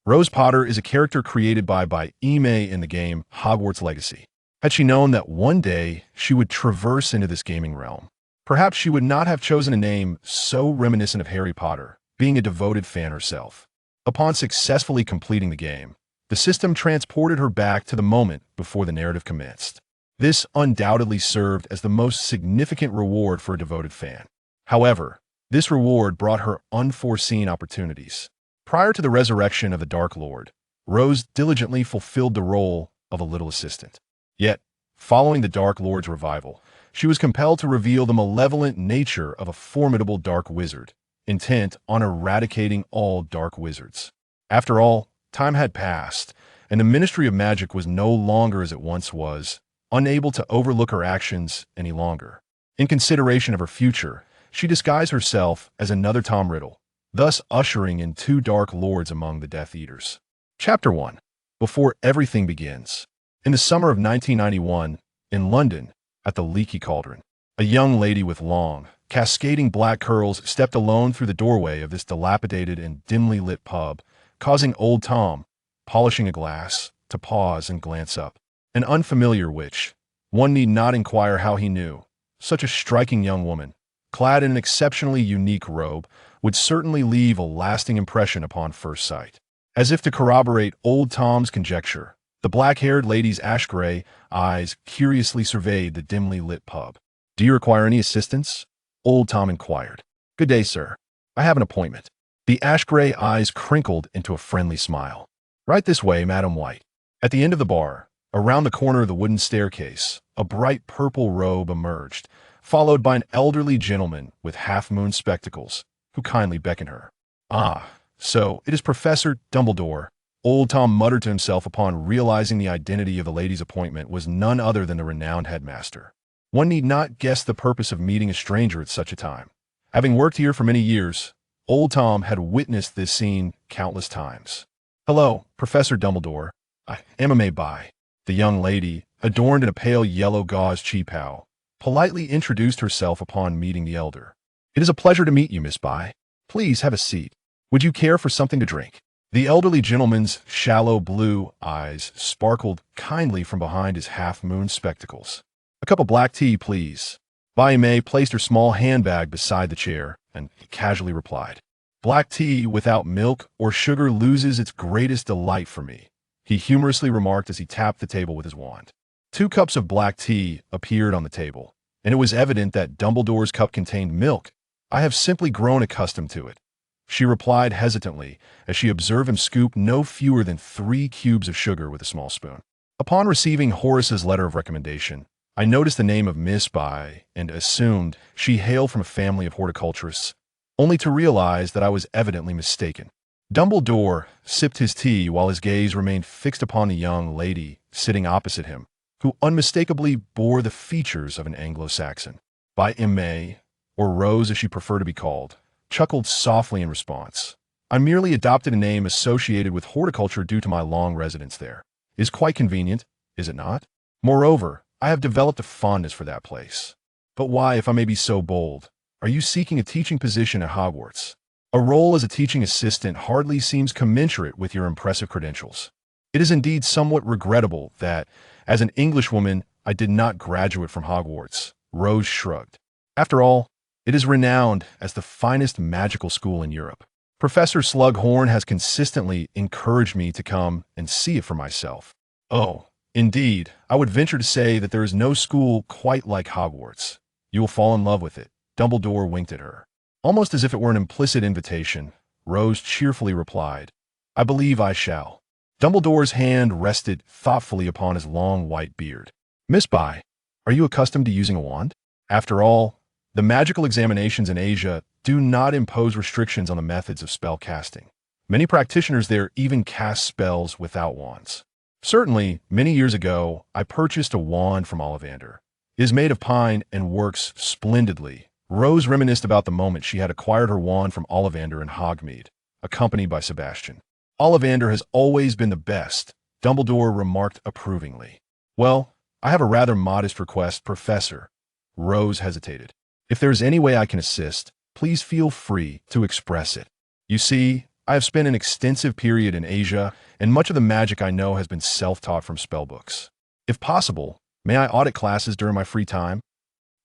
Rose Potter is a character created by Bai Yimei in the game Hogwarts Legacy. Had she known that one day she would traverse into this gaming realm, perhaps she would not have chosen a name so reminiscent of Harry Potter, being a devoted fan herself. Upon successfully completing the game, the system transported her back to the moment before the narrative commenced. This undoubtedly served as the most significant reward for a devoted fan. However, this reward brought her unforeseen opportunities. Prior to the resurrection of the Dark Lord, Rose diligently fulfilled the role of a little assistant. Yet, following the Dark Lord's revival, she was compelled to reveal the malevolent nature of a formidable dark wizard, intent on eradicating all dark wizards. After all, time had passed, and the Ministry of Magic was no longer as it once was, unable to overlook her actions any longer. In consideration of her future, she disguised herself as another Tom Riddle, thus ushering in two Dark Lords among the Death Eaters. Chapter 1. Before everything begins. In the summer of 1991, in London, at the Leaky Cauldron, a young lady with long, cascading black curls stepped alone through the doorway of this dilapidated and dimly lit pub, causing old Tom, polishing a glass, to pause and glance up. An unfamiliar witch. One need not inquire how he knew. Such a striking young woman, clad in an exceptionally unique robe, would certainly leave a lasting impression upon first sight. As if to corroborate old Tom's conjecture, the black-haired lady's ash-gray eyes curiously surveyed the dimly lit pub. "Do you require any assistance?" Old Tom inquired. "Good day, sir. I have an appointment." The ash-gray eyes crinkled into a friendly smile. "Right this way, Madam White." At the end of the bar, around the corner of the wooden staircase, a bright purple robe emerged, followed by an elderly gentleman with half-moon spectacles, who kindly beckoned her. "Ah, so it is Professor Dumbledore." Old Tom muttered to himself upon realizing the identity of the lady's appointment was none other than the renowned headmaster. One need not guess the purpose of meeting a stranger at such a time. Having worked here for many years, old Tom had witnessed this scene countless times. "Hello, Professor Dumbledore. I am May Bai." The young lady, adorned in a pale yellow gauze cheapao, politely introduced herself upon meeting the elder. "It is a pleasure to meet you, Miss Bai. Please have a seat. Would you care for something to drink?" The elderly gentleman's shallow blue eyes sparkled kindly from behind his half-moon spectacles. "A cup of black tea, please." Bai Yimei placed her small handbag beside the chair and casually replied, "Black tea without milk or sugar loses its greatest delight for me," he humorously remarked as he tapped the table with his wand. 2 cups of black tea appeared on the table, and it was evident that Dumbledore's cup contained milk. "I have simply grown accustomed to it," she replied hesitantly as she observed him scoop no fewer than 3 cubes of sugar with a small spoon. Upon receiving Horace's letter of recommendation, I noticed the name of Miss Bai and assumed she hailed from a family of horticulturists, only to realize that I was evidently mistaken. Dumbledore sipped his tea while his gaze remained fixed upon the young lady sitting opposite him, who unmistakably bore the features of an Anglo-Saxon. Bai Yimei, or Rose as she preferred to be called, chuckled softly in response. "I merely adopted a name associated with horticulture due to my long residence there. It is quite convenient, is it not? Moreover, I have developed a fondness for that place." "But why, if I may be so bold, are you seeking a teaching position at Hogwarts? A role as a teaching assistant hardly seems commensurate with your impressive credentials." "It is indeed somewhat regrettable that, as an Englishwoman, I did not graduate from Hogwarts," Rose shrugged. "After all, it is renowned as the finest magical school in Europe. Professor Slughorn has consistently encouraged me to come and see it for myself." "Oh, indeed, I would venture to say that there is no school quite like Hogwarts. You will fall in love with it." Dumbledore winked at her. Almost as if it were an implicit invitation, Rose cheerfully replied, "I believe I shall." Dumbledore's hand rested thoughtfully upon his long white beard. "Miss Bai, are you accustomed to using a wand? After all, the magical examinations in Asia do not impose restrictions on the methods of spell casting. Many practitioners there even cast spells without wands. Certainly, many years ago, I purchased a wand from Ollivander. It is made of pine and works splendidly." Rose reminisced about the moment she had acquired her wand from Ollivander in Hogsmeade, accompanied by Sebastian. "Ollivander has always been the best," Dumbledore remarked approvingly. "Well, I have a rather modest request, Professor." Rose hesitated. "If there is any way I can assist, please feel free to express it. You see, I have spent an extensive period in Asia, and much of the magic I know has been self-taught from spellbooks. If possible, may I audit classes during my free time?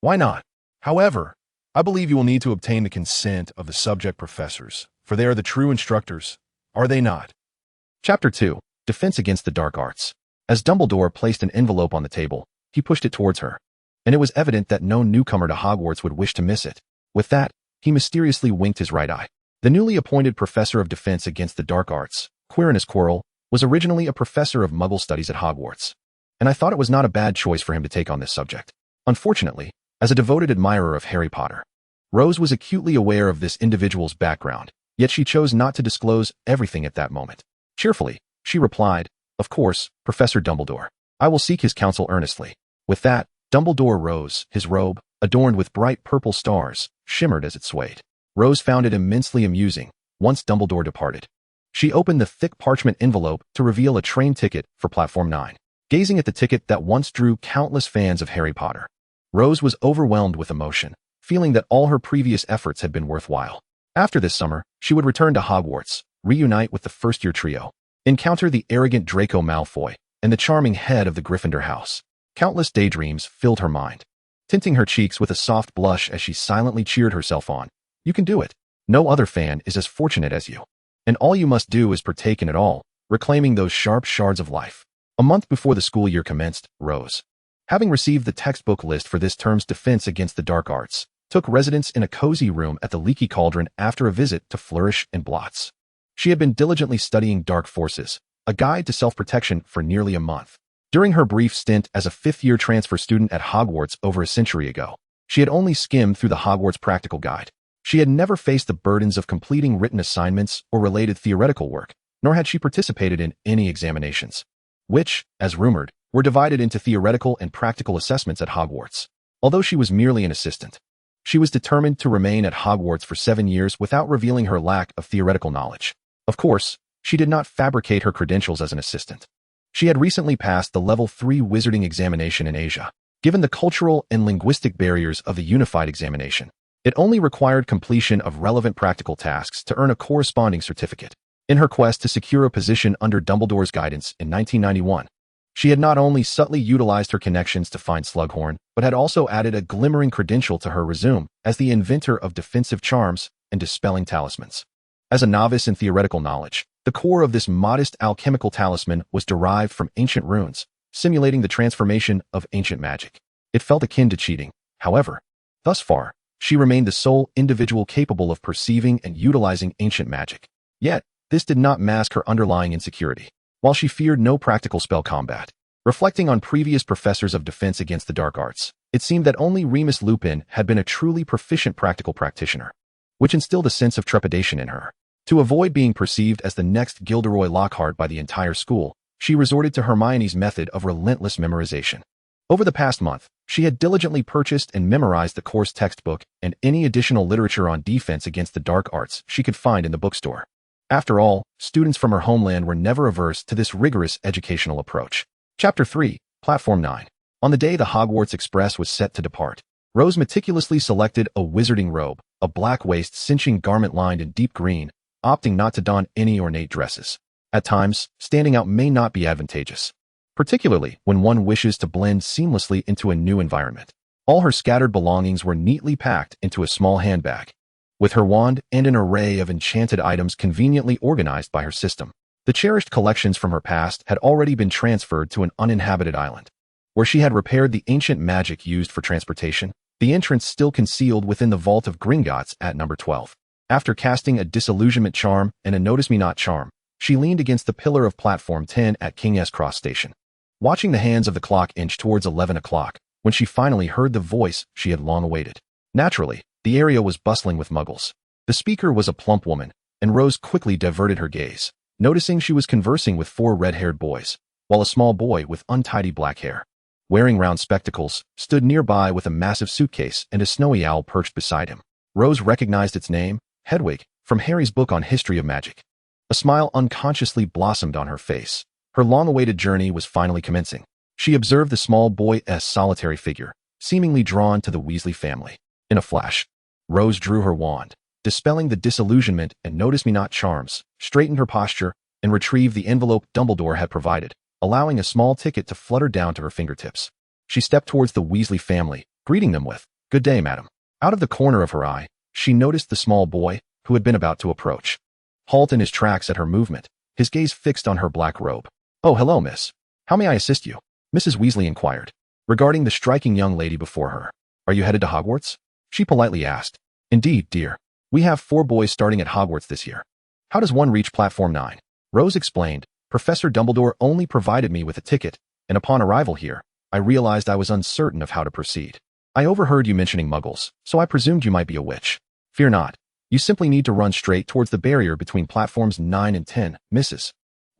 Why not? However, I believe you will need to obtain the consent of the subject professors, for they are the true instructors, are they not? Chapter 2. Defense Against the Dark Arts. As Dumbledore placed an envelope on the table, he pushed it towards her, and it was evident that no newcomer to Hogwarts would wish to miss it. With that, he mysteriously winked his right eye. The newly appointed Professor of Defense Against the Dark Arts, Quirinus Quirrell, was originally a professor of Muggle studies at Hogwarts, and I thought it was not a bad choice for him to take on this subject. Unfortunately, as a devoted admirer of Harry Potter, Rose was acutely aware of this individual's background, yet she chose not to disclose everything at that moment. Cheerfully, she replied, "Of course, Professor Dumbledore. I will seek his counsel earnestly." With that, Dumbledore rose, his robe, adorned with bright purple stars, shimmered as it swayed. Rose found it immensely amusing once Dumbledore departed. She opened the thick parchment envelope to reveal a train ticket for Platform 9. Gazing at the ticket that once drew countless fans of Harry Potter, Rose was overwhelmed with emotion, feeling that all her previous efforts had been worthwhile. After this summer, she would return to Hogwarts, reunite with the first-year trio, encounter the arrogant Draco Malfoy, and the charming head of the Gryffindor house. Countless daydreams filled her mind, tinting her cheeks with a soft blush as she silently cheered herself on. You can do it. No other fan is as fortunate as you. And all you must do is partake in it all, reclaiming those sharp shards of life. A month before the school year commenced, Rose, having received the textbook list for this term's defense against the dark arts, took residence in a cozy room at the Leaky Cauldron after a visit to Flourish and Blots. She had been diligently studying Dark Forces, a guide to self-protection, for nearly a month. During her brief stint as a fifth-year transfer student at Hogwarts over a century ago, she had only skimmed through the Hogwarts Practical Guide. She had never faced the burdens of completing written assignments or related theoretical work, nor had she participated in any examinations, which, as rumored, were divided into theoretical and practical assessments at Hogwarts. Although she was merely an assistant, she was determined to remain at Hogwarts for 7 years without revealing her lack of theoretical knowledge. Of course, she did not fabricate her credentials as an assistant. She had recently passed the Level 3 Wizarding examination in Asia. Given the cultural and linguistic barriers of the Unified examination, it only required completion of relevant practical tasks to earn a corresponding certificate. In her quest to secure a position under Dumbledore's guidance in 1991, she had not only subtly utilized her connections to find Slughorn, but had also added a glimmering credential to her resume as the inventor of defensive charms and dispelling talismans. As a novice in theoretical knowledge, the core of this modest alchemical talisman was derived from ancient runes, simulating the transformation of ancient magic. It felt akin to cheating. However, thus far, she remained the sole individual capable of perceiving and utilizing ancient magic. Yet, this did not mask her underlying insecurity. While she feared no practical spell combat, reflecting on previous professors of defense against the dark arts, it seemed that only Remus Lupin had been a truly proficient practical practitioner, which instilled a sense of trepidation in her. To avoid being perceived as the next Gilderoy Lockhart by the entire school, she resorted to Hermione's method of relentless memorization. Over the past month, she had diligently purchased and memorized the course textbook and any additional literature on defense against the dark arts she could find in the bookstore. After all, students from her homeland were never averse to this rigorous educational approach. Chapter 3, Platform 9. On the day the Hogwarts Express was set to depart, Rose meticulously selected a wizarding robe, a black waist cinching garment lined in deep green, opting not to don any ornate dresses. At times, standing out may not be advantageous, particularly when one wishes to blend seamlessly into a new environment. All her scattered belongings were neatly packed into a small handbag, with her wand and an array of enchanted items conveniently organized by her system. The cherished collections from her past had already been transferred to an uninhabited island, where she had repaired the ancient magic used for transportation, the entrance still concealed within the vault of Gringotts at number 12. After casting a disillusionment charm and a notice-me-not charm, she leaned against the pillar of Platform 10 at King S. Cross Station, watching the hands of the clock inch towards 11 o'clock, when she finally heard the voice she had long awaited. Naturally, the area was bustling with muggles. The speaker was a plump woman, and Rose quickly diverted her gaze, noticing she was conversing with 4 red-haired boys, while a small boy with untidy black hair, wearing round spectacles, stood nearby with a massive suitcase and a snowy owl perched beside him. Rose recognized its name, Hedwig, from Harry's book on history of magic. A smile unconsciously blossomed on her face. Her long-awaited journey was finally commencing. She observed the small boy's solitary figure, seemingly drawn to the Weasley family. In a flash, Rose drew her wand, dispelling the disillusionment and notice-me-not charms, straightened her posture, and retrieved the envelope Dumbledore had provided, allowing a small ticket to flutter down to her fingertips. She stepped towards the Weasley family, greeting them with, "Good day, madam." Out of the corner of her eye, she noticed the small boy, who had been about to approach. Halt in his tracks at her movement, his gaze fixed on her black robe. "Oh, hello, miss. How may I assist you?" Mrs. Weasley inquired, regarding the striking young lady before her. "Are you headed to Hogwarts?" she politely asked. "Indeed, dear. We have 4 boys starting at Hogwarts this year." "How does one reach Platform 9? Rose explained, "Professor Dumbledore only provided me with a ticket, and upon arrival here, I realized I was uncertain of how to proceed. I overheard you mentioning muggles, so I presumed you might be a witch. Fear not. You simply need to run straight towards the barrier between platforms 9 and 10, Mrs.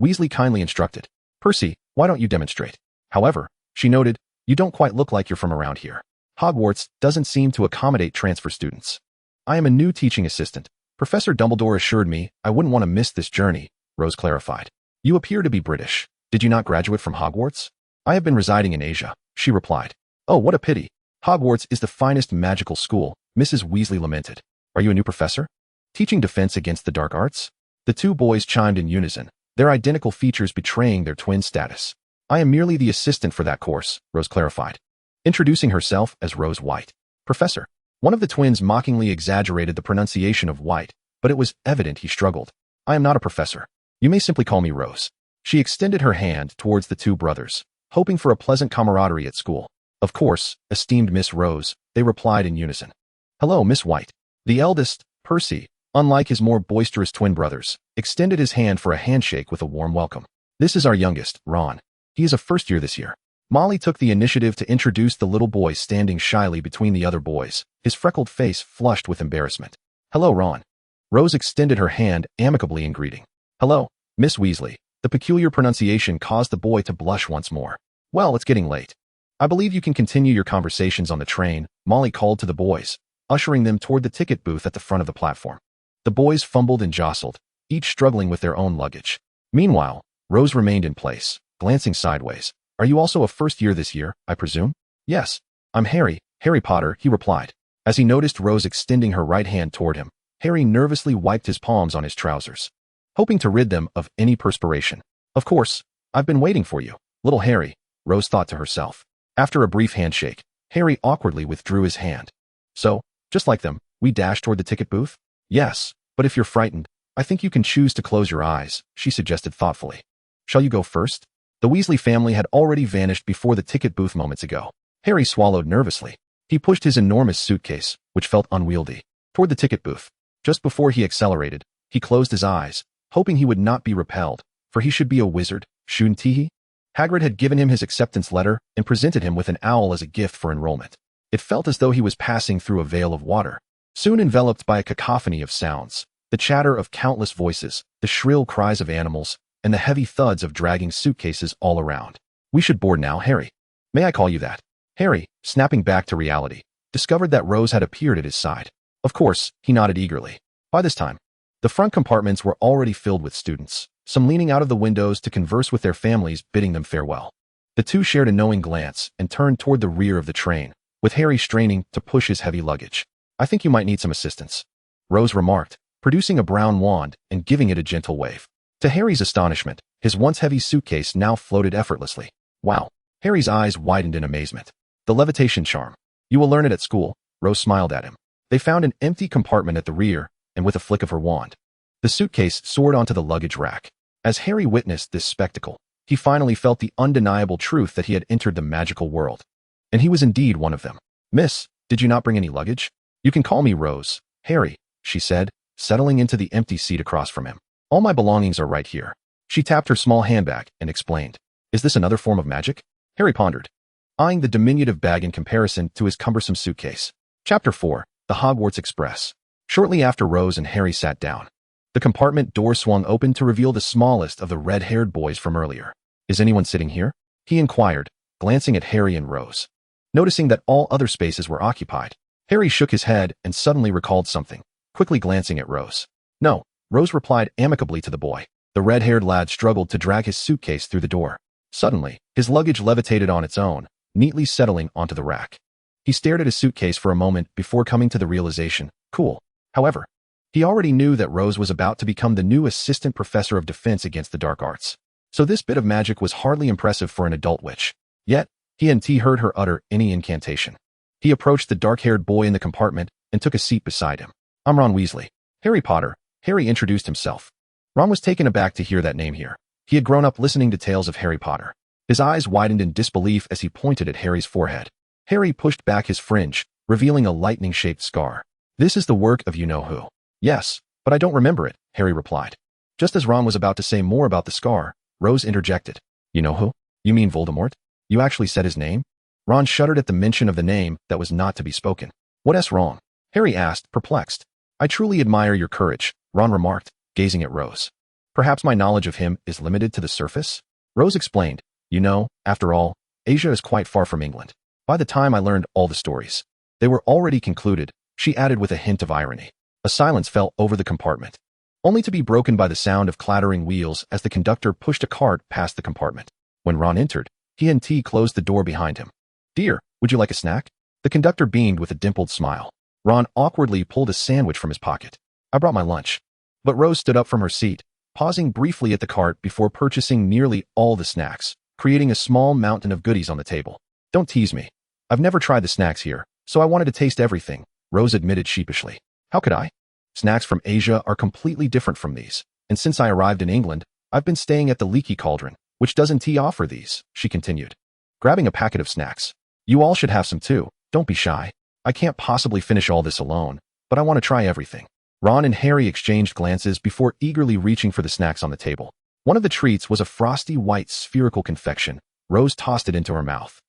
Weasley kindly instructed. "Percy, why don't you demonstrate?" However, she noted, "You don't quite look like you're from around here. Hogwarts doesn't seem to accommodate transfer students." "I am a new teaching assistant. Professor Dumbledore assured me I wouldn't want to miss this journey," Rose clarified. "You appear to be British. Did you not graduate from Hogwarts?" "I have been residing in Asia," she replied. "Oh, what a pity. Hogwarts is the finest magical school," Mrs. Weasley lamented. "Are you a new professor? Teaching defense against the dark arts?" The 2 boys chimed in unison, their identical features betraying their twin status. "I am merely the assistant for that course," Rose clarified, introducing herself as Rose White. "Professor." One of the twins mockingly exaggerated the pronunciation of White, but it was evident he struggled. "I am not a professor. You may simply call me Rose." She extended her hand towards the 2 brothers, hoping for a pleasant camaraderie at school. "Of course, esteemed Miss Rose," they replied in unison. "Hello, Miss White." The eldest, Percy, unlike his more boisterous twin brothers, extended his hand for a handshake with a warm welcome. "This is our youngest, Ron. He is a first year this year." Molly took the initiative to introduce the little boy standing shyly between the other boys, his freckled face flushed with embarrassment. "Hello, Ron." Rose extended her hand amicably in greeting. "Hello, Miss Weasley." The peculiar pronunciation caused the boy to blush once more. "Well, it's getting late. I believe you can continue your conversations on the train," Molly called to the boys, ushering them toward the ticket booth at the front of the platform. The boys fumbled and jostled, each struggling with their own luggage. Meanwhile, Rose remained in place, glancing sideways. "Are you also a first year this year, I presume?" "Yes. I'm Harry Potter," he replied. As he noticed Rose extending her right hand toward him, Harry nervously wiped his palms on his trousers, hoping to rid them of any perspiration. "Of course, I've been waiting for you, little Harry," Rose thought to herself. After a brief handshake, Harry awkwardly withdrew his hand. "So, just like them, we dash toward the ticket booth?" "Yes, but if you're frightened, I think you can choose to close your eyes," she suggested thoughtfully. "Shall you go first?" The Weasley family had already vanished before the ticket booth moments ago. Harry swallowed nervously. He pushed his enormous suitcase, which felt unwieldy, toward the ticket booth. Just before he accelerated, he closed his eyes, hoping he would not be repelled, for he should be a wizard, shouldn't he? Hagrid had given him his acceptance letter and presented him with an owl as a gift for enrollment. It felt as though he was passing through a veil of water, soon enveloped by a cacophony of sounds, the chatter of countless voices, the shrill cries of animals, and the heavy thuds of dragging suitcases all around. "We should board now, Harry. May I call you that?" Harry, snapping back to reality, discovered that Rose had appeared at his side. Of course, he nodded eagerly. By this time, the front compartments were already filled with students, some leaning out of the windows to converse with their families, bidding them farewell. The 2 shared a knowing glance and turned toward the rear of the train, with Harry straining to push his heavy luggage. "I think you might need some assistance," Rose remarked, producing a brown wand and giving it a gentle wave. To Harry's astonishment, his once heavy suitcase now floated effortlessly. "Wow." Harry's eyes widened in amazement. "The levitation charm. You will learn it at school," Rose smiled at him. They found an empty compartment at the rear, and with a flick of her wand, the suitcase soared onto the luggage rack. As Harry witnessed this spectacle, he finally felt the undeniable truth that he had entered the magical world. And he was indeed one of them. "Miss, did you not bring any luggage?" "You can call me Rose, Harry," she said, settling into the empty seat across from him. "All my belongings are right here." She tapped her small handbag and explained. "Is this another form of magic?" Harry pondered, eyeing the diminutive bag in comparison to his cumbersome suitcase. Chapter 4, The Hogwarts Express. Shortly after Rose and Harry sat down, the compartment door swung open to reveal the smallest of the red-haired boys from earlier. "Is anyone sitting here?" he inquired, glancing at Harry and Rose. Noticing that all other spaces were occupied, Harry shook his head and suddenly recalled something, quickly glancing at Rose. "No," Rose replied amicably to the boy. The red-haired lad struggled to drag his suitcase through the door. Suddenly, his luggage levitated on its own, neatly settling onto the rack. He stared at his suitcase for a moment before coming to the realization, cool. However, He already knew that Rose was about to become the new assistant professor of defense against the dark arts. So this bit of magic was hardly impressive for an adult witch. Yet, he and T heard her utter any incantation. He approached the dark-haired boy in the compartment and took a seat beside him. I'm Ron Weasley. Harry Potter. Harry introduced himself. Ron was taken aback to hear that name here. He had grown up listening to tales of Harry Potter. His eyes widened in disbelief as he pointed at Harry's forehead. Harry pushed back his fringe, revealing a lightning-shaped scar. This is the work of you-know-who. Yes, but I don't remember it, Harry replied. Just as Ron was about to say more about the scar, Rose interjected. You know who? You mean Voldemort? You actually said his name? Ron shuddered at the mention of the name that was not to be spoken. What's wrong? Harry asked, perplexed. I truly admire your courage, Ron remarked, gazing at Rose. Perhaps my knowledge of him is limited to the surface? Rose explained. You know, after all, Asia is quite far from England. By the time I learned all the stories, they were already concluded, she added with a hint of irony. A silence fell over the compartment, only to be broken by the sound of clattering wheels as the conductor pushed a cart past the compartment. When Ron entered, he and T closed the door behind him. Dear, would you like a snack? The conductor beamed with a dimpled smile. Ron awkwardly pulled a sandwich from his pocket. I brought my lunch. But Rose stood up from her seat, pausing briefly at the cart before purchasing nearly all the snacks, creating a small mountain of goodies on the table. Don't tease me. I've never tried the snacks here, so I wanted to taste everything, Rose admitted sheepishly. How could I? Snacks from Asia are completely different from these, and since I arrived in England, I've been staying at the Leaky Cauldron, which doesn't offer these, she continued, grabbing a packet of snacks. You all should have some too, don't be shy. I can't possibly finish all this alone, but I want to try everything. Ron and Harry exchanged glances before eagerly reaching for the snacks on the table. One of the treats was a frosty white spherical confection. Rose tossed it into her mouth.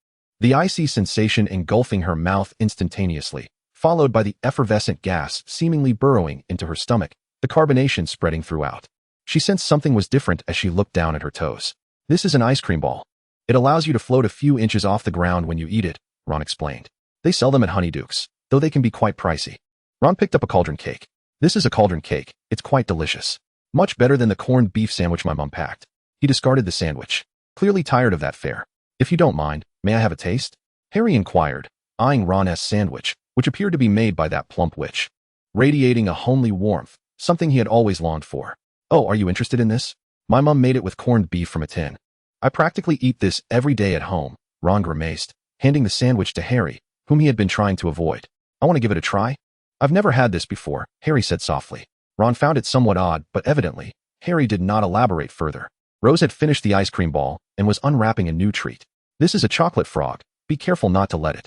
The icy sensation engulfing her mouth instantaneously, followed by the effervescent gas seemingly burrowing into her stomach, the carbonation spreading throughout. She sensed something was different as she looked down at her toes. This is an ice cream ball. It allows you to float a few inches off the ground when you eat it, Ron explained. They sell them at Honeydukes, though they can be quite pricey. Ron picked up a cauldron cake. This is a cauldron cake. It's quite delicious. Much better than the corned beef sandwich my mom packed. He discarded the sandwich, clearly tired of that fare. If you don't mind, may I have a taste? Harry inquired, eyeing Ron's sandwich, which appeared to be made by that plump witch, radiating a homely warmth, something he had always longed for. Oh, are you interested in this? My mom made it with corned beef from a tin. I practically eat this every day at home, Ron grimaced, handing the sandwich to Harry, whom he had been trying to avoid. I want to give it a try. I've never had this before, Harry said softly. Ron found it somewhat odd, but evidently, Harry did not elaborate further. Rose had finished the ice cream ball and was unwrapping a new treat. This is a chocolate frog. Be careful not to let it.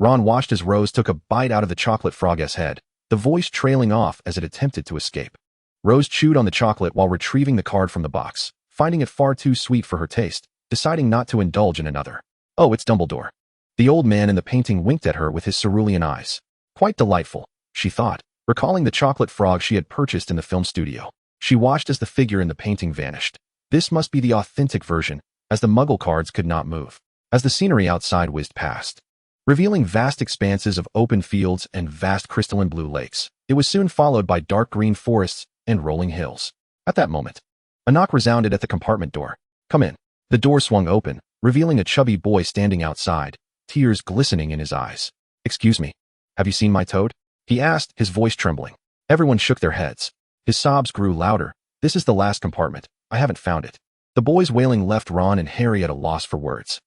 Ron watched as Rose took a bite out of the chocolate frog's head, the voice trailing off as it attempted to escape. Rose chewed on the chocolate while retrieving the card from the box, finding it far too sweet for her taste, deciding not to indulge in another. Oh, it's Dumbledore. The old man in the painting winked at her with his cerulean eyes. Quite delightful, she thought, recalling the chocolate frog she had purchased in the film studio. She watched as the figure in the painting vanished. This must be the authentic version, as the Muggle cards could not move, as the scenery outside whizzed past, revealing vast expanses of open fields and vast crystalline blue lakes. It was soon followed by dark green forests and rolling hills. At that moment, a knock resounded at the compartment door. Come in. The door swung open, revealing a chubby boy standing outside, tears glistening in his eyes. Excuse me, have you seen my toad? He asked, his voice trembling. Everyone shook their heads. His sobs grew louder. This is the last compartment. I haven't found it. The boy's wailing left Ron and Harry at a loss for words.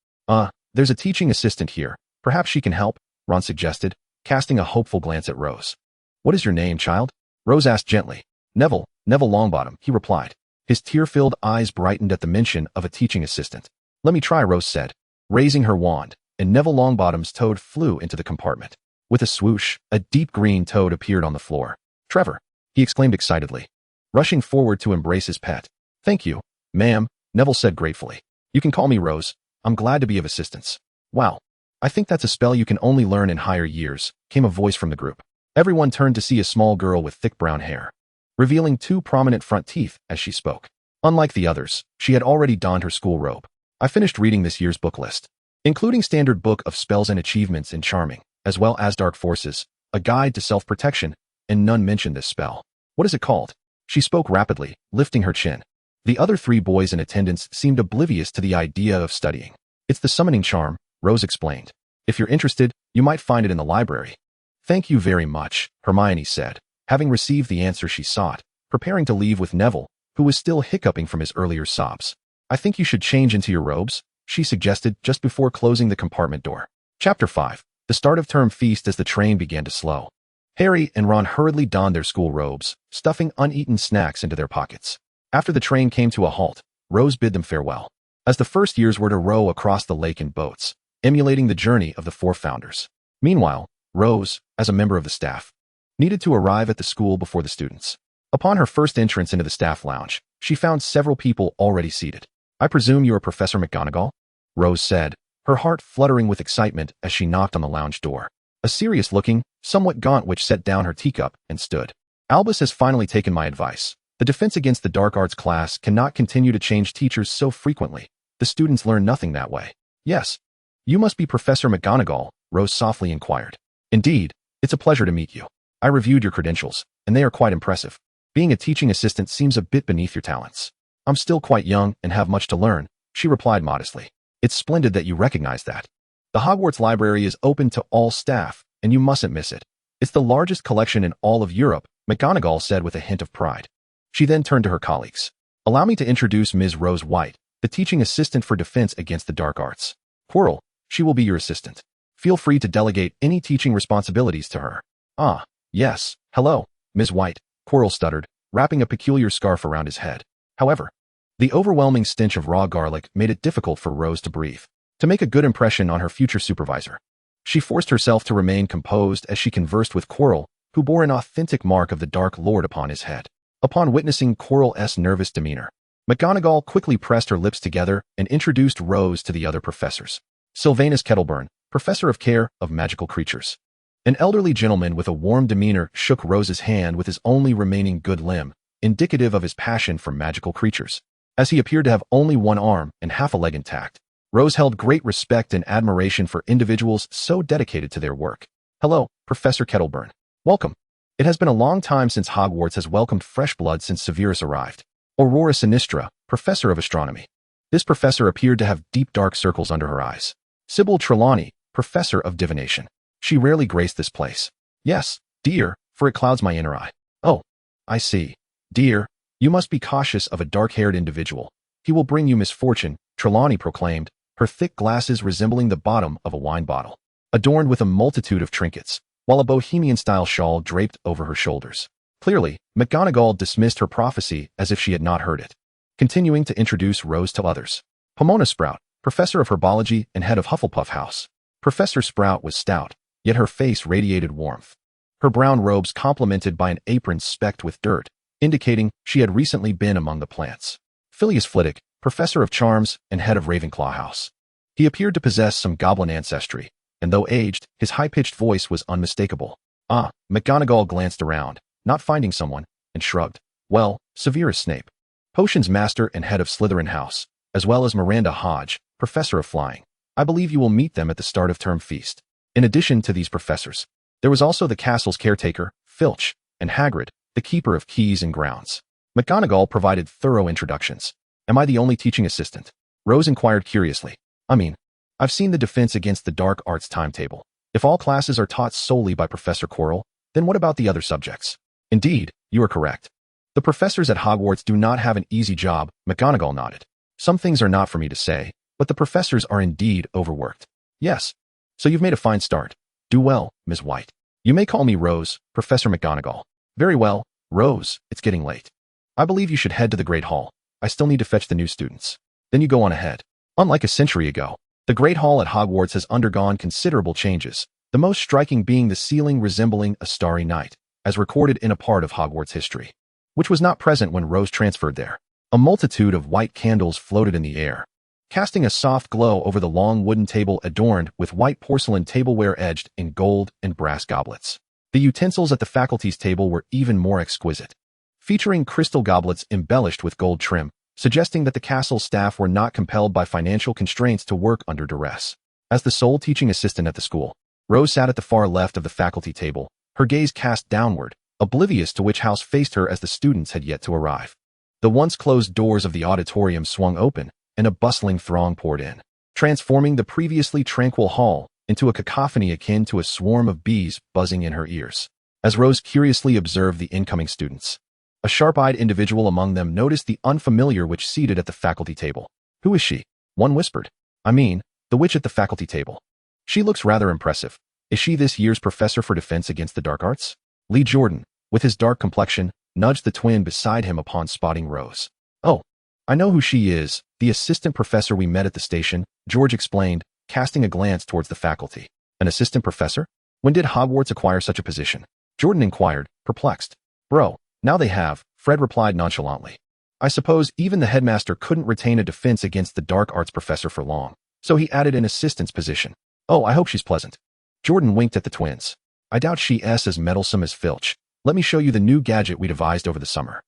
There's a teaching assistant here. Perhaps she can help, Ron suggested, casting a hopeful glance at Rose. What is your name, child? Rose asked gently. Neville Longbottom, he replied. His tear-filled eyes brightened at the mention of a teaching assistant. Let me try, Rose said, raising her wand, and Neville Longbottom's toad flew into the compartment. With a swoosh, a deep green toad appeared on the floor. Trevor, he exclaimed excitedly, rushing forward to embrace his pet. Thank you, ma'am, Neville said gratefully. You can call me Rose. I'm glad to be of assistance. Wow. I think that's a spell you can only learn in higher years, came a voice from the group. Everyone turned to see a small girl with thick brown hair, revealing two prominent front teeth as she spoke. Unlike the others, she had already donned her school robe. I finished reading this year's book list, including Standard Book of Spells and Achievements in Charming, as well as Dark Forces, a guide to self-protection, and none mentioned this spell. What is it called? She spoke rapidly, lifting her chin. The other three boys in attendance seemed oblivious to the idea of studying. It's the summoning charm, Rose explained. If you're interested, you might find it in the library. Thank you very much, Hermione said, having received the answer she sought, preparing to leave with Neville, who was still hiccuping from his earlier sobs. "I think you should change into your robes," she suggested just before closing the compartment door. Chapter 5. The start of term feast. As the train began to slow, Harry and Ron hurriedly donned their school robes, stuffing uneaten snacks into their pockets. After the train came to a halt, Rose bid them farewell, as the first years were to row across the lake in boats, emulating the journey of the four founders. Meanwhile, Rose, as a member of the staff, needed to arrive at the school before the students. Upon her first entrance into the staff lounge, she found several people already seated. "I presume you are Professor McGonagall?" Rose said, her heart fluttering with excitement as she knocked on the lounge door. A serious-looking, somewhat gaunt witch set down her teacup and stood. "Albus has finally taken my advice. The Defense Against the Dark Arts class cannot continue to change teachers so frequently. The students learn nothing that way." "Yes. You must be Professor McGonagall," Rose softly inquired. "Indeed, it's a pleasure to meet you. I reviewed your credentials, and they are quite impressive. Being a teaching assistant seems a bit beneath your talents." "I'm still quite young and have much to learn," she replied modestly. "It's splendid that you recognize that. The Hogwarts Library is open to all staff, and you mustn't miss it. It's the largest collection in all of Europe," McGonagall said with a hint of pride. She then turned to her colleagues. "Allow me to introduce Ms. Rose White, the teaching assistant for Defense Against the Dark Arts. Quirrell, she will be your assistant. Feel free to delegate any teaching responsibilities to her." "Ah, yes, hello, Ms. White," Quirrell stuttered, wrapping a peculiar scarf around his head. However, the overwhelming stench of raw garlic made it difficult for Rose to breathe. To make a good impression on her future supervisor, she forced herself to remain composed as she conversed with Quirrell, who bore an authentic mark of the Dark Lord upon his head. Upon witnessing Quirrell's nervous demeanor, McGonagall quickly pressed her lips together and introduced Rose to the other professors. Sylvanus Kettleburn, Professor of Care of Magical Creatures. An elderly gentleman with a warm demeanor shook Rose's hand with his only remaining good limb, indicative of his passion for magical creatures. As he appeared to have only one arm and half a leg intact, Rose held great respect and admiration for individuals so dedicated to their work. "Hello, Professor Kettleburn. Welcome. It has been a long time since Hogwarts has welcomed fresh blood since Severus arrived." Aurora Sinistra, Professor of Astronomy. This professor appeared to have deep dark circles under her eyes. Sybil Trelawney, Professor of Divination. She rarely graced this place. "Yes, dear, for it clouds my inner eye." "Oh, I see. Dear, you must be cautious of a dark-haired individual. He will bring you misfortune," Trelawney proclaimed, her thick glasses resembling the bottom of a wine bottle, adorned with a multitude of trinkets, while a bohemian-style shawl draped over her shoulders. Clearly, McGonagall dismissed her prophecy as if she had not heard it, continuing to introduce Rose to others. Pomona Sprout, Professor of Herbology and head of Hufflepuff House. Professor Sprout was stout, yet her face radiated warmth. Her brown robes complemented by an apron specked with dirt, indicating she had recently been among the plants. Phileas Flitwick, Professor of Charms and head of Ravenclaw House. He appeared to possess some goblin ancestry, and though aged, his high-pitched voice was unmistakable. "Ah," McGonagall glanced around, not finding someone, and shrugged. "Well, Severus Snape, Potions Master and head of Slytherin House, as well as Miranda Hodge, Professor of Flying. I believe you will meet them at the start of term feast." In addition to these professors, there was also the castle's caretaker, Filch, and Hagrid, the keeper of keys and grounds. McGonagall provided thorough introductions. "Am I the only teaching assistant?" Rose inquired curiously. "I mean, I've seen the Defense Against the Dark Arts timetable. If all classes are taught solely by Professor Quirrell, then what about the other subjects?" "Indeed, you are correct. The professors at Hogwarts do not have an easy job," McGonagall nodded. "Some things are not for me to say, but the professors are indeed overworked." "Yes. So you've made a fine start. Do well, Ms. White. You may call me Rose, Professor McGonagall." "Very well, Rose, it's getting late. I believe you should head to the Great Hall. I still need to fetch the new students." "Then you go on ahead." Unlike a century ago, the Great Hall at Hogwarts has undergone considerable changes, the most striking being the ceiling resembling a starry night, as recorded in a part of Hogwarts history, which was not present when Rose transferred there. A multitude of white candles floated in the air, casting a soft glow over the long wooden table adorned with white porcelain tableware edged in gold and brass goblets. The utensils at the faculty's table were even more exquisite, featuring crystal goblets embellished with gold trim, suggesting that the castle staff were not compelled by financial constraints to work under duress. As the sole teaching assistant at the school, Rose sat at the far left of the faculty table, her gaze cast downward, oblivious to which house faced her as the students had yet to arrive. The once closed doors of the auditorium swung open, and a bustling throng poured in, transforming the previously tranquil hall into a cacophony akin to a swarm of bees buzzing in her ears. as Rose curiously observed the incoming students. A sharp-eyed individual among them noticed the unfamiliar witch seated at the faculty table. "Who is she?" one whispered. "I mean, the witch at the faculty table. She looks rather impressive. Is she this year's professor for defense against the dark arts?" Lee Jordan, with his dark complexion, nudged the twin beside him upon spotting Rose. "Oh, I know who she is, the assistant professor we met at the station," George explained, casting a glance towards the faculty. "An assistant professor? When did Hogwarts acquire such a position?" Jordan inquired, perplexed. "Bro, now they have," Fred replied nonchalantly. "I suppose even the headmaster couldn't retain a defense against the dark arts professor for long, so he added an assistant's position. Oh, I hope she's pleasant." Jordan winked at the twins. "I doubt she's as meddlesome as Filch. Let me show you the new gadget we devised over the summer."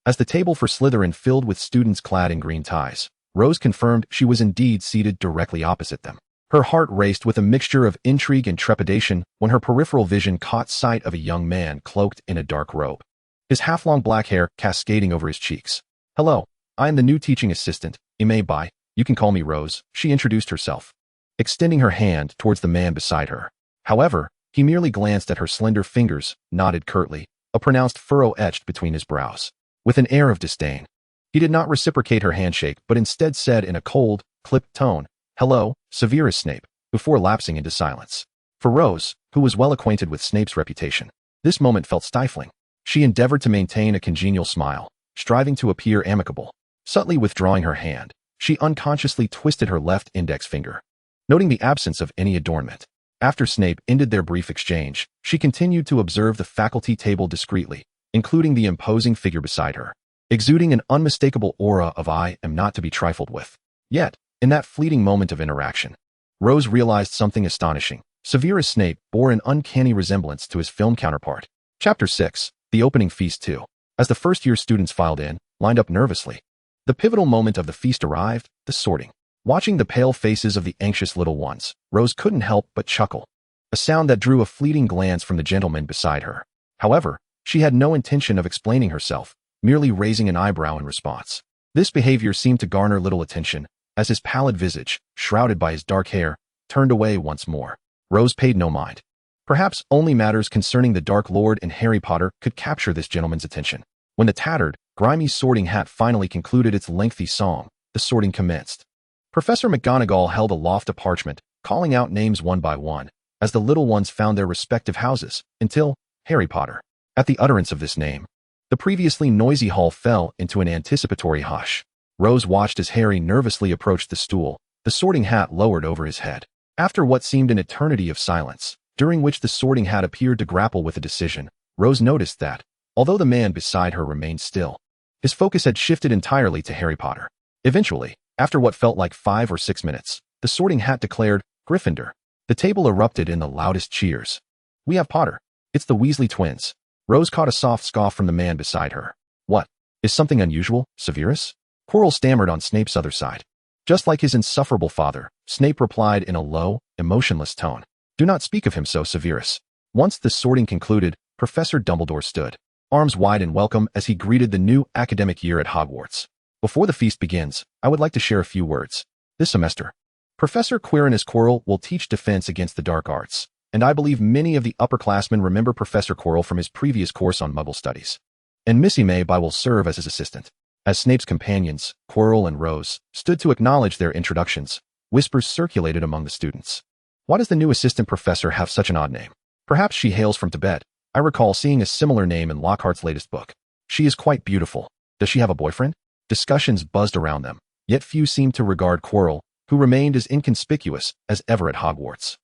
As the table for Slytherin filled with students clad in green ties, Rose confirmed she was indeed seated directly opposite them. Her heart raced with a mixture of intrigue and trepidation when her peripheral vision caught sight of a young man cloaked in a dark robe, his half-long black hair cascading over his cheeks. "Hello, I am the new teaching assistant, Yimei Bai. You can call me Rose," she introduced herself, extending her hand towards the man beside her. However, he merely glanced at her slender fingers, nodded curtly, a pronounced furrow etched between his brows, with an air of disdain. He did not reciprocate her handshake but instead said in a cold, clipped tone, "Hello, Severus Snape," before lapsing into silence. For Rose, who was well acquainted with Snape's reputation, this moment felt stifling. She endeavored to maintain a congenial smile, striving to appear amicable. Subtly withdrawing her hand, she unconsciously twisted her left index finger, noting the absence of any adornment. After Snape ended their brief exchange, she continued to observe the faculty table discreetly, including the imposing figure beside her, exuding an unmistakable aura of "I am not to be trifled with." Yet, in that fleeting moment of interaction, Rose realized something astonishing. Severus Snape bore an uncanny resemblance to his film counterpart. Chapter 6, The Opening Feast 2. As the first-year students filed in, lined up nervously, the pivotal moment of the feast arrived, the sorting. Watching the pale faces of the anxious little ones, Rose couldn't help but chuckle, a sound that drew a fleeting glance from the gentleman beside her. However, she had no intention of explaining herself, merely raising an eyebrow in response. This behavior seemed to garner little attention, as his pallid visage, shrouded by his dark hair, turned away once more. Rose paid no mind. Perhaps only matters concerning the Dark Lord and Harry Potter could capture this gentleman's attention. When the tattered, grimy sorting hat finally concluded its lengthy song, the sorting commenced. Professor McGonagall held aloft a parchment, calling out names one by one, as the little ones found their respective houses, until Harry Potter. At the utterance of this name, the previously noisy hall fell into an anticipatory hush. Rose watched as Harry nervously approached the stool, the sorting hat lowered over his head. After what seemed an eternity of silence, during which the sorting hat appeared to grapple with a decision, Rose noticed that, although the man beside her remained still, his focus had shifted entirely to Harry Potter. Eventually, after what felt like 5 or 6 minutes, the sorting hat declared, "Gryffindor." The table erupted in the loudest cheers. "We have Potter. It's the Weasley twins." Rose caught a soft scoff from the man beside her. "What? Is something unusual, Severus?" Quirrell stammered on Snape's other side. Just like his insufferable father, Snape replied in a low, emotionless tone. "Do not speak of him so, Severus." Once the sorting concluded, Professor Dumbledore stood, arms wide in welcome as he greeted the new academic year at Hogwarts. "Before the feast begins, I would like to share a few words. This semester, Professor Quirinus Quirrell will teach defense against the dark arts, and I believe many of the upperclassmen remember Professor Quirrell from his previous course on Muggle studies. And Miss Yimei will serve as his assistant." As Snape's companions, Quirrell and Rose, stood to acknowledge their introductions, whispers circulated among the students. "Why does the new assistant professor have such an odd name? Perhaps she hails from Tibet. I recall seeing a similar name in Lockhart's latest book. She is quite beautiful. Does she have a boyfriend?" Discussions buzzed around them, yet few seemed to regard Quirrell, who remained as inconspicuous as ever at Hogwarts.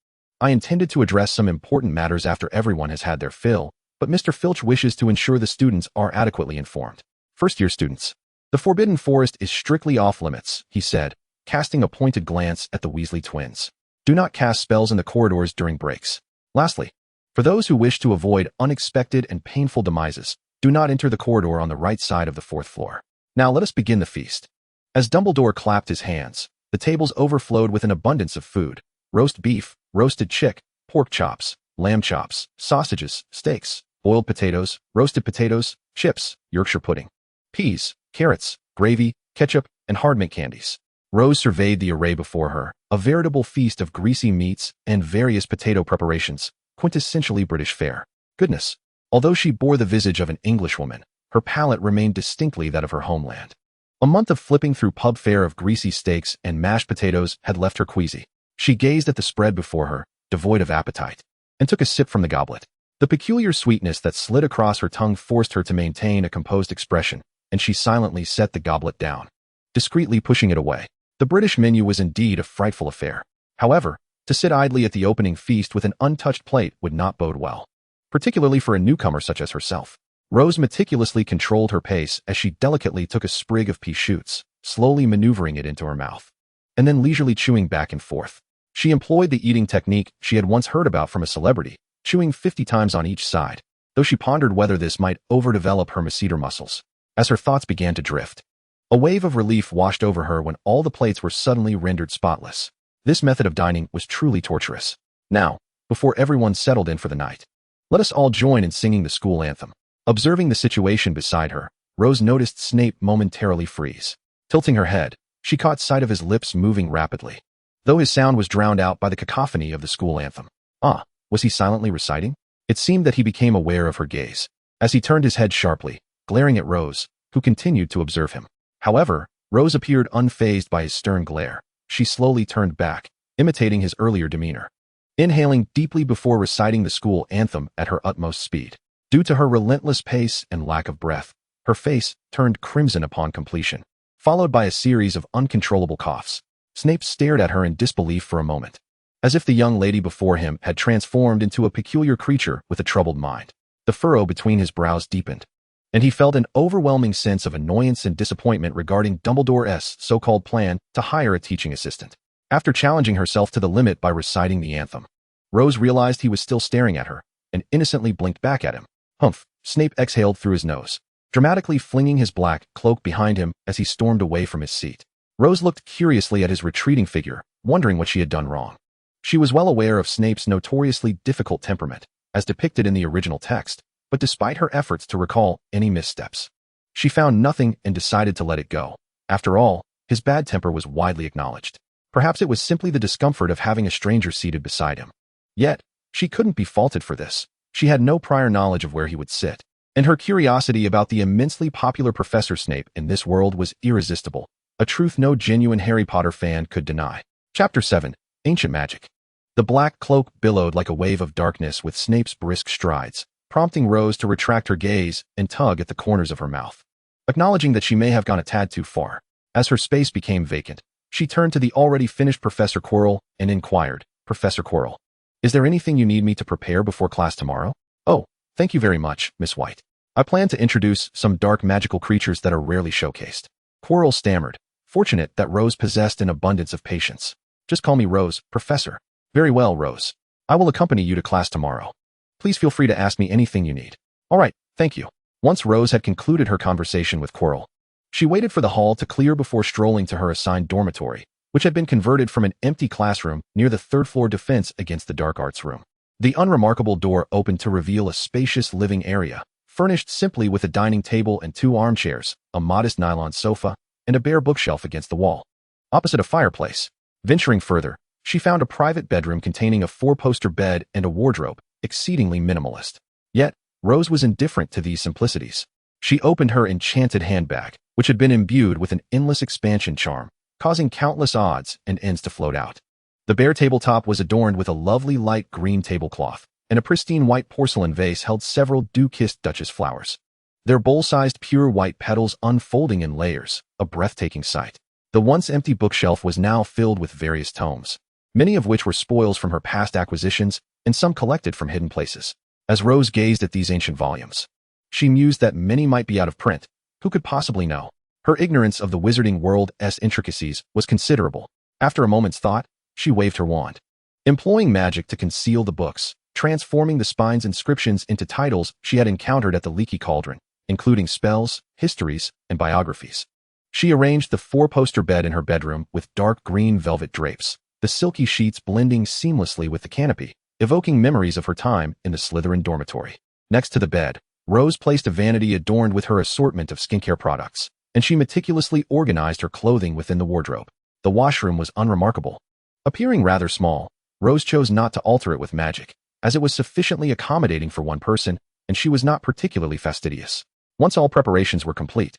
"I intended to address some important matters after everyone has had their fill, but Mr. Filch wishes to ensure the students are adequately informed. First-year students. The Forbidden Forest is strictly off-limits," he said, casting a pointed glance at the Weasley twins. "Do not cast spells in the corridors during breaks. Lastly, for those who wish to avoid unexpected and painful demises, do not enter the corridor on the right side of the 4th floor. Now let us begin the feast." As Dumbledore clapped his hands, the tables overflowed with an abundance of food: roast beef, roasted chick, pork chops, lamb chops, sausages, steaks, boiled potatoes, roasted potatoes, chips, Yorkshire pudding, peas, carrots, gravy, ketchup, and hard mint candies. Rose surveyed the array before her, a veritable feast of greasy meats and various potato preparations, quintessentially British fare. "Goodness, Although she bore the visage of an Englishwoman, her palate remained distinctly that of her homeland. A month of flipping through pub fare of greasy steaks and mashed potatoes had left her queasy. She gazed at the spread before her, devoid of appetite, and took a sip from the goblet. The peculiar sweetness that slid across her tongue forced her to maintain a composed expression, and she silently set the goblet down, discreetly pushing it away. The British menu was indeed a frightful affair. However, to sit idly at the opening feast with an untouched plate would not bode well, particularly for a newcomer such as herself. Rose meticulously controlled her pace as she delicately took a sprig of pea shoots, slowly maneuvering it into her mouth, and then leisurely chewing back and forth. She employed the eating technique she had once heard about from a celebrity, chewing 50 times on each side, though she pondered whether this might overdevelop her masseter muscles. As her thoughts began to drift, a wave of relief washed over her when all the plates were suddenly rendered spotless. This method of dining was truly torturous. Now, before everyone settled in for the night, let us all join in singing the school anthem. Observing the situation beside her, Rose noticed Snape momentarily freeze. Tilting her head, she caught sight of his lips moving rapidly, though his sound was drowned out by the cacophony of the school anthem. Ah, was he silently reciting? It seemed that he became aware of her gaze, as he turned his head sharply, glaring at Rose, who continued to observe him. However, Rose appeared unfazed by his stern glare. She slowly turned back, imitating his earlier demeanor, inhaling deeply before reciting the school anthem at her utmost speed. Due to her relentless pace and lack of breath, her face turned crimson upon completion, followed by a series of uncontrollable coughs. Snape stared at her in disbelief for a moment, as if the young lady before him had transformed into a peculiar creature with a troubled mind. The furrow between his brows deepened, and he felt an overwhelming sense of annoyance and disappointment regarding Dumbledore's so-called plan to hire a teaching assistant. After challenging herself to the limit by reciting the anthem, Rose realized he was still staring at her, and innocently blinked back at him. Humph! Snape exhaled through his nose, dramatically flinging his black cloak behind him as he stormed away from his seat. Rose looked curiously at his retreating figure, wondering what she had done wrong. She was well aware of Snape's notoriously difficult temperament, as depicted in the original text, but despite her efforts to recall any missteps, she found nothing and decided to let it go. After all, his bad temper was widely acknowledged. Perhaps it was simply the discomfort of having a stranger seated beside him. Yet, she couldn't be faulted for this. She had no prior knowledge of where he would sit, and her curiosity about the immensely popular Professor Snape in this world was irresistible, a truth no genuine Harry Potter fan could deny. Chapter 7. Ancient Magic. The black cloak billowed like a wave of darkness with Snape's brisk strides, prompting Rose to retract her gaze and tug at the corners of her mouth, acknowledging that she may have gone a tad too far. As her space became vacant, she turned to the already finished Professor Quirrell and inquired, "Professor Quirrell, is there anything you need me to prepare before class tomorrow?" "Oh, thank you very much, Miss White. I plan to introduce some dark magical creatures that are rarely showcased." Quirrell stammered, fortunate that Rose possessed an abundance of patience. "Just call me Rose, Professor." "Very well, Rose. I will accompany you to class tomorrow. Please feel free to ask me anything you need." "All right, thank you." Once Rose had concluded her conversation with Quirrell, she waited for the hall to clear before strolling to her assigned dormitory, which had been converted from an empty classroom near the third-floor defense against the dark arts room. The unremarkable door opened to reveal a spacious living area, furnished simply with a dining table and 2 armchairs, a modest nylon sofa, and a bare bookshelf against the wall, opposite a fireplace. Venturing further, she found a private bedroom containing a 4-poster bed and a wardrobe, exceedingly minimalist. Yet, Rose was indifferent to these simplicities. She opened her enchanted handbag, which had been imbued with an endless expansion charm, causing countless odds and ends to float out. The bare tabletop was adorned with a lovely light green tablecloth, and a pristine white porcelain vase held several dew-kissed Duchess flowers, their bowl-sized pure white petals unfolding in layers, a breathtaking sight. The once empty bookshelf was now filled with various tomes, many of which were spoils from her past acquisitions and some collected from hidden places. As Rose gazed at these ancient volumes, she mused that many might be out of print. Who could possibly know? Her ignorance of the wizarding world's intricacies was considerable. After a moment's thought, she waved her wand, employing magic to conceal the books, transforming the spine's inscriptions into titles she had encountered at the Leaky Cauldron, including spells, histories, and biographies. She arranged the 4-poster bed in her bedroom with dark green velvet drapes, the silky sheets blending seamlessly with the canopy, evoking memories of her time in the Slytherin dormitory. Next to the bed, Rose placed a vanity adorned with her assortment of skincare products, and she meticulously organized her clothing within the wardrobe. The washroom was unremarkable. Appearing rather small, Rose chose not to alter it with magic, as it was sufficiently accommodating for one person and she was not particularly fastidious. Once all preparations were complete,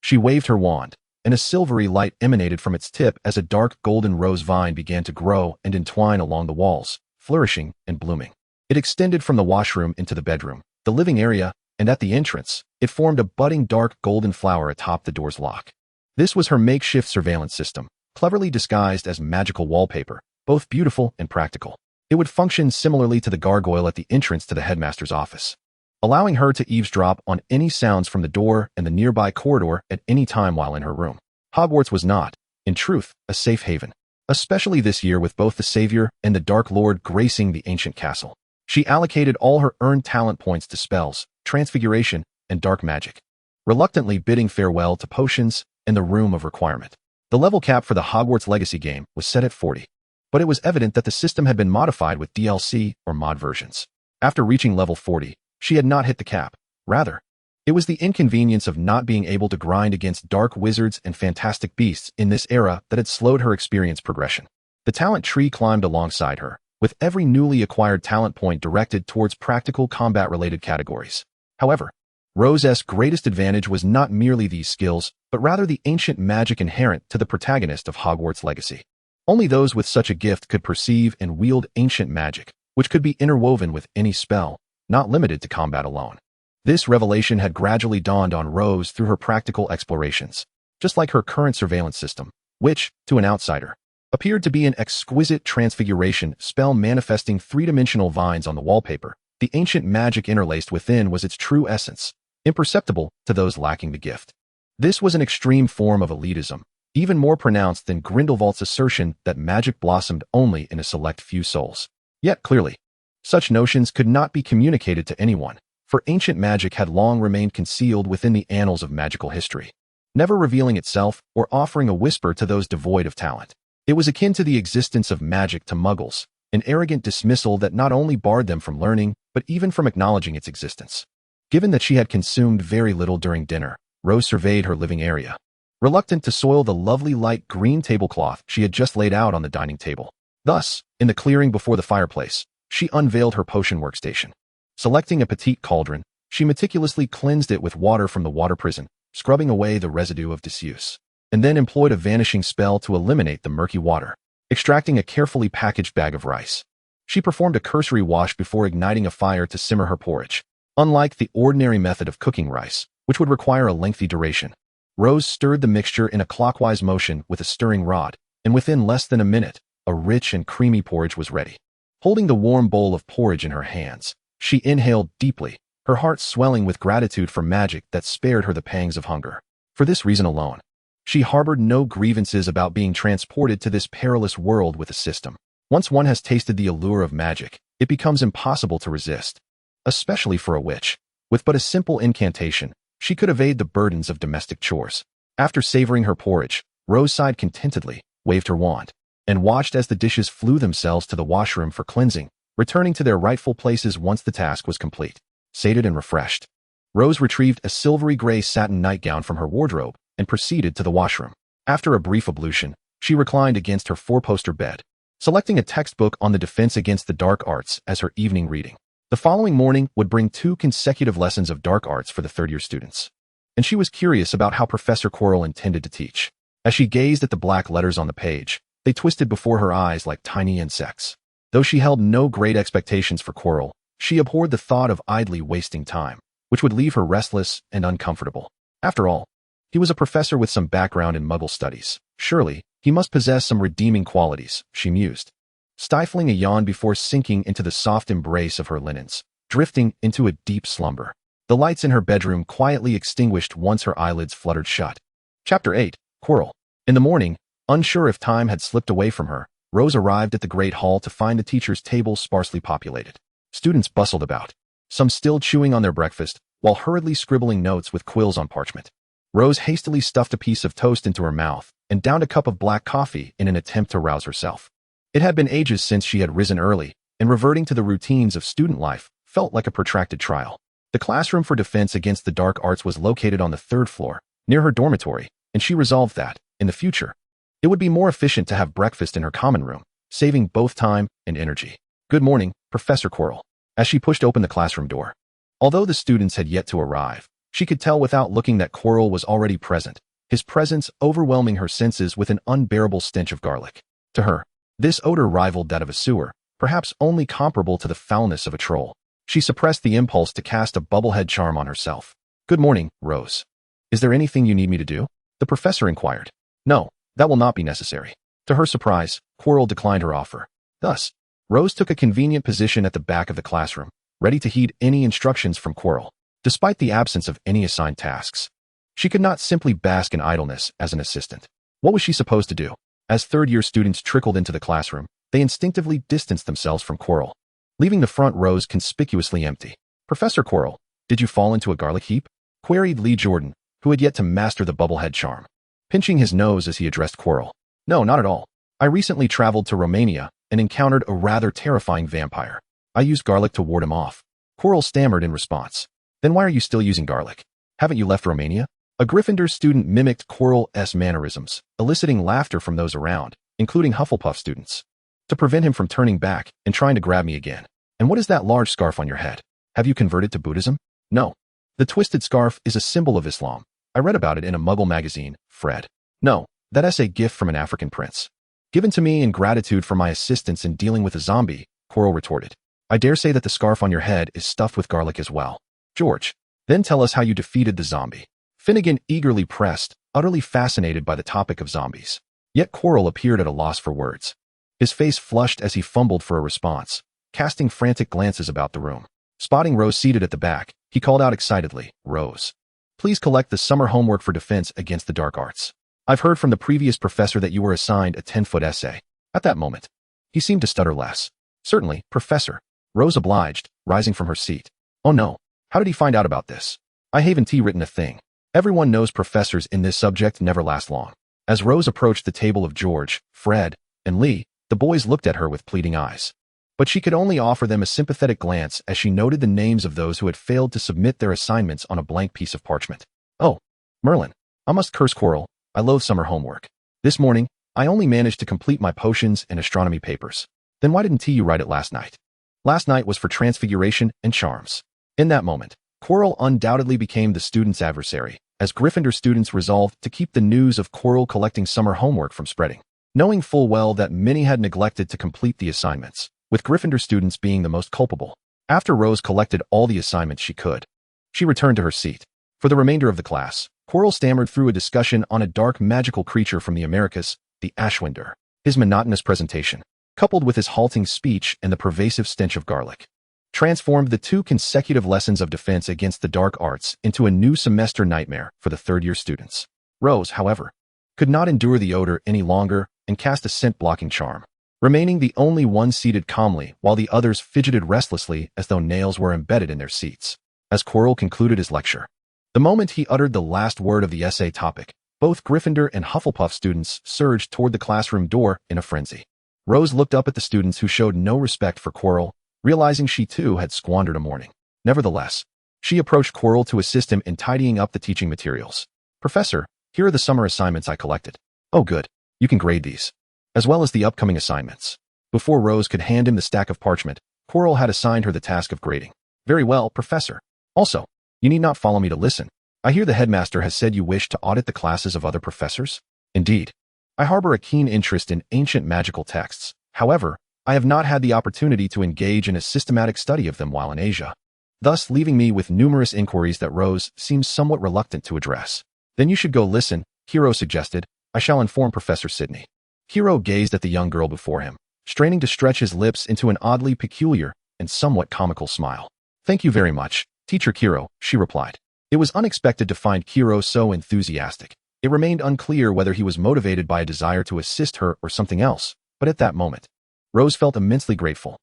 she waved her wand, and a silvery light emanated from its tip as a dark golden rose vine began to grow and entwine along the walls, flourishing and blooming. It extended from the washroom into the bedroom, the living area, and at the entrance, it formed a budding dark golden flower atop the door's lock. This was her makeshift surveillance system, cleverly disguised as magical wallpaper, both beautiful and practical. It would function similarly to the gargoyle at the entrance to the headmaster's office, allowing her to eavesdrop on any sounds from the door and the nearby corridor at any time while in her room. Hogwarts was not, in truth, a safe haven, especially this year with both the Savior and the Dark Lord gracing the ancient castle. She allocated all her earned talent points to spells, transfiguration, and dark magic, reluctantly bidding farewell to potions and the Room of Requirement. The level cap for the Hogwarts Legacy game was set at 40, but it was evident that the system had been modified with DLC or mod versions. After reaching level 40, she had not hit the cap. Rather, it was the inconvenience of not being able to grind against dark wizards and fantastic beasts in this era that had slowed her experience progression. The talent tree climbed alongside her, with every newly acquired talent point directed towards practical combat-related categories. However, Rose's greatest advantage was not merely these skills, but rather the ancient magic inherent to the protagonist of Hogwarts Legacy. Only those with such a gift could perceive and wield ancient magic, which could be interwoven with any spell, not limited to combat alone. This revelation had gradually dawned on Rose through her practical explorations, just like her current surveillance system, which, to an outsider, appeared to be an exquisite transfiguration spell manifesting three-dimensional vines on the wallpaper. The ancient magic interlaced within was its true essence, imperceptible to those lacking the gift. This was an extreme form of elitism, even more pronounced than Grindelwald's assertion that magic blossomed only in a select few souls. Yet clearly, such notions could not be communicated to anyone, for ancient magic had long remained concealed within the annals of magical history, never revealing itself or offering a whisper to those devoid of talent. It was akin to the existence of magic to muggles, an arrogant dismissal that not only barred them from learning, but even from acknowledging its existence. Given that she had consumed very little during dinner, Rose surveyed her living area, reluctant to soil the lovely light green tablecloth she had just laid out on the dining table. Thus, in the clearing before the fireplace, she unveiled her potion workstation. Selecting a petite cauldron, she meticulously cleansed it with water from the water prison, scrubbing away the residue of disuse, and then employed a vanishing spell to eliminate the murky water. Extracting a carefully packaged bag of rice, she performed a cursory wash before igniting a fire to simmer her porridge. Unlike the ordinary method of cooking rice, which would require a lengthy duration, Rose stirred the mixture in a clockwise motion with a stirring rod, and within less than a minute, a rich and creamy porridge was ready. Holding the warm bowl of porridge in her hands, she inhaled deeply, her heart swelling with gratitude for magic that spared her the pangs of hunger. For this reason alone, she harbored no grievances about being transported to this perilous world with a system. Once one has tasted the allure of magic, it becomes impossible to resist. Especially for a witch. With but a simple incantation, she could evade the burdens of domestic chores. After savoring her porridge, Rose sighed contentedly, waved her wand, and watched as the dishes flew themselves to the washroom for cleansing, returning to their rightful places once the task was complete. Sated and refreshed, Rose retrieved a silvery gray satin nightgown from her wardrobe and proceeded to the washroom. After a brief ablution, she reclined against her four-poster bed, selecting a textbook on the defense against the dark arts as her evening reading. The following morning would bring 2 consecutive lessons of dark arts for the third-year students, and she was curious about how Professor Quirrell intended to teach. As she gazed at the black letters on the page, they twisted before her eyes like tiny insects. Though she held no great expectations for Quirrell, she abhorred the thought of idly wasting time, which would leave her restless and uncomfortable. After all, he was a professor with some background in Muggle studies. Surely, he must possess some redeeming qualities, she mused, stifling a yawn before sinking into the soft embrace of her linens, drifting into a deep slumber. The lights in her bedroom quietly extinguished once her eyelids fluttered shut. Chapter 8. Quirrell. In the morning, unsure if time had slipped away from her, Rose arrived at the great hall to find the teacher's table sparsely populated. Students bustled about, some still chewing on their breakfast, while hurriedly scribbling notes with quills on parchment. Rose hastily stuffed a piece of toast into her mouth and downed a cup of black coffee in an attempt to rouse herself. It had been ages since she had risen early, and reverting to the routines of student life felt like a protracted trial. The classroom for defense against the dark arts was located on the 3rd floor, near her dormitory, and she resolved that, in the future, it would be more efficient to have breakfast in her common room, saving both time and energy. Good morning, Professor Quirrell. As she pushed open the classroom door, Although the students had yet to arrive, she could tell without looking that Quirrell was already present, his presence overwhelming her senses with an unbearable stench of garlic. To her, this odor rivaled that of a sewer, perhaps only comparable to the foulness of a troll. She suppressed the impulse to cast a bubblehead charm on herself. "Good morning, Rose. Is there anything you need me to do?" the professor inquired. "No, that will not be necessary." To her surprise, Quirrell declined her offer. Thus, Rose took a convenient position at the back of the classroom, ready to heed any instructions from Quirrell. Despite the absence of any assigned tasks, she could not simply bask in idleness as an assistant. What was she supposed to do? As third-year students trickled into the classroom, they instinctively distanced themselves from Quirrell, leaving the front rows conspicuously empty. "Professor Quirrell, did you fall into a garlic heap?" queried Lee Jordan, who had yet to master the bubblehead charm, pinching his nose as he addressed Quirrell. "No, not at all. I recently traveled to Romania and encountered a rather terrifying vampire. I used garlic to ward him off." Quirrell stammered in response. "Then why are you still using garlic? Haven't you left Romania?" A Gryffindor student mimicked Quirrell's mannerisms, eliciting laughter from those around, including Hufflepuff students. "To prevent him from turning back and trying to grab me again. And what is that large scarf on your head? Have you converted to Buddhism?" "No. The twisted scarf is a symbol of Islam. I read about it in a Muggle magazine, Fred." "No, that's a gift from an African prince. Given to me in gratitude for my assistance in dealing with a zombie," Quirrell retorted. "I dare say that the scarf on your head is stuffed with garlic as well." "George, then tell us how you defeated the zombie." Finnegan eagerly pressed, utterly fascinated by the topic of zombies. Yet Quirrell appeared at a loss for words. His face flushed as he fumbled for a response, casting frantic glances about the room. Spotting Rose seated at the back, he called out excitedly, "Rose, please collect the summer homework for defense against the dark arts. I've heard from the previous professor that you were assigned a 10-foot essay." At that moment, he seemed to stutter less. "Certainly, Professor." Rose obliged, rising from her seat. "Oh no, how did he find out about this? I haven't written a thing." Everyone knows professors in this subject never last long. As Rose approached the table of George, Fred, and Lee, the boys looked at her with pleading eyes. But she could only offer them a sympathetic glance as she noted the names of those who had failed to submit their assignments on a blank piece of parchment. "Oh, Merlin, I must curse Quirrell. I loathe summer homework. This morning, I only managed to complete my potions and astronomy papers." "Then why didn't you write it last night?" "Last night was for transfiguration and charms." In that moment, Quirrell undoubtedly became the students' adversary, as Gryffindor students resolved to keep the news of Quirrell collecting summer homework from spreading. Knowing full well that many had neglected to complete the assignments, with Gryffindor students being the most culpable. After Rose collected all the assignments she could, she returned to her seat. For the remainder of the class, Quirrell stammered through a discussion on a dark magical creature from the Americas, the Ashwinder. His monotonous presentation, coupled with his halting speech and the pervasive stench of garlic, transformed the 2 consecutive lessons of defense against the dark arts into a new semester nightmare for the third-year students. Rose, however, could not endure the odor any longer and cast a scent-blocking charm, remaining the only one seated calmly while the others fidgeted restlessly as though nails were embedded in their seats. As Quirrell concluded his lecture, the moment he uttered the last word of the essay topic, both Gryffindor and Hufflepuff students surged toward the classroom door in a frenzy. Rose looked up at the students who showed no respect for Quirrell, realizing she too had squandered a morning. Nevertheless, she approached Quirrell to assist him in tidying up the teaching materials. "Professor, here are the summer assignments I collected." "Oh good, you can grade these, as well as the upcoming assignments." Before Rose could hand him the stack of parchment, Quirrell had assigned her the task of grading. "Very well, Professor. Also, you need not follow me to listen. I hear the headmaster has said you wish to audit the classes of other professors." "Indeed. I harbor a keen interest in ancient magical texts. However, I have not had the opportunity to engage in a systematic study of them while in Asia, thus leaving me with numerous inquiries that Rose seems somewhat reluctant to address." "Then you should go listen," Hero suggested. "I shall inform Professor Sidney." Hero gazed at the young girl before him, straining to stretch his lips into an oddly peculiar and somewhat comical smile. "Thank you very much, Teacher Kiro," she replied. It was unexpected to find Kiro so enthusiastic. It remained unclear whether he was motivated by a desire to assist her or something else, but at that moment, Rose felt immensely grateful.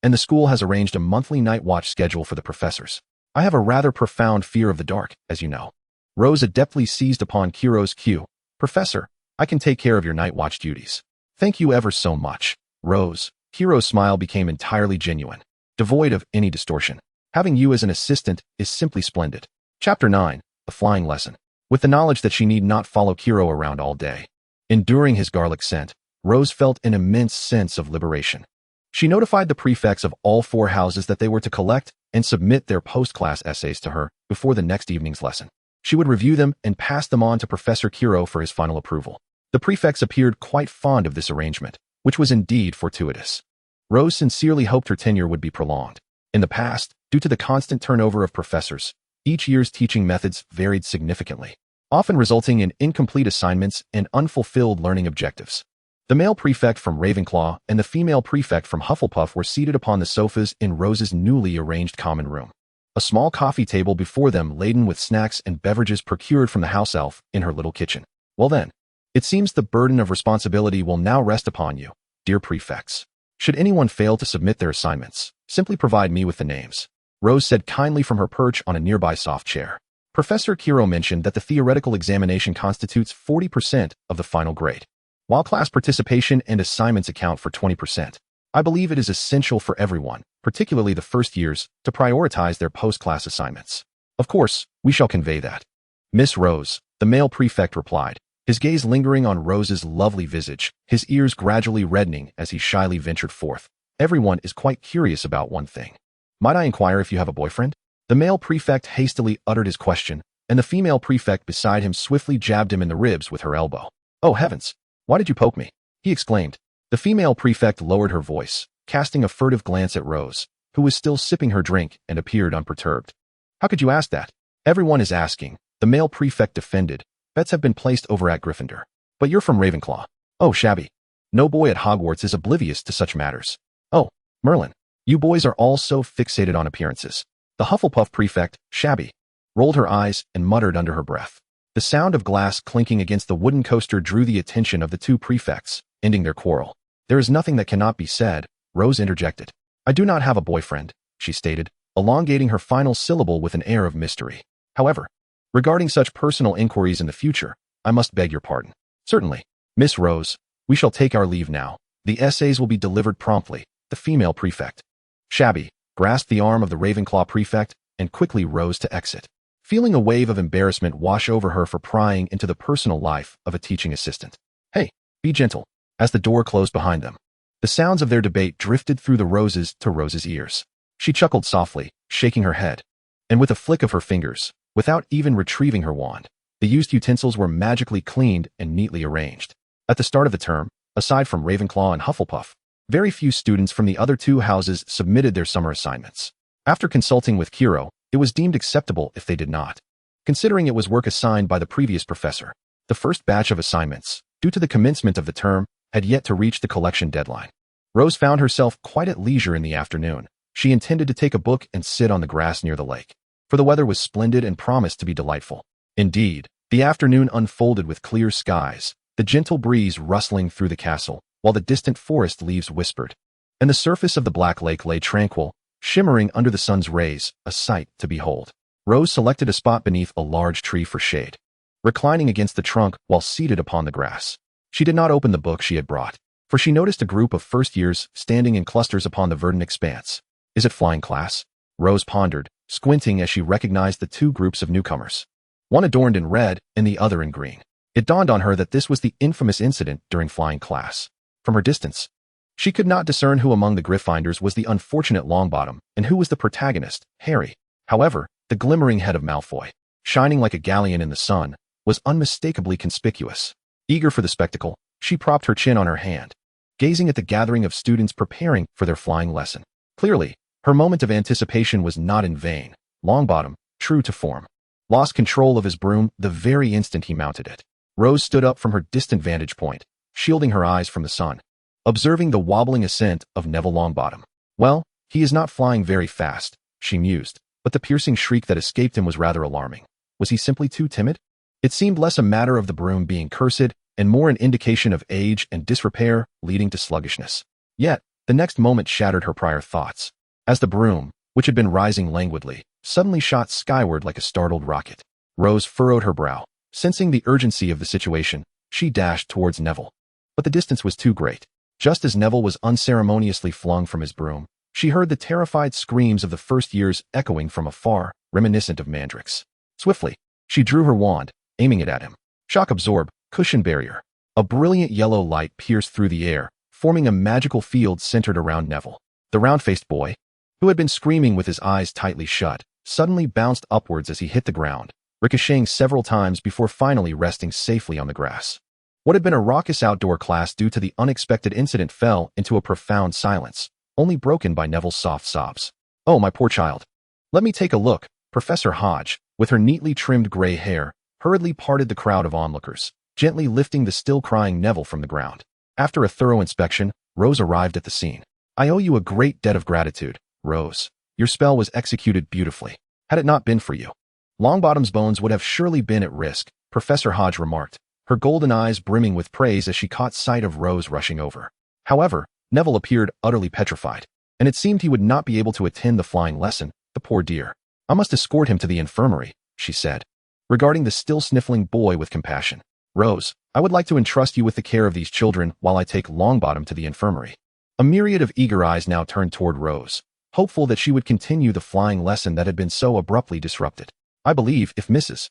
And the school has arranged a monthly night watch schedule for the professors. I have a rather profound fear of the dark, as you know." Rose adeptly seized upon Kiro's cue. "Professor, I can take care of your night watch duties." "Thank you ever so much, Rose." Kiro's smile became entirely genuine, devoid of any distortion. "Having you as an assistant is simply splendid." Chapter 9, The Flying Lesson. With the knowledge that she need not follow Kiro around all day, enduring his garlic scent, Rose felt an immense sense of liberation. She notified the prefects of all 4 houses that they were to collect and submit their post-class essays to her before the next evening's lesson. She would review them and pass them on to Professor Kiro for his final approval. The prefects appeared quite fond of this arrangement, which was indeed fortuitous. Rose sincerely hoped her tenure would be prolonged. In the past, due to the constant turnover of professors, each year's teaching methods varied significantly, often resulting in incomplete assignments and unfulfilled learning objectives. The male prefect from Ravenclaw and the female prefect from Hufflepuff were seated upon the sofas in Rose's newly arranged common room. A small coffee table before them laden with snacks and beverages procured from the house elf in her little kitchen. Well then, it seems the burden of responsibility will now rest upon you, dear prefects. Should anyone fail to submit their assignments, simply provide me with the names, Rose said kindly from her perch on a nearby soft chair. Professor Kiro mentioned that the theoretical examination constitutes 40% of the final grade, while class participation and assignments account for 20%. I believe it is essential for everyone, particularly the first years, to prioritize their post-class assignments. Of course, we shall convey that. Miss Rose, the male prefect replied, his gaze lingering on Rose's lovely visage, his ears gradually reddening as he shyly ventured forth. Everyone is quite curious about one thing. Might I inquire if you have a boyfriend? The male prefect hastily uttered his question, and the female prefect beside him swiftly jabbed him in the ribs with her elbow. Oh heavens! Why did you poke me? He exclaimed. The female prefect lowered her voice, casting a furtive glance at Rose, who was still sipping her drink and appeared unperturbed. How could you ask that? Everyone is asking, the male prefect defended. Bets have been placed over at Gryffindor. But you're from Ravenclaw. Oh, shabby. No boy at Hogwarts is oblivious to such matters. Oh, Merlin. You boys are all so fixated on appearances. The Hufflepuff prefect, shabby, rolled her eyes and muttered under her breath. The sound of glass clinking against the wooden coaster drew the attention of the 2 prefects, ending their quarrel. There is nothing that cannot be said, Rose interjected. I do not have a boyfriend, she stated, elongating her final syllable with an air of mystery. However, regarding such personal inquiries in the future, I must beg your pardon. Certainly, Miss Rose, we shall take our leave now. The essays will be delivered promptly, the female prefect, shabby, grasped the arm of the Ravenclaw prefect and quickly rose to exit, feeling a wave of embarrassment wash over her for prying into the personal life of a teaching assistant. Hey, be gentle, as the door closed behind them. The sounds of their debate drifted through the roses to Rose's ears. She chuckled softly, shaking her head, and with a flick of her fingers, without even retrieving her wand, the used utensils were magically cleaned and neatly arranged. At the start of the term, aside from Ravenclaw and Hufflepuff, very few students from the other 2 houses submitted their summer assignments. After consulting with Kiro, it was deemed acceptable if they did not, considering it was work assigned by the previous professor. The first batch of assignments, due to the commencement of the term, had yet to reach the collection deadline. Rose found herself quite at leisure in the afternoon. She intended to take a book and sit on the grass near the lake, for the weather was splendid and promised to be delightful. Indeed, the afternoon unfolded with clear skies, the gentle breeze rustling through the castle, while the distant forest leaves whispered, and the surface of the black lake lay tranquil, shimmering under the sun's rays, a sight to behold. Rose selected a spot beneath a large tree for shade, reclining against the trunk while seated upon the grass. She did not open the book she had brought, for she noticed a group of first years standing in clusters upon the verdant expanse. Is it flying class? Rose pondered, squinting as she recognized the 2 groups of newcomers, one adorned in red and the other in green. It dawned on her that this was the infamous incident during flying class. From her distance, she could not discern who among the Gryffindors was the unfortunate Longbottom and who was the protagonist, Harry. However, the glimmering head of Malfoy, shining like a galleon in the sun, was unmistakably conspicuous. Eager for the spectacle, she propped her chin on her hand, gazing at the gathering of students preparing for their flying lesson. Clearly, her moment of anticipation was not in vain. Longbottom, true to form, lost control of his broom the very instant he mounted it. Rose stood up from her distant vantage point, shielding her eyes from the sun, observing the wobbling ascent of Neville Longbottom. Well, he is not flying very fast, she mused, but the piercing shriek that escaped him was rather alarming. Was he simply too timid? It seemed less a matter of the broom being cursed and more an indication of age and disrepair leading to sluggishness. Yet, the next moment shattered her prior thoughts, as the broom, which had been rising languidly, suddenly shot skyward like a startled rocket. Rose furrowed her brow. Sensing the urgency of the situation, she dashed towards Neville. But the distance was too great. Just as Neville was unceremoniously flung from his broom, she heard the terrified screams of the first years echoing from afar, reminiscent of mandrakes. Swiftly, she drew her wand, aiming it at him. Shock absorb, cushion barrier. A brilliant yellow light pierced through the air, forming a magical field centered around Neville. The round-faced boy, who had been screaming with his eyes tightly shut, suddenly bounced upwards as he hit the ground, ricocheting several times before finally resting safely on the grass. What had been a raucous outdoor class due to the unexpected incident fell into a profound silence, only broken by Neville's soft sobs. "Oh, my poor child. Let me take a look." Professor Hodge, with her neatly trimmed gray hair, hurriedly parted the crowd of onlookers, gently lifting the still-crying Neville from the ground. After a thorough inspection, Rose arrived at the scene. "I owe you a great debt of gratitude, Rose. Your spell was executed beautifully. Had it not been for you, Longbottom's bones would have surely been at risk," Professor Hodge remarked, her golden eyes brimming with praise as she caught sight of Rose rushing over. However, Neville appeared utterly petrified, and it seemed he would not be able to attend the flying lesson. "The poor dear. I must escort him to the infirmary," she said, regarding the still sniffling boy with compassion. "Rose, I would like to entrust you with the care of these children while I take Longbottom to the infirmary." A myriad of eager eyes now turned toward Rose, hopeful that she would continue the flying lesson that had been so abruptly disrupted. "I believe, if Mrs.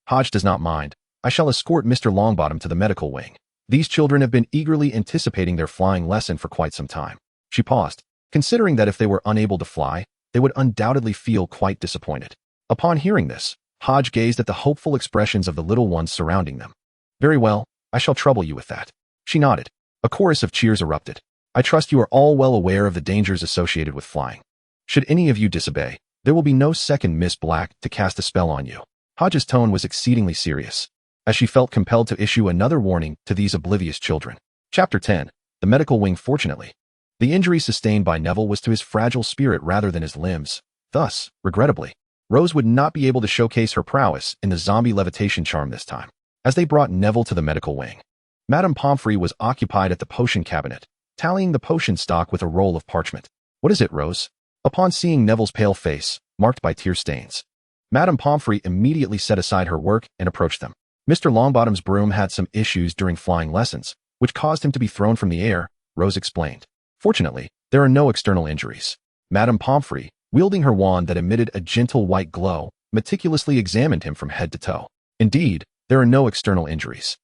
Hodge does not mind, I shall escort Mr. Longbottom to the medical wing. These children have been eagerly anticipating their flying lesson for quite some time." She paused, considering that if they were unable to fly, they would undoubtedly feel quite disappointed. Upon hearing this, Hodge gazed at the hopeful expressions of the little ones surrounding them. "Very well, I shall trouble you with that." She nodded. A chorus of cheers erupted. "I trust you are all well aware of the dangers associated with flying. Should any of you disobey, there will be no second Miss Black to cast a spell on you." Hodge's tone was exceedingly serious, as she felt compelled to issue another warning to these oblivious children. Chapter 10. The Medical Wing. Fortunately, the injury sustained by Neville was to his fragile spirit rather than his limbs. Thus, regrettably, Rose would not be able to showcase her prowess in the zombie levitation charm this time. As they brought Neville to the medical wing, Madame Pomfrey was occupied at the potion cabinet, tallying the potion stock with a roll of parchment. "What is it, Rose?" Upon seeing Neville's pale face, marked by tear stains, Madame Pomfrey immediately set aside her work and approached them. "Mr. Longbottom's broom had some issues during flying lessons, which caused him to be thrown from the air," Rose explained. "Fortunately, there are no external injuries." Madame Pomfrey, wielding her wand that emitted a gentle white glow, meticulously examined him from head to toe. "Indeed, there are no external injuries.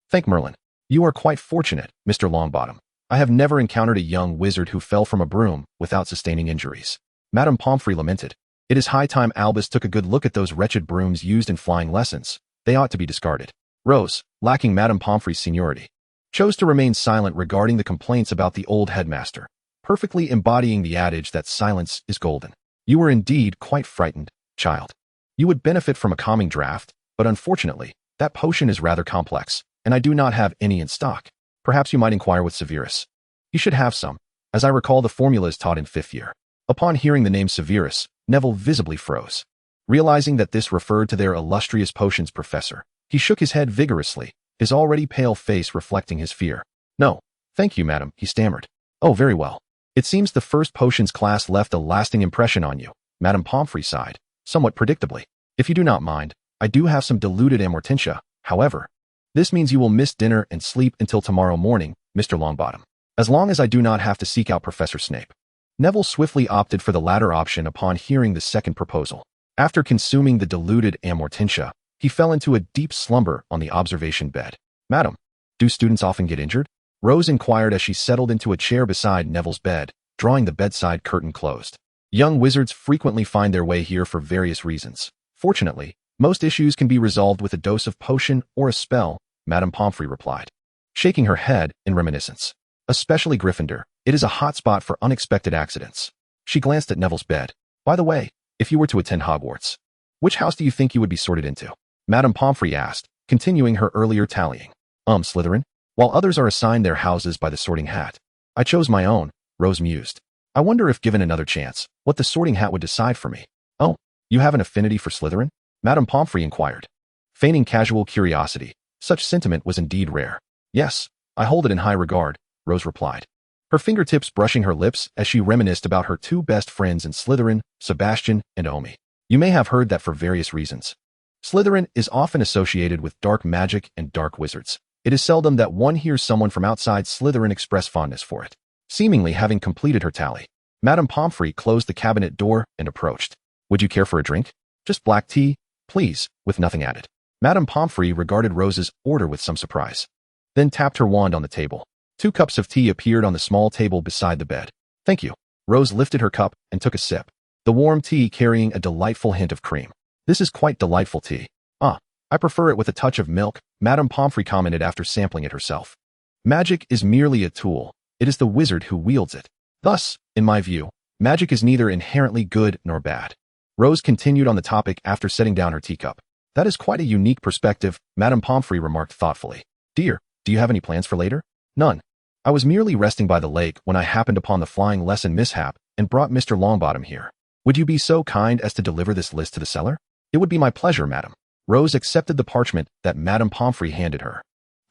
Thank Merlin. You are quite fortunate, Mr. Longbottom. I have never encountered a young wizard who fell from a broom without sustaining injuries." Madame Pomfrey lamented. "It is high time Albus took a good look at those wretched brooms used in flying lessons. They ought to be discarded." Rose, lacking Madame Pomfrey's seniority, chose to remain silent regarding the complaints about the old headmaster, perfectly embodying the adage that silence is golden. "You were indeed quite frightened, child. You would benefit from a calming draft, but unfortunately, that potion is rather complex, and I do not have any in stock. Perhaps you might inquire with Severus. You should have some, as I recall the formula is taught in 5th year." Upon hearing the name Severus, Neville visibly froze. Realizing that this referred to their illustrious potions professor, he shook his head vigorously, his already pale face reflecting his fear. "No, thank you, madam," he stammered. "Oh, very well. It seems the first potions class left a lasting impression on you," Madame Pomfrey sighed, somewhat predictably. "If you do not mind, I do have some diluted amortentia, however. This means you will miss dinner and sleep until tomorrow morning, Mr. Longbottom, as long as I do not have to seek out Professor Snape." Neville swiftly opted for the latter option upon hearing the second proposal. After consuming the diluted amortentia, he fell into a deep slumber on the observation bed. "Madam, do students often get injured?" Rose inquired as she settled into a chair beside Neville's bed, drawing the bedside curtain closed. "Young wizards frequently find their way here for various reasons. Fortunately, most issues can be resolved with a dose of potion or a spell," Madame Pomfrey replied, shaking her head in reminiscence. "Especially Gryffindor, it is a hot spot for unexpected accidents." She glanced at Neville's bed. "By the way, if you were to attend Hogwarts, which house do you think you would be sorted into?" Madame Pomfrey asked, continuing her earlier tallying. Slytherin. While others are assigned their houses by the sorting hat. I chose my own," Rose mused. "I wonder if given another chance, what the sorting hat would decide for me." "Oh, you have an affinity for Slytherin?" Madame Pomfrey inquired, feigning casual curiosity. Such sentiment was indeed rare. "Yes, I hold it in high regard," Rose replied, her fingertips brushing her lips as she reminisced about her two best friends in Slytherin, Sebastian and Omi. "You may have heard that for various reasons. Slytherin is often associated with dark magic and dark wizards. It is seldom that one hears someone from outside Slytherin express fondness for it." Seemingly having completed her tally, Madame Pomfrey closed the cabinet door and approached. "Would you care for a drink?" "Just black tea, please, with nothing added." Madame Pomfrey regarded Rose's order with some surprise, then tapped her wand on the table. 2 cups of tea appeared on the small table beside the bed. Thank you. Rose lifted her cup and took a sip. The warm tea carrying a delightful hint of cream. This is quite delightful tea. I prefer it with a touch of milk, Madame Pomfrey commented after sampling it herself. Magic is merely a tool. It is the wizard who wields it. Thus, in my view, magic is neither inherently good nor bad. Rose continued on the topic after setting down her teacup. That is quite a unique perspective, Madame Pomfrey remarked thoughtfully. Dear, do you have any plans for later? None. I was merely resting by the lake when I happened upon the flying lesson mishap and brought Mr. Longbottom here. Would you be so kind as to deliver this list to the cellar? It would be my pleasure, madam. Rose accepted the parchment that Madame Pomfrey handed her.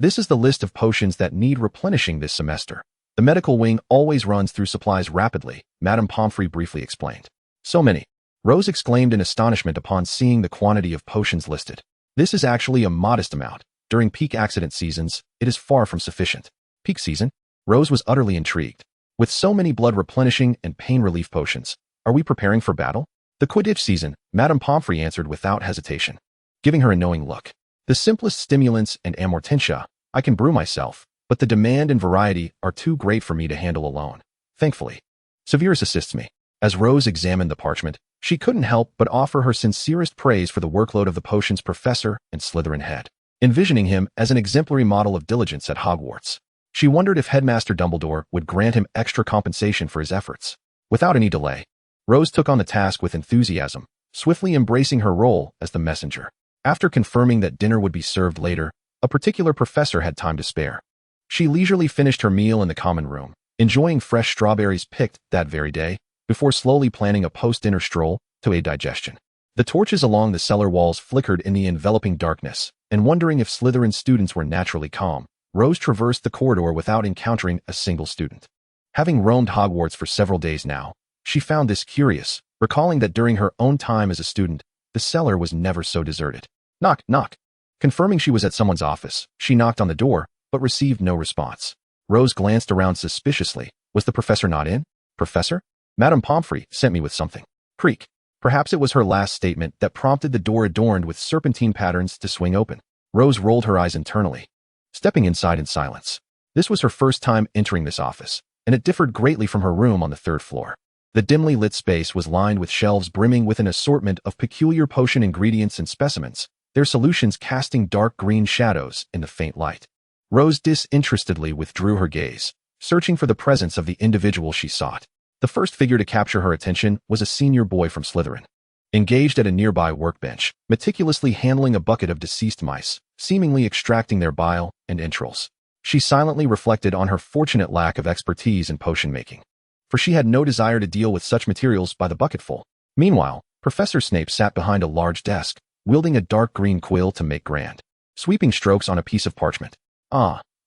This is the list of potions that need replenishing this semester. The medical wing always runs through supplies rapidly, Madame Pomfrey briefly explained. So many. Rose exclaimed in astonishment upon seeing the quantity of potions listed. This is actually a modest amount. During peak accident seasons, it is far from sufficient. Peak season? Rose was utterly intrigued. With so many blood replenishing and pain relief potions, are we preparing for battle? The Quidditch season, Madame Pomfrey answered without hesitation, giving her a knowing look. The simplest stimulants and amortentia I can brew myself, but the demand and variety are too great for me to handle alone. Thankfully, Severus assists me. As Rose examined the parchment, she couldn't help but offer her sincerest praise for the workload of the potions professor and Slytherin head, envisioning him as an exemplary model of diligence at Hogwarts. She wondered if Headmaster Dumbledore would grant him extra compensation for his efforts. Without any delay, Rose took on the task with enthusiasm, swiftly embracing her role as the messenger. After confirming that dinner would be served later, a particular professor had time to spare. She leisurely finished her meal in the common room, enjoying fresh strawberries picked that very day, before slowly planning a post-dinner stroll to aid digestion. The torches along the cellar walls flickered in the enveloping darkness, and wondering if Slytherin students were naturally calm, Rose traversed the corridor without encountering a single student. Having roamed Hogwarts for several days now, she found this curious, recalling that during her own time as a student, the cellar was never so deserted. Knock, knock. Confirming she was at someone's office, she knocked on the door, but received no response. Rose glanced around suspiciously. Was the professor not in? Professor? Madame Pomfrey sent me with something. Creak. Perhaps it was her last statement that prompted the door adorned with serpentine patterns to swing open. Rose rolled her eyes internally, stepping inside in silence. This was her first time entering this office, and it differed greatly from her room on the 3rd floor. The dimly lit space was lined with shelves brimming with an assortment of peculiar potion ingredients and specimens, their solutions casting dark green shadows in the faint light. Rose disinterestedly withdrew her gaze, searching for the presence of the individual she sought. The first figure to capture her attention was a senior boy from Slytherin, engaged at a nearby workbench, meticulously handling a bucket of deceased mice, seemingly extracting their bile and entrails. She silently reflected on her fortunate lack of expertise in potion making, for she had no desire to deal with such materials by the bucketful. Meanwhile, Professor Snape sat behind a large desk, wielding a dark green quill to make grand, sweeping strokes on a piece of parchment.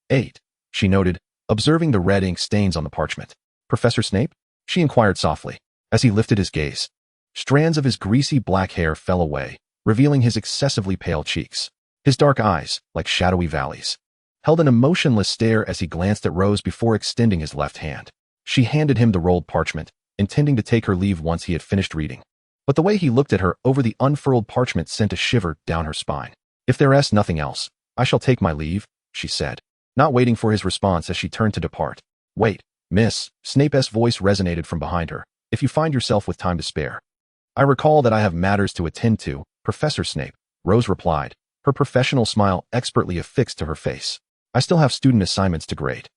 8, she noted, observing the red ink stains on the parchment. Professor Snape? She inquired softly, as he lifted his gaze. Strands of his greasy black hair fell away, revealing his excessively pale cheeks. His dark eyes, like shadowy valleys, held an emotionless stare as he glanced at Rose before extending his left hand. She handed him the rolled parchment, intending to take her leave once he had finished reading. But the way he looked at her over the unfurled parchment sent a shiver down her spine. If there is nothing else, I shall take my leave, she said, not waiting for his response as she turned to depart. Wait, miss, Snape's voice resonated from behind her, if you find yourself with time to spare. I recall that I have matters to attend to, Professor Snape, Rose replied, her professional smile expertly affixed to her face. I still have student assignments to grade.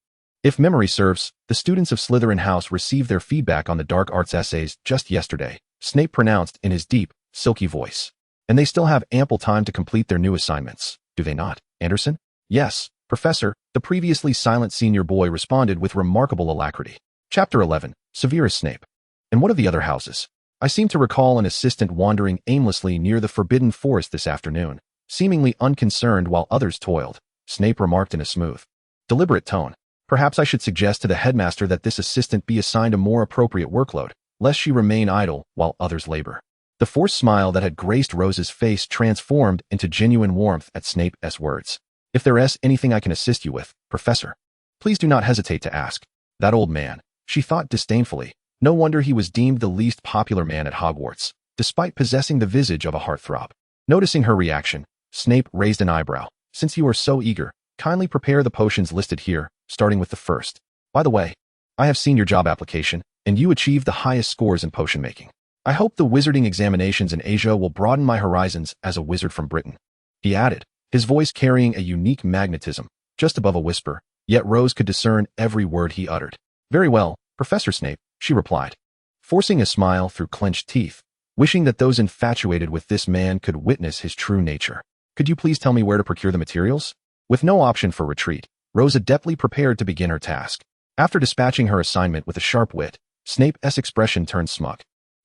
If memory serves, the students of Slytherin House received their feedback on the dark arts essays just yesterday, Snape pronounced in his deep, silky voice. And they still have ample time to complete their new assignments, do they not, Anderson? Yes, Professor, the previously silent senior boy responded with remarkable alacrity. Chapter 11, Severus Snape. And what of the other houses? I seem to recall an assistant wandering aimlessly near the Forbidden Forest this afternoon, seemingly unconcerned while others toiled, Snape remarked in a smooth, deliberate tone. Perhaps I should suggest to the headmaster that this assistant be assigned a more appropriate workload, lest she remain idle while others labor. The forced smile that had graced Rose's face transformed into genuine warmth at Snape's words. If there is anything I can assist you with, Professor, please do not hesitate to ask. That old man, she thought disdainfully. No wonder he was deemed the least popular man at Hogwarts, despite possessing the visage of a heartthrob. Noticing her reaction, Snape raised an eyebrow. Since you are so eager, kindly prepare the potions listed here, starting with the first. By the way, I have seen your job application, and you achieved the highest scores in potion making. I hope the wizarding examinations in Asia will broaden my horizons as a wizard from Britain. He added, his voice carrying a unique magnetism, just above a whisper, yet Rose could discern every word he uttered. Very well, Professor Snape, she replied, forcing a smile through clenched teeth, wishing that those infatuated with this man could witness his true nature. Could you please tell me where to procure the materials? With no option for retreat, Rose adeptly prepared to begin her task. After dispatching her assignment with a sharp wit, Snape's expression turned smug.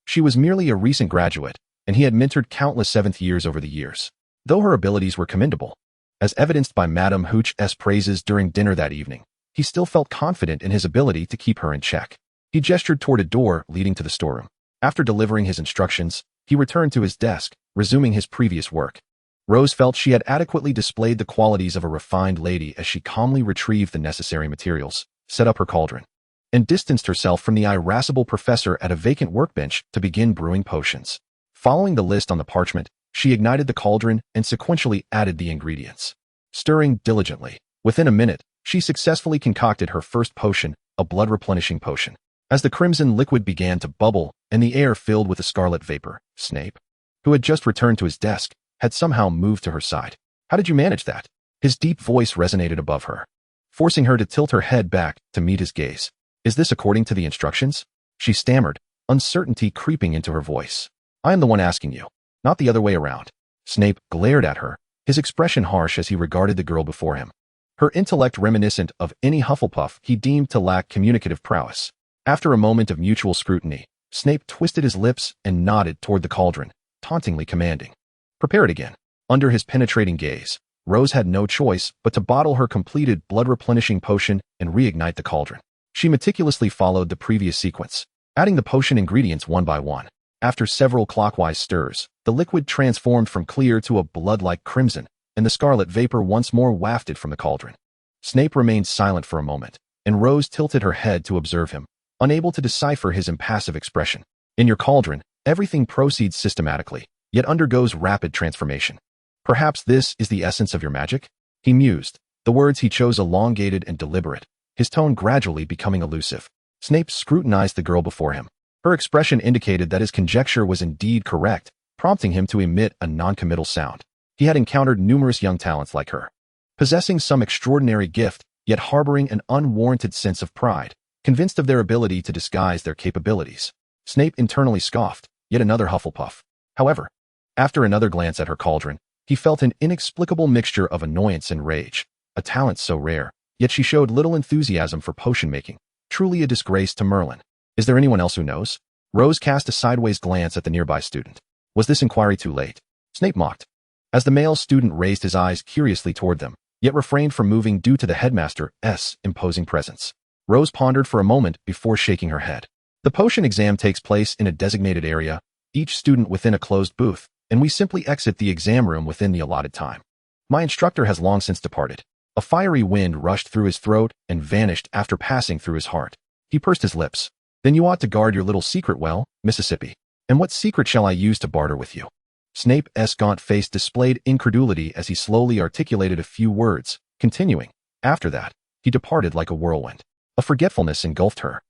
She was merely a recent graduate, and he had mentored countless seventh years over the years. Though her abilities were commendable, as evidenced by Madame Hooch's praises during dinner that evening, he still felt confident in his ability to keep her in check. He gestured toward a door leading to the storeroom. After delivering his instructions, he returned to his desk, resuming his previous work. Rose felt she had adequately displayed the qualities of a refined lady as she calmly retrieved the necessary materials, set up her cauldron, and distanced herself from the irascible professor at a vacant workbench to begin brewing potions. Following the list on the parchment, she ignited the cauldron and sequentially added the ingredients. Stirring diligently, within a minute, she successfully concocted her first potion, a blood-replenishing potion. As the crimson liquid began to bubble and the air filled with a scarlet vapor, Snape, who had just returned to his desk, had somehow moved to her side. How did you manage that? His deep voice resonated above her, forcing her to tilt her head back to meet his gaze. Is this according to the instructions? She stammered, uncertainty creeping into her voice. I am the one asking you, not the other way around. Snape glared at her, his expression harsh as he regarded the girl before him. Her intellect reminiscent of any Hufflepuff he deemed to lack communicative prowess. After a moment of mutual scrutiny, Snape twisted his lips and nodded toward the cauldron, tauntingly commanding, prepare it again. Under his penetrating gaze, Rose had no choice but to bottle her completed blood-replenishing potion and reignite the cauldron. She meticulously followed the previous sequence, adding the potion ingredients one by one. After several clockwise stirs, the liquid transformed from clear to a blood-like crimson, and the scarlet vapor once more wafted from the cauldron. Snape remained silent for a moment, and Rose tilted her head to observe him, unable to decipher his impassive expression. In your cauldron, everything proceeds systematically, yet undergoes rapid transformation. Perhaps this is the essence of your magic? He mused, the words he chose elongated and deliberate, his tone gradually becoming elusive. Snape scrutinized the girl before him. Her expression indicated that his conjecture was indeed correct, prompting him to emit a non-committal sound. He had encountered numerous young talents like her, possessing some extraordinary gift, yet harboring an unwarranted sense of pride, convinced of their ability to disguise their capabilities. Snape internally scoffed, yet another Hufflepuff. However, after another glance at her cauldron, he felt an inexplicable mixture of annoyance and rage. A talent so rare, yet she showed little enthusiasm for potion making. Truly a disgrace to Merlin. Is there anyone else who knows? Rose cast a sideways glance at the nearby student. Was this inquiry too late? Snape mocked, as the male student raised his eyes curiously toward them, yet refrained from moving due to the headmaster's imposing presence. Rose pondered for a moment before shaking her head. The potion exam takes place in a designated area, each student within a closed booth, and we simply exit the exam room within the allotted time. My instructor has long since departed. A fiery wind rushed through his throat and vanished after passing through his heart. He pursed his lips. Then you ought to guard your little secret well, Mississippi. And what secret shall I use to barter with you? Snape's gaunt face displayed incredulity as he slowly articulated a few words, continuing. After that, he departed like a whirlwind. A forgetfulness engulfed her.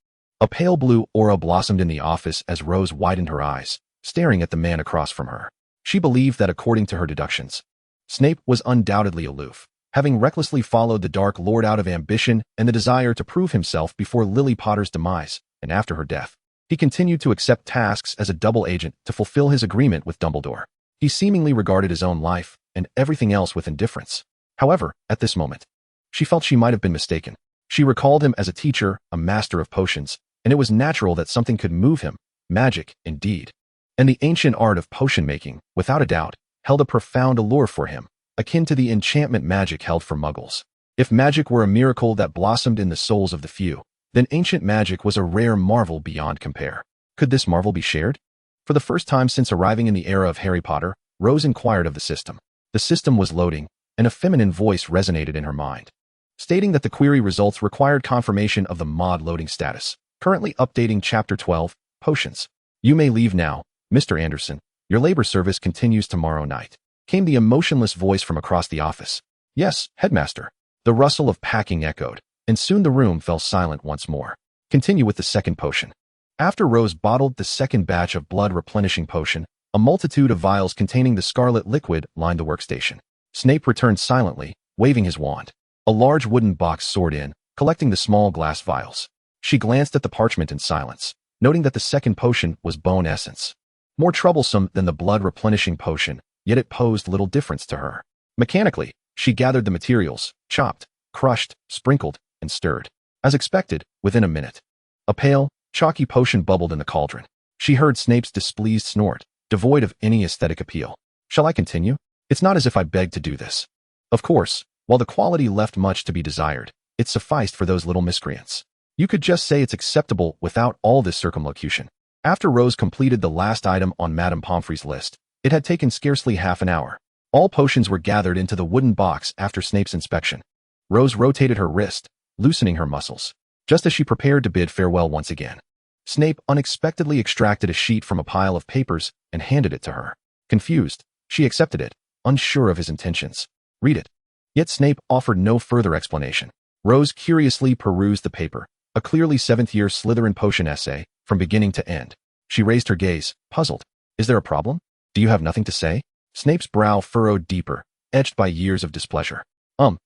A pale blue aura blossomed in the office as Rose widened her eyes, staring at the man across from her. She believed that according to her deductions, Snape was undoubtedly aloof, having recklessly followed the Dark Lord out of ambition and the desire to prove himself before Lily Potter's demise, and after her death. He continued to accept tasks as a double agent to fulfill his agreement with Dumbledore. He seemingly regarded his own life and everything else with indifference. However, at this moment, she felt she might have been mistaken. She recalled him as a teacher, a master of potions, and it was natural that something could move him, magic, indeed. And the ancient art of potion making, without a doubt, held a profound allure for him, akin to the enchantment magic held for muggles. If magic were a miracle that blossomed in the souls of the few, then ancient magic was a rare marvel beyond compare. Could this marvel be shared? For the first time since arriving in the era of Harry Potter, Rose inquired of the system. The system was loading, and a feminine voice resonated in her mind, stating that the query results required confirmation of the mod loading status. Currently updating Chapter 12, Potions. You may leave now, Mr. Anderson. Your labor service continues tomorrow night. Came the emotionless voice from across the office. Yes, headmaster. The rustle of packing echoed, and soon the room fell silent once more. Continue with the second potion. After Rose bottled the second batch of blood-replenishing potion, a multitude of vials containing the scarlet liquid lined the workstation. Snape returned silently, waving his wand. A large wooden box soared in, collecting the small glass vials. She glanced at the parchment in silence, noting that the second potion was bone essence. More troublesome than the blood-replenishing potion, yet it posed little difference to her. Mechanically, she gathered the materials, chopped, crushed, sprinkled, and stirred. As expected, within a minute, a pale, chalky potion bubbled in the cauldron. She heard Snape's displeased snort, devoid of any aesthetic appeal. Shall I continue? It's not as if I begged to do this. Of course, while the quality left much to be desired, it sufficed for those little miscreants. You could just say it's acceptable without all this circumlocution. After Rose completed the last item on Madame Pomfrey's list, it had taken scarcely half an hour. All potions were gathered into the wooden box after Snape's inspection. Rose rotated her wrist, loosening her muscles, just as she prepared to bid farewell once again. Snape unexpectedly extracted a sheet from a pile of papers and handed it to her. Confused, she accepted it, unsure of his intentions. Read it. Yet Snape offered no further explanation. Rose curiously perused the paper, a clearly seventh-year Slytherin potion essay, from beginning to end. She raised her gaze, puzzled. Is there a problem? Do you have nothing to say? Snape's brow furrowed deeper, edged by years of displeasure.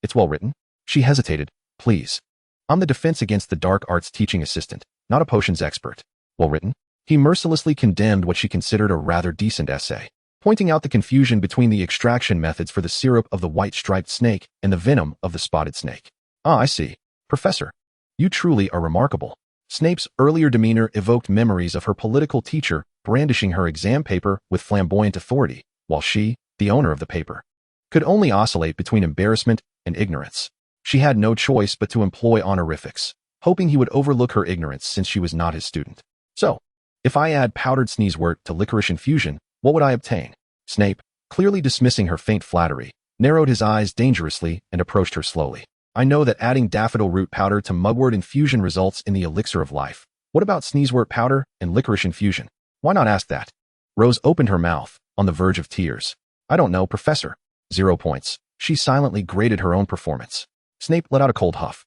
It's well written. She hesitated. Please. I'm the Defense Against the Dark Arts teaching assistant, not a potions expert. Well written? He mercilessly condemned what she considered a rather decent essay, pointing out the confusion between the extraction methods for the syrup of the white-striped snake and the venom of the spotted snake. I see. Professor, you truly are remarkable. Snape's earlier demeanor evoked memories of her political teacher brandishing her exam paper with flamboyant authority, while she, the owner of the paper, could only oscillate between embarrassment and ignorance. She had no choice but to employ honorifics, hoping he would overlook her ignorance since she was not his student. So, if I add powdered sneezewort to licorice infusion, what would I obtain? Snape, clearly dismissing her faint flattery, narrowed his eyes dangerously and approached her slowly. I know that adding daffodil root powder to mugwort infusion results in the elixir of life. What about sneezewort powder and licorice infusion? Why not ask that? Rose opened her mouth, on the verge of tears. I don't know, Professor. 0 points. She silently graded her own performance. Snape let out a cold huff.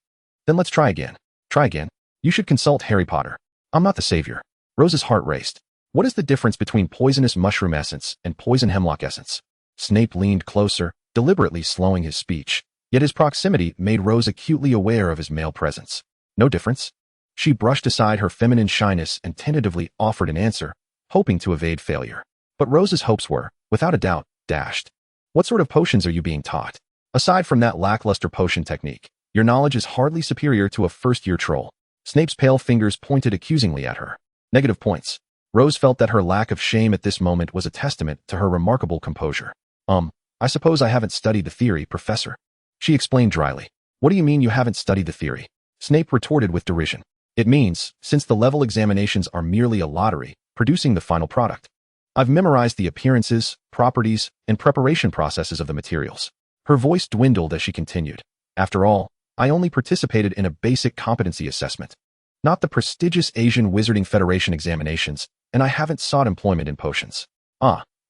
Then let's try again. Try again. You should consult Harry Potter. I'm not the savior. Rose's heart raced. What is the difference between poisonous mushroom essence and poison hemlock essence? Snape leaned closer, deliberately slowing his speech. Yet his proximity made Rose acutely aware of his male presence. No difference? She brushed aside her feminine shyness and tentatively offered an answer, hoping to evade failure. But Rose's hopes were, without a doubt, dashed. What sort of potions are you being taught? Aside from that lackluster potion technique, your knowledge is hardly superior to a first-year troll. Snape's pale fingers pointed accusingly at her. Negative points. Rose felt that her lack of shame at this moment was a testament to her remarkable composure. I suppose I haven't studied the theory, Professor. She explained dryly. What do you mean you haven't studied the theory? Snape retorted with derision. It means, since the level examinations are merely a lottery, producing the final product. I've memorized the appearances, properties, and preparation processes of the materials. Her voice dwindled as she continued. After all, I only participated in a basic competency assessment, not the prestigious Asian Wizarding Federation examinations, and I haven't sought employment in potions.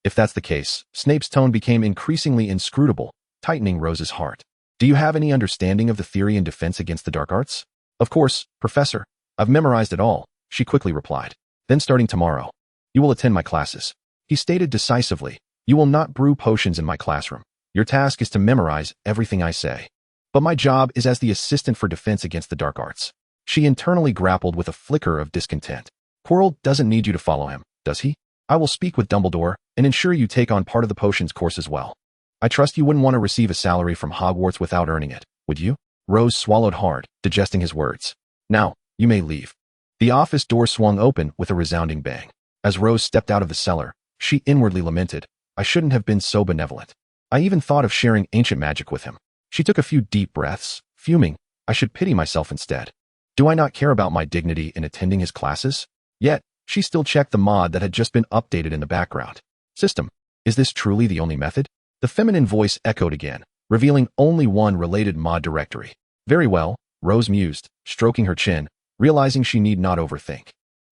If that's the case, Snape's tone became increasingly inscrutable, tightening Rose's heart. Do you have any understanding of the theory in defense against the dark arts? Of course, Professor. I've memorized it all, she quickly replied. Then starting tomorrow, you will attend my classes. He stated decisively, you will not brew potions in my classroom. Your task is to memorize everything I say. But my job is as the assistant for defense against the dark arts. She internally grappled with a flicker of discontent. Quirrell doesn't need you to follow him, does he? I will speak with Dumbledore and ensure you take on part of the potions course as well. I trust you wouldn't want to receive a salary from Hogwarts without earning it, would you? Rose swallowed hard, digesting his words. Now, you may leave. The office door swung open with a resounding bang. As Rose stepped out of the cellar, she inwardly lamented, I shouldn't have been so benevolent. I even thought of sharing ancient magic with him. She took a few deep breaths, fuming, I should pity myself instead. Do I not care about my dignity in attending his classes? Yet, she still checked the mod that had just been updated in the background. System, is this truly the only method? The feminine voice echoed again, revealing only one related mod directory. Very well, Rose mused, stroking her chin, realizing she need not overthink,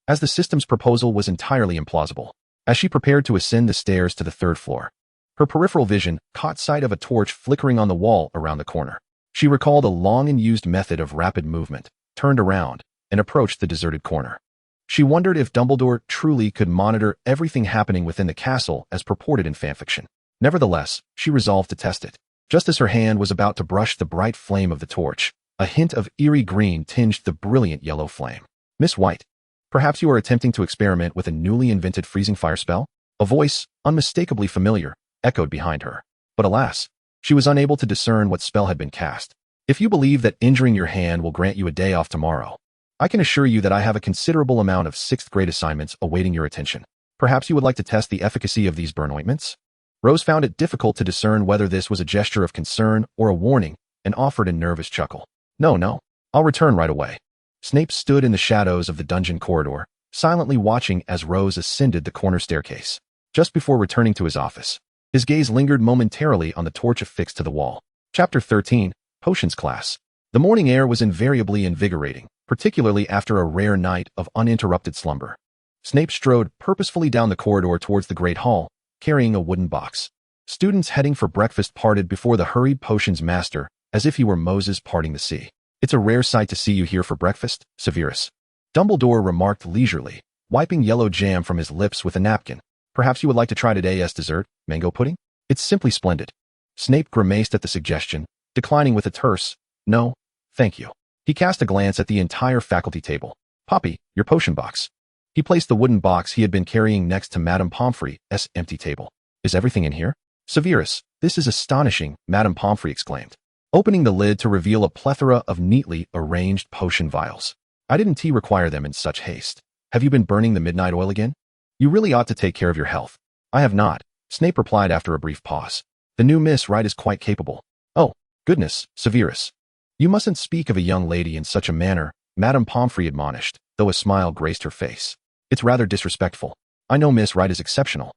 as the system's proposal was entirely implausible. As she prepared to ascend the stairs to the third floor, her peripheral vision caught sight of a torch flickering on the wall around the corner. She recalled a long and used method of rapid movement, turned around, and approached the deserted corner. She wondered if Dumbledore truly could monitor everything happening within the castle as purported in fanfiction. Nevertheless, she resolved to test it. Just as her hand was about to brush the bright flame of the torch, a hint of eerie green tinged the brilliant yellow flame. Miss White, perhaps you are attempting to experiment with a newly invented freezing fire spell? A voice, unmistakably familiar, echoed behind her. But alas, she was unable to discern what spell had been cast. If you believe that injuring your hand will grant you a day off tomorrow, I can assure you that I have a considerable amount of 6th grade assignments awaiting your attention. Perhaps you would like to test the efficacy of these burn ointments? Rose found it difficult to discern whether this was a gesture of concern or a warning, and offered a nervous chuckle. No, I'll return right away. Snape stood in the shadows of the dungeon corridor, silently watching as Rose ascended the corner staircase. Just before returning to his office, his gaze lingered momentarily on the torch affixed to the wall. Chapter 13, Potions Class. The morning air was invariably invigorating, particularly after a rare night of uninterrupted slumber. Snape strode purposefully down the corridor towards the Great Hall, carrying a wooden box. Students heading for breakfast parted before the hurried potions master, as if he were Moses parting the sea. It's a rare sight to see you here for breakfast, Severus. Dumbledore remarked leisurely, wiping yellow jam from his lips with a napkin. Perhaps you would like to try today's dessert, mango pudding? It's simply splendid. Snape grimaced at the suggestion, declining with a terse, no, thank you. He cast a glance at the entire faculty table. Poppy, your potion box. He placed the wooden box he had been carrying next to Madame Pomfrey's empty table. Is everything in here? Severus, this is astonishing, Madame Pomfrey exclaimed, opening the lid to reveal a plethora of neatly arranged potion vials. I didn't require them in such haste. Have you been burning the midnight oil again? You really ought to take care of your health. I have not, Snape replied after a brief pause. The new Miss Wright is quite capable. Oh, goodness, Severus. You mustn't speak of a young lady in such a manner, Madame Pomfrey admonished, though a smile graced her face. It's rather disrespectful. I know Miss Wright is exceptional.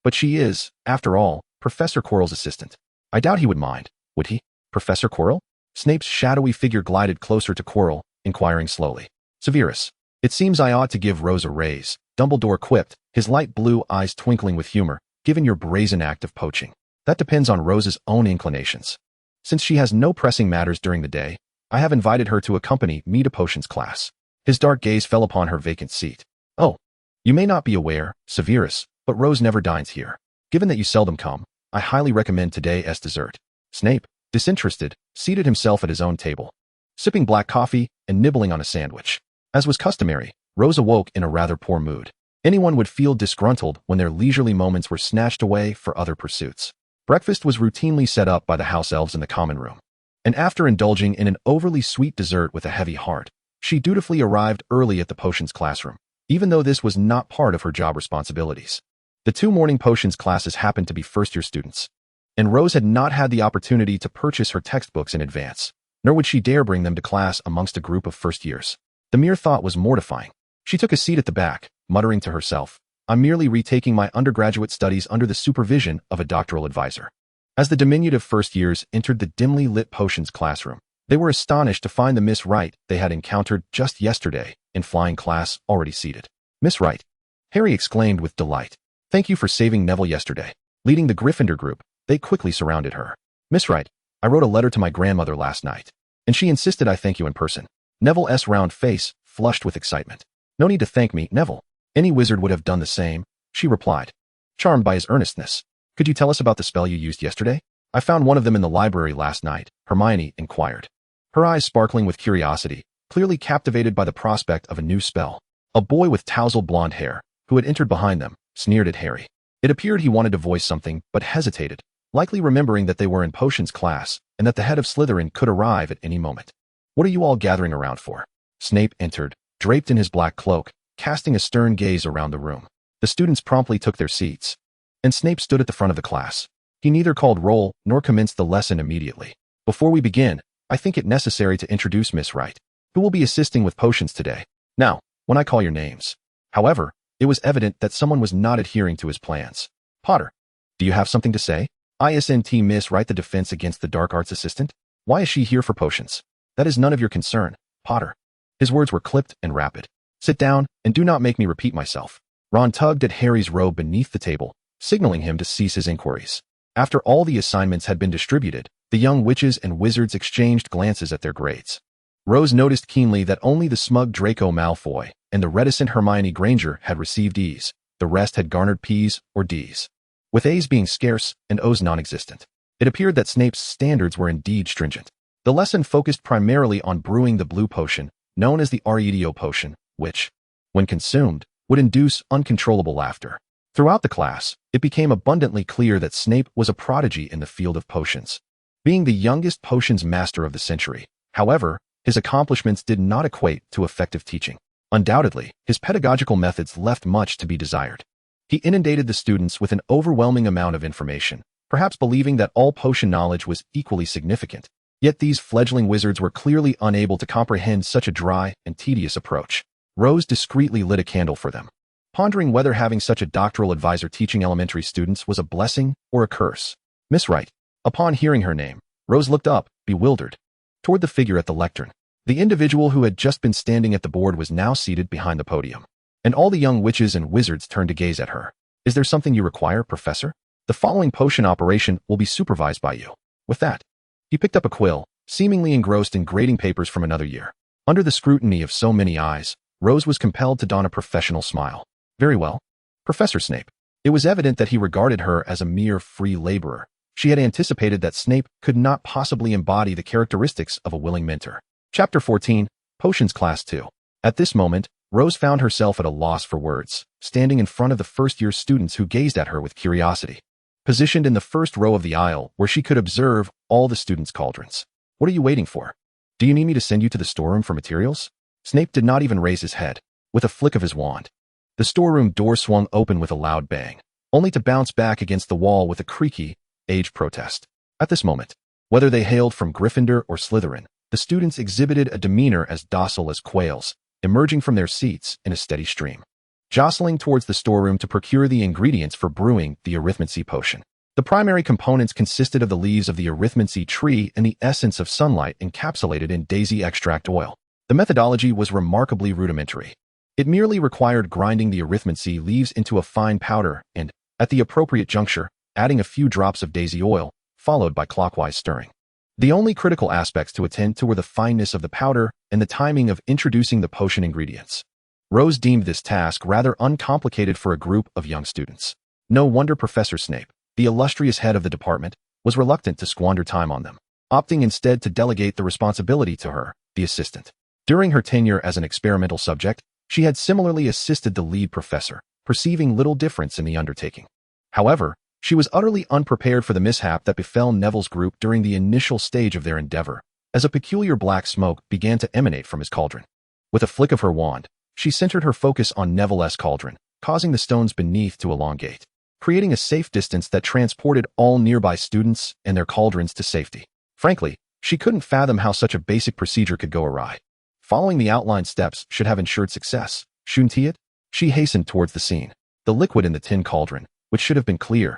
But she is, after all, Professor Quirrell's assistant. I doubt he would mind, would he? Professor Quirrell? Snape's shadowy figure glided closer to Quirrell, inquiring slowly. Severus, it seems I ought to give Rose a raise, Dumbledore quipped, his light blue eyes twinkling with humor, given your brazen act of poaching. That depends on Rose's own inclinations. Since she has no pressing matters during the day, I have invited her to accompany me to potions class. His dark gaze fell upon her vacant seat. Oh, you may not be aware, Severus, but Rose never dines here. Given that you seldom come, I highly recommend today's dessert. Snape, disinterested, seated himself at his own table, sipping black coffee and nibbling on a sandwich. As was customary, Rose awoke in a rather poor mood. Anyone would feel disgruntled when their leisurely moments were snatched away for other pursuits. Breakfast was routinely set up by the house elves in the common room, and after indulging in an overly sweet dessert with a heavy heart, she dutifully arrived early at the potions classroom, even though this was not part of her job responsibilities. The 2 morning potions classes happened to be first-year students, and Rose had not had the opportunity to purchase her textbooks in advance, nor would she dare bring them to class amongst a group of first years. The mere thought was mortifying. She took a seat at the back, muttering to herself, I'm merely retaking my undergraduate studies under the supervision of a doctoral advisor. As the diminutive first years entered the dimly lit potions classroom, they were astonished to find the Miss Wright they had encountered just yesterday in flying class already seated. Miss Wright, Harry exclaimed with delight. Thank you for saving Neville yesterday. Leading the Gryffindor group, they quickly surrounded her. Miss Wright, I wrote a letter to my grandmother last night, and she insisted I thank you in person. Neville's round face flushed with excitement. No need to thank me, Neville. Any wizard would have done the same, she replied, charmed by his earnestness. Could you tell us about the spell you used yesterday? I found one of them in the library last night, Hermione inquired, her eyes sparkling with curiosity, clearly captivated by the prospect of a new spell. A boy with tousled blonde hair, who had entered behind them, sneered at Harry. It appeared he wanted to voice something, but hesitated, likely remembering that they were in potions class and that the head of Slytherin could arrive at any moment. What are you all gathering around for? Snape entered, draped in his black cloak, casting a stern gaze around the room. The students promptly took their seats, and Snape stood at the front of the class. He neither called roll nor commenced the lesson immediately. Before we begin, I think it necessary to introduce Miss Wright, who will be assisting with potions today. Now, when I call your names. However, it was evident that someone was not adhering to his plans. Potter, do you have something to say? Isn't Miss Wright the defense against the dark arts assistant? Why is she here for potions? That is none of your concern, Potter. His words were clipped and rapid. Sit down, and do not make me repeat myself. Ron tugged at Harry's robe beneath the table, signaling him to cease his inquiries. After all the assignments had been distributed, The young witches and wizards exchanged glances at their grades. Rose noticed keenly that only the smug Draco Malfoy and the reticent Hermione Granger had received E's. The rest had garnered P's or D's, with A's being scarce and O's non-existent. It appeared that Snape's standards were indeed stringent. The lesson focused primarily on brewing the blue potion, known as the Audiobook potion, which, when consumed, would induce uncontrollable laughter. Throughout the class, it became abundantly clear that Snape was a prodigy in the field of potions. Being the youngest potions master of the century, however, his accomplishments did not equate to effective teaching. Undoubtedly, his pedagogical methods left much to be desired. He inundated the students with an overwhelming amount of information, perhaps believing that all potion knowledge was equally significant. Yet these fledgling wizards were clearly unable to comprehend such a dry and tedious approach. Rose discreetly lit a candle for them, pondering whether having such a doctoral advisor teaching elementary students was a blessing or a curse. Miss Wright. Upon hearing her name, Rose looked up, bewildered, toward the figure at the lectern. The individual who had just been standing at the board was now seated behind the podium, and all the young witches and wizards turned to gaze at her. Is there something you require, Professor? The following potion operation will be supervised by you. With that, he picked up a quill, seemingly engrossed in grading papers from another year. Under the scrutiny of so many eyes, Rose was compelled to don a professional smile. Very well, Professor Snape. It was evident that he regarded her as a mere free laborer. She had anticipated that Snape could not possibly embody the characteristics of a willing mentor. Chapter 14, Potions Class 2. At this moment, Rose found herself at a loss for words, standing in front of the first-year students who gazed at her with curiosity. Positioned in the first row of the aisle where she could observe all the students' cauldrons. What are you waiting for? Do you need me to send you to the storeroom for materials? Snape did not even raise his head. With a flick of his wand, the storeroom door swung open with a loud bang, only to bounce back against the wall with a creaky, aged protest. At this moment, whether they hailed from Gryffindor or Slytherin, the students exhibited a demeanor as docile as quails, emerging from their seats in a steady stream, jostling towards the storeroom to procure the ingredients for brewing the arithmancy potion. The primary components consisted of the leaves of the arithmancy tree and the essence of sunlight encapsulated in daisy extract oil. The methodology was remarkably rudimentary. It merely required grinding the arithmancy leaves into a fine powder and, at the appropriate juncture, adding a few drops of daisy oil, followed by clockwise stirring. The only critical aspects to attend to were the fineness of the powder and the timing of introducing the potion ingredients. Rose deemed this task rather uncomplicated for a group of young students. No wonder Professor Snape, the illustrious head of the department, was reluctant to squander time on them, opting instead to delegate the responsibility to her, the assistant. During her tenure as an experimental subject, she had similarly assisted the lead professor, perceiving little difference in the undertaking. However, she was utterly unprepared for the mishap that befell Neville's group during the initial stage of their endeavor, as a peculiar black smoke began to emanate from his cauldron. With a flick of her wand, she centered her focus on Neville's cauldron, causing the stones beneath to elongate, creating a safe distance that transported all nearby students and their cauldrons to safety. Frankly, she couldn't fathom how such a basic procedure could go awry. Following the outlined steps should have ensured success, shouldn't it? She hastened towards the scene. The liquid in the tin cauldron, which should have been clear,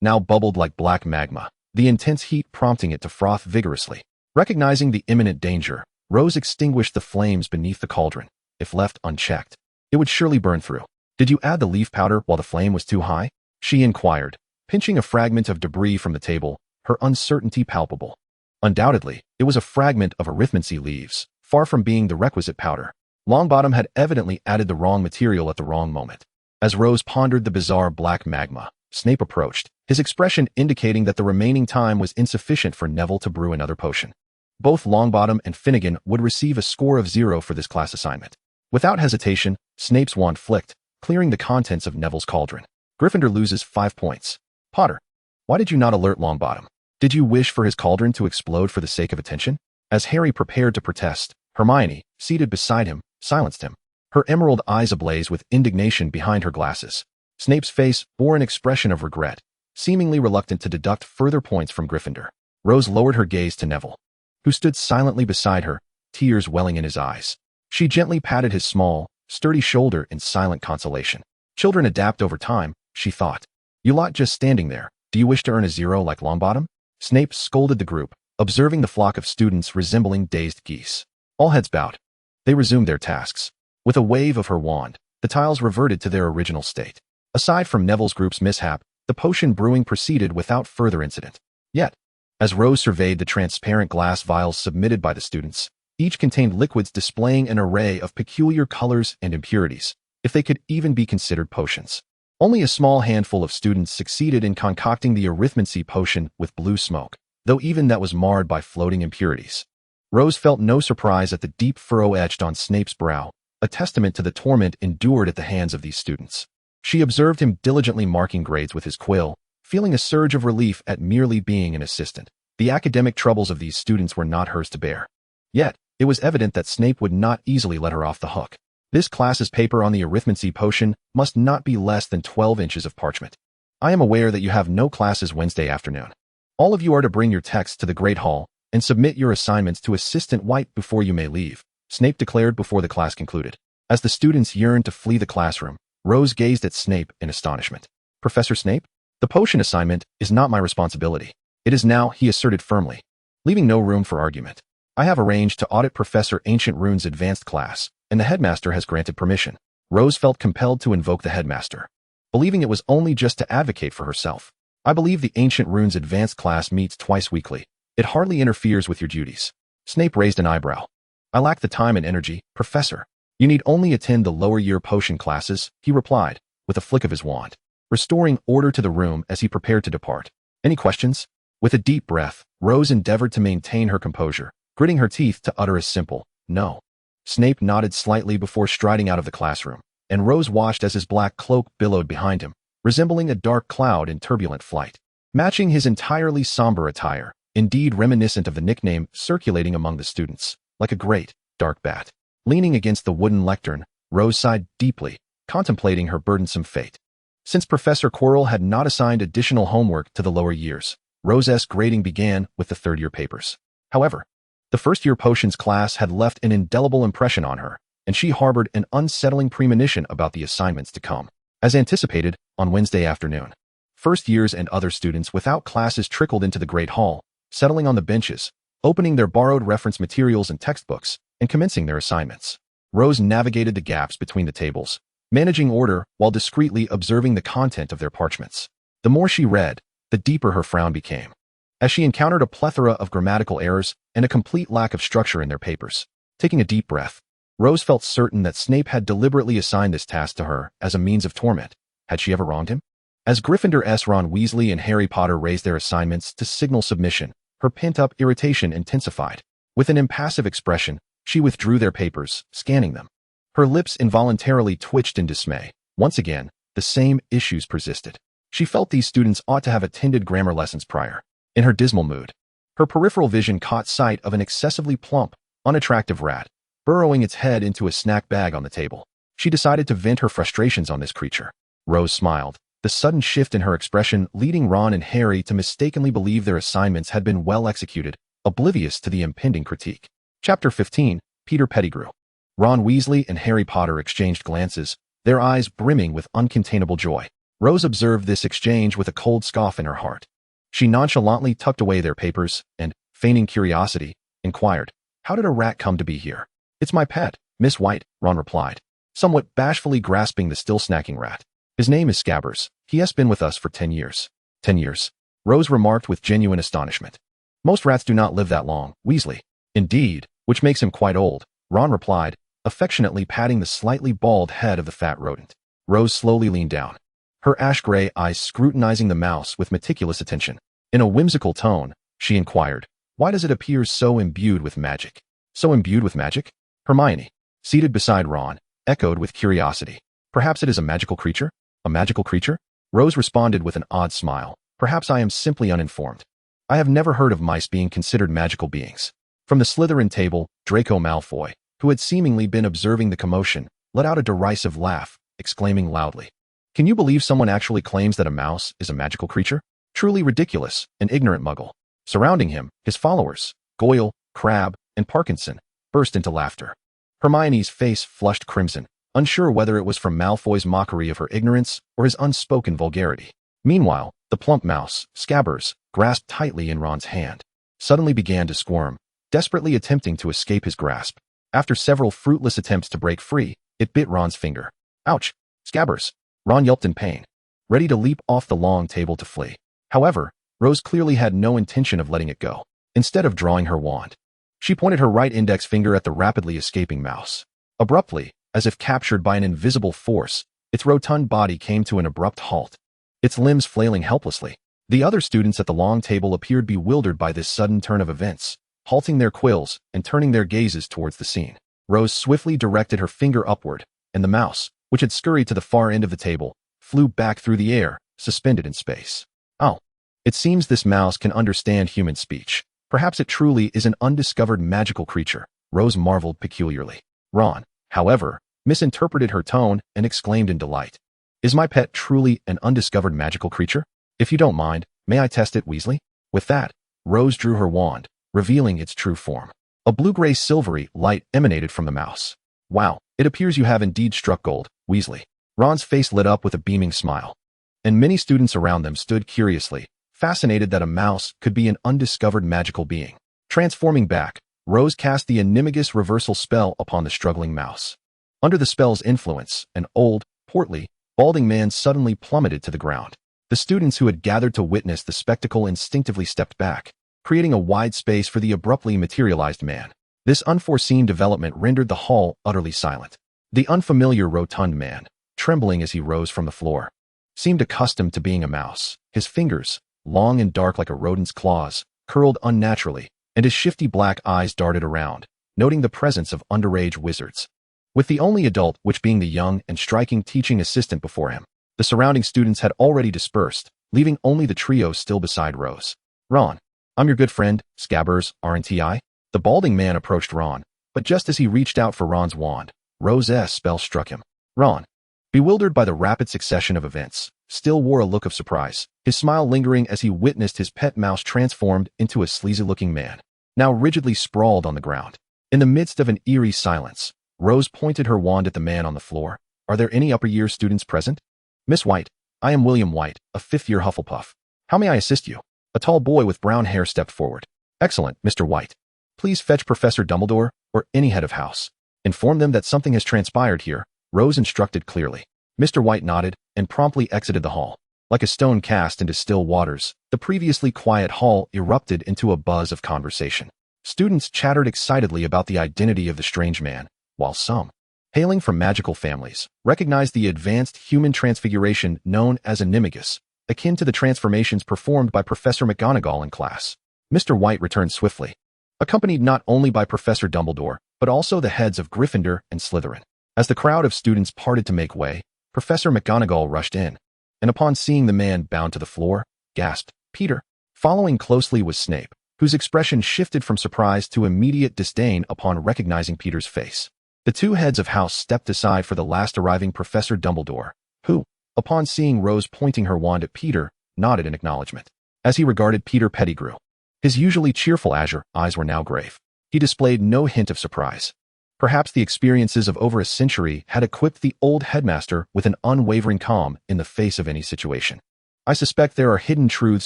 now bubbled like black magma, the intense heat prompting it to froth vigorously. Recognizing the imminent danger, Rose extinguished the flames beneath the cauldron. If left unchecked, it would surely burn through. Did you add the leaf powder while the flame was too high? She inquired, pinching a fragment of debris from the table, her uncertainty palpable. Undoubtedly, it was a fragment of arithmancy leaves, far from being the requisite powder. Longbottom had evidently added the wrong material at the wrong moment. As Rose pondered the bizarre black magma, Snape approached, his expression indicating that the remaining time was insufficient for Neville to brew another potion. Both Longbottom and Finnegan would receive a score of 0 for this class assignment. Without hesitation, Snape's wand flicked, clearing the contents of Neville's cauldron. Gryffindor loses 5 points. Potter, why did you not alert Longbottom? Did you wish for his cauldron to explode for the sake of attention? As Harry prepared to protest, Hermione, seated beside him, silenced him, her emerald eyes ablaze with indignation behind her glasses. Snape's face bore an expression of regret, seemingly reluctant to deduct further points from Gryffindor. Rose lowered her gaze to Neville, who stood silently beside her, tears welling in his eyes. She gently patted his small, sturdy shoulder in silent consolation. Children adapt over time, she thought. You lot just standing there. Do you wish to earn a 0 like Longbottom? Snape scolded the group, observing the flock of students resembling dazed geese. All heads bowed. They resumed their tasks. With a wave of her wand, the tiles reverted to their original state. Aside from Neville's group's mishap, the potion brewing proceeded without further incident. Yet, As Rose surveyed the transparent glass vials submitted by the students, each contained liquids displaying an array of peculiar colors and impurities, if they could even be considered potions. Only a small handful of students succeeded in concocting the arithmancy potion with blue smoke, though even that was marred by floating impurities. Rose felt no surprise at the deep furrow etched on Snape's brow, a testament to the torment endured at the hands of these students. She observed him diligently marking grades with his quill, feeling a surge of relief at merely being an assistant. The academic troubles of these students were not hers to bear. Yet, it was evident that Snape would not easily let her off the hook. This class's paper on the arithmancy potion must not be less than 12 inches of parchment. I am aware that you have no classes Wednesday afternoon. All of you are to bring your texts to the Great Hall and submit your assignments to Assistant White before you may leave, Snape declared before the class concluded. As the students yearned to flee the classroom, Rose gazed at Snape in astonishment. Professor Snape? The potion assignment is not my responsibility. It is now, he asserted firmly, leaving no room for argument. I have arranged to audit Professor Ancient Rune's advanced class, and the headmaster has granted permission. Rose felt compelled to invoke the headmaster, believing it was only just to advocate for herself. I believe the Ancient Rune's advanced class meets twice weekly. It hardly interferes with your duties. Snape raised an eyebrow. I lack the time and energy, Professor. You need only attend the lower year potion classes, he replied, with a flick of his wand, restoring order to the room as he prepared to depart. Any questions? With a deep breath, Rose endeavored to maintain her composure, gritting her teeth to utter a simple, no. Snape nodded slightly before striding out of the classroom, and Rose watched as his black cloak billowed behind him, resembling a dark cloud in turbulent flight. Matching his entirely somber attire, indeed reminiscent of the nickname circulating among the students, like a great, dark bat. Leaning against the wooden lectern, Rose sighed deeply, contemplating her burdensome fate. Since Professor Quirrell had not assigned additional homework to the lower years, Rose's grading began with the third-year papers. However, the first-year potions class had left an indelible impression on her, and she harbored an unsettling premonition about the assignments to come. As anticipated, on Wednesday afternoon, first years and other students without classes trickled into the Great Hall, settling on the benches, opening their borrowed reference materials and textbooks, and commencing their assignments. Rose navigated the gaps between the tables, managing order while discreetly observing the content of their parchments. The more she read, the deeper her frown became, as she encountered a plethora of grammatical errors and a complete lack of structure in their papers. Taking a deep breath, Rose felt certain that Snape had deliberately assigned this task to her as a means of torment. Had she ever wronged him? As Gryffindor's Ron Weasley and Harry Potter raised their assignments to signal submission, her pent-up irritation intensified. With an impassive expression, she withdrew their papers, scanning them. Her lips involuntarily twitched in dismay. Once again, the same issues persisted. She felt these students ought to have attended grammar lessons prior. In her dismal mood, her peripheral vision caught sight of an excessively plump, unattractive rat, burrowing its head into a snack bag on the table. She decided to vent her frustrations on this creature. Rose smiled, the sudden shift in her expression leading Ron and Harry to mistakenly believe their assignments had been well executed, oblivious to the impending critique. Chapter 15, Peter Pettigrew. Ron Weasley and Harry Potter exchanged glances, their eyes brimming with uncontainable joy. Rose observed this exchange with a cold scoff in her heart. She nonchalantly tucked away their papers and, feigning curiosity, inquired, "How did a rat come to be here?" "It's my pet, Miss White," Ron replied, somewhat bashfully grasping the still snacking rat. "His name is Scabbers. He has been with us for 10 years. 10 years? Rose remarked with genuine astonishment. "Most rats do not live that long, Weasley." "Indeed, which makes him quite old," Ron replied, affectionately patting the slightly bald head of the fat rodent. Rose slowly leaned down, her ash-gray eyes scrutinizing the mouse with meticulous attention. In a whimsical tone, she inquired, "Why does it appear so imbued with magic?" "So imbued with magic?" Hermione, seated beside Ron, echoed with curiosity. "Perhaps it is a magical creature?" "A magical creature?" Rose responded with an odd smile. "Perhaps I am simply uninformed. I have never heard of mice being considered magical beings." From the Slytherin table, Draco Malfoy, who had seemingly been observing the commotion, let out a derisive laugh, exclaiming loudly, "Can you believe someone actually claims that a mouse is a magical creature? Truly ridiculous, an ignorant muggle." Surrounding him, his followers, Goyle, Crabbe, and Parkinson, burst into laughter. Hermione's face flushed crimson, unsure whether it was from Malfoy's mockery of her ignorance or his unspoken vulgarity. Meanwhile, the plump mouse, Scabbers, grasped tightly in Ron's hand, suddenly began to squirm, desperately attempting to escape his grasp. After several fruitless attempts to break free, it bit Ron's finger. "Ouch! Scabbers!" Ron yelped in pain, ready to leap off the long table to flee. However, Rose clearly had no intention of letting it go. Instead of drawing her wand, she pointed her right index finger at the rapidly escaping mouse. Abruptly, as if captured by an invisible force, its rotund body came to an abrupt halt, its limbs flailing helplessly. The other students at the long table appeared bewildered by this sudden turn of events, halting their quills and turning their gazes towards the scene. Rose swiftly directed her finger upward, and the mouse, which had scurried to the far end of the table, flew back through the air, suspended in space. Oh, it seems this mouse can understand human speech. Perhaps it truly is an undiscovered magical creature, Rose marveled peculiarly. Ron, however, misinterpreted her tone and exclaimed in delight. Is my pet truly an undiscovered magical creature? If you don't mind, may I test it, Weasley? With that, Rose drew her wand, revealing its true form. A blue-gray silvery light emanated from the mouse. Wow, it appears you have indeed struck gold, Weasley. Ron's face lit up with a beaming smile, and many students around them stood curiously, fascinated that a mouse could be an undiscovered magical being. Transforming back, Rose cast the Animagus reversal spell upon the struggling mouse. Under the spell's influence, an old, portly, balding man suddenly plummeted to the ground. The students who had gathered to witness the spectacle instinctively stepped back, creating a wide space for the abruptly materialized man. This unforeseen development rendered the hall utterly silent. The unfamiliar rotund man, trembling as he rose from the floor, seemed accustomed to being a mouse. His fingers, long and dark like a rodent's claws, curled unnaturally, and his shifty black eyes darted around, noting the presence of underage wizards. With the only adult which being the young and striking teaching assistant before him, the surrounding students had already dispersed, leaving only the trio still beside Rose. Ron, I'm your good friend, Scabbers, aren't I? The balding man approached Ron, but just as he reached out for Ron's wand, Rose's spell struck him. Ron, bewildered by the rapid succession of events, still wore a look of surprise, his smile lingering as he witnessed his pet mouse transformed into a sleazy-looking man, now rigidly sprawled on the ground. In the midst of an eerie silence, Rose pointed her wand at the man on the floor. Are there any upper-year students present? Miss White, I am William White, a fifth-year Hufflepuff. How may I assist you? A tall boy with brown hair stepped forward. Excellent, Mr. White. Please fetch Professor Dumbledore, or any head of house. Inform them that something has transpired here, Rose instructed clearly. Mr. White nodded and promptly exited the hall. Like a stone cast into still waters, the previously quiet hall erupted into a buzz of conversation. Students chattered excitedly about the identity of the strange man, while some, hailing from magical families, recognized the advanced human transfiguration known as Animagus, akin to the transformations performed by Professor McGonagall in class. Mr. White returned swiftly, accompanied not only by Professor Dumbledore, but also the heads of Gryffindor and Slytherin. As the crowd of students parted to make way, Professor McGonagall rushed in, and upon seeing the man bound to the floor, gasped, Peter. Following closely was Snape, whose expression shifted from surprise to immediate disdain upon recognizing Peter's face. The two heads of house stepped aside for the last arriving Professor Dumbledore, who, upon seeing Rose pointing her wand at Peter, nodded in acknowledgement. As he regarded Peter Pettigrew, his usually cheerful azure eyes were now grave. He displayed no hint of surprise. Perhaps the experiences of over a century had equipped the old headmaster with an unwavering calm in the face of any situation. I suspect there are hidden truths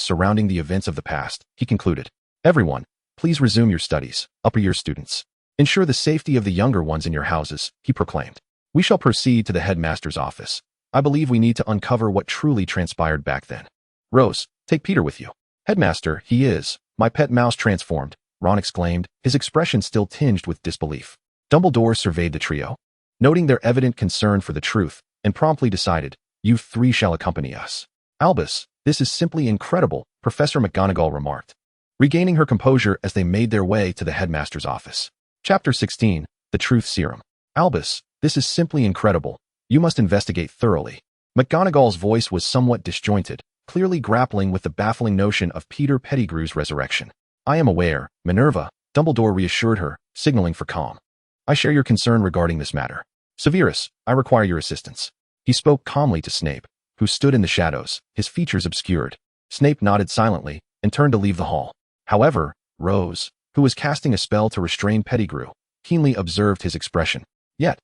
surrounding the events of the past, he concluded. Everyone, please resume your studies, upper-year students. Ensure the safety of the younger ones in your houses, he proclaimed. We shall proceed to the headmaster's office. I believe we need to uncover what truly transpired back then. Rose, take Peter with you. Headmaster, he is, my pet mouse transformed, Ron exclaimed, his expression still tinged with disbelief. Dumbledore surveyed the trio, noting their evident concern for the truth, and promptly decided, you three shall accompany us. Albus, this is simply incredible, Professor McGonagall remarked, regaining her composure as they made their way to the headmaster's office. Chapter 16, The Truth Serum. Albus, this is simply incredible. You must investigate thoroughly. McGonagall's voice was somewhat disjointed, clearly grappling with the baffling notion of Peter Pettigrew's resurrection. I am aware, Minerva, Dumbledore reassured her, signaling for calm. I share your concern regarding this matter. Severus, I require your assistance. He spoke calmly to Snape, who stood in the shadows, his features obscured. Snape nodded silently and turned to leave the hall. However, Rose, who was casting a spell to restrain Pettigrew, keenly observed his expression. Yet,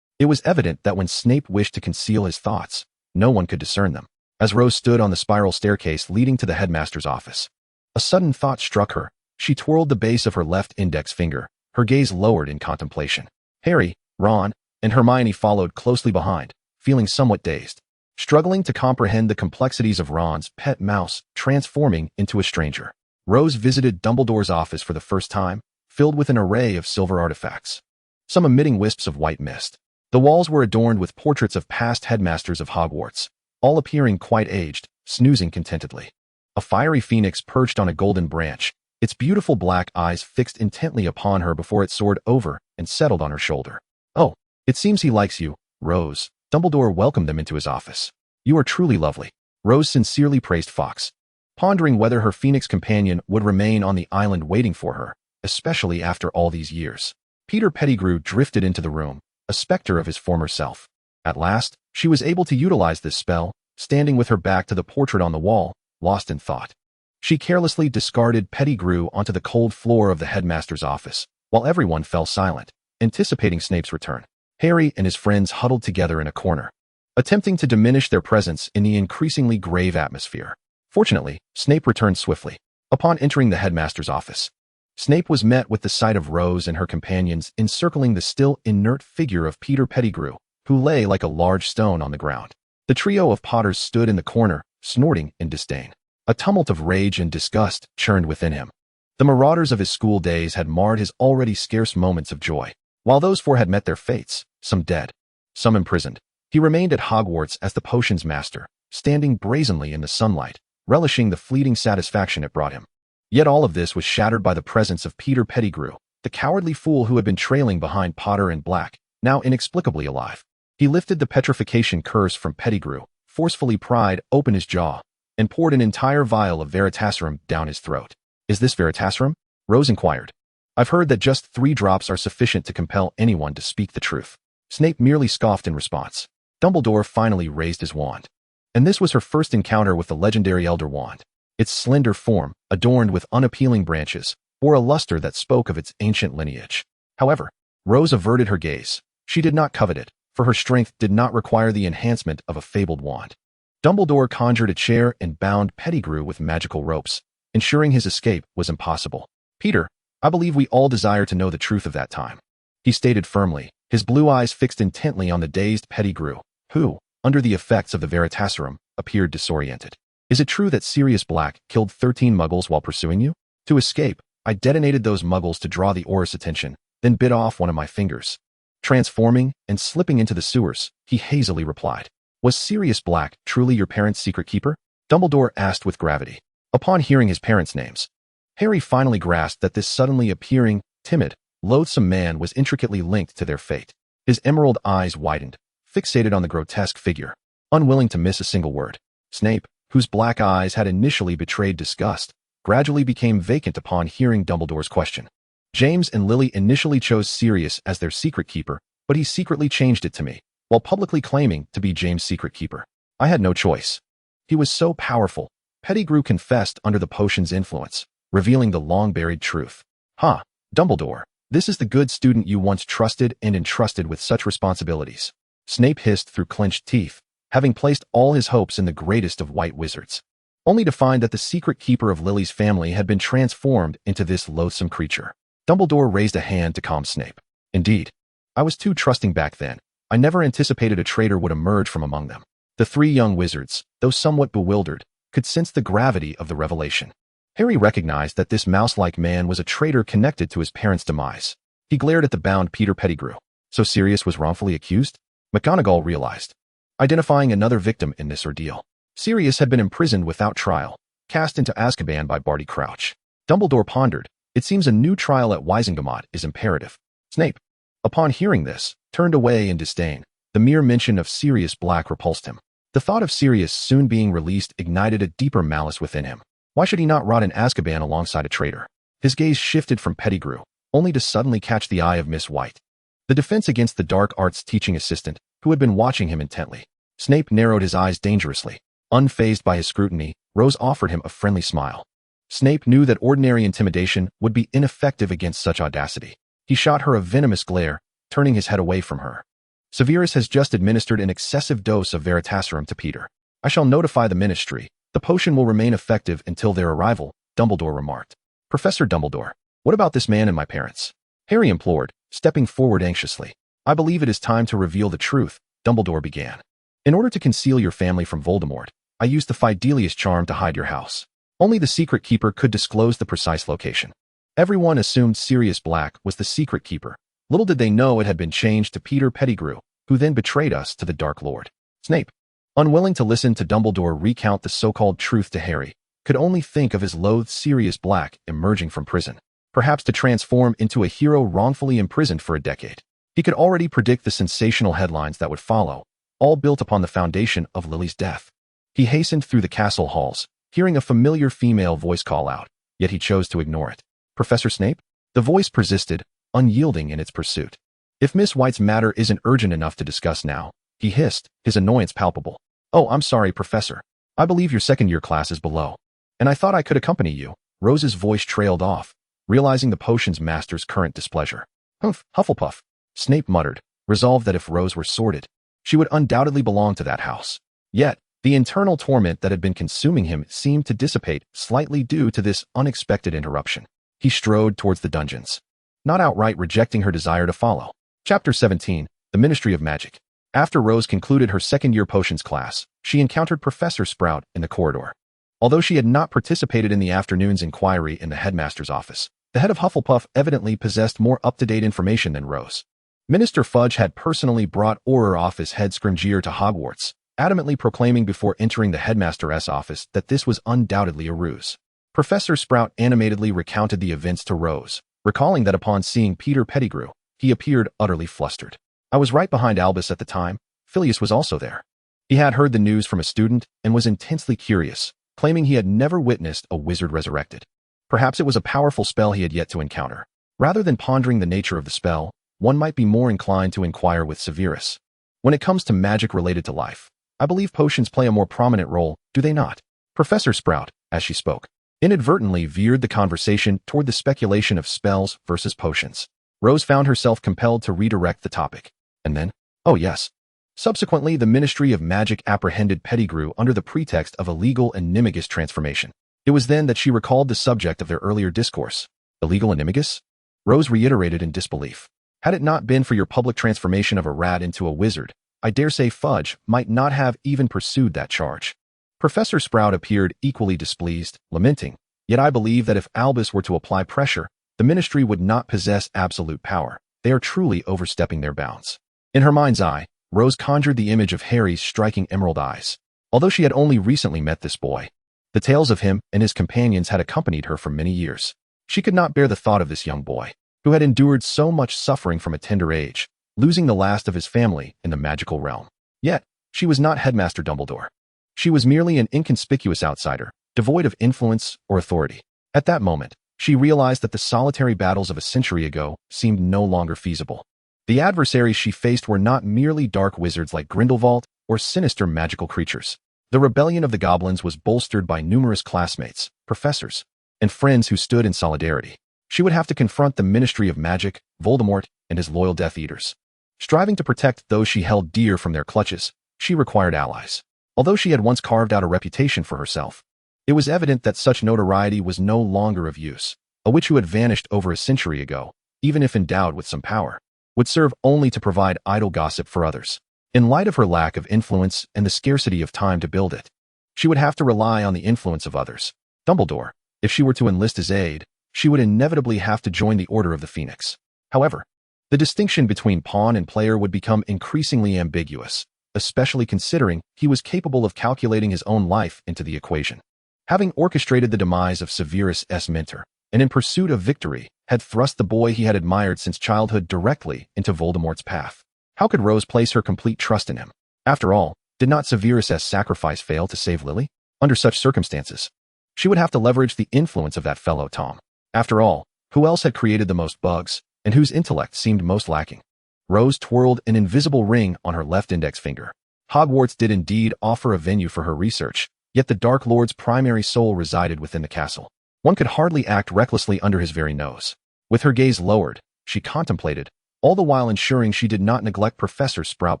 it was evident that when Snape wished to conceal his thoughts, no one could discern them. As Rose stood on the spiral staircase leading to the headmaster's office, a sudden thought struck her. She twirled the base of her left index finger, her gaze lowered in contemplation. Harry, Ron, and Hermione followed closely behind, feeling somewhat dazed. struggling to comprehend the complexities of Ron's pet mouse transforming into a stranger. Rose visited Dumbledore's office for the first time, filled with an array of silver artifacts, some emitting wisps of white mist. The walls were adorned with portraits of past headmasters of Hogwarts, all appearing quite aged, snoozing contentedly. A fiery phoenix perched on a golden branch, its beautiful black eyes fixed intently upon her before it soared over and settled on her shoulder. "Oh, it seems he likes you, Rose." Dumbledore welcomed them into his office. "You are truly lovely." Rose sincerely praised Fawkes, pondering whether her phoenix companion would remain on the island waiting for her, especially after all these years. Peter Pettigrew drifted into the room, a specter of his former self. At last, she was able to utilize this spell, standing with her back to the portrait on the wall, lost in thought. She carelessly discarded Pettigrew onto the cold floor of the headmaster's office, while everyone fell silent, anticipating Snape's return. Harry and his friends huddled together in a corner, attempting to diminish their presence in the increasingly grave atmosphere. Fortunately, Snape returned swiftly. Upon entering the headmaster's office, Snape was met with the sight of Rose and her companions encircling the still inert figure of Peter Pettigrew, who lay like a large stone on the ground. The trio of Potters stood in the corner, snorting in disdain. A tumult of rage and disgust churned within him. The marauders of his school days had marred his already scarce moments of joy. While those four had met their fates, some dead, some imprisoned, he remained at Hogwarts as the potions master, standing brazenly in the sunlight, relishing the fleeting satisfaction it brought him. Yet all of this was shattered by the presence of Peter Pettigrew, the cowardly fool who had been trailing behind Potter and Black, now inexplicably alive. He lifted the petrification curse from Pettigrew, forcefully pried open his jaw, and poured an entire vial of Veritaserum down his throat. "Is this Veritaserum?" Rose inquired. "I've heard that just 3 drops are sufficient to compel anyone to speak the truth." Snape merely scoffed in response. Dumbledore finally raised his wand. And this was her first encounter with the legendary Elder Wand. Its slender form, adorned with unappealing branches, bore a luster that spoke of its ancient lineage. However, Rose averted her gaze. She did not covet it, for her strength did not require the enhancement of a fabled wand. Dumbledore conjured a chair and bound Pettigrew with magical ropes, ensuring his escape was impossible. "Peter, I believe we all desire to know the truth of that time," he stated firmly, his blue eyes fixed intently on the dazed Pettigrew, who, under the effects of the Veritaserum, appeared disoriented. "Is it true that Sirius Black killed 13 muggles while pursuing you? To escape, I detonated those muggles to draw the aura's attention, then bit off one of my fingers. Transforming and slipping into the sewers," he hazily replied. "Was Sirius Black truly your parents' secret keeper?" Dumbledore asked with gravity. Upon hearing his parents' names, Harry finally grasped that this suddenly appearing, timid, loathsome man was intricately linked to their fate. His emerald eyes widened, fixated on the grotesque figure, unwilling to miss a single word. Snape, whose black eyes had initially betrayed disgust, gradually became vacant upon hearing Dumbledore's question. "James and Lily initially chose Sirius as their secret keeper, but he secretly changed it to me, while publicly claiming to be James' secret keeper. I had no choice. He was so powerful." Pettigrew confessed under the potion's influence, revealing the long-buried truth. "Ha, Dumbledore, this is the good student you once trusted and entrusted with such responsibilities," Snape hissed through clenched teeth, having placed all his hopes in the greatest of white wizards, only to find that the secret keeper of Lily's family had been transformed into this loathsome creature. Dumbledore raised a hand to calm Snape. "Indeed, I was too trusting back then. I never anticipated a traitor would emerge from among them." The 3 young wizards, though somewhat bewildered, could sense the gravity of the revelation. Harry recognized that this mouse-like man was a traitor connected to his parents' demise. He glared at the bound Peter Pettigrew. So Sirius was wrongfully accused? McGonagall realized, identifying another victim in this ordeal. Sirius had been imprisoned without trial, cast into Azkaban by Barty Crouch. Dumbledore pondered, "It seems a new trial at Wizengamot is imperative." Snape, upon hearing this, turned away in disdain. The mere mention of Sirius Black repulsed him. The thought of Sirius soon being released ignited a deeper malice within him. Why should he not rot in Azkaban alongside a traitor? His gaze shifted from Pettigrew, only to suddenly catch the eye of Miss White, the Defense Against the Dark Arts teaching assistant, who had been watching him intently. Snape narrowed his eyes dangerously. Unfazed by his scrutiny, Rose offered him a friendly smile. Snape knew that ordinary intimidation would be ineffective against such audacity. He shot her a venomous glare, turning his head away from her. "Severus has just administered an excessive dose of Veritaserum to Peter. I shall notify the Ministry. The potion will remain effective until their arrival," Dumbledore remarked. "Professor Dumbledore, what about this man and my parents?" Harry implored, stepping forward anxiously. "I believe it is time to reveal the truth," Dumbledore began. In order to conceal your family from Voldemort, I used the Fidelius charm to hide your house. Only the secret keeper could disclose the precise location. Everyone assumed Sirius Black was the secret keeper. Little did they know it had been changed to Peter Pettigrew, who then betrayed us to the Dark Lord. Snape, unwilling to listen to Dumbledore recount the so-called truth to Harry, could only think of his loathed Sirius Black emerging from prison, perhaps to transform into a hero wrongfully imprisoned for a decade. He could already predict the sensational headlines that would follow, all built upon the foundation of Lily's death. He hastened through the castle halls, hearing a familiar female voice call out, yet he chose to ignore it. Professor Snape? The voice persisted, unyielding in its pursuit. If Miss White's matter isn't urgent enough to discuss now, he hissed, his annoyance palpable. Oh, I'm sorry, Professor. I believe your second-year class is below. And I thought I could accompany you. Rose's voice trailed off, realizing the potions master's current displeasure. Humph, Hufflepuff, Snape muttered, resolved that if Rose were sorted, she would undoubtedly belong to that house. Yet, the internal torment that had been consuming him seemed to dissipate slightly due to this unexpected interruption. He strode towards the dungeons, not outright rejecting her desire to follow. Chapter 17, The Ministry of Magic. After Rose concluded her second-year potions class, she encountered Professor Sprout in the corridor. Although she had not participated in the afternoon's inquiry in the headmaster's office, the head of Hufflepuff evidently possessed more up-to-date information than Rose. Minister Fudge had personally brought Auror office head Scrimgeour to Hogwarts, adamantly proclaiming before entering the headmaster's office that this was undoubtedly a ruse. Professor Sprout animatedly recounted the events to Rose, recalling that upon seeing Peter Pettigrew, he appeared utterly flustered. I was right behind Albus at the time. Filius was also there. He had heard the news from a student and was intensely curious, claiming he had never witnessed a wizard resurrected. Perhaps it was a powerful spell he had yet to encounter. Rather than pondering the nature of the spell, one might be more inclined to inquire with Severus. When it comes to magic related to life, I believe potions play a more prominent role, do they not? Professor Sprout, as she spoke, inadvertently veered the conversation toward the speculation of spells versus potions. Rose found herself compelled to redirect the topic. And then, oh yes. Subsequently, the Ministry of Magic apprehended Pettigrew under the pretext of illegal animagus transformation. It was then that she recalled the subject of their earlier discourse. Illegal animagus? Rose reiterated in disbelief. Had it not been for your public transformation of a rat into a wizard, I dare say Fudge might not have even pursued that charge. Professor Sprout appeared equally displeased, lamenting, yet I believe that if Albus were to apply pressure, the ministry would not possess absolute power. They are truly overstepping their bounds. In her mind's eye, Rose conjured the image of Harry's striking emerald eyes. Although she had only recently met this boy, the tales of him and his companions had accompanied her for many years. She could not bear the thought of this young boy, who had endured so much suffering from a tender age, losing the last of his family in the magical realm. Yet, she was not Headmaster Dumbledore. She was merely an inconspicuous outsider, devoid of influence or authority. At that moment, she realized that the solitary battles of a century ago seemed no longer feasible. The adversaries she faced were not merely dark wizards like Grindelwald or sinister magical creatures. The rebellion of the goblins was bolstered by numerous classmates, professors, and friends who stood in solidarity. She would have to confront the Ministry of Magic, Voldemort, and his loyal Death Eaters. Striving to protect those she held dear from their clutches, she required allies. Although she had once carved out a reputation for herself, it was evident that such notoriety was no longer of use. A witch who had vanished over a century ago, even if endowed with some power, would serve only to provide idle gossip for others. In light of her lack of influence and the scarcity of time to build it, she would have to rely on the influence of others. Dumbledore, if she were to enlist his aid, she would inevitably have to join the Order of the Phoenix. However, the distinction between pawn and player would become increasingly ambiguous, especially considering he was capable of calculating his own life into the equation. Having orchestrated the demise of Severus S. Minter, and in pursuit of victory, had thrust the boy he had admired since childhood directly into Voldemort's path. How could Rose place her complete trust in him? After all, did not Severus S. sacrifice fail to save Lily? Under such circumstances, she would have to leverage the influence of that fellow Tom. After all, who else had created the most bugs, and whose intellect seemed most lacking? Rose twirled an invisible ring on her left index finger. Hogwarts did indeed offer a venue for her research, yet the Dark Lord's primary soul resided within the castle. One could hardly act recklessly under his very nose. With her gaze lowered, she contemplated, all the while ensuring she did not neglect Professor Sprout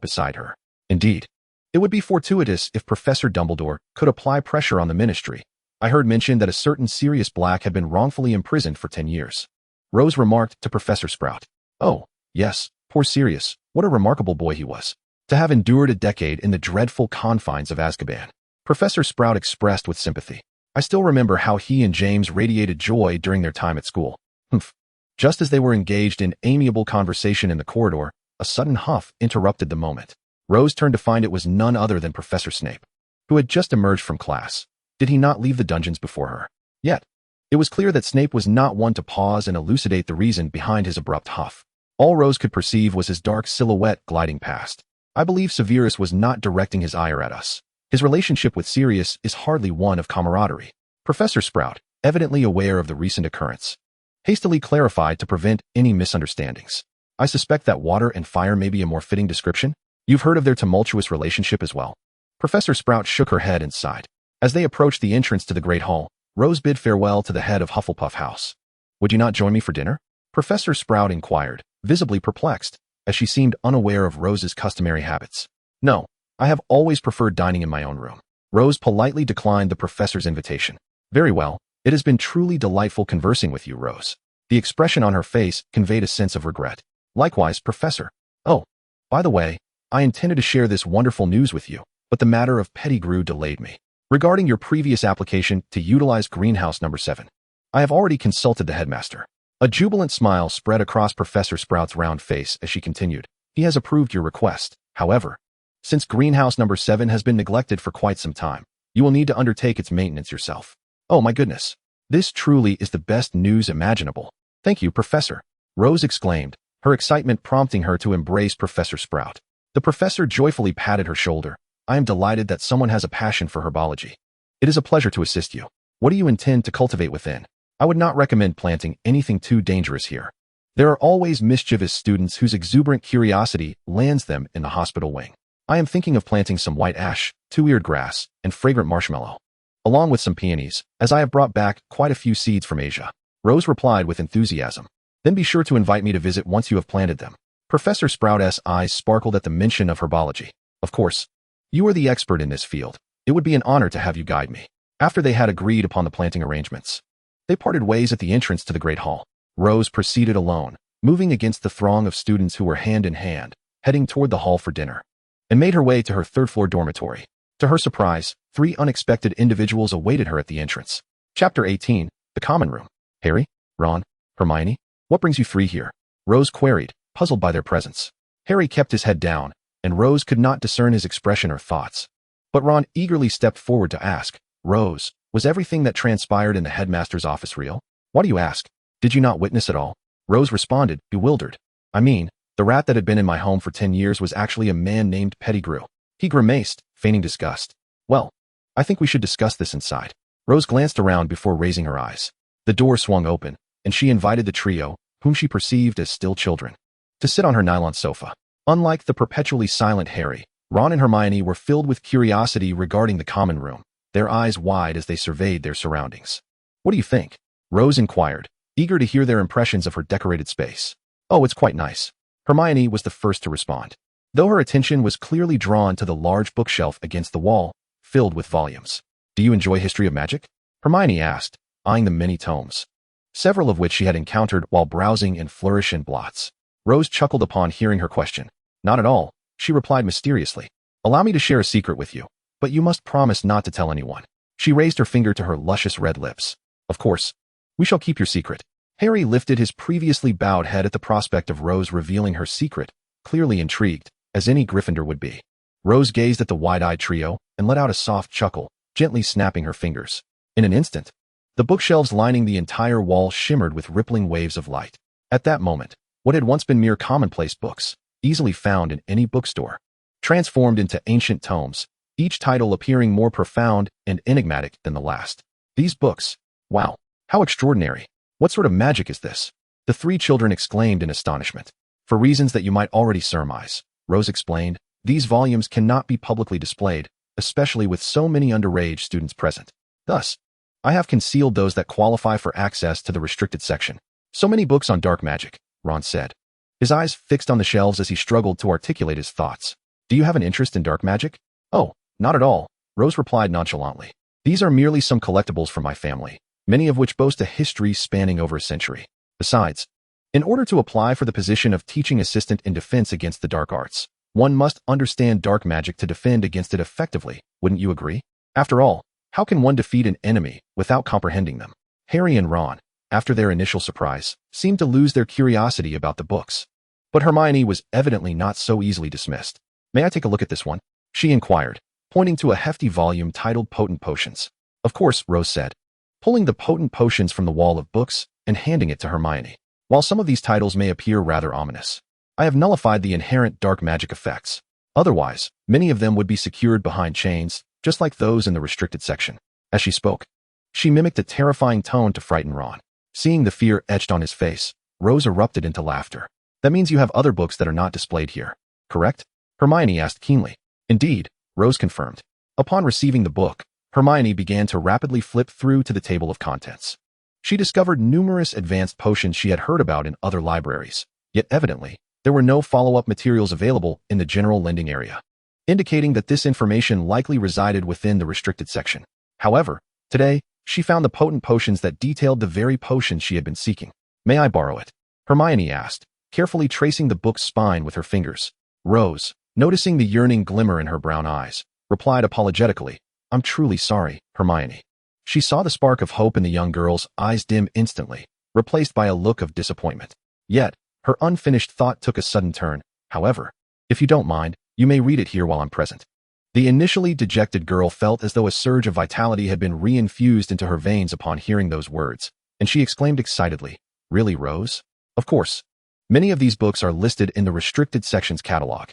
beside her. Indeed, it would be fortuitous if Professor Dumbledore could apply pressure on the ministry. I heard mention that a certain Sirius Black had been wrongfully imprisoned for 10 years. Rose remarked to Professor Sprout. Oh, yes, poor Sirius, what a remarkable boy he was. to have endured a decade in the dreadful confines of Azkaban. Professor Sprout expressed with sympathy. I still remember how he and James radiated joy during their time at school. Humph. Just as they were engaged in amiable conversation in the corridor, a sudden huff interrupted the moment. Rose turned to find it was none other than Professor Snape, who had just emerged from class. Did he not leave the dungeons before her? Yet, it was clear that Snape was not one to pause and elucidate the reason behind his abrupt huff. All Rose could perceive was his dark silhouette gliding past. I believe Severus was not directing his ire at us. His relationship with Sirius is hardly one of camaraderie. Professor Sprout, evidently aware of the recent occurrence, hastily clarified to prevent any misunderstandings. I suspect that water and fire may be a more fitting description. You've heard of their tumultuous relationship as well. Professor Sprout shook her head and sighed. As they approached the entrance to the Great Hall, Rose bid farewell to the head of Hufflepuff House. Would you not join me for dinner? Professor Sprout inquired, visibly perplexed, as she seemed unaware of Rose's customary habits. No, I have always preferred dining in my own room. Rose politely declined the professor's invitation. Very well, it has been truly delightful conversing with you, Rose. The expression on her face conveyed a sense of regret. Likewise, Professor. Oh, by the way, I intended to share this wonderful news with you, but the matter of Pettigrew delayed me. Regarding your previous application to utilize Greenhouse number 7, I have already consulted the headmaster. A jubilant smile spread across Professor Sprout's round face as she continued. He has approved your request. However, since Greenhouse number 7 has been neglected for quite some time, you will need to undertake its maintenance yourself. Oh my goodness. This truly is the best news imaginable. Thank you, Professor. Rose exclaimed, her excitement prompting her to embrace Professor Sprout. The professor joyfully patted her shoulder. I am delighted that someone has a passion for herbology. It is a pleasure to assist you. What do you intend to cultivate within? I would not recommend planting anything too dangerous here. There are always mischievous students whose exuberant curiosity lands them in the hospital wing. I am thinking of planting some white ash, two-eared grass, and fragrant marshmallow, along with some peonies, as I have brought back quite a few seeds from Asia. Rose replied with enthusiasm. Then be sure to invite me to visit once you have planted them. Professor Sprout's eyes sparkled at the mention of herbology. Of course, you are the expert in this field. It would be an honor to have you guide me. After they had agreed upon the planting arrangements, they parted ways at the entrance to the Great Hall. Rose proceeded alone, moving against the throng of students who were hand in hand, heading toward the hall for dinner, and made her way to her third-floor dormitory. To her surprise, 3 unexpected individuals awaited her at the entrance. Chapter 18, The Common Room. Harry, Ron, Hermione, what brings you 3 here? Rose queried, puzzled by their presence. Harry kept his head down, and Rose could not discern his expression or thoughts. But Ron eagerly stepped forward to ask, Rose, was everything that transpired in the headmaster's office real? Why do you ask? Did you not witness it all? Rose responded, bewildered. I mean, the rat that had been in my home for 10 years was actually a man named Pettigrew. He grimaced, feigning disgust. Well, I think we should discuss this inside. Rose glanced around before raising her eyes. The door swung open, and she invited the trio, whom she perceived as still children, to sit on her nylon sofa. Unlike the perpetually silent Harry, Ron and Hermione were filled with curiosity regarding the common room, their eyes wide as they surveyed their surroundings. What do you think? Rose inquired, eager to hear their impressions of her decorated space. Oh, it's quite nice. Hermione was the first to respond, though her attention was clearly drawn to the large bookshelf against the wall, filled with volumes. Do you enjoy history of magic? Hermione asked, eyeing the many tomes, several of which she had encountered while browsing in Flourish and Blots. Rose chuckled upon hearing her question. Not at all, she replied mysteriously. Allow me to share a secret with you, but you must promise not to tell anyone. She raised her finger to her luscious red lips. Of course, we shall keep your secret. Harry lifted his previously bowed head at the prospect of Rose revealing her secret, clearly intrigued, as any Gryffindor would be. Rose gazed at the wide-eyed trio and let out a soft chuckle, gently snapping her fingers. In an instant, the bookshelves lining the entire wall shimmered with rippling waves of light. At that moment, what had once been mere commonplace books, easily found in any bookstore, transformed into ancient tomes, each title appearing more profound and enigmatic than the last. These books, wow, how extraordinary! What sort of magic is this? The 3 children exclaimed in astonishment. For reasons that you might already surmise, Rose explained, these volumes cannot be publicly displayed, especially with so many underage students present. Thus, I have concealed those that qualify for access to the restricted section. So many books on dark magic, Ron said, his eyes fixed on the shelves as he struggled to articulate his thoughts. Do you have an interest in dark magic? Oh, not at all, Rose replied nonchalantly. These are merely some collectibles from my family, many of which boast a history spanning over a century. Besides, in order to apply for the position of teaching assistant in defense against the dark arts, One must understand dark magic to defend against it effectively, wouldn't you agree? After all, how can one defeat an enemy without comprehending them? Harry and Ron, after their initial surprise, seemed to lose their curiosity about the books. But Hermione was evidently not so easily dismissed. May I take a look at this one? She inquired, pointing to a hefty volume titled Potent Potions. Of course, Rose said, pulling the potent potions from the wall of books and handing it to Hermione. While some of these titles may appear rather ominous, I have nullified the inherent dark magic effects. Otherwise, many of them would be secured behind chains, just like those in the restricted section. As she spoke, she mimicked a terrifying tone to frighten Ron. Seeing the fear etched on his face, Rose erupted into laughter. That means you have other books that are not displayed here, correct? Hermione asked keenly. Indeed, Rose confirmed. Upon receiving the book, Hermione began to rapidly flip through to the table of contents. She discovered numerous advanced potions she had heard about in other libraries, yet evidently, there were no follow-up materials available in the general lending area, indicating that this information likely resided within the restricted section. However, today, she found the potent potions that detailed the very potions she had been seeking. May I borrow it? Hermione asked, carefully tracing the book's spine with her fingers. Rose, noticing the yearning glimmer in her brown eyes, replied apologetically, I'm truly sorry, Hermione. She saw the spark of hope in the young girl's eyes dim instantly, replaced by a look of disappointment. Yet, her unfinished thought took a sudden turn. However, if you don't mind, you may read it here while I'm present. The initially dejected girl felt as though a surge of vitality had been reinfused into her veins upon hearing those words, and she exclaimed excitedly, Really, Rose? Of course. Many of these books are listed in the restricted section's catalog,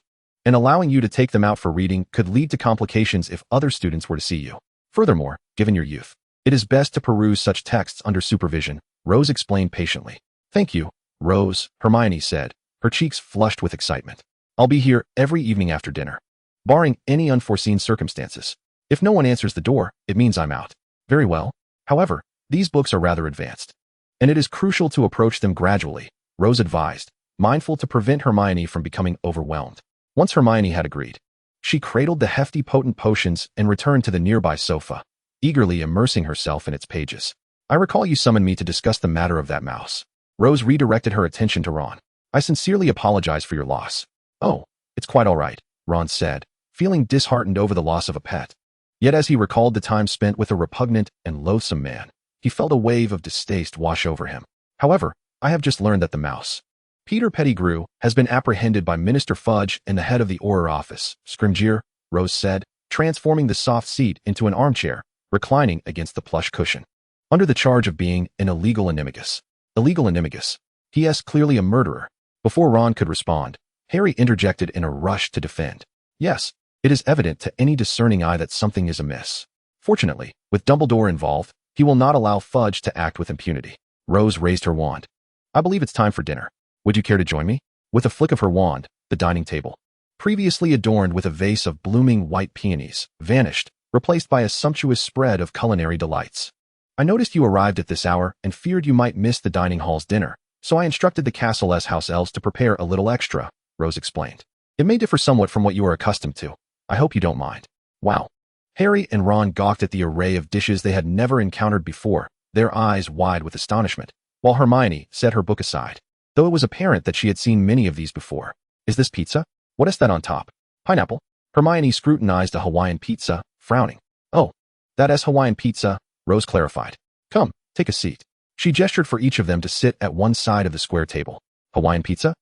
and allowing you to take them out for reading could lead to complications if other students were to see you. Furthermore, given your youth, it is best to peruse such texts under supervision, Rose explained patiently. Thank you, Rose, Hermione said, her cheeks flushed with excitement. I'll be here every evening after dinner, barring any unforeseen circumstances. If no one answers the door, it means I'm out. Very well. However, these books are rather advanced, and it is crucial to approach them gradually, Rose advised, mindful to prevent Hermione from becoming overwhelmed. Once Hermione had agreed, she cradled the hefty potent potions and returned to the nearby sofa, eagerly immersing herself in its pages. I recall you summoned me to discuss the matter of that mouse. Rose redirected her attention to Ron. I sincerely apologize for your loss. Oh, it's quite all right, Ron said, feeling disheartened over the loss of a pet. Yet as he recalled the time spent with a repugnant and loathsome man, he felt a wave of distaste wash over him. However, I have just learned that the mouse, Peter Pettigrew, has been apprehended by Minister Fudge and the head of the Auror office, Scrimgeour, Rose said, transforming the soft seat into an armchair, reclining against the plush cushion. Under the charge of being an illegal animagus. Illegal animagus? P.S. clearly a murderer. Before Ron could respond, Harry interjected in a rush to defend. Yes, it is evident to any discerning eye that something is amiss. Fortunately, with Dumbledore involved, he will not allow Fudge to act with impunity. Rose raised her wand. I believe it's time for dinner. Would you care to join me? With a flick of her wand, the dining table, previously adorned with a vase of blooming white peonies, vanished, replaced by a sumptuous spread of culinary delights. I noticed you arrived at this hour and feared you might miss the dining hall's dinner, so I instructed the castle's house elves to prepare a little extra, Rose explained. It may differ somewhat from what you are accustomed to. I hope you don't mind. Wow. Harry and Ron gawked at the array of dishes they had never encountered before, their eyes wide with astonishment, while Hermione set her book aside, though it was apparent that she had seen many of these before. Is this pizza? What is that on top? Pineapple? Hermione scrutinized a Hawaiian pizza, frowning. Oh, that is Hawaiian pizza, Rose clarified. Come, take a seat. She gestured for each of them to sit at one side of the square table. Hawaiian pizza?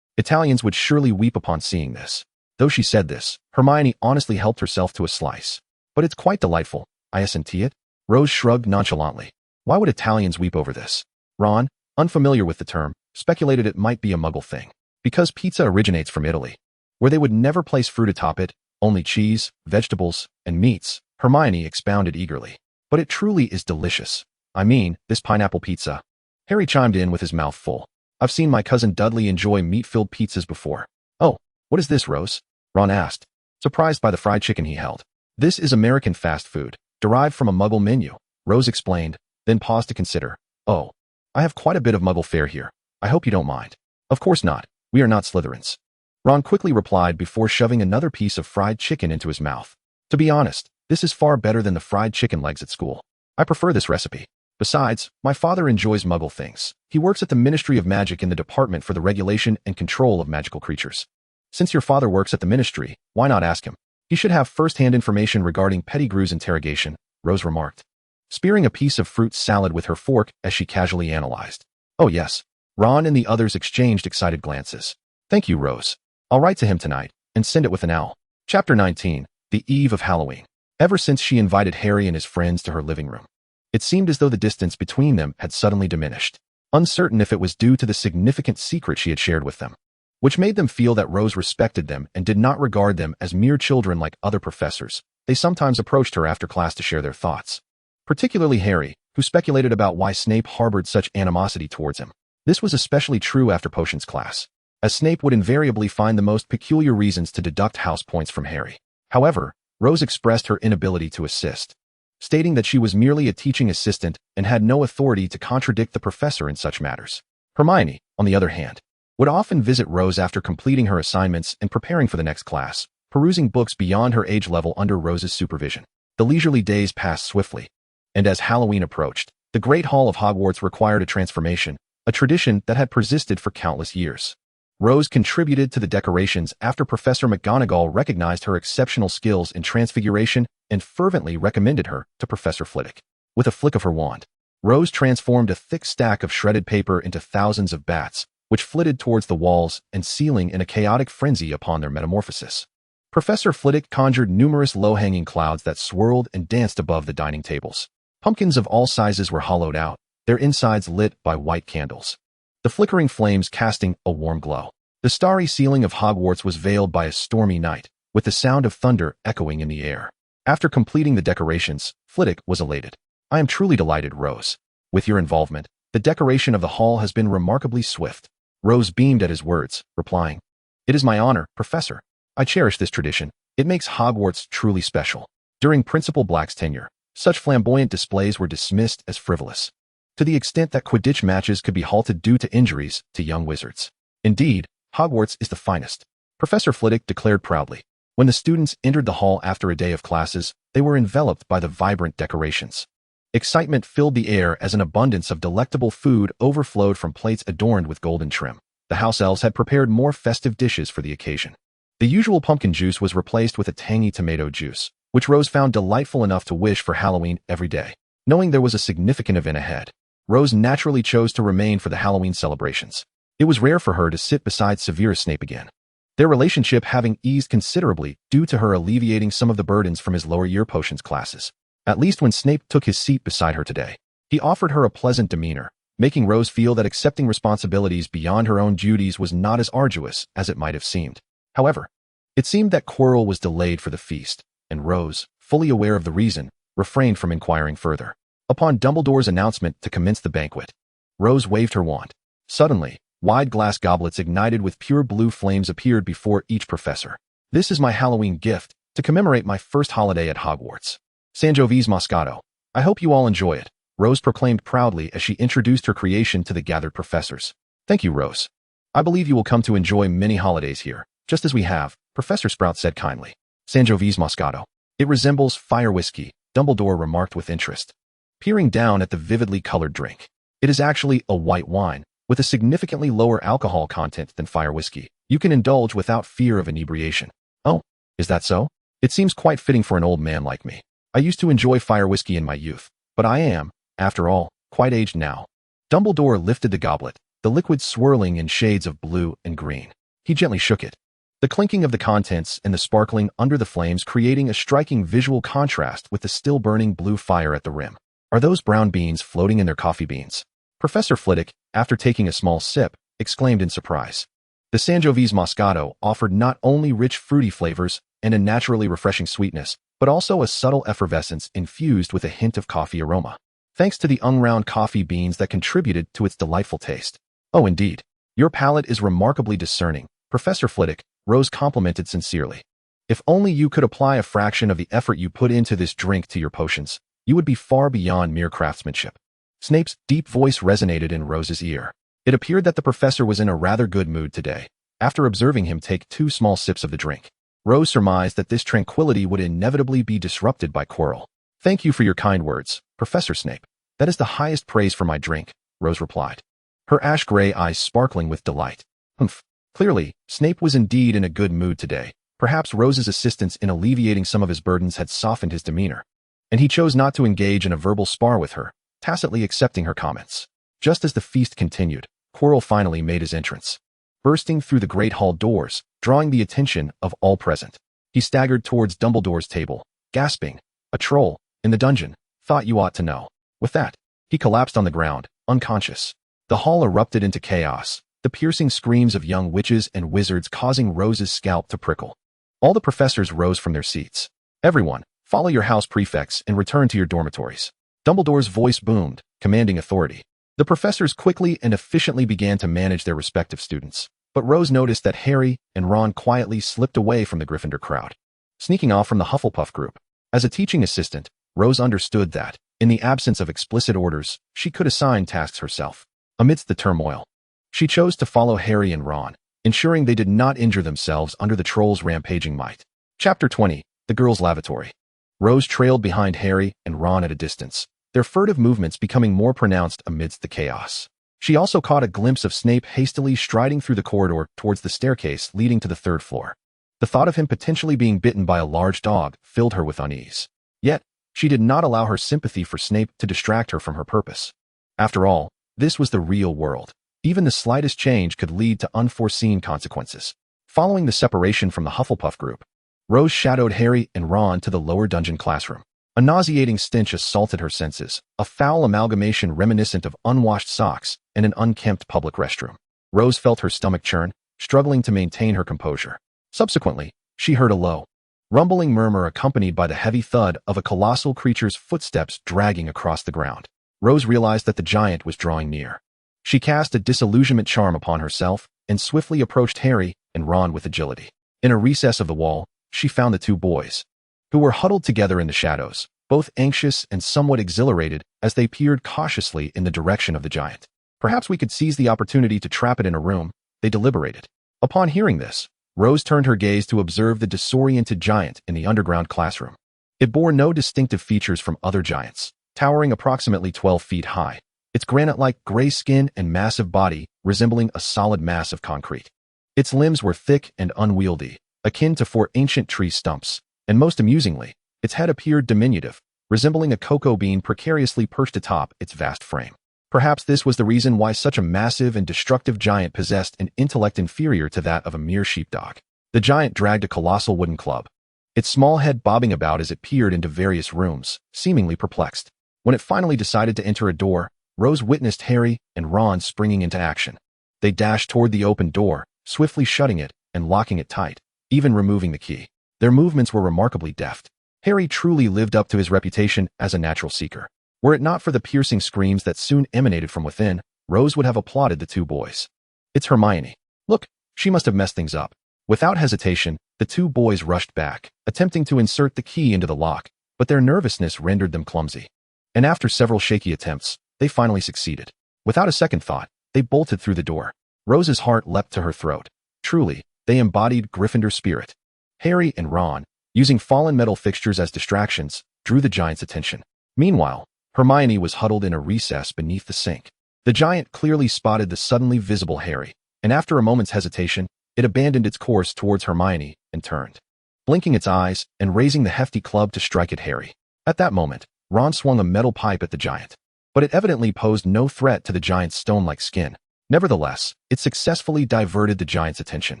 Italians would surely weep upon seeing this. Though she said this, Hermione honestly helped herself to a slice. But it's quite delightful, I assent it. Rose shrugged nonchalantly. Why would Italians weep over this? Ron, unfamiliar with the term, speculated it might be a Muggle thing. Because pizza originates from Italy, where they would never place fruit atop it, only cheese, vegetables, and meats, Hermione expounded eagerly. But it truly is delicious. I mean, this pineapple pizza. Harry chimed in with his mouth full. I've seen my cousin Dudley enjoy meat-filled pizzas before. Oh, what is this, Rose? Ron asked, surprised by the fried chicken he held. This is American fast food, derived from a Muggle menu, Rose explained, then paused to consider. Oh, I have quite a bit of Muggle fare here. I hope you don't mind. Of course not. We are not Slytherins. Ron quickly replied before shoving another piece of fried chicken into his mouth. To be honest, this is far better than the fried chicken legs at school. I prefer this recipe. Besides, my father enjoys Muggle things. He works at the Ministry of Magic in the Department for the Regulation and Control of Magical Creatures. Since your father works at the ministry, why not ask him? He should have first-hand information regarding Pettigrew's interrogation, Rose remarked, spearing a piece of fruit salad with her fork as she casually analyzed. Oh yes. Ron and the others exchanged excited glances. Thank you, Rose. I'll write to him tonight and send it with an owl. Chapter 19. The Eve of Halloween. Ever since she invited Harry and his friends to her living room, it seemed as though the distance between them had suddenly diminished, uncertain if it was due to the significant secret she had shared with them, which made them feel that Rose respected them and did not regard them as mere children like other professors. They sometimes approached her after class to share their thoughts, particularly Harry, who speculated about why Snape harbored such animosity towards him. This was especially true after potions class, as Snape would invariably find the most peculiar reasons to deduct house points from Harry. However, Rose expressed her inability to assist, stating that she was merely a teaching assistant and had no authority to contradict the professor in such matters. Hermione, on the other hand, would often visit Rose after completing her assignments and preparing for the next class, perusing books beyond her age level under Rose's supervision. The leisurely days passed swiftly, and as Halloween approached, the Great Hall of Hogwarts required a transformation, a tradition that had persisted for countless years. Rose contributed to the decorations after Professor McGonagall recognized her exceptional skills in transfiguration and fervently recommended her to Professor Flitwick. With a flick of her wand, Rose transformed a thick stack of shredded paper into thousands of bats, which flitted towards the walls and ceiling in a chaotic frenzy upon their metamorphosis. Professor Flitwick conjured numerous low-hanging clouds that swirled and danced above the dining tables. Pumpkins of all sizes were hollowed out, their insides lit by white candles, the flickering flames casting a warm glow. The starry ceiling of Hogwarts was veiled by a stormy night, with the sound of thunder echoing in the air. After completing the decorations, Flitwick was elated. I am truly delighted, Rose. With your involvement, the decoration of the hall has been remarkably swift. Rose beamed at his words, replying, It is my honor, Professor. I cherish this tradition. It makes Hogwarts truly special. During Principal Black's tenure, such flamboyant displays were dismissed as frivolous, to the extent that Quidditch matches could be halted due to injuries to young wizards. Indeed, Hogwarts is the finest, Professor Flitwick declared proudly. When the students entered the hall after a day of classes, they were enveloped by the vibrant decorations. Excitement filled the air as an abundance of delectable food overflowed from plates adorned with golden trim. The house elves had prepared more festive dishes for the occasion. The usual pumpkin juice was replaced with a tangy tomato juice, which Rose found delightful enough to wish for Halloween every day. Knowing there was a significant event ahead, Rose naturally chose to remain for the Halloween celebrations. It was rare for her to sit beside Severus Snape again, their relationship having eased considerably due to her alleviating some of the burdens from his lower year potions classes. At least when Snape took his seat beside her today, he offered her a pleasant demeanor, making Rose feel that accepting responsibilities beyond her own duties was not as arduous as it might have seemed. However, it seemed that Quirrell was delayed for the feast, and Rose, fully aware of the reason, refrained from inquiring further. Upon Dumbledore's announcement to commence the banquet, Rose waved her wand. Suddenly, wide glass goblets ignited with pure blue flames appeared before each professor. This is my Halloween gift, to commemorate my first holiday at Hogwarts. Sangiovese Moscato. I hope you all enjoy it, Rose proclaimed proudly as she introduced her creation to the gathered professors. Thank you, Rose. I believe you will come to enjoy many holidays here, just as we have, Professor Sprout said kindly. Sangiovese Moscato. It resembles fire whiskey, Dumbledore remarked with interest, peering down at the vividly colored drink. It is actually a white wine, with a significantly lower alcohol content than fire whiskey. You can indulge without fear of inebriation. Oh, is that so? It seems quite fitting for an old man like me. I used to enjoy fire whiskey in my youth, but I am, after all, quite aged now. Dumbledore lifted the goblet, the liquid swirling in shades of blue and green. He gently shook it, the clinking of the contents and the sparkling under the flames creating a striking visual contrast with the still burning blue fire at the rim. Are those brown beans floating in their coffee beans? Professor Flitwick, after taking a small sip, exclaimed in surprise. The Sangiovese Moscato offered not only rich fruity flavors and a naturally refreshing sweetness, but also a subtle effervescence infused with a hint of coffee aroma, thanks to the unground coffee beans that contributed to its delightful taste. Oh, indeed. Your palate is remarkably discerning, Professor Flitwick, Rose complimented sincerely. If only you could apply a fraction of the effort you put into this drink to your potions, you would be far beyond mere craftsmanship. Snape's deep voice resonated in Rose's ear. It appeared that the professor was in a rather good mood today. After observing him take 2 small sips of the drink, Rose surmised that this tranquility would inevitably be disrupted by Quirrell. Thank you for your kind words, Professor Snape. That is the highest praise for my drink, Rose replied, her ash-gray eyes sparkling with delight. Humph. Clearly, Snape was indeed in a good mood today. Perhaps Rose's assistance in alleviating some of his burdens had softened his demeanor, and he chose not to engage in a verbal spar with her, tacitly accepting her comments. Just as the feast continued, Quirrell finally made his entrance, bursting through the great hall doors, drawing the attention of all present. He staggered towards Dumbledore's table, gasping, "A troll, in the dungeon, thought you ought to know." With that, he collapsed on the ground, unconscious. The hall erupted into chaos, the piercing screams of young witches and wizards causing Rose's scalp to prickle. All the professors rose from their seats. "Everyone, follow your house prefects and return to your dormitories." Dumbledore's voice boomed, commanding authority. The professors quickly and efficiently began to manage their respective students. But Rose noticed that Harry and Ron quietly slipped away from the Gryffindor crowd, sneaking off from the Hufflepuff group. As a teaching assistant, Rose understood that, in the absence of explicit orders, she could assign tasks herself. Amidst the turmoil, she chose to follow Harry and Ron, ensuring they did not injure themselves under the troll's rampaging might. Chapter 20, The Girls' Lavatory. Rose trailed behind Harry and Ron at a distance, their furtive movements becoming more pronounced amidst the chaos. She also caught a glimpse of Snape hastily striding through the corridor towards the staircase leading to the third floor. The thought of him potentially being bitten by a large dog filled her with unease. Yet, she did not allow her sympathy for Snape to distract her from her purpose. After all, this was the real world. Even the slightest change could lead to unforeseen consequences. Following the separation from the Hufflepuff group, Rose shadowed Harry and Ron to the lower dungeon classroom. A nauseating stench assaulted her senses, a foul amalgamation reminiscent of unwashed socks and an unkempt public restroom. Rose felt her stomach churn, struggling to maintain her composure. Subsequently, she heard a low, rumbling murmur accompanied by the heavy thud of a colossal creature's footsteps dragging across the ground. Rose realized that the giant was drawing near. She cast a disillusionment charm upon herself and swiftly approached Harry and Ron with agility. In a recess of the wall, she found the two boys, who were huddled together in the shadows, both anxious and somewhat exhilarated as they peered cautiously in the direction of the giant. "Perhaps we could seize the opportunity to trap it in a room," they deliberated. Upon hearing this, Rose turned her gaze to observe the disoriented giant in the underground classroom. It bore no distinctive features from other giants, towering approximately 12 feet high, its granite-like gray skin and massive body resembling a solid mass of concrete. Its limbs were thick and unwieldy, akin to 4 ancient tree stumps, and most amusingly, its head appeared diminutive, resembling a cocoa bean precariously perched atop its vast frame. Perhaps this was the reason why such a massive and destructive giant possessed an intellect inferior to that of a mere sheepdog. The giant dragged a colossal wooden club, its small head bobbing about as it peered into various rooms, seemingly perplexed. When it finally decided to enter a door, Rose witnessed Harry and Ron springing into action. They dashed toward the open door, swiftly shutting it and locking it tight, even removing the key. Their movements were remarkably deft. Harry truly lived up to his reputation as a natural seeker. Were it not for the piercing screams that soon emanated from within, Rose would have applauded the two boys. "It's Hermione. Look, she must have messed things up." Without hesitation, the two boys rushed back, attempting to insert the key into the lock, but their nervousness rendered them clumsy. And after several shaky attempts, they finally succeeded. Without a second thought, they bolted through the door. Rose's heart leapt to her throat. Truly, they embodied Gryffindor spirit. Harry and Ron, using fallen metal fixtures as distractions, drew the giant's attention. Meanwhile, Hermione was huddled in a recess beneath the sink. The giant clearly spotted the suddenly visible Harry, and after a moment's hesitation, it abandoned its course towards Hermione and turned, blinking its eyes and raising the hefty club to strike at Harry. At that moment, Ron swung a metal pipe at the giant, but it evidently posed no threat to the giant's stone-like skin. Nevertheless, it successfully diverted the giant's attention,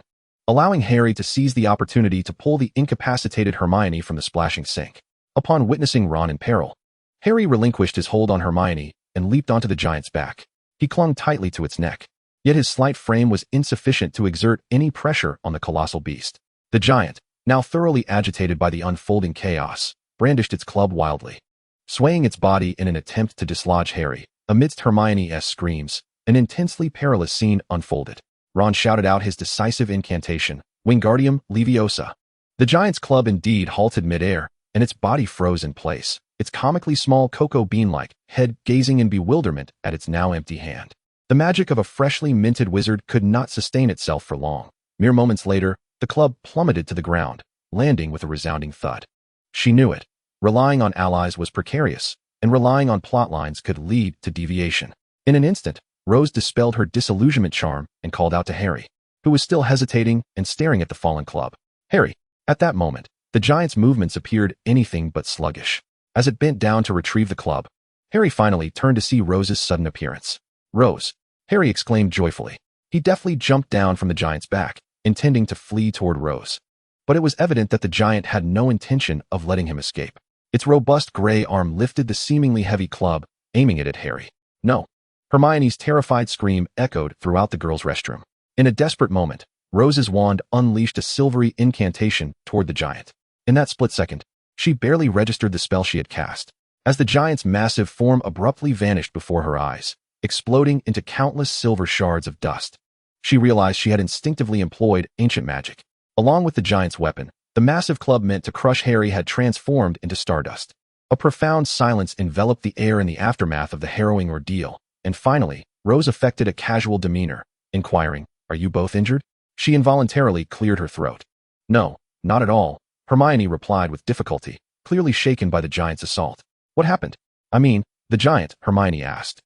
allowing Harry to seize the opportunity to pull the incapacitated Hermione from the splashing sink. Upon witnessing Ron in peril, Harry relinquished his hold on Hermione and leaped onto the giant's back. He clung tightly to its neck, yet his slight frame was insufficient to exert any pressure on the colossal beast. The giant, now thoroughly agitated by the unfolding chaos, brandished its club wildly, swaying its body in an attempt to dislodge Harry. Amidst Hermione's screams, an intensely perilous scene unfolded. Ron shouted out his decisive incantation, Wingardium Leviosa. The giant's club indeed halted midair, and its body froze in place, its comically small cocoa bean-like head gazing in bewilderment at its now empty hand. The magic of a freshly minted wizard could not sustain itself for long. Mere moments later, the club plummeted to the ground, landing with a resounding thud. She knew it. Relying on allies was precarious, and relying on plot lines could lead to deviation. In an instant, Rose dispelled her disillusionment charm and called out to Harry. who was still hesitating and staring at the fallen club. Harry. At that moment, the giant's movements appeared anything but sluggish. As it bent down to retrieve the club, Harry finally turned to see Rose's sudden appearance. Rose! Harry exclaimed joyfully. He deftly jumped down from the giant's back, intending to flee toward Rose. But it was evident that the giant had no intention of letting him escape. Its robust gray arm lifted the seemingly heavy club, aiming it at Harry. No! Hermione's terrified scream echoed throughout the girls' restroom. In a desperate moment, Rose's wand unleashed a silvery incantation toward the giant. In that split second, she barely registered the spell she had cast, as the giant's massive form abruptly vanished before her eyes, exploding into countless silver shards of dust. She realized she had instinctively employed ancient magic. Along with the giant's weapon, the massive club meant to crush Harry had transformed into stardust. A profound silence enveloped the air in the aftermath of the harrowing ordeal, and finally, Rose affected a casual demeanor, inquiring, "Are you both injured?" She involuntarily cleared her throat. "No, not at all," Hermione replied with difficulty, clearly shaken by the giant's assault. "What happened?" "I mean, the giant," Hermione asked.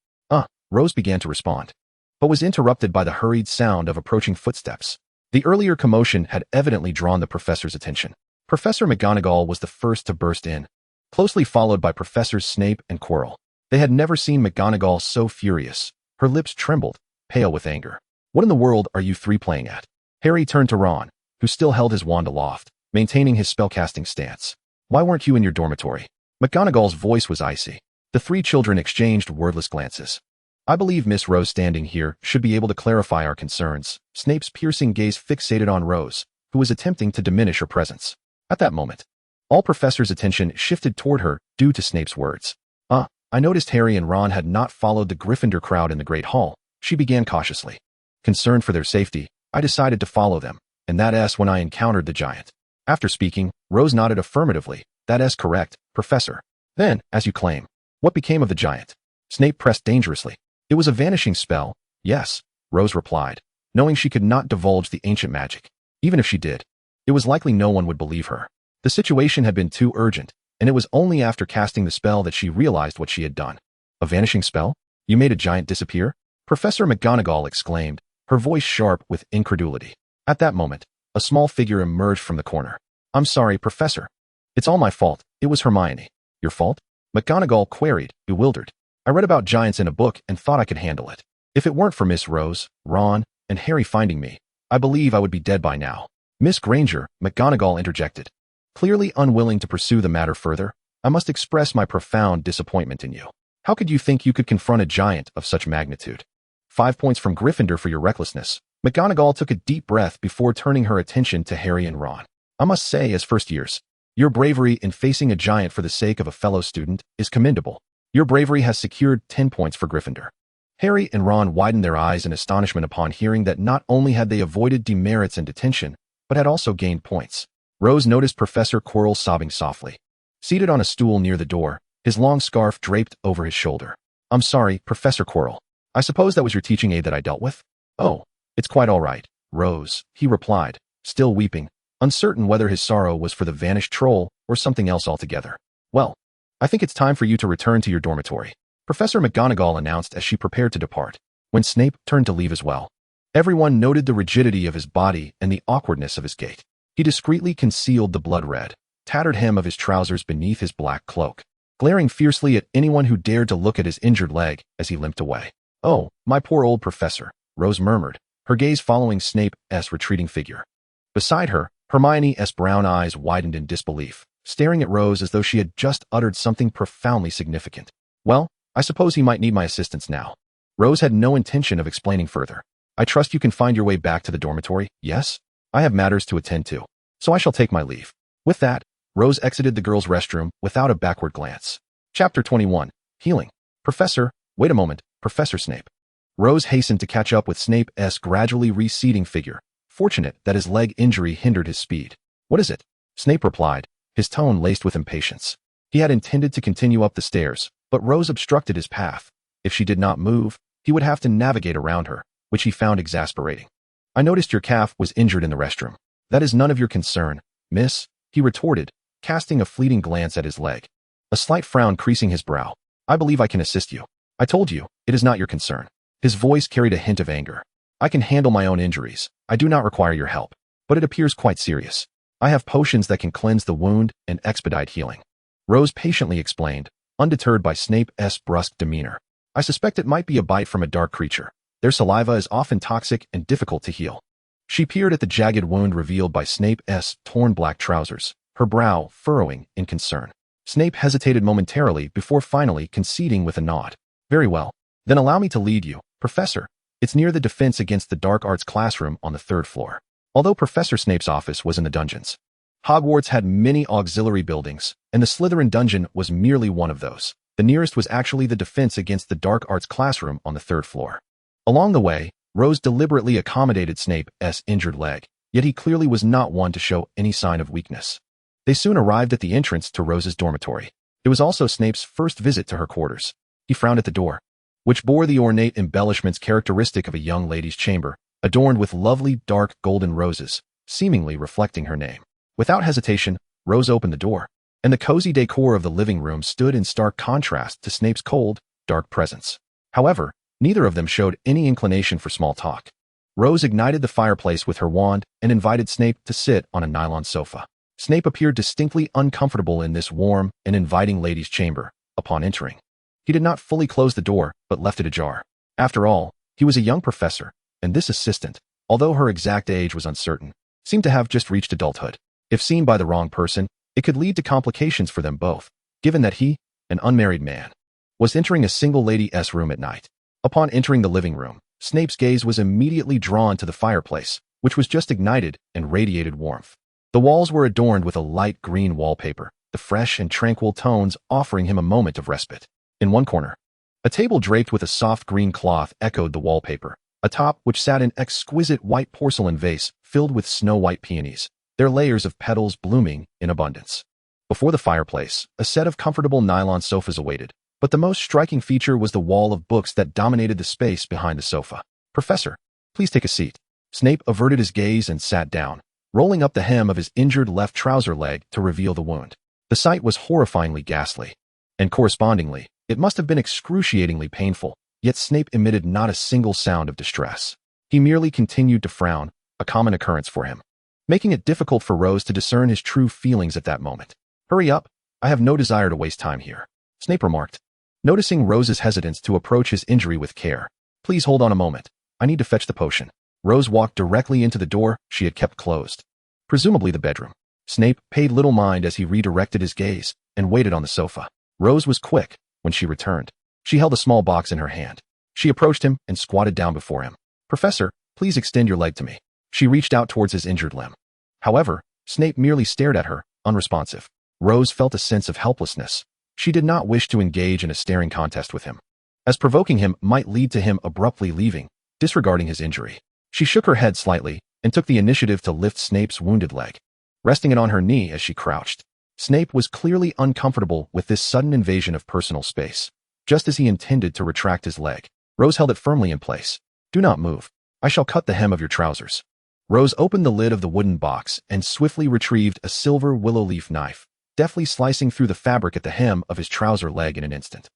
Rose began to respond, but was interrupted by the hurried sound of approaching footsteps. The earlier commotion had evidently drawn the professor's attention. Professor McGonagall was the first to burst in, closely followed by Professors Snape and Quirrell. They had never seen McGonagall so furious. Her lips trembled, pale with anger. "What in the world are you three playing at?" Harry turned to Ron, who still held his wand aloft, maintaining his spellcasting stance. "Why weren't you in your dormitory?" McGonagall's voice was icy. The three children exchanged wordless glances. "I believe Miss Rose standing here should be able to clarify our concerns." Snape's piercing gaze fixated on Rose, who was attempting to diminish her presence. At that moment, all professors' attention shifted toward her due to Snape's words. I noticed Harry and Ron had not followed the Gryffindor crowd in the Great Hall," she began cautiously. "Concerned for their safety, I decided to follow them, and that's when I encountered the giant." After speaking, Rose nodded affirmatively. "That's correct, Professor." "Then, as you claim, what became of the giant?" Snape pressed dangerously. "It was a vanishing spell." "Yes," Rose replied, knowing she could not divulge the ancient magic. Even if she did, it was likely no one would believe her. The situation had been too urgent, and it was only after casting the spell that she realized what she had done. "A vanishing spell? You made a giant disappear?" Professor McGonagall exclaimed, her voice sharp with incredulity. At that moment, a small figure emerged from the corner. "I'm sorry, Professor. It's all my fault." It was Hermione. "Your fault?" McGonagall queried, bewildered. "I read about giants in a book and thought I could handle it. If it weren't for Miss Rose, Ron, and Harry finding me, I believe I would be dead by now." "Miss Granger," McGonagall interjected, clearly unwilling to pursue the matter further, "I must express my profound disappointment in you. How could you think you could confront a giant of such magnitude?" 5 points from Gryffindor for your recklessness. McGonagall took a deep breath before turning her attention to Harry and Ron. "I must say, as first years, your bravery in facing a giant for the sake of a fellow student is commendable. Your bravery has secured 10 points for Gryffindor." Harry and Ron widened their eyes in astonishment upon hearing that not only had they avoided demerits and detention, but had also gained points. Rose noticed Professor Quirrell sobbing softly. Seated on a stool near the door, his long scarf draped over his shoulder. "I'm sorry, Professor Quirrell. I suppose that was your teaching aide that I dealt with?" "Oh, it's quite all right, Rose," he replied, still weeping, uncertain whether his sorrow was for the vanished troll or something else altogether. "Well, I think it's time for you to return to your dormitory," Professor McGonagall announced as she prepared to depart, when Snape turned to leave as well. Everyone noted the rigidity of his body and the awkwardness of his gait. He discreetly concealed the blood-red, tattered hem of his trousers beneath his black cloak, glaring fiercely at anyone who dared to look at his injured leg as he limped away. "Oh, my poor old professor," Rose murmured, her gaze following Snape's retreating figure. Beside her, Hermione's brown eyes widened in disbelief, staring at Rose as though she had just uttered something profoundly significant. "Well, I suppose he might need my assistance now." Rose had no intention of explaining further. "I trust you can find your way back to the dormitory, yes? I have matters to attend to, so I shall take my leave." With that, Rose exited the girls' restroom without a backward glance. Chapter 21. Healing. "Professor, wait a moment, Professor Snape." Rose hastened to catch up with Snape's gradually receding figure, fortunate that his leg injury hindered his speed. "What is it?" Snape replied, his tone laced with impatience. He had intended to continue up the stairs, but Rose obstructed his path. If she did not move, he would have to navigate around her, which he found exasperating. "I noticed your calf was injured in the restroom." "That is none of your concern, miss," he retorted, casting a fleeting glance at his leg, a slight frown creasing his brow. "I believe I can assist you. I told you, it is not your concern." His voice carried a hint of anger. I can handle my own injuries. I do not require your help. But it appears quite serious. I have potions that can cleanse the wound and expedite healing. Rose patiently explained, undeterred by Snape's brusque demeanor. I suspect it might be a bite from a dark creature. Their saliva is often toxic and difficult to heal. She peered at the jagged wound revealed by Snape's torn black trousers, her brow furrowing in concern. Snape hesitated momentarily before finally conceding with a nod. Very well. Then allow me to lead you, Professor. It's near the Defense Against the Dark Arts classroom on the 3rd floor. Although Professor Snape's office was in the dungeons, Hogwarts had many auxiliary buildings, and the Slytherin dungeon was merely one of those. The nearest was actually the Defense Against the Dark Arts classroom on the 3rd floor. Along the way, Rose deliberately accommodated Snape's injured leg, yet he clearly was not one to show any sign of weakness. They soon arrived at the entrance to Rose's dormitory. It was also Snape's first visit to her quarters. He frowned at the door, which bore the ornate embellishments characteristic of a young lady's chamber, adorned with lovely dark golden roses, seemingly reflecting her name. Without hesitation, Rose opened the door, and the cozy decor of the living room stood in stark contrast to Snape's cold, dark presence. However, neither of them showed any inclination for small talk. Rose ignited the fireplace with her wand and invited Snape to sit on a nylon sofa. Snape appeared distinctly uncomfortable in this warm and inviting lady's chamber upon entering. He did not fully close the door, but left it ajar. After all, he was a young professor, and this assistant, although her exact age was uncertain, seemed to have just reached adulthood. If seen by the wrong person, it could lead to complications for them both, given that he, an unmarried man, was entering a single lady's room at night. Upon entering the living room, Snape's gaze was immediately drawn to the fireplace, which was just ignited and radiated warmth. The walls were adorned with a light green wallpaper, the fresh and tranquil tones offering him a moment of respite. In one corner, a table draped with a soft green cloth echoed the wallpaper, atop which sat an exquisite white porcelain vase filled with snow-white peonies, their layers of petals blooming in abundance. Before the fireplace, a set of comfortable nylon sofas awaited, but the most striking feature was the wall of books that dominated the space behind the sofa. Professor, please take a seat. Snape averted his gaze and sat down, rolling up the hem of his injured left trouser leg to reveal the wound. The sight was horrifyingly ghastly, and correspondingly, it must have been excruciatingly painful, yet Snape emitted not a single sound of distress. He merely continued to frown, a common occurrence for him, making it difficult for Rose to discern his true feelings at that moment. Hurry up, I have no desire to waste time here, Snape remarked, noticing Rose's hesitance to approach his injury with care. Please hold on a moment. I need to fetch the potion. Rose walked directly into the door she had kept closed, presumably the bedroom. Snape paid little mind as he redirected his gaze and waited on the sofa. Rose was quick when she returned. She held a small box in her hand. She approached him and squatted down before him. Professor, please extend your leg to me. She reached out towards his injured limb. However, Snape merely stared at her, unresponsive. Rose felt a sense of helplessness. She did not wish to engage in a staring contest with him, as provoking him might lead to him abruptly leaving, disregarding his injury. She shook her head slightly and took the initiative to lift Snape's wounded leg, resting it on her knee as she crouched. Snape was clearly uncomfortable with this sudden invasion of personal space. Just as he intended to retract his leg, Rose held it firmly in place. Do not move. I shall cut the hem of your trousers. Rose opened the lid of the wooden box and swiftly retrieved a silver willow leaf knife, deftly slicing through the fabric at the hem of his trouser leg in an instant.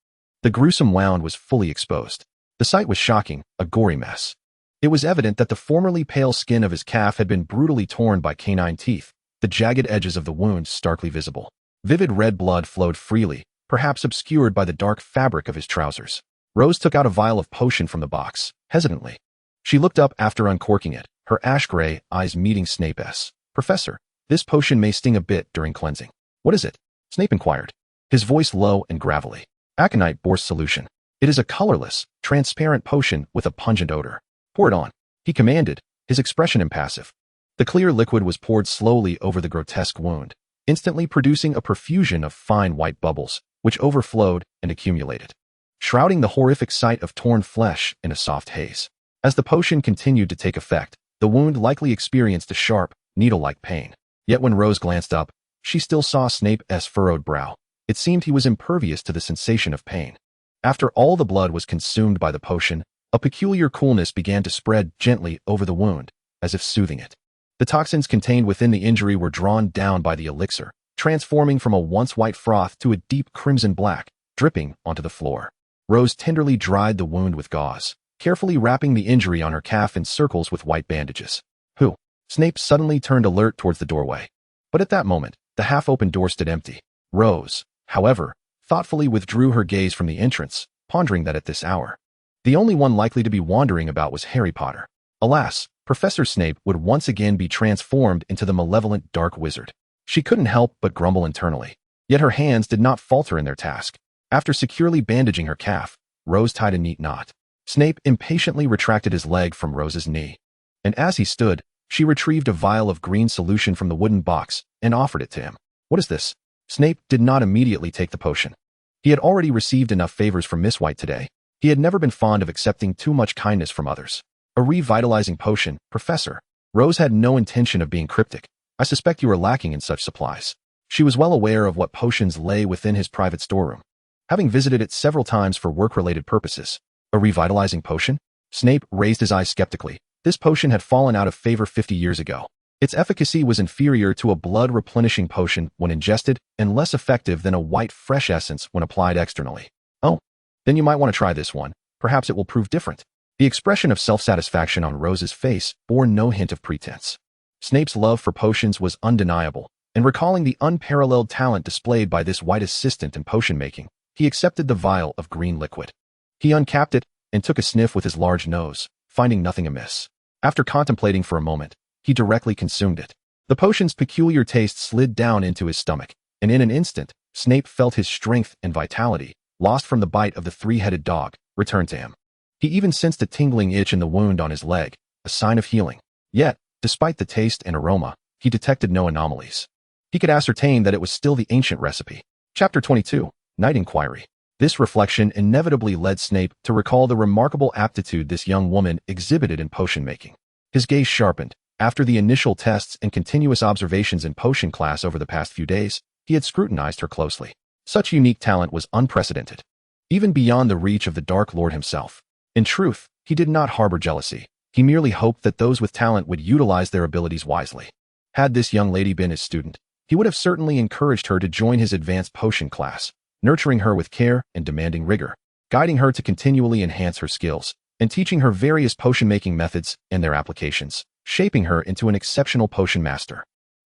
The gruesome wound was fully exposed. The sight was shocking, a gory mess. It was evident that the formerly pale skin of his calf had been brutally torn by canine teeth, the jagged edges of the wound starkly visible. Vivid red blood flowed freely, perhaps obscured by the dark fabric of his trousers. Rose took out a vial of potion from the box, hesitantly. She looked up after uncorking it, her ash-gray eyes meeting Snape's. Professor, this potion may sting a bit during cleansing. What is it? Snape inquired, his voice low and gravelly. Aconite Bourse Solution. It is a colorless, transparent potion with a pungent odor. Pour it on, he commanded, his expression impassive. The clear liquid was poured slowly over the grotesque wound, instantly producing a profusion of fine white bubbles, which overflowed and accumulated, shrouding the horrific sight of torn flesh in a soft haze. As the potion continued to take effect, the wound likely experienced a sharp, needle-like pain. Yet when Rose glanced up, she still saw Snape's furrowed brow. It seemed he was impervious to the sensation of pain. After all the blood was consumed by the potion, a peculiar coolness began to spread gently over the wound, as if soothing it. The toxins contained within the injury were drawn down by the elixir, transforming from a once white froth to a deep crimson black, dripping onto the floor. Rose tenderly dried the wound with gauze, carefully wrapping the injury on her calf in circles with white bandages. Who? Snape suddenly turned alert towards the doorway. But at that moment, the half-open door stood empty. Rose, however, thoughtfully withdrew her gaze from the entrance, pondering that at this hour, the only one likely to be wandering about was Harry Potter. Alas, Professor Snape would once again be transformed into the malevolent dark wizard. She couldn't help but grumble internally. Yet her hands did not falter in their task. After securely bandaging her calf, Rose tied a neat knot. Snape impatiently retracted his leg from Rose's knee. And as he stood, she retrieved a vial of green solution from the wooden box and offered it to him. What is this? Snape did not immediately take the potion. He had already received enough favors from Miss White today. He had never been fond of accepting too much kindness from others. A revitalizing potion, Professor. Rose had no intention of being cryptic. I suspect you are lacking in such supplies. She was well aware of what potions lay within his private storeroom, having visited it several times for work-related purposes. A revitalizing potion? Snape raised his eyes skeptically. This potion had fallen out of favor 50 years ago. Its efficacy was inferior to a blood-replenishing potion when ingested and less effective than a white fresh essence when applied externally. Oh, then you might want to try this one. Perhaps it will prove different. The expression of self-satisfaction on Rose's face bore no hint of pretense. Snape's love for potions was undeniable, and recalling the unparalleled talent displayed by this white assistant in potion-making, he accepted the vial of green liquid. He uncapped it and took a sniff with his large nose, finding nothing amiss. After contemplating for a moment, he directly consumed it. The potion's peculiar taste slid down into his stomach, and in an instant, Snape felt his strength and vitality, lost from the bite of the three-headed dog, return to him. He even sensed a tingling itch in the wound on his leg, a sign of healing. Yet, despite the taste and aroma, he detected no anomalies. He could ascertain that it was still the ancient recipe. Chapter 22, Night Inquiry. This reflection inevitably led Snape to recall the remarkable aptitude this young woman exhibited in potion-making. His gaze sharpened. After the initial tests and continuous observations in potion class over the past few days, he had scrutinized her closely. Such unique talent was unprecedented, even beyond the reach of the Dark Lord himself. In truth, he did not harbor jealousy. He merely hoped that those with talent would utilize their abilities wisely. Had this young lady been his student, he would have certainly encouraged her to join his advanced potion class, nurturing her with care and demanding rigor, guiding her to continually enhance her skills, and teaching her various potion-making methods and their applications, shaping her into an exceptional potion master.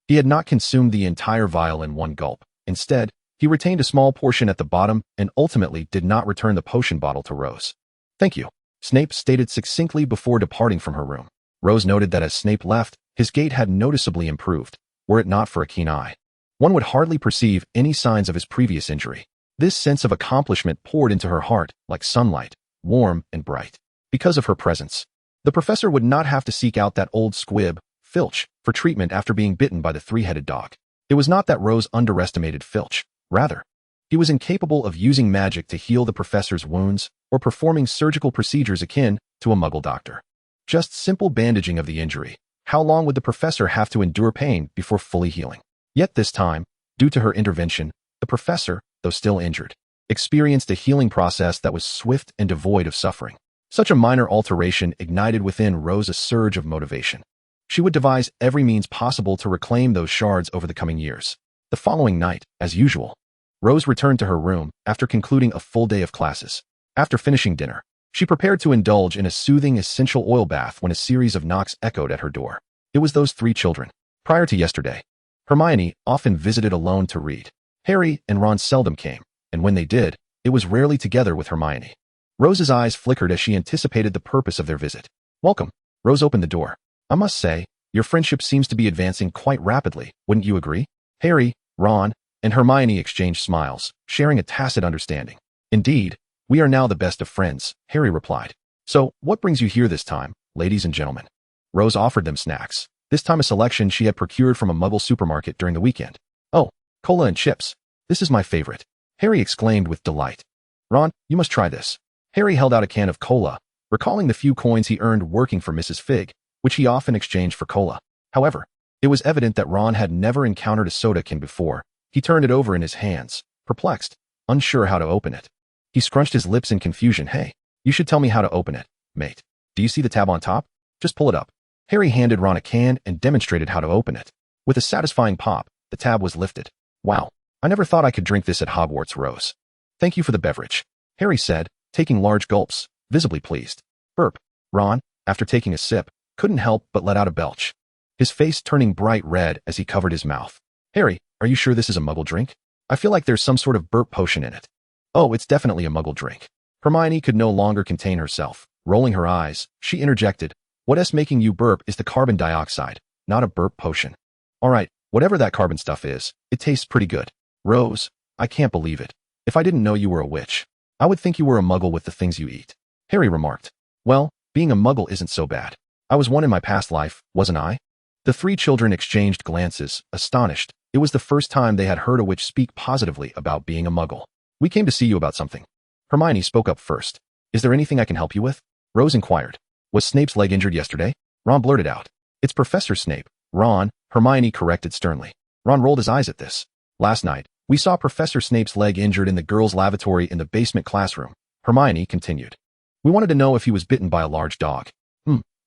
He had not consumed the entire vial in one gulp. Instead, he retained a small portion at the bottom and ultimately did not return the potion bottle to Rose. Thank you, Snape stated succinctly before departing from her room. Rose noted that as Snape left, his gait had noticeably improved, were it not for a keen eye. One would hardly perceive any signs of his previous injury. This sense of accomplishment poured into her heart like sunlight, warm and bright. Because of her presence, the professor would not have to seek out that old squib, Filch, for treatment after being bitten by the three-headed dog. It was not that Rose underestimated Filch. Rather, he was incapable of using magic to heal the professor's wounds or performing surgical procedures akin to a muggle doctor. Just simple bandaging of the injury. How long would the professor have to endure pain before fully healing? Yet this time, due to her intervention, the professor, though still injured, experienced a healing process that was swift and devoid of suffering. Such a minor alteration ignited within Rose a surge of motivation. She would devise every means possible to reclaim those shards over the coming years. The following night, as usual, Rose returned to her room after concluding a full day of classes. After finishing dinner, she prepared to indulge in a soothing essential oil bath when a series of knocks echoed at her door. It was those three children. Prior to yesterday, Hermione often visited alone to read. Harry and Ron seldom came, and when they did, it was rarely together with Hermione. Rose's eyes flickered as she anticipated the purpose of their visit. Welcome. Rose opened the door. I must say, your friendship seems to be advancing quite rapidly, wouldn't you agree? Harry, Ron, and Hermione exchanged smiles, sharing a tacit understanding. Indeed, we are now the best of friends, Harry replied. So, what brings you here this time, ladies and gentlemen? Rose offered them snacks, this time a selection she had procured from a Muggle supermarket during the weekend. Oh, cola and chips. This is my favorite, Harry exclaimed with delight. Ron, you must try this. Harry held out a can of cola, recalling the few coins he earned working for Mrs. Fig, which he often exchanged for cola. However, it was evident that Ron had never encountered a soda can before. He turned it over in his hands, perplexed, unsure how to open it. He scrunched his lips in confusion. Hey, you should tell me how to open it, mate. Do you see the tab on top? Just pull it up. Harry handed Ron a can and demonstrated how to open it. With a satisfying pop, the tab was lifted. Wow, I never thought I could drink this at Hogwarts, Rose. Thank you for the beverage, Harry said, taking large gulps, visibly pleased. Burp. Ron, after taking a sip, couldn't help but let out a belch, his face turning bright red as he covered his mouth. Harry, are you sure this is a muggle drink? I feel like there's some sort of burp potion in it. Oh, it's definitely a muggle drink. Hermione could no longer contain herself. Rolling her eyes, she interjected, "What's making you burp is the carbon dioxide, not a burp potion. All right, whatever that carbon stuff is, it tastes pretty good." Rose, I can't believe it. If I didn't know you were a witch, I would think you were a muggle with the things you eat. Harry remarked. Well, being a muggle isn't so bad. I was one in my past life, wasn't I? The three children exchanged glances, astonished. It was the first time they had heard a witch speak positively about being a muggle. We came to see you about something. Hermione spoke up first. Is there anything I can help you with? Rose inquired. Was Snape's leg injured yesterday? Ron blurted out. It's Professor Snape. Ron, Hermione corrected sternly. Ron rolled his eyes at this. Last night, we saw Professor Snape's leg injured in the girls' lavatory in the basement classroom. Hermione continued. We wanted to know if he was bitten by a large dog.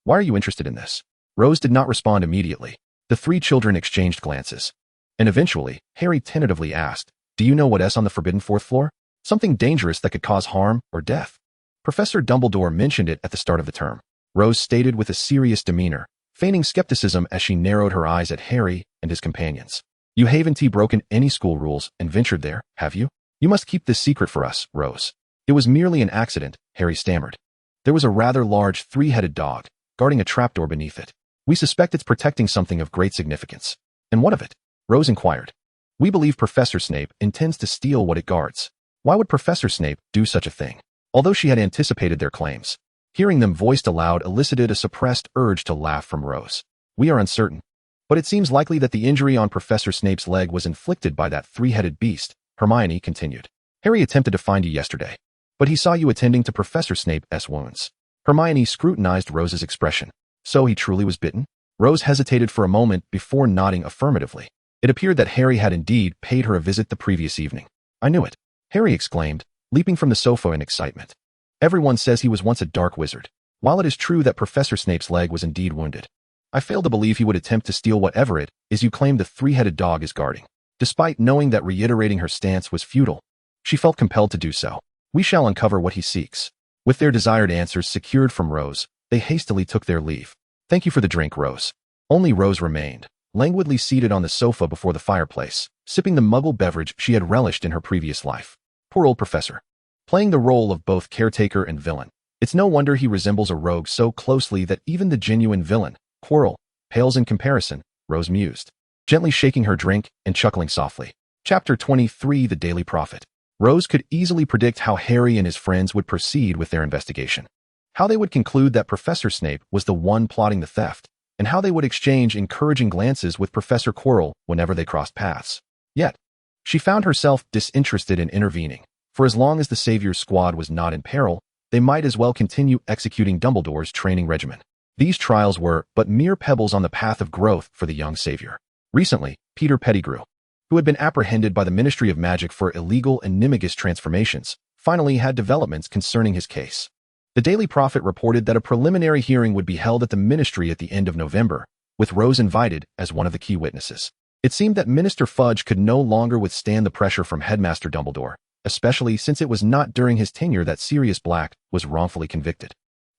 Why are you interested in this? Rose did not respond immediately. The three children exchanged glances. And eventually, Harry tentatively asked, do you know what's on the forbidden fourth floor? Something dangerous that could cause harm or death. Professor Dumbledore mentioned it at the start of the term. Rose stated with a serious demeanor, feigning skepticism as she narrowed her eyes at Harry and his companions. You haven't broken any school rules and ventured there, have you? You must keep this secret for us, Rose. It was merely an accident, Harry stammered. There was a rather large three-headed dog, guarding a trapdoor beneath it. We suspect it's protecting something of great significance. And what of it? Rose inquired. We believe Professor Snape intends to steal what it guards. Why would Professor Snape do such a thing? Although she had anticipated their claims, hearing them voiced aloud elicited a suppressed urge to laugh from Rose. We are uncertain, but it seems likely that the injury on Professor Snape's leg was inflicted by that three-headed beast, Hermione continued. Harry attempted to find you yesterday, but he saw you attending to Professor Snape's wounds. Hermione scrutinized Rose's expression. So he truly was bitten? Rose hesitated for a moment before nodding affirmatively. It appeared that Harry had indeed paid her a visit the previous evening. I knew it, Harry exclaimed, leaping from the sofa in excitement. Everyone says he was once a dark wizard. While it is true that Professor Snape's leg was indeed wounded, I fail to believe he would attempt to steal whatever it is you claim the three-headed dog is guarding. Despite knowing that reiterating her stance was futile, she felt compelled to do so. We shall uncover what he seeks. With their desired answers secured from Rose, they hastily took their leave. Thank you for the drink, Rose. Only Rose remained, languidly seated on the sofa before the fireplace, sipping the muggle beverage she had relished in her previous life. Poor old professor. Playing the role of both caretaker and villain, it's no wonder he resembles a rogue so closely that even the genuine villain, Quirrell, pales in comparison, Rose mused, gently shaking her drink and chuckling softly. Chapter 23 The Daily Prophet. Rose could easily predict how Harry and his friends would proceed with their investigation. How they would conclude that Professor Snape was the one plotting the theft, and how they would exchange encouraging glances with Professor Quirrell whenever they crossed paths. Yet, she found herself disinterested in intervening. For as long as the Savior's squad was not in peril, they might as well continue executing Dumbledore's training regimen. These trials were but mere pebbles on the path of growth for the young Savior. Recently, Peter Pettigrew, who had been apprehended by the Ministry of Magic for illegal and animagus transformations, finally had developments concerning his case. The Daily Prophet reported that a preliminary hearing would be held at the ministry at the end of November, with Rose invited as one of the key witnesses. It seemed that Minister Fudge could no longer withstand the pressure from Headmaster Dumbledore, especially since it was not during his tenure that Sirius Black was wrongfully convicted.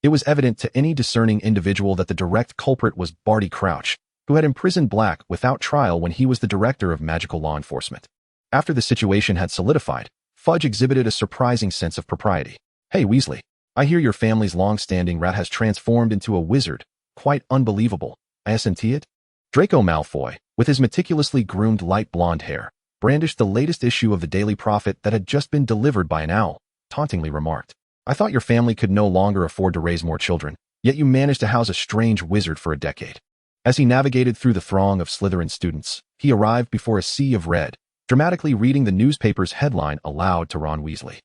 It was evident to any discerning individual that the direct culprit was Barty Crouch, who had imprisoned Black without trial when he was the director of magical law enforcement. After the situation had solidified, Fudge exhibited a surprising sense of propriety. Hey Weasley, I hear your family's long-standing rat has transformed into a wizard. Quite unbelievable, isn't it? Draco Malfoy, with his meticulously groomed light blonde hair, brandished the latest issue of the Daily Prophet that had just been delivered by an owl, tauntingly remarked. I thought your family could no longer afford to raise more children, yet you managed to house a strange wizard for a decade. As he navigated through the throng of Slytherin students, he arrived before a sea of red, dramatically reading the newspaper's headline aloud to Ron Weasley.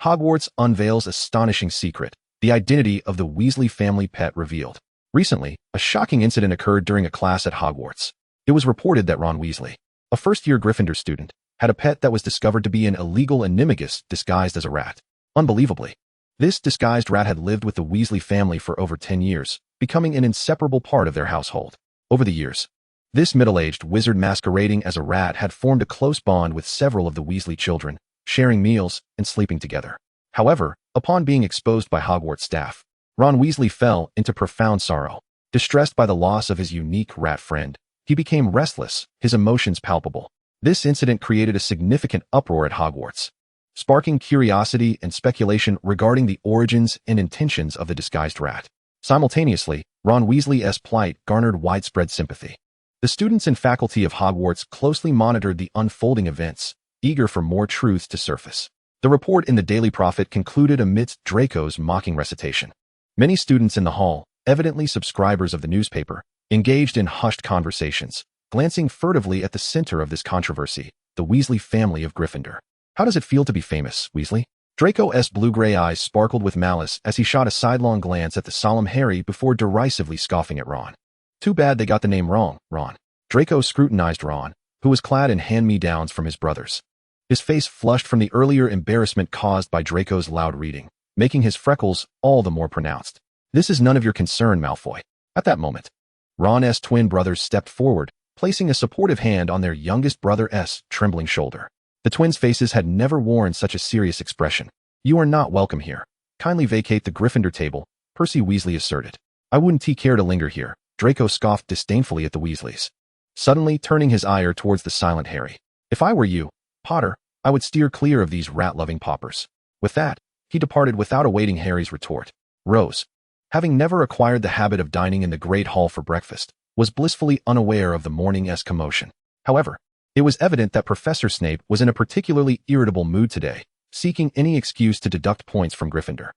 Hogwarts unveils astonishing secret, the identity of the Weasley family pet revealed. Recently, a shocking incident occurred during a class at Hogwarts. It was reported that Ron Weasley, a first-year Gryffindor student, had a pet that was discovered to be an illegal animagus disguised as a rat. Unbelievably, this disguised rat had lived with the Weasley family for over 10 years, becoming an inseparable part of their household. Over the years, this middle-aged wizard masquerading as a rat had formed a close bond with several of the Weasley children, sharing meals and sleeping together. However, upon being exposed by Hogwarts staff, Ron Weasley fell into profound sorrow. Distressed by the loss of his unique rat friend, he became restless, his emotions palpable. This incident created a significant uproar at Hogwarts, sparking curiosity and speculation regarding the origins and intentions of the disguised rat. Simultaneously, Ron Weasley's plight garnered widespread sympathy. The students and faculty of Hogwarts closely monitored the unfolding events, eager for more truths to surface. The report in the Daily Prophet concluded amidst Draco's mocking recitation. Many students in the hall, evidently subscribers of the newspaper, engaged in hushed conversations, glancing furtively at the center of this controversy, the Weasley family of Gryffindor. How does it feel to be famous, Weasley? Draco's blue-gray eyes sparkled with malice as he shot a sidelong glance at the solemn Harry before derisively scoffing at Ron. Too bad they got the name wrong, Ron. Draco scrutinized Ron, who was clad in hand-me-downs from his brothers. His face flushed from the earlier embarrassment caused by Draco's loud reading, making his freckles all the more pronounced. This is none of your concern, Malfoy. At that moment, Ron's twin brothers stepped forward, placing a supportive hand on their youngest brother's trembling shoulder. The twins' faces had never worn such a serious expression. You are not welcome here. Kindly vacate the Gryffindor table, Percy Weasley asserted. I wouldn't care to linger here, Draco scoffed disdainfully at the Weasleys, suddenly turning his ire towards the silent Harry. If I were you, Potter, I would steer clear of these rat-loving paupers. With that, he departed without awaiting Harry's retort. Rose, having never acquired the habit of dining in the Great Hall for breakfast, was blissfully unaware of the morning's commotion. However, it was evident that Professor Snape was in a particularly irritable mood today, seeking any excuse to deduct points from Gryffindor.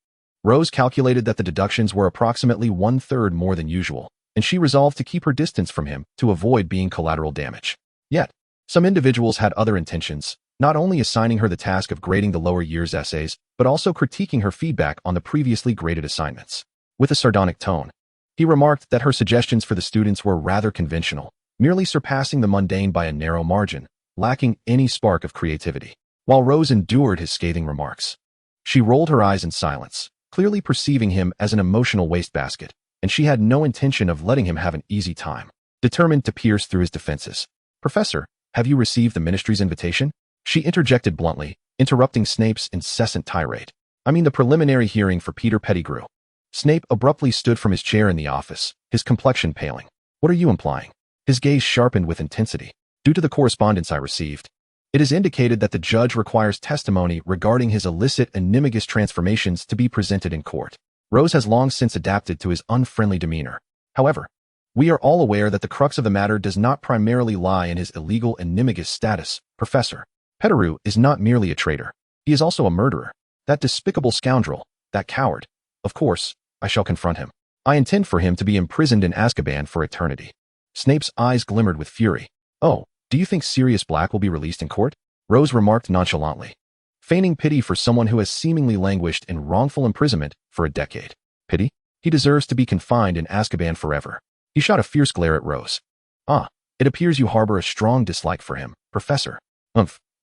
Rose calculated that the deductions were approximately 1/3 more than usual, and she resolved to keep her distance from him to avoid being collateral damage. Yet, some individuals had other intentions, not only assigning her the task of grading the lower year's essays, but also critiquing her feedback on the previously graded assignments. With a sardonic tone, he remarked that her suggestions for the students were rather conventional, merely surpassing the mundane by a narrow margin, lacking any spark of creativity. While Rose endured his scathing remarks, she rolled her eyes in silence, clearly perceiving him as an emotional wastebasket, and she had no intention of letting him have an easy time. Determined to pierce through his defenses. Professor, have you received the ministry's invitation? She interjected bluntly, interrupting Snape's incessant tirade. I mean the preliminary hearing for Peter Pettigrew. Snape abruptly stood from his chair in the office, his complexion paling. What are you implying? His gaze sharpened with intensity. Due to the correspondence I received, it is indicated that the judge requires testimony regarding his illicit animagus transformations to be presented in court. Rose has long since adapted to his unfriendly demeanor. However, we are all aware that the crux of the matter does not primarily lie in his illegal animagus status. Professor Pettigrew is not merely a traitor. He is also a murderer. That despicable scoundrel, that coward. Of course, I shall confront him. I intend for him to be imprisoned in Azkaban for eternity. Snape's eyes glimmered with fury. Oh, do you think Sirius Black will be released in court? Rose remarked nonchalantly, feigning pity for someone who has seemingly languished in wrongful imprisonment for a decade. Pity? He deserves to be confined in Azkaban forever. He shot a fierce glare at Rose. Ah, it appears you harbor a strong dislike for him, Professor.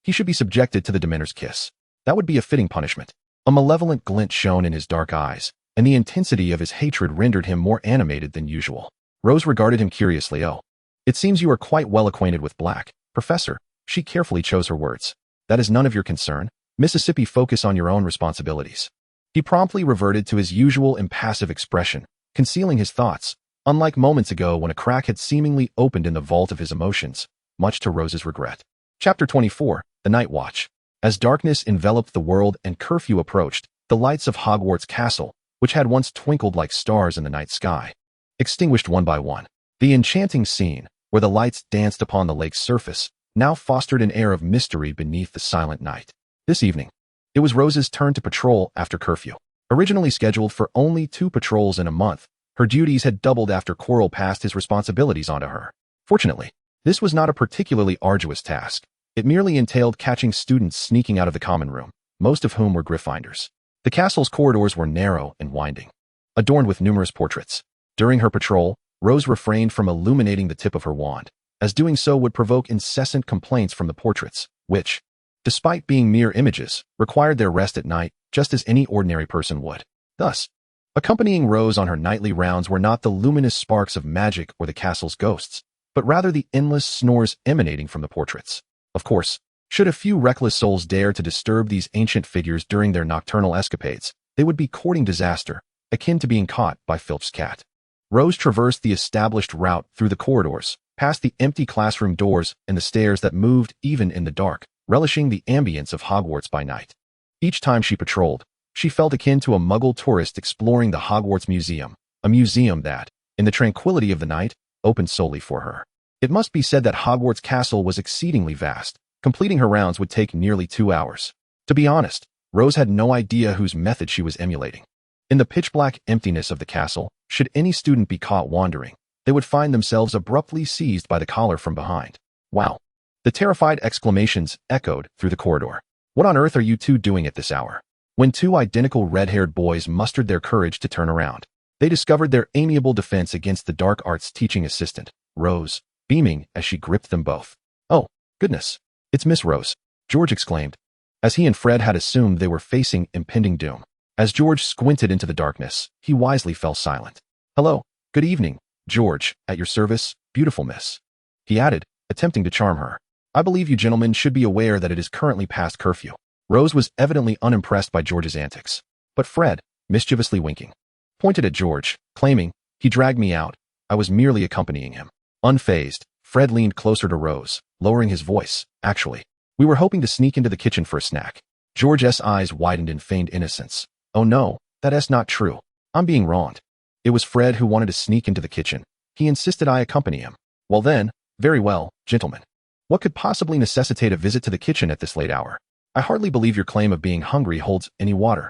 He should be subjected to the Dementor's kiss. That would be a fitting punishment. A malevolent glint shone in his dark eyes, and the intensity of his hatred rendered him more animated than usual. Rose regarded him curiously. Oh, it seems you are quite well acquainted with Black. Professor, she carefully chose her words. That is none of your concern. Mississippi, focus on your own responsibilities. He promptly reverted to his usual impassive expression, concealing his thoughts, unlike moments ago when a crack had seemingly opened in the vault of his emotions, much to Rose's regret. Chapter 24, The Night Watch. As darkness enveloped the world and curfew approached, the lights of Hogwarts Castle, which had once twinkled like stars in the night sky, extinguished one by one. The enchanting scene, where the lights danced upon the lake's surface, now fostered an air of mystery beneath the silent night. This evening, it was Rose's turn to patrol after curfew. Originally scheduled for only 2 patrols in a month, her duties had doubled after Quirrell passed his responsibilities onto her. Fortunately, this was not a particularly arduous task. It merely entailed catching students sneaking out of the common room, most of whom were Gryffindors. The castle's corridors were narrow and winding, adorned with numerous portraits. During her patrol, Rose refrained from illuminating the tip of her wand, as doing so would provoke incessant complaints from the portraits, which, despite being mere images, required their rest at night, just as any ordinary person would. Thus, accompanying Rose on her nightly rounds were not the luminous sparks of magic or the castle's ghosts, but rather the endless snores emanating from the portraits. Of course, should a few reckless souls dare to disturb these ancient figures during their nocturnal escapades, they would be courting disaster, akin to being caught by Philip's cat. Rose traversed the established route through the corridors, past the empty classroom doors and the stairs that moved even in the dark, relishing the ambience of Hogwarts by night. Each time she patrolled, she felt akin to a Muggle tourist exploring the Hogwarts Museum, a museum that, in the tranquility of the night, opened solely for her. It must be said that Hogwarts Castle was exceedingly vast. Completing her rounds would take nearly 2 hours. To be honest, Rose had no idea whose method she was emulating. In the pitch-black emptiness of the castle, should any student be caught wandering, they would find themselves abruptly seized by the collar from behind. Wow! The terrified exclamations echoed through the corridor. What on earth are you two doing at this hour? When two identical red-haired boys mustered their courage to turn around, they discovered their amiable defense against the dark arts teaching assistant, Rose, beaming as she gripped them both. Oh, goodness! It's Miss Rose, George exclaimed, as he and Fred had assumed they were facing impending doom. As George squinted into the darkness, he wisely fell silent. Hello, good evening, George, at your service, beautiful miss. He added, attempting to charm her. I believe you gentlemen should be aware that it is currently past curfew. Rose was evidently unimpressed by George's antics. But Fred, mischievously winking, pointed at George, claiming, he dragged me out. I was merely accompanying him. Unfazed, Fred leaned closer to Rose, lowering his voice. Actually, we were hoping to sneak into the kitchen for a snack. George's eyes widened in feigned innocence. Oh no, that's not true. I'm being wronged. It was Fred who wanted to sneak into the kitchen. He insisted I accompany him. Well then, very well, gentlemen. What could possibly necessitate a visit to the kitchen at this late hour? I hardly believe your claim of being hungry holds any water.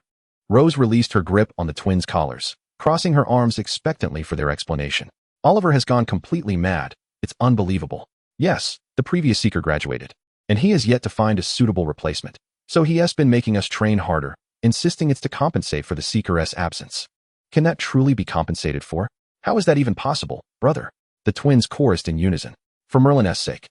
Rose released her grip on the twins' collars, crossing her arms expectantly for their explanation. Oliver has gone completely mad. It's unbelievable. Yes, the previous seeker graduated, and he has yet to find a suitable replacement. So he has been making us train harder, insisting it's to compensate for the seeker's absence. Can that truly be compensated for? How is that even possible, brother? The twins chorused in unison. For Merlin's sake.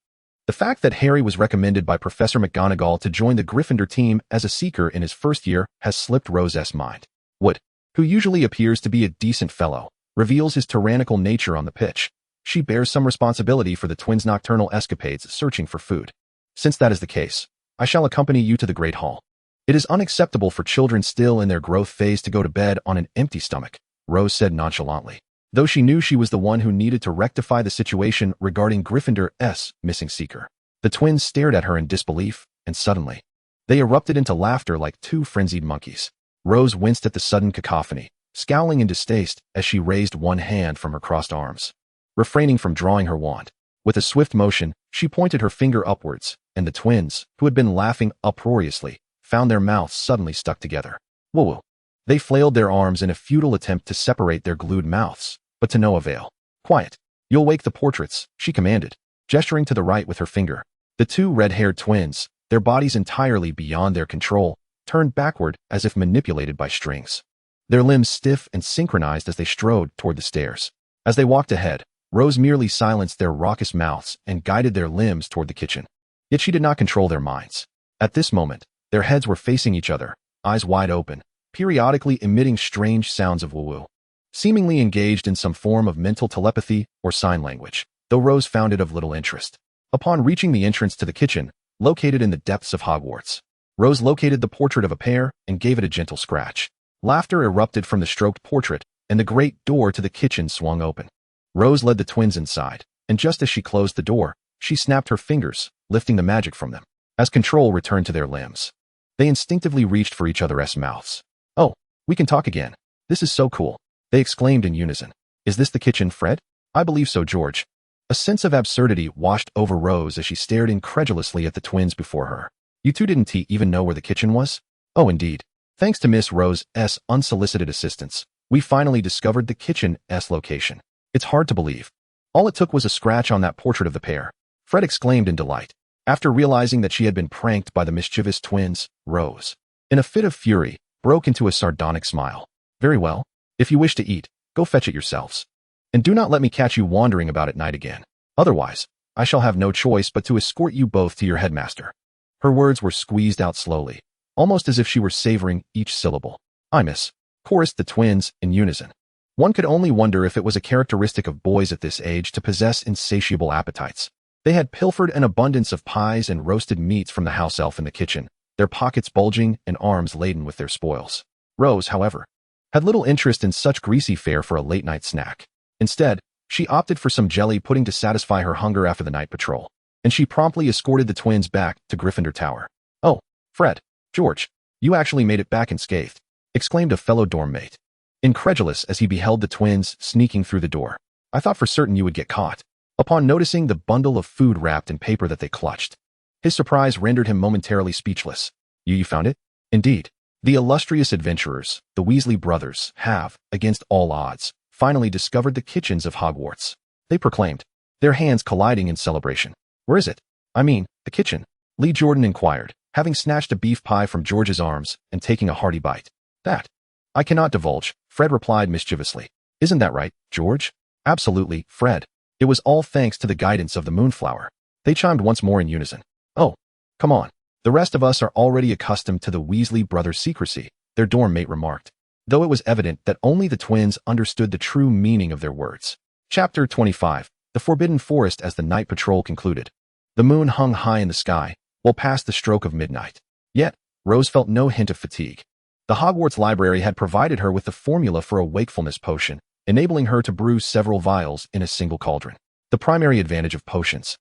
The fact that Harry was recommended by Professor McGonagall to join the Gryffindor team as a seeker in his first year has slipped Rose's mind. Wood, who usually appears to be a decent fellow, reveals his tyrannical nature on the pitch. She bears some responsibility for the twins' nocturnal escapades searching for food. Since that is the case, I shall accompany you to the Great Hall. It is unacceptable for children still in their growth phase to go to bed on an empty stomach, Rose said nonchalantly, though she knew she was the one who needed to rectify the situation regarding Gryffindor's missing seeker. The twins stared at her in disbelief, and suddenly, they erupted into laughter like two frenzied monkeys. Rose winced at the sudden cacophony, scowling in distaste as she raised one hand from her crossed arms. Refraining from drawing her wand, with a swift motion, she pointed her finger upwards, and the twins, who had been laughing uproariously, found their mouths suddenly stuck together. Woo-woo. They flailed their arms in a futile attempt to separate their glued mouths, but to no avail. Quiet. You'll wake the portraits, she commanded, gesturing to the right with her finger. The two red-haired twins, their bodies entirely beyond their control, turned backward as if manipulated by strings. Their limbs stiff and synchronized as they strode toward the stairs. As they walked ahead, Rose merely silenced their raucous mouths and guided their limbs toward the kitchen. Yet she did not control their minds. At this moment, their heads were facing each other, eyes wide open, periodically emitting strange sounds of woo-woo. Seemingly engaged in some form of mental telepathy or sign language, though Rose found it of little interest. Upon reaching the entrance to the kitchen, located in the depths of Hogwarts, Rose located the portrait of a pear and gave it a gentle scratch. Laughter erupted from the stroked portrait, and the great door to the kitchen swung open. Rose led the twins inside, and just as she closed the door, she snapped her fingers, lifting the magic from them. As control returned to their limbs, they instinctively reached for each other's mouths. Oh, we can talk again. This is so cool, they exclaimed in unison. Is this the kitchen, Fred? I believe so, George. A sense of absurdity washed over Rose as she stared incredulously at the twins before her. You two didn't even know where the kitchen was? Oh, indeed. Thanks to Miss Rose's unsolicited assistance, we finally discovered the kitchen's location. It's hard to believe. All it took was a scratch on that portrait of the pear, Fred exclaimed in delight. After realizing that she had been pranked by the mischievous twins, Rose, in a fit of fury, broke into a sardonic smile. Very well. If you wish to eat, go fetch it yourselves. And do not let me catch you wandering about at night again. Otherwise, I shall have no choice but to escort you both to your headmaster. Her words were squeezed out slowly, almost as if she were savoring each syllable. I miss, chorused the twins in unison. One could only wonder if it was a characteristic of boys at this age to possess insatiable appetites. They had pilfered an abundance of pies and roasted meats from the house elf in the kitchen, their pockets bulging and arms laden with their spoils. Rose, however, had little interest in such greasy fare for a late-night snack. Instead, she opted for some jelly pudding to satisfy her hunger after the night patrol, and she promptly escorted the twins back to Gryffindor Tower. "Oh, Fred, George, you actually made it back unscathed," exclaimed a fellow dorm mate, incredulous as he beheld the twins sneaking through the door. "I thought for certain you would get caught." Upon noticing the bundle of food wrapped in paper that they clutched, his surprise rendered him momentarily speechless. You found it?" "Indeed. The illustrious adventurers, the Weasley brothers, have, against all odds, finally discovered the kitchens of Hogwarts," they proclaimed, their hands colliding in celebration. "Where is it? I mean, the kitchen?" Lee Jordan inquired, having snatched a beef pie from George's arms and taking a hearty bite. "That I cannot divulge," Fred replied mischievously. "Isn't that right, George?" "Absolutely, Fred. It was all thanks to the guidance of the Moonflower," they chimed once more in unison. "Oh, come on. The rest of us are already accustomed to the Weasley brothers' secrecy," their dorm mate remarked, though it was evident that only the twins understood the true meaning of their words. Chapter 25. The Forbidden Forest. As the night patrol concluded, the moon hung high in the sky, well past the stroke of midnight. Yet, Rose felt no hint of fatigue. The Hogwarts library had provided her with the formula for a wakefulness potion, enabling her to brew several vials in a single cauldron. The primary advantage of potions,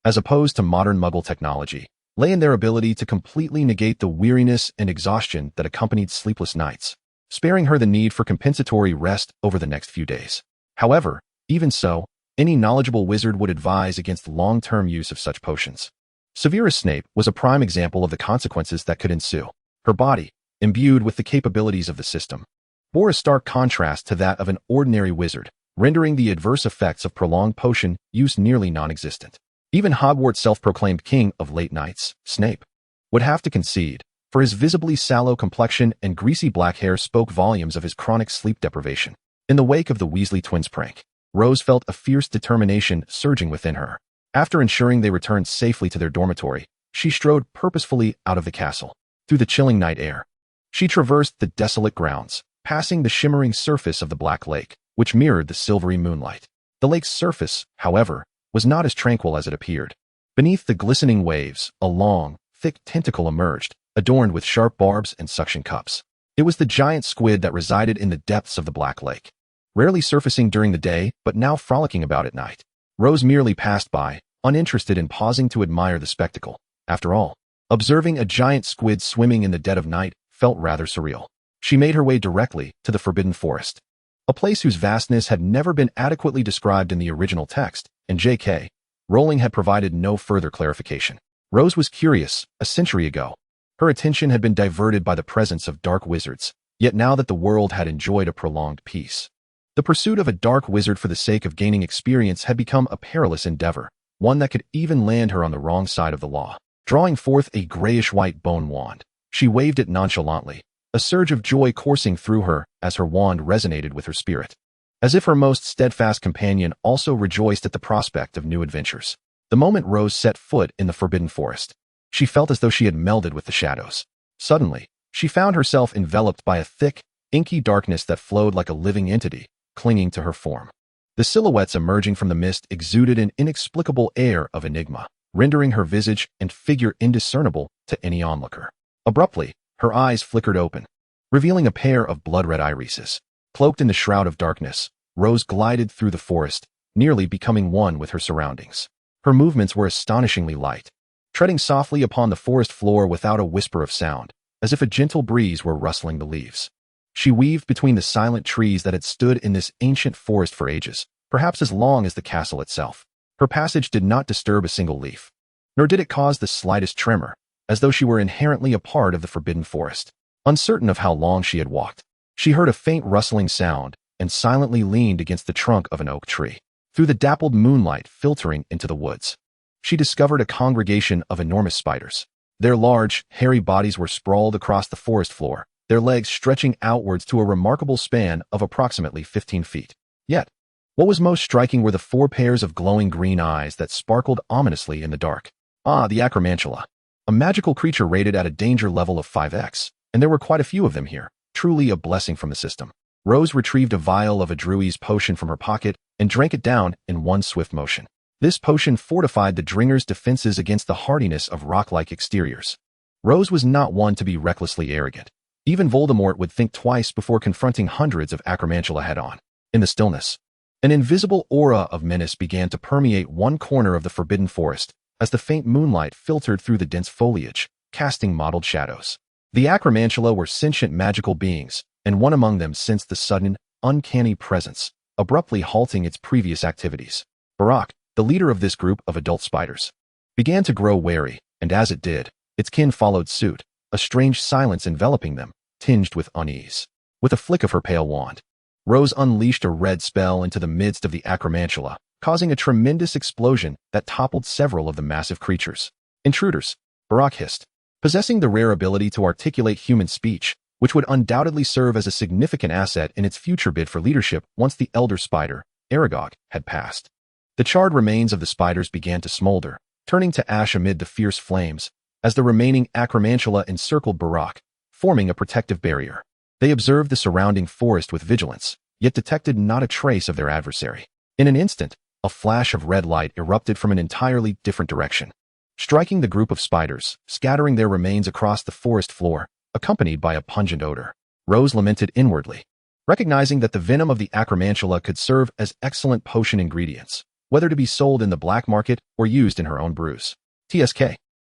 as opposed to modern Muggle technology, lay in their ability to completely negate the weariness and exhaustion that accompanied sleepless nights, sparing her the need for compensatory rest over the next few days. However, even so, any knowledgeable wizard would advise against long-term use of such potions. Severus Snape was a prime example of the consequences that could ensue. Her body, imbued with the capabilities of the system, bore a stark contrast to that of an ordinary wizard, rendering the adverse effects of prolonged potion use nearly non-existent. Even Hogwarts' self-proclaimed king of late nights, Snape, would have to concede, for his visibly sallow complexion and greasy black hair spoke volumes of his chronic sleep deprivation. In the wake of the Weasley twins' prank, Rose felt a fierce determination surging within her. After ensuring they returned safely to their dormitory, she strode purposefully out of the castle. Through the chilling night air, she traversed the desolate grounds, passing the shimmering surface of the Black Lake, which mirrored the silvery moonlight. The lake's surface, however, was not as tranquil as it appeared. Beneath the glistening waves, a long, thick tentacle emerged, adorned with sharp barbs and suction cups. It was the giant squid that resided in the depths of the Black Lake, rarely surfacing during the day but now frolicking about at night. Rose merely passed by, uninterested in pausing to admire the spectacle. After all, observing a giant squid swimming in the dead of night felt rather surreal. She made her way directly to the Forbidden Forest, a place whose vastness had never been adequately described in the original text, and J.K. Rowling had provided no further clarification. Rose was curious. A century ago, her attention had been diverted by the presence of dark wizards, yet now that the world had enjoyed a prolonged peace, the pursuit of a dark wizard for the sake of gaining experience had become a perilous endeavor, one that could even land her on the wrong side of the law. Drawing forth a grayish-white bone wand, she waved it nonchalantly, a surge of joy coursing through her as her wand resonated with her spirit. As if her most steadfast companion also rejoiced at the prospect of new adventures. The moment Rose set foot in the Forbidden Forest, she felt as though she had melded with the shadows. Suddenly, she found herself enveloped by a thick, inky darkness that flowed like a living entity, clinging to her form. The silhouettes emerging from the mist exuded an inexplicable air of enigma, rendering her visage and figure indiscernible to any onlooker. Abruptly, her eyes flickered open, revealing a pair of blood-red irises. Cloaked in the shroud of darkness, Rose glided through the forest, nearly becoming one with her surroundings. Her movements were astonishingly light, treading softly upon the forest floor without a whisper of sound, as if a gentle breeze were rustling the leaves. She weaved between the silent trees that had stood in this ancient forest for ages, perhaps as long as the castle itself. Her passage did not disturb a single leaf, nor did it cause the slightest tremor, as though she were inherently a part of the Forbidden Forest. Uncertain of how long she had walked, she heard a faint rustling sound and silently leaned against the trunk of an oak tree. Through the dappled moonlight filtering into the woods, she discovered a congregation of enormous spiders. Their large, hairy bodies were sprawled across the forest floor, their legs stretching outwards to a remarkable span of approximately 15 feet. Yet, what was most striking were the 4 pairs of glowing green eyes that sparkled ominously in the dark. The Acromantula, a magical creature rated at a danger level of 5x, and there were quite a few of them here, truly a blessing from the system. Rose retrieved a vial of a Druid's potion from her pocket and drank it down in one swift motion. This potion fortified the Dringer's defenses against the hardiness of rock-like exteriors. Rose was not one to be recklessly arrogant. Even Voldemort would think twice before confronting hundreds of Acromantula head-on. In the stillness, an invisible aura of menace began to permeate one corner of the Forbidden Forest as the faint moonlight filtered through the dense foliage, casting mottled shadows. The Acromantula were sentient magical beings, and one among them sensed the sudden, uncanny presence, abruptly halting its previous activities. Barak, the leader of this group of adult spiders, began to grow wary, and as it did, its kin followed suit, a strange silence enveloping them, tinged with unease. With a flick of her pale wand, Rose unleashed a red spell into the midst of the Acromantula, causing a tremendous explosion that toppled several of the massive creatures. Intruders, Barak hissed, possessing the rare ability to articulate human speech, which would undoubtedly serve as a significant asset in its future bid for leadership once the elder spider, Aragog, had passed. The charred remains of the spiders began to smolder, turning to ash amid the fierce flames, as the remaining Acromantula encircled Barak, forming a protective barrier. They observed the surrounding forest with vigilance, yet detected not a trace of their adversary. In an instant, a flash of red light erupted from an entirely different direction, striking the group of spiders, scattering their remains across the forest floor, accompanied by a pungent odor. Rose lamented inwardly, recognizing that the venom of the Acromantula could serve as excellent potion ingredients, whether to be sold in the black market or used in her own brews. TSK.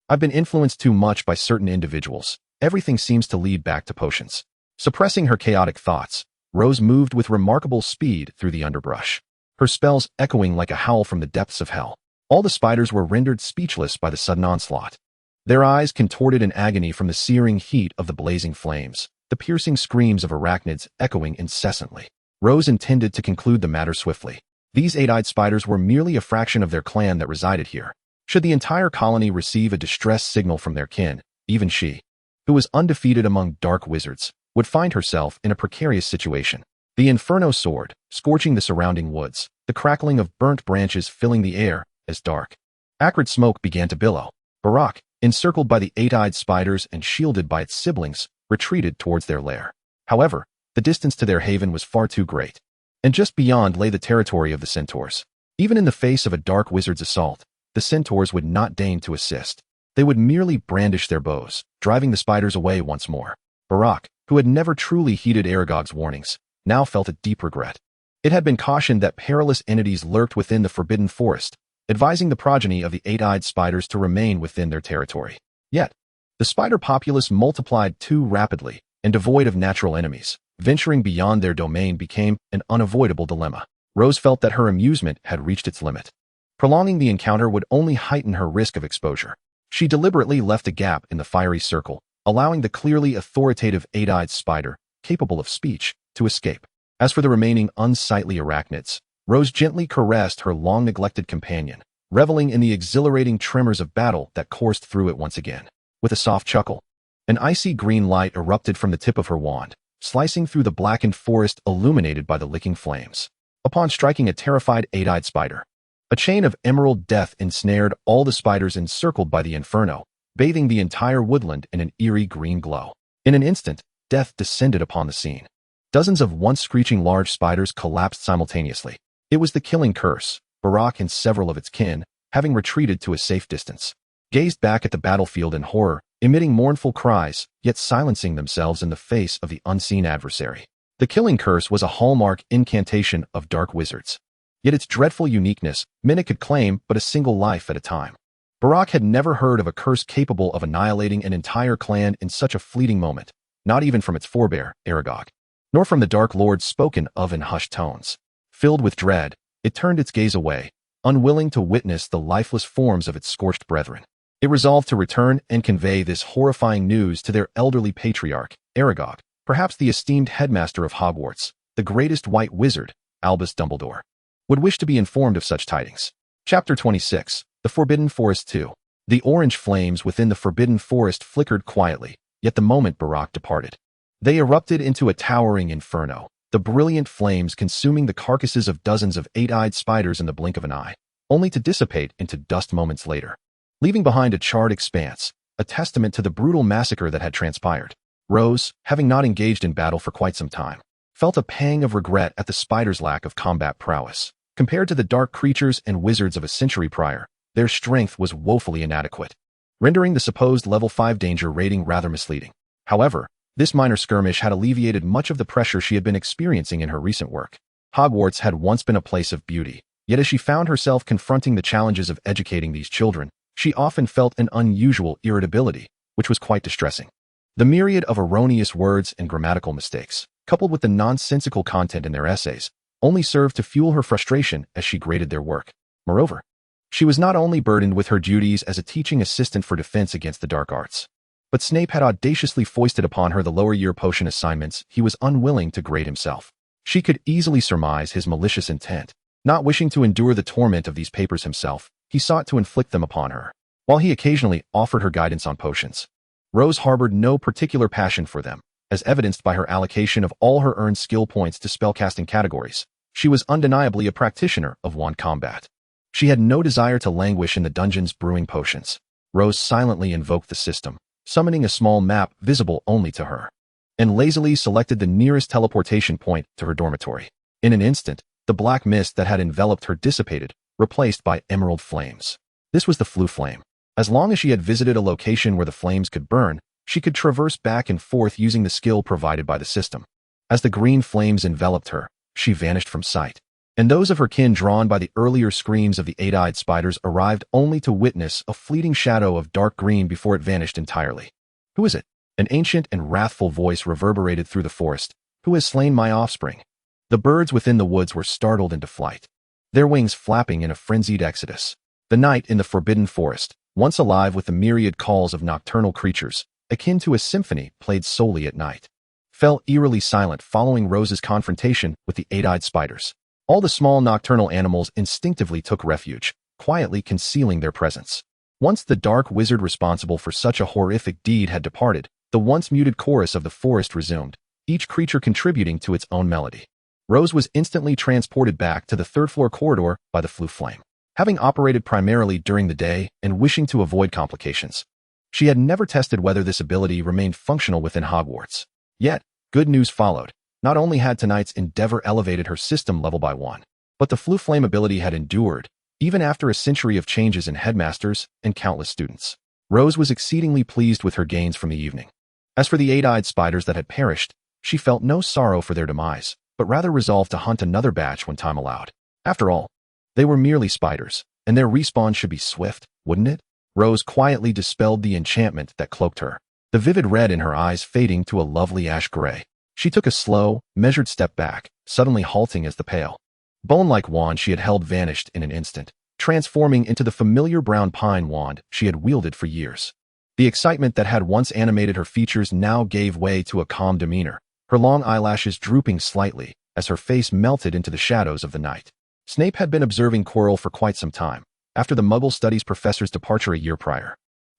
I've been influenced too much by certain individuals. Everything seems to lead back to potions. Suppressing her chaotic thoughts, Rose moved with remarkable speed through the underbrush, her spells echoing like a howl from the depths of hell. All the spiders were rendered speechless by the sudden onslaught. Their eyes contorted in agony from the searing heat of the blazing flames, the piercing screams of arachnids echoing incessantly. Rose intended to conclude the matter swiftly. These eight-eyed spiders were merely a fraction of their clan that resided here. Should the entire colony receive a distress signal from their kin, even she, who was undefeated among dark wizards, would find herself in a precarious situation. The inferno soared, scorching the surrounding woods, the crackling of burnt branches filling the air as dark, acrid smoke began to billow. Barak, encircled by the eight-eyed spiders and shielded by its siblings, retreated towards their lair. However, the distance to their haven was far too great, and just beyond lay the territory of the centaurs. Even in the face of a dark wizard's assault, the centaurs would not deign to assist. They would merely brandish their bows, driving the spiders away once more. Barak, who had never truly heeded Aragog's warnings, now felt a deep regret. It had been cautioned that perilous entities lurked within the Forbidden Forest, advising the progeny of the eight-eyed spiders to remain within their territory. Yet, the spider populace multiplied too rapidly, and devoid of natural enemies. Venturing beyond their domain became an unavoidable dilemma. Rose felt that her amusement had reached its limit. Prolonging the encounter would only heighten her risk of exposure. She deliberately left a gap in the fiery circle, allowing the clearly authoritative eight-eyed spider, capable of speech, to escape. As for the remaining unsightly arachnids, Rose gently caressed her long-neglected companion, reveling in the exhilarating tremors of battle that coursed through it once again. With a soft chuckle, an icy green light erupted from the tip of her wand, slicing through the blackened forest illuminated by the licking flames. Upon striking a terrified eight-eyed spider, a chain of emerald death ensnared all the spiders encircled by the inferno, bathing the entire woodland in an eerie green glow. In an instant, death descended upon the scene. Dozens of once screeching large spiders collapsed simultaneously. It was the killing curse. Barak and several of its kin, having retreated to a safe distance, gazed back at the battlefield in horror, emitting mournful cries, yet silencing themselves in the face of the unseen adversary. The killing curse was a hallmark incantation of dark wizards. Yet its dreadful uniqueness meant it could claim but a single life at a time. Barak had never heard of a curse capable of annihilating an entire clan in such a fleeting moment, not even from its forebear, Aragog, nor from the Dark Lord spoken of in hushed tones. Filled with dread, it turned its gaze away, unwilling to witness the lifeless forms of its scorched brethren. It resolved to return and convey this horrifying news to their elderly patriarch, Aragog, perhaps the esteemed headmaster of Hogwarts, the greatest white wizard, Albus Dumbledore, would wish to be informed of such tidings. Chapter 26, The Forbidden Forest 2. The orange flames within the Forbidden Forest flickered quietly, yet the moment Barak departed, they erupted into a towering inferno, the brilliant flames consuming the carcasses of dozens of eight-eyed spiders in the blink of an eye, only to dissipate into dust moments later, leaving behind a charred expanse, a testament to the brutal massacre that had transpired. Rose, having not engaged in battle for quite some time, felt a pang of regret at the spiders' lack of combat prowess. Compared to the dark creatures and wizards of a century prior, their strength was woefully inadequate, rendering the supposed level 5 danger rating rather misleading. However, This minor skirmish had alleviated much of the pressure she had been experiencing in her recent work. Hogwarts had once been a place of beauty, yet as she found herself confronting the challenges of educating these children, she often felt an unusual irritability, which was quite distressing. The myriad of erroneous words and grammatical mistakes, coupled with the nonsensical content in their essays, only served to fuel her frustration as she graded their work. Moreover, she was not only burdened with her duties as a teaching assistant for defense against the dark arts, but Snape had audaciously foisted upon her the lower-year potion assignments he was unwilling to grade himself. She could easily surmise his malicious intent. Not wishing to endure the torment of these papers himself, he sought to inflict them upon her. While he occasionally offered her guidance on potions, Rose harbored no particular passion for them, as evidenced by her allocation of all her earned skill points to spellcasting categories. She was undeniably a practitioner of wand combat. She had no desire to languish in the dungeons brewing potions. Rose silently invoked the system, summoning a small map visible only to her, and lazily selected the nearest teleportation point to her dormitory. In an instant, the black mist that had enveloped her dissipated, replaced by emerald flames. This was the flue flame. As long as she had visited a location where the flames could burn, she could traverse back and forth using the skill provided by the system. As the green flames enveloped her, she vanished from sight, and those of her kin drawn by the earlier screams of the eight-eyed spiders arrived only to witness a fleeting shadow of dark green before it vanished entirely. "Who is it?" An ancient and wrathful voice reverberated through the forest. "Who has slain my offspring?" The birds within the woods were startled into flight, their wings flapping in a frenzied exodus. The night in the forbidden forest, once alive with the myriad calls of nocturnal creatures, akin to a symphony played solely at night, fell eerily silent following Rose's confrontation with the eight-eyed spiders. All the small nocturnal animals instinctively took refuge, quietly concealing their presence. Once the dark wizard responsible for such a horrific deed had departed, the once muted chorus of the forest resumed, each creature contributing to its own melody. Rose was instantly transported back to the third-floor corridor by the flue flame. Having operated primarily during the day and wishing to avoid complications, she had never tested whether this ability remained functional within Hogwarts. Yet, good news followed. Not only had tonight's endeavor elevated her system level by 1, but the flue flame ability had endured, even after a century of changes in headmasters and countless students. Rose was exceedingly pleased with her gains from the evening. As for the eight-eyed spiders that had perished, she felt no sorrow for their demise, but rather resolved to hunt another batch when time allowed. After all, they were merely spiders, and their respawn should be swift, wouldn't it? Rose quietly dispelled the enchantment that cloaked her, the vivid red in her eyes fading to a lovely ash gray. She took a slow, measured step back, suddenly halting as the pale, bone-like wand she had held vanished in an instant, transforming into the familiar brown pine wand she had wielded for years. The excitement that had once animated her features now gave way to a calm demeanor, her long eyelashes drooping slightly as her face melted into the shadows of the night. Snape had been observing Quirrell for quite some time, after the Muggle Studies professor's departure a year prior.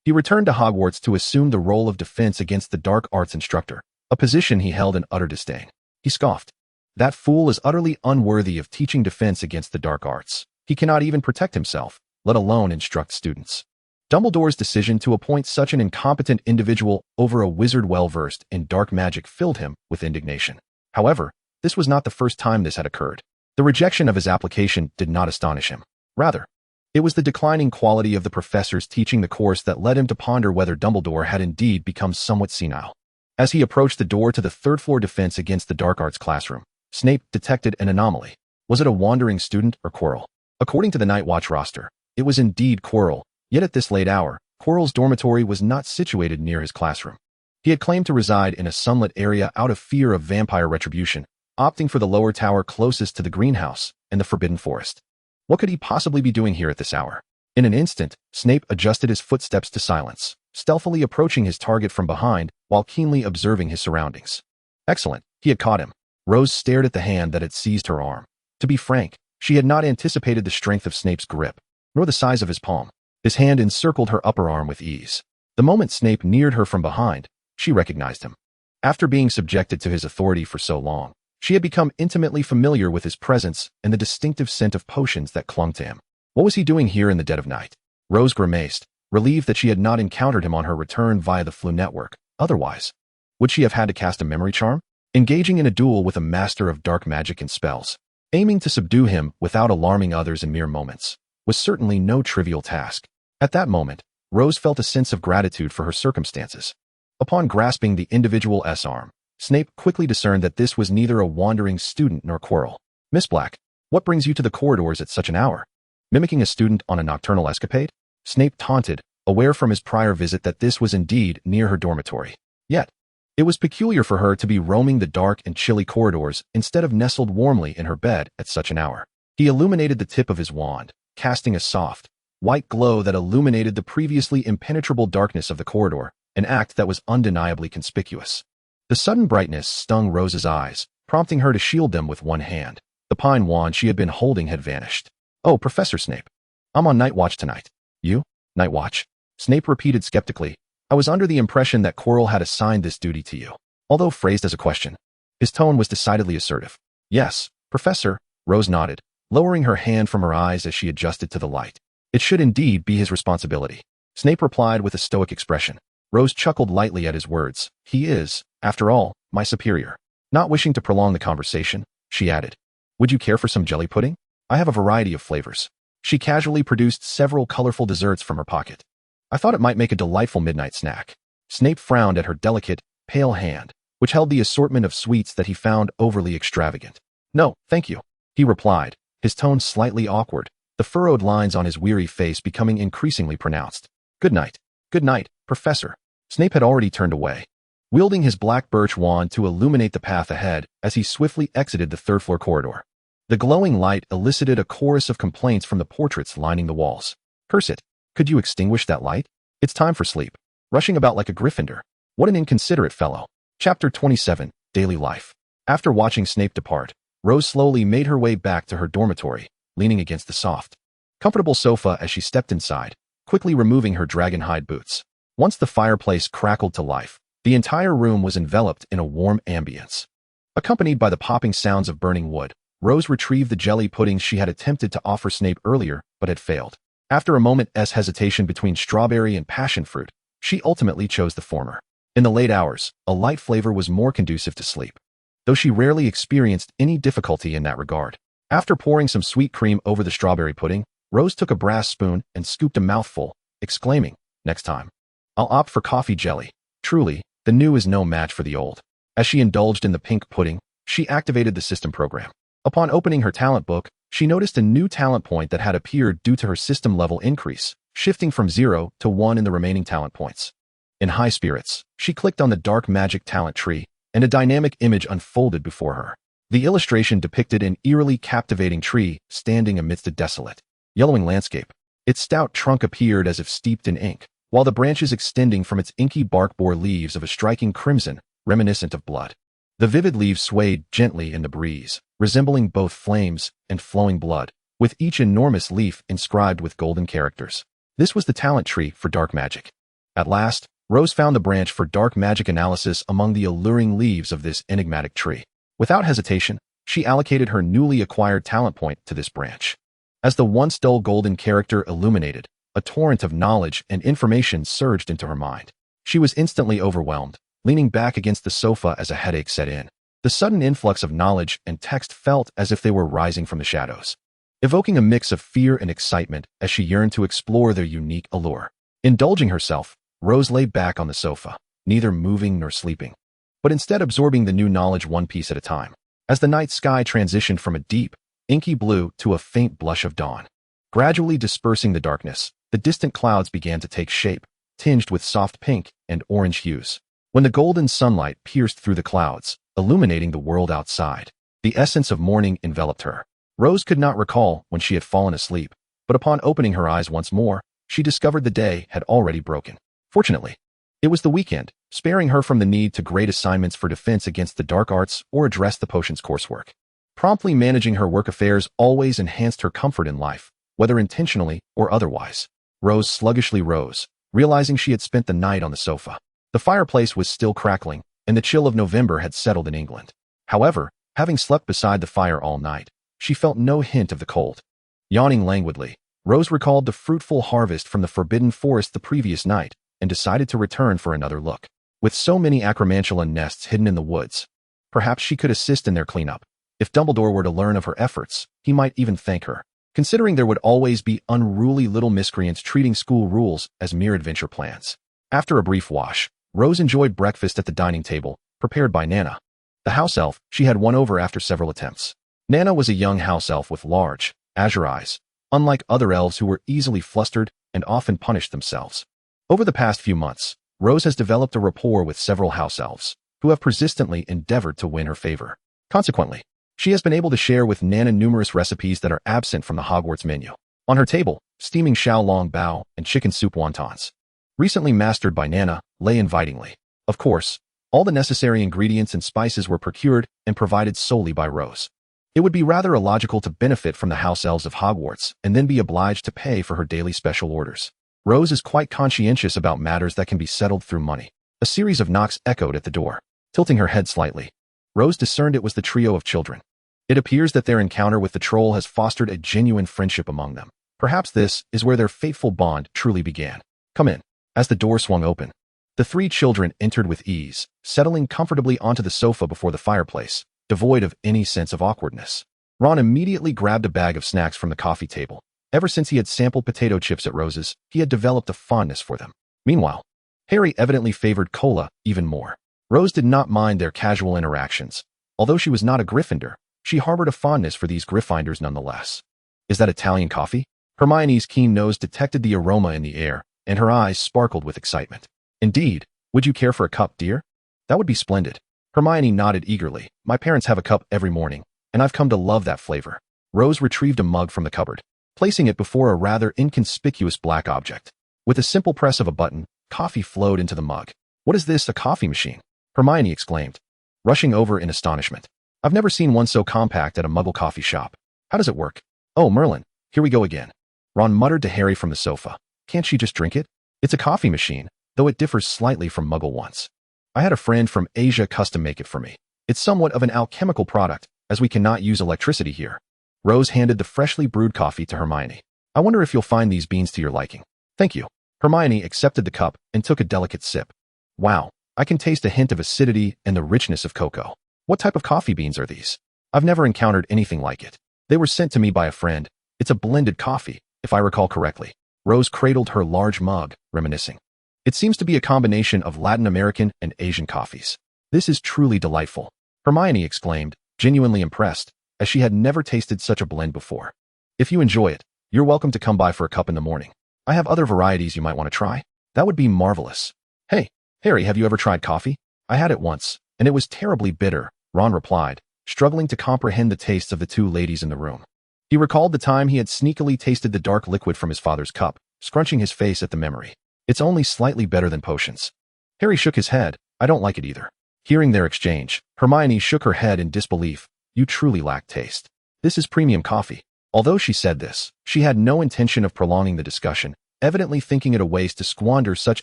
He returned to Hogwarts to assume the role of defense against the dark arts instructor, a position he held in utter disdain. He scoffed. That fool is utterly unworthy of teaching defense against the dark arts. He cannot even protect himself, let alone instruct students. Dumbledore's decision to appoint such an incompetent individual over a wizard well-versed in dark magic filled him with indignation. However, this was not the first time this had occurred. The rejection of his application did not astonish him. Rather, it was the declining quality of the professors teaching the course that led him to ponder whether Dumbledore had indeed become somewhat senile. As he approached the door to the third-floor defense against the dark arts classroom, Snape detected an anomaly. Was it a wandering student or Quirrell? According to the Night Watch roster, it was indeed Quirrell, yet at this late hour, Quirrell's dormitory was not situated near his classroom. He had claimed to reside in a sunlit area out of fear of vampire retribution, opting for the lower tower closest to the greenhouse and the forbidden forest. What could he possibly be doing here at this hour? In an instant, Snape adjusted his footsteps to silence, stealthily approaching his target from behind while keenly observing his surroundings. Excellent, he had caught him. Rose stared at the hand that had seized her arm. To be frank, she had not anticipated the strength of Snape's grip, nor the size of his palm. His hand encircled her upper arm with ease. The moment Snape neared her from behind, she recognized him. After being subjected to his authority for so long, she had become intimately familiar with his presence and the distinctive scent of potions that clung to him. What was he doing here in the dead of night? Rose grimaced, relieved that she had not encountered him on her return via the Floo network. Otherwise, would she have had to cast a memory charm? Engaging in a duel with a master of dark magic and spells, aiming to subdue him without alarming others in mere moments, was certainly no trivial task. At that moment, Rose felt a sense of gratitude for her circumstances. Upon grasping the individual S-arm, Snape quickly discerned that this was neither a wandering student nor Quirrell. "Miss Black, what brings you to the corridors at such an hour? Mimicking a student on a nocturnal escapade?" Snape taunted, aware from his prior visit that this was indeed near her dormitory. Yet, it was peculiar for her to be roaming the dark and chilly corridors instead of nestled warmly in her bed at such an hour. He illuminated the tip of his wand, casting a soft, white glow that illuminated the previously impenetrable darkness of the corridor, an act that was undeniably conspicuous. The sudden brightness stung Rose's eyes, prompting her to shield them with one hand. The pine wand she had been holding had vanished. "Oh, Professor Snape. I'm on night watch tonight." "You? Night watch?" Snape repeated skeptically. "I was under the impression that Quirrell had assigned this duty to you." Although phrased as a question, his tone was decidedly assertive. "Yes, Professor," Rose nodded, lowering her hand from her eyes as she adjusted to the light. "It should indeed be his responsibility." Snape replied with a stoic expression. Rose chuckled lightly at his words. "He is, after all, my superior." Not wishing to prolong the conversation, she added, "Would you care for some jelly pudding? I have a variety of flavors." She casually produced several colorful desserts from her pocket. "I thought it might make a delightful midnight snack." Snape frowned at her delicate, pale hand, which held the assortment of sweets that he found overly extravagant. "No, thank you," he replied, his tone slightly awkward, the furrowed lines on his weary face becoming increasingly pronounced. "Good night." "Good night, Professor." Snape had already turned away, wielding his black birch wand to illuminate the path ahead as he swiftly exited the third-floor corridor. The glowing light elicited a chorus of complaints from the portraits lining the walls. "Curse it. Could you extinguish that light? It's time for sleep. Rushing about like a Gryffindor. What an inconsiderate fellow." Chapter 27, Daily Life. After watching Snape depart, Rose slowly made her way back to her dormitory, leaning against the soft, comfortable sofa as she stepped inside, quickly removing her dragon hide boots. Once the fireplace crackled to life, the entire room was enveloped in a warm ambience. Accompanied by the popping sounds of burning wood, Rose retrieved the jelly puddings she had attempted to offer Snape earlier, but had failed. After a moment's hesitation between strawberry and passion fruit, she ultimately chose the former. In the late hours, a light flavor was more conducive to sleep, though she rarely experienced any difficulty in that regard. After pouring some sweet cream over the strawberry pudding, Rose took a brass spoon and scooped a mouthful, exclaiming, "Next time, I'll opt for coffee jelly." Truly, the new is no match for the old. As she indulged in the pink pudding, she activated the system program. Upon opening her talent book, she noticed a new talent point that had appeared due to her system level increase, shifting from 0 to 1 in the remaining talent points. In high spirits, she clicked on the dark magic talent tree, and a dynamic image unfolded before her. The illustration depicted an eerily captivating tree standing amidst a desolate, yellowing landscape. Its stout trunk appeared as if steeped in ink, while the branches extending from its inky bark bore leaves of a striking crimson, reminiscent of blood. The vivid leaves swayed gently in the breeze, resembling both flames and flowing blood, with each enormous leaf inscribed with golden characters. This was the talent tree for dark magic. At last, Rose found the branch for dark magic analysis among the alluring leaves of this enigmatic tree. Without hesitation, she allocated her newly acquired talent point to this branch. As the once dull golden character illuminated, a torrent of knowledge and information surged into her mind. She was instantly overwhelmed, leaning back against the sofa as a headache set in. The sudden influx of knowledge and text felt as if they were rising from the shadows, evoking a mix of fear and excitement as she yearned to explore their unique allure. Indulging herself, Rose lay back on the sofa, neither moving nor sleeping, but instead absorbing the new knowledge one piece at a time. As the night sky transitioned from a deep, inky blue to a faint blush of dawn, gradually dispersing the darkness, the distant clouds began to take shape, tinged with soft pink and orange hues. When the golden sunlight pierced through the clouds, illuminating the world outside, the essence of morning enveloped her. Rose could not recall when she had fallen asleep, but upon opening her eyes once more, she discovered the day had already broken. Fortunately, it was the weekend, sparing her from the need to grade assignments for defense against the dark arts or address the potions coursework. Promptly managing her work affairs always enhanced her comfort in life, whether intentionally or otherwise. Rose sluggishly rose, realizing she had spent the night on the sofa. The fireplace was still crackling, and the chill of November had settled in England. However, having slept beside the fire all night, she felt no hint of the cold. Yawning languidly, Rose recalled the fruitful harvest from the Forbidden Forest the previous night, and decided to return for another look. With so many acromantula nests hidden in the woods, perhaps she could assist in their cleanup. If Dumbledore were to learn of her efforts, he might even thank her. Considering there would always be unruly little miscreants treating school rules as mere adventure plans. After a brief wash, Rose enjoyed breakfast at the dining table, prepared by Nana. The house elf she had won over after several attempts. Nana was a young house elf with large, azure eyes, unlike other elves who were easily flustered and often punished themselves. Over the past few months, Rose has developed a rapport with several house elves, who have persistently endeavored to win her favor. Consequently, she has been able to share with Nana numerous recipes that are absent from the Hogwarts menu. On her table, steaming xiaolong bao and chicken soup wontons, recently mastered by Nana, lay invitingly. Of course, all the necessary ingredients and spices were procured and provided solely by Rose. It would be rather illogical to benefit from the house elves of Hogwarts and then be obliged to pay for her daily special orders. Rose is quite conscientious about matters that can be settled through money. A series of knocks echoed at the door. Tilting her head slightly, Rose discerned it was the trio of children. It appears that their encounter with the troll has fostered a genuine friendship among them. Perhaps this is where their fateful bond truly began. Come in. As the door swung open, the three children entered with ease, settling comfortably onto the sofa before the fireplace, devoid of any sense of awkwardness. Ron immediately grabbed a bag of snacks from the coffee table. Ever since he had sampled potato chips at Rose's, he had developed a fondness for them. Meanwhile, Harry evidently favored cola even more. Rose did not mind their casual interactions. Although she was not a Gryffindor, she harbored a fondness for these Gryffindors nonetheless. Is that Italian coffee? Hermione's keen nose detected the aroma in the air, and her eyes sparkled with excitement. Indeed, would you care for a cup, dear? That would be splendid. Hermione nodded eagerly. My parents have a cup every morning, and I've come to love that flavor. Rose retrieved a mug from the cupboard, placing it before a rather inconspicuous black object. With a simple press of a button, coffee flowed into the mug. What is this, a coffee machine? Hermione exclaimed, rushing over in astonishment. I've never seen one so compact at a Muggle coffee shop. How does it work? Oh, Merlin, here we go again. Ron muttered to Harry from the sofa. Can't she just drink it? It's a coffee machine, though it differs slightly from Muggle ones. I had a friend from Asia custom make it for me. It's somewhat of an alchemical product, as we cannot use electricity here. Rose handed the freshly brewed coffee to Hermione. I wonder if you'll find these beans to your liking. Thank you. Hermione accepted the cup and took a delicate sip. Wow, I can taste a hint of acidity and the richness of cocoa. What type of coffee beans are these? I've never encountered anything like it. They were sent to me by a friend. It's a blended coffee, if I recall correctly. Rose cradled her large mug, reminiscing. It seems to be a combination of Latin American and Asian coffees. This is truly delightful. Hermione exclaimed, genuinely impressed, as she had never tasted such a blend before. If you enjoy it, you're welcome to come by for a cup in the morning. I have other varieties you might want to try. That would be marvelous. Hey, Harry, have you ever tried coffee? I had it once, and it was terribly bitter, Ron replied, struggling to comprehend the tastes of the two ladies in the room. He recalled the time he had sneakily tasted the dark liquid from his father's cup, scrunching his face at the memory. It's only slightly better than potions. Harry shook his head. I don't like it either. Hearing their exchange, Hermione shook her head in disbelief. You truly lack taste. This is premium coffee. Although she said this, she had no intention of prolonging the discussion, evidently thinking it a waste to squander such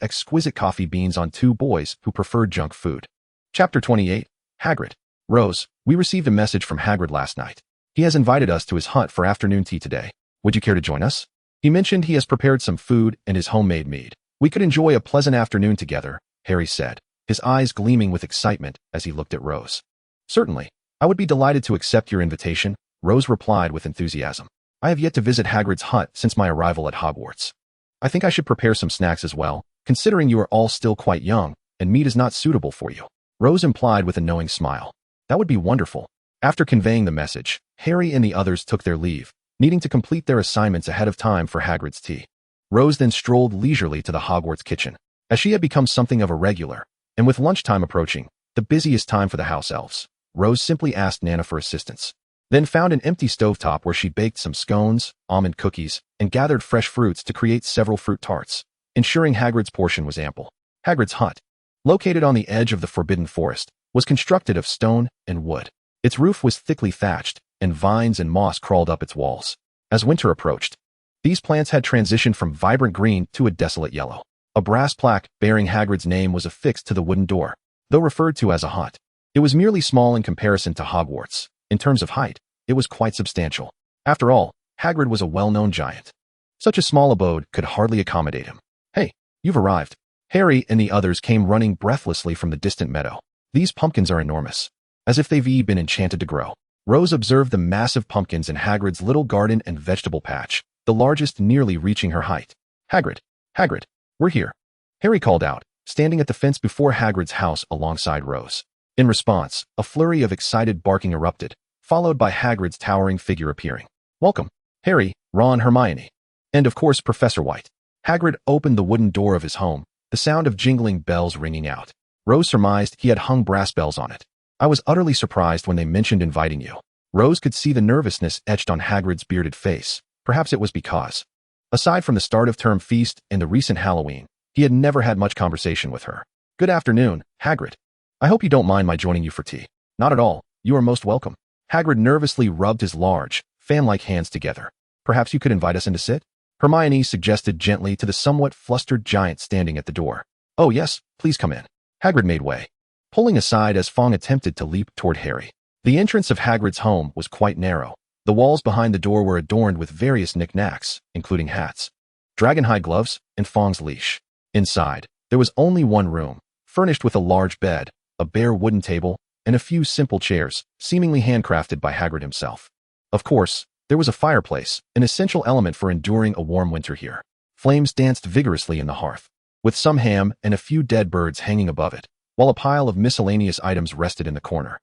exquisite coffee beans on two boys who preferred junk food. Chapter 28. Hagrid. Rose, we received a message from Hagrid last night. He has invited us to his hut for afternoon tea today. Would you care to join us? He mentioned he has prepared some food and his homemade mead. We could enjoy a pleasant afternoon together, Harry said, his eyes gleaming with excitement as he looked at Rose. Certainly, I would be delighted to accept your invitation, Rose replied with enthusiasm. I have yet to visit Hagrid's hut since my arrival at Hogwarts. I think I should prepare some snacks as well, considering you are all still quite young, and meat is not suitable for you. Rose implied with a knowing smile. That would be wonderful. After conveying the message, Harry and the others took their leave, needing to complete their assignments ahead of time for Hagrid's tea. Rose then strolled leisurely to the Hogwarts kitchen. As she had become something of a regular, and with lunchtime approaching, the busiest time for the house elves, Rose simply asked Nana for assistance, then found an empty stovetop where she baked some scones, almond cookies, and gathered fresh fruits to create several fruit tarts, ensuring Hagrid's portion was ample. Hagrid's hut, located on the edge of the Forbidden Forest, was constructed of stone and wood. Its roof was thickly thatched, and vines and moss crawled up its walls. As winter approached, these plants had transitioned from vibrant green to a desolate yellow. A brass plaque bearing Hagrid's name was affixed to the wooden door, though referred to as a hut. It was merely small in comparison to Hogwarts. In terms of height, it was quite substantial. After all, Hagrid was a well-known giant. Such a small abode could hardly accommodate him. Hey, you've arrived. Harry and the others came running breathlessly from the distant meadow. These pumpkins are enormous, as if they've been enchanted to grow. Rose observed the massive pumpkins in Hagrid's little garden and vegetable patch, the largest nearly reaching her height. Hagrid, we're here. Harry called out, standing at the fence before Hagrid's house alongside Rose. In response, a flurry of excited barking erupted, followed by Hagrid's towering figure appearing. "Welcome, Harry, Ron, Hermione. And of course, Professor White." Hagrid opened the wooden door of his home, the sound of jingling bells ringing out. Rose surmised he had hung brass bells on it. "I was utterly surprised when they mentioned inviting you." Rose could see the nervousness etched on Hagrid's bearded face. Perhaps it was because, aside from the start of term feast and the recent Halloween, he had never had much conversation with her. "Good afternoon, Hagrid. I hope you don't mind my joining you for tea." "Not at all. You are most welcome." Hagrid nervously rubbed his large, fan-like hands together. "Perhaps you could invite us in to sit?" Hermione suggested gently to the somewhat flustered giant standing at the door. "Oh yes, please come in." Hagrid made way, pulling aside as Fong attempted to leap toward Harry. The entrance of Hagrid's home was quite narrow. The walls behind the door were adorned with various knickknacks, including hats, dragon-hide gloves, and Fong's leash. Inside, there was only one room, furnished with a large bed, a bare wooden table, and a few simple chairs, seemingly handcrafted by Hagrid himself. Of course, there was a fireplace, an essential element for enduring a warm winter here. Flames danced vigorously in the hearth, with some ham and a few dead birds hanging above it, while a pile of miscellaneous items rested in the corner.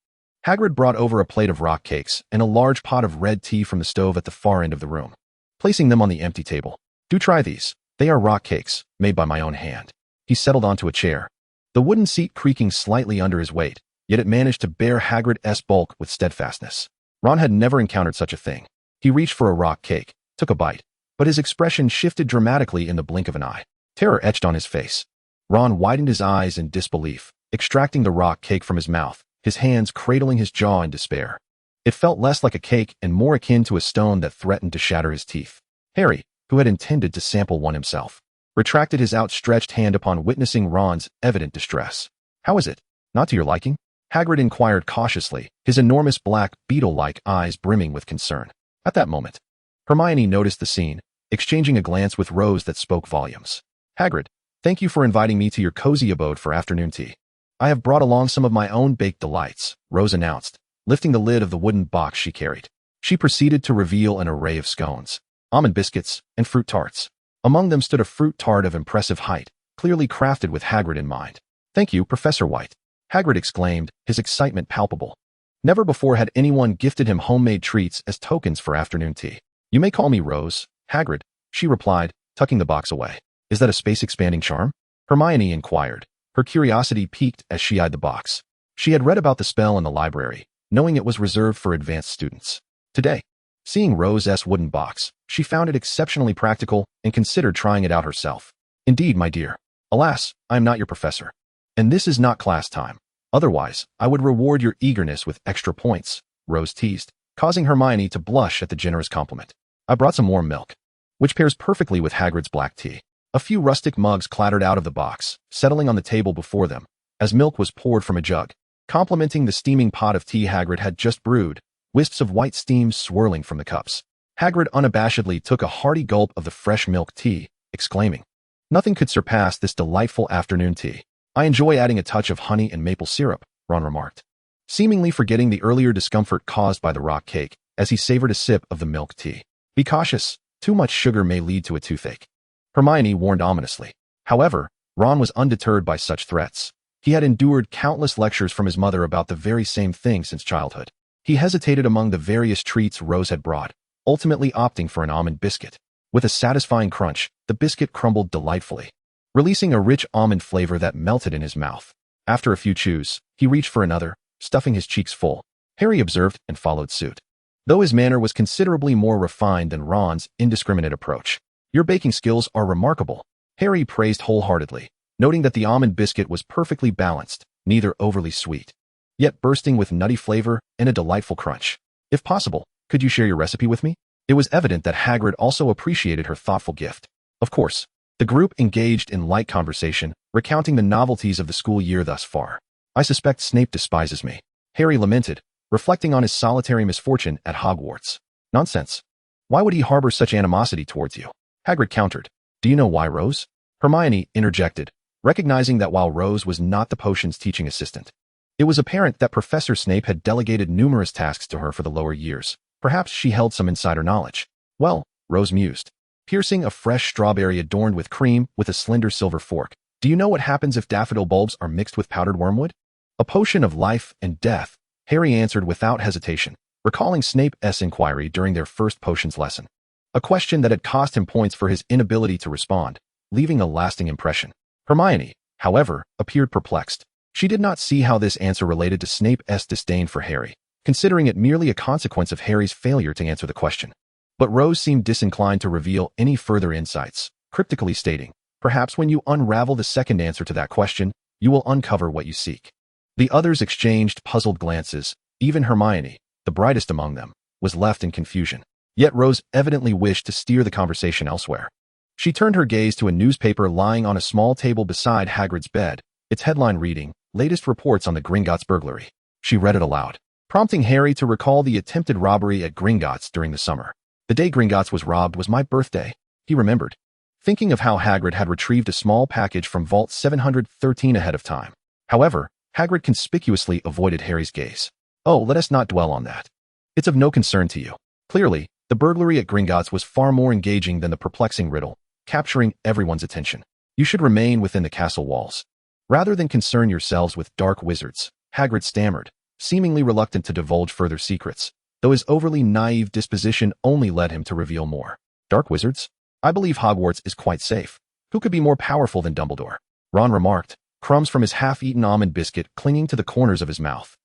Hagrid brought over a plate of rock cakes and a large pot of red tea from the stove at the far end of the room, placing them on the empty table. "Do try these. They are rock cakes, made by my own hand." He settled onto a chair, the wooden seat creaking slightly under his weight, yet it managed to bear Hagrid's bulk with steadfastness. Ron had never encountered such a thing. He reached for a rock cake, took a bite, but his expression shifted dramatically in the blink of an eye. Terror etched on his face. Ron widened his eyes in disbelief, extracting the rock cake from his mouth, his hands cradling his jaw in despair. It felt less like a cake and more akin to a stone that threatened to shatter his teeth. Harry, who had intended to sample one himself, retracted his outstretched hand upon witnessing Ron's evident distress. "How is it? Not to your liking?" Hagrid inquired cautiously, his enormous black, beetle-like eyes brimming with concern. At that moment, Hermione noticed the scene, exchanging a glance with Rose that spoke volumes. "Hagrid, thank you for inviting me to your cozy abode for afternoon tea. I have brought along some of my own baked delights," Rose announced, lifting the lid of the wooden box she carried. She proceeded to reveal an array of scones, almond biscuits, and fruit tarts. Among them stood a fruit tart of impressive height, clearly crafted with Hagrid in mind. "Thank you, Professor White," Hagrid exclaimed, his excitement palpable. Never before had anyone gifted him homemade treats as tokens for afternoon tea. "You may call me Rose, Hagrid," she replied, tucking the box away. "Is that a space-expanding charm?" Hermione inquired, her curiosity piqued as she eyed the box. She had read about the spell in the library, knowing it was reserved for advanced students. Today, seeing Rose's wooden box, she found it exceptionally practical and considered trying it out herself. "Indeed, my dear. Alas, I am not your professor. And this is not class time. Otherwise, I would reward your eagerness with extra points," Rose teased, causing Hermione to blush at the generous compliment. "I brought some warm milk, which pairs perfectly with Hagrid's black tea." A few rustic mugs clattered out of the box, settling on the table before them, as milk was poured from a jug. Complementing the steaming pot of tea Hagrid had just brewed, wisps of white steam swirling from the cups. Hagrid unabashedly took a hearty gulp of the fresh milk tea, exclaiming, "Nothing could surpass this delightful afternoon tea. I enjoy adding a touch of honey and maple syrup," Ron remarked, seemingly forgetting the earlier discomfort caused by the rock cake as he savored a sip of the milk tea. "Be cautious, too much sugar may lead to a toothache," Hermione warned ominously. However, Ron was undeterred by such threats. He had endured countless lectures from his mother about the very same thing since childhood. He hesitated among the various treats Rose had brought, ultimately opting for an almond biscuit. With a satisfying crunch, the biscuit crumbled delightfully, releasing a rich almond flavor that melted in his mouth. After a few chews, he reached for another, stuffing his cheeks full. Harry observed and followed suit, though his manner was considerably more refined than Ron's indiscriminate approach. "Your baking skills are remarkable," Harry praised wholeheartedly, noting that the almond biscuit was perfectly balanced, neither overly sweet, yet bursting with nutty flavor and a delightful crunch. "If possible, could you share your recipe with me?" It was evident that Hagrid also appreciated her thoughtful gift. Of course, the group engaged in light conversation, recounting the novelties of the school year thus far. "I suspect Snape despises me," Harry lamented, reflecting on his solitary misfortune at Hogwarts. "Nonsense. Why would he harbor such animosity towards you?" Hagrid countered. "Do you know why, Rose?" Hermione interjected, recognizing that while Rose was not the potion's teaching assistant, it was apparent that Professor Snape had delegated numerous tasks to her for the lower years. Perhaps she held some insider knowledge. "Well," Rose mused, piercing a fresh strawberry adorned with cream with a slender silver fork, Do you know what happens if daffodil bulbs are mixed with powdered wormwood? A potion of life and death, Harry answered without hesitation, recalling Snape's inquiry during their first potions lesson. A question that had cost him points for his inability to respond, leaving a lasting impression. Hermione, however, appeared perplexed. She did not see how this answer related to Snape's disdain for Harry, considering it merely a consequence of Harry's failure to answer the question. But Rose seemed disinclined to reveal any further insights, cryptically stating, "Perhaps when you unravel the second answer to that question, you will uncover what you seek." The others exchanged puzzled glances. Even Hermione, the brightest among them, was left in confusion. Yet Rose evidently wished to steer the conversation elsewhere. She turned her gaze to a newspaper lying on a small table beside Hagrid's bed, its headline reading, "Latest Reports on the Gringotts Burglary." She read it aloud, prompting Harry to recall the attempted robbery at Gringotts during the summer. "The day Gringotts was robbed was my birthday," he remembered, thinking of how Hagrid had retrieved a small package from Vault 713 ahead of time. However, Hagrid conspicuously avoided Harry's gaze. "Oh, let us not dwell on that. It's of no concern to you." Clearly, the burglary at Gringotts was far more engaging than the perplexing riddle, capturing everyone's attention. "You should remain within the castle walls, rather than concern yourselves with dark wizards," Hagrid stammered, seemingly reluctant to divulge further secrets, though his overly naive disposition only led him to reveal more. "Dark wizards? I believe Hogwarts is quite safe. Who could be more powerful than Dumbledore?" Ron remarked, crumbs from his half-eaten almond biscuit clinging to the corners of his mouth.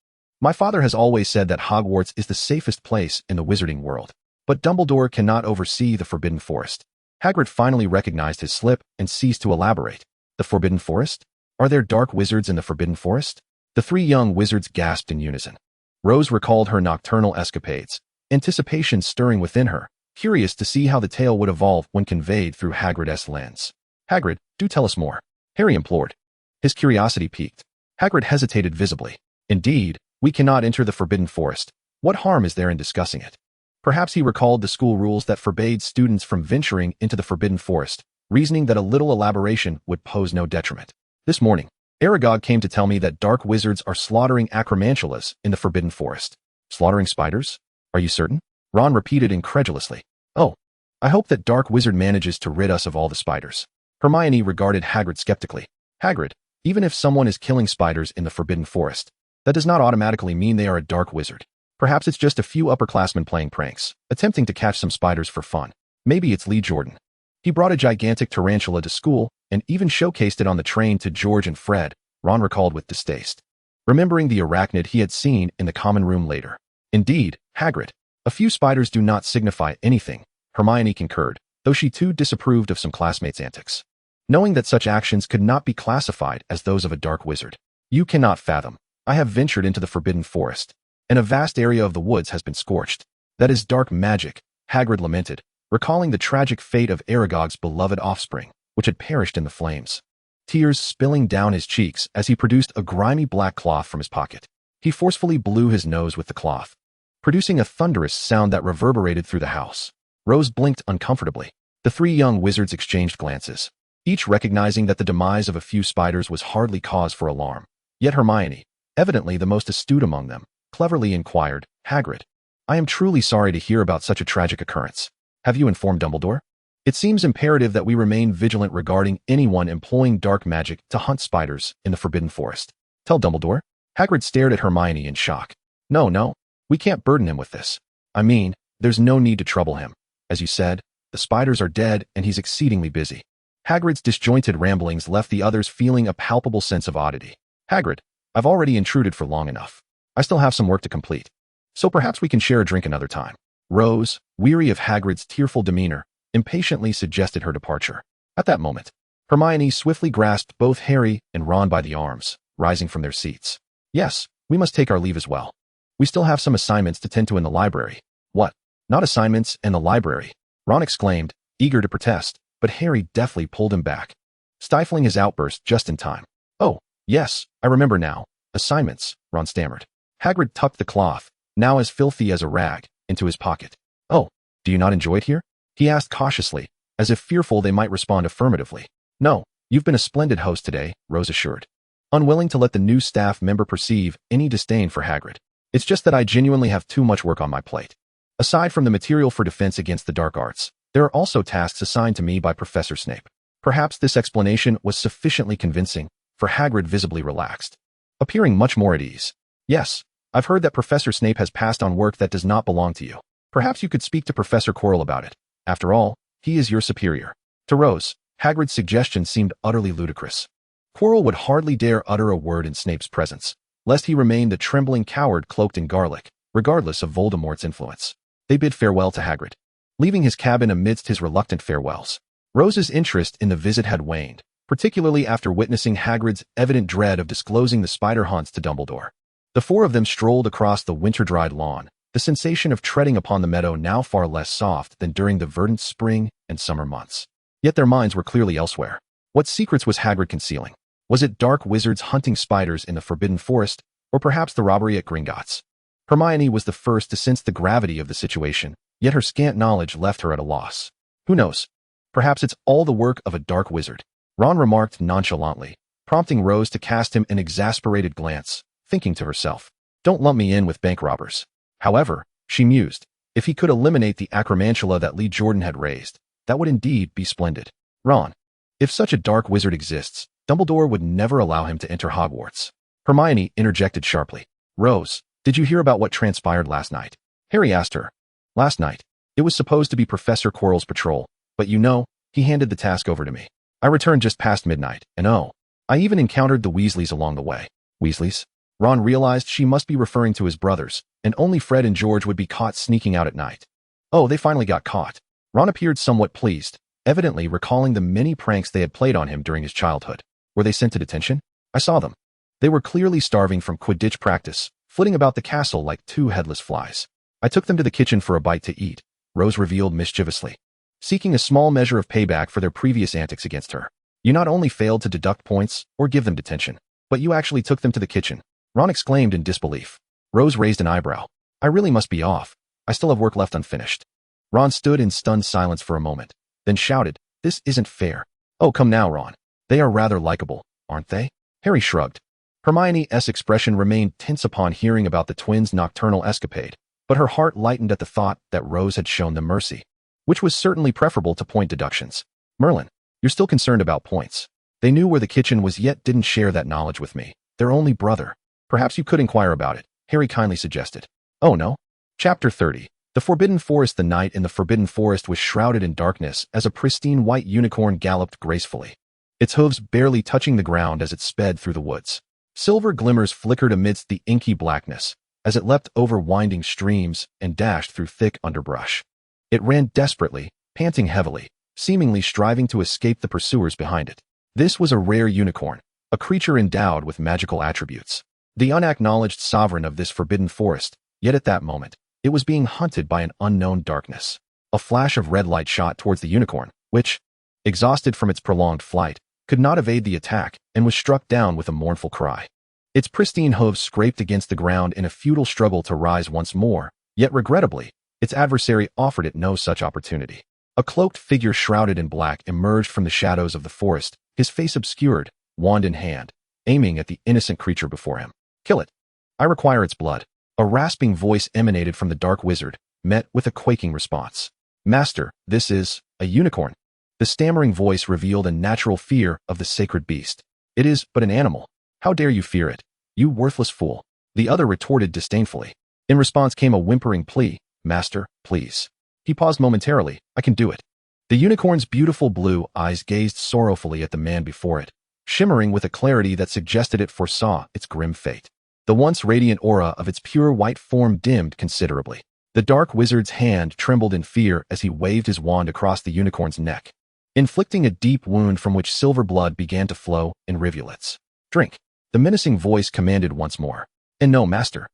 "My father has always said that Hogwarts is the safest place in the wizarding world, but Dumbledore cannot oversee the Forbidden Forest." Hagrid finally recognized his slip and ceased to elaborate. "The Forbidden Forest? Are there dark wizards in the Forbidden Forest?" The three young wizards gasped in unison. Rose recalled her nocturnal escapades, anticipation stirring within her, curious to see how the tale would evolve when conveyed through Hagrid's lens. "Hagrid, do tell us more," Harry implored. His curiosity piqued. Hagrid hesitated visibly. "Indeed, we cannot enter the Forbidden Forest. What harm is there in discussing it?" Perhaps he recalled the school rules that forbade students from venturing into the Forbidden Forest, reasoning that a little elaboration would pose no detriment. "This morning, Aragog came to tell me that dark wizards are slaughtering acromantulas in the Forbidden Forest." "Slaughtering spiders? Are you certain?" Ron repeated incredulously. "Oh, I hope that dark wizard manages to rid us of all the spiders." Hermione regarded Hagrid skeptically. "Hagrid, even if someone is killing spiders in the Forbidden Forest, that does not automatically mean they are a dark wizard. Perhaps it's just a few upperclassmen playing pranks, attempting to catch some spiders for fun. Maybe it's Lee Jordan. He brought a gigantic tarantula to school and even showcased it on the train to George and Fred," Ron recalled with distaste, remembering the arachnid he had seen in the common room later. "Indeed, Hagrid, a few spiders do not signify anything," Hermione concurred, though she too disapproved of some classmates' antics. Knowing that such actions could not be classified as those of a dark wizard. "You cannot fathom. I have ventured into the Forbidden Forest, and a vast area of the woods has been scorched. That is dark magic," Hagrid lamented, recalling the tragic fate of Aragog's beloved offspring, which had perished in the flames. Tears spilling down his cheeks as he produced a grimy black cloth from his pocket. He forcefully blew his nose with the cloth, producing a thunderous sound that reverberated through the house. Rose blinked uncomfortably. The three young wizards exchanged glances, each recognizing that the demise of a few spiders was hardly cause for alarm. Yet Hermione, evidently the most astute among them, cleverly inquired, "Hagrid, I am truly sorry to hear about such a tragic occurrence. Have you informed Dumbledore? It seems imperative that we remain vigilant regarding anyone employing dark magic to hunt spiders in the Forbidden Forest." "Tell Dumbledore?" Hagrid stared at Hermione in shock. No, we can't burden him with this. I mean, there's no need to trouble him. As you said, the spiders are dead and he's exceedingly busy." Hagrid's disjointed ramblings left the others feeling a palpable sense of oddity. "Hagrid, I've already intruded for long enough. I still have some work to complete. So perhaps we can share a drink another time." Rose, weary of Hagrid's tearful demeanor, impatiently suggested her departure. At that moment, Hermione swiftly grasped both Harry and Ron by the arms, rising from their seats. "Yes, we must take our leave as well. We still have some assignments to tend to in the library." "What? Not assignments in the library?" Ron exclaimed, eager to protest, but Harry deftly pulled him back, stifling his outburst just in time. "Oh, yes, I remember now. Assignments," Ron stammered. Hagrid tucked the cloth, now as filthy as a rag, into his pocket. "Oh, do you not enjoy it here?" he asked cautiously, as if fearful they might respond affirmatively. "No, you've been a splendid host today," Rose assured, unwilling to let the new staff member perceive any disdain for Hagrid. "It's just that I genuinely have too much work on my plate. Aside from the material for defense against the dark arts, there are also tasks assigned to me by Professor Snape." Perhaps this explanation was sufficiently convincing, for Hagrid visibly relaxed, appearing much more at ease. Yes, I've heard that Professor Snape has passed on work that does not belong to you. Perhaps you could speak to Professor Quirrell about it. After all, he is your superior. To Rose, Hagrid's suggestion seemed utterly ludicrous. Quirrell would hardly dare utter a word in Snape's presence, lest he remain the trembling coward cloaked in garlic, regardless of Voldemort's influence. They bid farewell to Hagrid, leaving his cabin amidst his reluctant farewells. Rose's interest in the visit had waned, particularly after witnessing Hagrid's evident dread of disclosing the spider haunts to Dumbledore. The four of them strolled across the winter-dried lawn, the sensation of treading upon the meadow now far less soft than during the verdant spring and summer months. Yet their minds were clearly elsewhere. What secrets was Hagrid concealing? Was it dark wizards hunting spiders in the Forbidden Forest, or perhaps the robbery at Gringotts? Hermione was the first to sense the gravity of the situation, yet her scant knowledge left her at a loss. Who knows? Perhaps it's all the work of a dark wizard, Ron remarked nonchalantly, prompting Rose to cast him an exasperated glance, thinking to herself, "Don't lump me in with bank robbers." However, she mused, if he could eliminate the acromantula that Lee Jordan had raised, that would indeed be splendid. Ron, if such a dark wizard exists, Dumbledore would never allow him to enter Hogwarts. Hermione interjected sharply. Rose, did you hear about what transpired last night? Harry asked her. Last night. It was supposed to be Professor Quirrell's patrol, but you know, he handed the task over to me. I returned just past midnight, and oh, I even encountered the Weasleys along the way. Weasleys? Ron realized she must be referring to his brothers, and only Fred and George would be caught sneaking out at night. Oh, they finally got caught. Ron appeared somewhat pleased, evidently recalling the many pranks they had played on him during his childhood. Were they sent to detention? I saw them. They were clearly starving from Quidditch practice, flitting about the castle like two headless flies. I took them to the kitchen for a bite to eat, Rose revealed mischievously, seeking a small measure of payback for their previous antics against her. You not only failed to deduct points or give them detention, but you actually took them to the kitchen. Ron exclaimed in disbelief. Rose raised an eyebrow. I really must be off. I still have work left unfinished. Ron stood in stunned silence for a moment, then shouted, This isn't fair. Oh, come now, Ron. They are rather likable, aren't they? Harry shrugged. Hermione's expression remained tense upon hearing about the twins' nocturnal escapade, but her heart lightened at the thought that Rose had shown them mercy, which was certainly preferable to point deductions. Merlin, you're still concerned about points. They knew where the kitchen was yet didn't share that knowledge with me. Their only brother. Perhaps you could inquire about it, Harry kindly suggested. Oh no. Chapter 30. The Forbidden Forest. The night in the Forbidden Forest was shrouded in darkness as a pristine white unicorn galloped gracefully, its hooves barely touching the ground as it sped through the woods. Silver glimmers flickered amidst the inky blackness as it leapt over winding streams and dashed through thick underbrush. It ran desperately, panting heavily, seemingly striving to escape the pursuers behind it. This was a rare unicorn, a creature endowed with magical attributes, the unacknowledged sovereign of this forbidden forest, yet at that moment, it was being hunted by an unknown darkness. A flash of red light shot towards the unicorn, which, exhausted from its prolonged flight, could not evade the attack and was struck down with a mournful cry. Its pristine hooves scraped against the ground in a futile struggle to rise once more, yet regrettably, its adversary offered it no such opportunity. A cloaked figure shrouded in black emerged from the shadows of the forest, his face obscured, wand in hand, aiming at the innocent creature before him. Kill it. I require its blood. A rasping voice emanated from the dark wizard, met with a quaking response. Master, this is a unicorn. The stammering voice revealed a natural fear of the sacred beast. It is but an animal. How dare you fear it? You worthless fool. The other retorted disdainfully. In response came a whimpering plea. Master, please. He paused momentarily. I can do it. The unicorn's beautiful blue eyes gazed sorrowfully at the man before it, shimmering with a clarity that suggested it foresaw its grim fate. The once radiant aura of its pure white form dimmed considerably. The dark wizard's hand trembled in fear as he waved his wand across the unicorn's neck, inflicting a deep wound from which silver blood began to flow in rivulets. Drink. The menacing voice commanded once more. And no, master.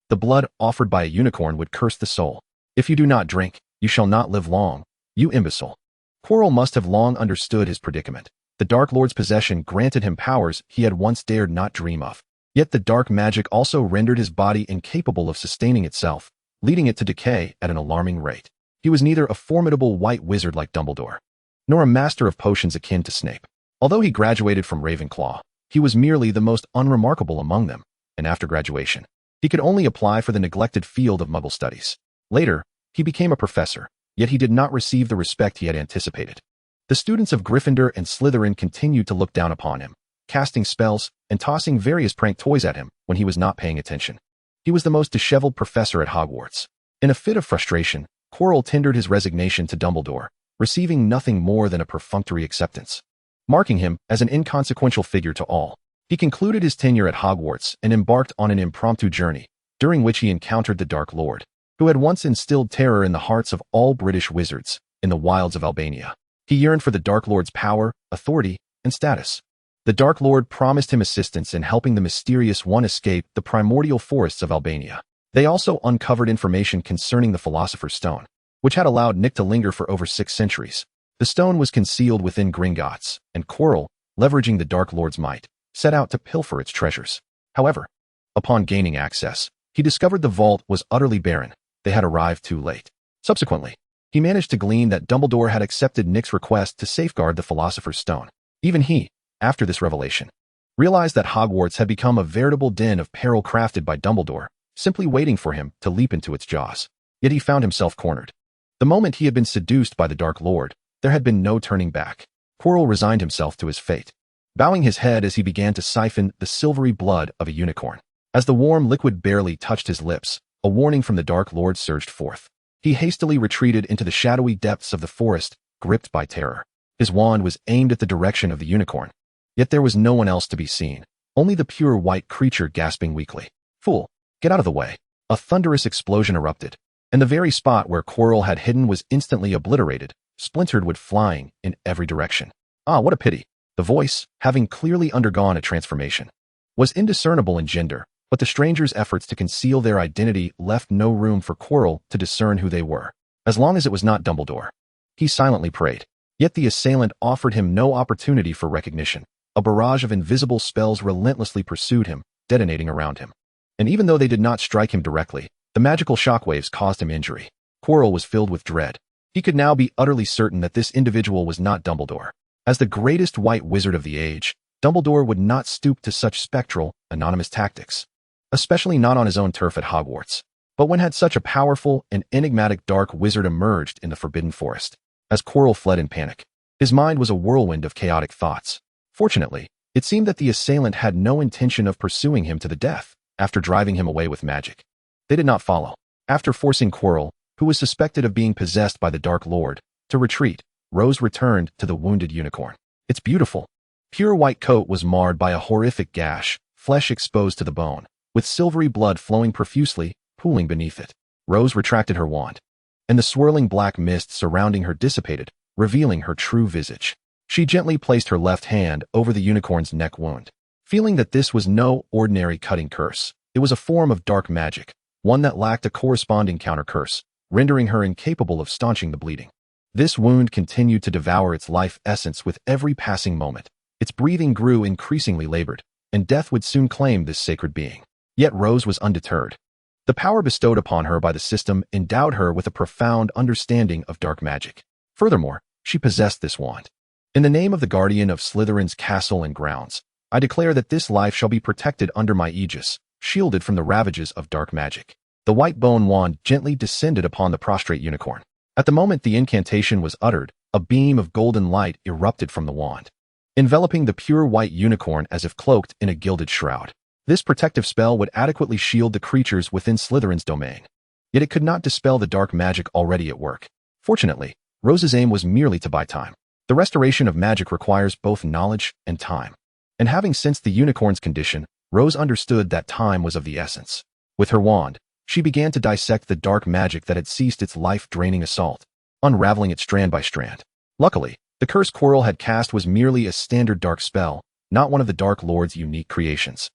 The blood offered by a unicorn would curse the soul. If you do not drink, you shall not live long, you imbecile. Quirrell must have long understood his predicament. The Dark Lord's possession granted him powers he had once dared not dream of. Yet the dark magic also rendered his body incapable of sustaining itself, leading it to decay at an alarming rate. He was neither a formidable white wizard like Dumbledore, nor a master of potions akin to Snape. Although he graduated from Ravenclaw, he was merely the most unremarkable among them, and after graduation, he could only apply for the neglected field of Muggle studies. Later, he became a professor, yet he did not receive the respect he had anticipated. The students of Gryffindor and Slytherin continued to look down upon him, casting spells and tossing various prank toys at him when he was not paying attention. He was the most disheveled professor at Hogwarts. In a fit of frustration, Quirrell tendered his resignation to Dumbledore, receiving nothing more than a perfunctory acceptance, marking him as an inconsequential figure to all. He concluded his tenure at Hogwarts and embarked on an impromptu journey, during which he encountered the Dark Lord, who had once instilled terror in the hearts of all British wizards in the wilds of Albania. He yearned for the Dark Lord's power, authority, and status. The Dark Lord promised him assistance in helping the mysterious one escape the primordial forests of Albania. They also uncovered information concerning the Philosopher's Stone, which had allowed Nick to linger for over 6 centuries. The stone was concealed within Gringotts, and Quirrell, leveraging the Dark Lord's might, set out to pilfer its treasures. However, upon gaining access, he discovered the vault was utterly barren. They had arrived too late. Subsequently, he managed to glean that Dumbledore had accepted Nick's request to safeguard the Philosopher's Stone. Even he, after this revelation, realized that Hogwarts had become a veritable den of peril crafted by Dumbledore, simply waiting for him to leap into its jaws. Yet he found himself cornered. The moment he had been seduced by the Dark Lord, there had been no turning back. Quirrell resigned himself to his fate, bowing his head as he began to siphon the silvery blood of a unicorn. As the warm liquid barely touched his lips, a warning from the Dark Lord surged forth. He hastily retreated into the shadowy depths of the forest, gripped by terror. His wand was aimed at the direction of the unicorn. Yet there was no one else to be seen, only the pure white creature gasping weakly. "Fool, get out of the way." A thunderous explosion erupted, and the very spot where Quirrell had hidden was instantly obliterated, splintered wood flying in every direction. Ah, what a pity. The voice, having clearly undergone a transformation, was indiscernible in gender, but the stranger's efforts to conceal their identity left no room for Quirrell to discern who they were. As long as it was not Dumbledore, he silently prayed. Yet the assailant offered him no opportunity for recognition. A barrage of invisible spells relentlessly pursued him, detonating around him. And even though they did not strike him directly, the magical shockwaves caused him injury. Quirrell was filled with dread. He could now be utterly certain that this individual was not Dumbledore. As the greatest white wizard of the age, Dumbledore would not stoop to such spectral, anonymous tactics, especially not on his own turf at Hogwarts. But when had such a powerful and enigmatic dark wizard emerged in the Forbidden Forest? As Quirrell fled in panic, his mind was a whirlwind of chaotic thoughts. Fortunately, it seemed that the assailant had no intention of pursuing him to the death after driving him away with magic. They did not follow. After forcing Quirrell, who was suspected of being possessed by the Dark Lord, to retreat, Rose returned to the wounded unicorn. Its beautiful, pure white coat was marred by a horrific gash, flesh exposed to the bone, with silvery blood flowing profusely, pooling beneath it. Rose retracted her wand, and the swirling black mist surrounding her dissipated, revealing her true visage. She gently placed her left hand over the unicorn's neck wound, feeling that this was no ordinary cutting curse. It was a form of dark magic, one that lacked a corresponding counter curse, rendering her incapable of staunching the bleeding. This wound continued to devour its life essence with every passing moment. Its breathing grew increasingly labored, and death would soon claim this sacred being. Yet Rose was undeterred. The power bestowed upon her by the system endowed her with a profound understanding of dark magic. Furthermore, she possessed this wand. In the name of the guardian of Slytherin's castle and grounds, I declare that this life shall be protected under my aegis, shielded from the ravages of dark magic. The white bone wand gently descended upon the prostrate unicorn. At the moment the incantation was uttered, a beam of golden light erupted from the wand, enveloping the pure white unicorn as if cloaked in a gilded shroud. This protective spell would adequately shield the creatures within Slytherin's domain. Yet it could not dispel the dark magic already at work. Fortunately, Rose's aim was merely to buy time. The restoration of magic requires both knowledge and time. And having sensed the unicorn's condition, Rose understood that time was of the essence. With her wand, she began to dissect the dark magic that had ceased its life-draining assault, unraveling it strand by strand. Luckily, the curse Quirrell had cast was merely a standard dark spell, not one of the Dark Lord's unique creations.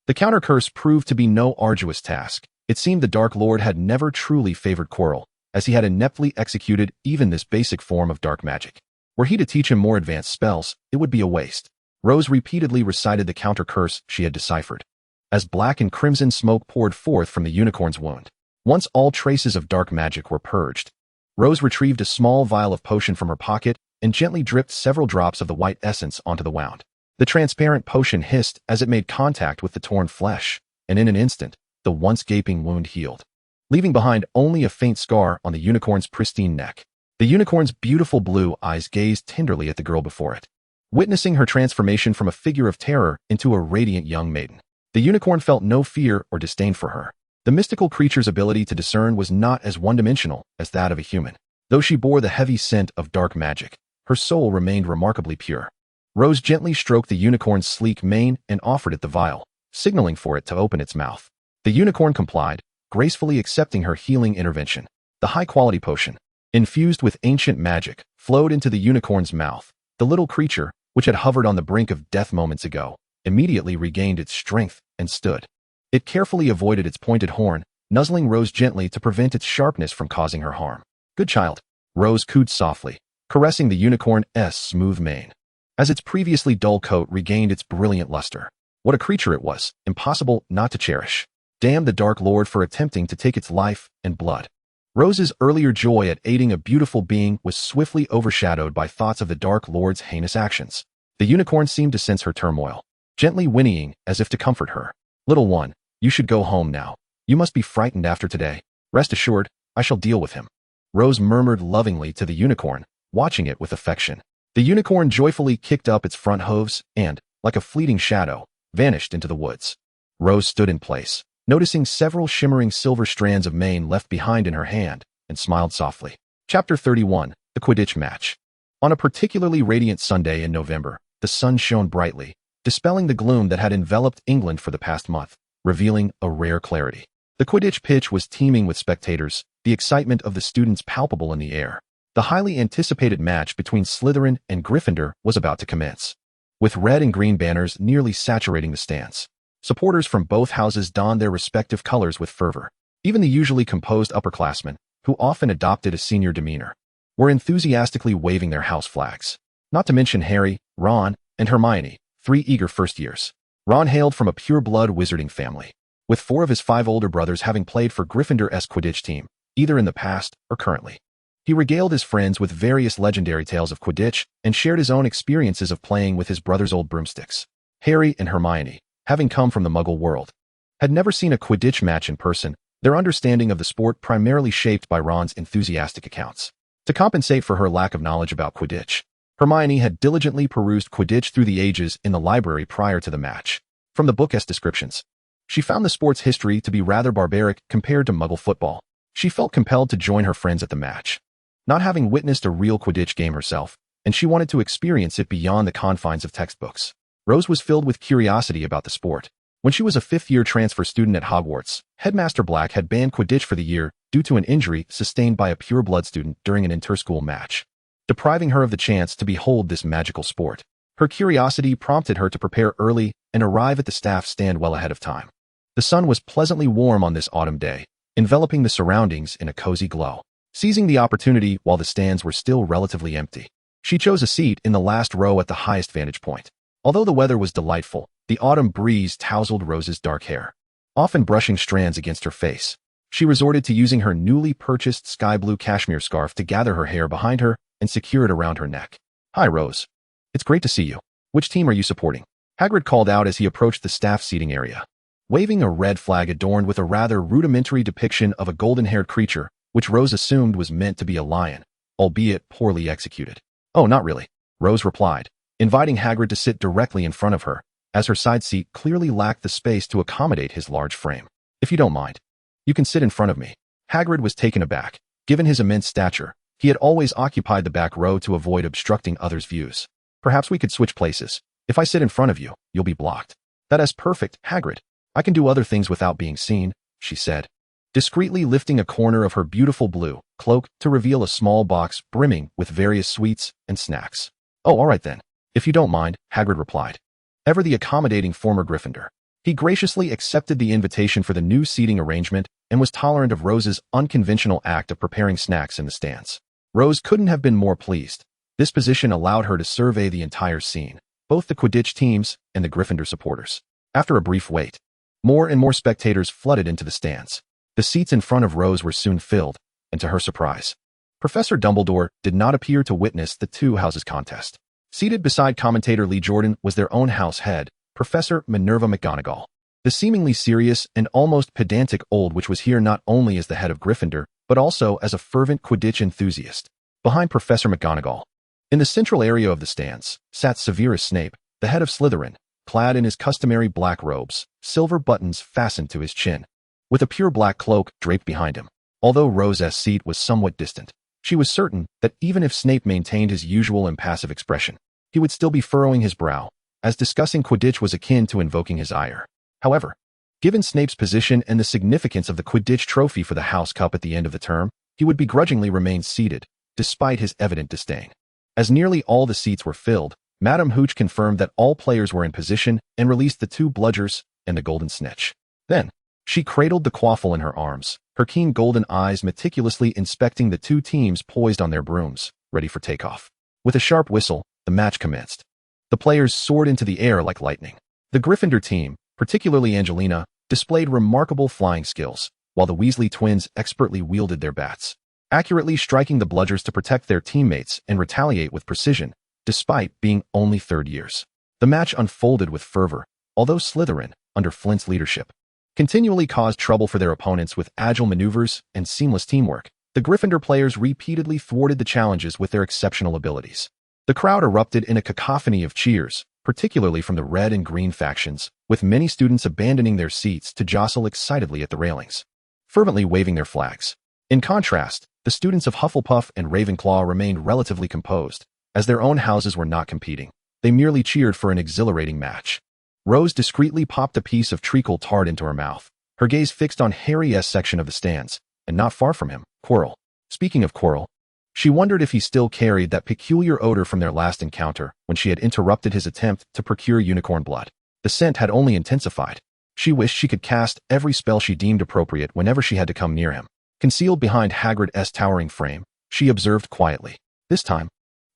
The counter-curse proved to be no arduous task. It seemed the Dark Lord had never truly favored Quirrell, as he had ineptly executed even this basic form of dark magic. Were he to teach him more advanced spells, it would be a waste. Rose repeatedly recited the counter-curse she had deciphered, as black and crimson smoke poured forth from the unicorn's wound. Once all traces of dark magic were purged, Rose retrieved a small vial of potion from her pocket and gently dripped several drops of the white essence onto the wound. The transparent potion hissed as it made contact with the torn flesh, and in an instant, the once gaping wound healed, leaving behind only a faint scar on the unicorn's pristine neck. The unicorn's beautiful blue eyes gazed tenderly at the girl before it, witnessing her transformation from a figure of terror into a radiant young maiden. The unicorn felt no fear or disdain for her. The mystical creature's ability to discern was not as one-dimensional as that of a human. Though she bore the heavy scent of dark magic, her soul remained remarkably pure. Rose gently stroked the unicorn's sleek mane and offered it the vial, signaling for it to open its mouth. The unicorn complied, gracefully accepting her healing intervention. The high-quality potion, infused with ancient magic, flowed into the unicorn's mouth. The little creature, which had hovered on the brink of death moments ago, immediately regained its strength and stood. It carefully avoided its pointed horn, nuzzling Rose gently to prevent its sharpness from causing her harm. "Good child," Rose cooed softly, caressing the unicorn's smooth mane. As its previously dull coat regained its brilliant luster. What a creature it was, impossible not to cherish. Damn the Dark Lord for attempting to take its life and blood. Rose's earlier joy at aiding a beautiful being was swiftly overshadowed by thoughts of the Dark Lord's heinous actions. The unicorn seemed to sense her turmoil, gently whinnying as if to comfort her. "Little one, you should go home now. You must be frightened after today. Rest assured, I shall deal with him," Rose murmured lovingly to the unicorn, watching it with affection. The unicorn joyfully kicked up its front hooves and, like a fleeting shadow, vanished into the woods. Rose stood in place, noticing several shimmering silver strands of mane left behind in her hand, and smiled softly. Chapter 31, The Quidditch Match. On a particularly radiant Sunday in November, the sun shone brightly, dispelling the gloom that had enveloped England for the past month, revealing a rare clarity. The Quidditch pitch was teeming with spectators, the excitement of the students palpable in the air. The highly anticipated match between Slytherin and Gryffindor was about to commence, with red and green banners nearly saturating the stands. Supporters from both houses donned their respective colors with fervor. Even the usually composed upperclassmen, who often adopted a senior demeanor, were enthusiastically waving their house flags. Not to mention Harry, Ron, and Hermione, 3 eager first years. Ron hailed from a pure-blood wizarding family, with 4 of his 5 older brothers having played for Gryffindor's Quidditch team, either in the past or currently. He regaled his friends with various legendary tales of Quidditch and shared his own experiences of playing with his brother's old broomsticks. Harry and Hermione, having come from the Muggle world, had never seen a Quidditch match in person, their understanding of the sport primarily shaped by Ron's enthusiastic accounts. To compensate for her lack of knowledge about Quidditch, Hermione had diligently perused Quidditch through the ages in the library prior to the match. From the book's descriptions, she found the sport's history to be rather barbaric compared to Muggle football. She felt compelled to join her friends at the match, not having witnessed a real Quidditch game herself, and she wanted to experience it beyond the confines of textbooks. Rose was filled with curiosity about the sport. When she was a 5th-year transfer student at Hogwarts, Headmaster Black had banned Quidditch for the year due to an injury sustained by a pure-blood student during an inter-school match, depriving her of the chance to behold this magical sport. Her curiosity prompted her to prepare early and arrive at the staff stand well ahead of time. The sun was pleasantly warm on this autumn day, enveloping the surroundings in a cozy glow. Seizing the opportunity while the stands were still relatively empty, she chose a seat in the last row at the highest vantage point. Although the weather was delightful, the autumn breeze tousled Rose's dark hair, often brushing strands against her face. She resorted to using her newly purchased sky blue cashmere scarf to gather her hair behind her and secure it around her neck. "Hi, Rose. It's great to see you. Which team are you supporting?" Hagrid called out as he approached the staff seating area, waving a red flag adorned with a rather rudimentary depiction of a golden-haired creature, which Rose assumed was meant to be a lion, albeit poorly executed. "Oh, not really," Rose replied, inviting Hagrid to sit directly in front of her, as her side seat clearly lacked the space to accommodate his large frame. "If you don't mind, you can sit in front of me." Hagrid was taken aback. Given his immense stature, he had always occupied the back row to avoid obstructing others' views. "Perhaps we could switch places. If I sit in front of you, you'll be blocked." "That's perfect, Hagrid. I can do other things without being seen," she said, discreetly lifting a corner of her beautiful blue cloak to reveal a small box brimming with various sweets and snacks. "Oh, all right then. If you don't mind," Hagrid replied, ever the accommodating former Gryffindor. He graciously accepted the invitation for the new seating arrangement and was tolerant of Rose's unconventional act of preparing snacks in the stands. Rose couldn't have been more pleased. This position allowed her to survey the entire scene, both the Quidditch teams and the Gryffindor supporters. After a brief wait, more and more spectators flooded into the stands. The seats in front of Rose were soon filled, and to her surprise, Professor Dumbledore did not appear to witness the two houses contest. Seated beside commentator Lee Jordan was their own house head, Professor Minerva McGonagall. The seemingly serious and almost pedantic old witch was here not only as the head of Gryffindor, but also as a fervent Quidditch enthusiast. behind Professor McGonagall. In the central area of the stands sat Severus Snape, the head of Slytherin, clad in his customary black robes, silver buttons fastened to his chin, with a pure black cloak draped behind him. Although Rose's seat was somewhat distant, she was certain that even if Snape maintained his usual impassive expression, he would still be furrowing his brow, as discussing Quidditch was akin to invoking his ire. However, given Snape's position and the significance of the Quidditch trophy for the House Cup at the end of the term, he would begrudgingly remain seated, despite his evident disdain. As nearly all the seats were filled, Madame Hooch confirmed that all players were in position and released the 2 bludgers and the golden snitch. Then, she cradled the quaffle in her arms, her keen golden eyes meticulously inspecting the 2 teams poised on their brooms, ready for takeoff. With a sharp whistle, the match commenced. The players soared into the air like lightning. The Gryffindor team, particularly Angelina, displayed remarkable flying skills, while the Weasley twins expertly wielded their bats, accurately striking the bludgers to protect their teammates and retaliate with precision, despite being only 3rd years. The match unfolded with fervor, although Slytherin, under Flint's leadership, continually caused trouble for their opponents with agile maneuvers and seamless teamwork. The Gryffindor players repeatedly thwarted the challenges with their exceptional abilities. The crowd erupted in a cacophony of cheers, particularly from the red and green factions, with many students abandoning their seats to jostle excitedly at the railings, fervently waving their flags. In contrast, the students of Hufflepuff and Ravenclaw remained relatively composed, as their own houses were not competing. They merely cheered for an exhilarating match. Rose discreetly popped a piece of treacle tart into her mouth, her gaze fixed on Harry's section of the stands, and not far from him, Quirrell. Speaking of Quirrell, she wondered if he still carried that peculiar odor from their last encounter when she had interrupted his attempt to procure unicorn blood. The scent had only intensified. She wished she could cast every spell she deemed appropriate whenever she had to come near him. Concealed behind Hagrid's towering frame, she observed quietly. This time,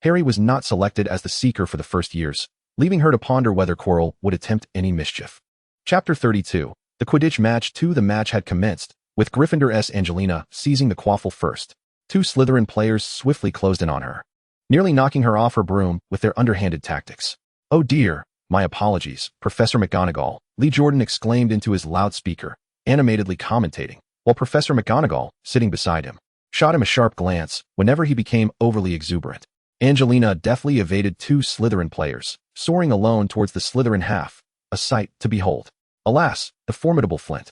Harry was not selected as the seeker for the first years, leaving her to ponder whether Quirrell would attempt any mischief. Chapter 32. The Quidditch Match 2. The match had commenced, with Gryffindor's Angelina seizing the quaffle first. 2 Slytherin players swiftly closed in on her, nearly knocking her off her broom with their underhanded tactics. "Oh dear, my apologies, Professor McGonagall," Lee Jordan exclaimed into his loudspeaker, animatedly commentating, while Professor McGonagall, sitting beside him, shot him a sharp glance whenever he became overly exuberant. Angelina deftly evaded 2 Slytherin players, soaring alone towards the Slytherin half, a sight to behold. Alas, the formidable Flint,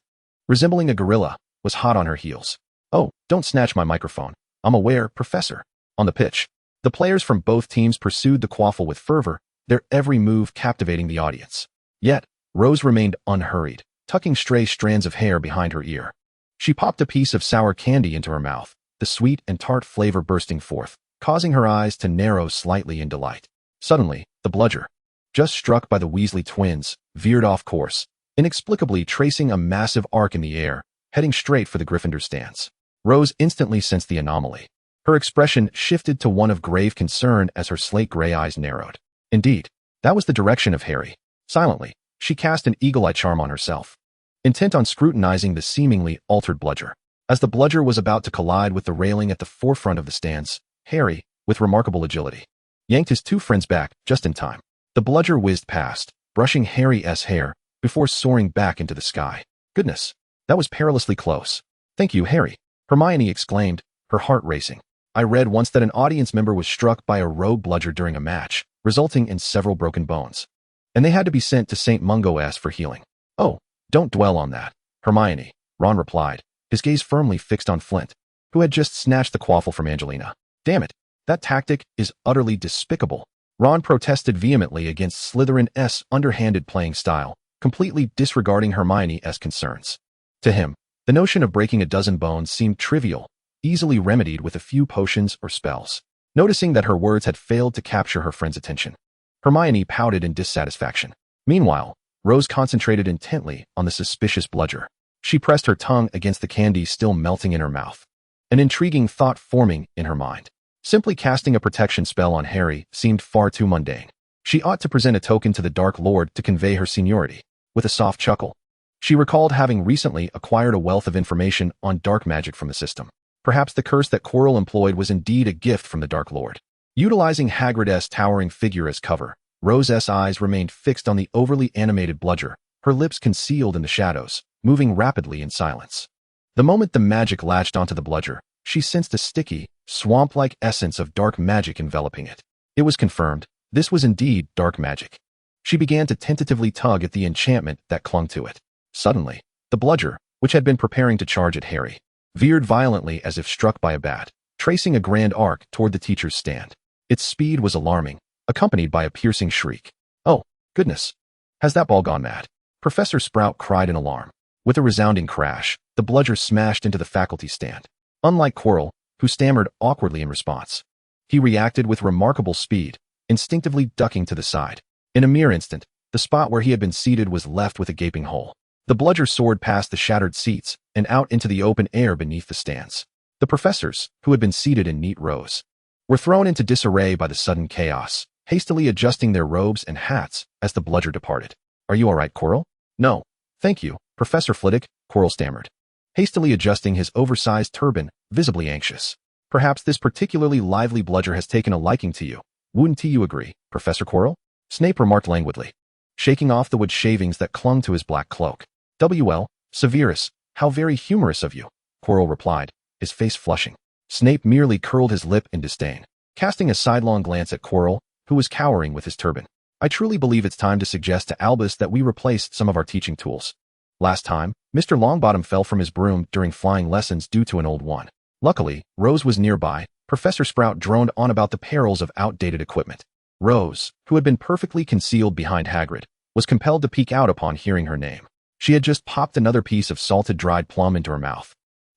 resembling a gorilla, was hot on her heels. "Oh, don't snatch my microphone. I'm aware, Professor." On the pitch, the players from both teams pursued the quaffle with fervor, their every move captivating the audience. Yet, Rose remained unhurried, tucking stray strands of hair behind her ear. She popped a piece of sour candy into her mouth, the sweet and tart flavor bursting forth, causing her eyes to narrow slightly in delight. Suddenly, the bludger, just struck by the Weasley twins, veered off course, inexplicably tracing a massive arc in the air, heading straight for the Gryffindor stands. Rose instantly sensed the anomaly. Her expression shifted to one of grave concern as her slate-gray eyes narrowed. Indeed, that was the direction of Harry. Silently, she cast an eagle-eye charm on herself, intent on scrutinizing the seemingly altered bludger. As the bludger was about to collide with the railing at the forefront of the stands, Harry, with remarkable agility, yanked his 2 friends back just in time. The bludger whizzed past, brushing Harry's hair, before soaring back into the sky. Goodness, that was perilously close. "Thank you, Harry," Hermione exclaimed, her heart racing. "I read once that an audience member was struck by a rogue bludger during a match, resulting in several broken bones, and they had to be sent to St. Mungo's for healing." "Oh, don't dwell on that, Hermione," Ron replied, his gaze firmly fixed on Flint, who had just snatched the quaffle from Angelina. "Damn it, that tactic is utterly despicable." Ron protested vehemently against Slytherin's underhanded playing style, completely disregarding Hermione's concerns. To him, the notion of breaking a dozen bones seemed trivial, easily remedied with a few potions or spells. Noticing that her words had failed to capture her friend's attention, Hermione pouted in dissatisfaction. Meanwhile, Rose concentrated intently on the suspicious bludger. She pressed her tongue against the candy still melting in her mouth, an intriguing thought forming in her mind. Simply casting a protection spell on Harry seemed far too mundane. She ought to present a token to the Dark Lord to convey her seniority. With a soft chuckle, she recalled having recently acquired a wealth of information on dark magic from the system. Perhaps the curse that Quirrell employed was indeed a gift from the Dark Lord. Utilizing Hagrid's towering figure as cover, Rose's eyes remained fixed on the overly animated bludger, her lips concealed in the shadows, moving rapidly in silence. The moment the magic latched onto the bludger, she sensed a sticky, swamp-like essence of dark magic enveloping it. It was confirmed. This was indeed dark magic. She began to tentatively tug at the enchantment that clung to it. Suddenly, the bludger, which had been preparing to charge at Harry, veered violently as if struck by a bat, tracing a grand arc toward the teacher's stand. Its speed was alarming, accompanied by a piercing shriek. "Oh, goodness! Has that ball gone mad?" Professor Sprout cried in alarm. With a resounding crash, the bludger smashed into the faculty stand. Unlike Quirrell, who stammered awkwardly in response, he reacted with remarkable speed, instinctively ducking to the side. In a mere instant, the spot where he had been seated was left with a gaping hole. The bludger soared past the shattered seats and out into the open air beneath the stands. The professors, who had been seated in neat rows, were thrown into disarray by the sudden chaos, hastily adjusting their robes and hats as the bludger departed. "Are you all right, Quirrell?" "No, thank you, Professor Flitwick," Quirrell stammered, hastily adjusting his oversized turban, visibly anxious. "Perhaps this particularly lively bludger has taken a liking to you. Wouldn't you agree, Professor Quirrell?" Snape remarked languidly, shaking off the wood shavings that clung to his black cloak. "W.L. Severus, how very humorous of you," Quirrell replied, his face flushing. Snape merely curled his lip in disdain, casting a sidelong glance at Quirrell, who was cowering with his turban. "I truly believe it's time to suggest to Albus that we replaced some of our teaching tools. Last time, Mr. Longbottom fell from his broom during flying lessons due to an old one. Luckily, Rose was nearby." Professor Sprout droned on about the perils of outdated equipment. Rose, who had been perfectly concealed behind Hagrid, was compelled to peek out upon hearing her name. She had just popped another piece of salted dried plum into her mouth,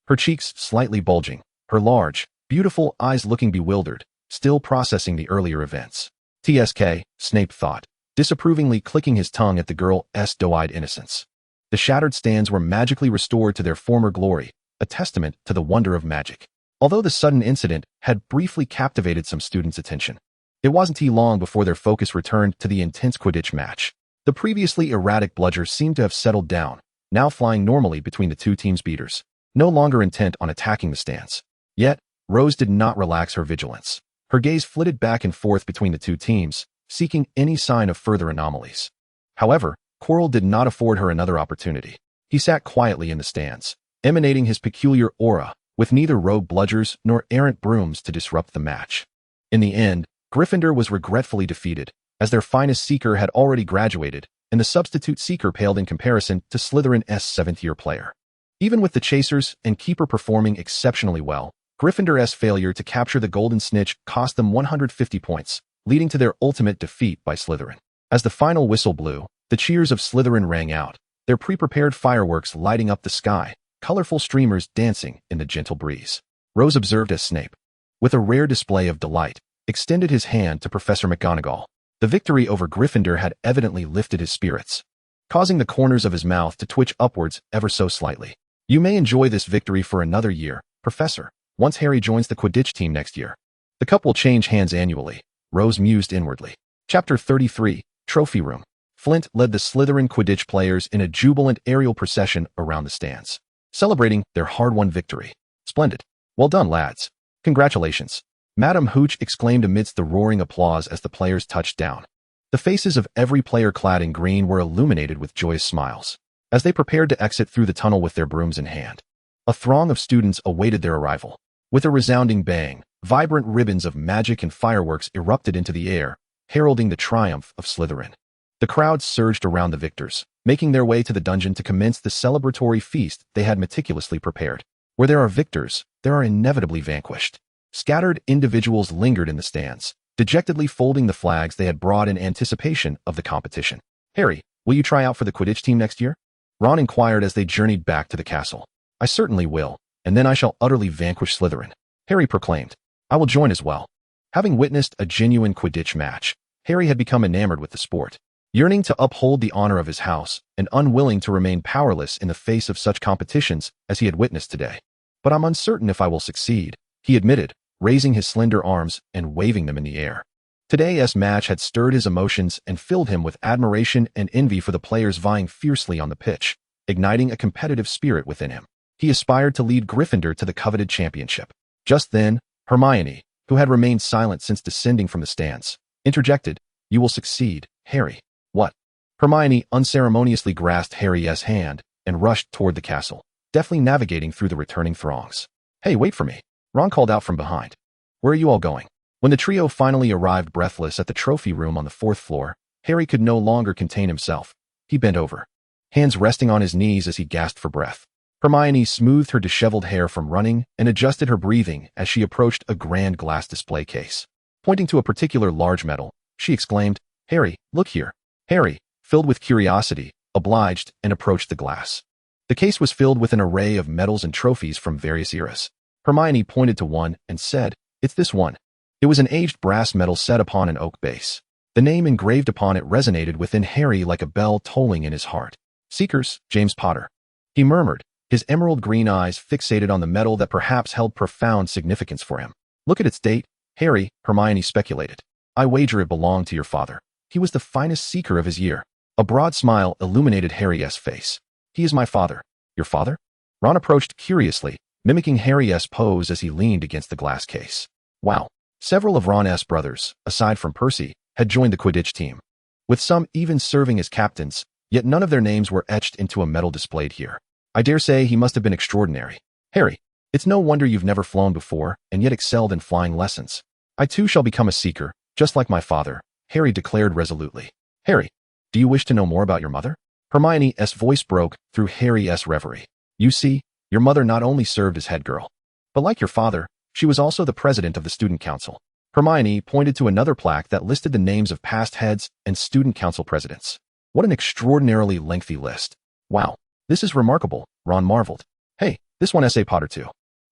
her cheeks slightly bulging, her large, beautiful eyes looking bewildered, still processing the earlier events. "TSK," Snape thought, disapprovingly clicking his tongue at the girl's doe-eyed innocence. The shattered stands were magically restored to their former glory, a testament to the wonder of magic. Although the sudden incident had briefly captivated some students' attention, it wasn't long before their focus returned to the intense Quidditch match. The previously erratic bludger seemed to have settled down, now flying normally between the two teams' beaters, no longer intent on attacking the stands. Yet, Rose did not relax her vigilance. Her gaze flitted back and forth between the two teams, seeking any sign of further anomalies. However, Quirrell did not afford her another opportunity. He sat quietly in the stands, emanating his peculiar aura, with neither rogue bludgers nor errant brooms to disrupt the match. In the end, Gryffindor was regretfully defeated, as their finest seeker had already graduated, and the substitute seeker paled in comparison to Slytherin's seventh-year player. Even with the chasers and keeper performing exceptionally well, Gryffindor's failure to capture the golden snitch cost them 150 points, leading to their ultimate defeat by Slytherin. As the final whistle blew, the cheers of Slytherin rang out, their pre-prepared fireworks lighting up the sky, colorful streamers dancing in the gentle breeze. Rose observed as Snape, with a rare display of delight, extended his hand to Professor McGonagall. The victory over Gryffindor had evidently lifted his spirits, causing the corners of his mouth to twitch upwards ever so slightly. "You may enjoy this victory for another year, Professor, once Harry joins the Quidditch team next year. The cup will change hands annually," Rose mused inwardly. Chapter 33, Trophy Room. Flint led the Slytherin Quidditch players in a jubilant aerial procession around the stands, celebrating their hard-won victory. "Splendid. Well done, lads. Congratulations," Madam Hooch exclaimed amidst the roaring applause as the players touched down. The faces of every player clad in green were illuminated with joyous smiles, as they prepared to exit through the tunnel with their brooms in hand. A throng of students awaited their arrival. With a resounding bang, vibrant ribbons of magic and fireworks erupted into the air, heralding the triumph of Slytherin. The crowd surged around the victors, making their way to the dungeon to commence the celebratory feast they had meticulously prepared. Where there are victors, there are inevitably vanquished. Scattered individuals lingered in the stands, dejectedly folding the flags they had brought in anticipation of the competition. "Harry, will you try out for the Quidditch team next year?" Ron inquired as they journeyed back to the castle. "I certainly will, and then I shall utterly vanquish Slytherin," Harry proclaimed. "I will join as well." Having witnessed a genuine Quidditch match, Harry had become enamored with the sport, yearning to uphold the honor of his house and unwilling to remain powerless in the face of such competitions as he had witnessed today. "But I'm uncertain if I will succeed," he admitted, raising his slender arms and waving them in the air. Today's match had stirred his emotions and filled him with admiration and envy for the players vying fiercely on the pitch, igniting a competitive spirit within him. He aspired to lead Gryffindor to the coveted championship. Just then, Hermione, who had remained silent since descending from the stands, interjected, "You will succeed, Harry." "What?" Hermione unceremoniously grasped Harry's hand and rushed toward the castle, deftly navigating through the returning throngs. "Hey, wait for me." Ron called out from behind. Where are you all going? When the trio finally arrived breathless at the trophy room on the 4th floor, Harry could no longer contain himself. He bent over, hands resting on his knees as he gasped for breath. Hermione smoothed her disheveled hair from running and adjusted her breathing as she approached a grand glass display case. Pointing to a particular large medal, she exclaimed, Harry, look here. Harry, filled with curiosity, obliged and approached the glass. The case was filled with an array of medals and trophies from various eras. Hermione pointed to one and said, It's this one. It was an aged brass medal set upon an oak base. The name engraved upon it resonated within Harry like a bell tolling in his heart. Seekers, James Potter. He murmured, his emerald green eyes fixated on the medal that perhaps held profound significance for him. Look at its date, Harry, Hermione speculated. I wager it belonged to your father. He was the finest seeker of his year. A broad smile illuminated Harry's face. He is my father. Your father? Ron approached curiously, mimicking Harry's pose as he leaned against the glass case. Wow. Several of Ron's brothers, aside from Percy, had joined the Quidditch team, with some even serving as captains, yet none of their names were etched into a medal displayed here. I dare say he must have been extraordinary. Harry, it's no wonder you've never flown before and yet excelled in flying lessons. I too shall become a seeker, just like my father, Harry declared resolutely. Harry, do you wish to know more about your mother? Hermione's voice broke through Harry's reverie. You see, your mother not only served as head girl, but like your father, she was also the president of the student council. Hermione pointed to another plaque that listed the names of past heads and student council presidents. What an extraordinarily lengthy list. Wow, this is remarkable, Ron marveled. Hey, this one essay Potter too.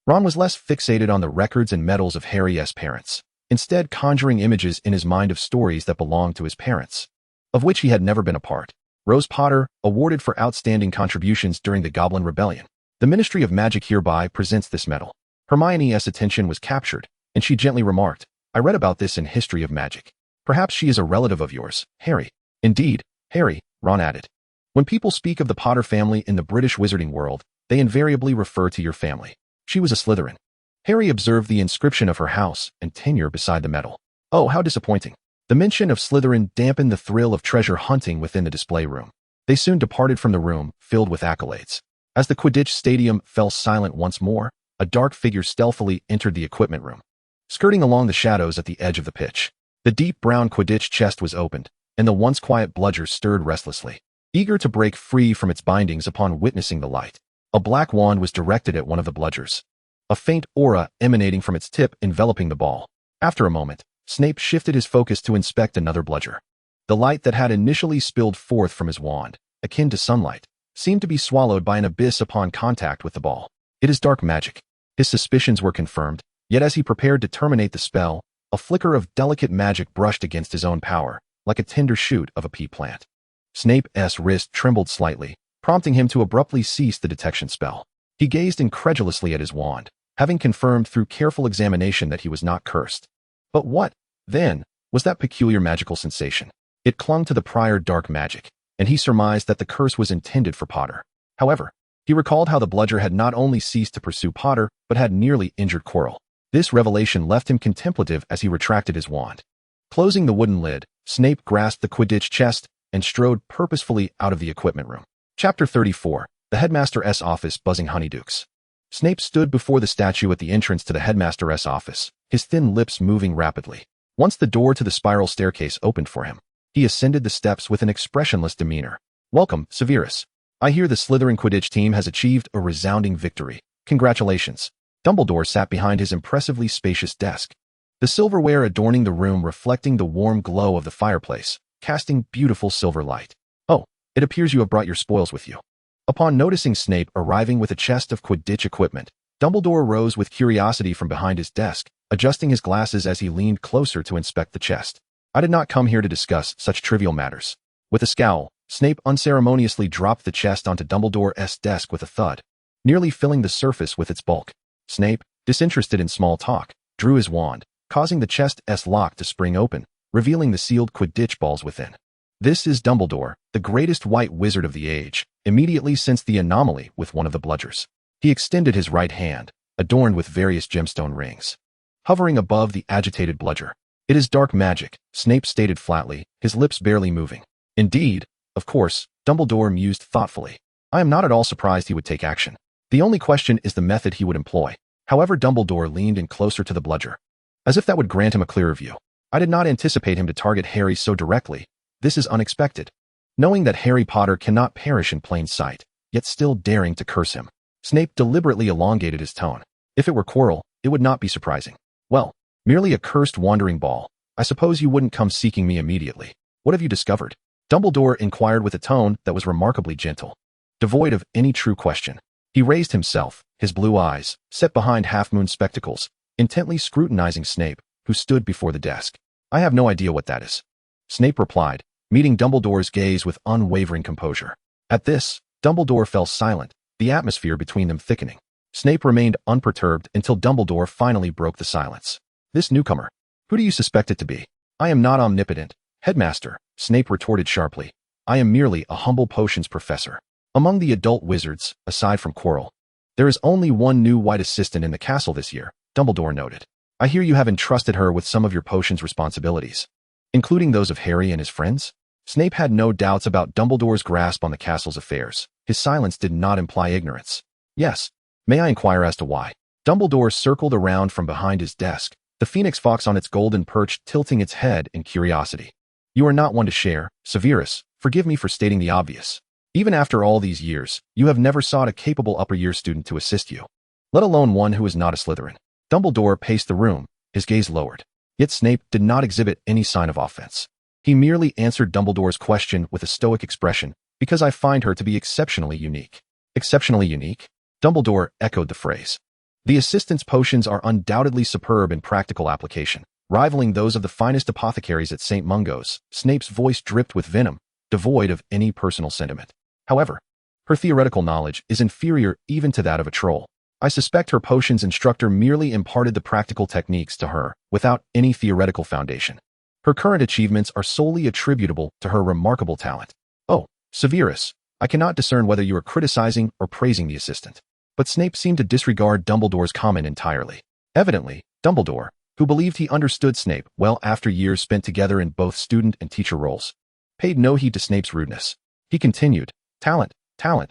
Ron was less fixated on the records and medals of Harry's parents, instead conjuring images in his mind of stories that belonged to his parents, of which he had never been a part. Rose Potter, awarded for outstanding contributions during the Goblin Rebellion. The Ministry of Magic hereby presents this medal. Hermione's attention was captured, and she gently remarked, I read about this in History of Magic. Perhaps she is a relative of yours, Harry. Indeed, Harry, Ron added. When people speak of the Potter family in the British wizarding world, they invariably refer to your family. She was a Slytherin. Harry observed the inscription of her house and tenure beside the medal. Oh, how disappointing. The mention of Slytherin dampened the thrill of treasure hunting within the display room. They soon departed from the room, filled with accolades. As the Quidditch stadium fell silent once more, a dark figure stealthily entered the equipment room, skirting along the shadows at the edge of the pitch. The deep brown Quidditch chest was opened, and the once quiet bludger stirred restlessly, eager to break free from its bindings upon witnessing the light. A black wand was directed at one of the bludgers, a faint aura emanating from its tip enveloping the ball. After a moment, Snape shifted his focus to inspect another bludger. The light that had initially spilled forth from his wand, akin to sunlight, seemed to be swallowed by an abyss upon contact with the ball. It is dark magic. His suspicions were confirmed, yet as he prepared to terminate the spell, a flicker of delicate magic brushed against his own power, like a tender shoot of a pea plant. Snape's wrist trembled slightly, prompting him to abruptly cease the detection spell. He gazed incredulously at his wand, having confirmed through careful examination that he was not cursed. But what, then, was that peculiar magical sensation? It clung to the prior dark magic, and he surmised that the curse was intended for Potter. However, he recalled how the bludger had not only ceased to pursue Potter, but had nearly injured Quirrell. This revelation left him contemplative as he retracted his wand. Closing the wooden lid, Snape grasped the Quidditch chest and strode purposefully out of the equipment room. Chapter 34, The Headmaster's Office Buzzing Honeydukes. Snape stood before the statue at the entrance to the headmaster's office, his thin lips moving rapidly. Once the door to the spiral staircase opened for him, he ascended the steps with an expressionless demeanor. Welcome, Severus. I hear the Slytherin Quidditch team has achieved a resounding victory. Congratulations. Dumbledore sat behind his impressively spacious desk, the silverware adorning the room reflecting the warm glow of the fireplace, casting beautiful silver light. Oh, it appears you have brought your spoils with you. Upon noticing Snape arriving with a chest of Quidditch equipment, Dumbledore rose with curiosity from behind his desk, adjusting his glasses as he leaned closer to inspect the chest. I did not come here to discuss such trivial matters. With a scowl, Snape unceremoniously dropped the chest onto Dumbledore's desk with a thud, nearly filling the surface with its bulk. Snape, disinterested in small talk, drew his wand, causing the chest's lock to spring open, revealing the sealed Quidditch balls within. This is Dumbledore, the greatest white wizard of the age, immediately sensed the anomaly with one of the bludgers. He extended his right hand, adorned with various gemstone rings, hovering above the agitated bludger. It is dark magic, Snape stated flatly, his lips barely moving. Indeed, of course, Dumbledore mused thoughtfully. I am not at all surprised he would take action. The only question is the method he would employ. However, Dumbledore leaned in closer to the bludger, as if that would grant him a clearer view. I did not anticipate him to target Harry so directly. This is unexpected. Knowing that Harry Potter cannot perish in plain sight, yet still daring to curse him. Snape deliberately elongated his tone. If it were Quirrell, it would not be surprising. Well, merely a cursed wandering ball. I suppose you wouldn't come seeking me immediately. What have you discovered? Dumbledore inquired with a tone that was remarkably gentle, devoid of any true question. He raised himself, his blue eyes, set behind half-moon spectacles, intently scrutinizing Snape, who stood before the desk. I have no idea what that is. Snape replied, meeting Dumbledore's gaze with unwavering composure. At this, Dumbledore fell silent, the atmosphere between them thickening. Snape remained unperturbed until Dumbledore finally broke the silence. This newcomer. Who do you suspect it to be? I am not omnipotent, Headmaster, Snape retorted sharply. I am merely a humble potions professor. Among the adult wizards, aside from Quirrell, there is only one new white assistant in the castle this year, Dumbledore noted. I hear you have entrusted her with some of your potions responsibilities, including those of Harry and his friends? Snape had no doubts about Dumbledore's grasp on the castle's affairs. His silence did not imply ignorance. Yes. May I inquire as to why? Dumbledore circled around from behind his desk, the phoenix fox on its golden perch tilting its head in curiosity. You are not one to share, Severus. Forgive me for stating the obvious. Even after all these years, you have never sought a capable upper-year student to assist you, let alone one who is not a Slytherin. Dumbledore paced the room, his gaze lowered. Yet Snape did not exhibit any sign of offense. He merely answered Dumbledore's question with a stoic expression, because I find her to be exceptionally unique. Exceptionally unique? Dumbledore echoed the phrase. The assistant's potions are undoubtedly superb in practical application, rivaling those of the finest apothecaries at St. Mungo's. Snape's voice dripped with venom, devoid of any personal sentiment. However, her theoretical knowledge is inferior even to that of a troll. I suspect her potions instructor merely imparted the practical techniques to her, without any theoretical foundation. Her current achievements are solely attributable to her remarkable talent. Oh, Severus, I cannot discern whether you are criticizing or praising the assistant. But Snape seemed to disregard Dumbledore's comment entirely. Evidently, Dumbledore, who believed he understood Snape well after years spent together in both student and teacher roles, paid no heed to Snape's rudeness. He continued, talent,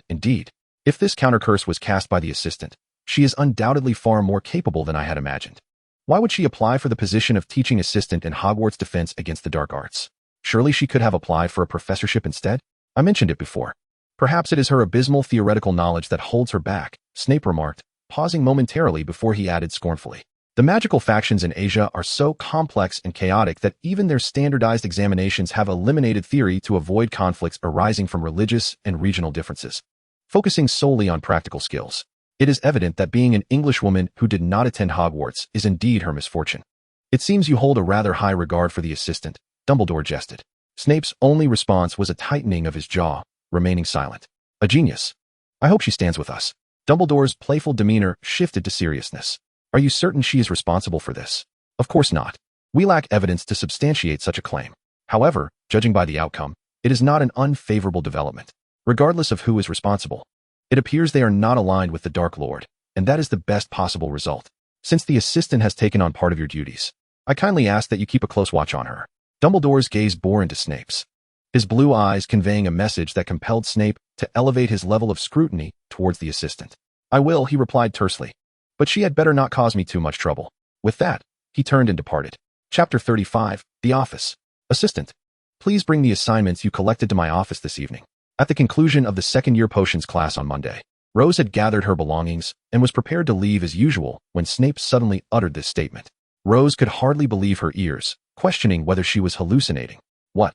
indeed. If this countercurse was cast by the assistant, she is undoubtedly far more capable than I had imagined. Why would she apply for the position of teaching assistant in Hogwarts Defense Against the Dark Arts? Surely she could have applied for a professorship instead? I mentioned it before. Perhaps it is her abysmal theoretical knowledge that holds her back, Snape remarked, pausing momentarily before he added scornfully. The magical factions in Asia are so complex and chaotic that even their standardized examinations have eliminated theory to avoid conflicts arising from religious and regional differences, focusing solely on practical skills. It is evident that being an Englishwoman who did not attend Hogwarts is indeed her misfortune. It seems you hold a rather high regard for the assistant, Dumbledore jested. Snape's only response was a tightening of his jaw, remaining silent. A genius. I hope she stands with us. Dumbledore's playful demeanor shifted to seriousness. Are you certain she is responsible for this? Of course not. We lack evidence to substantiate such a claim. However, judging by the outcome, it is not an unfavorable development. Regardless of who is responsible, it appears they are not aligned with the Dark Lord, and that is the best possible result. Since the assistant has taken on part of your duties, I kindly ask that you keep a close watch on her. Dumbledore's gaze bore into Snape's, his blue eyes conveying a message that compelled Snape to elevate his level of scrutiny towards the assistant. I will, he replied tersely. But she had better not cause me too much trouble. With that, he turned and departed. Chapter 35, The Office. Assistant, please bring the assignments you collected to my office this evening. At the conclusion of the second-year potions class on Monday, Rose had gathered her belongings and was prepared to leave as usual when Snape suddenly uttered this statement. Rose could hardly believe her ears, questioning whether she was hallucinating. What?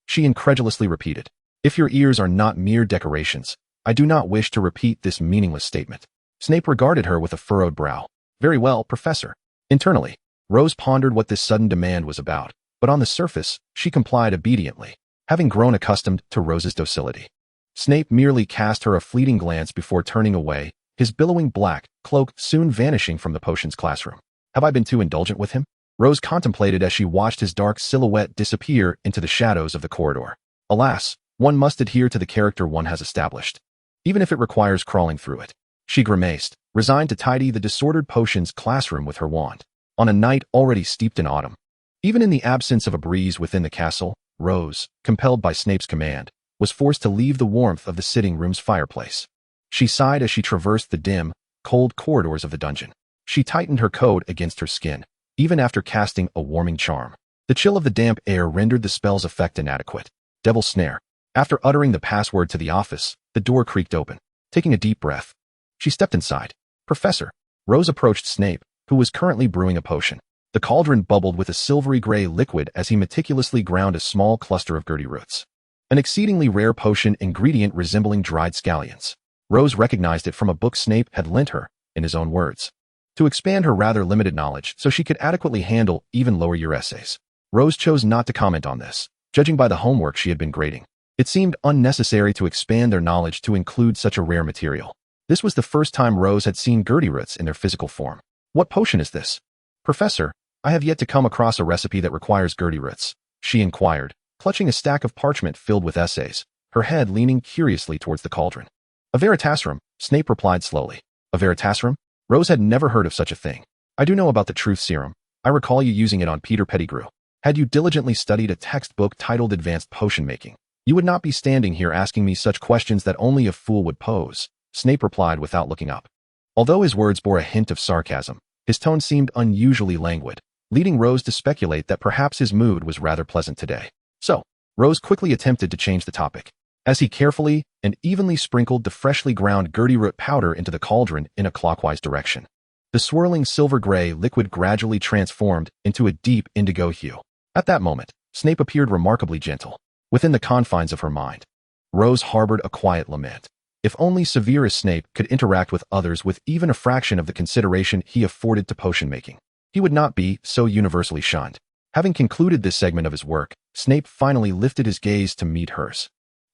She incredulously repeated. If your ears are not mere decorations, I do not wish to repeat this meaningless statement. Snape regarded her with a furrowed brow. Very well, Professor. Internally, Rose pondered what this sudden demand was about, but on the surface, she complied obediently, having grown accustomed to Rose's docility. Snape merely cast her a fleeting glance before turning away, his billowing black cloak soon vanishing from the potions classroom. Have I been too indulgent with him? Rose contemplated as she watched his dark silhouette disappear into the shadows of the corridor. Alas, one must adhere to the character one has established, even if it requires crawling through it. She grimaced, resigned to tidy the disordered potions classroom with her wand. On a night already steeped in autumn, even in the absence of a breeze within the castle, Rose, compelled by Snape's command, was forced to leave the warmth of the sitting room's fireplace. She sighed as she traversed the dim, cold corridors of the dungeon. She tightened her coat against her skin, even after casting a warming charm. The chill of the damp air rendered the spell's effect inadequate. Devil's snare. After uttering the password to the office, the door creaked open. Taking a deep breath, she stepped inside. Professor. Rose approached Snape, who was currently brewing a potion. The cauldron bubbled with a silvery gray liquid as he meticulously ground a small cluster of gertie roots. An exceedingly rare potion ingredient resembling dried scallions. Rose recognized it from a book Snape had lent her, in his own words, to expand her rather limited knowledge so she could adequately handle even lower-year essays. Rose chose not to comment on this, judging by the homework she had been grading. It seemed unnecessary to expand their knowledge to include such a rare material. This was the first time Rose had seen gertie roots in their physical form. What potion is this? Professor, I have yet to come across a recipe that requires gertie roots, she inquired, clutching a stack of parchment filled with essays, her head leaning curiously towards the cauldron. A veritaserum, Snape replied slowly. A veritaserum? Rose had never heard of such a thing. I do know about the truth serum. I recall you using it on Peter Pettigrew. Had you diligently studied a textbook titled Advanced Potion Making, you would not be standing here asking me such questions that only a fool would pose, Snape replied without looking up. Although his words bore a hint of sarcasm, his tone seemed unusually languid, leading Rose to speculate that perhaps his mood was rather pleasant today. So, Rose quickly attempted to change the topic, as he carefully and evenly sprinkled the freshly ground gertie root powder into the cauldron in a clockwise direction. The swirling silver-gray liquid gradually transformed into a deep indigo hue. At that moment, Snape appeared remarkably gentle, within the confines of her mind. Rose harbored a quiet lament. If only Severus Snape could interact with others with even a fraction of the consideration he afforded to potion making, he would not be so universally shunned. Having concluded this segment of his work, Snape finally lifted his gaze to meet hers.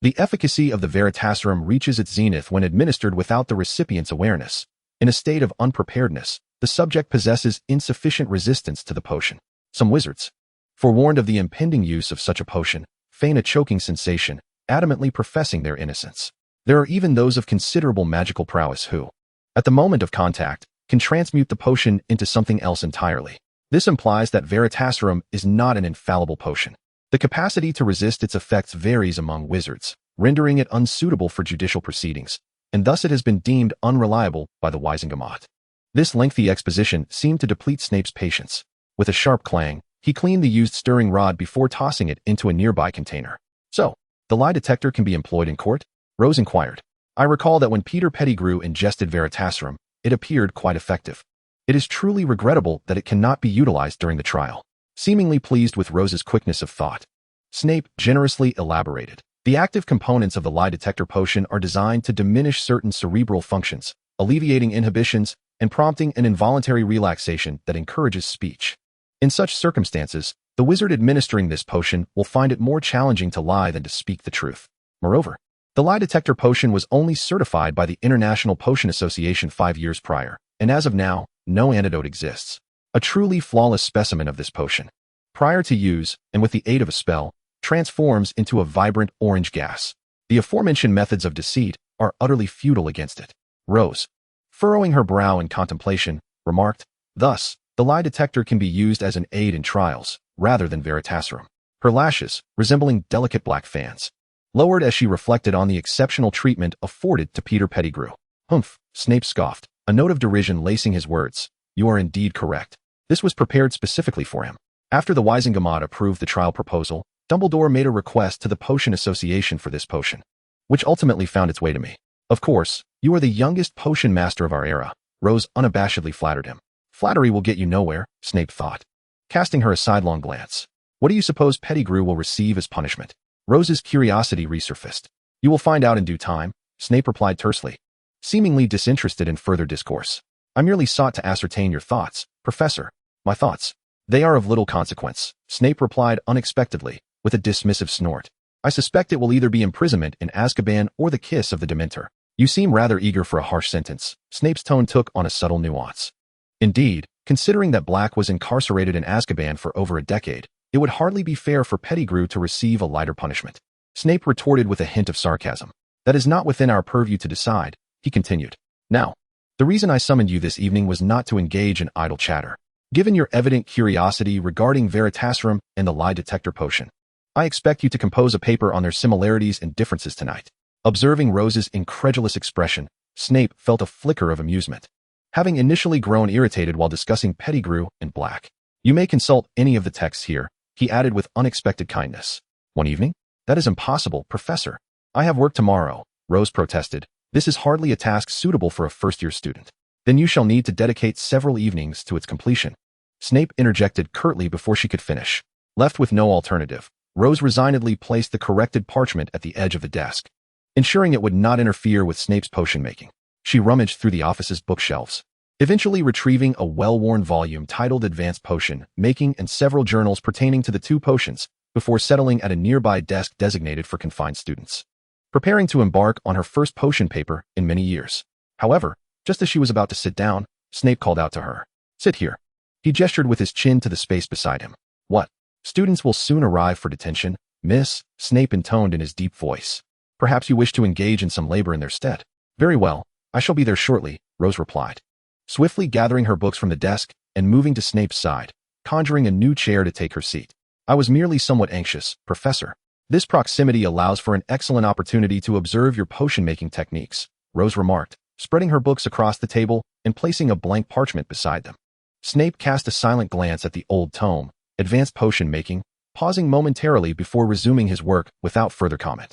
The efficacy of the veritaserum reaches its zenith when administered without the recipient's awareness. In a state of unpreparedness, the subject possesses insufficient resistance to the potion. Some wizards, forewarned of the impending use of such a potion, feign a choking sensation, adamantly professing their innocence. There are even those of considerable magical prowess who, at the moment of contact, can transmute the potion into something else entirely. This implies that veritaserum is not an infallible potion. The capacity to resist its effects varies among wizards, rendering it unsuitable for judicial proceedings, and thus it has been deemed unreliable by the Wisengamot. This lengthy exposition seemed to deplete Snape's patience. With a sharp clang, he cleaned the used stirring rod before tossing it into a nearby container. So, the lie detector can be employed in court? Rose inquired. I recall that when Peter Pettigrew ingested veritaserum, it appeared quite effective. It is truly regrettable that it cannot be utilized during the trial. Seemingly pleased with Rose's quickness of thought, Snape generously elaborated. The active components of the lie detector potion are designed to diminish certain cerebral functions, alleviating inhibitions and prompting an involuntary relaxation that encourages speech. In such circumstances, the wizard administering this potion will find it more challenging to lie than to speak the truth. Moreover, the lie detector potion was only certified by the International Potion Association 5 years prior, and as of now, no antidote exists. A truly flawless specimen of this potion, prior to use, and with the aid of a spell, transforms into a vibrant orange gas. The aforementioned methods of deceit are utterly futile against it. Rose, furrowing her brow in contemplation, remarked, thus, the lie detector can be used as an aid in trials, rather than veritaserum. Her lashes, resembling delicate black fans, lowered as she reflected on the exceptional treatment afforded to Peter Pettigrew. Humph, Snape scoffed, a note of derision lacing his words. You are indeed correct. This was prepared specifically for him. After the Wisengamot approved the trial proposal, Dumbledore made a request to the Potion Association for this potion, which ultimately found its way to me. Of course, you are the youngest potion master of our era, Rose unabashedly flattered him. Flattery will get you nowhere, Snape thought, casting her a sidelong glance. What do you suppose Pettigrew will receive as punishment? Rose's curiosity resurfaced. You will find out in due time, Snape replied tersely, seemingly disinterested in further discourse. I merely sought to ascertain your thoughts, Professor. My thoughts. They are of little consequence, Snape replied unexpectedly, with a dismissive snort. I suspect it will either be imprisonment in Azkaban or the kiss of the Dementor. You seem rather eager for a harsh sentence. Snape's tone took on a subtle nuance. Indeed, considering that Black was incarcerated in Azkaban for over a decade, it would hardly be fair for Pettigrew to receive a lighter punishment. Snape retorted with a hint of sarcasm. That is not within our purview to decide, he continued. Now, the reason I summoned you this evening was not to engage in idle chatter. Given your evident curiosity regarding veritaserum and the lie detector potion, I expect you to compose a paper on their similarities and differences tonight. Observing Rose's incredulous expression, Snape felt a flicker of amusement. having initially grown irritated while discussing Pettigrew and Black. You may consult any of the texts here, he added with unexpected kindness. One evening? That is impossible, Professor. I have work tomorrow, Rose protested. This is hardly a task suitable for a first-year student. Then you shall need to dedicate several evenings to its completion. Snape interjected curtly before she could finish. Left with no alternative, Rose resignedly placed the corrected parchment at the edge of the desk, ensuring it would not interfere with Snape's potion-making. She rummaged through the office's bookshelves, eventually retrieving a well-worn volume titled Advanced Potion Making and several journals pertaining to the two potions, before settling at a nearby desk designated for confined students, preparing to embark on her first potion paper in many years. However, just as she was about to sit down, Snape called out to her. Sit here. He gestured with his chin to the space beside him. What? Students will soon arrive for detention, miss, Snape intoned in his deep voice. Perhaps you wish to engage in some labor in their stead. Very well, I shall be there shortly, Rose replied, swiftly gathering her books from the desk and moving to Snape's side, conjuring a new chair to take her seat. I was merely somewhat anxious, Professor. This proximity allows for an excellent opportunity to observe your potion-making techniques, Rose remarked, spreading her books across the table and placing a blank parchment beside them. Snape cast a silent glance at the old tome, Advanced Potion Making, pausing momentarily before resuming his work without further comment.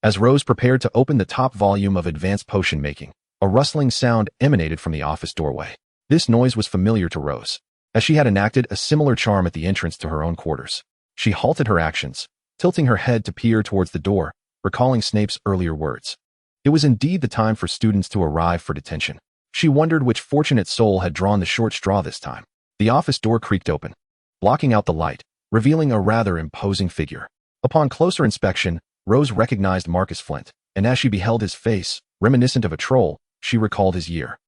As Rose prepared to open the top volume of Advanced Potion Making, a rustling sound emanated from the office doorway. This noise was familiar to Rose, as she had enacted a similar charm at the entrance to her own quarters. She halted her actions, tilting her head to peer towards the door, recalling Snape's earlier words. It was indeed the time for students to arrive for detention. She wondered which fortunate soul had drawn the short straw this time. The office door creaked open, blocking out the light, revealing a rather imposing figure. Upon closer inspection, Rose recognized Marcus Flint, and as she beheld his face, reminiscent of a troll, she recalled his year.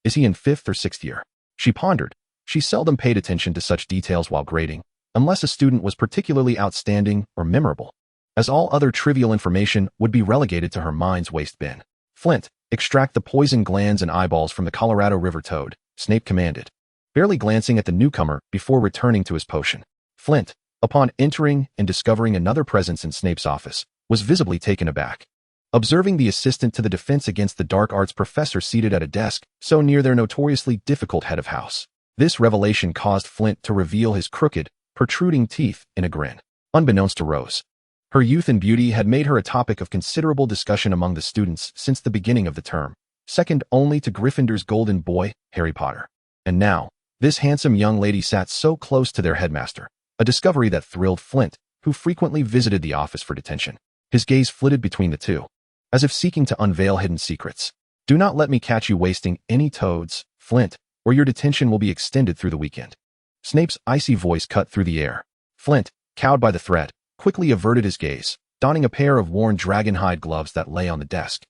Is he in 5th or 6th year? She pondered. She seldom paid attention to such details while grading, unless a student was particularly outstanding or memorable, as all other trivial information would be relegated to her mind's waste bin. Flint, extract the poison glands and eyeballs from the Colorado River toad, Snape commanded, barely glancing at the newcomer before returning to his potion. Flint, upon entering and discovering another presence in Snape's office, was visibly taken aback, observing the assistant to the defense against the dark arts professor seated at a desk so near their notoriously difficult head of house. This revelation caused Flint to reveal his crooked, protruding teeth in a grin. Unbeknownst to Rose, her youth and beauty had made her a topic of considerable discussion among the students since the beginning of the term, second only to Gryffindor's golden boy, Harry Potter. And now, this handsome young lady sat so close to their headmaster, a discovery that thrilled Flint, who frequently visited the office for detention. His gaze flitted between the two, as if seeking to unveil hidden secrets. Do not let me catch you wasting any toads, Flint, or your detention will be extended through the weekend. Snape's icy voice cut through the air. Flint, cowed by the threat, quickly averted his gaze, donning a pair of worn dragon-hide gloves that lay on the desk,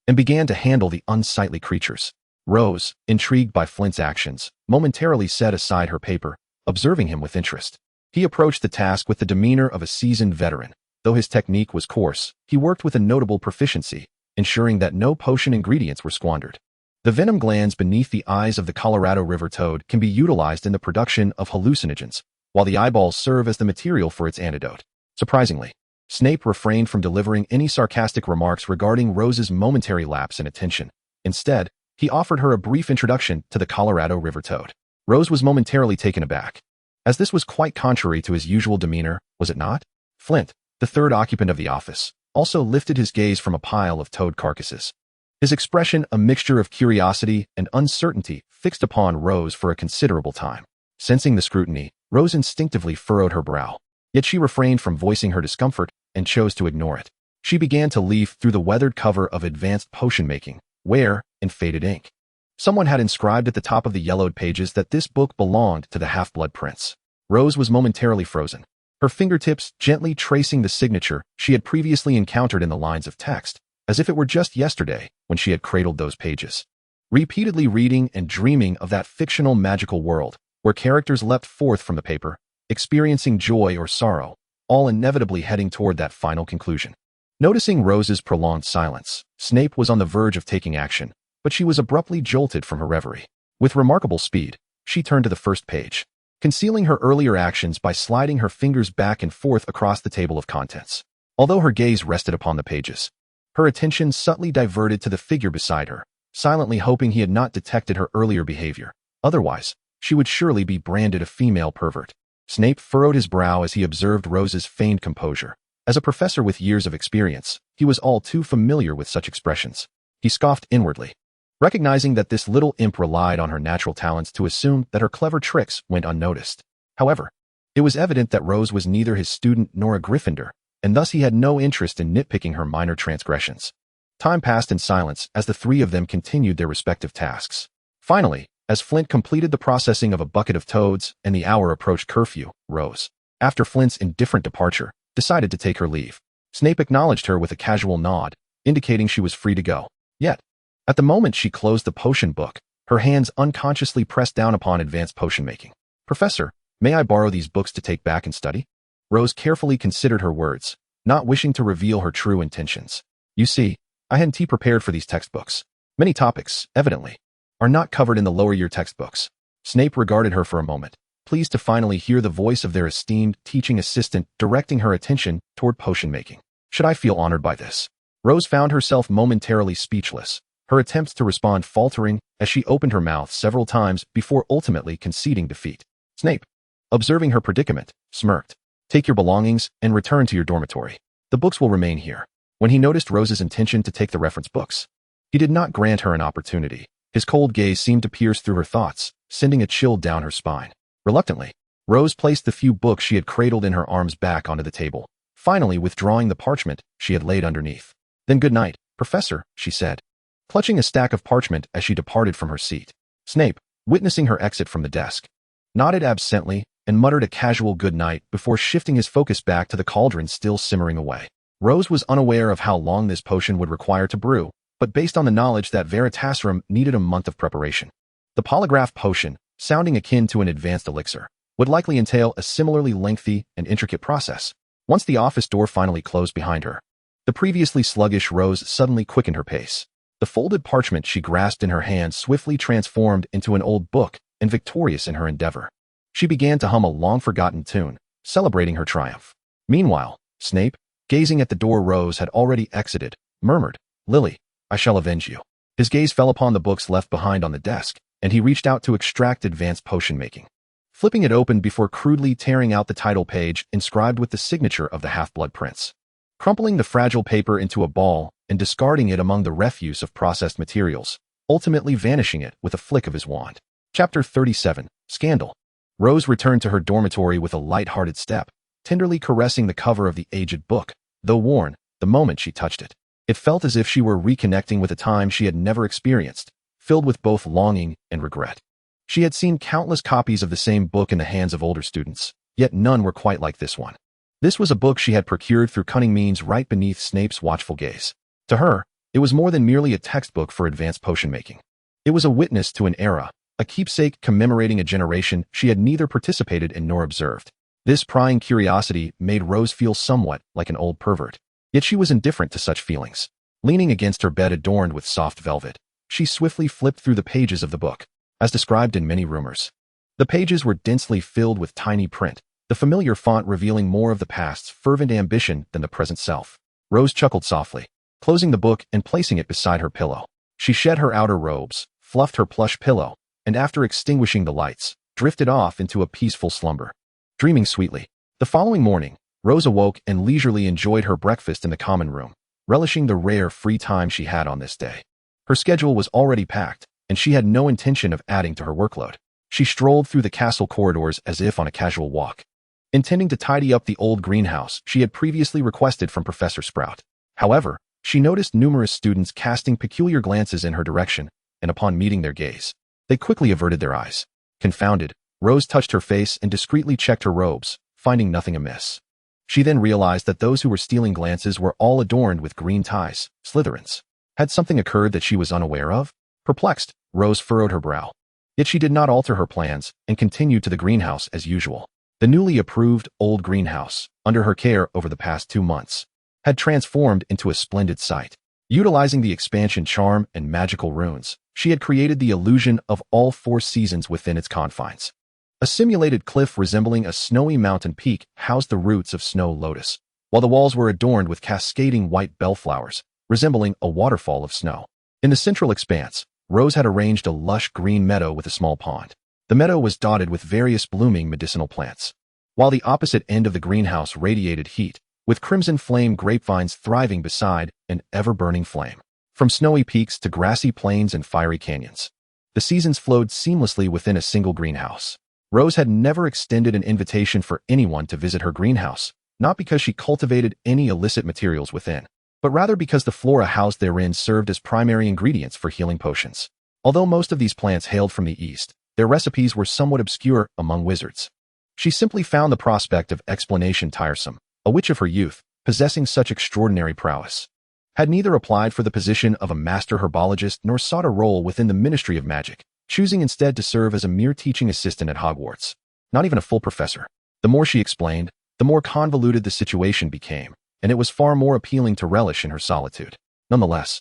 and began to handle the unsightly creatures. Rose, intrigued by Flint's actions, momentarily set aside her paper, observing him with interest. He approached the task with the demeanor of a seasoned veteran. Though his technique was coarse, he worked with a notable proficiency, ensuring that no potion ingredients were squandered. The venom glands beneath the eyes of the Colorado River toad can be utilized in the production of hallucinogens, while the eyeballs serve as the material for its antidote. Surprisingly, Snape refrained from delivering any sarcastic remarks regarding Rose's momentary lapse in attention. Instead, he offered her a brief introduction to the Colorado River toad. Rose was momentarily taken aback, as this was quite contrary to his usual demeanor, was it not? Flint, the third occupant of the office, also lifted his gaze from a pile of toad carcasses. His expression, a mixture of curiosity and uncertainty, fixed upon Rose for a considerable time. Sensing the scrutiny, Rose instinctively furrowed her brow. Yet she refrained from voicing her discomfort and chose to ignore it. She began to leaf through the weathered cover of Advanced Potion Making, where, in faded ink, someone had inscribed at the top of the yellowed pages that this book belonged to the Half-Blood Prince. Rose was momentarily frozen, her fingertips gently tracing the signature she had previously encountered in the lines of text, as if it were just yesterday when she had cradled those pages, repeatedly reading and dreaming of that fictional magical world where characters leapt forth from the paper, experiencing joy or sorrow, all inevitably heading toward that final conclusion. Noticing Rose's prolonged silence, Snape was on the verge of taking action, but she was abruptly jolted from her reverie. With remarkable speed, she turned to the first page, concealing her earlier actions by sliding her fingers back and forth across the table of contents. Although her gaze rested upon the pages, her attention subtly diverted to the figure beside her, silently hoping he had not detected her earlier behavior. Otherwise, she would surely be branded a female pervert. Snape furrowed his brow as he observed Rose's feigned composure. As a professor with years of experience, he was all too familiar with such expressions. He scoffed inwardly, recognizing that this little imp relied on her natural talents to assume that her clever tricks went unnoticed. However, it was evident that Rose was neither his student nor a Gryffindor, and thus he had no interest in nitpicking her minor transgressions. Time passed in silence as the three of them continued their respective tasks. Finally, as Flint completed the processing of a bucket of toads and the hour approached curfew, Rose, after Flint's indifferent departure, decided to take her leave. Snape acknowledged her with a casual nod, indicating she was free to go. Yet, at the moment she closed the potion book, her hands unconsciously pressed down upon advanced potion making. "Professor, may I borrow these books to take back and study?" Rose carefully considered her words, not wishing to reveal her true intentions. "You see, I hadn't prepared for these textbooks. Many topics, evidently, are not covered in the lower year textbooks." Snape regarded her for a moment, pleased to finally hear the voice of their esteemed teaching assistant directing her attention toward potion making. "Should I feel honored by this?" Rose found herself momentarily speechless, her attempts to respond faltering as she opened her mouth several times before ultimately conceding defeat. Snape, observing her predicament, smirked. "Take your belongings and return to your dormitory. The books will remain here." When he noticed Rose's intention to take the reference books, he did not grant her an opportunity. His cold gaze seemed to pierce through her thoughts, sending a chill down her spine. Reluctantly, Rose placed the few books she had cradled in her arms back onto the table, finally withdrawing the parchment she had laid underneath. "Then good night, Professor," she said, clutching a stack of parchment as she departed from her seat. Snape, witnessing her exit from the desk, nodded absently and muttered a casual good night before shifting his focus back to the cauldron still simmering away. Rose was unaware of how long this potion would require to brew, but based on the knowledge that Veritaserum needed a month of preparation. The polygraph potion, sounding akin to an advanced elixir, would likely entail a similarly lengthy and intricate process. Once the office door finally closed behind her, the previously sluggish Rose suddenly quickened her pace. The folded parchment she grasped in her hand swiftly transformed into an old book, and victorious in her endeavor, she began to hum a long-forgotten tune, celebrating her triumph. Meanwhile, Snape, gazing at the door Rose had already exited, murmured, "Lily, I shall avenge you." His gaze fell upon the books left behind on the desk, and he reached out to extract advanced potion making. Flipping it open before crudely tearing out the title page inscribed with the signature of the Half-Blood Prince. Crumpling the fragile paper into a ball and discarding it among the refuse of processed materials, ultimately vanishing it with a flick of his wand. Chapter 37, Scandal. Rose returned to her dormitory with a light-hearted step, tenderly caressing the cover of the aged book, though worn, the moment she touched it. It felt as if she were reconnecting with a time she had never experienced, filled with both longing and regret. She had seen countless copies of the same book in the hands of older students, yet none were quite like this one. This was a book she had procured through cunning means right beneath Snape's watchful gaze. To her, it was more than merely a textbook for advanced potion making. It was a witness to an era, a keepsake commemorating a generation she had neither participated in nor observed. This prying curiosity made Rose feel somewhat like an old pervert. Yet she was indifferent to such feelings. Leaning against her bed adorned with soft velvet, she swiftly flipped through the pages of the book, as described in many rumors. The pages were densely filled with tiny print, the familiar font revealing more of the past's fervent ambition than the present self. Rose chuckled softly, closing the book and placing it beside her pillow. She shed her outer robes, fluffed her plush pillow, and after extinguishing the lights, drifted off into a peaceful slumber. Dreaming sweetly. The following morning, Rose awoke and leisurely enjoyed her breakfast in the common room, relishing the rare free time she had on this day. Her schedule was already packed, and she had no intention of adding to her workload. She strolled through the castle corridors as if on a casual walk, intending to tidy up the old greenhouse she had previously requested from Professor Sprout. However, she noticed numerous students casting peculiar glances in her direction, and upon meeting their gaze, they quickly averted their eyes. Confounded, Rose touched her face and discreetly checked her robes, finding nothing amiss. She then realized that those who were stealing glances were all adorned with green ties, Slytherins. Had something occurred that she was unaware of? Perplexed, Rose furrowed her brow. Yet she did not alter her plans and continued to the greenhouse as usual. The newly approved old greenhouse, under her care over the past 2 months, had transformed into a splendid sight. Utilizing the expansion charm and magical runes, she had created the illusion of all 4 seasons within its confines. A simulated cliff resembling a snowy mountain peak housed the roots of snow lotus, while the walls were adorned with cascading white bellflowers, resembling a waterfall of snow. In the central expanse, Rose had arranged a lush green meadow with a small pond. The meadow was dotted with various blooming medicinal plants, while the opposite end of the greenhouse radiated heat, with crimson flame grapevines thriving beside an ever-burning flame. From snowy peaks to grassy plains and fiery canyons, the seasons flowed seamlessly within a single greenhouse. Rose had never extended an invitation for anyone to visit her greenhouse, not because she cultivated any illicit materials within, but rather because the flora housed therein served as primary ingredients for healing potions. Although most of these plants hailed from the east, their recipes were somewhat obscure among wizards. She simply found the prospect of explanation tiresome. A witch of her youth, possessing such extraordinary prowess, had neither applied for the position of a master herbologist nor sought a role within the Ministry of Magic, choosing instead to serve as a mere teaching assistant at Hogwarts. Not even a full professor. The more she explained, the more convoluted the situation became, and it was far more appealing to relish in her solitude. Nonetheless,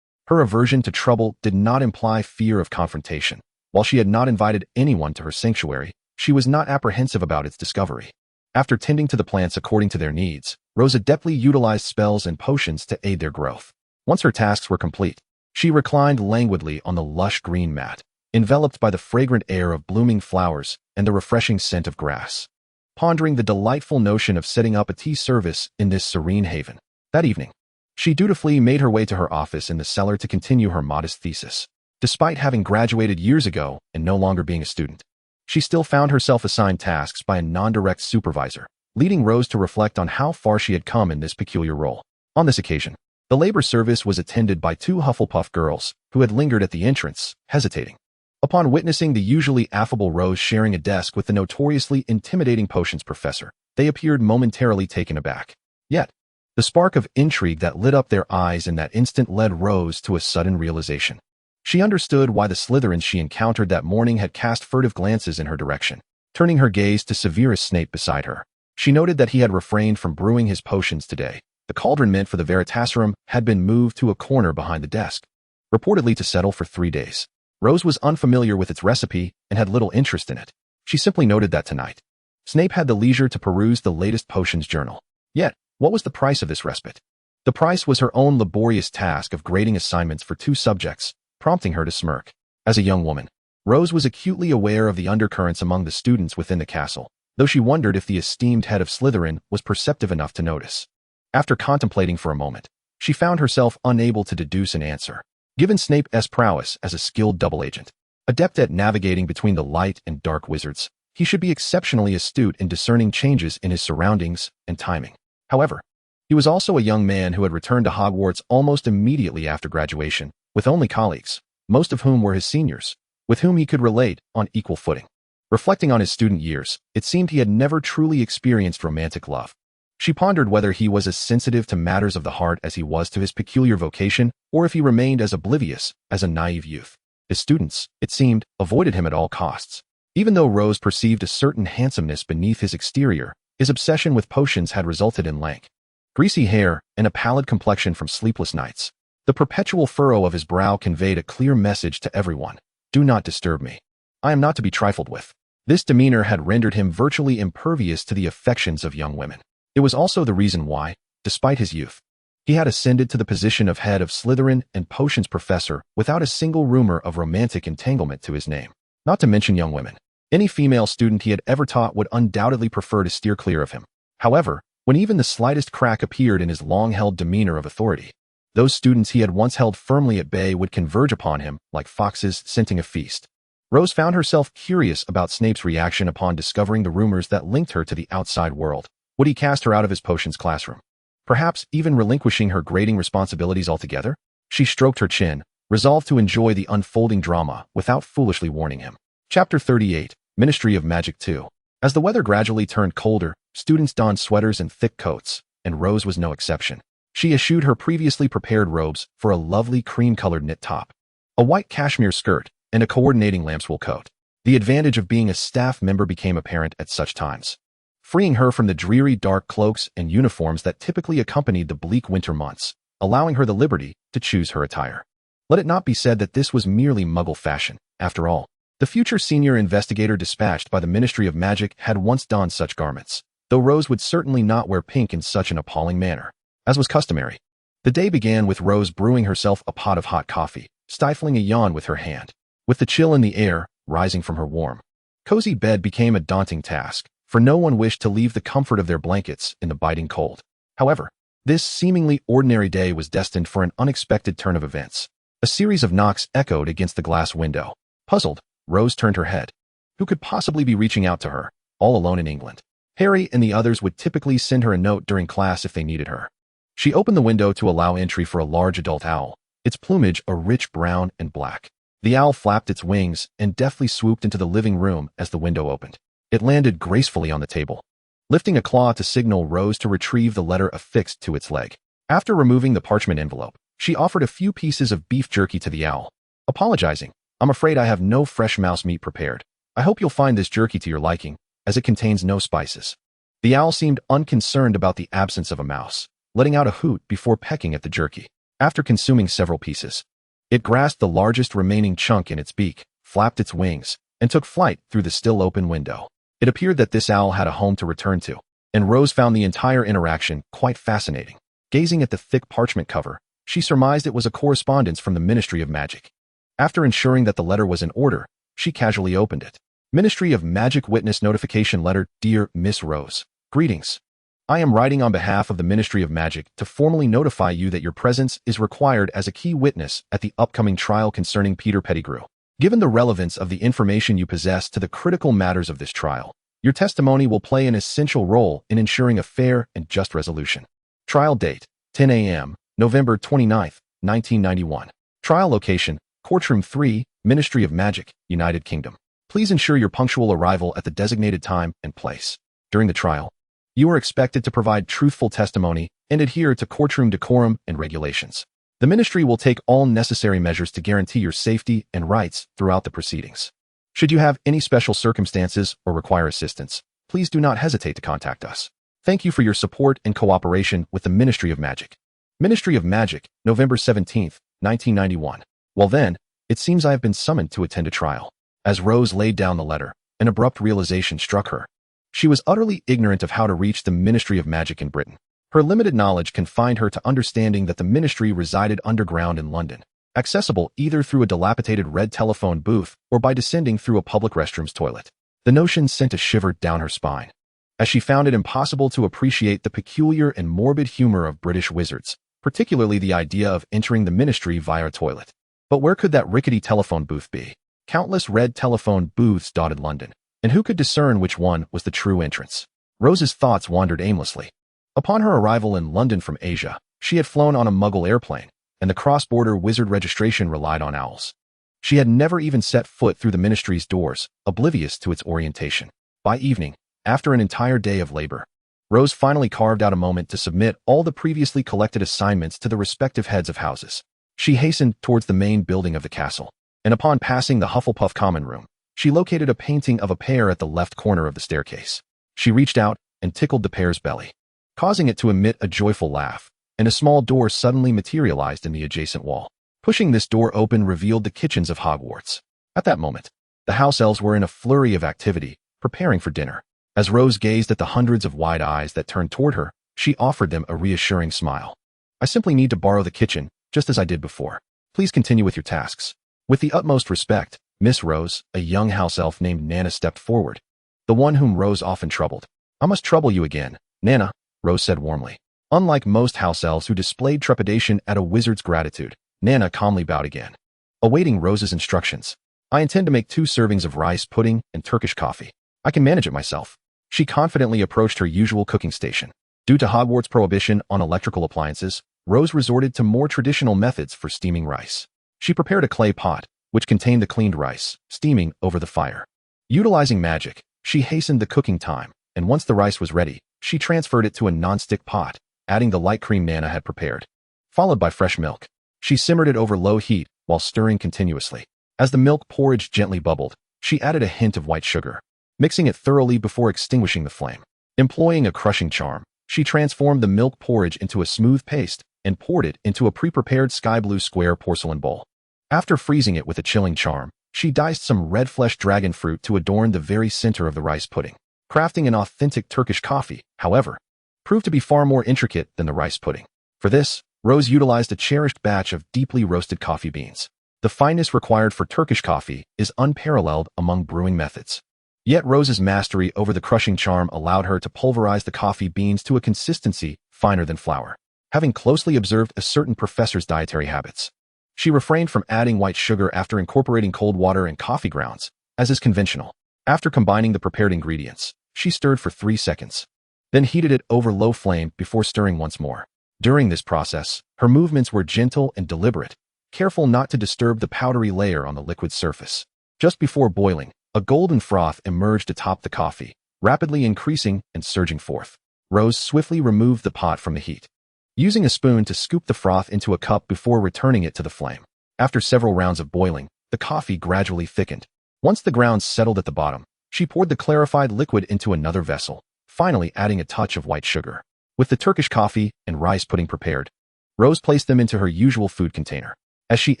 her aversion to trouble did not imply fear of confrontation. While she had not invited anyone to her sanctuary, she was not apprehensive about its discovery. After tending to the plants according to their needs, Rose adeptly utilized spells and potions to aid their growth. Once her tasks were complete, she reclined languidly on the lush green mat, enveloped by the fragrant air of blooming flowers and the refreshing scent of grass, pondering the delightful notion of setting up a tea service in this serene haven. That evening, she dutifully made her way to her office in the cellar to continue her modest thesis. Despite having graduated years ago and no longer being a student, she still found herself assigned tasks by a non-direct supervisor, leading Rose to reflect on how far she had come in this peculiar role. On this occasion, the labor service was attended by two Hufflepuff girls who had lingered at the entrance, hesitating. Upon witnessing the usually affable Rose sharing a desk with the notoriously intimidating potions professor, they appeared momentarily taken aback. Yet, the spark of intrigue that lit up their eyes in that instant led Rose to a sudden realization. She understood why the Slytherins she encountered that morning had cast furtive glances in her direction. Turning her gaze to Severus Snape beside her, she noted that he had refrained from brewing his potions today. The cauldron meant for the Veritaserum had been moved to a corner behind the desk, reportedly to settle for 3 days. Rose was unfamiliar with its recipe and had little interest in it. She simply noted that tonight, Snape had the leisure to peruse the latest potions journal. Yet, what was the price of this respite? The price was her own laborious task of grading assignments for 2 subjects, prompting her to smirk. As a young woman, Rose was acutely aware of the undercurrents among the students within the castle, though she wondered if the esteemed head of Slytherin was perceptive enough to notice. After contemplating for a moment, she found herself unable to deduce an answer. Given Snape's prowess as a skilled double agent, adept at navigating between the light and dark wizards, he should be exceptionally astute in discerning changes in his surroundings and timing. However, he was also a young man who had returned to Hogwarts almost immediately after graduation, with only colleagues, most of whom were his seniors, with whom he could relate on equal footing. Reflecting on his student years, it seemed he had never truly experienced romantic love. She pondered whether he was as sensitive to matters of the heart as he was to his peculiar vocation, or if he remained as oblivious as a naive youth. His students, it seemed, avoided him at all costs. Even though Rose perceived a certain handsomeness beneath his exterior, his obsession with potions had resulted in lank, greasy hair and a pallid complexion from sleepless nights. The perpetual furrow of his brow conveyed a clear message to everyone: do not disturb me. I am not to be trifled with. This demeanor had rendered him virtually impervious to the affections of young women. It was also the reason why, despite his youth, he had ascended to the position of head of Slytherin and potions professor without a single rumor of romantic entanglement to his name. Not to mention young women. Any female student he had ever taught would undoubtedly prefer to steer clear of him. However, when even the slightest crack appeared in his long-held demeanor of authority, those students he had once held firmly at bay would converge upon him like foxes scenting a feast. Rose found herself curious about Snape's reaction upon discovering the rumors that linked her to the outside world. Would he cast her out of his potions classroom? Perhaps even relinquishing her grading responsibilities altogether? She stroked her chin, resolved to enjoy the unfolding drama without foolishly warning him. Chapter 38, Ministry of Magic 2. As the weather gradually turned colder, students donned sweaters and thick coats, and Rose was no exception. She eschewed her previously prepared robes for a lovely cream-colored knit top, a white cashmere skirt, and a coordinating lambswool coat. The advantage of being a staff member became apparent at such times, freeing her from the dreary dark cloaks and uniforms that typically accompanied the bleak winter months, allowing her the liberty to choose her attire. Let it not be said that this was merely Muggle fashion. After all, the future senior investigator dispatched by the Ministry of Magic had once donned such garments, though Rose would certainly not wear pink in such an appalling manner. As was customary, the day began with Rose brewing herself a pot of hot coffee, stifling a yawn with her hand. With the chill in the air rising from her warm, cozy bed became a daunting task, for no one wished to leave the comfort of their blankets in the biting cold. However, this seemingly ordinary day was destined for an unexpected turn of events. A series of knocks echoed against the glass window. Puzzled, Rose turned her head. Who could possibly be reaching out to her, all alone in England? Harry and the others would typically send her a note during class if they needed her. She opened the window to allow entry for a large adult owl, its plumage a rich brown and black. The owl flapped its wings and deftly swooped into the living room as the window opened. It landed gracefully on the table, lifting a claw to signal Rose to retrieve the letter affixed to its leg. After removing the parchment envelope, she offered a few pieces of beef jerky to the owl. Apologizing, "I'm afraid I have no fresh mouse meat prepared. I hope you'll find this jerky to your liking, as it contains no spices." The owl seemed unconcerned about the absence of a mouse, letting out a hoot before pecking at the jerky. After consuming several pieces, it grasped the largest remaining chunk in its beak, flapped its wings, and took flight through the still open window. It appeared that this owl had a home to return to, and Rose found the entire interaction quite fascinating. Gazing at the thick parchment cover, she surmised it was a correspondence from the Ministry of Magic. After ensuring that the letter was in order, she casually opened it. Ministry of Magic Witness Notification Letter. Dear Miss Rose, greetings. I am writing on behalf of the Ministry of Magic to formally notify you that your presence is required as a key witness at the upcoming trial concerning Peter Pettigrew. Given the relevance of the information you possess to the critical matters of this trial, your testimony will play an essential role in ensuring a fair and just resolution. Trial date, 10 a.m., November 29, 1991. Trial location, Courtroom 3, Ministry of Magic, United Kingdom. Please ensure your punctual arrival at the designated time and place. During the trial, you are expected to provide truthful testimony and adhere to courtroom decorum and regulations. The ministry will take all necessary measures to guarantee your safety and rights throughout the proceedings. Should you have any special circumstances or require assistance, please do not hesitate to contact us. Thank you for your support and cooperation with the Ministry of Magic. Ministry of Magic, November 17, 1991. Well then, it seems I have been summoned to attend a trial. As Rose laid down the letter, an abrupt realization struck her. She was utterly ignorant of how to reach the Ministry of Magic in Britain. Her limited knowledge confined her to understanding that the ministry resided underground in London, accessible either through a dilapidated red telephone booth or by descending through a public restroom's toilet. The notion sent a shiver down her spine, as she found it impossible to appreciate the peculiar and morbid humor of British wizards, particularly the idea of entering the ministry via a toilet. But where could that rickety telephone booth be? Countless red telephone booths dotted London, and who could discern which one was the true entrance? Rose's thoughts wandered aimlessly. Upon her arrival in London from Asia, she had flown on a Muggle airplane, and the cross-border wizard registration relied on owls. She had never even set foot through the ministry's doors, oblivious to its orientation. By evening, after an entire day of labor, Rose finally carved out a moment to submit all the previously collected assignments to the respective heads of houses. She hastened towards the main building of the castle, and upon passing the Hufflepuff common room, she located a painting of a pear at the left corner of the staircase. She reached out and tickled the pear's belly, causing it to emit a joyful laugh, and a small door suddenly materialized in the adjacent wall. Pushing this door open revealed the kitchens of Hogwarts. At that moment, the house elves were in a flurry of activity, preparing for dinner. As Rose gazed at the hundreds of wide eyes that turned toward her, she offered them a reassuring smile. "I simply need to borrow the kitchen, just as I did before. Please continue with your tasks." With the utmost respect, Miss Rose, a young house elf named Nana, stepped forward, the one whom Rose often troubled. "I must trouble you again, Nana," Rose said warmly. Unlike most house elves who displayed trepidation at a wizard's gratitude, Nana calmly bowed again, awaiting Rose's instructions. "I intend to make 2 servings of rice pudding and Turkish coffee. I can manage it myself." She confidently approached her usual cooking station. Due to Hogwarts' prohibition on electrical appliances, Rose resorted to more traditional methods for steaming rice. She prepared a clay pot, which contained the cleaned rice, steaming over the fire. Utilizing magic, she hastened the cooking time, and once the rice was ready, she transferred it to a non-stick pot, adding the light cream Nana had prepared, followed by fresh milk. She simmered it over low heat while stirring continuously. As the milk porridge gently bubbled, she added a hint of white sugar, mixing it thoroughly before extinguishing the flame. Employing a crushing charm, she transformed the milk porridge into a smooth paste and poured it into a pre-prepared sky-blue square porcelain bowl. After freezing it with a chilling charm, she diced some red-flesh dragon fruit to adorn the very center of the rice pudding. Crafting an authentic Turkish coffee, however, proved to be far more intricate than the rice pudding. For this, Rose utilized a cherished batch of deeply roasted coffee beans. The fineness required for Turkish coffee is unparalleled among brewing methods. Yet Rose's mastery over the crushing charm allowed her to pulverize the coffee beans to a consistency finer than flour. Having closely observed a certain professor's dietary habits, she refrained from adding white sugar after incorporating cold water and coffee grounds, as is conventional. After combining the prepared ingredients, she stirred for 3 seconds, then heated it over low flame before stirring once more. During this process, her movements were gentle and deliberate, careful not to disturb the powdery layer on the liquid surface. Just before boiling, a golden froth emerged atop the coffee, rapidly increasing and surging forth. Rose swiftly removed the pot from the heat, using a spoon to scoop the froth into a cup before returning it to the flame. After several rounds of boiling, the coffee gradually thickened. Once the grounds settled at the bottom, she poured the clarified liquid into another vessel, finally adding a touch of white sugar. With the Turkish coffee and rice pudding prepared, Rose placed them into her usual food container. As she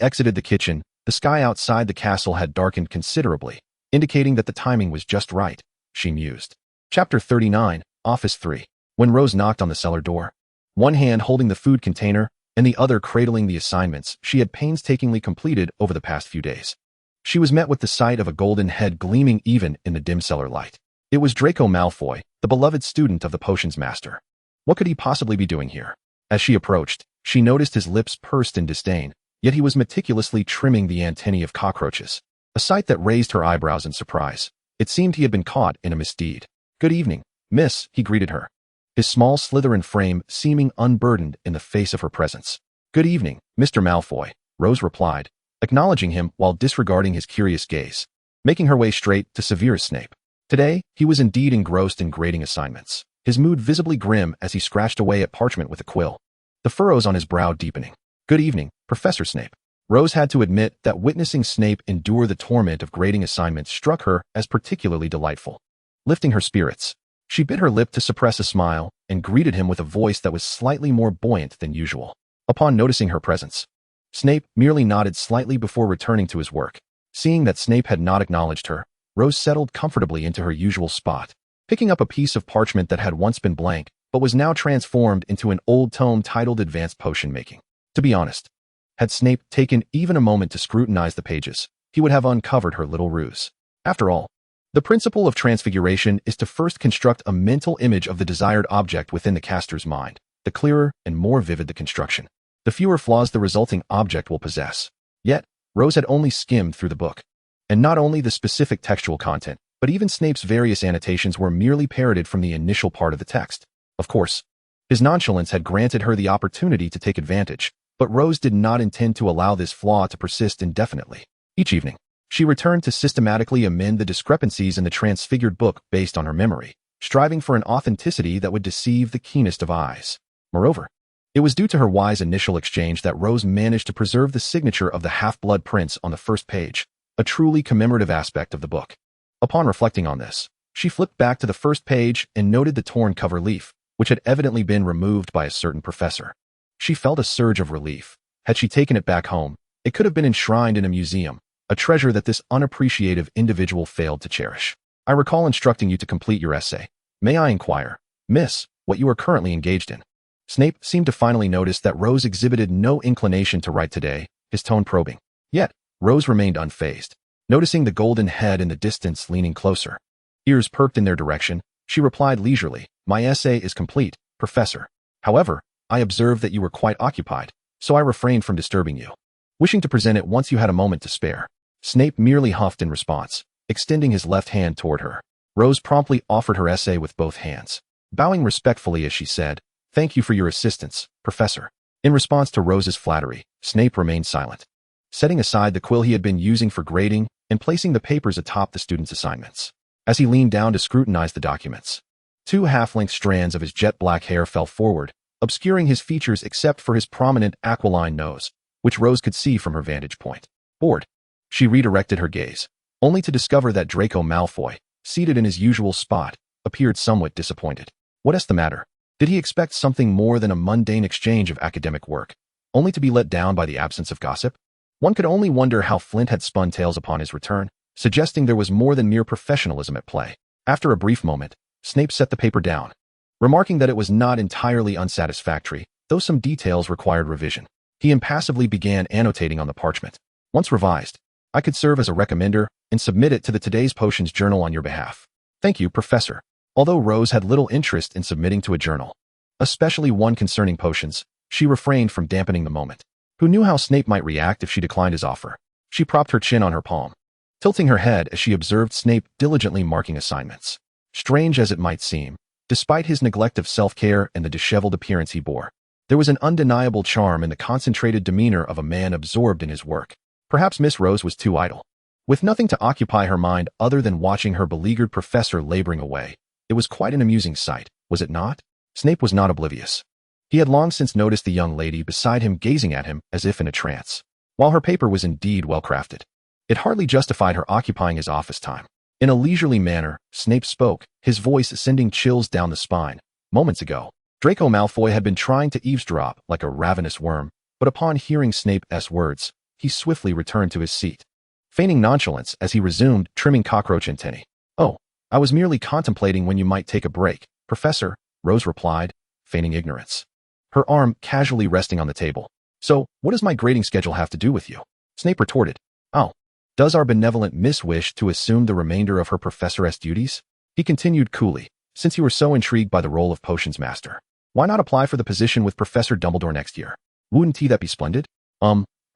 exited the kitchen, the sky outside the castle had darkened considerably, indicating that the timing was just right, she mused. Chapter 39, Office 3. When Rose knocked on the cellar door, one hand holding the food container and the other cradling the assignments she had painstakingly completed over the past few days, she was met with the sight of a golden head gleaming even in the dim cellar light. It was Draco Malfoy, the beloved student of the potions master. What could he possibly be doing here? As she approached, she noticed his lips pursed in disdain, yet he was meticulously trimming the antennae of cockroaches, a sight that raised her eyebrows in surprise. It seemed he had been caught in a misdeed. "Good evening, miss," he greeted her, his small Slytherin frame seeming unburdened in the face of her presence. "Good evening, Mr. Malfoy," Rose replied, acknowledging him while disregarding his curious gaze, making her way straight to Severus Snape. Today, he was indeed engrossed in grading assignments, his mood visibly grim as he scratched away at parchment with a quill, the furrows on his brow deepening. "Good evening, Professor Snape." Rose had to admit that witnessing Snape endure the torment of grading assignments struck her as particularly delightful. Lifting her spirits, she bit her lip to suppress a smile and greeted him with a voice that was slightly more buoyant than usual. Upon noticing her presence, Snape merely nodded slightly before returning to his work. Seeing that Snape had not acknowledged her, Rose settled comfortably into her usual spot, picking up a piece of parchment that had once been blank but was now transformed into an old tome titled Advanced Potion Making. To be honest, had Snape taken even a moment to scrutinize the pages, he would have uncovered her little ruse. After all, the principle of transfiguration is to first construct a mental image of the desired object within the caster's mind. The clearer and more vivid the construction, the fewer flaws the resulting object will possess. Yet, Rose had only skimmed through the book, and not only the specific textual content, but even Snape's various annotations were merely parroted from the initial part of the text. Of course, his nonchalance had granted her the opportunity to take advantage, but Rose did not intend to allow this flaw to persist indefinitely. Each evening, she returned to systematically amend the discrepancies in the transfigured book based on her memory, striving for an authenticity that would deceive the keenest of eyes. Moreover, it was due to her wise initial exchange that Rose managed to preserve the signature of the Half-Blood Prince on the first page, a truly commemorative aspect of the book. Upon reflecting on this, she flipped back to the first page and noted the torn cover leaf, which had evidently been removed by a certain professor. She felt a surge of relief. Had she taken it back home, it could have been enshrined in a museum, a treasure that this unappreciative individual failed to cherish. "I recall instructing you to complete your essay. May I inquire, miss, what you are currently engaged in?" Snape seemed to finally notice that Rose exhibited no inclination to write today, his tone probing. Yet, Rose remained unfazed, noticing the golden head in the distance leaning closer. Ears perked in their direction, she replied leisurely, "My essay is complete, Professor. However, I observed that you were quite occupied, so I refrained from disturbing you, wishing to present it once you had a moment to spare." Snape merely huffed in response, extending his left hand toward her. Rose promptly offered her essay with both hands, bowing respectfully as she said, "Thank you for your assistance, Professor." In response to Rose's flattery, Snape remained silent, setting aside the quill he had been using for grading and placing the papers atop the students' assignments. As he leaned down to scrutinize the documents, 2 half-length strands of his jet-black hair fell forward, obscuring his features except for his prominent aquiline nose, which Rose could see from her vantage point. Bored, she redirected her gaze, only to discover that Draco Malfoy, seated in his usual spot, appeared somewhat disappointed. What is the matter? Did he expect something more than a mundane exchange of academic work, only to be let down by the absence of gossip? One could only wonder how Flint had spun tales upon his return, suggesting there was more than mere professionalism at play. After a brief moment, Snape set the paper down, remarking that it was not entirely unsatisfactory, though some details required revision. He impassively began annotating on the parchment, Once revised, I could serve as a recommender and submit it to the Today's Potions journal on your behalf. Thank you, Professor. Although Rose had little interest in submitting to a journal, especially one concerning potions, she refrained from dampening the moment. Who knew how Snape might react if she declined his offer? She propped her chin on her palm, tilting her head as she observed Snape diligently marking assignments. Strange as it might seem, despite his neglect of self-care and the disheveled appearance he bore, there was an undeniable charm in the concentrated demeanor of a man absorbed in his work. Perhaps Miss Rose was too idle. With nothing to occupy her mind other than watching her beleaguered professor laboring away, it was quite an amusing sight, was it not? Snape was not oblivious. He had long since noticed the young lady beside him gazing at him as if in a trance. While her paper was indeed well-crafted, it hardly justified her occupying his office time. In a leisurely manner, Snape spoke, his voice sending chills down the spine. Moments ago, Draco Malfoy had been trying to eavesdrop like a ravenous worm, but upon hearing Snape's words, he swiftly returned to his seat, feigning nonchalance as he resumed trimming cockroach antennae. "Oh, I was merely contemplating when you might take a break, Professor," Rose replied, feigning ignorance, her arm casually resting on the table. "So, what does my grading schedule have to do with you?" Snape retorted. "Oh, does our benevolent miss wish to assume the remainder of her professor's duties?" He continued coolly, "Since you were so intrigued by the role of Potions Master, why not apply for the position with Professor Dumbledore next year? Wouldn't that be splendid?"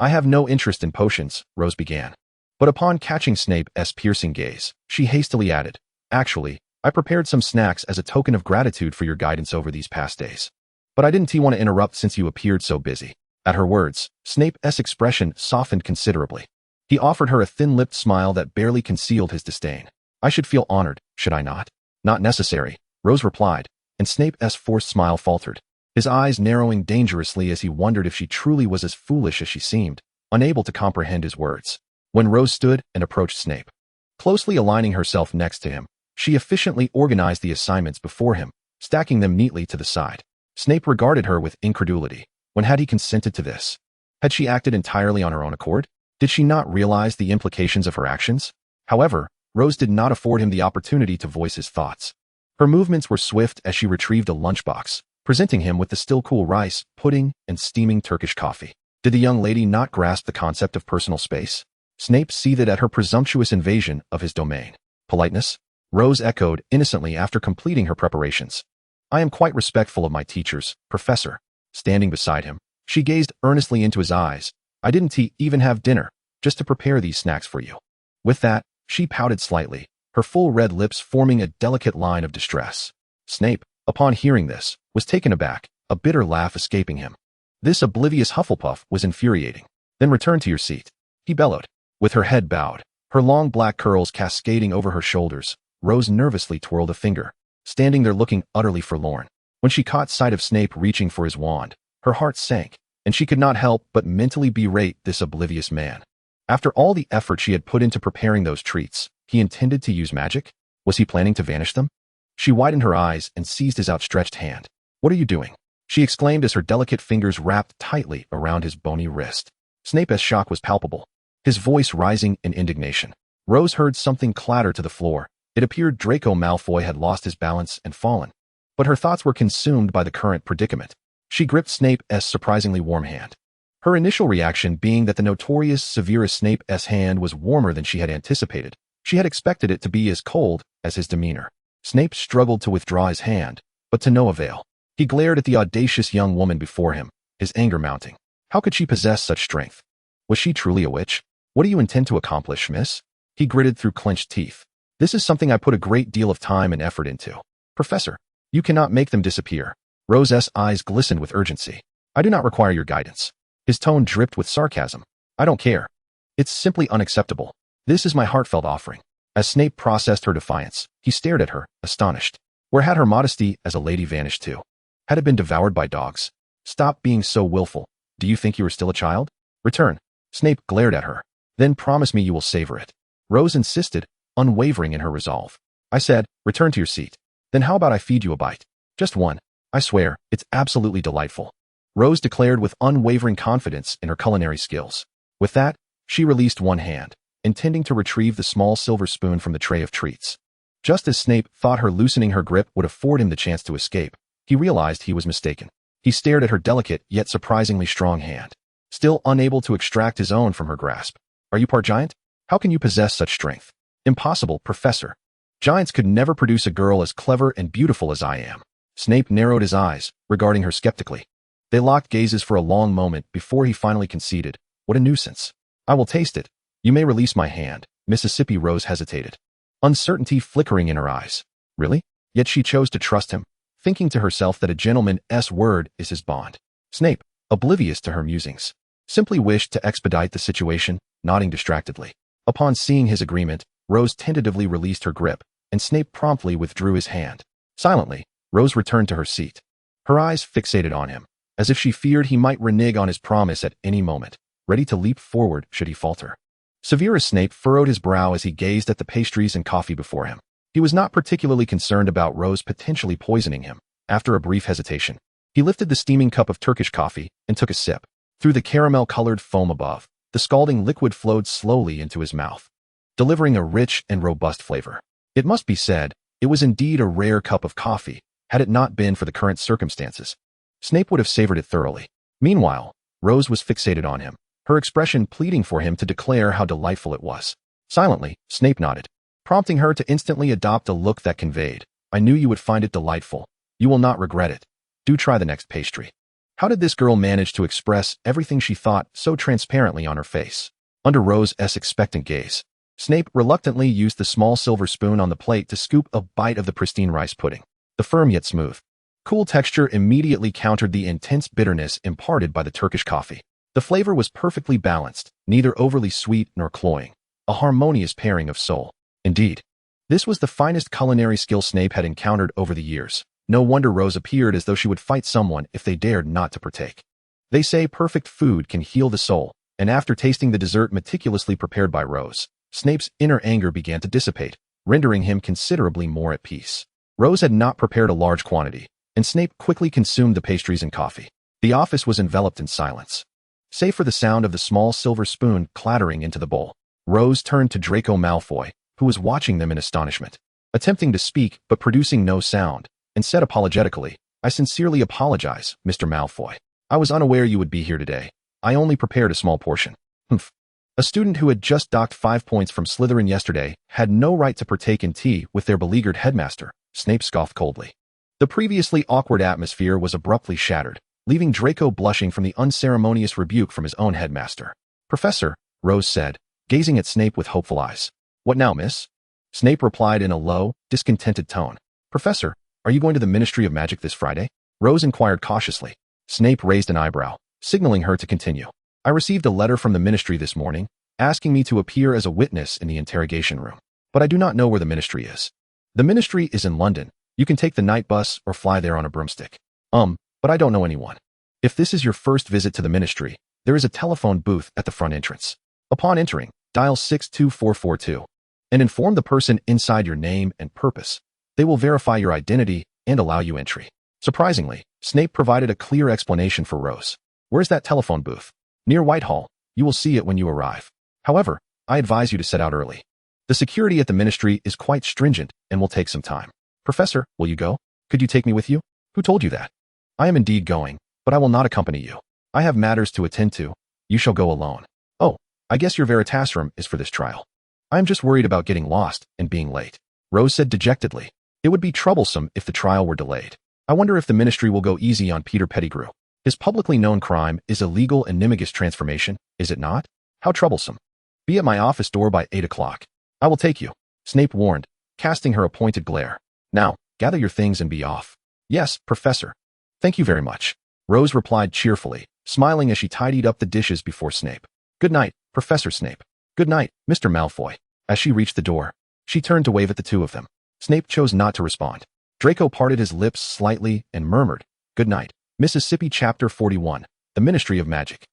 I have no interest in potions," Rose began. But upon catching Snape's piercing gaze, she hastily added, "Actually, I prepared some snacks as a token of gratitude for your guidance over these past days. But I didn't want to interrupt since you appeared so busy." At her words, Snape's expression softened considerably. He offered her a thin-lipped smile that barely concealed his disdain. "I should feel honored, should I not?" "Not necessary," Rose replied, and Snape's forced smile faltered, his eyes narrowing dangerously as he wondered if she truly was as foolish as she seemed, unable to comprehend his words. When Rose stood and approached Snape, closely aligning herself next to him, she efficiently organized the assignments before him, stacking them neatly to the side. Snape regarded her with incredulity. When had he consented to this? Had she acted entirely on her own accord? Did she not realize the implications of her actions? However, Rose did not afford him the opportunity to voice his thoughts. Her movements were swift as she retrieved a lunchbox, presenting him with the still-cool rice, pudding, and steaming Turkish coffee. Did the young lady not grasp the concept of personal space? Snape seethed at her presumptuous invasion of his domain. "Politeness?" Rose echoed innocently after completing her preparations. "I am quite respectful of my teachers, Professor." Standing beside him, she gazed earnestly into his eyes. "I didn't even have dinner, just to prepare these snacks for you." With that, she pouted slightly, her full red lips forming a delicate line of distress. Snape, upon hearing this, was taken aback, a bitter laugh escaping him. This oblivious Hufflepuff was infuriating. "Then return to your seat," he bellowed. With her head bowed, her long black curls cascading over her shoulders, Rose nervously twirled a finger, standing there looking utterly forlorn. When she caught sight of Snape reaching for his wand, her heart sank, and she could not help but mentally berate this oblivious man. After all the effort she had put into preparing those treats, he intended to use magic? Was he planning to vanish them? She widened her eyes and seized his outstretched hand. "What are you doing?" she exclaimed as her delicate fingers wrapped tightly around his bony wrist. Snape's shock was palpable, his voice rising in indignation. Rose heard something clatter to the floor. It appeared Draco Malfoy had lost his balance and fallen. But her thoughts were consumed by the current predicament. She gripped Snape's surprisingly warm hand. Her initial reaction being that the notorious Severus Snape's hand was warmer than she had anticipated. She had expected it to be as cold as his demeanor. Snape struggled to withdraw his hand, but to no avail. He glared at the audacious young woman before him, his anger mounting. How could she possess such strength? Was she truly a witch? "What do you intend to accomplish, miss?" He gritted through clenched teeth. "This is something I put a great deal of time and effort into. Professor, you cannot make them disappear." Rose's eyes glistened with urgency. "I do not require your guidance." His tone dripped with sarcasm. "I don't care. It's simply unacceptable. This is my heartfelt offering." As Snape processed her defiance, he stared at her, astonished. Where had her modesty as a lady vanished to? Had it been devoured by dogs? "Stop being so willful. Do you think you are still a child? Return." Snape glared at her. "Then promise me you will savor it." Rose insisted, unwavering in her resolve. "I said, return to your seat. Then how about I feed you a bite? Just one. I swear, it's absolutely delightful." Rose declared with unwavering confidence in her culinary skills. With that, she released one hand, intending to retrieve the small silver spoon from the tray of treats. Just as Snape thought her loosening her grip would afford him the chance to escape, he realized he was mistaken. He stared at her delicate yet surprisingly strong hand, still unable to extract his own from her grasp. Are you part giant? How can you possess such strength? Impossible, Professor. Giants could never produce a girl as clever and beautiful as I am. Snape narrowed his eyes, regarding her skeptically. They locked gazes for a long moment before he finally conceded. What a nuisance. I will taste it. You may release my hand. Mississippi Rose hesitated, uncertainty flickering in her eyes. Really? Yet she chose to trust him, thinking to herself that a gentleman's word is his bond. Snape, oblivious to her musings, simply wished to expedite the situation, nodding distractedly. Upon seeing his agreement, Rose tentatively released her grip, and Snape promptly withdrew his hand. Silently, Rose returned to her seat, her eyes fixated on him, as if she feared he might renege on his promise at any moment, ready to leap forward should he falter. Severus Snape furrowed his brow as he gazed at the pastries and coffee before him. He was not particularly concerned about Rose potentially poisoning him. After a brief hesitation, he lifted the steaming cup of Turkish coffee and took a sip. Through the caramel-colored foam above, the scalding liquid flowed slowly into his mouth, delivering a rich and robust flavor. It must be said, it was indeed a rare cup of coffee. Had it not been for the current circumstances, Snape would have savored it thoroughly. Meanwhile, Rose was fixated on him, her expression pleading for him to declare how delightful it was. Silently, Snape nodded, prompting her to instantly adopt a look that conveyed, I knew you would find it delightful. You will not regret it. Do try the next pastry. How did this girl manage to express everything she thought so transparently on her face? Under Rose's expectant gaze, Snape reluctantly used the small silver spoon on the plate to scoop a bite of the pristine rice pudding. The firm yet smooth, cool texture immediately countered the intense bitterness imparted by the Turkish coffee. The flavor was perfectly balanced, neither overly sweet nor cloying, a harmonious pairing of soul. Indeed, this was the finest culinary skill Snape had encountered over the years. No wonder Rose appeared as though she would fight someone if they dared not to partake. They say perfect food can heal the soul, and after tasting the dessert meticulously prepared by Rose, Snape's inner anger began to dissipate, rendering him considerably more at peace. Rose had not prepared a large quantity, and Snape quickly consumed the pastries and coffee. The office was enveloped in silence, save for the sound of the small silver spoon clattering into the bowl. Rose turned to Draco Malfoy, who was watching them in astonishment, attempting to speak but producing no sound, and said apologetically, I sincerely apologize, Mr. Malfoy. I was unaware you would be here today. I only prepared a small portion. Humph. A student who had just docked 5 points from Slytherin yesterday had no right to partake in tea with their beleaguered headmaster, Snape scoffed coldly. The previously awkward atmosphere was abruptly shattered, leaving Draco blushing from the unceremonious rebuke from his own headmaster. Professor, Rose said, gazing at Snape with hopeful eyes. What now, miss? Snape replied in a low, discontented tone. Professor, are you going to the Ministry of Magic this Friday? Rose inquired cautiously. Snape raised an eyebrow, signaling her to continue. I received a letter from the ministry this morning, asking me to appear as a witness in the interrogation room. But I do not know where the ministry is. The ministry is in London. You can take the night bus or fly there on a broomstick. But I don't know anyone. If this is your first visit to the ministry, there is a telephone booth at the front entrance. Upon entering, dial 62442 and inform the person inside your name and purpose. They will verify your identity and allow you entry. Surprisingly, Snape provided a clear explanation for Rose. Where's that telephone booth? Near Whitehall. You will see it when you arrive. However, I advise you to set out early. The security at the ministry is quite stringent and will take some time. Professor, will you go? Could you take me with you? Who told you that? I am indeed going, but I will not accompany you. I have matters to attend to. You shall go alone. Oh, I guess your Veritasrum is for this trial. I am just worried about getting lost and being late. Rose said dejectedly. It would be troublesome if the trial were delayed. I wonder if the ministry will go easy on Peter Pettigrew. His publicly known crime is illegal animagus transformation, is it not? How troublesome. Be at my office door by 8 o'clock. I will take you, Snape warned, casting her a pointed glare. Now, gather your things and be off. Yes, Professor. Thank you very much. Rose replied cheerfully, smiling as she tidied up the dishes before Snape. Good night, Professor Snape. Good night, Mr. Malfoy. As she reached the door, she turned to wave at the two of them. Snape chose not to respond. Draco parted his lips slightly and murmured, Good night. Mississippi Chapter 41, The Ministry of Magic.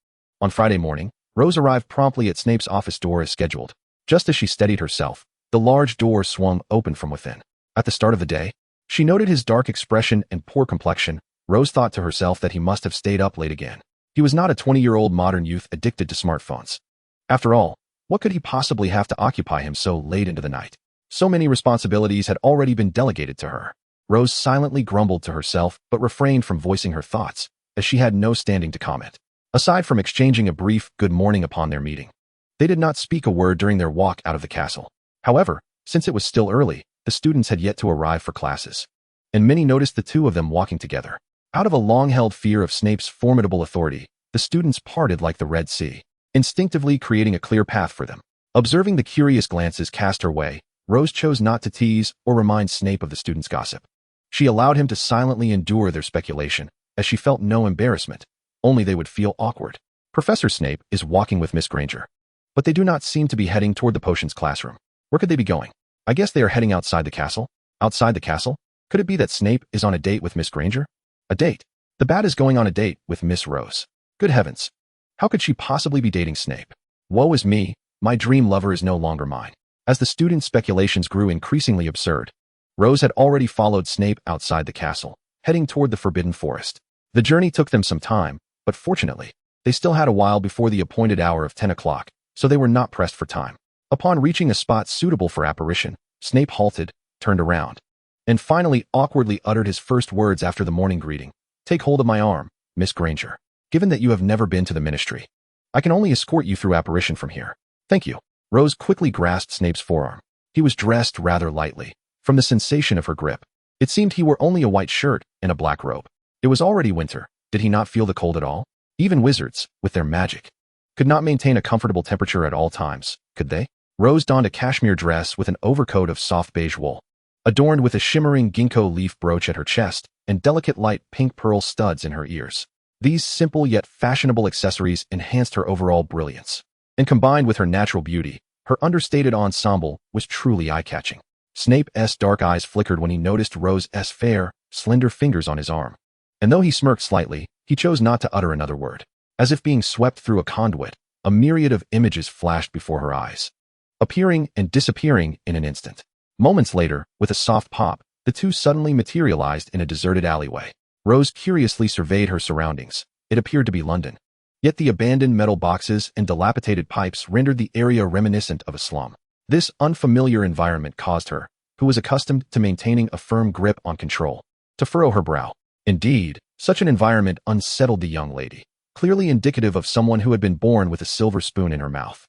On Friday morning, Rose arrived promptly at Snape's office door as scheduled. Just as she steadied herself, the large door swung open from within. At the start of the day, she noted his dark expression and poor complexion. Rose thought to herself that he must have stayed up late again. He was not a 20-year-old modern youth addicted to smartphones. After all, what could he possibly have to occupy him so late into the night? So many responsibilities had already been delegated to her. Rose silently grumbled to herself but refrained from voicing her thoughts, as she had no standing to comment, aside from exchanging a brief good morning upon their meeting. They did not speak a word during their walk out of the castle. However, since it was still early, the students had yet to arrive for classes, and many noticed the two of them walking together. Out of a long-held fear of Snape's formidable authority, the students parted like the Red Sea, instinctively creating a clear path for them. Observing the curious glances cast her way, Rose chose not to tease or remind Snape of the students' gossip. She allowed him to silently endure their speculation, as she felt no embarrassment, only they would feel awkward. Professor Snape is walking with Miss Granger, but they do not seem to be heading toward the potions classroom. Where could they be going? I guess they are heading outside the castle? Outside the castle? Could it be that Snape is on a date with Miss Granger? A date? The Bat is going on a date with Miss Rose. Good heavens! How could she possibly be dating Snape? Woe is me, my dream lover is no longer mine. As the students' speculations grew increasingly absurd, Rose had already followed Snape outside the castle, heading toward the Forbidden Forest. The journey took them some time, but fortunately, they still had a while before the appointed hour of 10 o'clock, so they were not pressed for time. Upon reaching a spot suitable for apparition, Snape halted, turned around, and finally awkwardly uttered his first words after the morning greeting. Take hold of my arm, Miss Granger. Given that you have never been to the ministry, I can only escort you through apparition from here. Thank you. Rose quickly grasped Snape's forearm. He was dressed rather lightly. From the sensation of her grip, it seemed he wore only a white shirt and a black robe. It was already winter. Did he not feel the cold at all? Even wizards, with their magic, could not maintain a comfortable temperature at all times, could they? Rose donned a cashmere dress with an overcoat of soft beige wool, adorned with a shimmering ginkgo leaf brooch at her chest and delicate light pink pearl studs in her ears. These simple yet fashionable accessories enhanced her overall brilliance, and combined with her natural beauty, her understated ensemble was truly eye-catching. Snape's dark eyes flickered when he noticed Rose's fair, slender fingers on his arm, and though he smirked slightly, he chose not to utter another word. As if being swept through a conduit, a myriad of images flashed before her eyes, appearing and disappearing in an instant. Moments later, with a soft pop, the two suddenly materialized in a deserted alleyway. Rose curiously surveyed her surroundings. It appeared to be London. Yet the abandoned metal boxes and dilapidated pipes rendered the area reminiscent of a slum. This unfamiliar environment caused her, who was accustomed to maintaining a firm grip on control, to furrow her brow. Indeed, such an environment unsettled the young lady, clearly indicative of someone who had been born with a silver spoon in her mouth.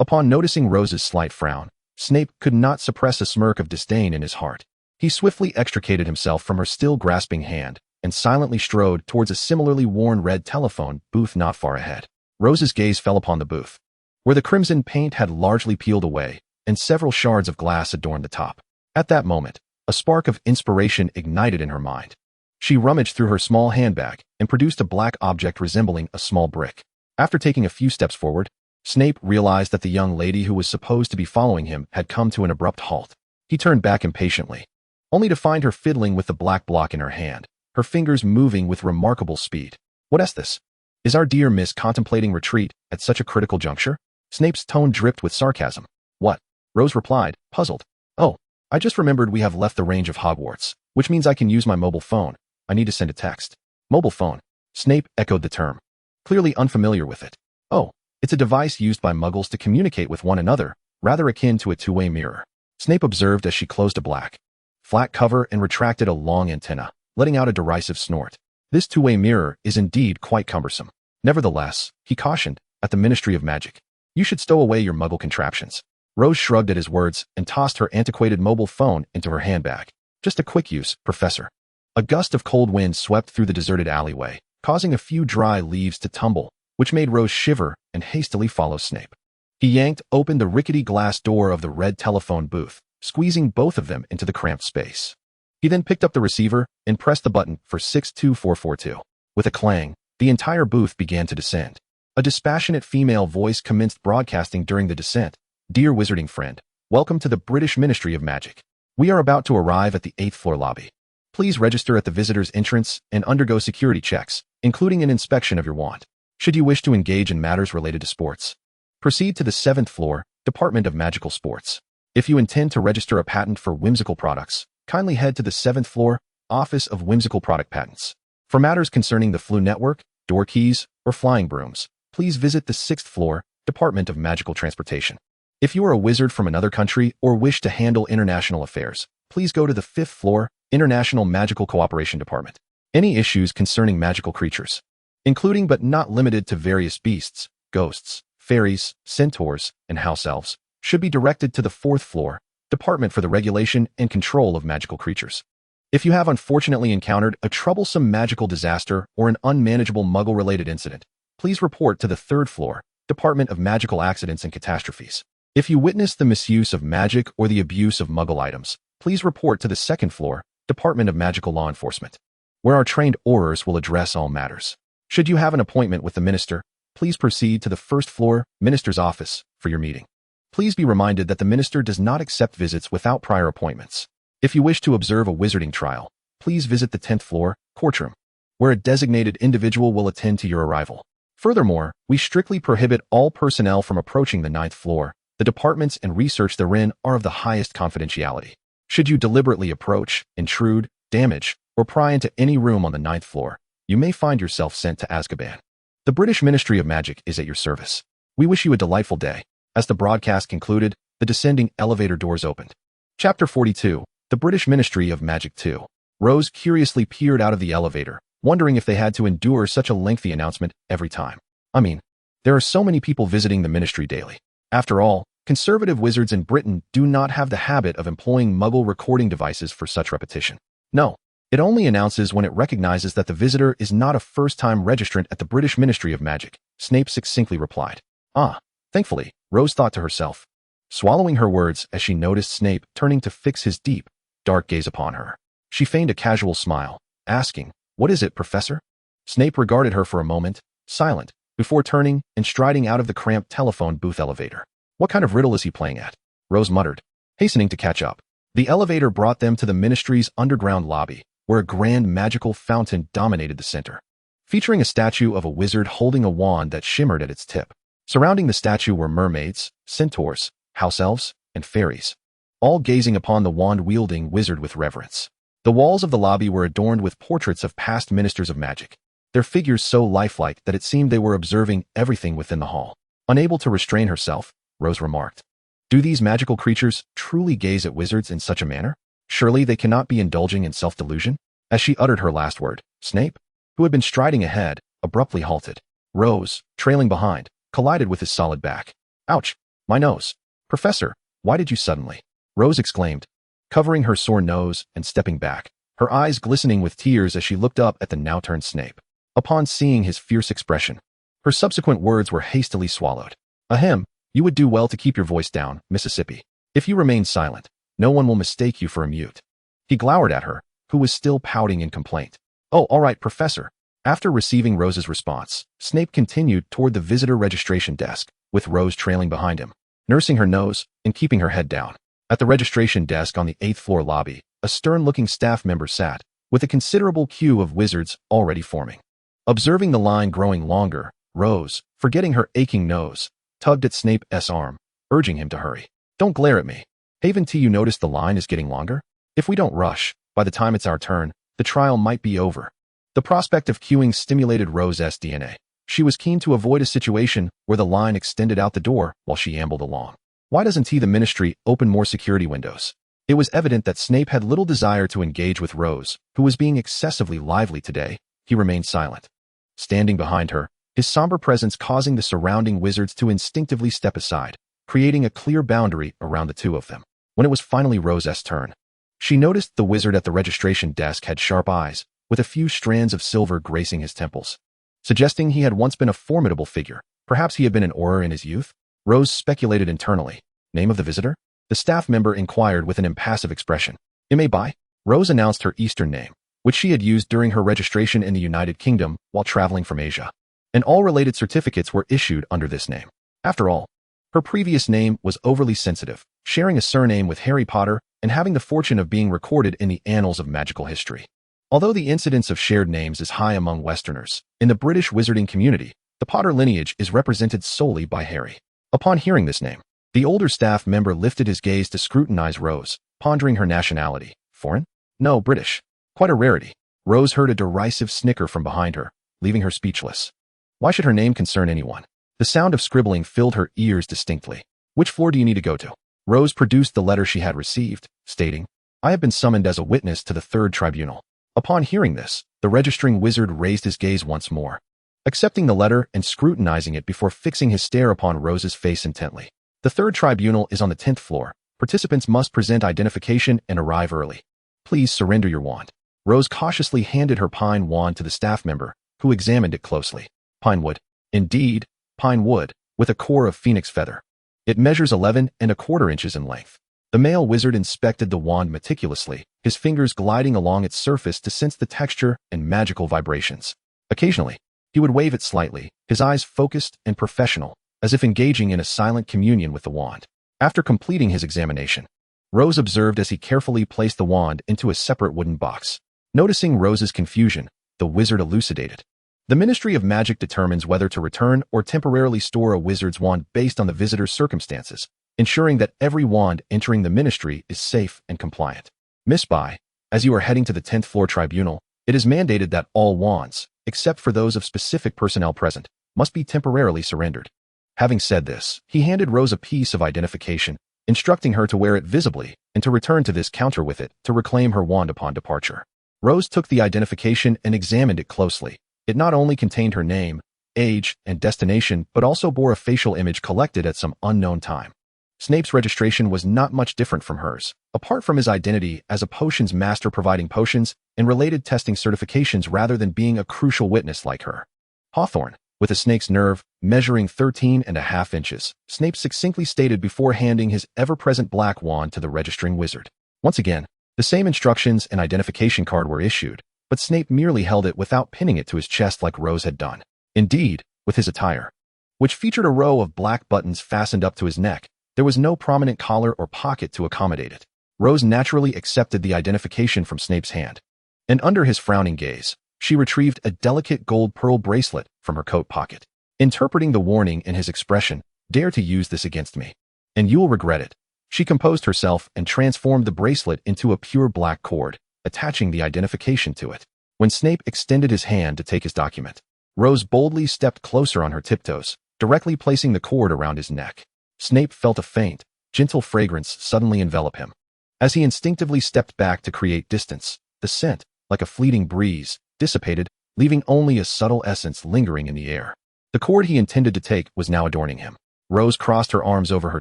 Upon noticing Rose's slight frown, Snape could not suppress a smirk of disdain in his heart. He swiftly extricated himself from her still grasping hand and silently strode towards a similarly worn red telephone booth not far ahead. Rose's gaze fell upon the booth, where the crimson paint had largely peeled away and several shards of glass adorned the top. At that moment, a spark of inspiration ignited in her mind. She rummaged through her small handbag and produced a black object resembling a small brick. After taking a few steps forward, Snape realized that the young lady who was supposed to be following him had come to an abrupt halt. He turned back impatiently, only to find her fiddling with the black block in her hand, her fingers moving with remarkable speed. What's this? Is our dear miss contemplating retreat at such a critical juncture? Snape's tone dripped with sarcasm. What? Rose replied, puzzled. Oh, I just remembered we have left the range of Hogwarts, which means I can use my mobile phone. I need to send a text. Mobile phone. Snape echoed the term, clearly unfamiliar with it. Oh, it's a device used by muggles to communicate with one another, rather akin to a two-way mirror. Snape observed as she closed a black, flat cover and retracted a long antenna, letting out a derisive snort. This two-way mirror is indeed quite cumbersome. Nevertheless, he cautioned, at the Ministry of Magic, you should stow away your muggle contraptions. Rose shrugged at his words and tossed her antiquated mobile phone into her handbag. Just a quick use, Professor. A gust of cold wind swept through the deserted alleyway, causing a few dry leaves to tumble, which made Rose shiver and hastily follow Snape. He yanked open the rickety glass door of the red telephone booth, squeezing both of them into the cramped space. He then picked up the receiver and pressed the button for 62442. With a clang, the entire booth began to descend. A dispassionate female voice commenced broadcasting during the descent. Dear wizarding friend, welcome to the British Ministry of Magic. We are about to arrive at the 8th floor lobby. Please register at the visitor's entrance and undergo security checks, including an inspection of your wand. Should you wish to engage in matters related to sports, proceed to the 7th floor, Department of Magical Sports. If you intend to register a patent for whimsical products, kindly head to the 7th floor, Office of Whimsical Product Patents. For matters concerning the Flu Network, door keys, or flying brooms, please visit the 6th floor, Department of Magical Transportation. If you are a wizard from another country or wish to handle international affairs, please go to the 5th floor, International Magical Cooperation Department. Any issues concerning magical creatures, including but not limited to various beasts, ghosts, fairies, centaurs, and house elves should be directed to the 4th floor, Department for the Regulation and Control of Magical Creatures. If you have unfortunately encountered a troublesome magical disaster or an unmanageable Muggle-related incident, please report to the 3rd floor, Department of Magical Accidents and Catastrophes. If you witness the misuse of magic or the abuse of Muggle items, please report to the 2nd floor, Department of Magical Law Enforcement, where our trained aurors will address all matters. Should you have an appointment with the Minister, please proceed to the 1st floor, Minister's Office, for your meeting. Please be reminded that the Minister does not accept visits without prior appointments. If you wish to observe a wizarding trial, please visit the 10th floor, Courtroom, where a designated individual will attend to your arrival. Furthermore, we strictly prohibit all personnel from approaching the 9th floor. The departments and research therein are of the highest confidentiality. Should you deliberately approach, intrude, damage, or pry into any room on the 9th floor, you may find yourself sent to Azkaban. The British Ministry of Magic is at your service. We wish you a delightful day. As the broadcast concluded, the descending elevator doors opened. Chapter 42, The British Ministry of Magic 2. Rose curiously peered out of the elevator, wondering if they had to endure such a lengthy announcement every time. I mean, there are so many people visiting the ministry daily. After all, conservative wizards in Britain do not have the habit of employing Muggle recording devices for such repetition. No, it only announces when it recognizes that the visitor is not a first-time registrant at the British Ministry of Magic, Snape succinctly replied. Ah, thankfully, Rose thought to herself, swallowing her words as she noticed Snape turning to fix his deep, dark gaze upon her. She feigned a casual smile, asking, "What is it, Professor?" Snape regarded her for a moment, silent, before turning and striding out of the cramped telephone booth elevator. What kind of riddle is he playing at? Rose muttered, hastening to catch up. The elevator brought them to the ministry's underground lobby, where a grand magical fountain dominated the center, featuring a statue of a wizard holding a wand that shimmered at its tip. Surrounding the statue were mermaids, centaurs, house elves, and fairies, all gazing upon the wand-wielding wizard with reverence. The walls of the lobby were adorned with portraits of past ministers of magic, their figures so lifelike that it seemed they were observing everything within the hall. Unable to restrain herself, Rose remarked, "Do these magical creatures truly gaze at wizards in such a manner? Surely they cannot be indulging in self-delusion?" As she uttered her last word, Snape, who had been striding ahead, abruptly halted. Rose, trailing behind, collided with his solid back. "Ouch, my nose. Professor, why did you suddenly?" Rose exclaimed, covering her sore nose and stepping back, her eyes glistening with tears as she looked up at the now-turned Snape. Upon seeing his fierce expression, her subsequent words were hastily swallowed. "Ahem, you would do well to keep your voice down, Mississippi. If you remain silent, no one will mistake you for a mute." He glowered at her, who was still pouting in complaint. "Oh, all right, Professor." After receiving Rose's response, Snape continued toward the visitor registration desk, with Rose trailing behind him, nursing her nose and keeping her head down. At the registration desk on the 8th floor lobby, a stern-looking staff member sat, with a considerable queue of wizards already forming. Observing the line growing longer, Rose, forgetting her aching nose, tugged at Snape's arm, urging him to hurry. "Don't glare at me. Haven't you noticed the line is getting longer? If we don't rush, by the time it's our turn, the trial might be over." The prospect of queuing stimulated Rose's DNA. She was keen to avoid a situation where the line extended out the door while she ambled along. Why doesn't the ministry open more security windows? It was evident that Snape had little desire to engage with Rose, who was being excessively lively today. He remained silent, standing behind her, his somber presence causing the surrounding wizards to instinctively step aside, creating a clear boundary around the two of them. When it was finally Rose's turn, she noticed the wizard at the registration desk had sharp eyes, with a few strands of silver gracing his temples, suggesting he had once been a formidable figure. Perhaps he had been an auror in his youth? Rose speculated internally. Name of the visitor? The staff member inquired with an impassive expression. Bai. Rose announced her Eastern name, which she had used during her registration in the United Kingdom while traveling from Asia, and all related certificates were issued under this name. After all, her previous name was overly sensitive, sharing a surname with Harry Potter and having the fortune of being recorded in the annals of magical history. Although the incidence of shared names is high among Westerners, in the British wizarding community, the Potter lineage is represented solely by Harry. Upon hearing this name, the older staff member lifted his gaze to scrutinize Rose, pondering her nationality. Foreign? No, British. Quite a rarity. Rose heard a derisive snicker from behind her, leaving her speechless. Why should her name concern anyone? The sound of scribbling filled her ears distinctly. Which floor do you need to go to? Rose produced the letter she had received, stating, "I have been summoned as a witness to the 3rd tribunal." Upon hearing this, the registering wizard raised his gaze once more, accepting the letter and scrutinizing it before fixing his stare upon Rose's face intently. The third tribunal is on the 10th floor. Participants must present identification and arrive early. Please surrender your wand. Rose cautiously handed her pine wand to the staff member, who examined it closely. Pine wood. Indeed, pine wood, with a core of phoenix feather. It measures 11¼ inches in length. The male wizard inspected the wand meticulously, his fingers gliding along its surface to sense the texture and magical vibrations. Occasionally, he would wave it slightly, his eyes focused and professional, as if engaging in a silent communion with the wand. After completing his examination, Rose observed as he carefully placed the wand into a separate wooden box. Noticing Rose's confusion, the wizard elucidated. The Ministry of Magic determines whether to return or temporarily store a wizard's wand based on the visitor's circumstances, ensuring that every wand entering the ministry is safe and compliant. Miss Bai, as you are heading to the 10th floor tribunal, it is mandated that all wands, except for those of specific personnel present, must be temporarily surrendered. Having said this, he handed Rose a piece of identification, instructing her to wear it visibly and to return to this counter with it to reclaim her wand upon departure. Rose took the identification and examined it closely. It not only contained her name, age, and destination, but also bore a facial image collected at some unknown time. Snape's registration was not much different from hers, apart from his identity as a potions master providing potions and related testing certifications rather than being a crucial witness like her. Hawthorne, with a snake's nerve, measuring 13½ inches, Snape succinctly stated before handing his ever-present black wand to the registering wizard. Once again, the same instructions and identification card were issued, but Snape merely held it without pinning it to his chest like Rose had done. Indeed, with his attire, which featured a row of black buttons fastened up to his neck, there was no prominent collar or pocket to accommodate it. Rose naturally accepted the identification from Snape's hand, and under his frowning gaze, she retrieved a delicate gold pearl bracelet from her coat pocket. Interpreting the warning in his expression, "Dare to use this against me, and you will regret it." She composed herself and transformed the bracelet into a pure black cord, attaching the identification to it. When Snape extended his hand to take his document, Rose boldly stepped closer on her tiptoes, directly placing the cord around his neck. Snape felt a faint, gentle fragrance suddenly envelop him. As he instinctively stepped back to create distance, the scent, like a fleeting breeze, dissipated, leaving only a subtle essence lingering in the air. The cord he intended to take was now adorning him. Rose crossed her arms over her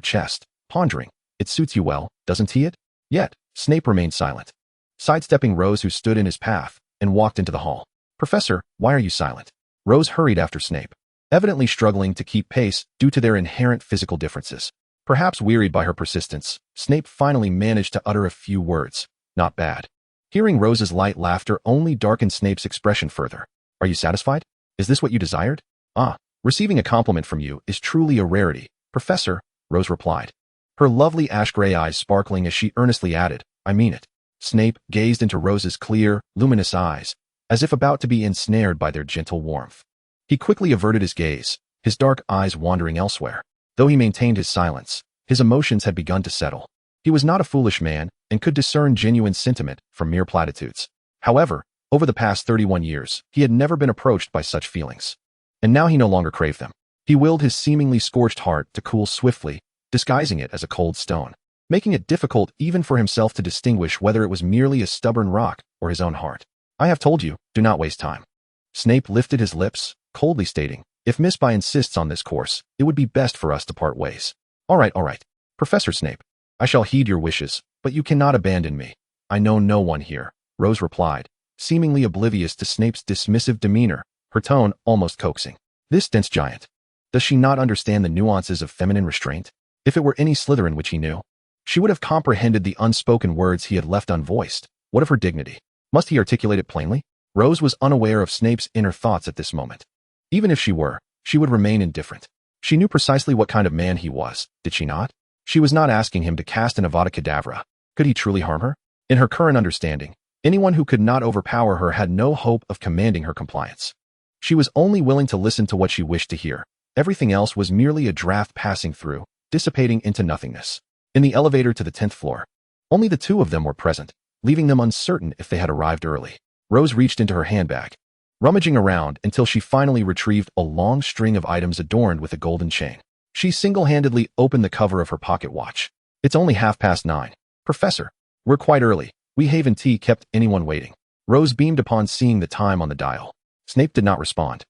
chest, pondering. It suits you well, doesn't he it? Yet, Snape remained silent, sidestepping Rose who stood in his path, and walked into the hall. Professor, why are you silent? Rose hurried after Snape, evidently struggling to keep pace due to their inherent physical differences. Perhaps wearied by her persistence, Snape finally managed to utter a few words. Not bad. Hearing Rose's light laughter only darkened Snape's expression further. Are you satisfied? Is this what you desired? Ah, receiving a compliment from you is truly a rarity, Professor, Rose replied, her lovely ash-gray eyes sparkling as she earnestly added, I mean it. Snape gazed into Rose's clear, luminous eyes, as if about to be ensnared by their gentle warmth. He quickly averted his gaze, his dark eyes wandering elsewhere. Though he maintained his silence, his emotions had begun to settle. He was not a foolish man and could discern genuine sentiment from mere platitudes. However, over the past 31 years, he had never been approached by such feelings. And now he no longer craved them. He willed his seemingly scorched heart to cool swiftly, disguising it as a cold stone, making it difficult even for himself to distinguish whether it was merely a stubborn rock or his own heart. I have told you, do not waste time. Snape lifted his lips, coldly stating, if Miss Bai insists on this course, it would be best for us to part ways. All right, Professor Snape. I shall heed your wishes, but you cannot abandon me. I know no one here, Rose replied, seemingly oblivious to Snape's dismissive demeanor, her tone almost coaxing. This dense giant. Does she not understand the nuances of feminine restraint? If it were any Slytherin which he knew, she would have comprehended the unspoken words he had left unvoiced. What of her dignity? Must he articulate it plainly? Rose was unaware of Snape's inner thoughts at this moment. Even if she were, she would remain indifferent. She knew precisely what kind of man he was, did she not? She was not asking him to cast an Avada Kedavra. Could he truly harm her? In her current understanding, anyone who could not overpower her had no hope of commanding her compliance. She was only willing to listen to what she wished to hear. Everything else was merely a draft passing through, dissipating into nothingness. In the elevator to the 10th floor, only the two of them were present, leaving them uncertain if they had arrived early. Rose reached into her handbag, rummaging around until she finally retrieved a long string of items adorned with a golden chain. She single-handedly opened the cover of her pocket watch. It's only 9:30. Professor, we're quite early. We haven't kept anyone waiting. Rose beamed upon seeing the time on the dial. Snape did not respond.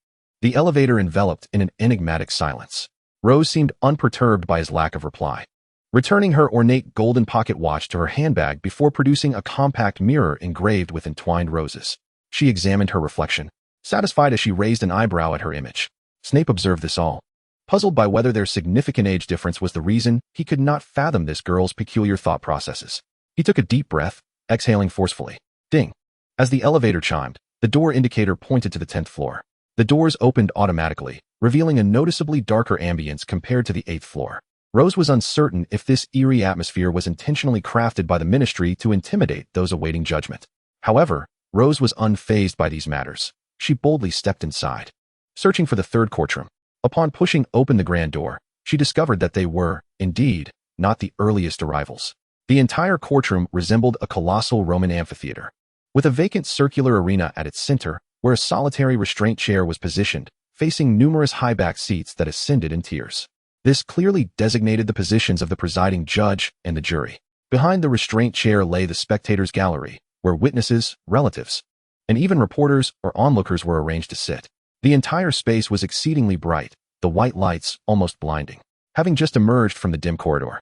The elevator enveloped in an enigmatic silence. Rose seemed unperturbed by his lack of reply, returning her ornate golden pocket watch to her handbag before producing a compact mirror engraved with entwined roses. She examined her reflection, satisfied as she raised an eyebrow at her image. Snape observed this all, puzzled by whether their significant age difference was the reason. He could not fathom this girl's peculiar thought processes. He took a deep breath, exhaling forcefully. Ding! As the elevator chimed, the door indicator pointed to the 10th floor. The doors opened automatically, revealing a noticeably darker ambience compared to the 8th floor. Rose was uncertain if this eerie atmosphere was intentionally crafted by the Ministry to intimidate those awaiting judgment. However, Rose was unfazed by these matters. She boldly stepped inside, searching for the third courtroom. Upon pushing open the grand door, she discovered that they were, indeed, not the earliest arrivals. The entire courtroom resembled a colossal Roman amphitheater, with a vacant circular arena at its center, where a solitary restraint chair was positioned, facing numerous high-backed seats that ascended in tiers. This clearly designated the positions of the presiding judge and the jury. Behind the restraint chair lay the spectators' gallery, where witnesses, relatives, and even reporters or onlookers were arranged to sit. The entire space was exceedingly bright, the white lights almost blinding. Having just emerged from the dim corridor,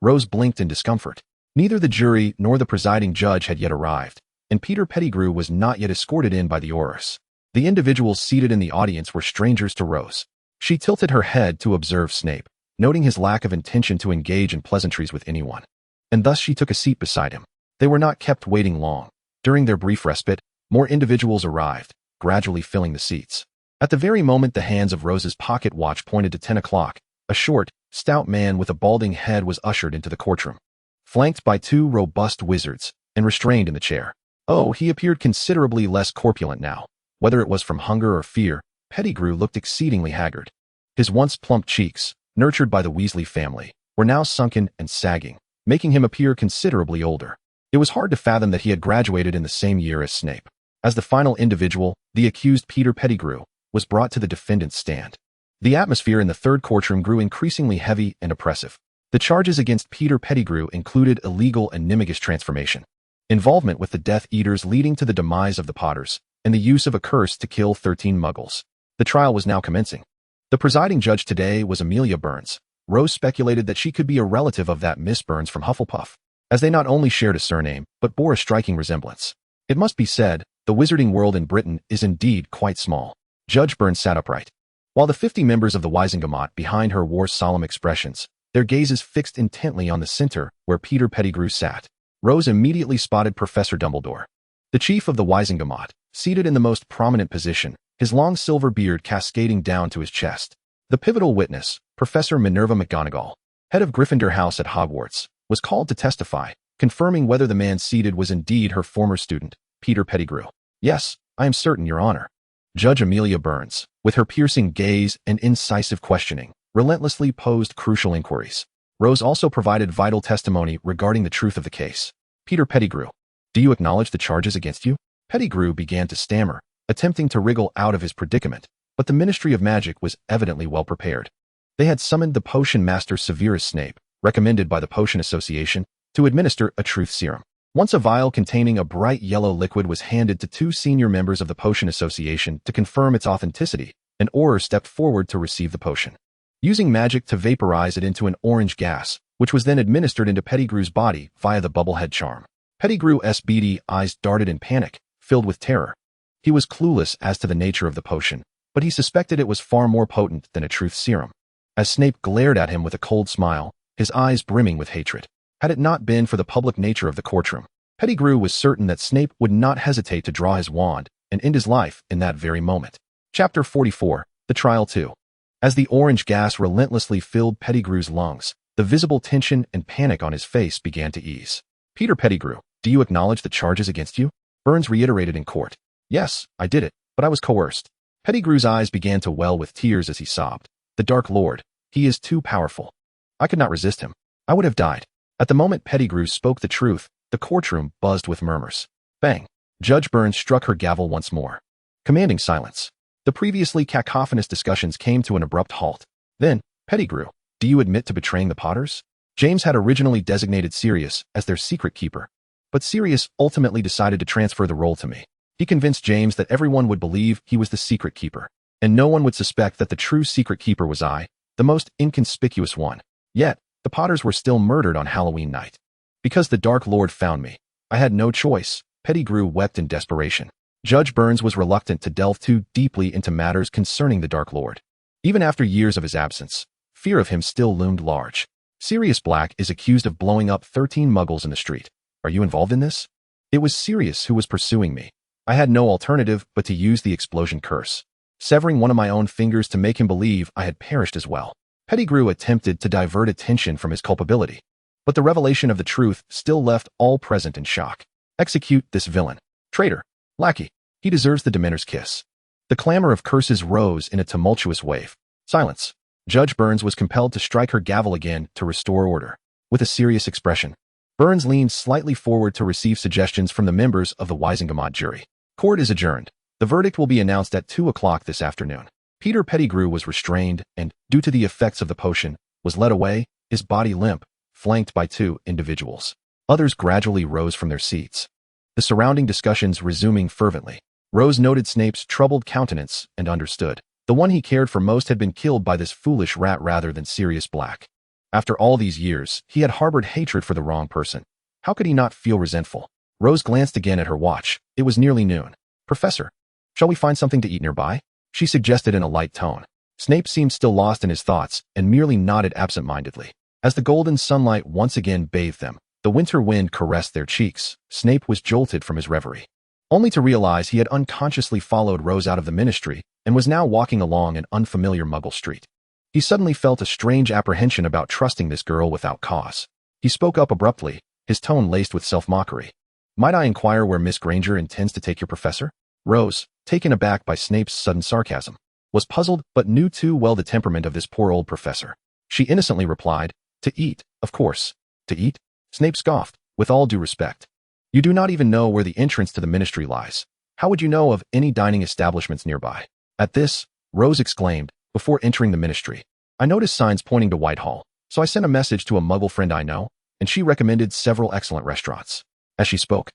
Rose blinked in discomfort. Neither the jury nor the presiding judge had yet arrived, and Peter Pettigrew was not yet escorted in by the Aurors. The individuals seated in the audience were strangers to Rose. She tilted her head to observe Snape, noting his lack of intention to engage in pleasantries with anyone, and thus she took a seat beside him. They were not kept waiting long. During their brief respite, more individuals arrived, gradually filling the seats. At the very moment the hands of Rose's pocket watch pointed to 10 o'clock, a short, stout man with a balding head was ushered into the courtroom, flanked by two robust wizards, and restrained in the chair. Oh, he appeared considerably less corpulent now. Whether it was from hunger or fear, Pettigrew looked exceedingly haggard. His once plump cheeks, nurtured by the Weasley family, were now sunken and sagging, making him appear considerably older. It was hard to fathom that he had graduated in the same year as Snape. As the final individual, the accused Peter Pettigrew was brought to the defendant's stand. The atmosphere in the third courtroom grew increasingly heavy and oppressive. The charges against Peter Pettigrew included illegal and animagus transformation, involvement with the Death Eaters leading to the demise of the Potters, and the use of a curse to kill 13 Muggles. The trial was now commencing. The presiding judge today was Amelia Burns. Rose speculated that she could be a relative of that Miss Burns from Hufflepuff, as they not only shared a surname, but bore a striking resemblance. It must be said, the wizarding world in Britain is indeed quite small. Judge Burns sat upright, while the 50 members of the Wizengamot behind her wore solemn expressions, their gazes fixed intently on the center where Peter Pettigrew sat. Rose immediately spotted Professor Dumbledore, the chief of the Wizengamot, seated in the most prominent position, his long silver beard cascading down to his chest. The pivotal witness, Professor Minerva McGonagall, head of Gryffindor House at Hogwarts, was called to testify, confirming whether the man seated was indeed her former student, Peter Pettigrew. Yes, I am certain, Your Honor. Judge Amelia Burns, with her piercing gaze and incisive questioning, relentlessly posed crucial inquiries. Rose also provided vital testimony regarding the truth of the case. Peter Pettigrew, do you acknowledge the charges against you? Pettigrew began to stammer, attempting to wriggle out of his predicament, but the Ministry of Magic was evidently well prepared. They had summoned the potion master Severus Snape, recommended by the Potion Association, to administer a truth serum. Once a vial containing a bright yellow liquid was handed to two senior members of the Potion Association to confirm its authenticity, an Auror stepped forward to receive the potion, using magic to vaporize it into an orange gas, which was then administered into Pettigrew's body via the bubblehead charm. Pettigrew's beady eyes darted in panic, filled with terror. He was clueless as to the nature of the potion, but he suspected it was far more potent than a truth serum. As Snape glared at him with a cold smile, his eyes brimming with hatred. Had it not been for the public nature of the courtroom, Pettigrew was certain that Snape would not hesitate to draw his wand and end his life in that very moment. Chapter 44, The Trial 2. As the orange gas relentlessly filled Pettigrew's lungs, the visible tension and panic on his face began to ease. Peter Pettigrew, do you acknowledge the charges against you? Burns reiterated in court. Yes, I did it, but I was coerced. Pettigrew's eyes began to well with tears as he sobbed. The Dark Lord, he is too powerful. I could not resist him. I would have died. At the moment Pettigrew spoke the truth, the courtroom buzzed with murmurs. Bang! Judge Burns struck her gavel once more, commanding silence. The previously cacophonous discussions came to an abrupt halt. Then, Pettigrew, do you admit to betraying the Potters? James had originally designated Sirius as their secret keeper, but Sirius ultimately decided to transfer the role to me. He convinced James that everyone would believe he was the secret keeper. and no one would suspect that the true secret keeper was I, the most inconspicuous one. Yet, the Potters were still murdered on Halloween night. Because the Dark Lord found me, I had no choice, Pettigrew wept in desperation. Judge Burns was reluctant to delve too deeply into matters concerning the Dark Lord. Even after years of his absence, fear of him still loomed large. Sirius Black is accused of blowing up 13 muggles in the street. Are you involved in this? It was Sirius who was pursuing me. I had no alternative but to use the explosion curse, severing one of my own fingers to make him believe I had perished as well. Pettigrew attempted to divert attention from his culpability, but the revelation of the truth still left all present in shock. Execute this villain. Traitor. Lackey. He deserves the Dementor's kiss. The clamor of curses rose in a tumultuous wave. Silence. Judge Burns was compelled to strike her gavel again to restore order. With a serious expression, Burns leaned slightly forward to receive suggestions from the members of the Wisingamot jury. Court is adjourned. The verdict will be announced at 2 o'clock this afternoon. Peter Pettigrew was restrained and, due to the effects of the potion, was led away, his body limp, flanked by 2 individuals. Others gradually rose from their seats, the surrounding discussions resuming fervently. Rose noted Snape's troubled countenance and understood. The one he cared for most had been killed by this foolish rat rather than Sirius Black. After all these years, he had harbored hatred for the wrong person. How could he not feel resentful? Rose glanced again at her watch. It was nearly noon. Professor, shall we find something to eat nearby? She suggested in a light tone. Snape seemed still lost in his thoughts and merely nodded absent-mindedly. As the golden sunlight once again bathed them, the winter wind caressed their cheeks. Snape was jolted from his reverie, only to realize he had unconsciously followed Rose out of the ministry and was now walking along an unfamiliar Muggle street. He suddenly felt a strange apprehension about trusting this girl without cause. He spoke up abruptly, his tone laced with self-mockery. Might I inquire where Miss Granger intends to take your professor? Rose, taken aback by Snape's sudden sarcasm, was puzzled but knew too well the temperament of this poor old professor. She innocently replied, to eat, of course. To eat? Snape scoffed, with all due respect. You do not even know where the entrance to the ministry lies. How would you know of any dining establishments nearby? At this, Rose exclaimed, before entering the ministry, I noticed signs pointing to Whitehall, so I sent a message to a Muggle friend I know, and she recommended several excellent restaurants. As she spoke,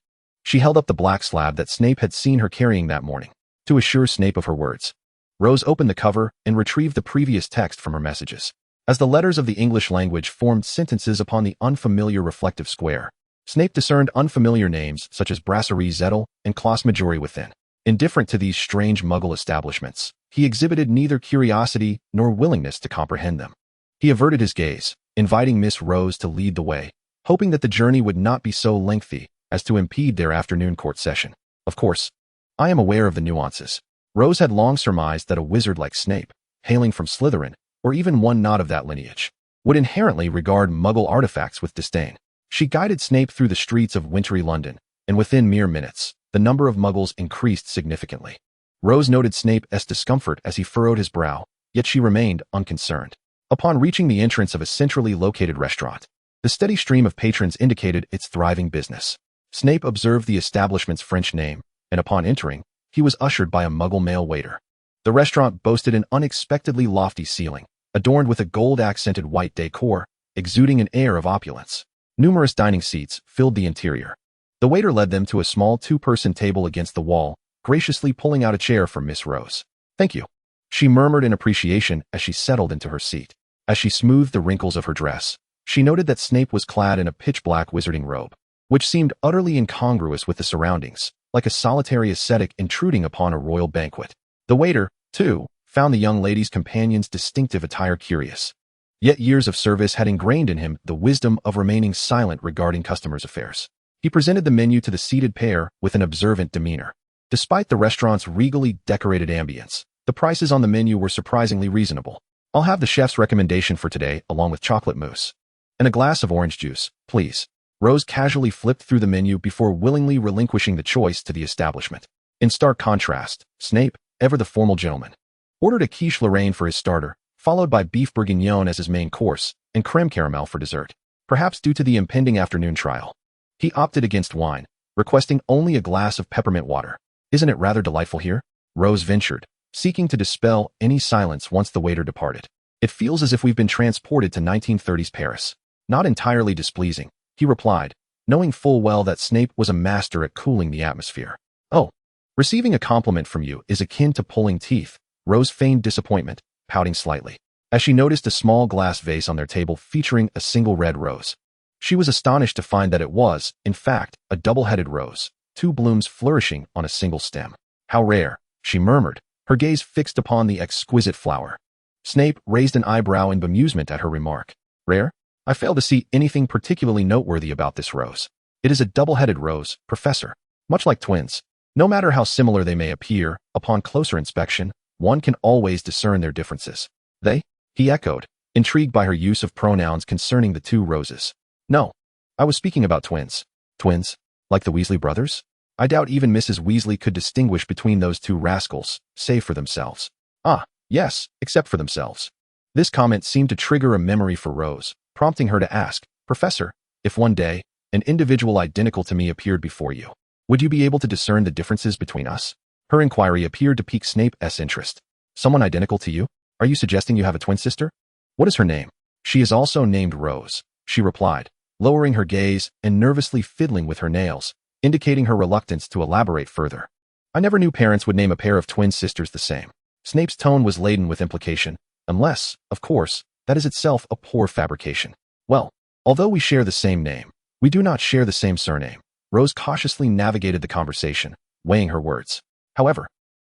she held up the black slab that Snape had seen her carrying that morning, to assure Snape of her words. Rose opened the cover and retrieved the previous text from her messages. As the letters of the English language formed sentences upon the unfamiliar reflective square, Snape discerned unfamiliar names such as Brasserie Zettel and Classe Majori within. Indifferent to these strange Muggle establishments, he exhibited neither curiosity nor willingness to comprehend them. He averted his gaze, inviting Miss Rose to lead the way, hoping that the journey would not be so lengthy as to impede their afternoon court session. Of course, I am aware of the nuances. Rose had long surmised that a wizard like Snape, hailing from Slytherin, or even one not of that lineage, would inherently regard Muggle artifacts with disdain. She guided Snape through the streets of wintry London, and within mere minutes, the number of Muggles increased significantly. Rose noted Snape's discomfort as he furrowed his brow, yet she remained unconcerned. Upon reaching the entrance of a centrally located restaurant, the steady stream of patrons indicated its thriving business. Snape observed the establishment's French name, and upon entering, he was ushered by a Muggle male waiter. The restaurant boasted an unexpectedly lofty ceiling, adorned with a gold-accented white decor, exuding an air of opulence. Numerous dining seats filled the interior. The waiter led them to a small 2-person table against the wall, graciously pulling out a chair for Miss Rose. Thank you, she murmured in appreciation as she settled into her seat. As she smoothed the wrinkles of her dress, she noted that Snape was clad in a pitch-black wizarding robe, which seemed utterly incongruous with the surroundings, like a solitary ascetic intruding upon a royal banquet. The waiter, too, found the young lady's companion's distinctive attire curious. Yet years of service had ingrained in him the wisdom of remaining silent regarding customers' affairs. He presented the menu to the seated pair with an observant demeanor. Despite the restaurant's regally decorated ambience, the prices on the menu were surprisingly reasonable. I'll have the chef's recommendation for today along with chocolate mousse. And a glass of orange juice, please. Rose casually flipped through the menu before willingly relinquishing the choice to the establishment. In stark contrast, Snape, ever the formal gentleman, ordered a quiche Lorraine for his starter, followed by beef bourguignon as his main course, and creme caramel for dessert. Perhaps due to the impending afternoon trial, he opted against wine, requesting only a glass of peppermint water. Isn't it rather delightful here? Rose ventured, seeking to dispel any silence once the waiter departed. It feels as if we've been transported to 1930s Paris. Not entirely displeasing, he replied, knowing full well that Snape was a master at cooling the atmosphere. Oh, receiving a compliment from you is akin to pulling teeth, Rose feigned disappointment, pouting slightly, as she noticed a small glass vase on their table featuring a single red rose. She was astonished to find that it was, in fact, a double-headed rose, two blooms flourishing on a single stem. How rare, she murmured, her gaze fixed upon the exquisite flower. Snape raised an eyebrow in bemusement at her remark. Rare? I fail to see anything particularly noteworthy about this rose. It is a double-headed rose, Professor. Much like twins. No matter how similar they may appear, upon closer inspection, one can always discern their differences. They? He echoed, intrigued by her use of pronouns concerning the two roses. No. I was speaking about twins. Twins? Like the Weasley brothers? I doubt even Mrs. Weasley could distinguish between those two rascals, save for themselves. Ah, yes, except for themselves. This comment seemed to trigger a memory for Rose, prompting her to ask, Professor, if one day, an individual identical to me appeared before you, would you be able to discern the differences between us? Her inquiry appeared to pique Snape's interest. Someone identical to you? Are you suggesting you have a twin sister? What is her name? She is also named Rose, she replied, lowering her gaze and nervously fiddling with her nails, indicating her reluctance to elaborate further. I never knew parents would name a pair of twin sisters the same. Snape's tone was laden with implication, unless, of course, that is itself a poor fabrication. Well, although we share the same name, we do not share the same surname. Rose cautiously navigated the conversation, weighing her words. However,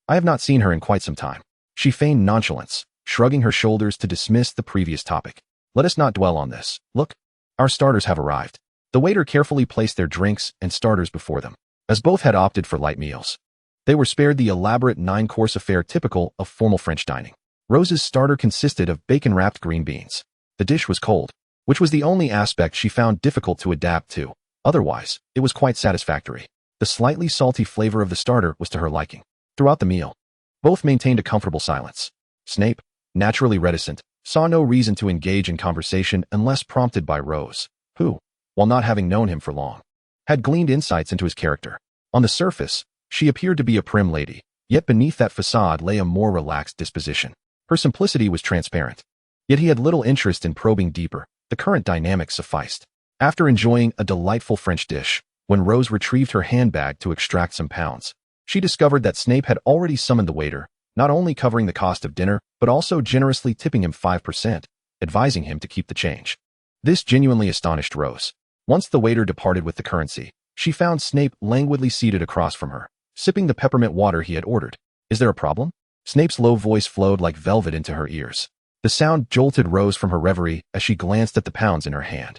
I have not seen her in quite some time. She feigned nonchalance, shrugging her shoulders to dismiss the previous topic. Let us not dwell on this. Look, our starters have arrived. The waiter carefully placed their drinks and starters before them, as both had opted for light meals. They were spared the elaborate 9-course affair typical of formal French dining. Rose's starter consisted of bacon-wrapped green beans. The dish was cold, which was the only aspect she found difficult to adapt to. Otherwise, it was quite satisfactory. The slightly salty flavor of the starter was to her liking. Throughout the meal, both maintained a comfortable silence. Snape, naturally reticent, saw no reason to engage in conversation unless prompted by Rose, who, while not having known him for long, had gleaned insights into his character. On the surface, she appeared to be a prim lady, yet beneath that facade lay a more relaxed disposition. Her simplicity was transparent. Yet he had little interest in probing deeper. The current dynamic sufficed. After enjoying a delightful French dish, when Rose retrieved her handbag to extract some pounds, she discovered that Snape had already summoned the waiter, not only covering the cost of dinner, but also generously tipping him 5%, advising him to keep the change. This genuinely astonished Rose. Once the waiter departed with the currency, she found Snape languidly seated across from her, sipping the peppermint water he had ordered. Is there a problem? Snape's low voice flowed like velvet into her ears. The sound jolted Rose from her reverie as she glanced at the pounds in her hand.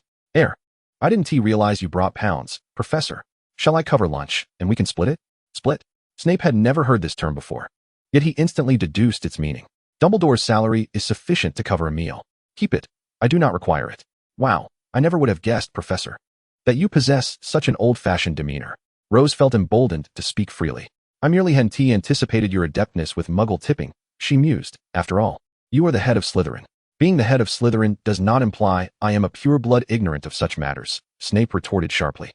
I didn't realize you brought pounds, Professor. Shall I cover lunch, and we can split it? Split? Snape had never heard this term before. Yet he instantly deduced its meaning. Dumbledore's salary is sufficient to cover a meal. Keep it. I do not require it. Wow, I never would have guessed, Professor, that you possess such an old-fashioned demeanor. Rose felt emboldened to speak freely. I merely hadn't anticipated your adeptness with muggle tipping, she mused. After all, you are the head of Slytherin. Being the head of Slytherin does not imply I am a pure-blood ignorant of such matters, Snape retorted sharply.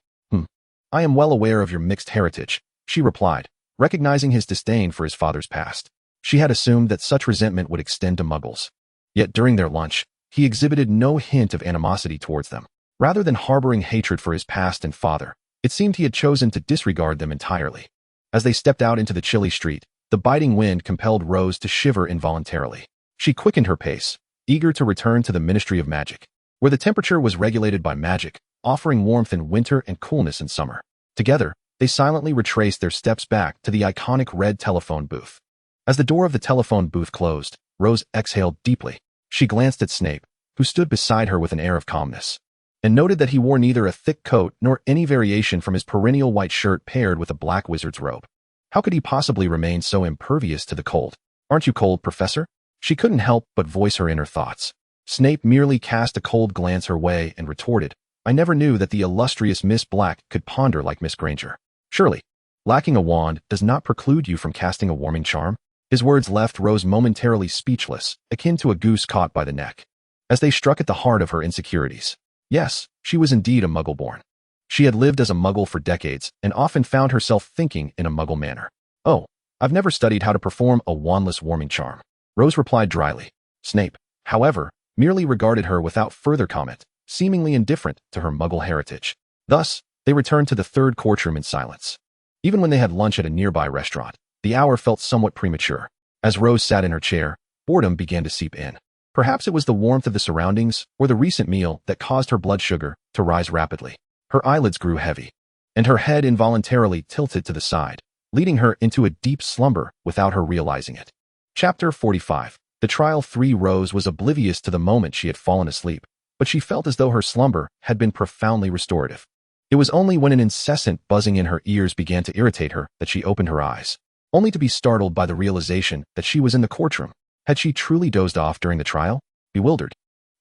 I am well aware of your mixed heritage, she replied, recognizing his disdain for his father's past. She had assumed that such resentment would extend to muggles. Yet during their lunch, he exhibited no hint of animosity towards them. Rather than harboring hatred for his past and father, it seemed he had chosen to disregard them entirely. As they stepped out into the chilly street, the biting wind compelled Rose to shiver involuntarily. She quickened her pace, eager to return to the Ministry of Magic, where the temperature was regulated by magic, offering warmth in winter and coolness in summer. Together, they silently retraced their steps back to the iconic red telephone booth. As the door of the telephone booth closed, Rose exhaled deeply. She glanced at Snape, who stood beside her with an air of calmness, and noted that he wore neither a thick coat nor any variation from his perennial white shirt paired with a black wizard's robe. How could he possibly remain so impervious to the cold? Aren't you cold, Professor? She couldn't help but voice her inner thoughts. Snape merely cast a cold glance her way and retorted, I never knew that the illustrious Miss Black could ponder like Miss Granger. Surely, lacking a wand does not preclude you from casting a warming charm? His words left Rose momentarily speechless, akin to a goose caught by the neck, as they struck at the heart of her insecurities. Yes, she was indeed a Muggle-born. She had lived as a Muggle for decades and often found herself thinking in a Muggle manner. Oh, I've never studied how to perform a wandless warming charm, Rose replied dryly. Snape, however, merely regarded her without further comment, seemingly indifferent to her Muggle heritage. Thus, they returned to the third courtroom in silence. Even when they had lunch at a nearby restaurant, the hour felt somewhat premature. As Rose sat in her chair, boredom began to seep in. Perhaps it was the warmth of the surroundings or the recent meal that caused her blood sugar to rise rapidly. Her eyelids grew heavy, and her head involuntarily tilted to the side, leading her into a deep slumber without her realizing it. Chapter 45. The Trial 3. Rose was oblivious to the moment she had fallen asleep, but she felt as though her slumber had been profoundly restorative. It was only when an incessant buzzing in her ears began to irritate her that she opened her eyes, only to be startled by the realization that she was in the courtroom. Had she truly dozed off during the trial? Bewildered,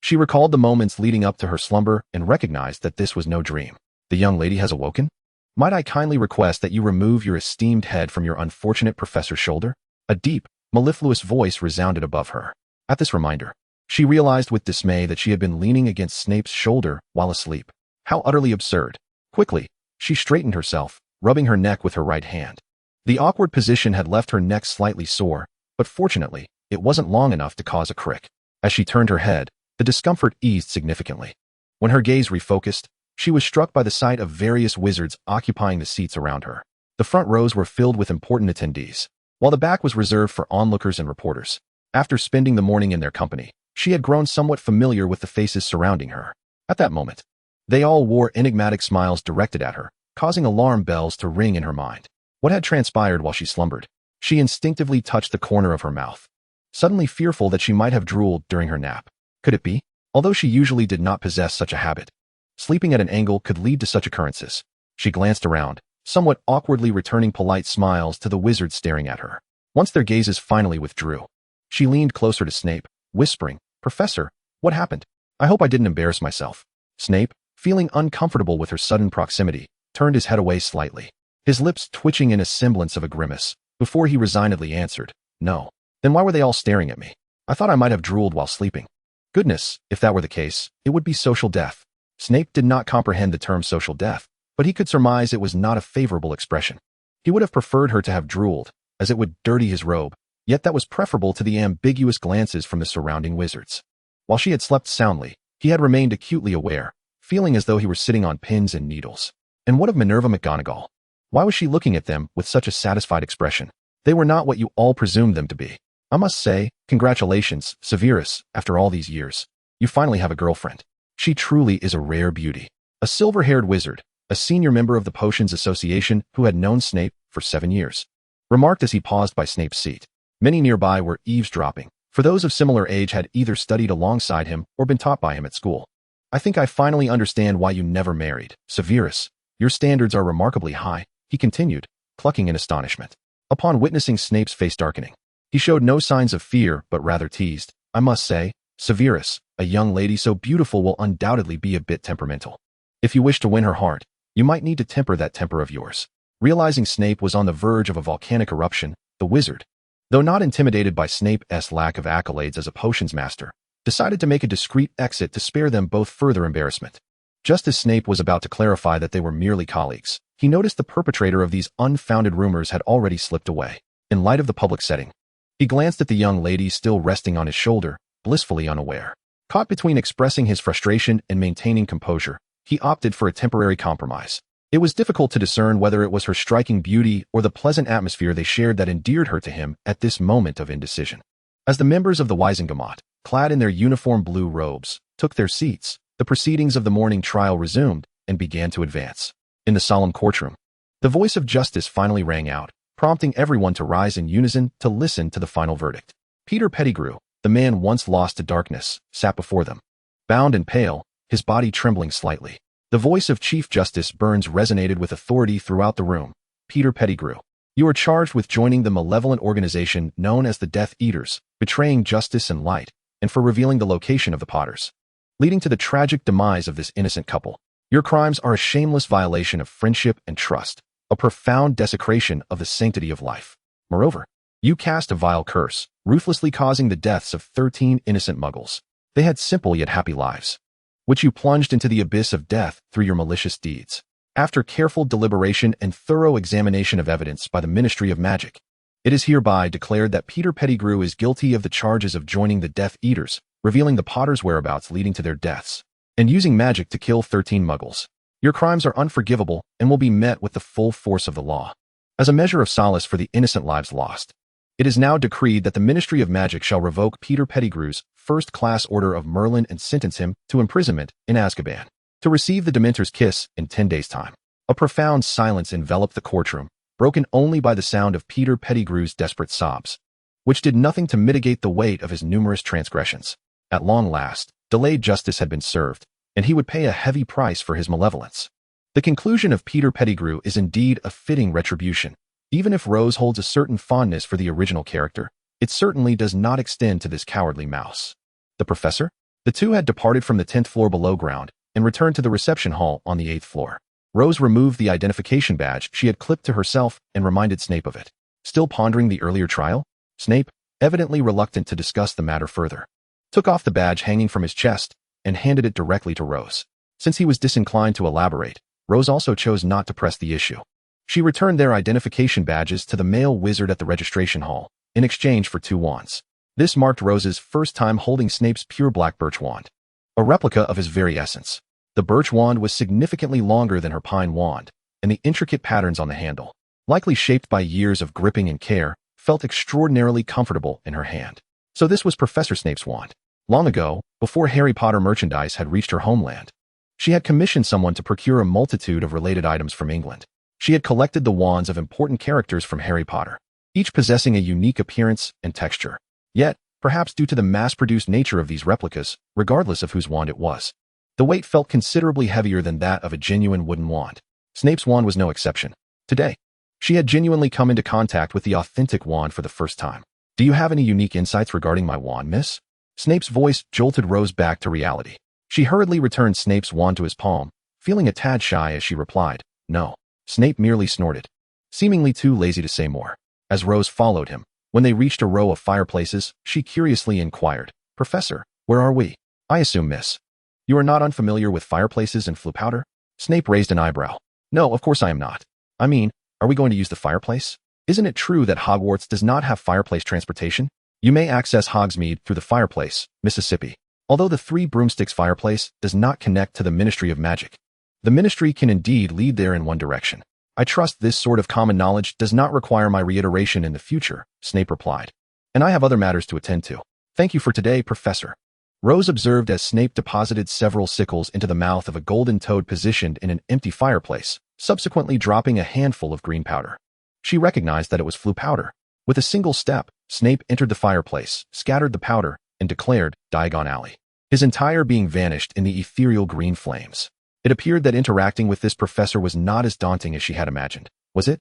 she recalled the moments leading up to her slumber and recognized that this was no dream. The young lady has awoken? Might I kindly request that you remove your esteemed head from your unfortunate professor's shoulder? A deep, mellifluous voice resounded above her. At this reminder, she realized with dismay that she had been leaning against Snape's shoulder while asleep. How utterly absurd. Quickly, she straightened herself, rubbing her neck with her right hand. The awkward position had left her neck slightly sore, but fortunately, it wasn't long enough to cause a crick. As she turned her head, the discomfort eased significantly. When her gaze refocused, she was struck by the sight of various wizards occupying the seats around her. The front rows were filled with important attendees, while the back was reserved for onlookers and reporters. After spending the morning in their company, she had grown somewhat familiar with the faces surrounding her. At that moment, they all wore enigmatic smiles directed at her, causing alarm bells to ring in her mind. What had transpired while she slumbered? She instinctively touched the corner of her mouth, suddenly fearful that she might have drooled during her nap. Could it be? Although she usually did not possess such a habit, sleeping at an angle could lead to such occurrences. She glanced around, somewhat awkwardly returning polite smiles to the wizards staring at her. Once their gazes finally withdrew, she leaned closer to Snape, whispering, "Professor, what happened? I hope I didn't embarrass myself." Snape, feeling uncomfortable with her sudden proximity, turned his head away slightly, his lips twitching in a semblance of a grimace, before he resignedly answered, "No." "Then why were they all staring at me? I thought I might have drooled while sleeping." Goodness, if that were the case, it would be social death. Snape did not comprehend the term social death, but he could surmise it was not a favorable expression. He would have preferred her to have drooled, as it would dirty his robe, yet that was preferable to the ambiguous glances from the surrounding wizards. While she had slept soundly, he had remained acutely aware, feeling as though he were sitting on pins and needles. And what of Minerva McGonagall? Why was she looking at them with such a satisfied expression? They were not what you all presumed them to be. I must say, congratulations, Severus, after all these years. You finally have a girlfriend. She truly is a rare beauty. A silver-haired wizard, a senior member of the Potions Association who had known Snape for 7 years, remarked as he paused by Snape's seat. Many nearby were eavesdropping, for those of similar age had either studied alongside him or been taught by him at school. "I think I finally understand why you never married, Severus. Your standards are remarkably high," he continued, clucking in astonishment. Upon witnessing Snape's face darkening, he showed no signs of fear but rather teased. "I must say, Severus, a young lady so beautiful will undoubtedly be a bit temperamental. If you wish to win her heart, you might need to temper that temper of yours." Realizing Snape was on the verge of a volcanic eruption, the wizard, though not intimidated by Snape's lack of accolades as a potions master, decided to make a discreet exit to spare them both further embarrassment. Just as Snape was about to clarify that they were merely colleagues, he noticed the perpetrator of these unfounded rumors had already slipped away. In light of the public setting, he glanced at the young lady still resting on his shoulder, blissfully unaware. Caught between expressing his frustration and maintaining composure, he opted for a temporary compromise. It was difficult to discern whether it was her striking beauty or the pleasant atmosphere they shared that endeared her to him at this moment of indecision. As the members of the Wisengamot, clad in their uniform blue robes, took their seats, the proceedings of the morning trial resumed and began to advance. In the solemn courtroom, the voice of justice finally rang out, prompting everyone to rise in unison to listen to the final verdict. Peter Pettigrew, the man once lost to darkness, sat before them, bound and pale, his body trembling slightly. The voice of Chief Justice Burns resonated with authority throughout the room. "Peter Pettigrew, you are charged with joining the malevolent organization known as the Death Eaters, betraying justice and light, and for revealing the location of the Potters, leading to the tragic demise of this innocent couple. Your crimes are a shameless violation of friendship and trust, a profound desecration of the sanctity of life. Moreover, you cast a vile curse, ruthlessly causing the deaths of 13 innocent muggles. They had simple yet happy lives, which you plunged into the abyss of death through your malicious deeds. After careful deliberation and thorough examination of evidence by the Ministry of Magic, it is hereby declared that Peter Pettigrew is guilty of the charges of joining the Death Eaters, revealing the Potters' whereabouts leading to their deaths, and using magic to kill 13 muggles. Your crimes are unforgivable and will be met with the full force of the law. As a measure of solace for the innocent lives lost, It is now decreed that the Ministry of Magic shall revoke Peter Pettigrew's first-class order of Merlin and sentence him to imprisonment in Azkaban, to receive the Dementor's kiss in 10 days' time. A profound silence enveloped the courtroom, broken only by the sound of Peter Pettigrew's desperate sobs, which did nothing to mitigate the weight of his numerous transgressions. At long last, delayed justice had been served, and he would pay a heavy price for his malevolence. The conclusion of Peter Pettigrew is indeed a fitting retribution. Even if Rose holds a certain fondness for the original character, it certainly does not extend to this cowardly mouse. The professor? The two had departed from the 10th floor below ground and returned to the reception hall on the 8th floor. Rose removed the identification badge she had clipped to herself and reminded Snape of it. Still pondering the earlier trial, Snape, evidently reluctant to discuss the matter further, took off the badge hanging from his chest and handed it directly to Rose. Since he was disinclined to elaborate, Rose also chose not to press the issue. She returned their identification badges to the male wizard at the registration hall, in exchange for 2 wands. This marked Rose's first time holding Snape's pure black birch wand, a replica of his very essence. The birch wand was significantly longer than her pine wand, and the intricate patterns on the handle, likely shaped by years of gripping and care, felt extraordinarily comfortable in her hand. So this was Professor Snape's wand. Long ago, before Harry Potter merchandise had reached her homeland, she had commissioned someone to procure a multitude of related items from England. She had collected the wands of important characters from Harry Potter, each possessing a unique appearance and texture. Yet, perhaps due to the mass-produced nature of these replicas, regardless of whose wand it was, the weight felt considerably heavier than that of a genuine wooden wand. Snape's wand was no exception. Today, she had genuinely come into contact with the authentic wand for the first time. "Do you have any unique insights regarding my wand, miss?" Snape's voice jolted Rose back to reality. She hurriedly returned Snape's wand to his palm, feeling a tad shy as she replied, "No." Snape merely snorted, seemingly too lazy to say more. As Rose followed him, when they reached a row of fireplaces, she curiously inquired, "Professor, where are we?" "I assume, miss, you are not unfamiliar with fireplaces and flue powder?" Snape raised an eyebrow. "No, of course I am not. I mean, are we going to use the fireplace? Isn't it true that Hogwarts does not have fireplace transportation? You may access Hogsmeade through the fireplace, Mississippi. Although the 3 Broomsticks fireplace does not connect to the Ministry of Magic, the Ministry can indeed lead there in one direction. I trust this sort of common knowledge does not require my reiteration in the future," Snape replied. "And I have other matters to attend to. Thank you for today, Professor." Rose observed as Snape deposited several sickles into the mouth of a golden toad positioned in an empty fireplace, subsequently dropping a handful of green powder. She recognized that it was flue powder. With a single step, Snape entered the fireplace, scattered the powder, and declared, "Diagon Alley." His entire being vanished in the ethereal green flames. It appeared that interacting with this professor was not as daunting as she had imagined. Was it?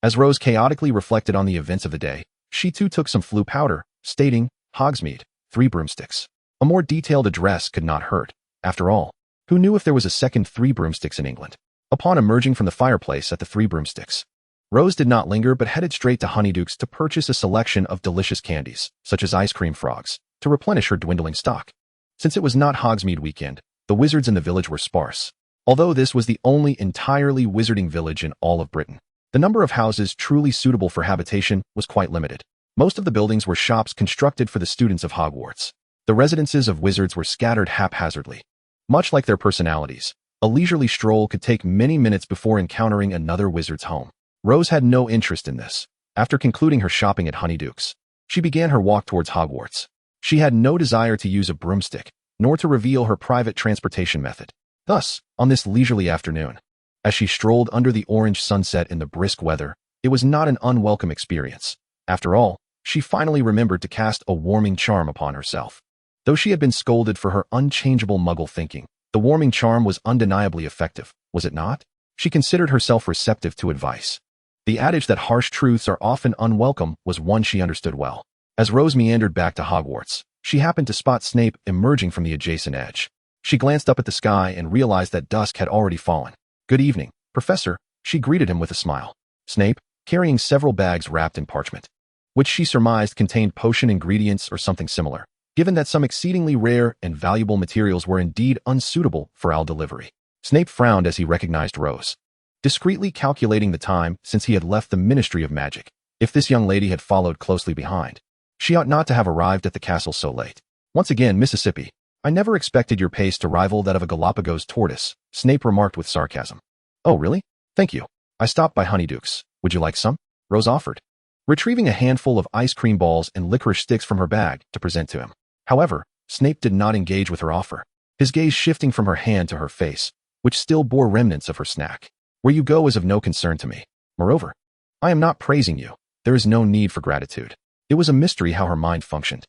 As Rose chaotically reflected on the events of the day, she too took some flue powder, stating, "Hogsmeade, 3 Broomsticks." A more detailed address could not hurt. After all, who knew if there was a second 3 Broomsticks in England? Upon emerging from the fireplace at the 3 Broomsticks, Rose did not linger but headed straight to Honeyduke's to purchase a selection of delicious candies, such as ice cream frogs, to replenish her dwindling stock. Since it was not Hogsmeade weekend, the wizards in the village were sparse. Although this was the only entirely wizarding village in all of Britain, the number of houses truly suitable for habitation was quite limited. Most of the buildings were shops constructed for the students of Hogwarts. The residences of wizards were scattered haphazardly. Much like their personalities, a leisurely stroll could take many minutes before encountering another wizard's home. Rose had no interest in this. After concluding her shopping at Honeyduke's, she began her walk towards Hogwarts. She had no desire to use a broomstick, nor to reveal her private transportation method. Thus, on this leisurely afternoon, as she strolled under the orange sunset in the brisk weather, it was not an unwelcome experience. After all, she finally remembered to cast a warming charm upon herself. Though she had been scolded for her unchangeable muggle thinking, the warming charm was undeniably effective, was it not? She considered herself receptive to advice. The adage that harsh truths are often unwelcome was one she understood well. As Rose meandered back to Hogwarts, she happened to spot Snape emerging from the adjacent edge. She glanced up at the sky and realized that dusk had already fallen. "Good evening, Professor," she greeted him with a smile. Snape, carrying several bags wrapped in parchment, which she surmised contained potion ingredients or something similar, given that some exceedingly rare and valuable materials were indeed unsuitable for owl delivery. Snape frowned as he recognized Rose, discreetly calculating the time since he had left the Ministry of Magic. If this young lady had followed closely behind, she ought not to have arrived at the castle so late. "Once again, Mississippi, I never expected your pace to rival that of a Galapagos tortoise," Snape remarked with sarcasm. "Oh, really? Thank you. I stopped by Honeyduke's. Would you like some?" Rose offered. retrieving a handful of ice cream balls and licorice sticks from her bag to present to him. However, Snape did not engage with her offer, his gaze shifting from her hand to her face, which still bore remnants of her snack. Where you go is of no concern to me. Moreover, I am not praising you. There is no need for gratitude. It was a mystery how her mind functioned.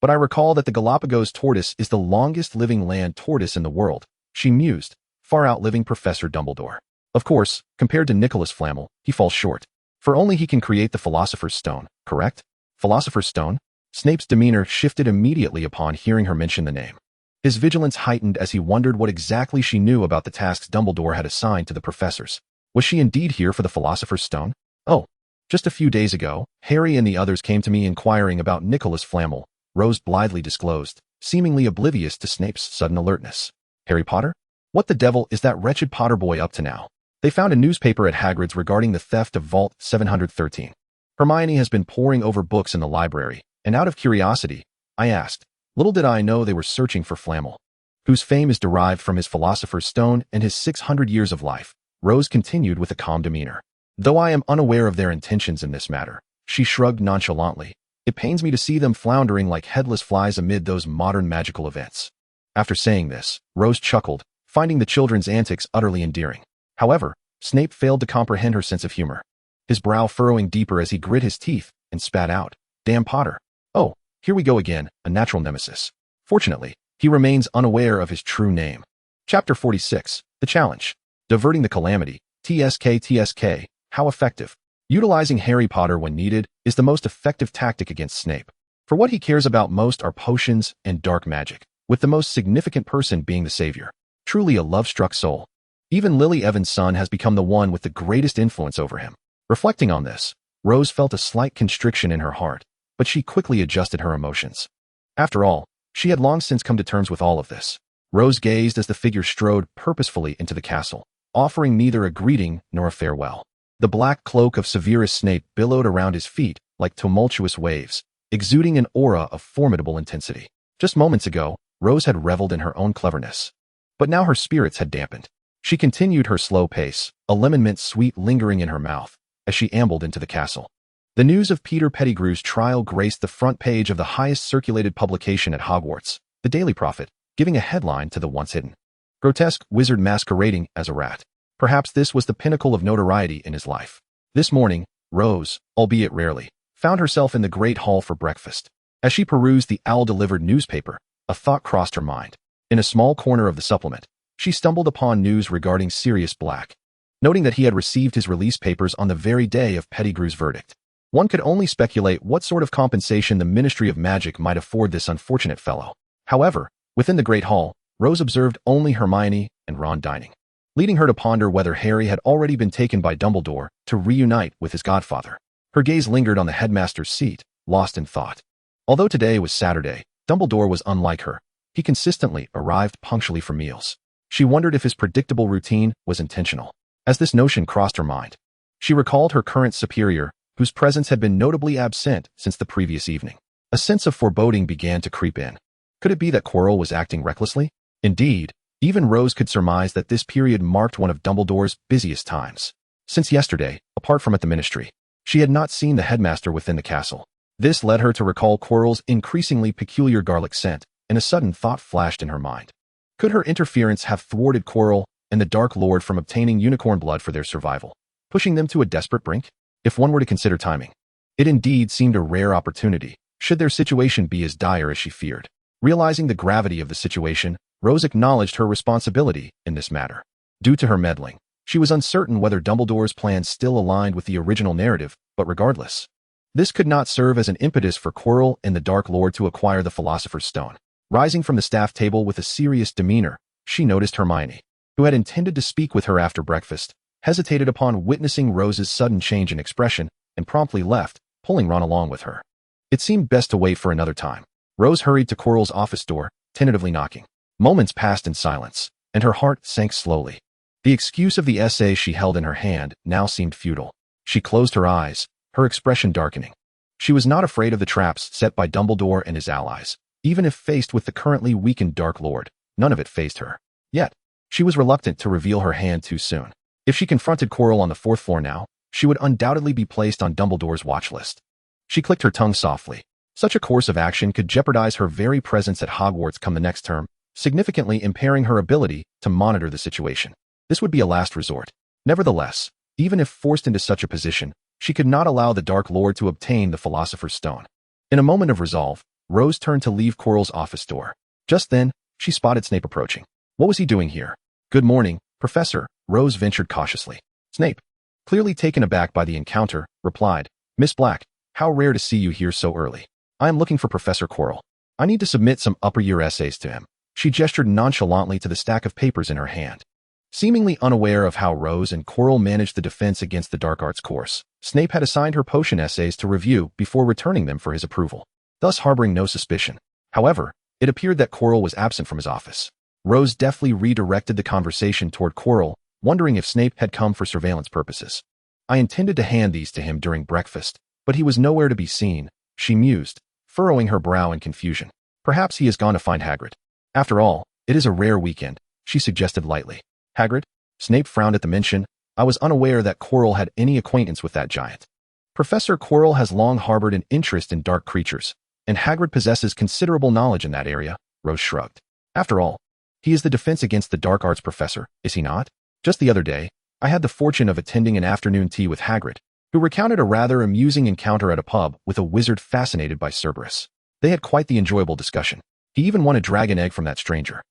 But I recall that the Galapagos tortoise is the longest living land tortoise in the world, she mused, far outliving Professor Dumbledore. Of course, compared to Nicholas Flamel, he falls short. For only he can create the Philosopher's Stone, correct? Philosopher's Stone? Snape's demeanor shifted immediately upon hearing her mention the name. His vigilance heightened as he wondered what exactly she knew about the tasks Dumbledore had assigned to the professors. Was she indeed here for the Philosopher's Stone? Oh, just a few days ago, Harry and the others came to me inquiring about Nicholas Flamel, Rose blithely disclosed, seemingly oblivious to Snape's sudden alertness. Harry Potter? What the devil is that wretched Potter boy up to now? They found a newspaper at Hagrid's regarding the theft of Vault 713. Hermione has been poring over books in the library, and out of curiosity, I asked. Little did I know they were searching for Flamel, whose fame is derived from his Philosopher's Stone and his 600 years of life. Rose continued with a calm demeanor. Though I am unaware of their intentions in this matter, she shrugged nonchalantly. It pains me to see them floundering like headless flies amid those modern magical events. After saying this, Rose chuckled, finding the children's antics utterly endearing. However, Snape failed to comprehend her sense of humor, his brow furrowing deeper as he grit his teeth and spat out, "Damn Potter. Oh, here we go again, a natural nemesis." Fortunately, he remains unaware of his true name. Chapter 46, The Challenge. Diverting the Calamity, TSK, how effective. Utilizing Harry Potter when needed is the most effective tactic against Snape. For what he cares about most are potions and dark magic, with the most significant person being the savior. Truly a love-struck soul. Even Lily Evans' son has become the one with the greatest influence over him. Reflecting on this, Rose felt a slight constriction in her heart, but she quickly adjusted her emotions. After all, she had long since come to terms with all of this. Rose gazed as the figure strode purposefully into the castle, offering neither a greeting nor a farewell. The black cloak of Severus Snape billowed around his feet like tumultuous waves, exuding an aura of formidable intensity. Just moments ago, Rose had reveled in her own cleverness. But now her spirits had dampened. She continued her slow pace, a lemon mint sweet lingering in her mouth, as she ambled into the castle. The news of Peter Pettigrew's trial graced the front page of the highest circulated publication at Hogwarts, the Daily Prophet, giving a headline to the once hidden, grotesque wizard masquerading as a rat. Perhaps this was the pinnacle of notoriety in his life. This morning, Rose, albeit rarely, found herself in the great hall for breakfast. As she perused the owl-delivered newspaper, a thought crossed her mind. In a small corner of the supplement, she stumbled upon news regarding Sirius Black, noting that he had received his release papers on the very day of Pettigrew's verdict. One could only speculate what sort of compensation the Ministry of Magic might afford this unfortunate fellow. However, within the Great Hall, Rose observed only Hermione and Ron dining, leading her to ponder whether Harry had already been taken by Dumbledore to reunite with his godfather. Her gaze lingered on the headmaster's seat, lost in thought. Although today was Saturday, Dumbledore was unlike her. He consistently arrived punctually for meals. She wondered if his predictable routine was intentional. As this notion crossed her mind, she recalled her current superior, whose presence had been notably absent since the previous evening. A sense of foreboding began to creep in. Could it be that Quirrell was acting recklessly? Indeed, even Rose could surmise that this period marked one of Dumbledore's busiest times. Since yesterday, apart from at the ministry, she had not seen the headmaster within the castle. This led her to recall Quirrell's increasingly peculiar garlic scent, and a sudden thought flashed in her mind. Could her interference have thwarted Quirrell and the Dark Lord from obtaining unicorn blood for their survival, pushing them to a desperate brink? If one were to consider timing, it indeed seemed a rare opportunity, should their situation be as dire as she feared. Realizing the gravity of the situation, Rose acknowledged her responsibility in this matter. Due to her meddling, she was uncertain whether Dumbledore's plans still aligned with the original narrative, but regardless, this could not serve as an impetus for Quirrell and the Dark Lord to acquire the Philosopher's Stone. Rising from the staff table with a serious demeanor, she noticed Hermione, who had intended to speak with her after breakfast, hesitated upon witnessing Rose's sudden change in expression and promptly left, pulling Ron along with her. It seemed best to wait for another time. Rose hurried to Quirrell's office door, tentatively knocking. Moments passed in silence, and her heart sank slowly. The excuse of the essay she held in her hand now seemed futile. She closed her eyes, her expression darkening. She was not afraid of the traps set by Dumbledore and his allies. Even if faced with the currently weakened Dark Lord, none of it fazed her. Yet, she was reluctant to reveal her hand too soon. If she confronted Quirrell on the 4th floor now, she would undoubtedly be placed on Dumbledore's watch list. She clicked her tongue softly. Such a course of action could jeopardize her very presence at Hogwarts come the next term, significantly impairing her ability to monitor the situation. This would be a last resort. Nevertheless, even if forced into such a position, she could not allow the Dark Lord to obtain the Philosopher's Stone. In a moment of resolve, Rose turned to leave Quirrell's office door. Just then, she spotted Snape approaching. What was he doing here? Good morning, Professor, Rose ventured cautiously. Snape, clearly taken aback by the encounter, replied, Miss Black, how rare to see you here so early. I am looking for Professor Quirrell. I need to submit some upper-year essays to him. She gestured nonchalantly to the stack of papers in her hand. Seemingly unaware of how Rose and Quirrell managed the defense against the dark arts course, Snape had assigned her potion essays to review before returning them for his approval, thus harboring no suspicion. However, it appeared that Quirrell was absent from his office. Rose deftly redirected the conversation toward Quirrell, wondering if Snape had come for surveillance purposes. I intended to hand these to him during breakfast, but he was nowhere to be seen, she mused, furrowing her brow in confusion. Perhaps he has gone to find Hagrid. After all, it is a rare weekend, she suggested lightly. Hagrid? Snape frowned at the mention. I was unaware that Quirrell had any acquaintance with that giant. Professor Quirrell has long harbored an interest in dark creatures, and Hagrid possesses considerable knowledge in that area, Rose shrugged. After all, he is the defense against the dark arts professor, is he not? Just the other day, I had the fortune of attending an afternoon tea with Hagrid, who recounted a rather amusing encounter at a pub with a wizard fascinated by Cerberus. They had quite the enjoyable discussion. He even won a dragon egg from that stranger.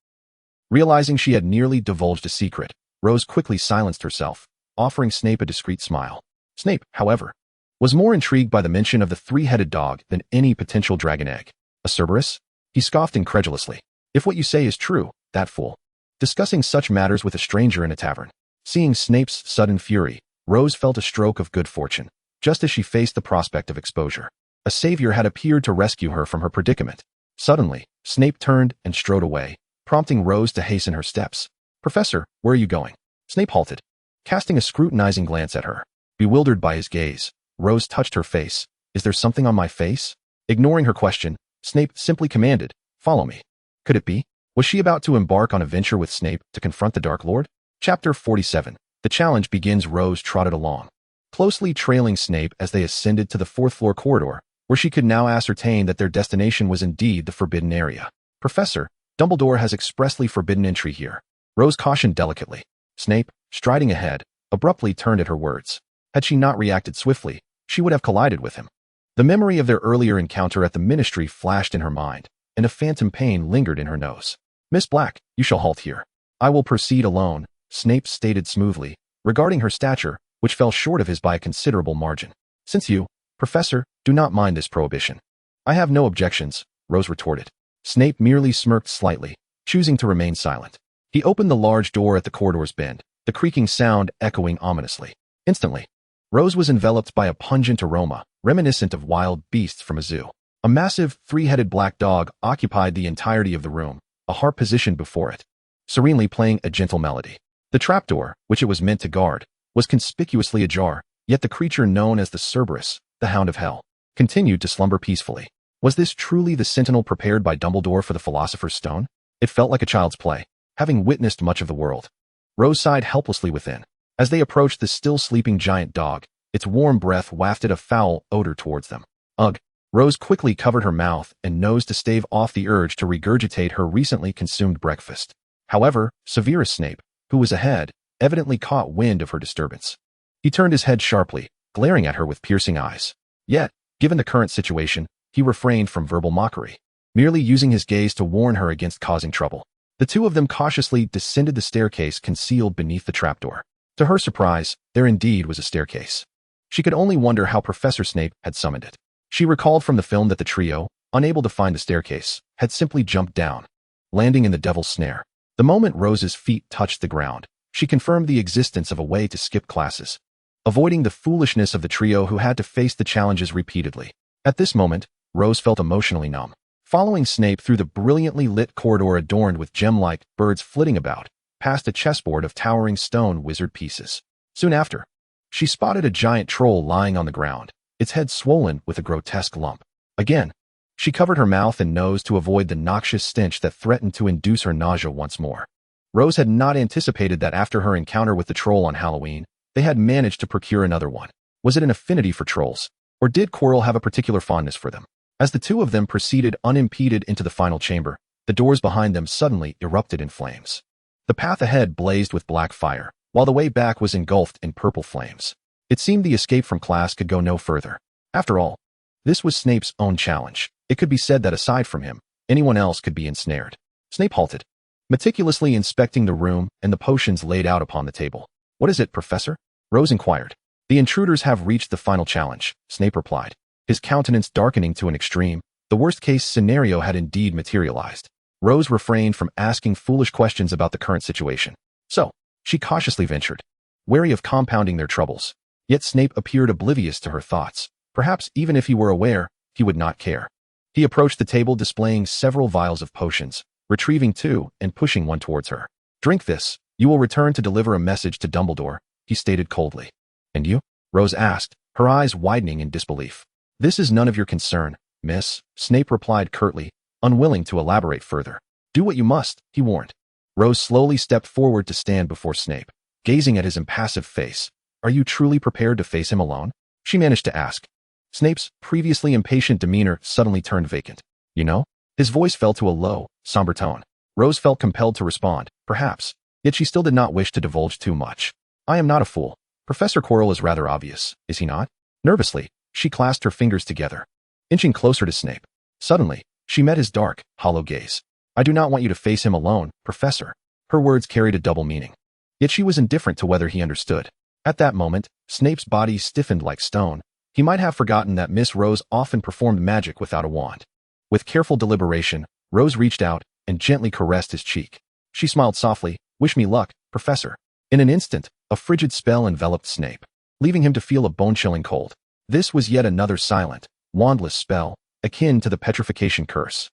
Realizing she had nearly divulged a secret, Rose quickly silenced herself, offering Snape a discreet smile. Snape, however, was more intrigued by the mention of the three-headed dog than any potential dragon egg. A Cerberus? He scoffed incredulously. If what you say is true, that fool. Discussing such matters with a stranger in a tavern. Seeing Snape's sudden fury, Rose felt a stroke of good fortune, just as she faced the prospect of exposure. A savior had appeared to rescue her from her predicament. Suddenly, Snape turned and strode away, prompting Rose to hasten her steps. Professor, where are you going? Snape halted, casting a scrutinizing glance at her. Bewildered by his gaze, Rose touched her face. Is there something on my face? Ignoring her question, Snape simply commanded, follow me. Could it be? Was she about to embark on a venture with Snape to confront the Dark Lord? Chapter 47. The challenge begins. Rose trotted along, closely trailing Snape as they ascended to the fourth-floor corridor, where she could now ascertain that their destination was indeed the forbidden area. Professor, Dumbledore has expressly forbidden entry here. Rose cautioned delicately. Snape, striding ahead, abruptly turned at her words. Had she not reacted swiftly, she would have collided with him. The memory of their earlier encounter at the Ministry flashed in her mind, and a phantom pain lingered in her nose. Miss Black, you shall halt here. I will proceed alone, Snape stated smoothly, regarding her stature, which fell short of his by a considerable margin. Since you, Professor, do not mind this prohibition. I have no objections, Rose retorted. Snape merely smirked slightly, choosing to remain silent. He opened the large door at the corridor's bend, the creaking sound echoing ominously. Instantly, Rose was enveloped by a pungent aroma, reminiscent of wild beasts from a zoo. A massive, three-headed black dog occupied the entirety of the room, a harp positioned before it, serenely playing a gentle melody. The trapdoor, which it was meant to guard, was conspicuously ajar, yet the creature known as the Cerberus, the Hound of Hell, continued to slumber peacefully. Was this truly the sentinel prepared by Dumbledore for the Philosopher's Stone? It felt like a child's play, having witnessed much of the world. Rose sighed helplessly within. As they approached the still sleeping giant dog, its warm breath wafted a foul odor towards them. Ugh! Rose quickly covered her mouth and nose to stave off the urge to regurgitate her recently consumed breakfast. However, Severus Snape, who was ahead, evidently caught wind of her disturbance. He turned his head sharply, glaring at her with piercing eyes. Yet, given the current situation, he refrained from verbal mockery, merely using his gaze to warn her against causing trouble. The two of them cautiously descended the staircase concealed beneath the trapdoor. To her surprise, there indeed was a staircase. She could only wonder how Professor Snape had summoned it. She recalled from the film that the trio, unable to find the staircase, had simply jumped down, landing in the devil's snare. The moment Rose's feet touched the ground, she confirmed the existence of a way to skip classes, avoiding the foolishness of the trio who had to face the challenges repeatedly. At this moment, Rose felt emotionally numb. Following Snape through the brilliantly lit corridor adorned with gem-like birds flitting about, past a chessboard of towering stone wizard pieces. Soon after, she spotted a giant troll lying on the ground, its head swollen with a grotesque lump. Again, she covered her mouth and nose to avoid the noxious stench that threatened to induce her nausea once more. Rose had not anticipated that after her encounter with the troll on Halloween, they had managed to procure another one. Was it an affinity for trolls? Or did Quirrell have a particular fondness for them? As the two of them proceeded unimpeded into the final chamber, the doors behind them suddenly erupted in flames. The path ahead blazed with black fire, while the way back was engulfed in purple flames. It seemed the escape from class could go no further. After all, this was Snape's own challenge. It could be said that aside from him, anyone else could be ensnared. Snape halted, meticulously inspecting the room and the potions laid out upon the table. "What is it, Professor?" Rose inquired. "The intruders have reached the final challenge," Snape replied, his countenance darkening to an extreme. The worst-case scenario had indeed materialized. Rose refrained from asking foolish questions about the current situation. So, she cautiously ventured, wary of compounding their troubles. Yet Snape appeared oblivious to her thoughts. Perhaps even if he were aware, he would not care. He approached the table displaying several vials of potions, retrieving two and pushing one towards her. "Drink this. You will return to deliver a message to Dumbledore," he stated coldly. "And you?" Rose asked, her eyes widening in disbelief. "This is none of your concern, miss," Snape replied curtly, unwilling to elaborate further. "Do what you must," he warned. Rose slowly stepped forward to stand before Snape, gazing at his impassive face. "Are you truly prepared to face him alone?" she managed to ask. Snape's previously impatient demeanor suddenly turned vacant. "You know?" His voice fell to a low, somber tone. Rose felt compelled to respond, perhaps, yet she still did not wish to divulge too much. "I am not a fool. Professor Quirrell is rather obvious, is he not?" Nervously, she clasped her fingers together, inching closer to Snape. Suddenly, she met his dark, hollow gaze. "I do not want you to face him alone, Professor." Her words carried a double meaning. Yet she was indifferent to whether he understood. At that moment, Snape's body stiffened like stone. He might have forgotten that Miss Rose often performed magic without a wand. With careful deliberation, Rose reached out and gently caressed his cheek. She smiled softly. "Wish me luck, Professor." In an instant, a frigid spell enveloped Snape, leaving him to feel a bone-chilling cold. This was yet another silent, wandless spell, akin to the petrification curse.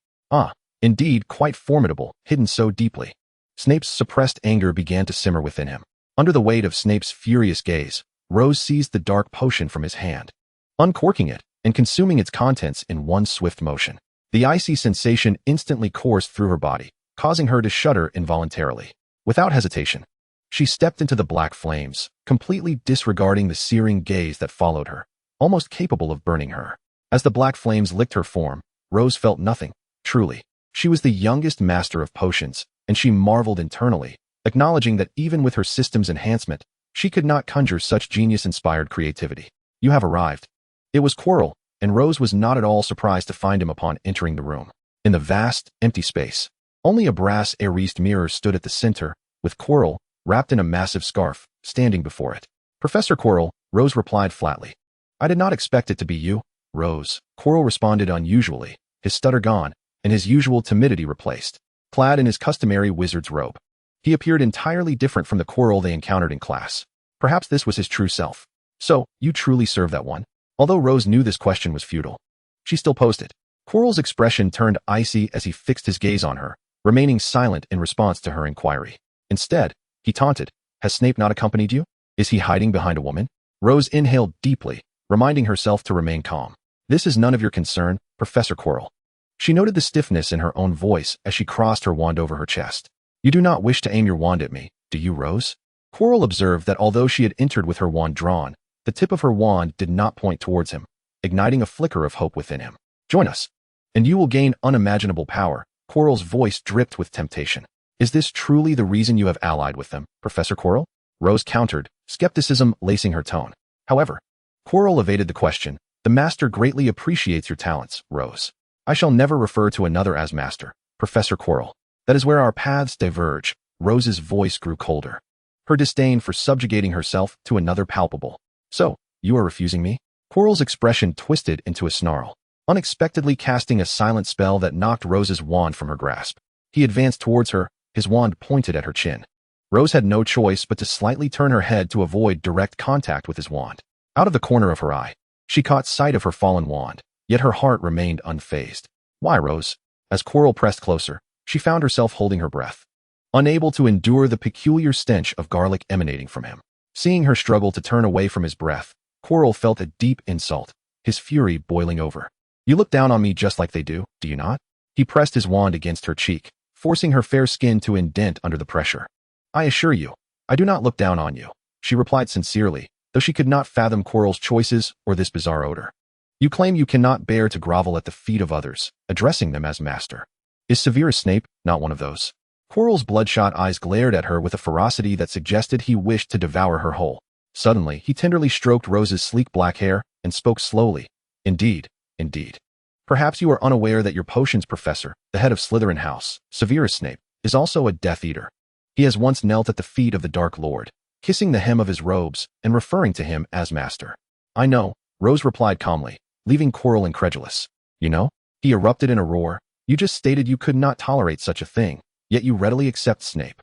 Indeed, quite formidable, hidden so deeply. Snape's suppressed anger began to simmer within him. Under the weight of Snape's furious gaze, Rose seized the dark potion from his hand, uncorking it and consuming its contents in one swift motion. The icy sensation instantly coursed through her body, causing her to shudder involuntarily. Without hesitation, she stepped into the black flames, completely disregarding the searing gaze that followed her, almost capable of burning her. As the black flames licked her form, Rose felt nothing, truly. She was the youngest master of potions, and she marveled internally, acknowledging that even with her system's enhancement, she could not conjure such genius-inspired creativity. "You have arrived." It was Quirrell, and Rose was not at all surprised to find him upon entering the room. In the vast, empty space, only a brass Aries mirror stood at the center, with Quirrell, wrapped in a massive scarf, standing before it. "Professor Quirrell," Rose replied flatly. "I did not expect it to be you, Rose." Quirrell responded unusually, his stutter gone, and his usual timidity replaced. Clad in his customary wizard's robe, he appeared entirely different from the Quirrell they encountered in class. Perhaps this was his true self. "So, you truly serve that one?" Although Rose knew this question was futile, she still posed it. Quirrell's expression turned icy as he fixed his gaze on her, remaining silent in response to her inquiry. Instead, he taunted, "Has Snape not accompanied you? Is he hiding behind a woman?" Rose inhaled deeply, reminding herself to remain calm. "This is none of your concern, Professor Quirrell." She noted the stiffness in her own voice as she crossed her wand over her chest. "You do not wish to aim your wand at me, do you, Rose?" Quirrell observed that although she had entered with her wand drawn, the tip of her wand did not point towards him, igniting a flicker of hope within him. "Join us, and you will gain unimaginable power." Quirrell's voice dripped with temptation. "Is this truly the reason you have allied with them, Professor Quirrell?" Rose countered, skepticism lacing her tone. However, Quirrell evaded the question. "The master greatly appreciates your talents, Rose. I shall never refer to another as master, Professor Quirrell. That is where our paths diverge." Rose's voice grew colder, her disdain for subjugating herself to another palpable. "So, you are refusing me?" Quirrell's expression twisted into a snarl, unexpectedly casting a silent spell that knocked Rose's wand from her grasp. He advanced towards her, his wand pointed at her chin. Rose had no choice but to slightly turn her head to avoid direct contact with his wand. Out of the corner of her eye, she caught sight of her fallen wand, yet her heart remained unfazed. "Why, Rose?" As Quirrell pressed closer, she found herself holding her breath, unable to endure the peculiar stench of garlic emanating from him. Seeing her struggle to turn away from his breath, Quirrell felt a deep insult, his fury boiling over. "You look down on me just like they do you not?" He pressed his wand against her cheek, forcing her fair skin to indent under the pressure. "I assure you, I do not look down on you." she replied sincerely, though she could not fathom Quirrell's choices or this bizarre odor. You claim you cannot bear to grovel at the feet of others, addressing them as master. Is Severus Snape not one of those? Quirrell's bloodshot eyes glared at her with a ferocity that suggested he wished to devour her whole. Suddenly, he tenderly stroked Rose's sleek black hair and spoke slowly. Indeed, indeed. Perhaps you are unaware that your potions professor, the head of Slytherin House, Severus Snape, is also a Death Eater. He has once knelt at the feet of the Dark Lord, kissing the hem of his robes and referring to him as master. I know, Rose replied calmly, leaving Quirrell incredulous. You know? He erupted in a roar. You just stated you could not tolerate such a thing, yet you readily accept Snape.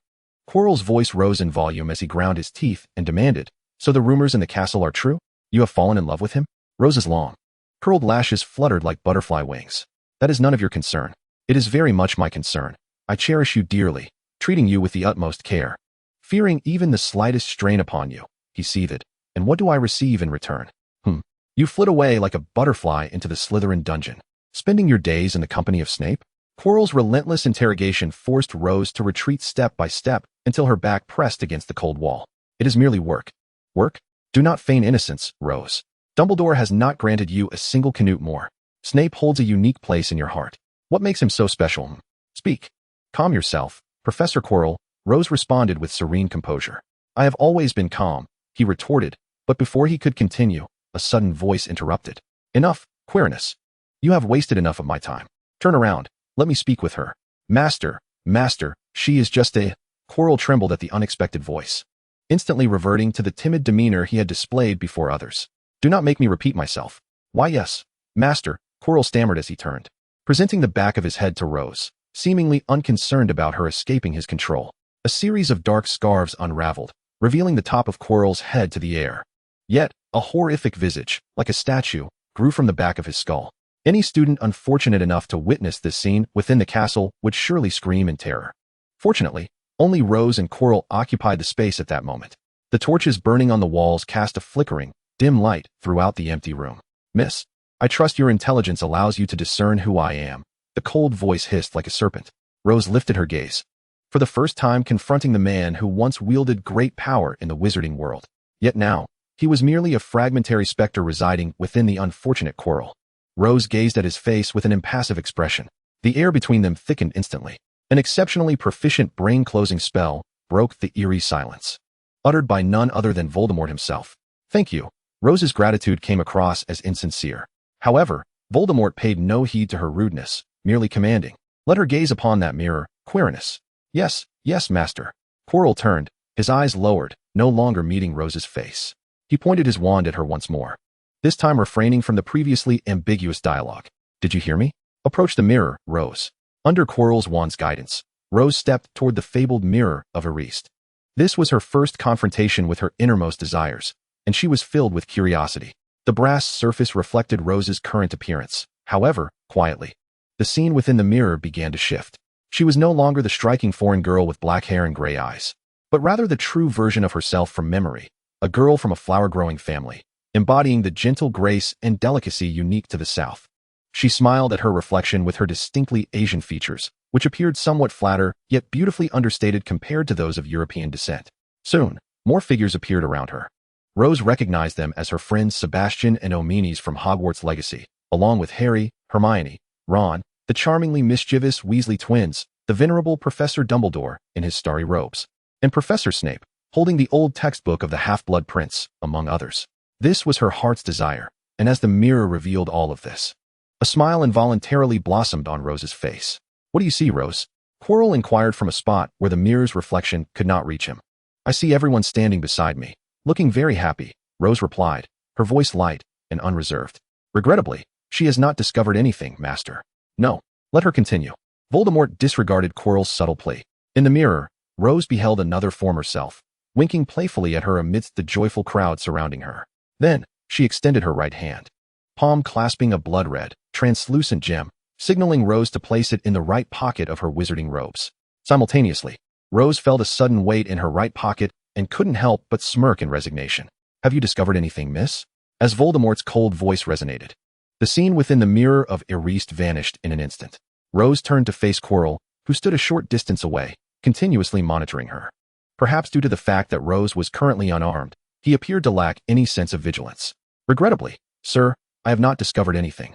Quirrell's voice rose in volume as he ground his teeth and demanded, so the rumors in the castle are true? You have fallen in love with him? Rose's long, curled lashes fluttered like butterfly wings. That is none of your concern. It is very much my concern. I cherish you dearly, treating you with the utmost care. Fearing even the slightest strain upon you, he seethed. And what do I receive in return? You flit away like a butterfly into the Slytherin dungeon, spending your days in the company of Snape? Quirrell's relentless interrogation forced Rose to retreat step by step until her back pressed against the cold wall. It is merely work. Work? Do not feign innocence, Rose. Dumbledore has not granted you a single canute more. Snape holds a unique place in your heart. What makes him so special? Speak. Calm yourself, Professor Quirrell, Rose responded with serene composure. I have always been calm, he retorted, but before he could continue, a sudden voice interrupted. Enough, Quirinus. You have wasted enough of my time. Turn around, let me speak with her. Master, she is just a... Quirrell trembled at the unexpected voice, instantly reverting to the timid demeanor he had displayed before others. Do not make me repeat myself. Why yes, master, Quirrell stammered as he turned, presenting the back of his head to Rose, seemingly unconcerned about her escaping his control. A series of dark scarves unraveled, revealing the top of Quirrell's head to the air. Yet, a horrific visage, like a statue, grew from the back of his skull. Any student unfortunate enough to witness this scene within the castle would surely scream in terror. Fortunately, only Rose and Quirrell occupied the space at that moment. The torches burning on the walls cast a flickering, dim light throughout the empty room. Miss, I trust your intelligence allows you to discern who I am. The cold voice hissed like a serpent. Rose lifted her gaze, for the first time confronting the man who once wielded great power in the wizarding world. Yet now, he was merely a fragmentary specter residing within the unfortunate Quirrell. Rose gazed at his face with an impassive expression. The air between them thickened instantly. An exceptionally proficient brain-closing spell broke the eerie silence, uttered by none other than Voldemort himself. Thank you. Rose's gratitude came across as insincere. However, Voldemort paid no heed to her rudeness, merely commanding, let her gaze upon that mirror, Quirinus. Yes, master. Quirrell turned, his eyes lowered, no longer meeting Rose's face. He pointed his wand at her once more, this time refraining from the previously ambiguous dialogue. Did you hear me? Approach the mirror, Rose. Under Quirrell's wand's guidance, Rose stepped toward the fabled mirror of Erist. This was her first confrontation with her innermost desires, and she was filled with curiosity. The brass surface reflected Rose's current appearance. However, quietly, the scene within the mirror began to shift. She was no longer the striking foreign girl with black hair and gray eyes, but rather the true version of herself from memory, a girl from a flower-growing family, embodying the gentle grace and delicacy unique to the South. She smiled at her reflection with her distinctly Asian features, which appeared somewhat flatter, yet beautifully understated compared to those of European descent. Soon, more figures appeared around her. Rose recognized them as her friends Sebastian and Omenes from Hogwarts Legacy, along with Harry, Hermione, Ron, the charmingly mischievous Weasley twins, the venerable Professor Dumbledore in his starry robes, and Professor Snape, holding the old textbook of the Half-Blood Prince, among others. This was her heart's desire, and as the mirror revealed all of this, a smile involuntarily blossomed on Rose's face. What do you see, Rose? Quirrell inquired from a spot where the mirror's reflection could not reach him. I see everyone standing beside me, looking very happy, Rose replied, her voice light and unreserved. Regrettably, she has not discovered anything, master. No, let her continue. Voldemort disregarded Quirrell's subtle plea. In the mirror, Rose beheld another former self, winking playfully at her amidst the joyful crowd surrounding her. Then, she extended her right hand, palm clasping a blood-red, translucent gem, signaling Rose to place it in the right pocket of her wizarding robes. Simultaneously, Rose felt a sudden weight in her right pocket and couldn't help but smirk in resignation. Have you discovered anything, miss? As Voldemort's cold voice resonated, the scene within the mirror of Erist vanished in an instant. Rose turned to face Quirrell, who stood a short distance away, continuously monitoring her. Perhaps due to the fact that Rose was currently unarmed, he appeared to lack any sense of vigilance. Regrettably, sir, I have not discovered anything.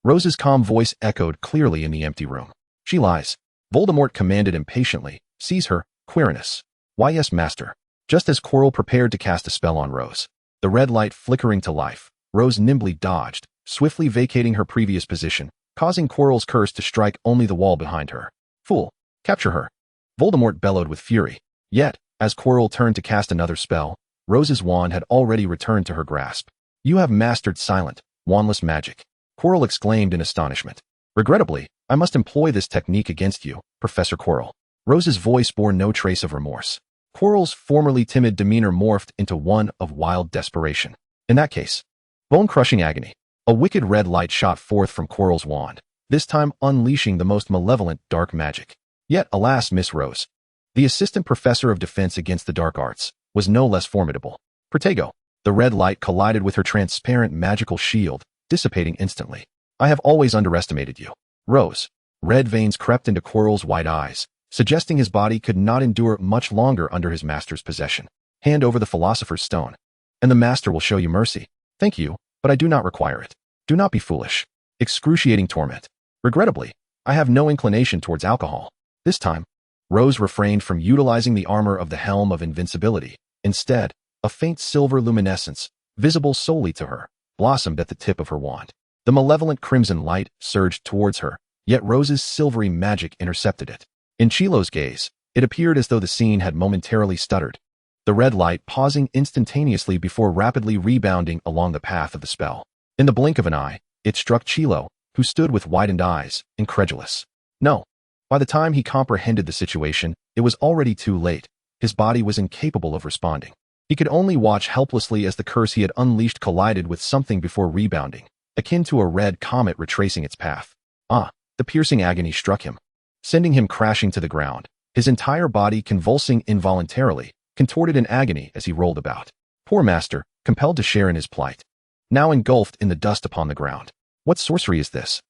Rose's calm voice echoed clearly in the empty room. She lies. Voldemort commanded impatiently. Seize her, Quirinus. Why yes, master. Just as Quirrell prepared to cast a spell on Rose, the red light flickering to life, Rose nimbly dodged, swiftly vacating her previous position, causing Quirrell's curse to strike only the wall behind her. Fool! Capture her! Voldemort bellowed with fury. Yet, as Quirrell turned to cast another spell, Rose's wand had already returned to her grasp. You have mastered silent, wandless magic, Quirrell exclaimed in astonishment. Regrettably, I must employ this technique against you, Professor Quirrell. Rose's voice bore no trace of remorse. Quirrell's formerly timid demeanor morphed into one of wild desperation. In that case, bone-crushing agony. A wicked red light shot forth from Quirrell's wand, this time unleashing the most malevolent dark magic. Yet, alas, Miss Rose, the assistant professor of defense against the dark arts, was no less formidable. Protego. The red light collided with her transparent magical shield, dissipating instantly. I have always underestimated you. Rose. Red veins crept into Quirrell's wide eyes, suggesting his body could not endure much longer under his master's possession. Hand over the Philosopher's Stone, and the master will show you mercy. Thank you, but I do not require it. Do not be foolish. Excruciating torment. Regrettably, I have no inclination towards alcohol. This time, Rose refrained from utilizing the armor of the Helm of Invincibility. Instead, a faint silver luminescence, visible solely to her, blossomed at the tip of her wand. The malevolent crimson light surged towards her, yet Rose's silvery magic intercepted it. In Chilo's gaze, it appeared as though the scene had momentarily stuttered, the red light pausing instantaneously before rapidly rebounding along the path of the spell. In the blink of an eye, it struck Chilo, who stood with widened eyes, incredulous. No. By the time he comprehended the situation, it was already too late. His body was incapable of responding. He could only watch helplessly as the curse he had unleashed collided with something before rebounding, akin to a red comet retracing its path. The piercing agony struck him, sending him crashing to the ground, his entire body convulsing involuntarily, contorted in agony as he rolled about. Poor master, compelled to share in his plight, now engulfed in the dust upon the ground. What sorcery is this?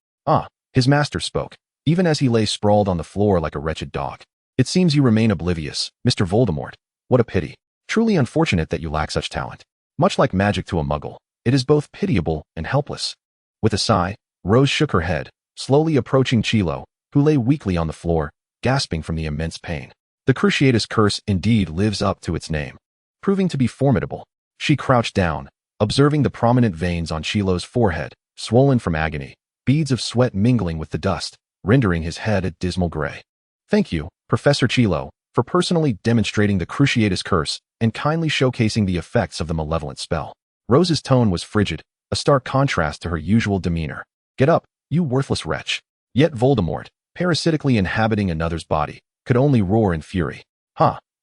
His master spoke, even as he lay sprawled on the floor like a wretched dog. It seems you remain oblivious, Mr. Voldemort. What a pity. Truly unfortunate that you lack such talent. Much like magic to a muggle, it is both pitiable and helpless. With a sigh, Rose shook her head, slowly approaching Chilo, who lay weakly on the floor, gasping from the immense pain. The Cruciatus curse indeed lives up to its name. Proving to be formidable, she crouched down, observing the prominent veins on Chilo's forehead, swollen from agony, beads of sweat mingling with the dust, rendering his head a dismal gray. Thank you, Professor Chilo, for personally demonstrating the Cruciatus curse and kindly showcasing the effects of the malevolent spell. Rose's tone was frigid, a stark contrast to her usual demeanor. Get up, you worthless wretch. Yet Voldemort, parasitically inhabiting another's body, could only roar in fury.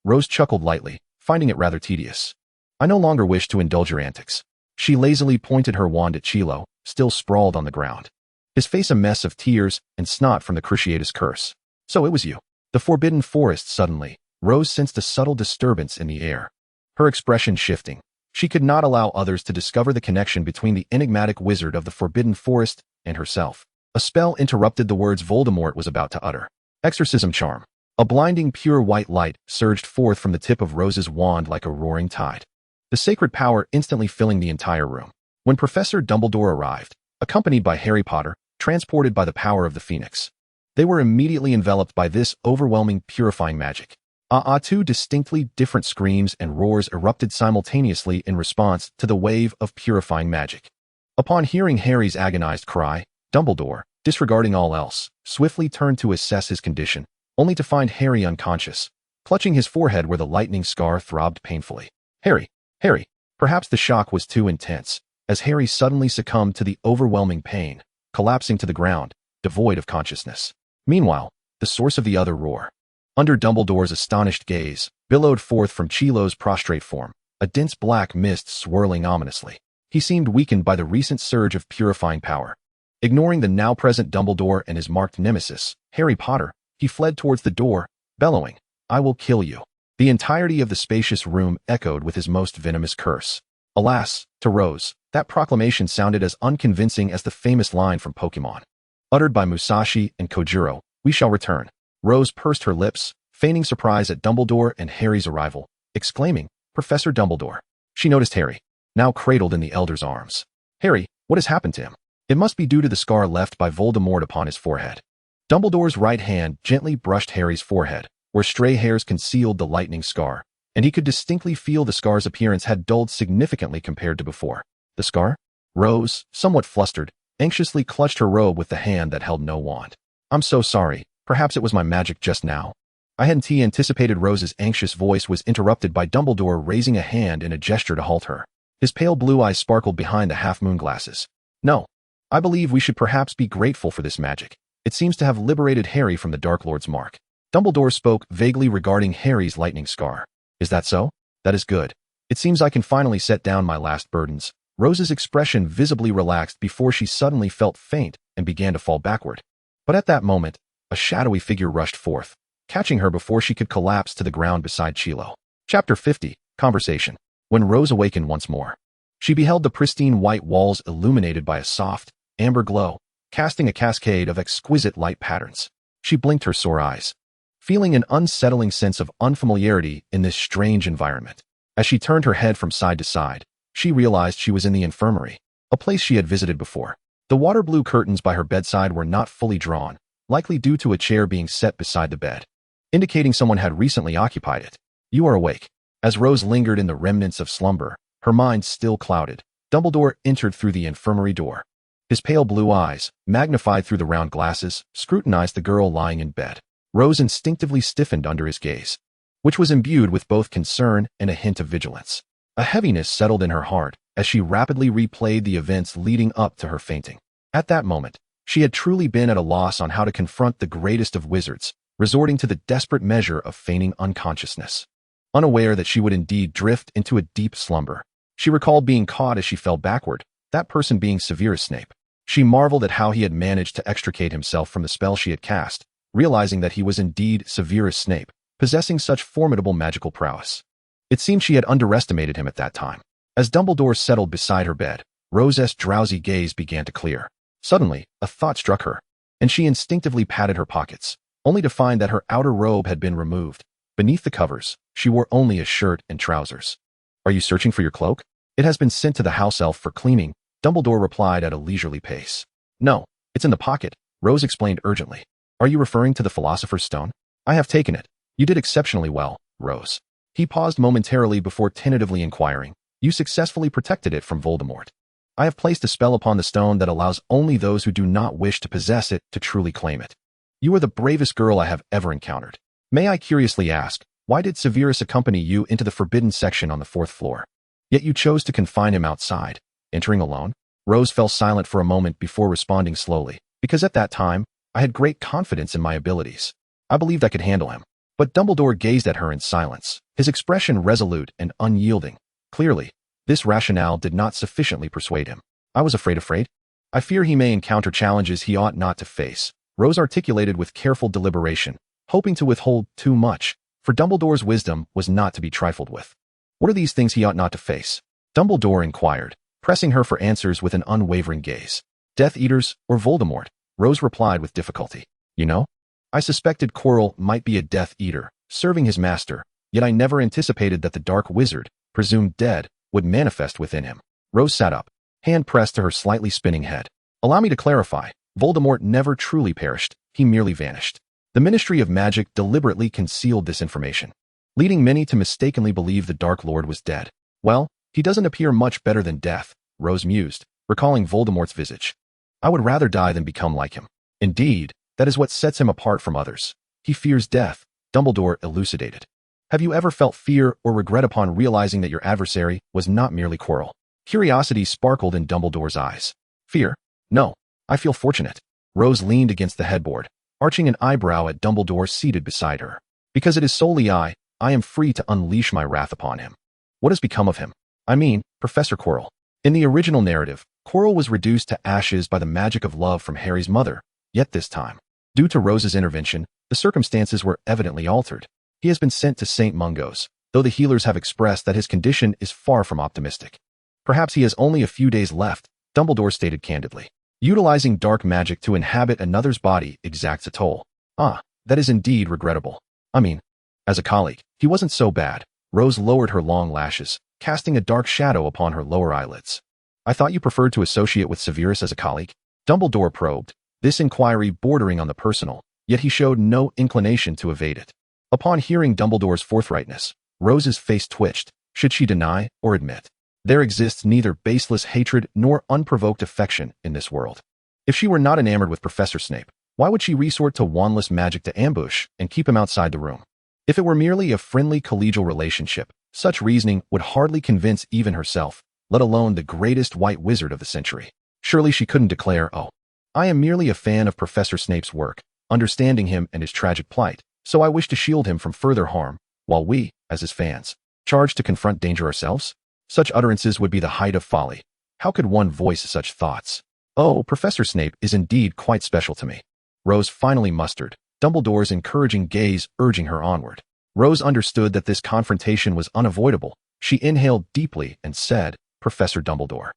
Rose chuckled lightly, finding it rather tedious. I no longer wish to indulge your antics. She lazily pointed her wand at Chilo, still sprawled on the ground, his face a mess of tears and snot from the Cruciatus curse. So it was you. The Forbidden Forest. Suddenly, Rose sensed a subtle disturbance in the air. Her expression shifting, she could not allow others to discover the connection between the enigmatic wizard of the Forbidden Forest and herself. A spell interrupted the words Voldemort was about to utter. Exorcism charm. A blinding pure white light surged forth from the tip of Rose's wand like a roaring tide, the sacred power instantly filling the entire room. When Professor Dumbledore arrived, accompanied by Harry Potter, transported by the power of the Phoenix, they were immediately enveloped by this overwhelming purifying magic. Two distinctly different screams and roars erupted simultaneously in response to the wave of purifying magic. Upon hearing Harry's agonized cry, Dumbledore, disregarding all else, swiftly turned to assess his condition, only to find Harry unconscious, clutching his forehead where the lightning scar throbbed painfully. Harry! Perhaps the shock was too intense, as Harry suddenly succumbed to the overwhelming pain, collapsing to the ground, devoid of consciousness. Meanwhile, the source of the other roar, under Dumbledore's astonished gaze, billowed forth from Chilo's prostrate form, a dense black mist swirling ominously. He seemed weakened by the recent surge of purifying power. Ignoring the now-present Dumbledore and his marked nemesis, Harry Potter, he fled towards the door, bellowing, I will kill you. The entirety of the spacious room echoed with his most venomous curse. Alas, to Rose, that proclamation sounded as unconvincing as the famous line from Pokémon, uttered by Musashi and Kojiro, we shall return. Rose pursed her lips, feigning surprise at Dumbledore and Harry's arrival, exclaiming, "Professor Dumbledore." She noticed Harry, now cradled in the elder's arms. "Harry, what has happened to him?" "It must be due to the scar left by Voldemort upon his forehead." Dumbledore's right hand gently brushed Harry's forehead, where stray hairs concealed the lightning scar, and he could distinctly feel the scar's appearance had dulled significantly compared to before. "The scar?" Rose, somewhat flustered, anxiously clutched her robe with the hand that held no wand. "I'm so sorry. Perhaps it was my magic just now." I hadn't anticipated Rose's anxious voice was interrupted by Dumbledore raising a hand in a gesture to halt her. His pale blue eyes sparkled behind the half-moon glasses. "No. I believe we should perhaps be grateful for this magic. It seems to have liberated Harry from the Dark Lord's mark." Dumbledore spoke vaguely regarding Harry's lightning scar. "Is that so? That is good. It seems I can finally set down my last burdens." Rose's expression visibly relaxed before she suddenly felt faint and began to fall backward. But at that moment, a shadowy figure rushed forth, catching her before she could collapse to the ground beside Chilo. Chapter 50, Conversation. When Rose awakened once more, she beheld the pristine white walls illuminated by a soft, amber glow, casting a cascade of exquisite light patterns. She blinked her sore eyes, feeling an unsettling sense of unfamiliarity in this strange environment. As she turned her head from side to side, she realized she was in the infirmary, a place she had visited before. The water blue curtains by her bedside were not fully drawn, likely due to a chair being set beside the bed, indicating someone had recently occupied it. "You are awake." As Rose lingered in the remnants of slumber, her mind still clouded, Dumbledore entered through the infirmary door. His pale blue eyes, magnified through the round glasses, scrutinized the girl lying in bed. Rose instinctively stiffened under his gaze, which was imbued with both concern and a hint of vigilance. A heaviness settled in her heart as she rapidly replayed the events leading up to her fainting. At that moment, she had truly been at a loss on how to confront the greatest of wizards, resorting to the desperate measure of feigning unconsciousness. Unaware that she would indeed drift into a deep slumber, she recalled being caught as she fell backward, that person being Severus Snape. She marveled at how he had managed to extricate himself from the spell she had cast, realizing that he was indeed Severus Snape, possessing such formidable magical prowess. It seemed she had underestimated him at that time. As Dumbledore settled beside her bed, Rose's drowsy gaze began to clear. Suddenly, a thought struck her, and she instinctively patted her pockets, only to find that her outer robe had been removed. Beneath the covers, she wore only a shirt and trousers. "Are you searching for your cloak?" "It has been sent to the house elf for cleaning," Dumbledore replied at a leisurely pace. "No, it's in the pocket," Rose explained urgently. "Are you referring to the Philosopher's Stone?" "I have taken it. You did exceptionally well, Rose." He paused momentarily before tentatively inquiring, "You successfully protected it from Voldemort." "I have placed a spell upon the stone that allows only those who do not wish to possess it to truly claim it." "You are the bravest girl I have ever encountered. May I curiously ask, why did Severus accompany you into the forbidden section on the 4th floor? Yet you chose to confine him outside, entering alone?" Rose fell silent for a moment before responding slowly. "Because at that time, I had great confidence in my abilities. I believed I could handle him." But Dumbledore gazed at her in silence, his expression resolute and unyielding. Clearly, this rationale did not sufficiently persuade him. "I was afraid. I fear he may encounter challenges he ought not to face," Rose articulated with careful deliberation, hoping to withhold too much, for Dumbledore's wisdom was not to be trifled with. "What are these things he ought not to face?" Dumbledore inquired, pressing her for answers with an unwavering gaze. "Death Eaters or Voldemort," Rose replied with difficulty. "You know, I suspected Quirrell might be a Death Eater, serving his master, yet I never anticipated that the Dark Wizard, presumed dead, would manifest within him." Rose sat up, hand pressed to her slightly spinning head. "Allow me to clarify. Voldemort never truly perished, he merely vanished. The Ministry of Magic deliberately concealed this information, leading many to mistakenly believe the Dark Lord was dead." "Well, he doesn't appear much better than death," Rose mused, recalling Voldemort's visage. "I would rather die than become like him." "Indeed, that is what sets him apart from others. He fears death," Dumbledore elucidated. "Have you ever felt fear or regret upon realizing that your adversary was not merely Quirrell?" Curiosity sparkled in Dumbledore's eyes. "Fear? No. I feel fortunate." Rose leaned against the headboard, arching an eyebrow at Dumbledore seated beside her. "Because it is solely I am free to unleash my wrath upon him." "What has become of him?" "I mean, Professor Quirrell." In the original narrative, Quirrell was reduced to ashes by the magic of love from Harry's mother, yet this time, due to Rose's intervention, the circumstances were evidently altered. He has been sent to St. Mungo's, though the healers have expressed that his condition is far from optimistic. "Perhaps he has only a few days left," Dumbledore stated candidly. "Utilizing dark magic to inhabit another's body exacts a toll." "Ah, that is indeed regrettable. I mean, As a colleague, he wasn't so bad. Rose lowered her long lashes, casting a dark shadow upon her lower eyelids. I thought you preferred to associate with Severus as a colleague? Dumbledore probed, this inquiry bordering on the personal, yet he showed no inclination to evade it. Upon hearing Dumbledore's forthrightness, Rose's face twitched. Should she deny or admit? There exists neither baseless hatred nor unprovoked affection in this world. If she were not enamored with Professor Snape, why would she resort to wandless magic to ambush and keep him outside the room? If it were merely a friendly collegial relationship, such reasoning would hardly convince even herself, let alone the greatest white wizard of the century. Surely she couldn't declare, oh, I am merely a fan of Professor Snape's work, understanding him and his tragic plight, so I wish to shield him from further harm, while we, as his fans, charged to confront danger ourselves? Such utterances would be the height of folly. How could one voice such thoughts? Oh, Professor Snape is indeed quite special to me. Rose finally mustered, Dumbledore's encouraging gaze urging her onward. Rose understood that this confrontation was unavoidable. She inhaled deeply and said, Professor Dumbledore,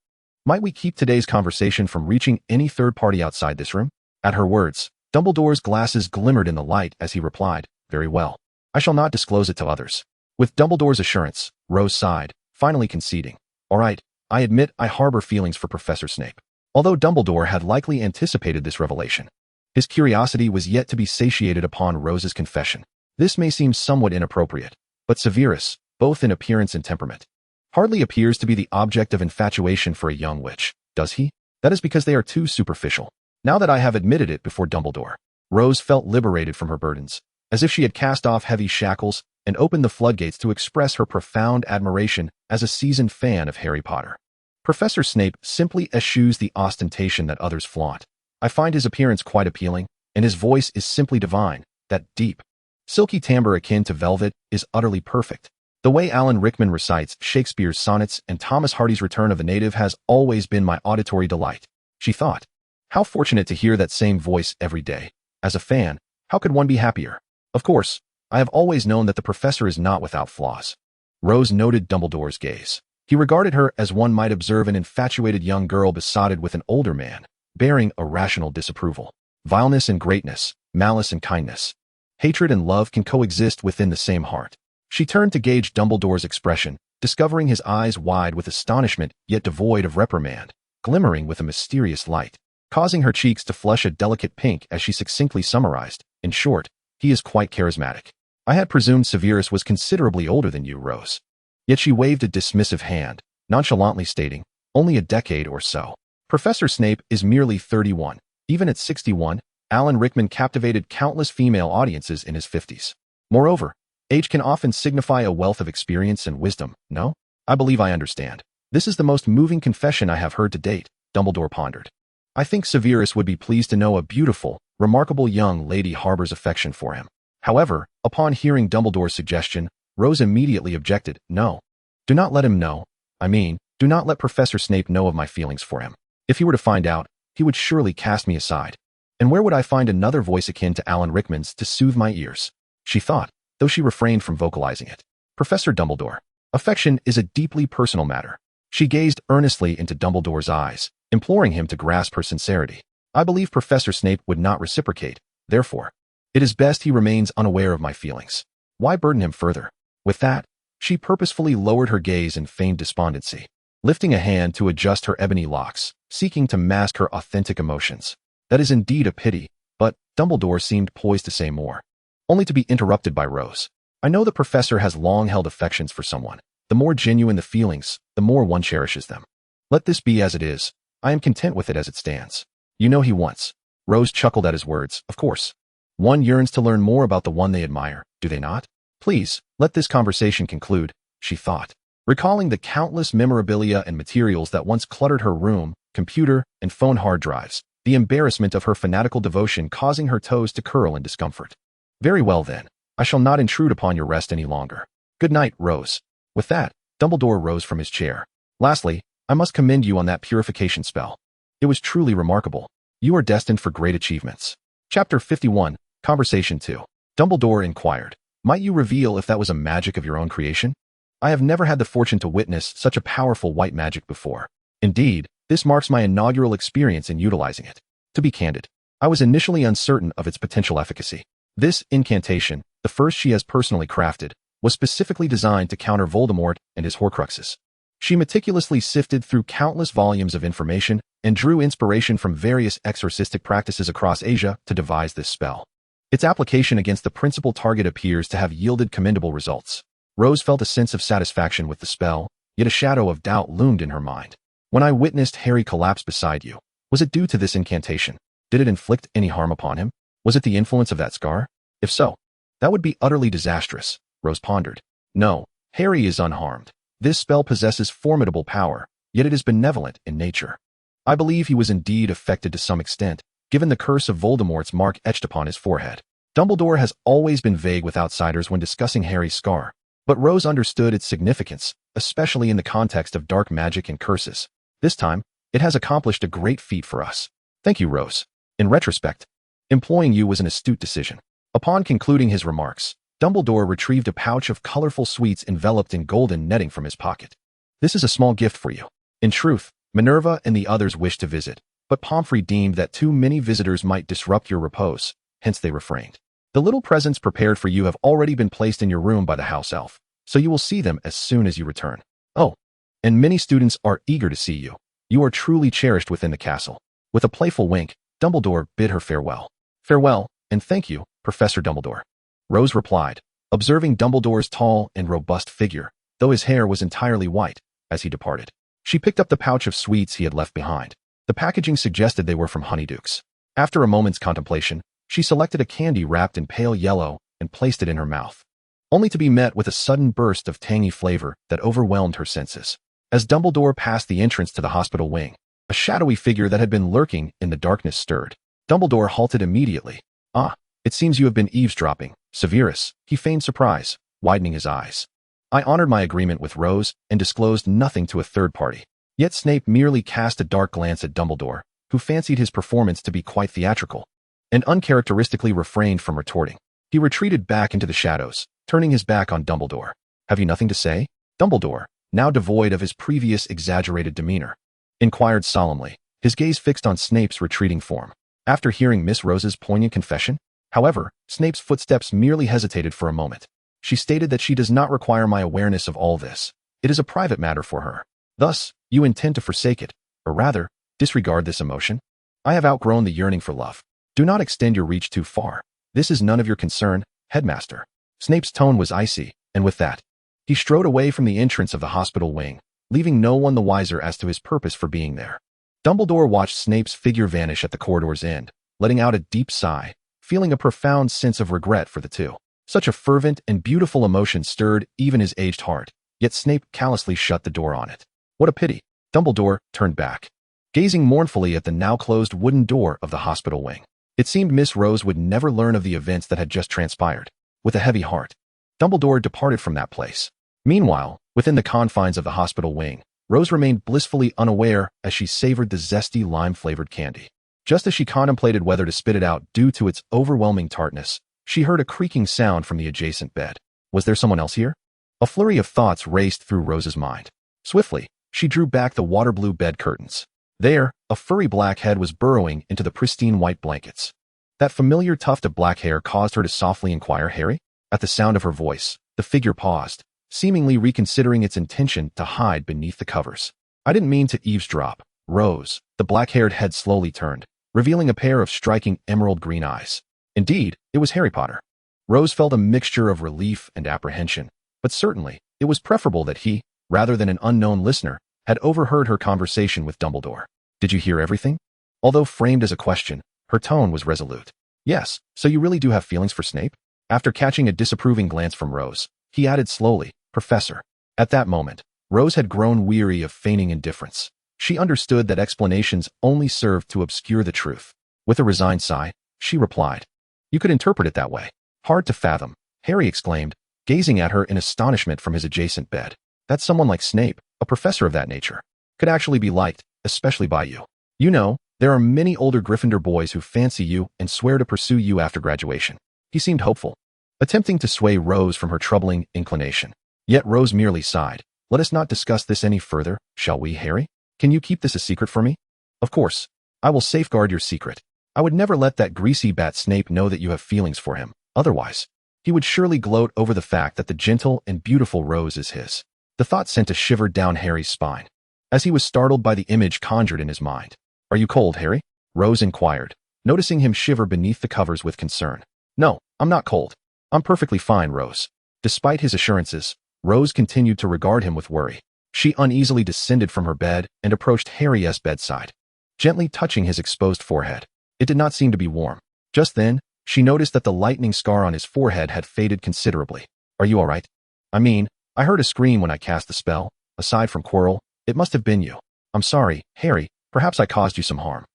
might we keep today's conversation from reaching any third party outside this room? At her words, Dumbledore's glasses glimmered in the light as he replied, very well. I shall not disclose it to others. With Dumbledore's assurance, Rose sighed, finally conceding. All right, I admit I harbor feelings for Professor Snape. Although Dumbledore had likely anticipated this revelation, his curiosity was yet to be satiated upon Rose's confession. This may seem somewhat inappropriate, but Severus, both in appearance and temperament, hardly appears to be the object of infatuation for a young witch, does he? That is because they are too superficial. Now that I have admitted it before Dumbledore, Rose felt liberated from her burdens, as if she had cast off heavy shackles and opened the floodgates to express her profound admiration as a seasoned fan of Harry Potter. Professor Snape simply eschews the ostentation that others flaunt. I find his appearance quite appealing, and his voice is simply divine. That deep, silky timbre akin to velvet is utterly perfect. The way Alan Rickman recites Shakespeare's sonnets and Thomas Hardy's Return of the Native has always been my auditory delight, she thought. How fortunate to hear that same voice every day. As a fan, how could one be happier? Of course, I have always known that the professor is not without flaws. Rose noted Dumbledore's gaze. He regarded her as one might observe an infatuated young girl besotted with an older man, bearing a rational disapproval. Vileness and greatness, malice and kindness, hatred and love can coexist within the same heart. She turned to gauge Dumbledore's expression, discovering his eyes wide with astonishment yet devoid of reprimand, glimmering with a mysterious light, causing her cheeks to flush a delicate pink as she succinctly summarized. In short, he is quite charismatic. I had presumed Severus was considerably older than you, Rose. Yet she waved a dismissive hand, nonchalantly stating, only a decade or so. Professor Snape is merely 31. Even at 61, Alan Rickman captivated countless female audiences in his 50s. Moreover, age can often signify a wealth of experience and wisdom, no? I believe I understand. This is the most moving confession I have heard to date, Dumbledore pondered. I think Severus would be pleased to know a beautiful, remarkable young lady harbors affection for him. However, upon hearing Dumbledore's suggestion, Rose immediately objected. No. Do not let him know. I mean, do not let Professor Snape know of my feelings for him. If he were to find out, he would surely cast me aside. And where would I find another voice akin to Alan Rickman's to soothe my ears? She thought, though she refrained from vocalizing it. Professor Dumbledore, affection is a deeply personal matter. She gazed earnestly into Dumbledore's eyes, imploring him to grasp her sincerity. I believe Professor Snape would not reciprocate, therefore, it is best he remains unaware of my feelings. Why burden him further? With that, she purposefully lowered her gaze in feigned despondency, lifting a hand to adjust her ebony locks, seeking to mask her authentic emotions. That is indeed a pity, but Dumbledore seemed poised to say more, only to be interrupted by Rose. I know the professor has long held affections for someone. The more genuine the feelings, the more one cherishes them. Let this be as it is. I am content with it as it stands. You know he wants. Rose chuckled at his words. Of course. One yearns to learn more about the one they admire, do they not? Please, let this conversation conclude, she thought, recalling the countless memorabilia and materials that once cluttered her room, computer, and phone hard drives, the embarrassment of her fanatical devotion causing her toes to curl in discomfort. Very well then, I shall not intrude upon your rest any longer. Good night, Rose. With that, Dumbledore rose from his chair. Lastly, I must commend you on that purification spell. It was truly remarkable. You are destined for great achievements. Chapter 51, Conversation 2. Dumbledore inquired, might you reveal if that was a magic of your own creation? I have never had the fortune to witness such a powerful white magic before. Indeed, this marks my inaugural experience in utilizing it. To be candid, I was initially uncertain of its potential efficacy. This incantation, the first she has personally crafted, was specifically designed to counter Voldemort and his Horcruxes. She meticulously sifted through countless volumes of information and drew inspiration from various exorcistic practices across Asia to devise this spell. Its application against the principal target appears to have yielded commendable results. Rose felt a sense of satisfaction with the spell, yet a shadow of doubt loomed in her mind. When I witnessed Harry collapse beside you, was it due to this incantation? Did it inflict any harm upon him? Was it the influence of that scar? If so, that would be utterly disastrous, Rose pondered. No, Harry is unharmed. This spell possesses formidable power, yet it is benevolent in nature. I believe he was indeed affected to some extent, given the curse of Voldemort's mark etched upon his forehead. Dumbledore has always been vague with outsiders when discussing Harry's scar, but Rose understood its significance, especially in the context of dark magic and curses. This time, it has accomplished a great feat for us. Thank you, Rose. In retrospect, employing you was an astute decision. Upon concluding his remarks, Dumbledore retrieved a pouch of colorful sweets enveloped in golden netting from his pocket. This is a small gift for you. In truth, Minerva and the others wished to visit, but Pomfrey deemed that too many visitors might disrupt your repose, hence they refrained. The little presents prepared for you have already been placed in your room by the house elf, so you will see them as soon as you return. Oh, and many students are eager to see you. You are truly cherished within the castle. With a playful wink, Dumbledore bid her farewell. Farewell, and thank you, Professor Dumbledore. Rose replied, observing Dumbledore's tall and robust figure, though his hair was entirely white, as he departed. She picked up the pouch of sweets he had left behind. The packaging suggested they were from Honeydukes. After a moment's contemplation, she selected a candy wrapped in pale yellow and placed it in her mouth, only to be met with a sudden burst of tangy flavor that overwhelmed her senses. As Dumbledore passed the entrance to the hospital wing, a shadowy figure that had been lurking in the darkness stirred. Dumbledore halted immediately. Ah, it seems you have been eavesdropping, Severus, he feigned surprise, widening his eyes. I honored my agreement with Rose and disclosed nothing to a third party. Yet Snape merely cast a dark glance at Dumbledore, who fancied his performance to be quite theatrical, and uncharacteristically refrained from retorting. He retreated back into the shadows, turning his back on Dumbledore. Have you nothing to say? Dumbledore, now devoid of his previous exaggerated demeanor, inquired solemnly, his gaze fixed on Snape's retreating form. After hearing Miss Rose's poignant confession, however, Snape's footsteps merely hesitated for a moment. She stated that she does not require my awareness of all this. It is a private matter for her. Thus, you intend to forsake it, or rather, disregard this emotion? I have outgrown the yearning for love. Do not extend your reach too far. This is none of your concern, headmaster. Snape's tone was icy, and with that, he strode away from the entrance of the hospital wing, leaving no one the wiser as to his purpose for being there. Dumbledore watched Snape's figure vanish at the corridor's end, letting out a deep sigh, feeling a profound sense of regret for the two. Such a fervent and beautiful emotion stirred even his aged heart, yet Snape callously shut the door on it. What a pity. Dumbledore turned back, gazing mournfully at the now closed wooden door of the hospital wing. It seemed Miss Rose would never learn of the events that had just transpired. With a heavy heart, Dumbledore departed from that place. Meanwhile, within the confines of the hospital wing, Rose remained blissfully unaware as she savored the zesty lime-flavored candy. Just as she contemplated whether to spit it out due to its overwhelming tartness, she heard a creaking sound from the adjacent bed. Was there someone else here? A flurry of thoughts raced through Rose's mind. Swiftly, she drew back the water-blue bed curtains. There, a furry black head was burrowing into the pristine white blankets. That familiar tuft of black hair caused her to softly inquire, Harry? At the sound of her voice, the figure paused, seemingly reconsidering its intention to hide beneath the covers. I didn't mean to eavesdrop, Rose. The black-haired head slowly turned, revealing a pair of striking emerald green eyes. Indeed, it was Harry Potter. Rose felt a mixture of relief and apprehension, but certainly, it was preferable that he, rather than an unknown listener, had overheard her conversation with Dumbledore. Did you hear everything? Although framed as a question, her tone was resolute. Yes, so you really do have feelings for Snape? After catching a disapproving glance from Rose, he added slowly, Professor. At that moment, Rose had grown weary of feigning indifference. She understood that explanations only served to obscure the truth. With a resigned sigh, she replied, You could interpret it that way. Hard to fathom, Harry exclaimed, gazing at her in astonishment from his adjacent bed. That someone like Snape, a professor of that nature, could actually be liked, especially by you. You know, there are many older Gryffindor boys who fancy you and swear to pursue you after graduation. He seemed hopeful, attempting to sway Rose from her troubling inclination. Yet Rose merely sighed. Let us not discuss this any further, shall we, Harry? Can you keep this a secret for me? Of course. I will safeguard your secret. I would never let that greasy bat Snape know that you have feelings for him. Otherwise, he would surely gloat over the fact that the gentle and beautiful Rose is his. The thought sent a shiver down Harry's spine, as he was startled by the image conjured in his mind. "Are you cold, Harry?" Rose inquired, noticing him shiver beneath the covers with concern. "No, I'm not cold. I'm perfectly fine, Rose." Despite his assurances, Rose continued to regard him with worry. She uneasily descended from her bed and approached Harry's bedside, gently touching his exposed forehead. It did not seem to be warm. Just then, she noticed that the lightning scar on his forehead had faded considerably. "Are you all right?" "I mean, I heard a scream when I cast the spell. Aside from Quirrell, it must have been you." "I'm sorry, Harry. Perhaps I caused you some harm."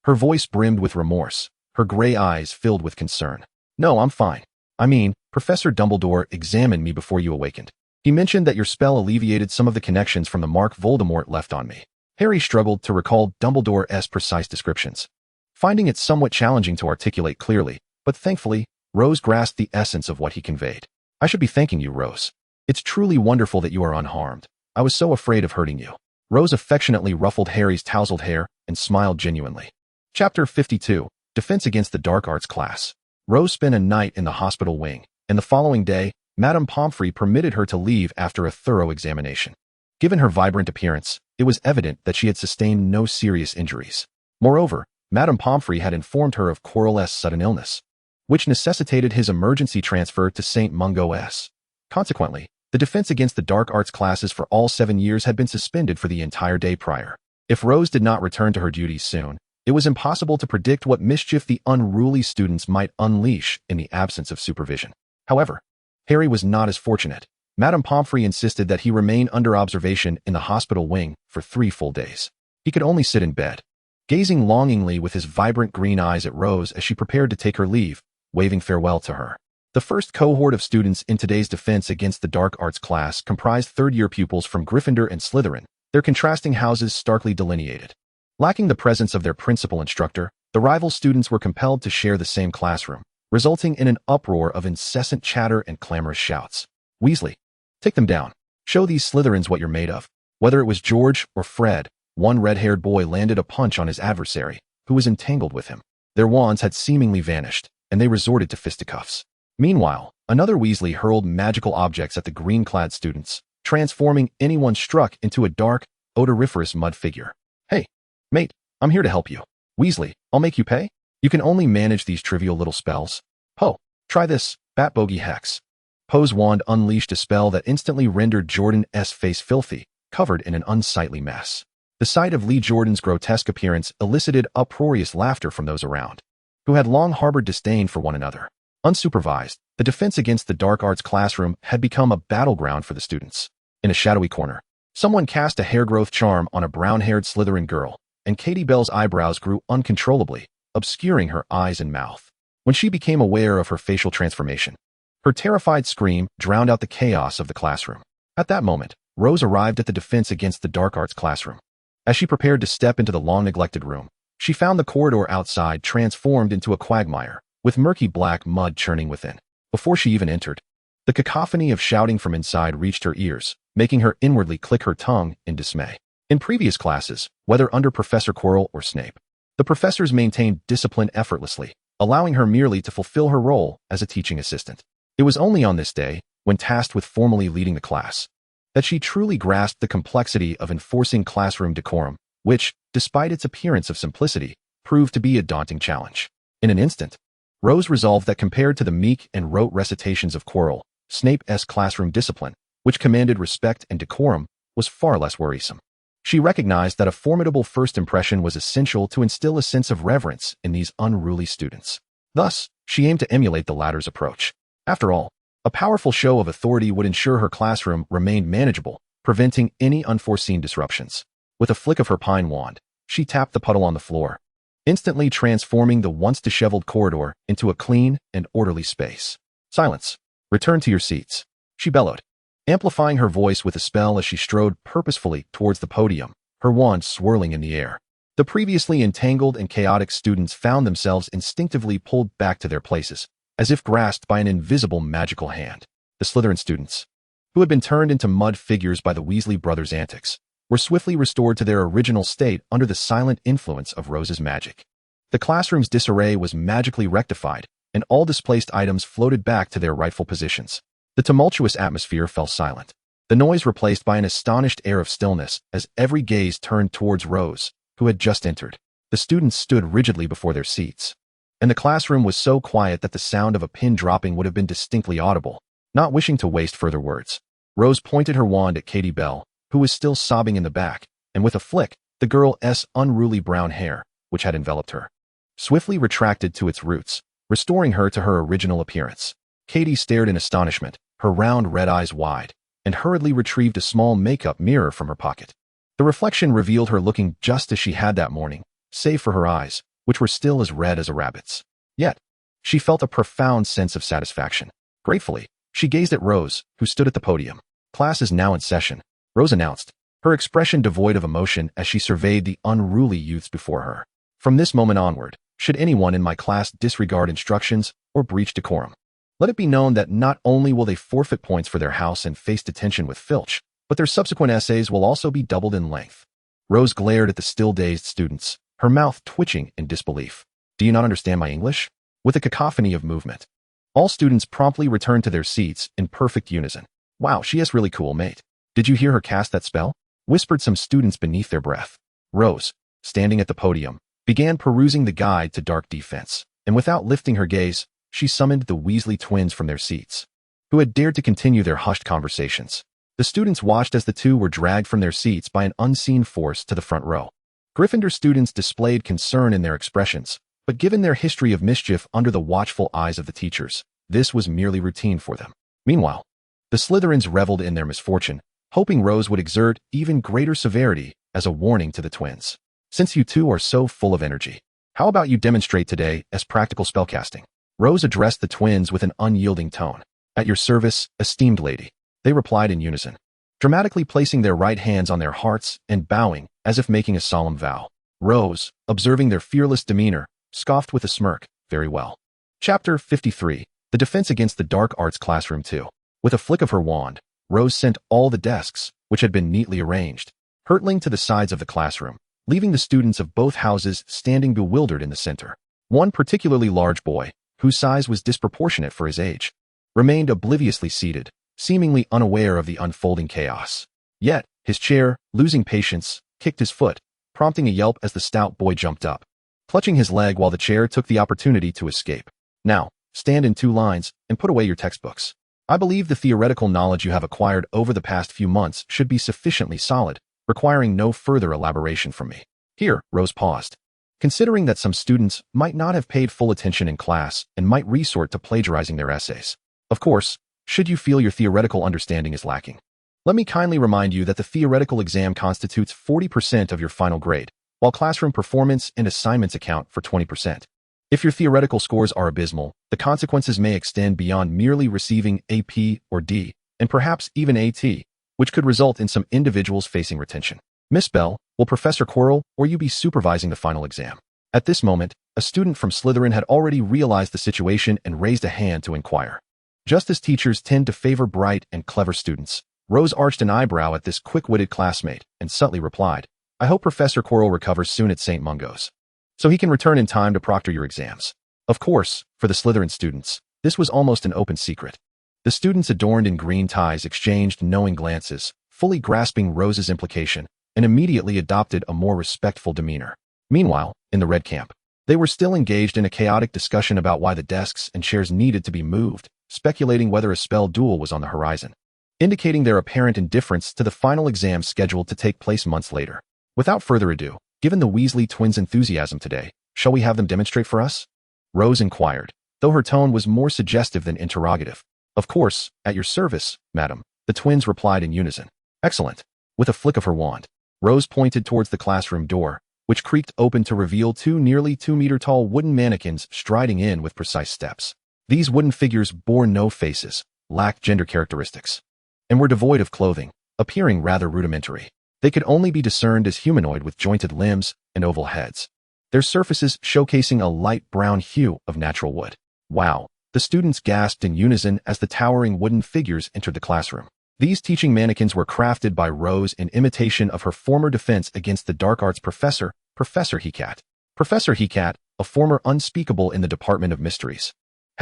Her voice brimmed with remorse, her gray eyes filled with concern. "No, I'm fine. I mean, Professor Dumbledore examined me before you awakened. He mentioned that your spell alleviated some of the connections from the mark Voldemort left on me." Harry struggled to recall Dumbledore's precise descriptions, finding it somewhat challenging to articulate clearly, but thankfully, Rose grasped the essence of what he conveyed. "I should be thanking you, Rose. It's truly wonderful that you are unharmed. I was so afraid of hurting you." Rose affectionately ruffled Harry's tousled hair and smiled genuinely. Chapter 52, Defense Against the Dark Arts Class. Rose spent a night in the hospital wing, and the following day, Madame Pomfrey permitted her to leave after a thorough examination. Given her vibrant appearance, it was evident that she had sustained no serious injuries. Moreover, Madame Pomfrey had informed her of Quirrell's sudden illness, which necessitated his emergency transfer to St. Mungo's. Consequently, the defense against the dark arts classes for all 7 years had been suspended for the entire day prior. If Rose did not return to her duties soon, it was impossible to predict what mischief the unruly students might unleash in the absence of supervision. However, Harry was not as fortunate. Madame Pomfrey insisted that he remain under observation in the hospital wing for 3 full days. He could only sit in bed, gazing longingly with his vibrant green eyes at Rose as she prepared to take her leave, waving farewell to her. The first cohort of students in today's defense against the dark arts class comprised third-year pupils from Gryffindor and Slytherin, their contrasting houses starkly delineated. Lacking the presence of their principal instructor, the rival students were compelled to share the same classroom, resulting in an uproar of incessant chatter and clamorous shouts. "Weasley, take them down. Show these Slytherins what you're made of." Whether it was George or Fred, one red-haired boy landed a punch on his adversary, who was entangled with him. Their wands had seemingly vanished, and they resorted to fisticuffs. Meanwhile, another Weasley hurled magical objects at the green-clad students, transforming anyone struck into a dark, odoriferous mud figure. "Hey, mate, I'm here to help you. Weasley, I'll make you pay? You can only manage these trivial little spells. Poe, try this, Bat Bogey Hex." Poe's wand unleashed a spell that instantly rendered Jordan's face filthy, covered in an unsightly mess. The sight of Lee Jordan's grotesque appearance elicited uproarious laughter from those around, who had long harbored disdain for one another. Unsupervised, the defense against the dark arts classroom had become a battleground for the students. In a shadowy corner, someone cast a hair-growth charm on a brown-haired Slytherin girl, and Katie Bell's eyebrows grew uncontrollably, obscuring her eyes and mouth. When she became aware of her facial transformation, her terrified scream drowned out the chaos of the classroom. At that moment, Rose arrived at the defense against the dark arts classroom. As she prepared to step into the long-neglected room, she found the corridor outside transformed into a quagmire, with murky black mud churning within. Before she even entered, the cacophony of shouting from inside reached her ears, making her inwardly click her tongue in dismay. In previous classes, whether under Professor Quirrell or Snape, the professors maintained discipline effortlessly, allowing her merely to fulfill her role as a teaching assistant. It was only on this day, when tasked with formally leading the class, that she truly grasped the complexity of enforcing classroom decorum, which, despite its appearance of simplicity, proved to be a daunting challenge. In an instant, Rose resolved that compared to the meek and rote recitations of Quirrell, Snape's classroom discipline, which commanded respect and decorum, was far less worrisome. She recognized that a formidable first impression was essential to instill a sense of reverence in these unruly students. Thus, she aimed to emulate the latter's approach. After all, a powerful show of authority would ensure her classroom remained manageable, preventing any unforeseen disruptions. With a flick of her pine wand, she tapped the puddle on the floor, instantly transforming the once disheveled corridor into a clean and orderly space. "Silence! Return to your seats," she bellowed, amplifying her voice with a spell as she strode purposefully towards the podium, her wand swirling in the air. The previously entangled and chaotic students found themselves instinctively pulled back to their places, as if grasped by an invisible magical hand. The Slytherin students, who had been turned into mud figures by the Weasley brothers' antics, were swiftly restored to their original state under the silent influence of Rose's magic. The classroom's disarray was magically rectified, and all displaced items floated back to their rightful positions. The tumultuous atmosphere fell silent. The noise replaced by an astonished air of stillness as every gaze turned towards Rose, who had just entered. The students stood rigidly before their seats, and the classroom was so quiet that the sound of a pin dropping would have been distinctly audible. Not wishing to waste further words, Rose pointed her wand at Katie Bell, who was still sobbing in the back, and with a flick, the girl's unruly brown hair, which had enveloped her, swiftly retracted to its roots, restoring her to her original appearance. Katie stared in astonishment, her round red eyes wide, and hurriedly retrieved a small makeup mirror from her pocket. The reflection revealed her looking just as she had that morning, save for her eyes, which were still as red as a rabbit's. Yet, she felt a profound sense of satisfaction. Gratefully, she gazed at Rose, who stood at the podium. "Class is now in session," Rose announced, her expression devoid of emotion as she surveyed the unruly youths before her. "From this moment onward, should anyone in my class disregard instructions or breach decorum, let it be known that not only will they forfeit points for their house and face detention with Filch, but their subsequent essays will also be doubled in length." Rose glared at the still-dazed students, her mouth twitching in disbelief. "Do you not understand my English?" With a cacophony of movement, all students promptly returned to their seats in perfect unison. "Wow, she is really cool, mate. Did you hear her cast that spell?" whispered some students beneath their breath. Rose, standing at the podium, began perusing the guide to dark defense, and without lifting her gaze, she summoned the Weasley twins from their seats, who had dared to continue their hushed conversations. The students watched as the two were dragged from their seats by an unseen force to the front row. Gryffindor students displayed concern in their expressions, but given their history of mischief under the watchful eyes of the teachers, this was merely routine for them. Meanwhile, the Slytherins reveled in their misfortune, hoping Rose would exert even greater severity as a warning to the twins. "Since you two are so full of energy, how about you demonstrate today as practical spellcasting?" Rose addressed the twins with an unyielding tone. "At your service, esteemed lady," they replied in unison, dramatically placing their right hands on their hearts and bowing as if making a solemn vow. Rose, observing their fearless demeanor, scoffed with a smirk. "Very well." Chapter 53. The Defense Against the Dark Arts Classroom 2. With a flick of her wand, Rose sent all the desks, which had been neatly arranged, hurtling to the sides of the classroom, leaving the students of both houses standing bewildered in the center. One particularly large boy, whose size was disproportionate for his age, remained obliviously seated, seemingly unaware of the unfolding chaos. Yet, his chair, losing patience, kicked his foot, prompting a yelp as the stout boy jumped up, clutching his leg while the chair took the opportunity to escape. "Now, stand in 2 lines and put away your textbooks. I believe the theoretical knowledge you have acquired over the past few months should be sufficiently solid, requiring no further elaboration from me." Here, Rose paused, considering that some students might not have paid full attention in class and might resort to plagiarizing their essays. "Of course, should you feel your theoretical understanding is lacking, let me kindly remind you that the theoretical exam constitutes 40% of your final grade, while classroom performance and assignments account for 20%. If your theoretical scores are abysmal, the consequences may extend beyond merely receiving a P or D, and perhaps even a T, which could result in some individuals facing retention. Miss Bell, will Professor Quirrell or you be supervising the final exam?" At this moment, a student from Slytherin had already realized the situation and raised a hand to inquire. Just as teachers tend to favor bright and clever students, Rose arched an eyebrow at this quick-witted classmate and subtly replied, "I hope Professor Quirrell recovers soon at St. Mungo's, so he can return in time to proctor your exams." Of course, for the Slytherin students, this was almost an open secret. The students adorned in green ties exchanged knowing glances, fully grasping Rose's implication, and immediately adopted a more respectful demeanor. Meanwhile, in the red camp, they were still engaged in a chaotic discussion about why the desks and chairs needed to be moved, speculating whether a spell duel was on the horizon, indicating their apparent indifference to the final exam scheduled to take place months later. Without further ado, given the Weasley twins' enthusiasm today, shall we have them demonstrate for us? Rose inquired, though her tone was more suggestive than interrogative. "Of course, at your service, madam," the twins replied in unison. "Excellent." With a flick of her wand, Rose pointed towards the classroom door, which creaked open to reveal 2 nearly 2-meter-tall wooden mannequins striding in with precise steps. These wooden figures bore no faces, lacked gender characteristics, and were devoid of clothing, appearing rather rudimentary. They could only be discerned as humanoid with jointed limbs and oval heads, their surfaces showcasing a light brown hue of natural wood. "Wow," the students gasped in unison as the towering wooden figures entered the classroom. These teaching mannequins were crafted by Rose in imitation of her former defense against the dark arts professor, Professor Hecat. Professor Hecat, a former unspeakable in the Department of Mysteries,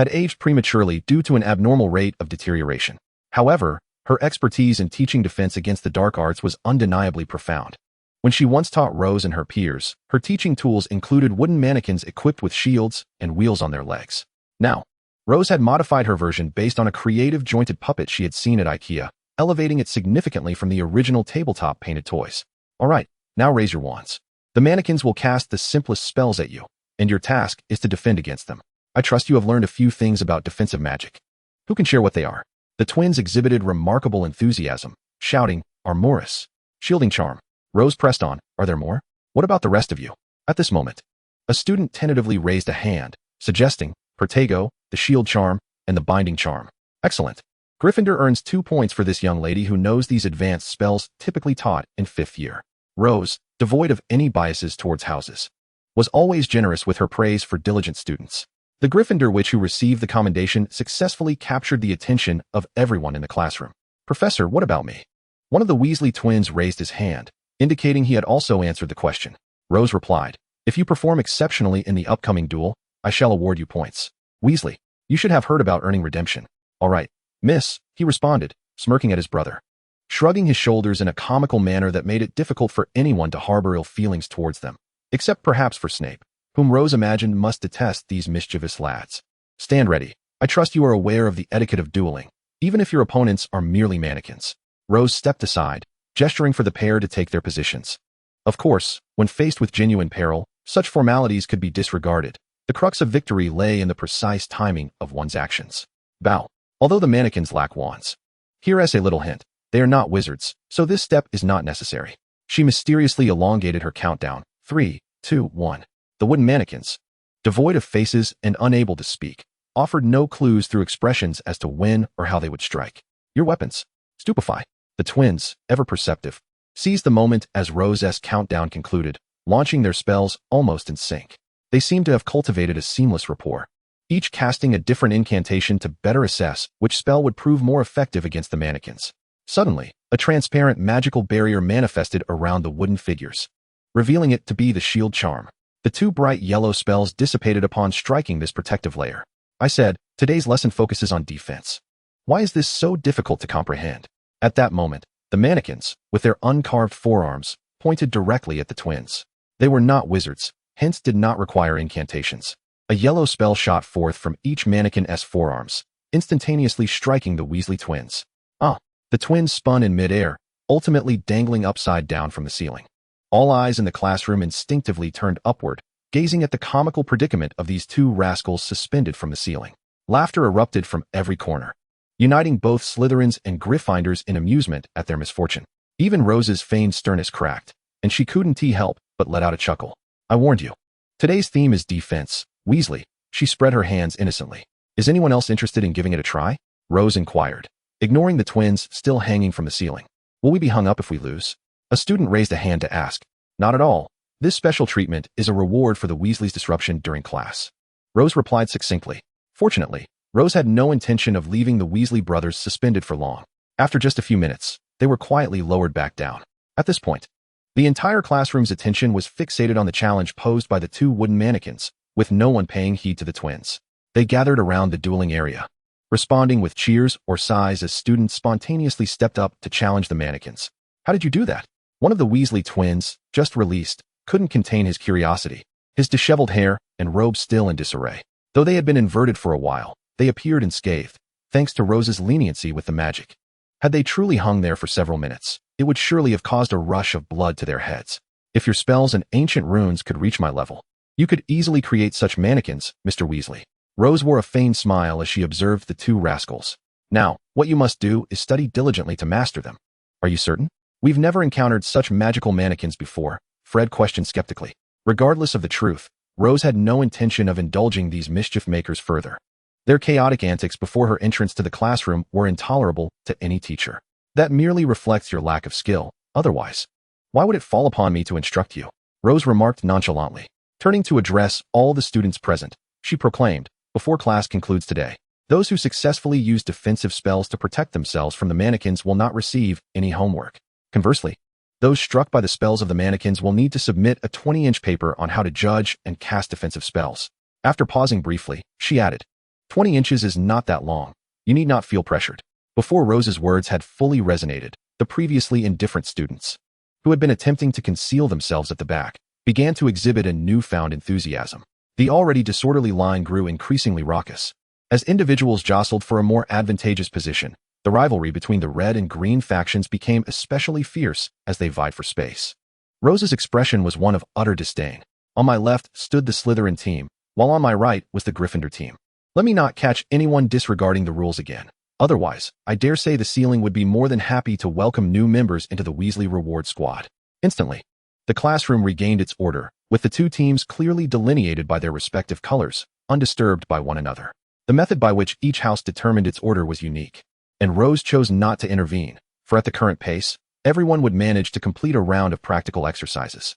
had aged prematurely due to an abnormal rate of deterioration. However, her expertise in teaching defense against the dark arts was undeniably profound. When she once taught Rose and her peers, her teaching tools included wooden mannequins equipped with shields and wheels on their legs. Now, Rose had modified her version based on a creative jointed puppet she had seen at IKEA, elevating it significantly from the original tabletop painted toys. All right, now raise your wands. The mannequins will cast the simplest spells at you, and your task is to defend against them. I trust you have learned a few things about defensive magic. Who can share what they are? The twins exhibited remarkable enthusiasm, shouting, Armoris, shielding charm. Rose pressed on, are there more? What about the rest of you? At this moment, a student tentatively raised a hand, suggesting, Protego, the shield charm, and the binding charm. Excellent. Gryffindor earns 2 points for this young lady who knows these advanced spells typically taught in 5th year. Rose, devoid of any biases towards houses, was always generous with her praise for diligent students. The Gryffindor witch who received the commendation successfully captured the attention of everyone in the classroom. Professor, what about me? One of the Weasley twins raised his hand, indicating he had also answered the question. Rose replied, if you perform exceptionally in the upcoming duel, I shall award you points. Weasley, you should have heard about earning redemption. All right, miss, he responded, smirking at his brother, shrugging his shoulders in a comical manner that made it difficult for anyone to harbor ill feelings towards them, except perhaps for Snape, whom Rose imagined must detest these mischievous lads. Stand ready. I trust you are aware of the etiquette of dueling, even if your opponents are merely mannequins. Rose stepped aside, gesturing for the pair to take their positions. Of course, when faced with genuine peril, such formalities could be disregarded. The crux of victory lay in the precise timing of one's actions. Bow. Although the mannequins lack wands. Here as a little hint, they are not wizards, so this step is not necessary. She mysteriously elongated her countdown. 3, 2, 1. The wooden mannequins, devoid of faces and unable to speak, offered no clues through expressions as to when or how they would strike. Your weapons. Stupefy. The twins, ever perceptive, seized the moment as Rose's countdown concluded, launching their spells almost in sync. They seemed to have cultivated a seamless rapport, each casting a different incantation to better assess which spell would prove more effective against the mannequins. Suddenly, a transparent magical barrier manifested around the wooden figures, revealing it to be the shield charm. The 2 bright yellow spells dissipated upon striking this protective layer. I said, today's lesson focuses on defense. Why is this so difficult to comprehend? At that moment, the mannequins, with their uncarved forearms, pointed directly at the twins. They were not wizards, hence did not require incantations. A yellow spell shot forth from each mannequin's forearms, instantaneously striking the Weasley twins. The twins spun in midair, ultimately dangling upside down from the ceiling. All eyes in the classroom instinctively turned upward, gazing at the comical predicament of these 2 rascals suspended from the ceiling. Laughter erupted from every corner, uniting both Slytherins and Gryffindors in amusement at their misfortune. Even Rose's feigned sternness cracked, and she couldn't help but let out a chuckle. I warned you. Today's theme is defense. Weasley, she spread her hands innocently. Is anyone else interested in giving it a try? Rose inquired, ignoring the twins still hanging from the ceiling. Will we be hung up if we lose? A student raised a hand to ask. Not at all. This special treatment is a reward for the Weasleys' disruption during class. Rose replied succinctly. Fortunately, Rose had no intention of leaving the Weasley brothers suspended for long. After just a few minutes, they were quietly lowered back down. At this point, the entire classroom's attention was fixated on the challenge posed by the 2 wooden mannequins, with no one paying heed to the twins. They gathered around the dueling area, responding with cheers or sighs as students spontaneously stepped up to challenge the mannequins. How did you do that? One of the Weasley twins, just released, couldn't contain his curiosity, his disheveled hair and robe still in disarray. Though they had been inverted for a while, they appeared unscathed, thanks to Rose's leniency with the magic. Had they truly hung there for several minutes, it would surely have caused a rush of blood to their heads. If your spells and ancient runes could reach my level, you could easily create such mannequins, Mr. Weasley. Rose wore a feigned smile as she observed the 2 rascals. Now, what you must do is study diligently to master them. Are you certain? We've never encountered such magical mannequins before, Fred questioned skeptically. Regardless of the truth, Rose had no intention of indulging these mischief makers further. Their chaotic antics before her entrance to the classroom were intolerable to any teacher. That merely reflects your lack of skill. Otherwise, why would it fall upon me to instruct you? Rose remarked nonchalantly. Turning to address all the students present, she proclaimed, before class concludes today, those who successfully use defensive spells to protect themselves from the mannequins will not receive any homework. Conversely, those struck by the spells of the mannequins will need to submit a 20-inch paper on how to judge and cast defensive spells. After pausing briefly, she added, 20 inches is not that long. You need not feel pressured. Before Rose's words had fully resonated, the previously indifferent students, who had been attempting to conceal themselves at the back, began to exhibit a newfound enthusiasm. The already disorderly line grew increasingly raucous. As individuals jostled for a more advantageous position, the rivalry between the red and green factions became especially fierce as they vied for space. Rose's expression was one of utter disdain. On my left stood the Slytherin team, while on my right was the Gryffindor team. Let me not catch anyone disregarding the rules again. Otherwise, I dare say the ceiling would be more than happy to welcome new members into the Weasley Reward Squad. Instantly, the classroom regained its order, with the two teams clearly delineated by their respective colors, undisturbed by one another. The method by which each house determined its order was unique, and Rose chose not to intervene, for at the current pace, everyone would manage to complete a round of practical exercises.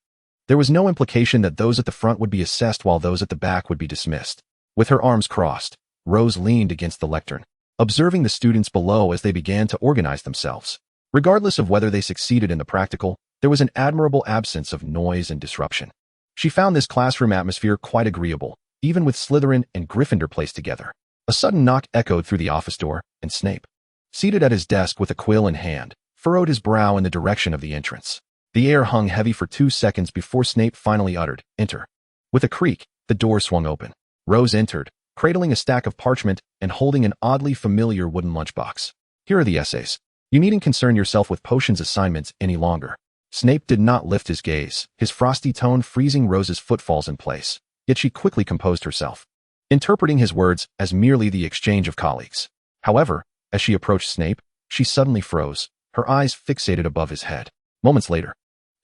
There was no implication that those at the front would be assessed while those at the back would be dismissed. With her arms crossed, Rose leaned against the lectern, observing the students below as they began to organize themselves. Regardless of whether they succeeded in the practical, there was an admirable absence of noise and disruption. She found this classroom atmosphere quite agreeable, even with Slytherin and Gryffindor placed together. A sudden knock echoed through the office door, and Snape, seated at his desk with a quill in hand, furrowed his brow in the direction of the entrance. The air hung heavy for 2 seconds before Snape finally uttered, "Enter." With a creak, the door swung open. Rose entered, cradling a stack of parchment and holding an oddly familiar wooden lunchbox. "Here are the essays. You needn't concern yourself with potions assignments any longer." Snape did not lift his gaze, his frosty tone freezing Rose's footfalls in place, yet she quickly composed herself, interpreting his words as merely the exchange of colleagues. However, as she approached Snape, she suddenly froze, her eyes fixated above his head. Moments later,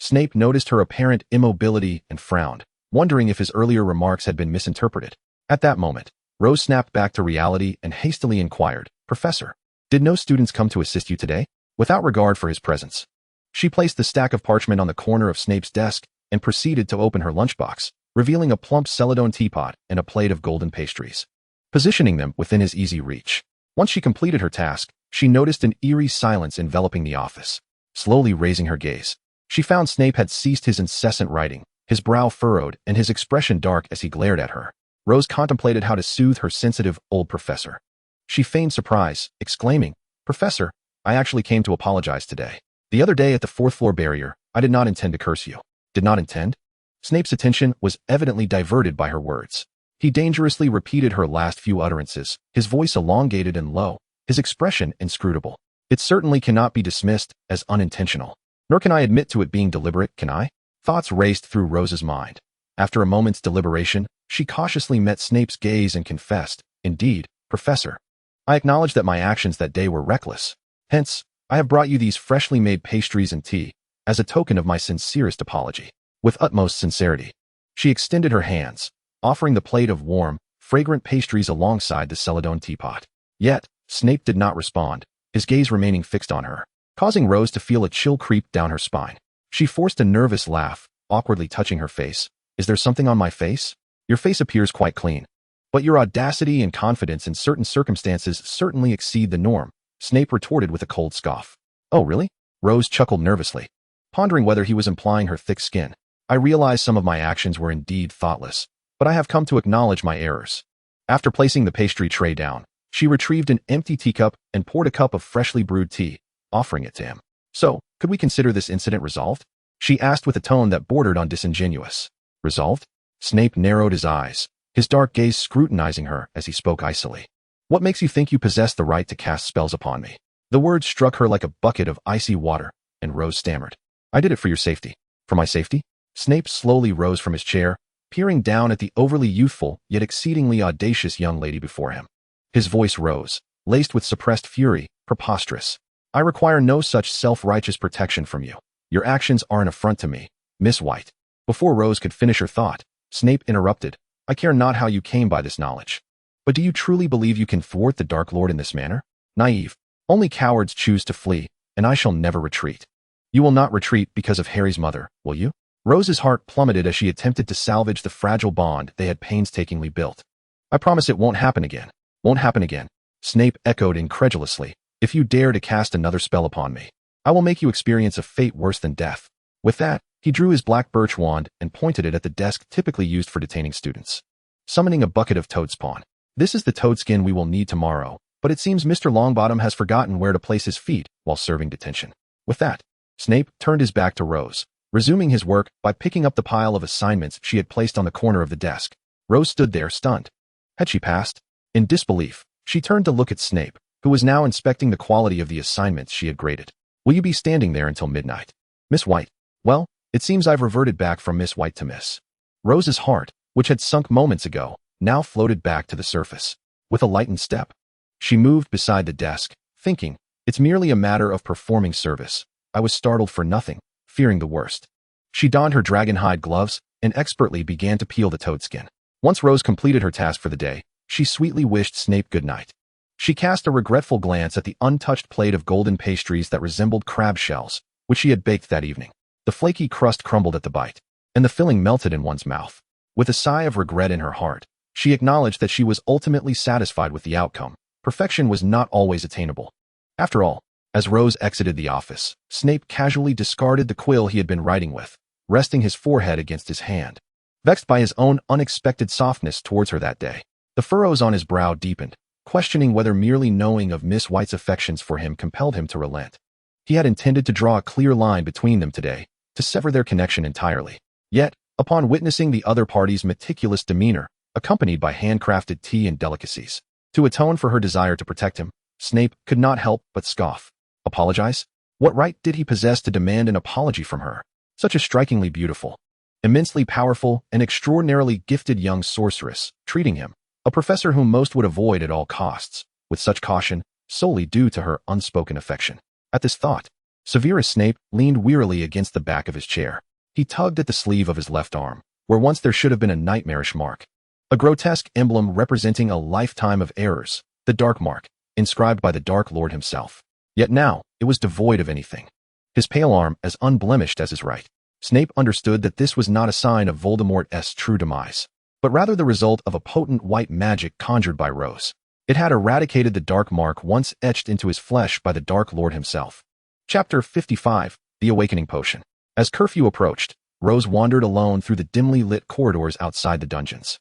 Snape noticed her apparent immobility and frowned, wondering if his earlier remarks had been misinterpreted. At that moment, Rose snapped back to reality and hastily inquired, "Professor, did no students come to assist you today?" Without regard for his presence, she placed the stack of parchment on the corner of Snape's desk and proceeded to open her lunchbox, revealing a plump celadon teapot and a plate of golden pastries, positioning them within his easy reach. Once she completed her task, she noticed an eerie silence enveloping the office. Slowly raising her gaze, she found Snape had ceased his incessant writing, his brow furrowed and his expression dark as he glared at her. Rose contemplated how to soothe her sensitive old professor. She feigned surprise, exclaiming, "Professor, I actually came to apologize today. The other day at the 4th floor barrier, I did not intend to curse you." "Did not intend?" Snape's attention was evidently diverted by her words. He dangerously repeated her last few utterances, his voice elongated and low, his expression inscrutable. "It certainly cannot be dismissed as unintentional. Nor can I admit to it being deliberate, can I?" Thoughts raced through Rose's mind. After a moment's deliberation, she cautiously met Snape's gaze and confessed, "Indeed, Professor, I acknowledge that my actions that day were reckless. Hence, I have brought you these freshly made pastries and tea, as a token of my sincerest apology." With utmost sincerity, she extended her hands, offering the plate of warm, fragrant pastries alongside the celadon teapot. Yet, Snape did not respond, his gaze remaining fixed on her, causing Rose to feel a chill creep down her spine. She forced a nervous laugh, awkwardly touching her face. "Is there something on my face? Your face appears quite clean. But your audacity and confidence in certain circumstances certainly exceed the norm," Snape retorted with a cold scoff. "Oh, really?" Rose chuckled nervously, pondering whether he was implying her thick skin. "I realize some of my actions were indeed thoughtless, but I have come to acknowledge my errors." After placing the pastry tray down, she retrieved an empty teacup and poured a cup of freshly brewed tea, offering it to him. "So, could we consider this incident resolved?" she asked with a tone that bordered on disingenuous. "Resolved?" Snape narrowed his eyes, his dark gaze scrutinizing her as he spoke icily. "What makes you think you possess the right to cast spells upon me?" The words struck her like a bucket of icy water, and Rose stammered, "I did it for your safety." "For my safety?" Snape slowly rose from his chair, peering down at the overly youthful yet exceedingly audacious young lady before him. His voice rose, laced with suppressed fury, preposterous. "I require no such self-righteous protection from you. Your actions are an affront to me, Miss White." Before Rose could finish her thought, Snape interrupted, "I care not how you came by this knowledge. But do you truly believe you can thwart the Dark Lord in this manner? Naive. Only cowards choose to flee, and I shall never retreat." "You will not retreat because of Harry's mother, will you?" Rose's heart plummeted as she attempted to salvage the fragile bond they had painstakingly built. "I promise it won't happen again." "Won't happen again?" Snape echoed incredulously. "If you dare to cast another spell upon me, I will make you experience a fate worse than death." With that, he drew his black birch wand and pointed it at the desk typically used for detaining students, summoning a bucket of toad spawn. This is the toadskin we will need tomorrow, but it seems Mr. Longbottom has forgotten where to place his feet while serving detention. With that, Snape turned his back to Rose, resuming his work by picking up the pile of assignments she had placed on the corner of the desk. Rose stood there stunned. Had she passed? In disbelief, she turned to look at Snape, who was now inspecting the quality of the assignments she had graded. Will you be standing there until midnight? Miss White. Well, it seems I've reverted back from Miss White to Miss. Rose's heart, which had sunk moments ago, now floated back to the surface. With a lightened step, she moved beside the desk, thinking, it's merely a matter of performing service. I was startled for nothing, fearing the worst. She donned her dragon-hide gloves and expertly began to peel the toadskin. Once Rose completed her task for the day, she sweetly wished Snape good night. She cast a regretful glance at the untouched plate of golden pastries that resembled crab shells, which she had baked that evening. The flaky crust crumbled at the bite, and the filling melted in one's mouth. With a sigh of regret in her heart, she acknowledged that she was ultimately satisfied with the outcome. Perfection was not always attainable. After all, as Rose exited the office, Snape casually discarded the quill he had been writing with, resting his forehead against his hand. Vexed by his own unexpected softness towards her that day, the furrows on his brow deepened, questioning whether merely knowing of Miss White's affections for him compelled him to relent. He had intended to draw a clear line between them today, to sever their connection entirely. Yet, upon witnessing the other party's meticulous demeanor, accompanied by handcrafted tea and delicacies, to atone for her desire to protect him, Snape could not help but scoff. Apologize? What right did he possess to demand an apology from her? Such a strikingly beautiful, immensely powerful, and extraordinarily gifted young sorceress, treating him, a professor whom most would avoid at all costs, with such caution, solely due to her unspoken affection. At this thought, Severus Snape leaned wearily against the back of his chair. He tugged at the sleeve of his left arm, where once there should have been a nightmarish mark. A grotesque emblem representing a lifetime of errors, the Dark Mark, inscribed by the Dark Lord himself. Yet now, it was devoid of anything. His pale arm as unblemished as his right. Snape understood that this was not a sign of Voldemort's true demise, but rather the result of a potent white magic conjured by Rose. It had eradicated the Dark Mark once etched into his flesh by the Dark Lord himself. Chapter 55, The Awakening Potion. As curfew approached, Rose wandered alone through the dimly lit corridors outside the dungeons.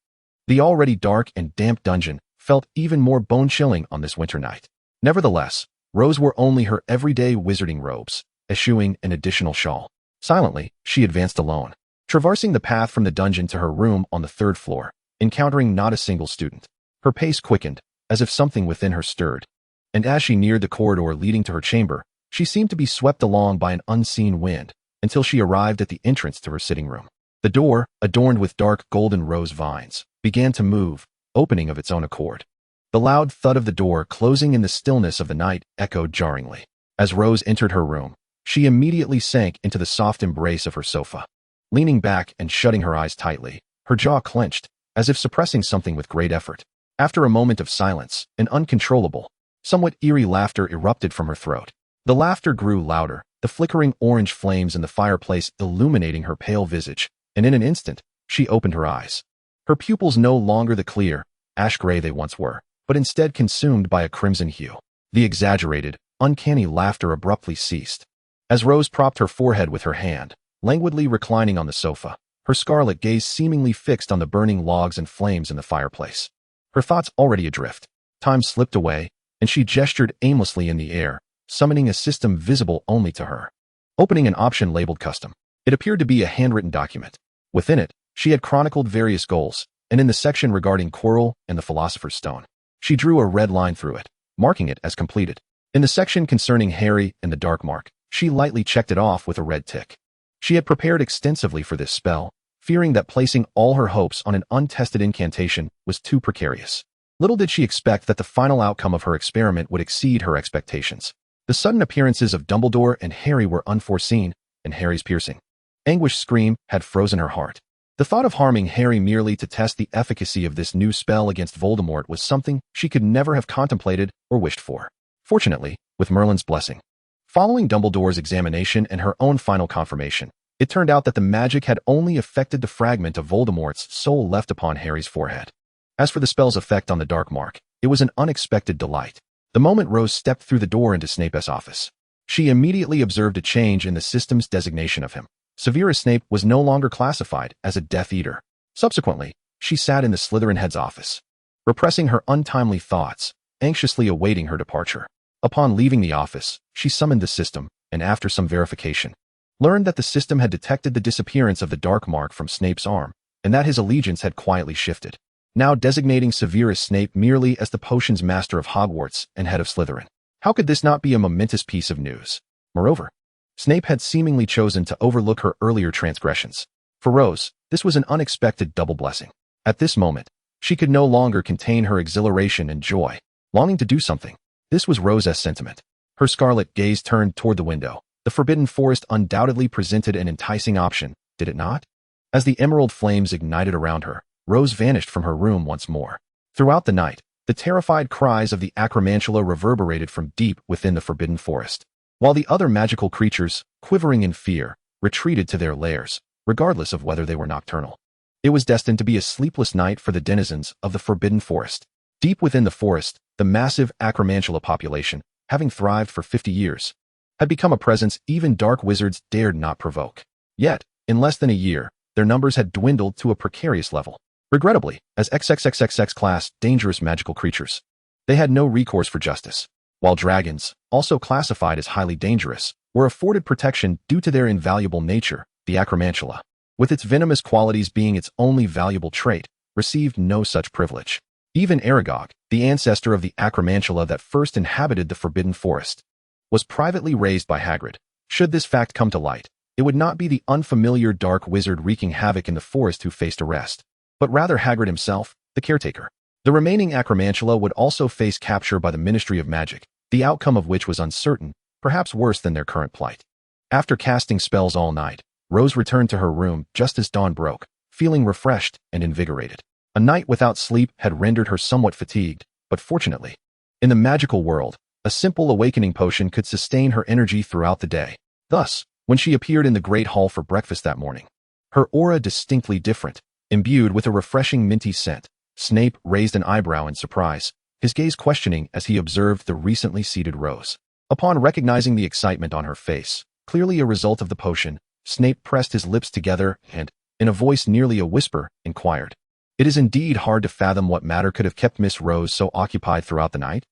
The already dark and damp dungeon felt even more bone-chilling on this winter night. Nevertheless, Rose wore only her everyday wizarding robes, eschewing an additional shawl. Silently, she advanced alone, traversing the path from the dungeon to her room on the third floor, encountering not a single student. Her pace quickened, as if something within her stirred, and as she neared the corridor leading to her chamber, she seemed to be swept along by an unseen wind, until she arrived at the entrance to her sitting room. The door, adorned with dark golden rose vines, began to move, opening of its own accord. The loud thud of the door closing in the stillness of the night echoed jarringly. As Rose entered her room, she immediately sank into the soft embrace of her sofa. Leaning back and shutting her eyes tightly, her jaw clenched, as if suppressing something with great effort. After a moment of silence, an uncontrollable, somewhat eerie laughter erupted from her throat. The laughter grew louder, the flickering orange flames in the fireplace illuminating her pale visage, and in an instant, she opened her eyes. Her pupils no longer the clear, ash-gray they once were, but instead consumed by a crimson hue. The exaggerated, uncanny laughter abruptly ceased. As Rose propped her forehead with her hand, languidly reclining on the sofa, her scarlet gaze seemingly fixed on the burning logs and flames in the fireplace. Her thoughts already adrift, time slipped away, and she gestured aimlessly in the air, summoning a system visible only to her. Opening an option labeled Custom. It appeared to be a handwritten document. Within it, she had chronicled various goals, and in the section regarding Quirrell and the Philosopher's Stone, she drew a red line through it, marking it as completed. In the section concerning Harry and the Dark Mark, she lightly checked it off with a red tick. She had prepared extensively for this spell, fearing that placing all her hopes on an untested incantation was too precarious. Little did she expect that the final outcome of her experiment would exceed her expectations. The sudden appearances of Dumbledore and Harry were unforeseen, and Harry's piercing anguish scream had frozen her heart. The thought of harming Harry merely to test the efficacy of this new spell against Voldemort was something she could never have contemplated or wished for. Fortunately, with Merlin's blessing, following Dumbledore's examination and her own final confirmation, it turned out that the magic had only affected the fragment of Voldemort's soul left upon Harry's forehead. As for the spell's effect on the Dark Mark, it was an unexpected delight. The moment Rose stepped through the door into Snape's office, she immediately observed a change in the system's designation of him. Severus Snape was no longer classified as a Death Eater. Subsequently, she sat in the Slytherin head's office, repressing her untimely thoughts, anxiously awaiting her departure. Upon leaving the office, she summoned the system, and after some verification, learned that the system had detected the disappearance of the dark mark from Snape's arm, and that his allegiance had quietly shifted, now designating Severus Snape merely as the potions master of Hogwarts and head of Slytherin. How could this not be a momentous piece of news? Moreover, Snape had seemingly chosen to overlook her earlier transgressions. For Rose, this was an unexpected double blessing. At this moment, she could no longer contain her exhilaration and joy, longing to do something. This was Rose's sentiment. Her scarlet gaze turned toward the window. The Forbidden Forest undoubtedly presented an enticing option, did it not? As the emerald flames ignited around her, Rose vanished from her room once more. Throughout the night, the terrified cries of the Acromantula reverberated from deep within the Forbidden Forest, while the other magical creatures, quivering in fear, retreated to their lairs, regardless of whether they were nocturnal. It was destined to be a sleepless night for the denizens of the Forbidden Forest. Deep within the forest, the massive Acromantula population, having thrived for 50 years, had become a presence even dark wizards dared not provoke. Yet, in less than a year, their numbers had dwindled to a precarious level. Regrettably, as XXXXX class dangerous magical creatures, they had no recourse for justice, while dragons, also classified as highly dangerous, were afforded protection due to their invaluable nature. The Acromantula, with its venomous qualities being its only valuable trait, received no such privilege. Even Aragog, the ancestor of the Acromantula that first inhabited the Forbidden Forest, was privately raised by Hagrid. Should this fact come to light, it would not be the unfamiliar dark wizard wreaking havoc in the forest who faced arrest, but rather Hagrid himself, the caretaker. The remaining Acromantula would also face capture by the Ministry of Magic, the outcome of which was uncertain, perhaps worse than their current plight. After casting spells all night, Rose returned to her room just as dawn broke, feeling refreshed and invigorated. A night without sleep had rendered her somewhat fatigued, but fortunately, in the magical world, a simple awakening potion could sustain her energy throughout the day. Thus, when she appeared in the great hall for breakfast that morning, her aura distinctly different, imbued with a refreshing minty scent. Snape raised an eyebrow in surprise, his gaze questioning as he observed the recently seated Rose. Upon recognizing the excitement on her face, clearly a result of the potion, Snape pressed his lips together and, in a voice nearly a whisper, inquired, "It is indeed hard to fathom what matter could have kept Miss Rose so occupied throughout the night?"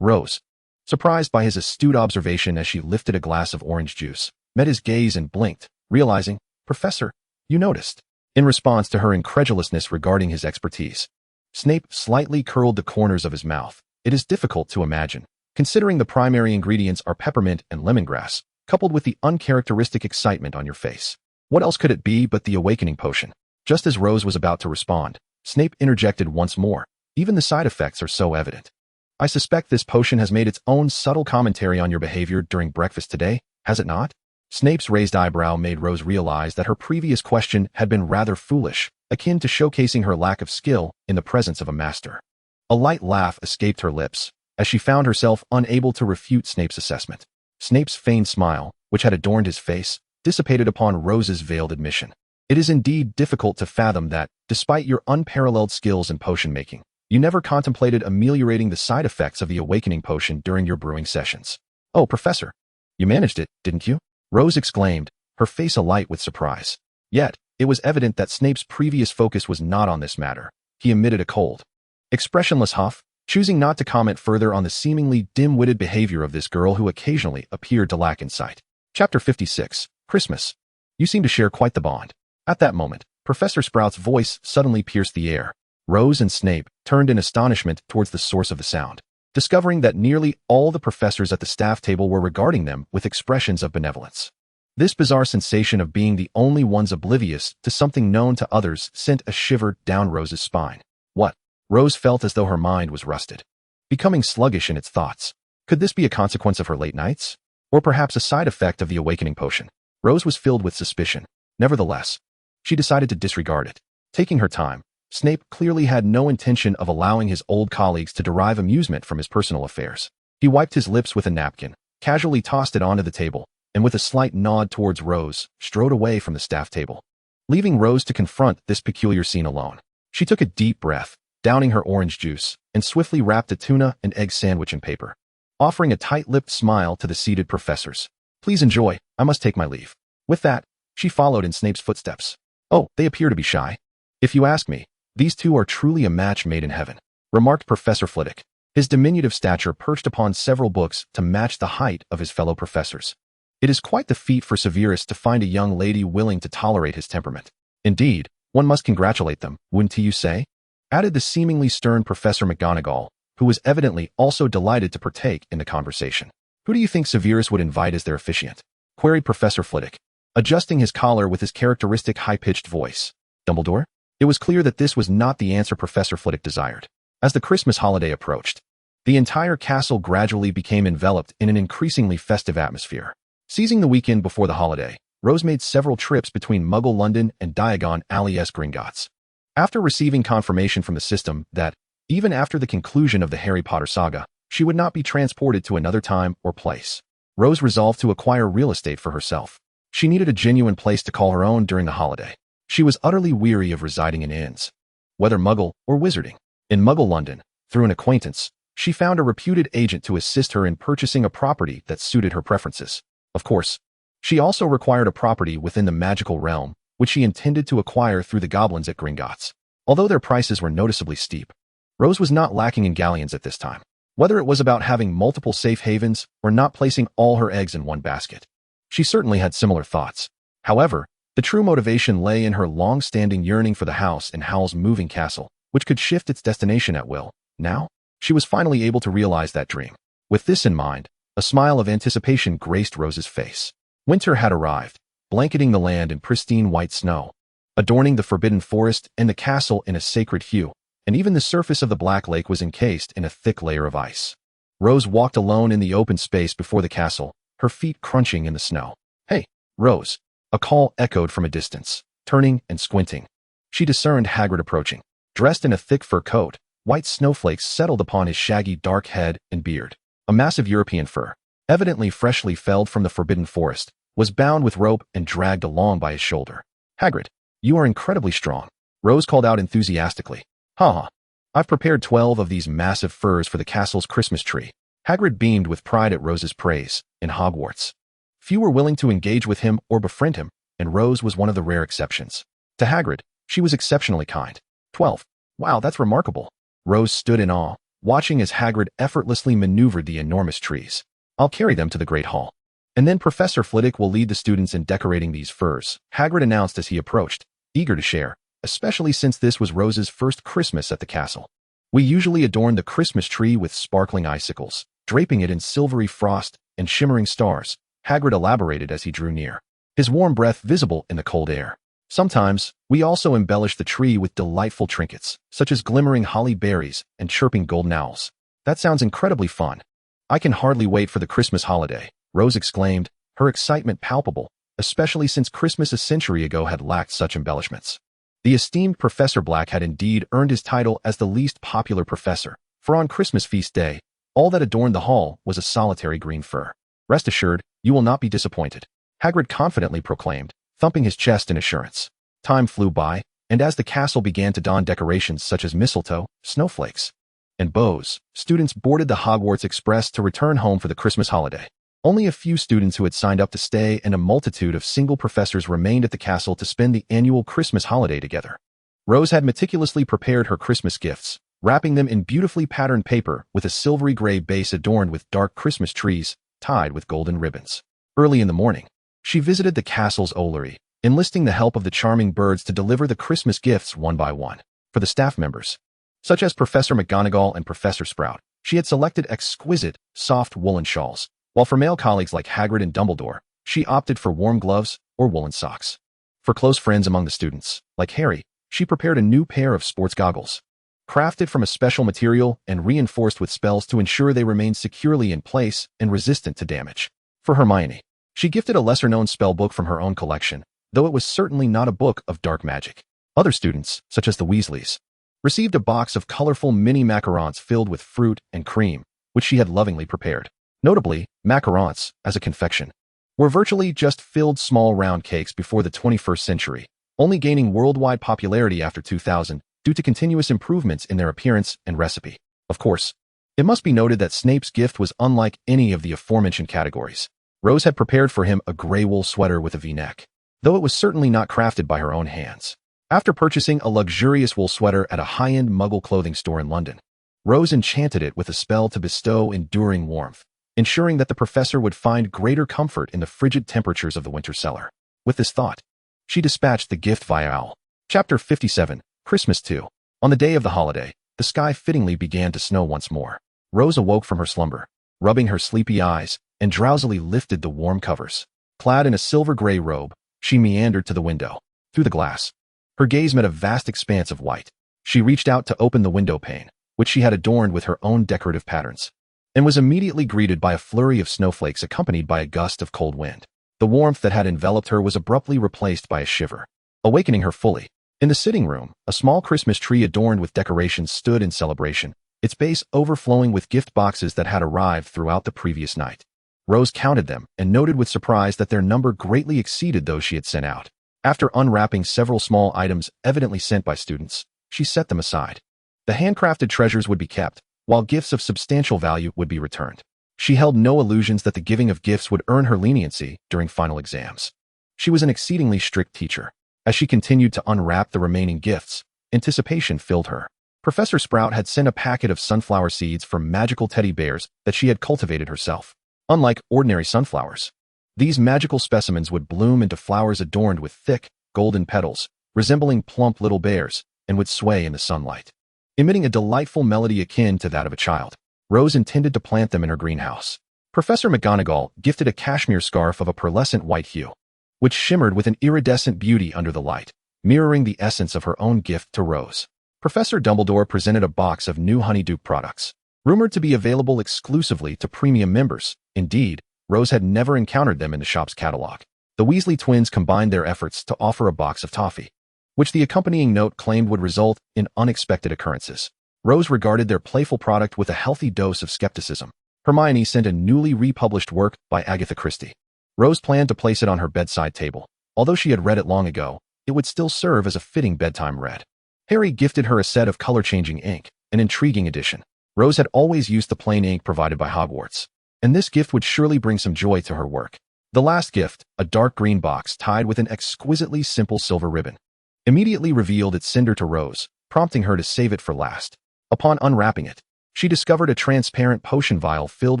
Rose, surprised by his astute observation as she lifted a glass of orange juice, met his gaze and blinked, realizing, "Professor, you noticed." In response to her incredulousness regarding his expertise, Snape slightly curled the corners of his mouth. It is difficult to imagine, considering the primary ingredients are peppermint and lemongrass, coupled with the uncharacteristic excitement on your face. What else could it be but the awakening potion? Just as Rose was about to respond, Snape interjected once more. Even the side effects are so evident. "I suspect this potion has made its own subtle commentary on your behavior during breakfast today, has it not?" Snape's raised eyebrow made Rose realize that her previous question had been rather foolish, akin to showcasing her lack of skill in the presence of a master. A light laugh escaped her lips, as she found herself unable to refute Snape's assessment. Snape's feigned smile, which had adorned his face, dissipated upon Rose's veiled admission. "It is indeed difficult to fathom that, despite your unparalleled skills in potion-making, you never contemplated ameliorating the side effects of the awakening potion during your brewing sessions." "Oh, Professor, you managed it, didn't you?" Rose exclaimed, her face alight with surprise. Yet, it was evident that Snape's previous focus was not on this matter. He emitted a cold, expressionless huff, choosing not to comment further on the seemingly dim-witted behavior of this girl who occasionally appeared to lack insight. Chapter 56, Christmas. "You seem to share quite the bond." At that moment, Professor Sprout's voice suddenly pierced the air. Rose and Snape turned in astonishment towards the source of the sound, discovering that nearly all the professors at the staff table were regarding them with expressions of benevolence. This bizarre sensation of being the only ones oblivious to something known to others sent a shiver down Rose's spine. What? Rose felt as though her mind was rusted, becoming sluggish in its thoughts. Could this be a consequence of her late nights? Or perhaps a side effect of the awakening potion? Rose was filled with suspicion. Nevertheless, she decided to disregard it. Taking her time, Snape clearly had no intention of allowing his old colleagues to derive amusement from his personal affairs. He wiped his lips with a napkin, casually tossed it onto the table, and with a slight nod towards Rose, strode away from the staff table, leaving Rose to confront this peculiar scene alone. She took a deep breath, downing her orange juice, and swiftly wrapped a tuna and egg sandwich in paper, offering a tight-lipped smile to the seated professors. "Please enjoy, I must take my leave." With that, she followed in Snape's footsteps. "Oh, they appear to be shy. If you ask me, these two are truly a match made in heaven." remarked Professor Flitwick, his diminutive stature perched upon several books to match the height of his fellow professors. It is quite the feat for Severus to find a young lady willing to tolerate his temperament. Indeed, one must congratulate them, wouldn't you say? Added the seemingly stern Professor McGonagall, who was evidently also delighted to partake in the conversation. Who do you think Severus would invite as their officiant? Queried Professor Flitwick, adjusting his collar with his characteristic high-pitched voice. Dumbledore? It was clear that this was not the answer Professor Flitwick desired. As the Christmas holiday approached, the entire castle gradually became enveloped in an increasingly festive atmosphere. Seizing the weekend before the holiday, Rose made several trips between Muggle London and Diagon Alley's Gringotts. After receiving confirmation from the system that, even after the conclusion of the Harry Potter saga, she would not be transported to another time or place, Rose resolved to acquire real estate for herself. She needed a genuine place to call her own during the holiday. She was utterly weary of residing in inns, whether Muggle or wizarding. In Muggle London, through an acquaintance, she found a reputed agent to assist her in purchasing a property that suited her preferences. Of course, she also required a property within the magical realm, which she intended to acquire through the goblins at Gringotts. Although their prices were noticeably steep, Rose was not lacking in galleons at this time. Whether it was about having multiple safe havens or not placing all her eggs in one basket, she certainly had similar thoughts. However, the true motivation lay in her long-standing yearning for the house in Howl's moving castle, which could shift its destination at will. Now, she was finally able to realize that dream. With this in mind, a smile of anticipation graced Rose's face. Winter had arrived, blanketing the land in pristine white snow, adorning the forbidden forest and the castle in a sacred hue, and even the surface of the Black Lake was encased in a thick layer of ice. Rose walked alone in the open space before the castle, her feet crunching in the snow. "Hey, Rose," a call echoed from a distance. Turning and squinting, she discerned Hagrid approaching. Dressed in a thick fur coat, white snowflakes settled upon his shaggy dark head and beard. A massive European fur, evidently freshly felled from the forbidden forest, was bound with rope and dragged along by his shoulder. "Hagrid, you are incredibly strong," Rose called out enthusiastically. "Ha! I've prepared 12 of these massive furs for the castle's Christmas tree." Hagrid beamed with pride at Rose's praise. In Hogwarts, few were willing to engage with him or befriend him, and Rose was one of the rare exceptions. To Hagrid, she was exceptionally kind. 12. Wow, that's remarkable. Rose stood in awe, watching as Hagrid effortlessly maneuvered the enormous trees. "I'll carry them to the Great Hall. And then Professor Flitwick will lead the students in decorating these furs," Hagrid announced as he approached, eager to share, especially since this was Rose's first Christmas at the castle. "We usually adorn the Christmas tree with sparkling icicles, draping it in silvery frost and shimmering stars," Hagrid elaborated as he drew near, his warm breath visible in the cold air. "Sometimes, we also embellish the tree with delightful trinkets, such as glimmering holly berries and chirping golden owls." "That sounds incredibly fun. I can hardly wait for the Christmas holiday," Rose exclaimed, her excitement palpable, especially since Christmas a century ago had lacked such embellishments. The esteemed Professor Black had indeed earned his title as the least popular professor, for on Christmas feast day, all that adorned the hall was a solitary green fir. "Rest assured, you will not be disappointed," Hagrid confidently proclaimed, thumping his chest in assurance. Time flew by, and as the castle began to don decorations such as mistletoe, snowflakes, and bows, students boarded the Hogwarts Express to return home for the Christmas holiday. Only a few students who had signed up to stay and a multitude of single professors remained at the castle to spend the annual Christmas holiday together. Rose had meticulously prepared her Christmas gifts, wrapping them in beautifully patterned paper with a silvery gray base adorned with dark Christmas trees tied with golden ribbons. Early in the morning, she visited the castle's Ollery, enlisting the help of the charming birds to deliver the Christmas gifts one by one. For the staff members, such as Professor McGonagall and Professor Sprout, she had selected exquisite, soft woolen shawls, while for male colleagues like Hagrid and Dumbledore, she opted for warm gloves or woolen socks. For close friends among the students, like Harry, she prepared a new pair of sports goggles, crafted from a special material and reinforced with spells to ensure they remained securely in place and resistant to damage. For Hermione, she gifted a lesser-known spell book from her own collection, though it was certainly not a book of dark magic. Other students, such as the Weasleys, received a box of colorful mini macarons filled with fruit and cream, which she had lovingly prepared. Notably, macarons, as a confection, were virtually just filled small round cakes before the 21st century, only gaining worldwide popularity after 2000 due to continuous improvements in their appearance and recipe. Of course, it must be noted that Snape's gift was unlike any of the aforementioned categories. Rose had prepared for him a gray wool sweater with a V-neck, though it was certainly not crafted by her own hands. After purchasing a luxurious wool sweater at a high-end Muggle clothing store in London, Rose enchanted it with a spell to bestow enduring warmth, ensuring that the professor would find greater comfort in the frigid temperatures of the winter cellar. With this thought, she dispatched the gift via owl. Chapter 57, Christmas 2. On the day of the holiday, the sky fittingly began to snow once more. Rose awoke from her slumber, rubbing her sleepy eyes, and drowsily lifted the warm covers. Clad in a silver-gray robe, she meandered to the window. Through the glass, her gaze met a vast expanse of white. She reached out to open the window pane, which she had adorned with her own decorative patterns, and was immediately greeted by a flurry of snowflakes accompanied by a gust of cold wind. The warmth that had enveloped her was abruptly replaced by a shiver, awakening her fully. In the sitting room, a small Christmas tree adorned with decorations stood in celebration, its base overflowing with gift boxes that had arrived throughout the previous night. Rose counted them and noted with surprise that their number greatly exceeded those she had sent out. After unwrapping several small items evidently sent by students, she set them aside. The handcrafted treasures would be kept, while gifts of substantial value would be returned. She held no illusions that the giving of gifts would earn her leniency during final exams. She was an exceedingly strict teacher. As she continued to unwrap the remaining gifts, anticipation filled her. Professor Sprout had sent a packet of sunflower seeds for magical teddy bears that she had cultivated herself. Unlike ordinary sunflowers, these magical specimens would bloom into flowers adorned with thick, golden petals, resembling plump little bears, and would sway in the sunlight, emitting a delightful melody akin to that of a child. Rose intended to plant them in her greenhouse. Professor McGonagall gifted a cashmere scarf of a pearlescent white hue, which shimmered with an iridescent beauty under the light, mirroring the essence of her own gift to Rose. Professor Dumbledore presented a box of new Honeydew products, rumored to be available exclusively to premium members. Indeed, Rose had never encountered them in the shop's catalog. The Weasley twins combined their efforts to offer a box of toffee, which the accompanying note claimed would result in unexpected occurrences. Rose regarded their playful product with a healthy dose of skepticism. Hermione sent a newly republished work by Agatha Christie. Rose planned to place it on her bedside table. Although she had read it long ago, it would still serve as a fitting bedtime read. Harry gifted her a set of color-changing ink, an intriguing addition. Rose had always used the plain ink provided by Hogwarts, and this gift would surely bring some joy to her work. The last gift, a dark green box tied with an exquisitely simple silver ribbon, immediately revealed its sender to Rose, prompting her to save it for last. Upon unwrapping it, she discovered a transparent potion vial filled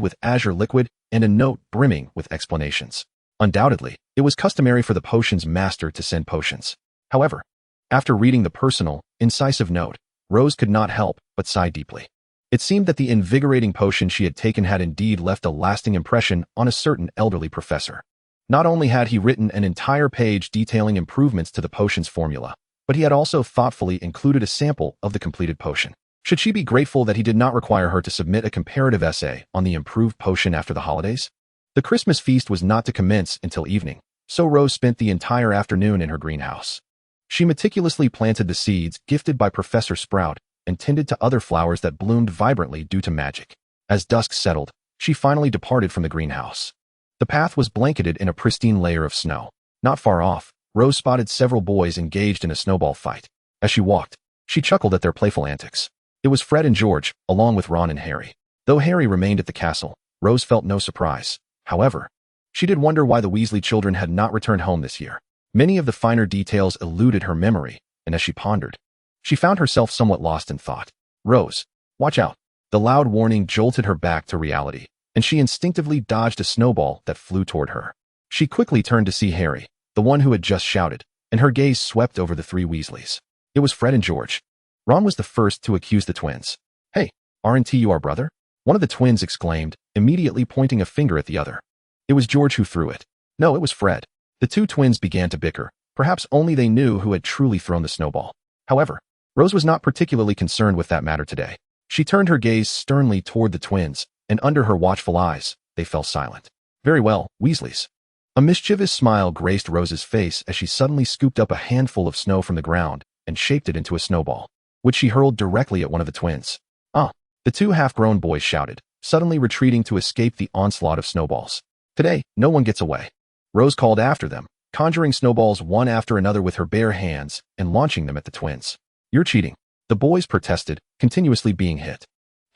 with azure liquid and a note brimming with explanations. Undoubtedly, it was customary for the potion's master to send potions. However, after reading the personal, incisive note, Rose could not help but sigh deeply. It seemed that the invigorating potion she had taken had indeed left a lasting impression on a certain elderly professor. Not only had he written an entire page detailing improvements to the potion's formula, but he had also thoughtfully included a sample of the completed potion. Should she be grateful that he did not require her to submit a comparative essay on the improved potion after the holidays? The Christmas feast was not to commence until evening, so Rose spent the entire afternoon in her greenhouse. She meticulously planted the seeds gifted by Professor Sprout and tended to other flowers that bloomed vibrantly due to magic. As dusk settled, she finally departed from the greenhouse. The path was blanketed in a pristine layer of snow. Not far off, Rose spotted several boys engaged in a snowball fight. As she walked, she chuckled at their playful antics. It was Fred and George, along with Ron and Harry. Though Harry remained at the castle, Rose felt no surprise. However, she did wonder why the Weasley children had not returned home this year. Many of the finer details eluded her memory, and as she pondered, she found herself somewhat lost in thought. Rose, watch out. The loud warning jolted her back to reality, and she instinctively dodged a snowball that flew toward her. She quickly turned to see Harry, the one who had just shouted, and her gaze swept over the three Weasleys. It was Fred and George. Ron was the first to accuse the twins. Hey, aren't you our brother? One of the twins exclaimed, immediately pointing a finger at the other. It was George who threw it. No, it was Fred. The two twins began to bicker. Perhaps only they knew who had truly thrown the snowball. However, Rose was not particularly concerned with that matter today. She turned her gaze sternly toward the twins, and under her watchful eyes, they fell silent. Very well, Weasleys. A mischievous smile graced Rose's face as she suddenly scooped up a handful of snow from the ground and shaped it into a snowball, which she hurled directly at one of the twins. Ah! The two half-grown boys shouted, suddenly retreating to escape the onslaught of snowballs. Today, no one gets away. Rose called after them, conjuring snowballs one after another with her bare hands and launching them at the twins. You're cheating. The boys protested, continuously being hit.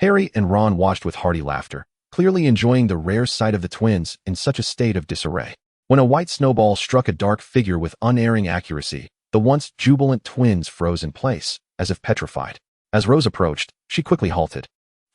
Harry and Ron watched with hearty laughter, clearly enjoying the rare sight of the twins in such a state of disarray. When a white snowball struck a dark figure with unerring accuracy, the once jubilant twins froze in place, as if petrified. As Rose approached, she quickly halted.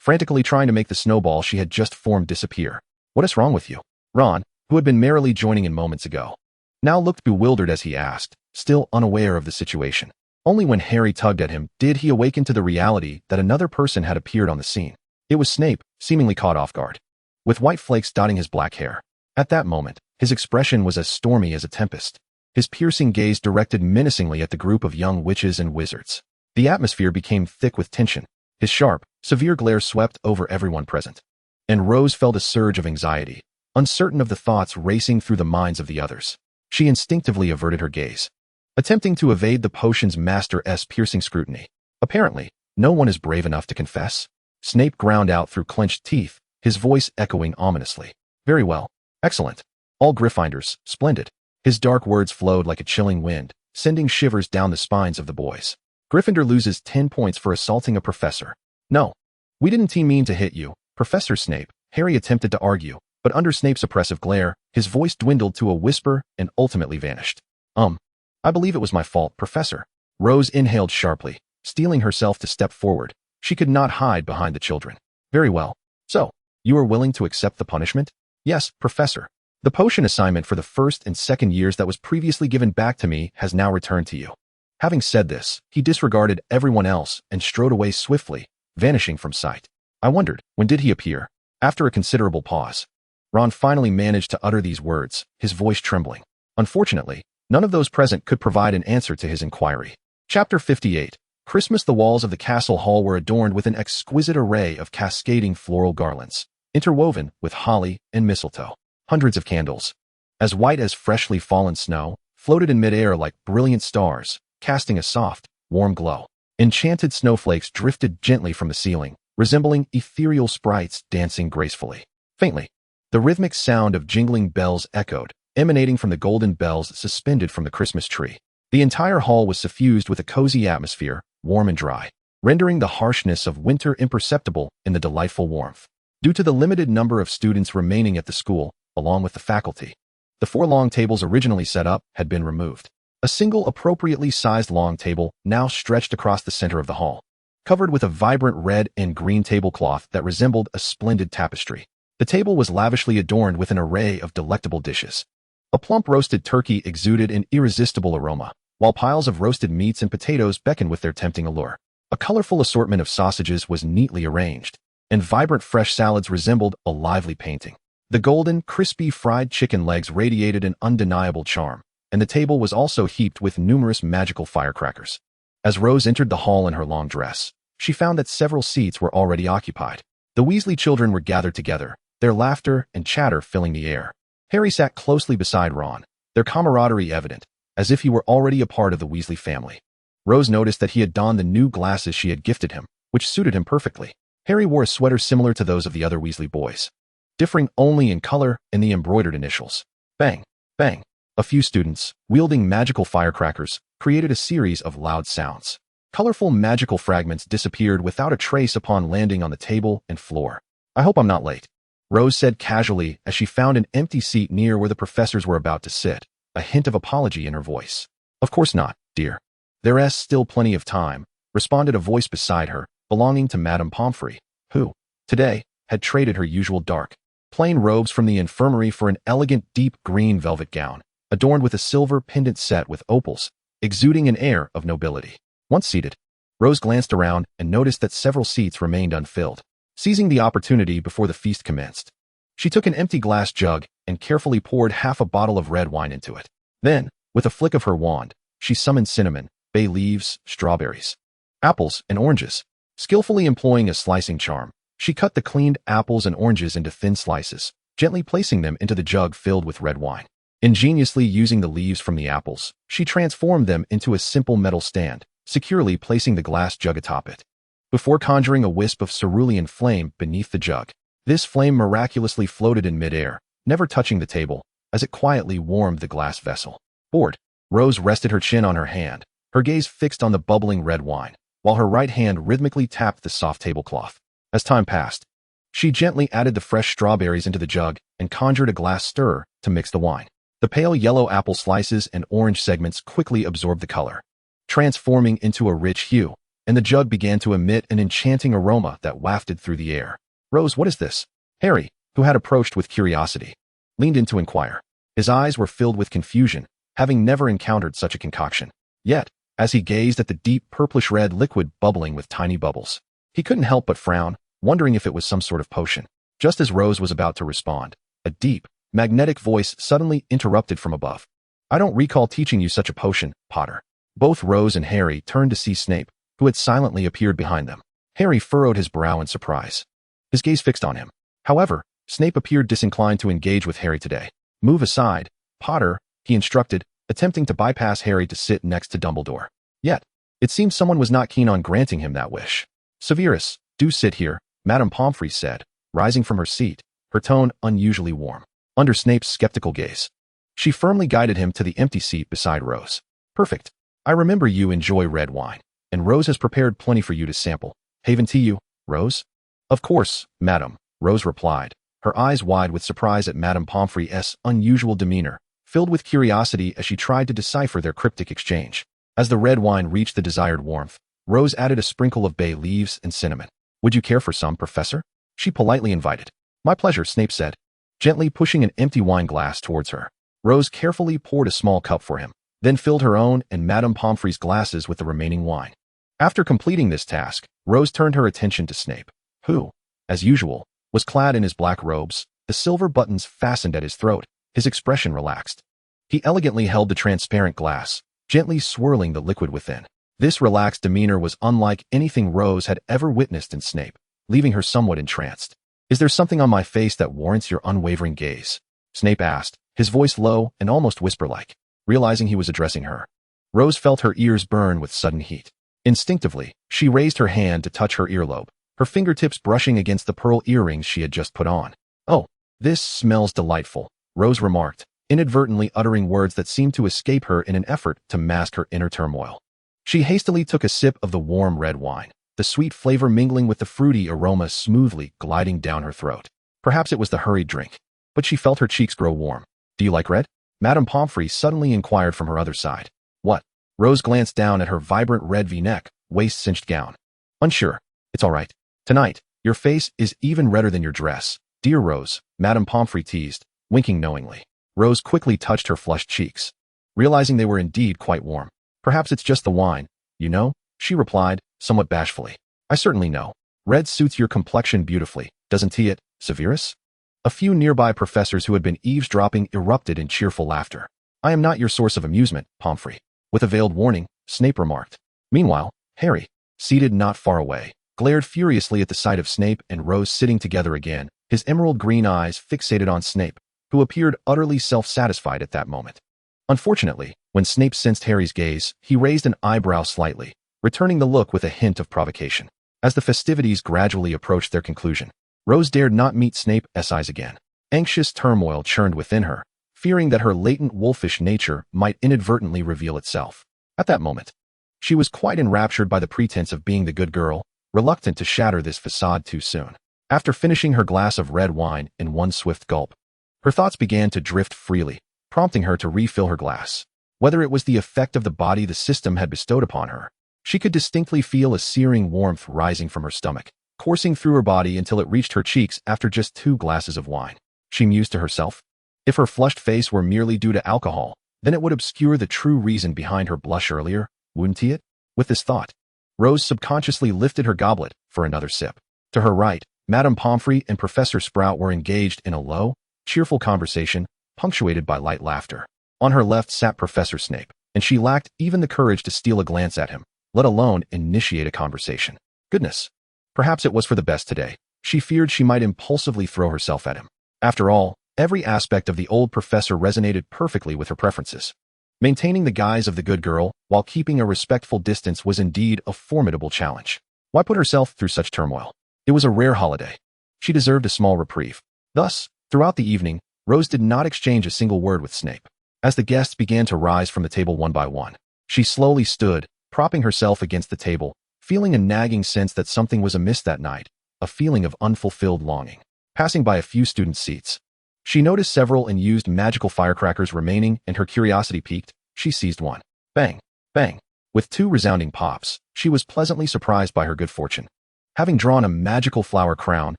frantically trying to make the snowball she had just formed disappear. "What is wrong with you?" Ron, who had been merrily joining in moments ago, now looked bewildered as he asked, still unaware of the situation. Only when Harry tugged at him did he awaken to the reality that another person had appeared on the scene. It was Snape, seemingly caught off guard, with white flakes dotting his black hair. At that moment, his expression was as stormy as a tempest. His piercing gaze directed menacingly at the group of young witches and wizards. The atmosphere became thick with tension. His sharp, severe glare swept over everyone present. And Rose felt a surge of anxiety, uncertain of the thoughts racing through the minds of the others. She instinctively averted her gaze, attempting to evade the potion's master's piercing scrutiny. Apparently, no one is brave enough to confess. Snape ground out through clenched teeth, his voice echoing ominously. "Very well. Excellent. All Gryffindors, splendid." His dark words flowed like a chilling wind, sending shivers down the spines of the boys. "Gryffindor loses 10 points for assaulting a professor." "No. We didn't mean to hit you, Professor Snape," Harry attempted to argue, but under Snape's oppressive glare, his voice dwindled to a whisper and ultimately vanished. I believe it was my fault, Professor." Rose inhaled sharply, steeling herself to step forward. She could not hide behind the children. "Very well. So, you are willing to accept the punishment?" "Yes, Professor. The potion assignment for the first and second years that was previously given back to me has now returned to you." Having said this, he disregarded everyone else and strode away swiftly, vanishing from sight. I wondered, when did he appear? After a considerable pause, Ron finally managed to utter these words, his voice trembling. Unfortunately, none of those present could provide an answer to his inquiry. Chapter 58. Christmas. The walls of the castle hall were adorned with an exquisite array of cascading floral garlands, interwoven with holly and mistletoe. Hundreds of candles, as white as freshly fallen snow, floated in midair like brilliant stars, casting a soft, warm glow. Enchanted snowflakes drifted gently from the ceiling, resembling ethereal sprites dancing gracefully. Faintly, the rhythmic sound of jingling bells echoed, emanating from the golden bells suspended from the Christmas tree. The entire hall was suffused with a cozy atmosphere, warm and dry, rendering the harshness of winter imperceptible in the delightful warmth. Due to the limited number of students remaining at the school, along with the faculty, the 4 long tables originally set up had been removed. A single appropriately sized long table now stretched across the center of the hall, covered with a vibrant red and green tablecloth that resembled a splendid tapestry. The table was lavishly adorned with an array of delectable dishes. A plump roasted turkey exuded an irresistible aroma, while piles of roasted meats and potatoes beckoned with their tempting allure. A colorful assortment of sausages was neatly arranged, and vibrant fresh salads resembled a lively painting. The golden, crispy fried chicken legs radiated an undeniable charm, and the table was also heaped with numerous magical firecrackers. As Rose entered the hall in her long dress, she found that several seats were already occupied. The Weasley children were gathered together, their laughter and chatter filling the air. Harry sat closely beside Ron, their camaraderie evident, as if he were already a part of the Weasley family. Rose noticed that he had donned the new glasses she had gifted him, which suited him perfectly. Harry wore a sweater similar to those of the other Weasley boys, differing only in color and the embroidered initials. Bang, bang. A few students, wielding magical firecrackers, created a series of loud sounds. Colorful magical fragments disappeared without a trace upon landing on the table and floor. "I hope I'm not late," Rose said casually as she found an empty seat near where the professors were about to sit, a hint of apology in her voice. "Of course not, dear. There's still plenty of time," responded a voice beside her, belonging to Madame Pomfrey, who, today, had traded her usual dark, plain robes from the infirmary for an elegant deep green velvet gown, adorned with a silver pendant set with opals, exuding an air of nobility. Once seated, Rose glanced around and noticed that several seats remained unfilled. Seizing the opportunity before the feast commenced, she took an empty glass jug and carefully poured half a bottle of red wine into it. Then, with a flick of her wand, she summoned cinnamon, bay leaves, strawberries, apples, and oranges. Skillfully employing a slicing charm, she cut the cleaned apples and oranges into thin slices, gently placing them into the jug filled with red wine. Ingeniously using the leaves from the apples, she transformed them into a simple metal stand, securely placing the glass jug atop it. Before conjuring a wisp of cerulean flame beneath the jug, this flame miraculously floated in midair, never touching the table, as it quietly warmed the glass vessel. Bored, Rose rested her chin on her hand, her gaze fixed on the bubbling red wine, while her right hand rhythmically tapped the soft tablecloth. As time passed, she gently added the fresh strawberries into the jug and conjured a glass stirrer to mix the wine. The pale yellow apple slices and orange segments quickly absorbed the color, transforming into a rich hue, and the jug began to emit an enchanting aroma that wafted through the air. "Rose, what is this?" Harry, who had approached with curiosity, leaned in to inquire. His eyes were filled with confusion, having never encountered such a concoction. Yet, as he gazed at the deep purplish-red liquid bubbling with tiny bubbles, he couldn't help but frown, wondering if it was some sort of potion. Just as Rose was about to respond, a deep, magnetic voice suddenly interrupted from above. "I don't recall teaching you such a potion, Potter." Both Rose and Harry turned to see Snape, who had silently appeared behind them. Harry furrowed his brow in surprise, his gaze fixed on him. However, Snape appeared disinclined to engage with Harry today. "Move aside, Potter," he instructed, attempting to bypass Harry to sit next to Dumbledore. Yet, it seemed someone was not keen on granting him that wish. "Severus, do sit here," Madame Pomfrey said, rising from her seat, her tone unusually warm. Under Snape's skeptical gaze, she firmly guided him to the empty seat beside Rose. "Perfect. I remember you enjoy red wine, and Rose has prepared plenty for you to sample. Haven tea you, Rose?" "Of course, madam," Rose replied, her eyes wide with surprise at Madame Pomfrey's unusual demeanor, filled with curiosity as she tried to decipher their cryptic exchange. As the red wine reached the desired warmth, Rose added a sprinkle of bay leaves and cinnamon. "Would you care for some, Professor?" she politely invited. "My pleasure," Snape said, gently pushing an empty wine glass towards her. Rose carefully poured a small cup for him, then filled her own and Madame Pomfrey's glasses with the remaining wine. After completing this task, Rose turned her attention to Snape, who, as usual, was clad in his black robes, the silver buttons fastened at his throat, his expression relaxed. He elegantly held the transparent glass, gently swirling the liquid within. This relaxed demeanor was unlike anything Rose had ever witnessed in Snape, leaving her somewhat entranced. "Is there something on my face that warrants your unwavering gaze?" Snape asked, his voice low and almost whisper-like. Realizing he was addressing her, Rose felt her ears burn with sudden heat. Instinctively, she raised her hand to touch her earlobe, her fingertips brushing against the pearl earrings she had just put on. "Oh, this smells delightful," Rose remarked, inadvertently uttering words that seemed to escape her in an effort to mask her inner turmoil. She hastily took a sip of the warm red wine, the sweet flavor mingling with the fruity aroma smoothly gliding down her throat. Perhaps it was the hurried drink, but she felt her cheeks grow warm. "Do you like red?" Madame Pomfrey suddenly inquired from her other side. "What?" Rose glanced down at her vibrant red V-neck, waist-cinched gown. "Unsure. It's all right. Tonight, your face is even redder than your dress, dear Rose," Madame Pomfrey teased, winking knowingly. Rose quickly touched her flushed cheeks, realizing they were indeed quite warm. "Perhaps it's just the wine, you know," she replied, somewhat bashfully. "I certainly know. Red suits your complexion beautifully, doesn't it, Severus?" A few nearby professors who had been eavesdropping erupted in cheerful laughter. "I am not your source of amusement, Pomfrey," with a veiled warning, Snape remarked. Meanwhile, Harry, seated not far away, glared furiously at the sight of Snape and Rose sitting together again, his emerald green eyes fixated on Snape, who appeared utterly self-satisfied at that moment. Unfortunately, when Snape sensed Harry's gaze, he raised an eyebrow slightly, returning the look with a hint of provocation. As the festivities gradually approached their conclusion, Rose dared not meet Snape's eyes again. Anxious turmoil churned within her, fearing that her latent wolfish nature might inadvertently reveal itself. At that moment, she was quite enraptured by the pretense of being the good girl, reluctant to shatter this facade too soon. After finishing her glass of red wine in one swift gulp, her thoughts began to drift freely, prompting her to refill her glass. Whether it was the effect of the body the system had bestowed upon her, she could distinctly feel a searing warmth rising from her stomach, coursing through her body until it reached her cheeks after just 2 glasses of wine. She mused to herself. If her flushed face were merely due to alcohol, then it would obscure the true reason behind her blush earlier, wouldn't it? With this thought, Rose subconsciously lifted her goblet for another sip. To her right, Madame Pomfrey and Professor Sprout were engaged in a low, cheerful conversation, punctuated by light laughter. On her left sat Professor Snape, and she lacked even the courage to steal a glance at him, let alone initiate a conversation. Goodness. Perhaps it was for the best today. She feared she might impulsively throw herself at him. After all, every aspect of the old professor resonated perfectly with her preferences. Maintaining the guise of the good girl while keeping a respectful distance was indeed a formidable challenge. Why put herself through such turmoil? It was a rare holiday. She deserved a small reprieve. Thus, throughout the evening, Rose did not exchange a single word with Snape. As the guests began to rise from the table one by one, she slowly stood, propping herself against the table, feeling a nagging sense that something was amiss that night, a feeling of unfulfilled longing. Passing by a few student seats, she noticed several unused magical firecrackers remaining, and her curiosity piqued. She seized one. Bang! Bang! With 2 resounding pops, she was pleasantly surprised by her good fortune. Having drawn a magical flower crown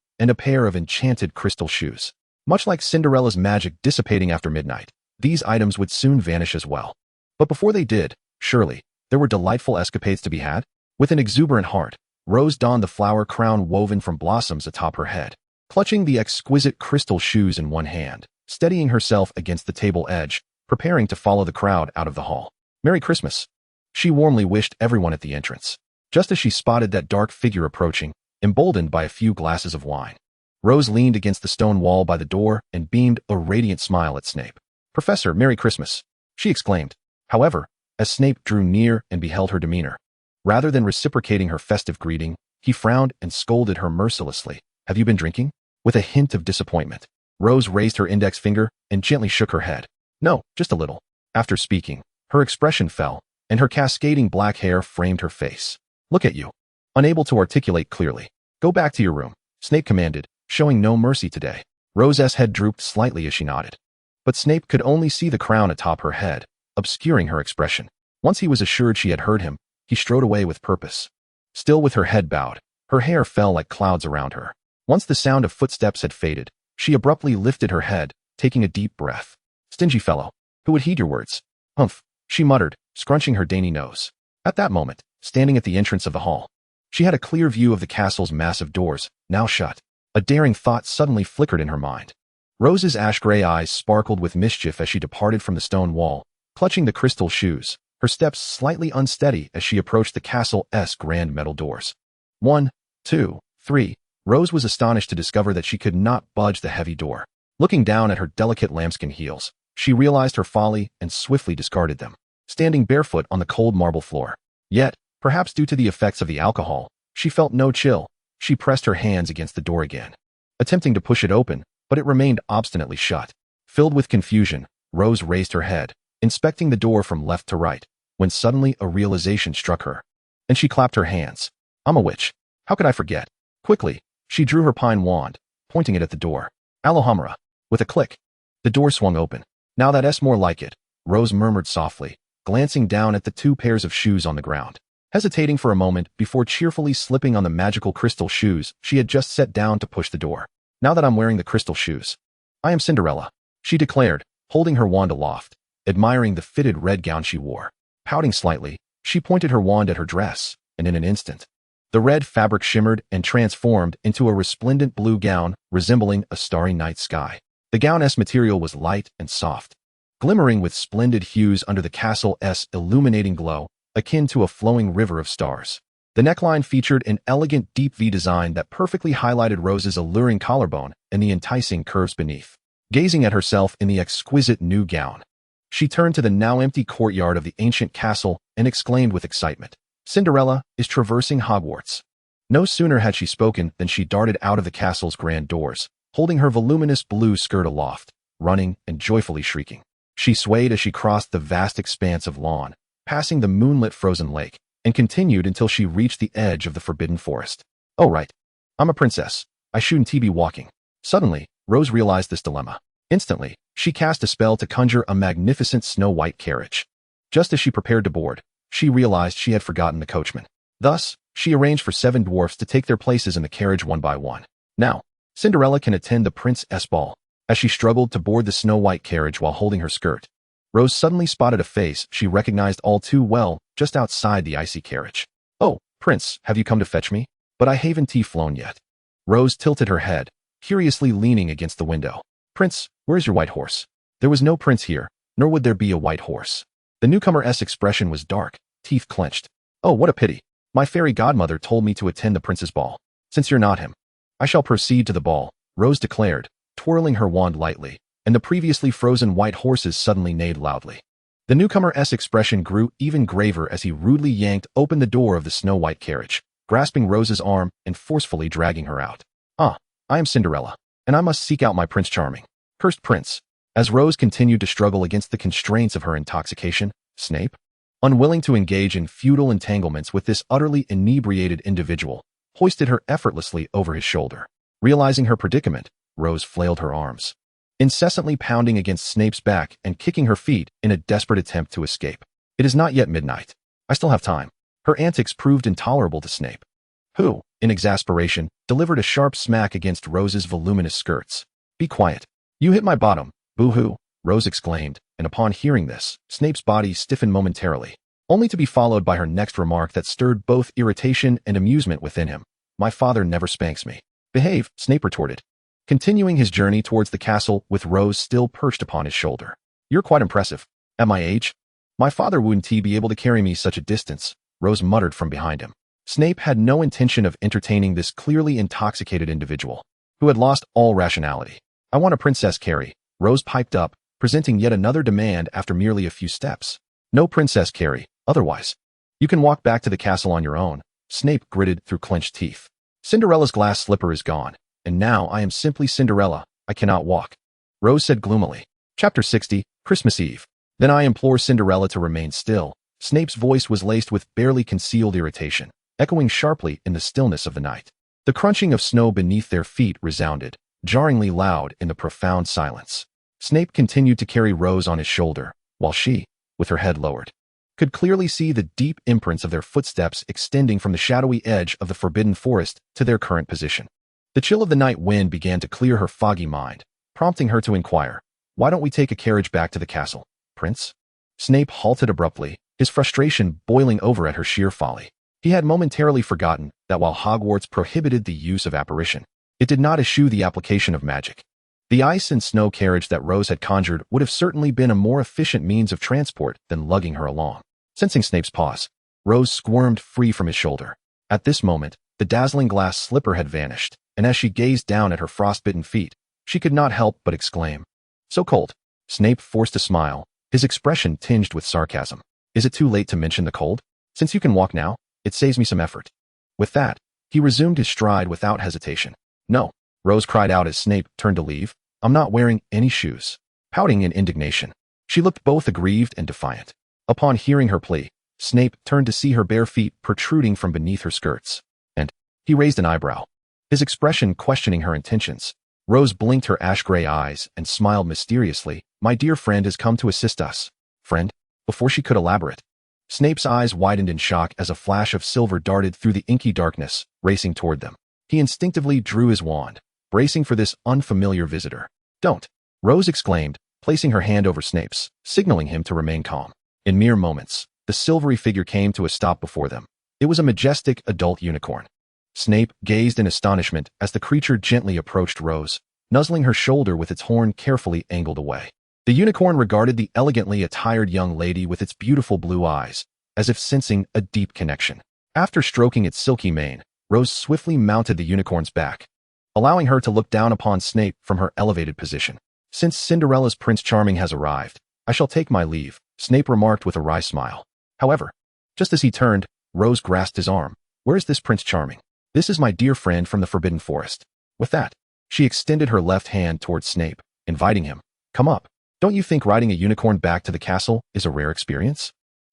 and a pair of enchanted crystal shoes. Much like Cinderella's magic dissipating after midnight, these items would soon vanish as well. But before they did, surely, there were delightful escapades to be had? With an exuberant heart, Rose donned the flower crown woven from blossoms atop her head, clutching the exquisite crystal shoes in one hand, steadying herself against the table edge, preparing to follow the crowd out of the hall. Merry Christmas! She warmly wished everyone at the entrance. Just as she spotted that dark figure approaching, emboldened by a few glasses of wine, Rose leaned against the stone wall by the door and beamed a radiant smile at Snape. "Professor, Merry Christmas!" she exclaimed. However, as Snape drew near and beheld her demeanor, rather than reciprocating her festive greeting, he frowned and scolded her mercilessly. "Have you been drinking?" With a hint of disappointment, Rose raised her index finger and gently shook her head. "No, just a little." After speaking, her expression fell, and her cascading black hair framed her face. "Look at you." Unable to articulate clearly. "Go back to your room," Snape commanded, showing no mercy today. Rose's head drooped slightly as she nodded. But Snape could only see the crown atop her head, obscuring her expression. Once he was assured she had heard him, he strode away with purpose. Still with her head bowed, her hair fell like clouds around her. Once the sound of footsteps had faded, she abruptly lifted her head, taking a deep breath. "Stingy fellow. Who would heed your words?" "Humph," she muttered, scrunching her dainty nose. At that moment, standing at the entrance of the hall, she had a clear view of the castle's massive doors, now shut. A daring thought suddenly flickered in her mind. Rose's ash-gray eyes sparkled with mischief as she departed from the stone wall, clutching the crystal shoes, her steps slightly unsteady as she approached the castle's grand metal doors. 1, 2, 3. Rose was astonished to discover that she could not budge the heavy door. Looking down at her delicate lambskin heels, she realized her folly and swiftly discarded them, standing barefoot on the cold marble floor. Yet, perhaps due to the effects of the alcohol, she felt no chill. She pressed her hands against the door again, attempting to push it open, but it remained obstinately shut. Filled with confusion, Rose raised her head, inspecting the door from left to right, when suddenly a realization struck her, and she clapped her hands. "I'm a witch. How could I forget?" Quickly, she drew her pine wand, pointing it at the door. "Alohomora." With a click, the door swung open. "Now that's more like it," Rose murmured softly, glancing down at the 2 pairs of shoes on the ground. Hesitating for a moment before cheerfully slipping on the magical crystal shoes she had just set down to push the door. "Now that I'm wearing the crystal shoes, I am Cinderella," she declared, holding her wand aloft, admiring the fitted red gown she wore. Pouting slightly, she pointed her wand at her dress, and in an instant, the red fabric shimmered and transformed into a resplendent blue gown resembling a starry night sky. The gown's material was light and soft, glimmering with splendid hues under the castle's illuminating glow, akin to a flowing river of stars. The neckline featured an elegant deep V design that perfectly highlighted Rose's alluring collarbone and the enticing curves beneath. Gazing at herself in the exquisite new gown, she turned to the now empty courtyard of the ancient castle and exclaimed with excitement, "Cinderella is traversing Hogwarts." No sooner had she spoken than she darted out of the castle's grand doors, holding her voluminous blue skirt aloft, running and joyfully shrieking. She swayed as she crossed the vast expanse of lawn, passing the moonlit frozen lake, and continued until she reached the edge of the forbidden forest. "Oh right, I'm a princess. I shouldn't be walking." Suddenly, Rose realized this dilemma. Instantly, she cast a spell to conjure a magnificent snow-white carriage. Just as she prepared to board, she realized she had forgotten the coachman. Thus, she arranged for 7 dwarfs to take their places in the carriage one by one. Now, Cinderella can attend the prince's ball. As she struggled to board the snow-white carriage while holding her skirt, Rose suddenly spotted a face she recognized all too well just outside the icy carriage. "Oh, Prince, have you come to fetch me?" "But I haven't flown yet." Rose tilted her head, curiously leaning against the window. "Prince, where's your white horse?" There was no prince here, nor would there be a white horse. The newcomer's expression was dark, teeth clenched. "Oh, what a pity. My fairy godmother told me to attend the prince's ball. Since you're not him, I shall proceed to the ball," Rose declared, twirling her wand lightly, and the previously frozen white horses suddenly neighed loudly. The newcomer's expression grew even graver as he rudely yanked open the door of the snow-white carriage, grasping Rose's arm and forcefully dragging her out. "Ah, I am Cinderella, and I must seek out my Prince Charming." Cursed prince. As Rose continued to struggle against the constraints of her intoxication, Snape, unwilling to engage in futile entanglements with this utterly inebriated individual, hoisted her effortlessly over his shoulder. Realizing her predicament, Rose flailed her arms, incessantly pounding against Snape's back and kicking her feet in a desperate attempt to escape. It is not yet midnight. I still have time. Her antics proved intolerable to Snape, who, in exasperation, delivered a sharp smack against Rose's voluminous skirts. Be quiet. You hit my bottom, boo-hoo, Rose exclaimed, and upon hearing this, Snape's body stiffened momentarily, only to be followed by her next remark that stirred both irritation and amusement within him. My father never spanks me. Behave, Snape retorted, continuing his journey towards the castle with Rose still perched upon his shoulder. You're quite impressive. At my age, my father wouldn't be able to carry me such a distance, Rose muttered from behind him. Snape had no intention of entertaining this clearly intoxicated individual, who had lost all rationality. I want a Princess Carrie, Rose piped up, presenting yet another demand after merely a few steps. No Princess Carrie, otherwise. You can walk back to the castle on your own, Snape gritted through clenched teeth. Cinderella's glass slipper is gone, and now I am simply Cinderella, I cannot walk, Rose said gloomily. Chapter 60, Christmas Eve. Then I implore Cinderella to remain still. Snape's voice was laced with barely concealed irritation, echoing sharply in the stillness of the night. The crunching of snow beneath their feet resounded, jarringly loud in the profound silence. Snape continued to carry Rose on his shoulder, while she, with her head lowered, could clearly see the deep imprints of their footsteps extending from the shadowy edge of the forbidden forest to their current position. The chill of the night wind began to clear her foggy mind, prompting her to inquire, why don't we take a carriage back to the castle, Prince? Snape halted abruptly, his frustration boiling over at her sheer folly. He had momentarily forgotten that while Hogwarts prohibited the use of apparition, it did not eschew the application of magic. The ice and snow carriage that Rose had conjured would have certainly been a more efficient means of transport than lugging her along. Sensing Snape's pause, Rose squirmed free from his shoulder. At this moment, the dazzling glass slipper had vanished, and as she gazed down at her frostbitten feet, she could not help but exclaim, "So cold." Snape forced a smile, his expression tinged with sarcasm. Is it too late to mention the cold? Since you can walk now, it saves me some effort. With that, he resumed his stride without hesitation. No, Rose cried out as Snape turned to leave. I'm not wearing any shoes. Pouting in indignation, she looked both aggrieved and defiant. Upon hearing her plea, Snape turned to see her bare feet protruding from beneath her skirts, and he raised an eyebrow, his expression questioning her intentions. Rose blinked her ash-gray eyes and smiled mysteriously. My dear friend has come to assist us. Friend? Before she could elaborate, Snape's eyes widened in shock as a flash of silver darted through the inky darkness, racing toward them. He instinctively drew his wand, bracing for this unfamiliar visitor. Don't! Rose exclaimed, placing her hand over Snape's, signaling him to remain calm. In mere moments, the silvery figure came to a stop before them. It was a majestic adult unicorn. Snape gazed in astonishment as the creature gently approached Rose, nuzzling her shoulder with its horn carefully angled away. The unicorn regarded the elegantly attired young lady with its beautiful blue eyes, as if sensing a deep connection. After stroking its silky mane, Rose swiftly mounted the unicorn's back, allowing her to look down upon Snape from her elevated position. Since Cinderella's Prince Charming has arrived, I shall take my leave, Snape remarked with a wry smile. However, just as he turned, Rose grasped his arm. Where is this Prince Charming? This is my dear friend from the Forbidden Forest. With that, she extended her left hand towards Snape, inviting him. Come up. Don't you think riding a unicorn back to the castle is a rare experience?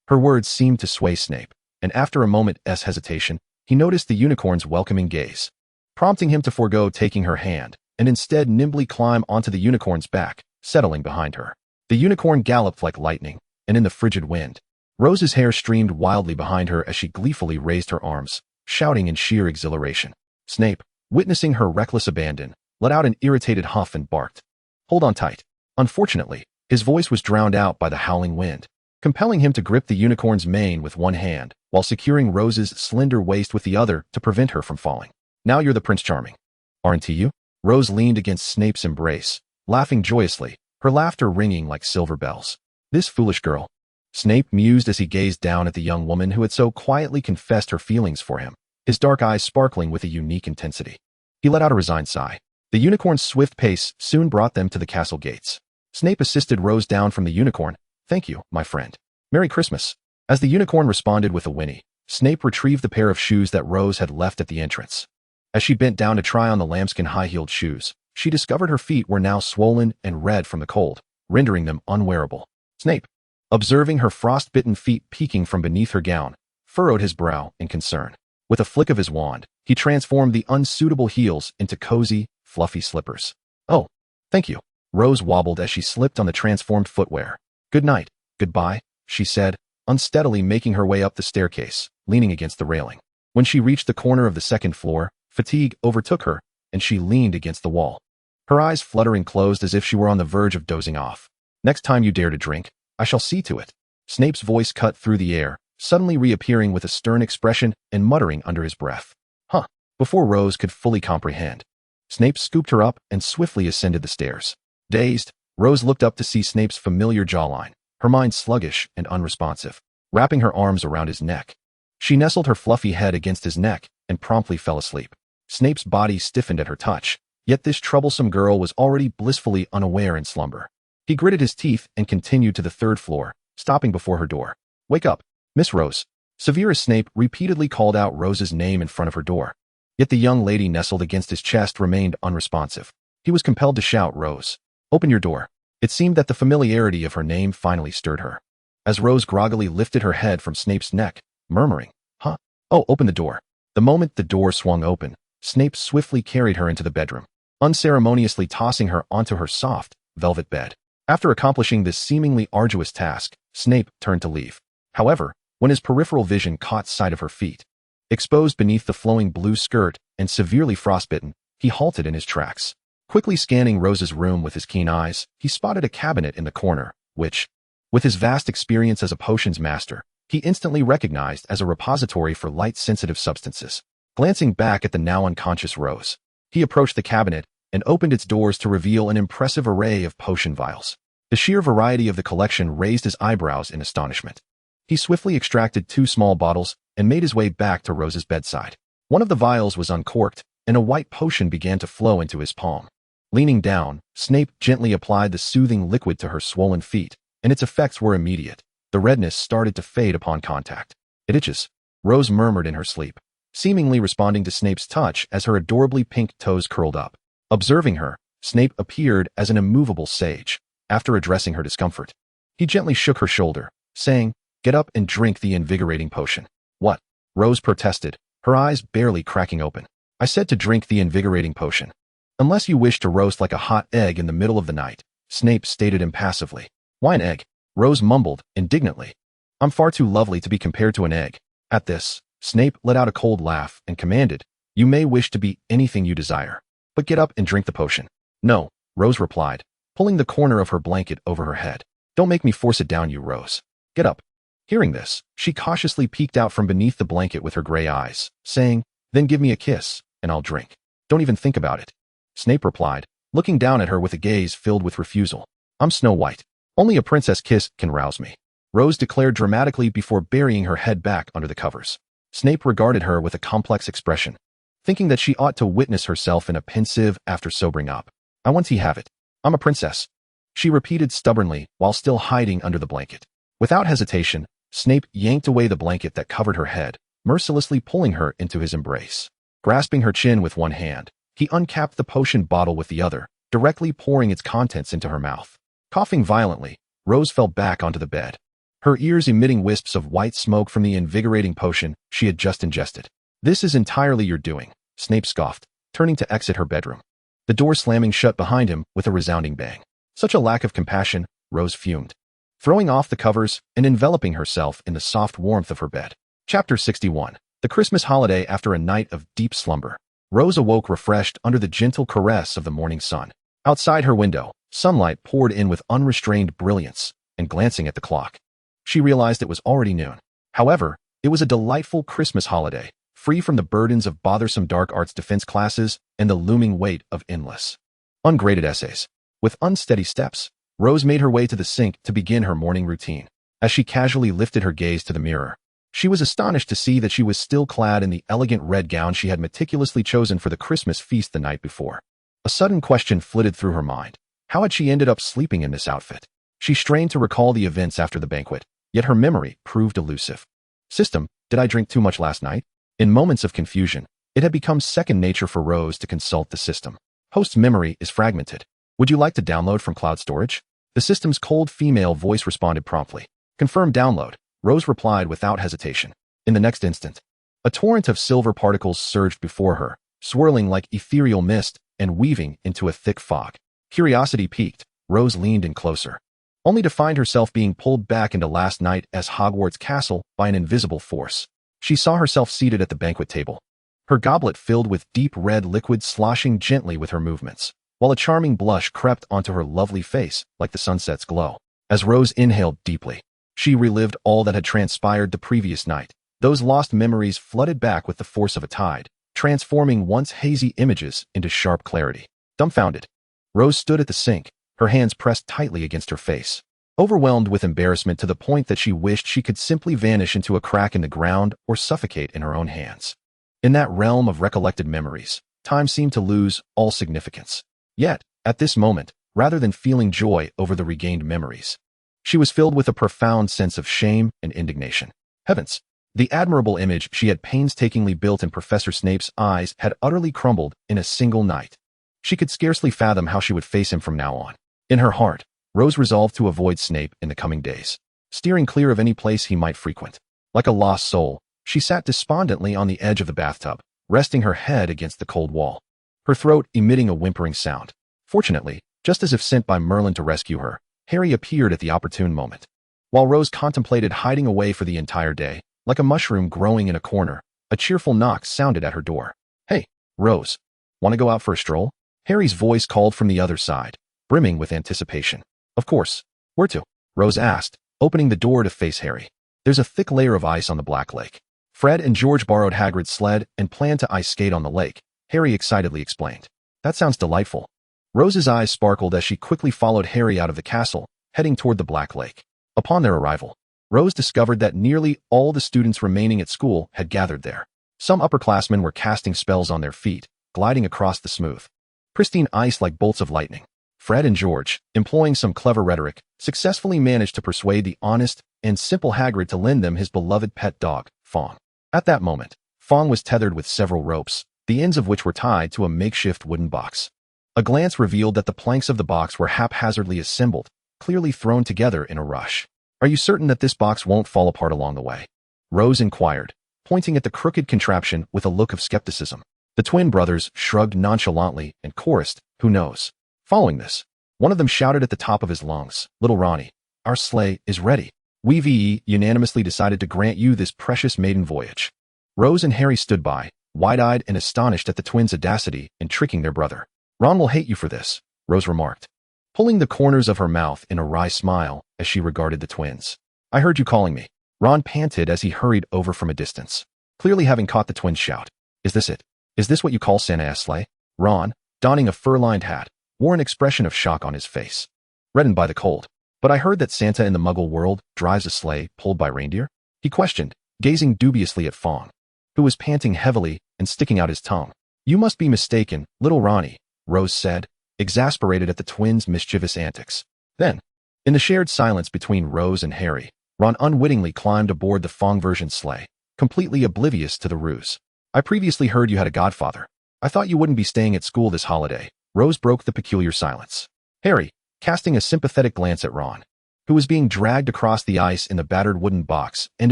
Her words seemed to sway Snape, and after a moment's hesitation, he noticed the unicorn's welcoming gaze, prompting him to forego taking her hand, and instead nimbly climb onto the unicorn's back, settling behind her. The unicorn galloped like lightning, and in the frigid wind, Rose's hair streamed wildly behind her as she gleefully raised her arms, shouting in sheer exhilaration. Snape, witnessing her reckless abandon, let out an irritated huff and barked. Hold on tight. Unfortunately, his voice was drowned out by the howling wind, compelling him to grip the unicorn's mane with one hand, while securing Rose's slender waist with the other to prevent her from falling. Now you're the Prince Charming, aren't you? Rose leaned against Snape's embrace, laughing joyously, her laughter ringing like silver bells. This foolish girl, Snape mused as he gazed down at the young woman who had so quietly confessed her feelings for him, his dark eyes sparkling with a unique intensity. He let out a resigned sigh. The unicorn's swift pace soon brought them to the castle gates. Snape assisted Rose down from the unicorn. Thank you, my friend. Merry Christmas. As the unicorn responded with a whinny, Snape retrieved the pair of shoes that Rose had left at the entrance. As she bent down to try on the lambskin high-heeled shoes, she discovered her feet were now swollen and red from the cold, rendering them unwearable. Snape, observing her frost-bitten feet peeking from beneath her gown, furrowed his brow in concern. With a flick of his wand, he transformed the unsuitable heels into cozy, fluffy slippers. Oh, thank you. Rose wobbled as she slipped on the transformed footwear. Good night, goodbye, she said, unsteadily making her way up the staircase, leaning against the railing. When she reached the corner of the second floor, fatigue overtook her, and she leaned against the wall. Her eyes fluttering closed as if she were on the verge of dozing off. "Next time you dare to drink, I shall see to it." Snape's voice cut through the air, suddenly reappearing with a stern expression and muttering under his breath. "Huh." Before Rose could fully comprehend, Snape scooped her up and swiftly ascended the stairs. Dazed, Rose looked up to see Snape's familiar jawline, her mind sluggish and unresponsive, wrapping her arms around his neck. She nestled her fluffy head against his neck and promptly fell asleep. Snape's body stiffened at her touch, yet this troublesome girl was already blissfully unaware in slumber. He gritted his teeth and continued to the third floor, stopping before her door. "Wake up, Miss Rose." Severus Snape repeatedly called out Rose's name in front of her door. Yet the young lady nestled against his chest remained unresponsive. He was compelled to shout, "Rose, open your door." It seemed that the familiarity of her name finally stirred her. As Rose groggily lifted her head from Snape's neck, murmuring, "Huh? Oh, open the door." The moment the door swung open, Snape swiftly carried her into the bedroom, unceremoniously tossing her onto her soft, velvet bed. After accomplishing this seemingly arduous task, Snape turned to leave. However, when his peripheral vision caught sight of her feet, exposed beneath the flowing blue skirt and severely frostbitten, he halted in his tracks. Quickly scanning Rose's room with his keen eyes, he spotted a cabinet in the corner, which, with his vast experience as a potions master, he instantly recognized as a repository for light-sensitive substances. Glancing back at the now unconscious Rose, he approached the cabinet and opened its doors to reveal an impressive array of potion vials. The sheer variety of the collection raised his eyebrows in astonishment. He swiftly extracted 2 small bottles and made his way back to Rose's bedside. One of the vials was uncorked, and a white potion began to flow into his palm. Leaning down, Snape gently applied the soothing liquid to her swollen feet, and its effects were immediate. The redness started to fade upon contact. "It itches," Rose murmured in her sleep, seemingly responding to Snape's touch as her adorably pink toes curled up. Observing her, Snape appeared as an immovable sage. After addressing her discomfort, he gently shook her shoulder, saying, "Get up and drink the invigorating potion." "What?" Rose protested, her eyes barely cracking open. "I said to drink the invigorating potion." "Unless you wish to roast like a hot egg in the middle of the night," Snape stated impassively. "Why an egg?" Rose mumbled indignantly. "I'm far too lovely to be compared to an egg." At this, Snape let out a cold laugh and commanded, "You may wish to be anything you desire, but get up and drink the potion." "No," Rose replied, pulling the corner of her blanket over her head. "Don't make me force it down you, Rose. Get up." Hearing this, she cautiously peeked out from beneath the blanket with her gray eyes, saying, "Then give me a kiss, and I'll drink." "Don't even think about it," Snape replied, looking down at her with a gaze filled with refusal. "I'm Snow White. Only a princess kiss can rouse me," Rose declared dramatically before burying her head back under the covers. Snape regarded her with a complex expression, thinking that she ought to witness herself in a pensive after sobering up. "I want to have it. I'm a princess," she repeated stubbornly while still hiding under the blanket. Without hesitation, Snape yanked away the blanket that covered her head, mercilessly pulling her into his embrace. Grasping her chin with one hand, he uncapped the potion bottle with the other, directly pouring its contents into her mouth. Coughing violently, Rose fell back onto the bed, her ears emitting wisps of white smoke from the invigorating potion she had just ingested. "This is entirely your doing," Snape scoffed, turning to exit her bedroom, the door slamming shut behind him with a resounding bang. Such a lack of compassion, Rose fumed, throwing off the covers and enveloping herself in the soft warmth of her bed. Chapter 61. The Christmas holiday. After a night of deep slumber, Rose awoke refreshed under the gentle caress of the morning sun. Outside her window, sunlight poured in with unrestrained brilliance, and glancing at the clock, she realized it was already noon. However, it was a delightful Christmas holiday, free from the burdens of bothersome dark arts defense classes and the looming weight of endless, ungraded essays. With unsteady steps, Rose made her way to the sink to begin her morning routine. As she casually lifted her gaze to the mirror, she was astonished to see that she was still clad in the elegant red gown she had meticulously chosen for the Christmas feast the night before. A sudden question flitted through her mind. How had she ended up sleeping in this outfit? She strained to recall the events after the banquet, yet her memory proved elusive. System, did I drink too much last night? In moments of confusion, it had become second nature for Rose to consult the system. Host's memory is fragmented. Would you like to download from cloud storage? The system's cold female voice responded promptly. Confirm download, Rose replied without hesitation. In the next instant, a torrent of silver particles surged before her, swirling like ethereal mist and weaving into a thick fog. Curiosity piqued, Rose leaned in closer. only to find herself being pulled back into last night as Hogwarts Castle by an invisible force. She saw herself seated at the banquet table, her goblet filled with deep red liquid sloshing gently with her movements, while a charming blush crept onto her lovely face like the sunset's glow. As Rose inhaled deeply, she relived all that had transpired the previous night. Those lost memories flooded back with the force of a tide, transforming once hazy images into sharp clarity. Dumbfounded, Rose stood at the sink, her hands pressed tightly against her face, overwhelmed with embarrassment to the point that she wished she could simply vanish into a crack in the ground or suffocate in her own hands. In that realm of recollected memories, time seemed to lose all significance. Yet, at this moment, rather than feeling joy over the regained memories, she was filled with a profound sense of shame and indignation. Heavens! The admirable image she had painstakingly built in Professor Snape's eyes had utterly crumbled in a single night. She could scarcely fathom how she would face him from now on. In her heart, Rose resolved to avoid Snape in the coming days, steering clear of any place he might frequent. Like a lost soul, she sat despondently on the edge of the bathtub, resting her head against the cold wall, her throat emitting a whimpering sound. Fortunately, just as if sent by Merlin to rescue her, Harry appeared at the opportune moment. While Rose contemplated hiding away for the entire day, like a mushroom growing in a corner, a cheerful knock sounded at her door. "Hey, Rose, want to go out for a stroll?" Harry's voice called from the other side, brimming with anticipation. "Of course. Where to?" Rose asked, opening the door to face Harry. "There's a thick layer of ice on the Black Lake. Fred and George borrowed Hagrid's sled and planned to ice skate on the lake," Harry excitedly explained. "That sounds delightful." Rose's eyes sparkled as she quickly followed Harry out of the castle, heading toward the Black Lake. Upon their arrival, Rose discovered that nearly all the students remaining at school had gathered there. Some upperclassmen were casting spells on their feet, gliding across the smooth, pristine ice like bolts of lightning. Fred and George, employing some clever rhetoric, successfully managed to persuade the honest and simple Hagrid to lend them his beloved pet dog, Fong. At that moment, Fong was tethered with several ropes, the ends of which were tied to a makeshift wooden box. A glance revealed that the planks of the box were haphazardly assembled, clearly thrown together in a rush. "Are you certain that this box won't fall apart along the way?" Rose inquired, pointing at the crooked contraption with a look of skepticism. The twin brothers shrugged nonchalantly and chorused, "Who knows?" Following this, one of them shouted at the top of his lungs, "Little Ronnie, our sleigh is ready. We unanimously decided to grant you this precious maiden voyage." Rose and Harry stood by, wide-eyed and astonished at the twins' audacity in tricking their brother. "Ron will hate you for this," Rose remarked, pulling the corners of her mouth in a wry smile as she regarded the twins. "I heard you calling me," Ron panted as he hurried over from a distance, clearly having caught the twins' shout. "Is this it? Is this what you call Santa's sleigh?" Ron, donning a fur-lined hat, wore an expression of shock on his face, reddened by the cold. "But I heard that Santa in the Muggle world drives a sleigh pulled by reindeer?" he questioned, gazing dubiously at Fong, who was panting heavily and sticking out his tongue. "You must be mistaken, little Ronnie," Rose said, exasperated at the twins' mischievous antics. Then, in the shared silence between Rose and Harry, Ron unwittingly climbed aboard the Fong-version sleigh, completely oblivious to the ruse. "I previously heard you had a godfather. I thought you wouldn't be staying at school this holiday." Rose broke the peculiar silence. Harry, casting a sympathetic glance at Ron, who was being dragged across the ice in the battered wooden box and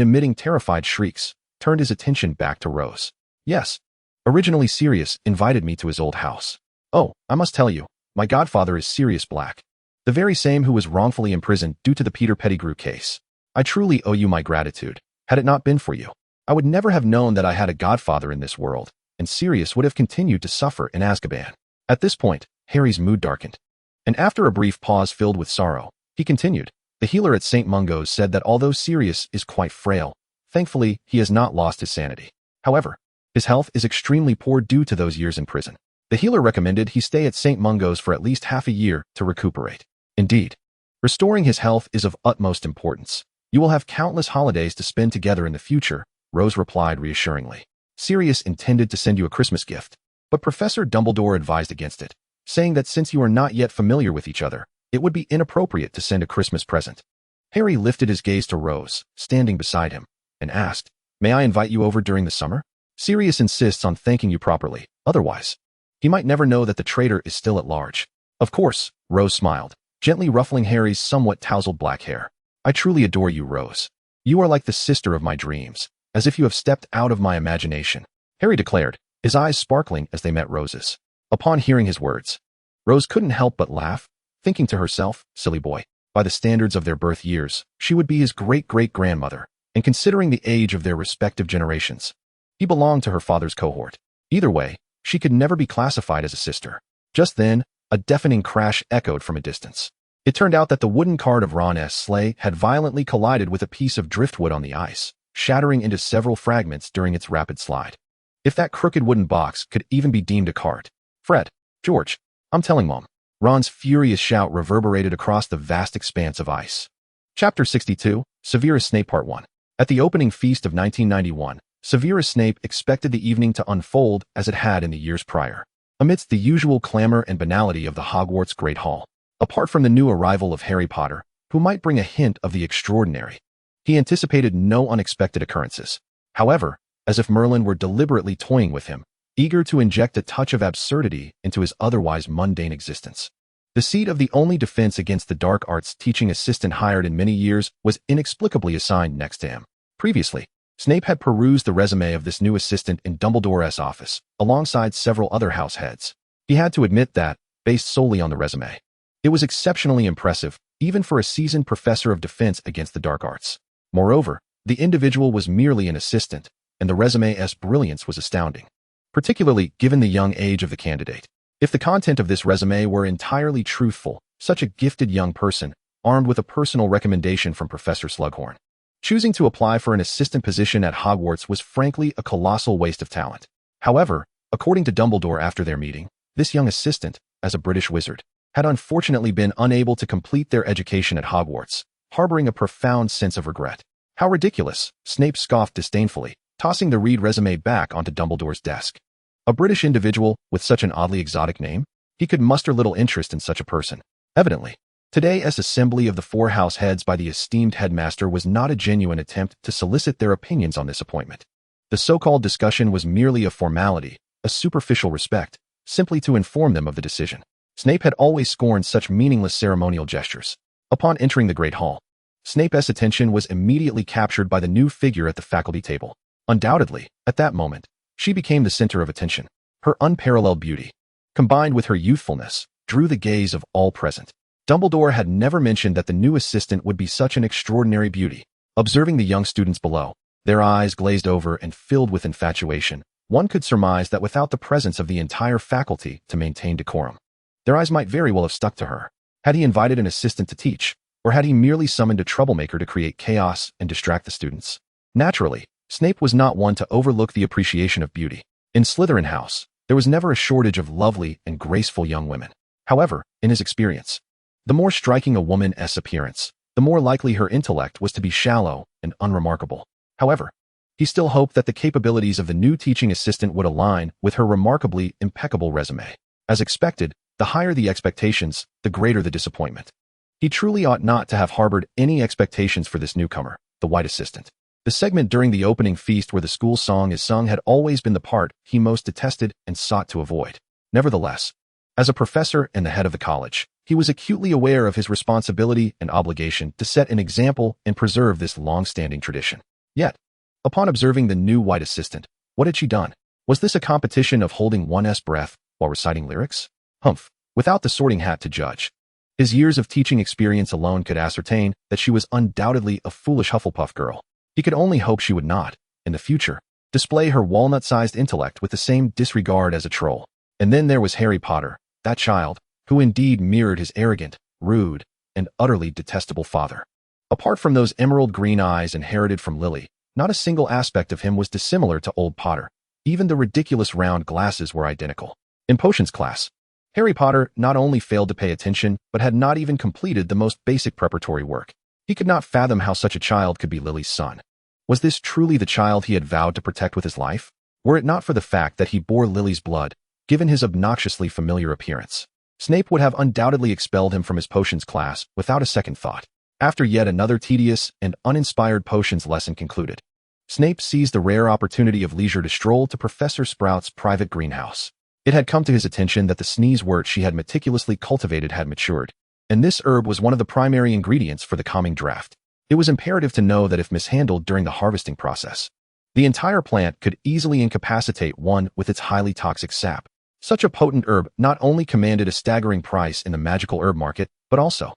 emitting terrified shrieks, turned his attention back to Rose. "Yes. Originally Sirius invited me to his old house. Oh, I must tell you, my godfather is Sirius Black, the very same who was wrongfully imprisoned due to the Peter Pettigrew case. I truly owe you my gratitude. Had it not been for you, I would never have known that I had a godfather in this world, and Sirius would have continued to suffer in Azkaban." At this point, Harry's mood darkened, and after a brief pause filled with sorrow, he continued, "The healer at St. Mungo's said that although Sirius is quite frail, thankfully he has not lost his sanity. However, his health is extremely poor due to those years in prison. The healer recommended he stay at St. Mungo's for at least half a year to recuperate. Indeed, restoring his health is of utmost importance. You will have countless holidays to spend together in the future," Rose replied reassuringly. "Sirius intended to send you a Christmas gift, but Professor Dumbledore advised against it, saying that since you are not yet familiar with each other, it would be inappropriate to send a Christmas present." Harry lifted his gaze to Rose, standing beside him, and asked, "May I invite you over during the summer? Sirius insists on thanking you properly, otherwise he might never know that the traitor is still at large." "Of course," Rose smiled, gently ruffling Harry's somewhat tousled black hair. "I truly adore you, Rose. You are like the sister of my dreams, as if you have stepped out of my imagination," Harry declared, his eyes sparkling as they met Rose's. Upon hearing his words, Rose couldn't help but laugh, thinking to herself, "Silly boy. By the standards of their birth years, she would be his great-great-grandmother, and considering the age of their respective generations, he belonged to her father's cohort. Either way, she could never be classified as a sister. Just then, a deafening crash echoed from a distance. It turned out that the wooden cart of Ron's sleigh had violently collided with a piece of driftwood on the ice, shattering into several fragments during its rapid slide. If that crooked wooden box could even be deemed a cart. Fred, George, I'm telling Mom. Ron's furious shout reverberated across the vast expanse of ice. Chapter 62, Severus Snape Part 1. At the opening feast of 1991, Severus Snape expected the evening to unfold as it had in the years prior. Amidst the usual clamor and banality of the Hogwarts Great Hall, apart from the new arrival of Harry Potter, who might bring a hint of the extraordinary, he anticipated no unexpected occurrences. However, as if Merlin were deliberately toying with him, eager to inject a touch of absurdity into his otherwise mundane existence. The seat of the only defense against the dark arts teaching assistant hired in many years was inexplicably assigned next to him. Previously, Snape had perused the resume of this new assistant in Dumbledore's office, alongside several other house heads. He had to admit that, based solely on the resume, it was exceptionally impressive, even for a seasoned professor of defense against the dark arts. Moreover, the individual was merely an assistant, and the resume's brilliance was astounding, particularly given the young age of the candidate. If the content of this resume were entirely truthful, such a gifted young person, armed with a personal recommendation from Professor Slughorn, choosing to apply for an assistant position at Hogwarts was frankly a colossal waste of talent. However, according to Dumbledore after their meeting, this young assistant, as a British wizard, had unfortunately been unable to complete their education at Hogwarts, harboring a profound sense of regret. How ridiculous, Snape scoffed disdainfully, tossing the read resume back onto Dumbledore's desk. A British individual with such an oddly exotic name? He could muster little interest in such a person. Evidently, today's assembly of the four house heads by the esteemed headmaster was not a genuine attempt to solicit their opinions on this appointment. The so-called discussion was merely a formality, a superficial respect, simply to inform them of the decision. Snape had always scorned such meaningless ceremonial gestures. Upon entering the Great Hall, Snape's attention was immediately captured by the new figure at the faculty table. Undoubtedly, at that moment, she became the center of attention. Her unparalleled beauty, combined with her youthfulness, drew the gaze of all present. Dumbledore had never mentioned that the new assistant would be such an extraordinary beauty. Observing the young students below, their eyes glazed over and filled with infatuation, one could surmise that without the presence of the entire faculty to maintain decorum, their eyes might very well have stuck to her. Had he invited an assistant to teach, or had he merely summoned a troublemaker to create chaos and distract the students? Naturally, Snape was not one to overlook the appreciation of beauty. In Slytherin House, there was never a shortage of lovely and graceful young women. However, in his experience, the more striking a woman's appearance, the more likely her intellect was to be shallow and unremarkable. However, he still hoped that the capabilities of the new teaching assistant would align with her remarkably impeccable resume. As expected, the higher the expectations, the greater the disappointment. He truly ought not to have harbored any expectations for this newcomer, the white assistant. The segment during the opening feast where the school song is sung had always been the part he most detested and sought to avoid. Nevertheless, as a professor and the head of the college, he was acutely aware of his responsibility and obligation to set an example and preserve this long-standing tradition. Yet, upon observing the new white assistant, what had she done? Was this a competition of holding one's breath while reciting lyrics? Humph, without the sorting hat to judge. His years of teaching experience alone could ascertain that she was undoubtedly a foolish Hufflepuff girl. He could only hope she would not, in the future, display her walnut-sized intellect with the same disregard as a troll. And then there was Harry Potter, that child, who indeed mirrored his arrogant, rude, and utterly detestable father. Apart from those emerald green eyes inherited from Lily, not a single aspect of him was dissimilar to old Potter. Even the ridiculous round glasses were identical. In potions class, Harry Potter not only failed to pay attention, but had not even completed the most basic preparatory work. He could not fathom how such a child could be Lily's son. Was this truly the child he had vowed to protect with his life? Were it not for the fact that he bore Lily's blood, given his obnoxiously familiar appearance, Snape would have undoubtedly expelled him from his potions class without a second thought. After yet another tedious and uninspired potions lesson concluded, Snape seized the rare opportunity of leisure to stroll to Professor Sprout's private greenhouse. It had come to his attention that the sneezewort she had meticulously cultivated had matured, and this herb was one of the primary ingredients for the calming draught. It was imperative to know that if mishandled during the harvesting process, the entire plant could easily incapacitate one with its highly toxic sap. Such a potent herb not only commanded a staggering price in the magical herb market, but also,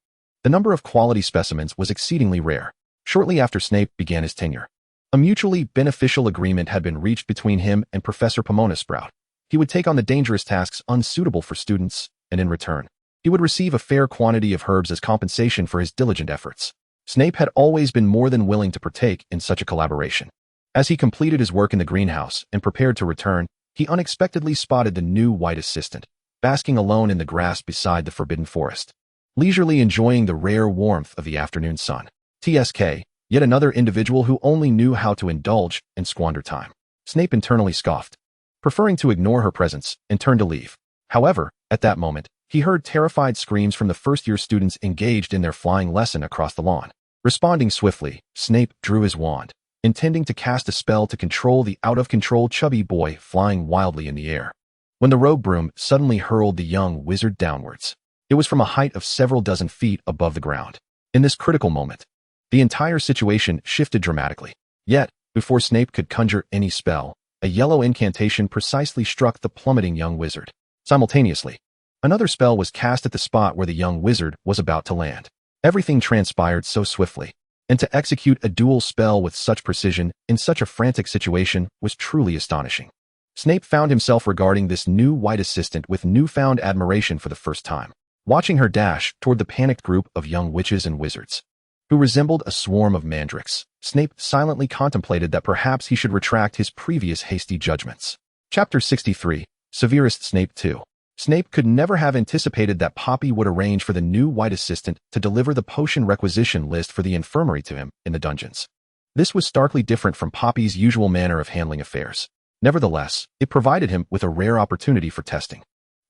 The number of quality specimens was exceedingly rare. Shortly after Snape began his tenure, a mutually beneficial agreement had been reached between him and Professor Pomona Sprout. He would take on the dangerous tasks unsuitable for students, and in return, he would receive a fair quantity of herbs as compensation for his diligent efforts. Snape had always been more than willing to partake in such a collaboration. As he completed his work in the greenhouse and prepared to return, he unexpectedly spotted the new white assistant, basking alone in the grass beside the forbidden forest, leisurely enjoying the rare warmth of the afternoon sun. TSK, yet another individual who only knew how to indulge and squander time. Snape internally scoffed, preferring to ignore her presence and turn to leave. However, at that moment, he heard terrified screams from the first-year students engaged in their flying lesson across the lawn. Responding swiftly, Snape drew his wand, intending to cast a spell to control the out-of-control chubby boy flying wildly in the air, when the rogue broom suddenly hurled the young wizard downwards. It was from a height of several dozen feet above the ground. In this critical moment, the entire situation shifted dramatically. Yet, before Snape could conjure any spell, a yellow incantation precisely struck the plummeting young wizard. Simultaneously, another spell was cast at the spot where the young wizard was about to land. Everything transpired so swiftly, and to execute a dual spell with such precision in such a frantic situation was truly astonishing. Snape found himself regarding this new white assistant with newfound admiration for the first time, watching her dash toward the panicked group of young witches and wizards, who resembled a swarm of mandrakes. Snape silently contemplated that perhaps he should retract his previous hasty judgments. Chapter 63, Severest Snape 2. Snape could never have anticipated that Poppy would arrange for the new white assistant to deliver the potion requisition list for the infirmary to him in the dungeons. This was starkly different from Poppy's usual manner of handling affairs. Nevertheless, it provided him with a rare opportunity for testing.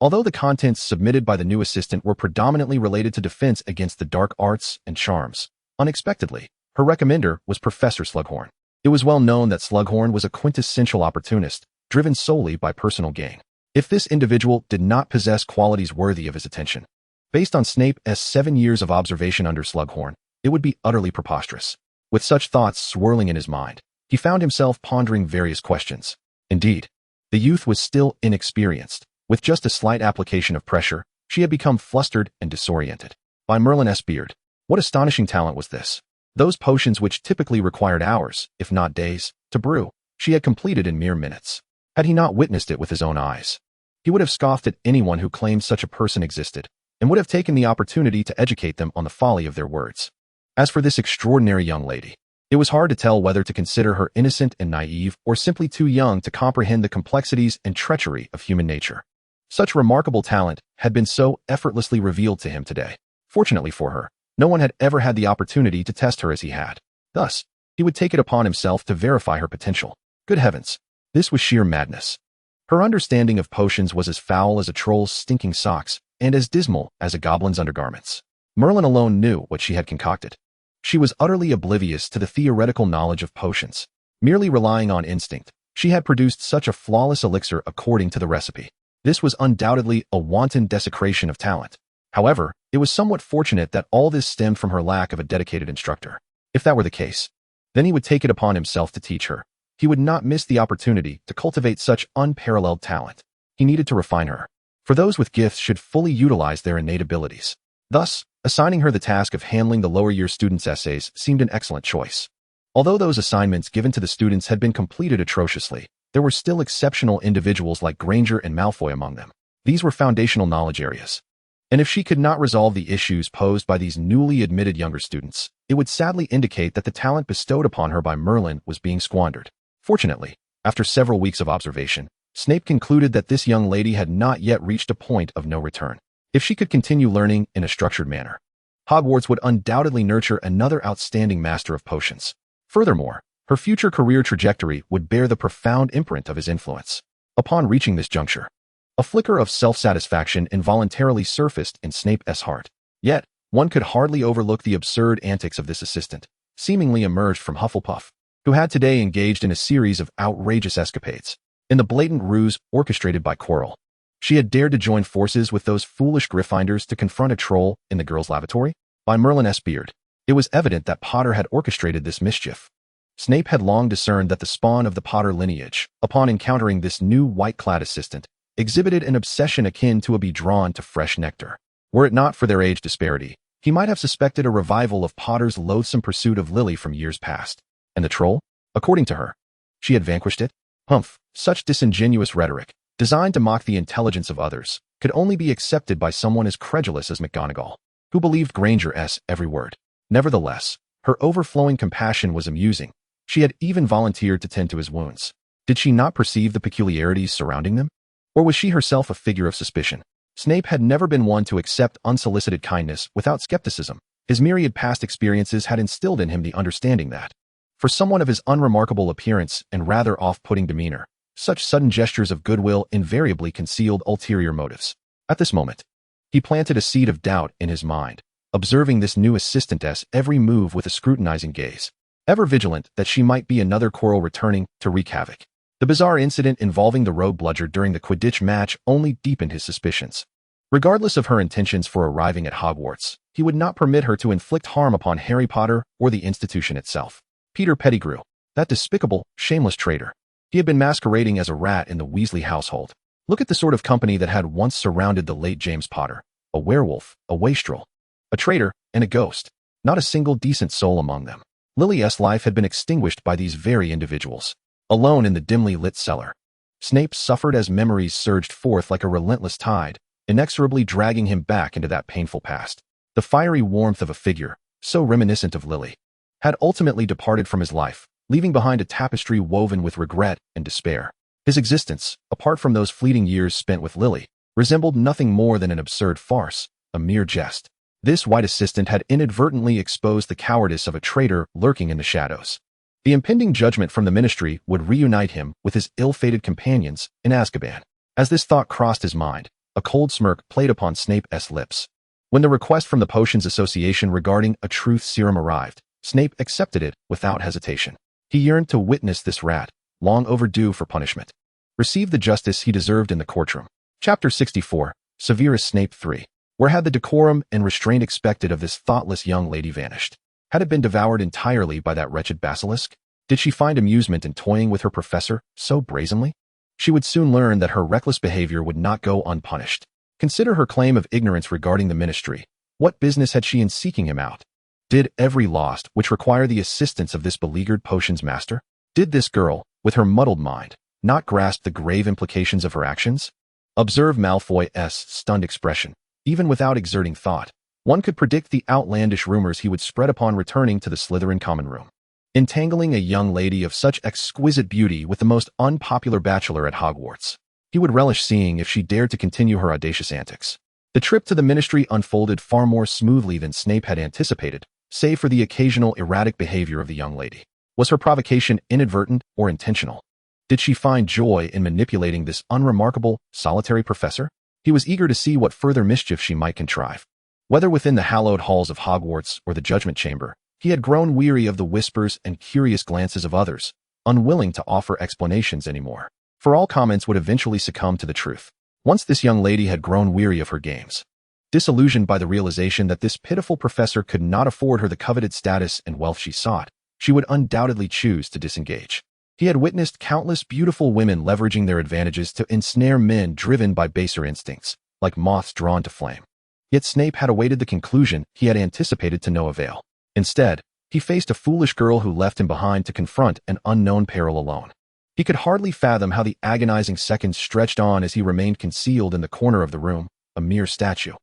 Although the contents submitted by the new assistant were predominantly related to defense against the dark arts and charms, unexpectedly, her recommender was Professor Slughorn. It was well known that Slughorn was a quintessential opportunist, driven solely by personal gain. If this individual did not possess qualities worthy of his attention, based on Snape's 7 years of observation under Slughorn, it would be utterly preposterous. With such thoughts swirling in his mind, he found himself pondering various questions. Indeed, the youth was still inexperienced. With just a slight application of pressure, she had become flustered and disoriented. By Merlin S. Beard, what astonishing talent was this? Those potions which typically required hours, if not days, to brew, she had completed in mere minutes. Had he not witnessed it with his own eyes, he would have scoffed at anyone who claimed such a person existed, and would have taken the opportunity to educate them on the folly of their words. As for this extraordinary young lady, it was hard to tell whether to consider her innocent and naive or simply too young to comprehend the complexities and treachery of human nature. Such remarkable talent had been so effortlessly revealed to him today. Fortunately for her, no one had ever had the opportunity to test her as he had. Thus, he would take it upon himself to verify her potential. Good heavens, this was sheer madness. Her understanding of potions was as foul as a troll's stinking socks and as dismal as a goblin's undergarments. Merlin alone knew what she had concocted. She was utterly oblivious to the theoretical knowledge of potions. Merely relying on instinct, she had produced such a flawless elixir according to the recipe. This was undoubtedly a wanton desecration of talent. However, it was somewhat fortunate that all this stemmed from her lack of a dedicated instructor. If that were the case, then he would take it upon himself to teach her. He would not miss the opportunity to cultivate such unparalleled talent. He needed to refine her, for those with gifts should fully utilize their innate abilities. Thus, assigning her the task of handling the lower-year students' essays seemed an excellent choice. Although those assignments given to the students had been completed atrociously, there were still exceptional individuals like Granger and Malfoy among them. These were foundational knowledge areas. And if she could not resolve the issues posed by these newly admitted younger students, it would sadly indicate that the talent bestowed upon her by Merlin was being squandered. Fortunately, after several weeks of observation, Snape concluded that this young lady had not yet reached a point of no return. If she could continue learning in a structured manner, Hogwarts would undoubtedly nurture another outstanding master of potions. Furthermore, her future career trajectory would bear the profound imprint of his influence. Upon reaching this juncture, a flicker of self-satisfaction involuntarily surfaced in Snape's heart. Yet, one could hardly overlook the absurd antics of this assistant, seemingly emerged from Hufflepuff, who had today engaged in a series of outrageous escapades. In the blatant ruse orchestrated by Quirrell, she had dared to join forces with those foolish Gryffindors to confront a troll in the girls' lavatory. By Merlin S. Beard, it was evident that Potter had orchestrated this mischief. Snape had long discerned that the spawn of the Potter lineage, upon encountering this new white-clad assistant, exhibited an obsession akin to a bee drawn to fresh nectar. Were it not for their age disparity, He might have suspected a revival of Potter's loathsome pursuit of Lily from years past. And the troll? According to her, she had vanquished it? Humph, such disingenuous rhetoric, designed to mock the intelligence of others, could only be accepted by someone as credulous as McGonagall, who believed Granger's every word. Nevertheless, her overflowing compassion was amusing. She had even volunteered to tend to his wounds. Did she not perceive the peculiarities surrounding them? Or was she herself a figure of suspicion? Snape had never been one to accept unsolicited kindness without skepticism. His myriad past experiences had instilled in him the understanding that, for someone of his unremarkable appearance and rather off-putting demeanor, such sudden gestures of goodwill invariably concealed ulterior motives. At this moment, he planted a seed of doubt in his mind, observing this new assistant's every move with a scrutinizing gaze, ever vigilant that she might be another Quirrell returning to wreak havoc. The bizarre incident involving the rogue bludger during the Quidditch match only deepened his suspicions. Regardless of her intentions for arriving at Hogwarts, he would not permit her to inflict harm upon Harry Potter or the institution itself. Peter Pettigrew, that despicable, shameless traitor. He had been masquerading as a rat in the Weasley household. Look at the sort of company that had once surrounded the late James Potter. A werewolf, a wastrel, a traitor, and a ghost. Not a single decent soul among them. Lily's life had been extinguished by these very individuals. Alone in the dimly lit cellar, Snape suffered as memories surged forth like a relentless tide, inexorably dragging him back into that painful past. The fiery warmth of a figure, so reminiscent of Lily, had ultimately departed from his life, leaving behind a tapestry woven with regret and despair. His existence, apart from those fleeting years spent with Lily, resembled nothing more than an absurd farce, a mere jest. This white assistant had inadvertently exposed the cowardice of a traitor lurking in the shadows. The impending judgment from the Ministry would reunite him with his ill-fated companions in Azkaban. As this thought crossed his mind, a cold smirk played upon Snape's lips. When the request from the Potions Association regarding a truth serum arrived, Snape accepted it without hesitation. He yearned to witness this rat, long overdue for punishment, receive the justice he deserved in the courtroom. Chapter 64, Severus Snape 3. Where had the decorum and restraint expected of this thoughtless young lady vanished? Had it been devoured entirely by that wretched basilisk? Did she find amusement in toying with her professor so brazenly? She would soon learn that her reckless behavior would not go unpunished. Consider her claim of ignorance regarding the Ministry. What business had she in seeking him out? Did every lost which require the assistance of this beleaguered potions master? Did this girl, with her muddled mind, not grasp the grave implications of her actions? Observe Malfoy's stunned expression. Even without exerting thought, one could predict the outlandish rumors he would spread upon returning to the Slytherin common room. Entangling a young lady of such exquisite beauty with the most unpopular bachelor at Hogwarts, he would relish seeing if she dared to continue her audacious antics. The trip to the Ministry unfolded far more smoothly than Snape had anticipated, save for the occasional erratic behavior of the young lady. Was her provocation inadvertent or intentional? Did she find joy in manipulating this unremarkable, solitary professor? He was eager to see what further mischief she might contrive. Whether within the hallowed halls of Hogwarts or the Judgment Chamber, he had grown weary of the whispers and curious glances of others, unwilling to offer explanations anymore. For all comments would eventually succumb to the truth. Once this young lady had grown weary of her games, disillusioned by the realization that this pitiful professor could not afford her the coveted status and wealth she sought, she would undoubtedly choose to disengage. He had witnessed countless beautiful women leveraging their advantages to ensnare men driven by baser instincts, like moths drawn to flame. Yet Snape had awaited the conclusion he had anticipated to no avail. Instead, he faced a foolish girl who left him behind to confront an unknown peril alone. He could hardly fathom how the agonizing seconds stretched on as he remained concealed in the corner of the room, a mere statue.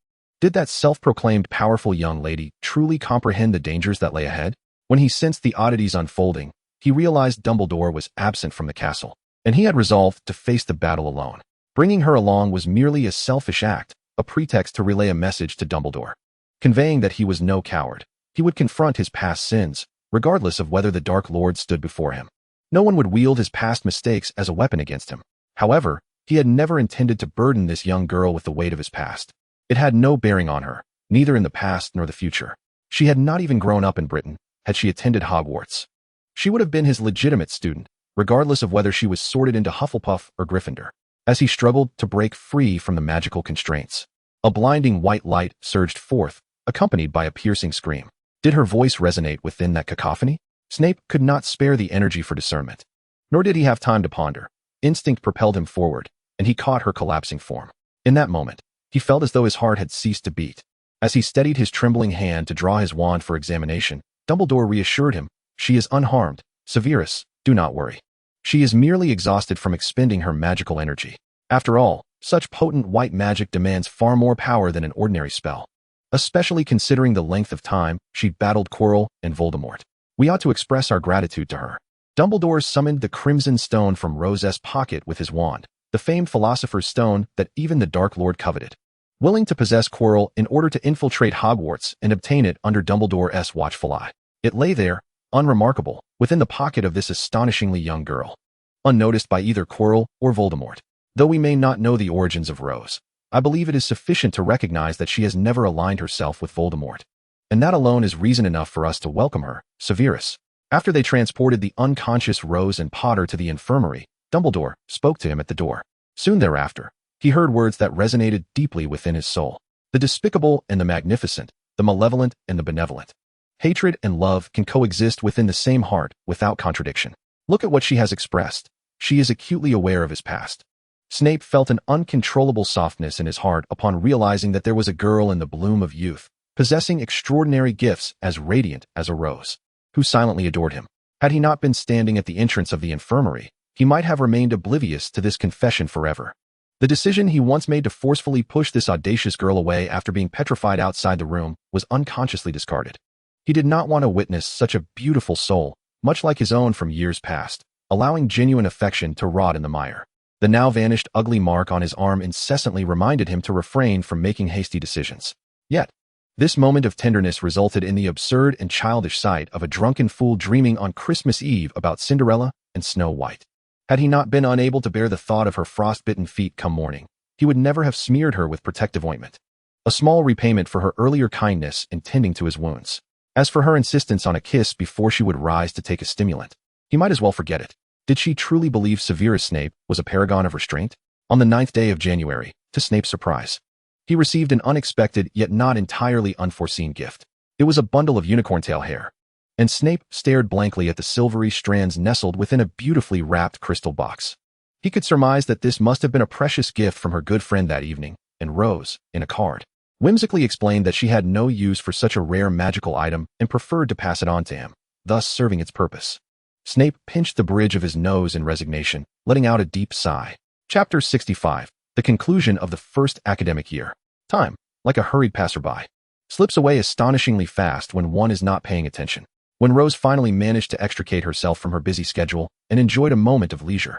Did that self-proclaimed powerful young lady truly comprehend the dangers that lay ahead? When he sensed the oddities unfolding, he realized Dumbledore was absent from the castle, and he had resolved to face the battle alone. Bringing her along was merely a selfish act, a pretext to relay a message to Dumbledore, conveying that he was no coward. He would confront his past sins, regardless of whether the Dark Lord stood before him. No one would wield his past mistakes as a weapon against him. However, he had never intended to burden this young girl with the weight of his past. It had no bearing on her, neither in the past nor the future. She had not even grown up in Britain, had she attended Hogwarts. She would have been his legitimate student, regardless of whether she was sorted into Hufflepuff or Gryffindor. As he struggled to break free from the magical constraints, a blinding white light surged forth, accompanied by a piercing scream. Did her voice resonate within that cacophony? Snape could not spare the energy for discernment. Nor did he have time to ponder. Instinct propelled him forward, and he caught her collapsing form. In that moment, he felt as though his heart had ceased to beat. As he steadied his trembling hand to draw his wand for examination, Dumbledore reassured him, "She is unharmed. Severus, do not worry. She is merely exhausted from expending her magical energy. After all, such potent white magic demands far more power than an ordinary spell. Especially considering the length of time she battled Quirrell and Voldemort. We ought to express our gratitude to her." Dumbledore summoned the Crimson Stone from Rose's pocket with his wand, the famed Philosopher's Stone that even the Dark Lord coveted. Willing to possess Quirrell in order to infiltrate Hogwarts and obtain it under Dumbledore's watchful eye. It lay there, unremarkable, within the pocket of this astonishingly young girl. Unnoticed by either Quirrell or Voldemort. Though we may not know the origins of Rose, I believe it is sufficient to recognize that she has never aligned herself with Voldemort. And that alone is reason enough for us to welcome her, Severus. After they transported the unconscious Rose and Potter to the infirmary, Dumbledore spoke to him at the door. Soon thereafter, he heard words that resonated deeply within his soul. The despicable and the magnificent, the malevolent and the benevolent. Hatred and love can coexist within the same heart without contradiction. Look at what she has expressed. She is acutely aware of his past. Snape felt an uncontrollable softness in his heart upon realizing that there was a girl in the bloom of youth, possessing extraordinary gifts as radiant as a rose, who silently adored him. Had he not been standing at the entrance of the infirmary, he might have remained oblivious to this confession forever. The decision he once made to forcefully push this audacious girl away after being petrified outside the room was unconsciously discarded. He did not want to witness such a beautiful soul, much like his own from years past, allowing genuine affection to rot in the mire. The now vanished ugly mark on his arm incessantly reminded him to refrain from making hasty decisions. Yet, this moment of tenderness resulted in the absurd and childish sight of a drunken fool dreaming on Christmas Eve about Cinderella and Snow White. Had he not been unable to bear the thought of her frostbitten feet come morning, he would never have smeared her with protective ointment. A small repayment for her earlier kindness in tending to his wounds. As for her insistence on a kiss before she would rise to take a stimulant, he might as well forget it. Did she truly believe Severus Snape was a paragon of restraint? On the 9th day of January, to Snape's surprise, he received an unexpected yet not entirely unforeseen gift. It was a bundle of unicorn tail hair, and Snape stared blankly at the silvery strands nestled within a beautifully wrapped crystal box. He could surmise that this must have been a precious gift from her good friend that evening, and Rose, in a card, whimsically explained that she had no use for such a rare magical item and preferred to pass it on to him, thus serving its purpose. Snape pinched the bridge of his nose in resignation, letting out a deep sigh. Chapter 65. The conclusion of the first academic year. Time, like a hurried passerby, slips away astonishingly fast when one is not paying attention. When Rose finally managed to extricate herself from her busy schedule and enjoyed a moment of leisure,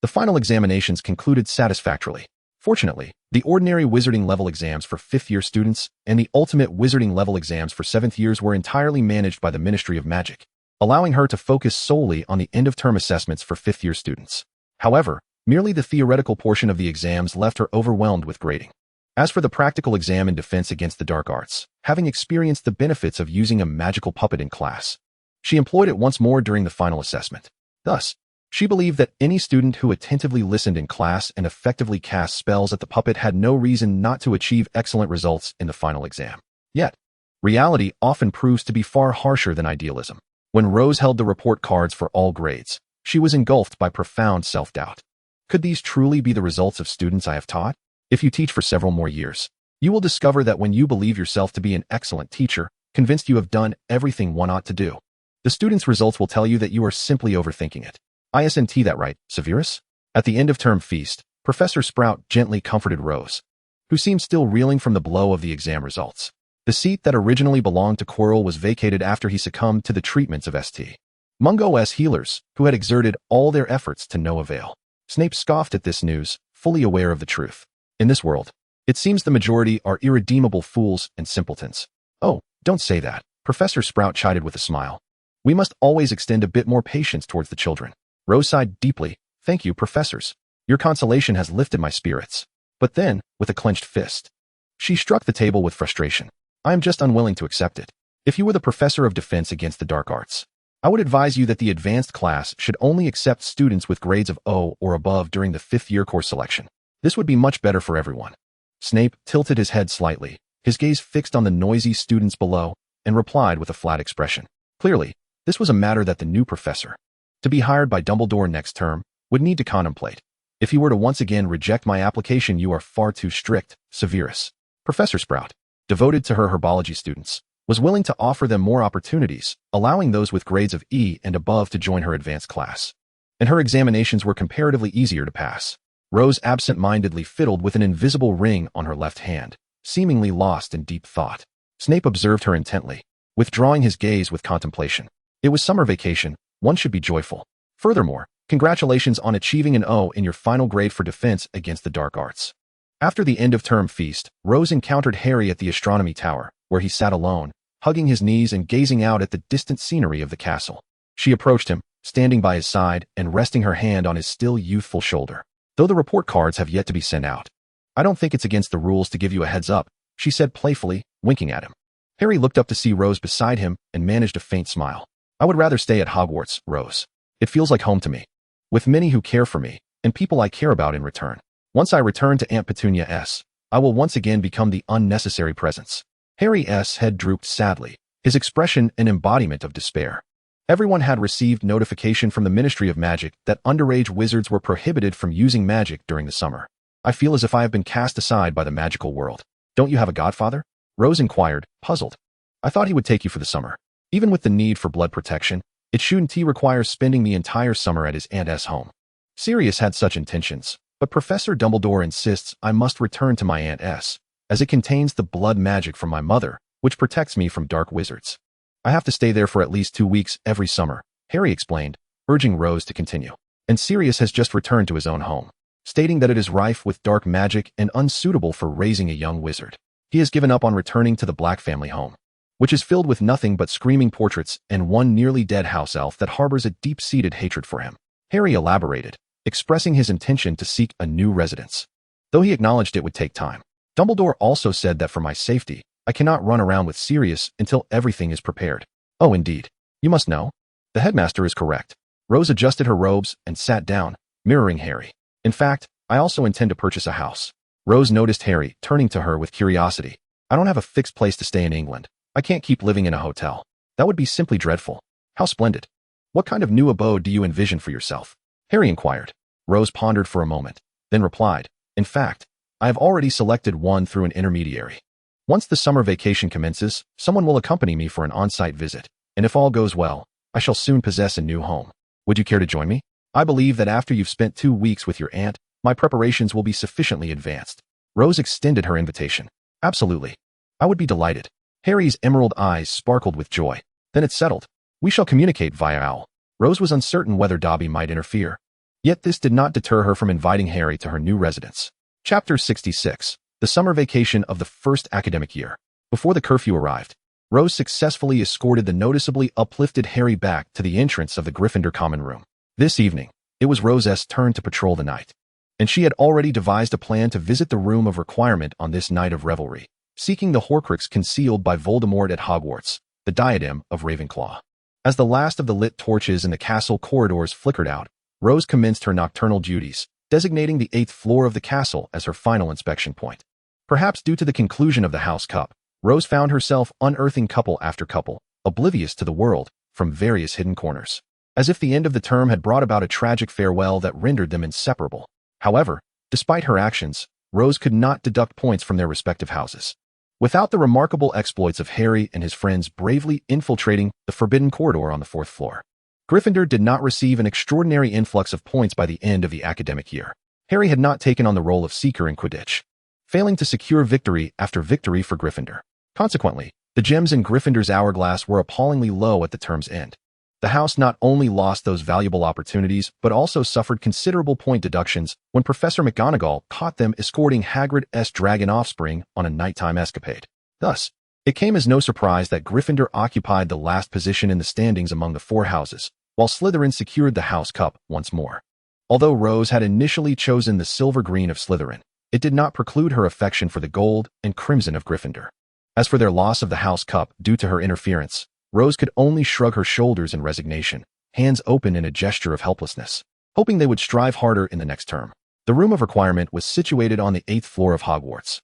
the final examinations concluded satisfactorily. Fortunately, the ordinary wizarding level exams for 5th-year students and the ultimate wizarding level exams for 7th years were entirely managed by the Ministry of Magic, allowing her to focus solely on the end-of-term assessments for 5th-year students. However, merely the theoretical portion of the exams left her overwhelmed with grading. As for the practical exam in defense against the dark arts, having experienced the benefits of using a magical puppet in class, she employed it once more during the final assessment. Thus, she believed that any student who attentively listened in class and effectively cast spells at the puppet had no reason not to achieve excellent results in the final exam. Yet, reality often proves to be far harsher than idealism. When Rose held the report cards for all grades, she was engulfed by profound self-doubt. Could these truly be the results of students I have taught? If you teach for several more years, you will discover that when you believe yourself to be an excellent teacher, convinced you have done everything one ought to do, the students' results will tell you that you are simply overthinking it. Isn't that right, Severus? At the end-of-term feast, Professor Sprout gently comforted Rose, who seemed still reeling from the blow of the exam results. The seat that originally belonged to Quirrell was vacated after he succumbed to the treatments of St. Mungo's healers, who had exerted all their efforts to no avail. Snape scoffed at this news, fully aware of the truth. In this world, it seems the majority are irredeemable fools and simpletons. Oh, don't say that, Professor Sprout chided with a smile. We must always extend a bit more patience towards the children. Rose sighed deeply. Thank you, professors. Your consolation has lifted my spirits. But then, with a clenched fist, she struck the table with frustration. I am just unwilling to accept it. If you were the professor of defense against the dark arts, I would advise you that the advanced class should only accept students with grades of O or above during the 5th-year course selection. This would be much better for everyone. Snape tilted his head slightly, his gaze fixed on the noisy students below, and replied with a flat expression. Clearly, this was a matter that the new professor, to be hired by Dumbledore next term, would need to contemplate. If you were to once again reject my application, you are far too strict, Severus. Professor Sprout, devoted to her herbology students, was willing to offer them more opportunities, allowing those with grades of E and above to join her advanced class. And her examinations were comparatively easier to pass. Rose absent-mindedly fiddled with an invisible ring on her left hand, seemingly lost in deep thought. Snape observed her intently, withdrawing his gaze with contemplation. It was summer vacation. One should be joyful. Furthermore, congratulations on achieving an O in your final grade for defense against the dark arts. After the end-of-term feast, Rose encountered Harry at the astronomy tower, where he sat alone, hugging his knees and gazing out at the distant scenery of the castle. She approached him, standing by his side and resting her hand on his still youthful shoulder. Though the report cards have yet to be sent out, I don't think it's against the rules to give you a heads up, she said playfully, winking at him. Harry looked up to see Rose beside him and managed a faint smile. I would rather stay at Hogwarts, Rose. It feels like home to me, with many who care for me, and people I care about in return. Once I return to Aunt Petunia's, I will once again become the unnecessary presence. Harry's head drooped sadly, his expression an embodiment of despair. Everyone had received notification from the Ministry of Magic that underage wizards were prohibited from using magic during the summer. I feel as if I have been cast aside by the magical world. Don't you have a godfather? Rose inquired, puzzled. I thought he would take you for the summer. Even with the need for blood protection, it shouldn't require spending the entire summer at his aunt's home. Sirius had such intentions, but Professor Dumbledore insists I must return to my aunt's, as it contains the blood magic from my mother, which protects me from dark wizards. I have to stay there for at least 2 weeks every summer, Harry explained, urging Rose to continue. And Sirius has just returned to his own home, stating that it is rife with dark magic and unsuitable for raising a young wizard. He has given up on returning to the Black family home, which is filled with nothing but screaming portraits and one nearly dead house elf that harbors a deep-seated hatred for him. Harry elaborated, expressing his intention to seek a new residence, though he acknowledged it would take time. Dumbledore also said that for my safety, I cannot run around with Sirius until everything is prepared. Oh, indeed. You must know. The headmaster is correct. Rose adjusted her robes and sat down, mirroring Harry. In fact, I also intend to purchase a house. Rose noticed Harry, turning to her with curiosity. I don't have a fixed place to stay in England. I can't keep living in a hotel. That would be simply dreadful. How splendid. What kind of new abode do you envision for yourself? Harry inquired. Rose pondered for a moment, then replied, in fact, I have already selected one through an intermediary. Once the summer vacation commences, someone will accompany me for an on-site visit, and if all goes well, I shall soon possess a new home. Would you care to join me? I believe that after you've spent 2 weeks with your aunt, my preparations will be sufficiently advanced. Rose extended her invitation. Absolutely. I would be delighted. Harry's emerald eyes sparkled with joy. Then it's settled. We shall communicate via owl. Rose was uncertain whether Dobby might interfere. Yet this did not deter her from inviting Harry to her new residence. Chapter 66. The summer vacation of the first academic year. Before the curfew arrived, Rose successfully escorted the noticeably uplifted Harry back to the entrance of the Gryffindor common room. This evening, it was Rose's turn to patrol the night, and she had already devised a plan to visit the room of requirement on this night of revelry, seeking the Horcrux concealed by Voldemort at Hogwarts, the diadem of Ravenclaw. As the last of the lit torches in the castle corridors flickered out, Rose commenced her nocturnal duties, designating the 8th floor of the castle as her final inspection point. Perhaps due to the conclusion of the House Cup, Rose found herself unearthing couple after couple, oblivious to the world, from various hidden corners, as if the end of the term had brought about a tragic farewell that rendered them inseparable. However, despite her actions, Rose could not deduct points from their respective houses. Without the remarkable exploits of Harry and his friends bravely infiltrating the forbidden corridor on the 4th floor, Gryffindor did not receive an extraordinary influx of points by the end of the academic year. Harry had not taken on the role of seeker in Quidditch, failing to secure victory after victory for Gryffindor. Consequently, the gems in Gryffindor's hourglass were appallingly low at the term's end. The house not only lost those valuable opportunities, but also suffered considerable point deductions when Professor McGonagall caught them escorting Hagrid's dragon offspring on a nighttime escapade. Thus, it came as no surprise that Gryffindor occupied the last position in the standings among the 4 houses, while Slytherin secured the House Cup once more. Although Rose had initially chosen the silver green of Slytherin, it did not preclude her affection for the gold and crimson of Gryffindor. As for their loss of the House Cup due to her interference, Rose could only shrug her shoulders in resignation, hands open in a gesture of helplessness, hoping they would strive harder in the next term. The room of requirement was situated on the 8th floor of Hogwarts,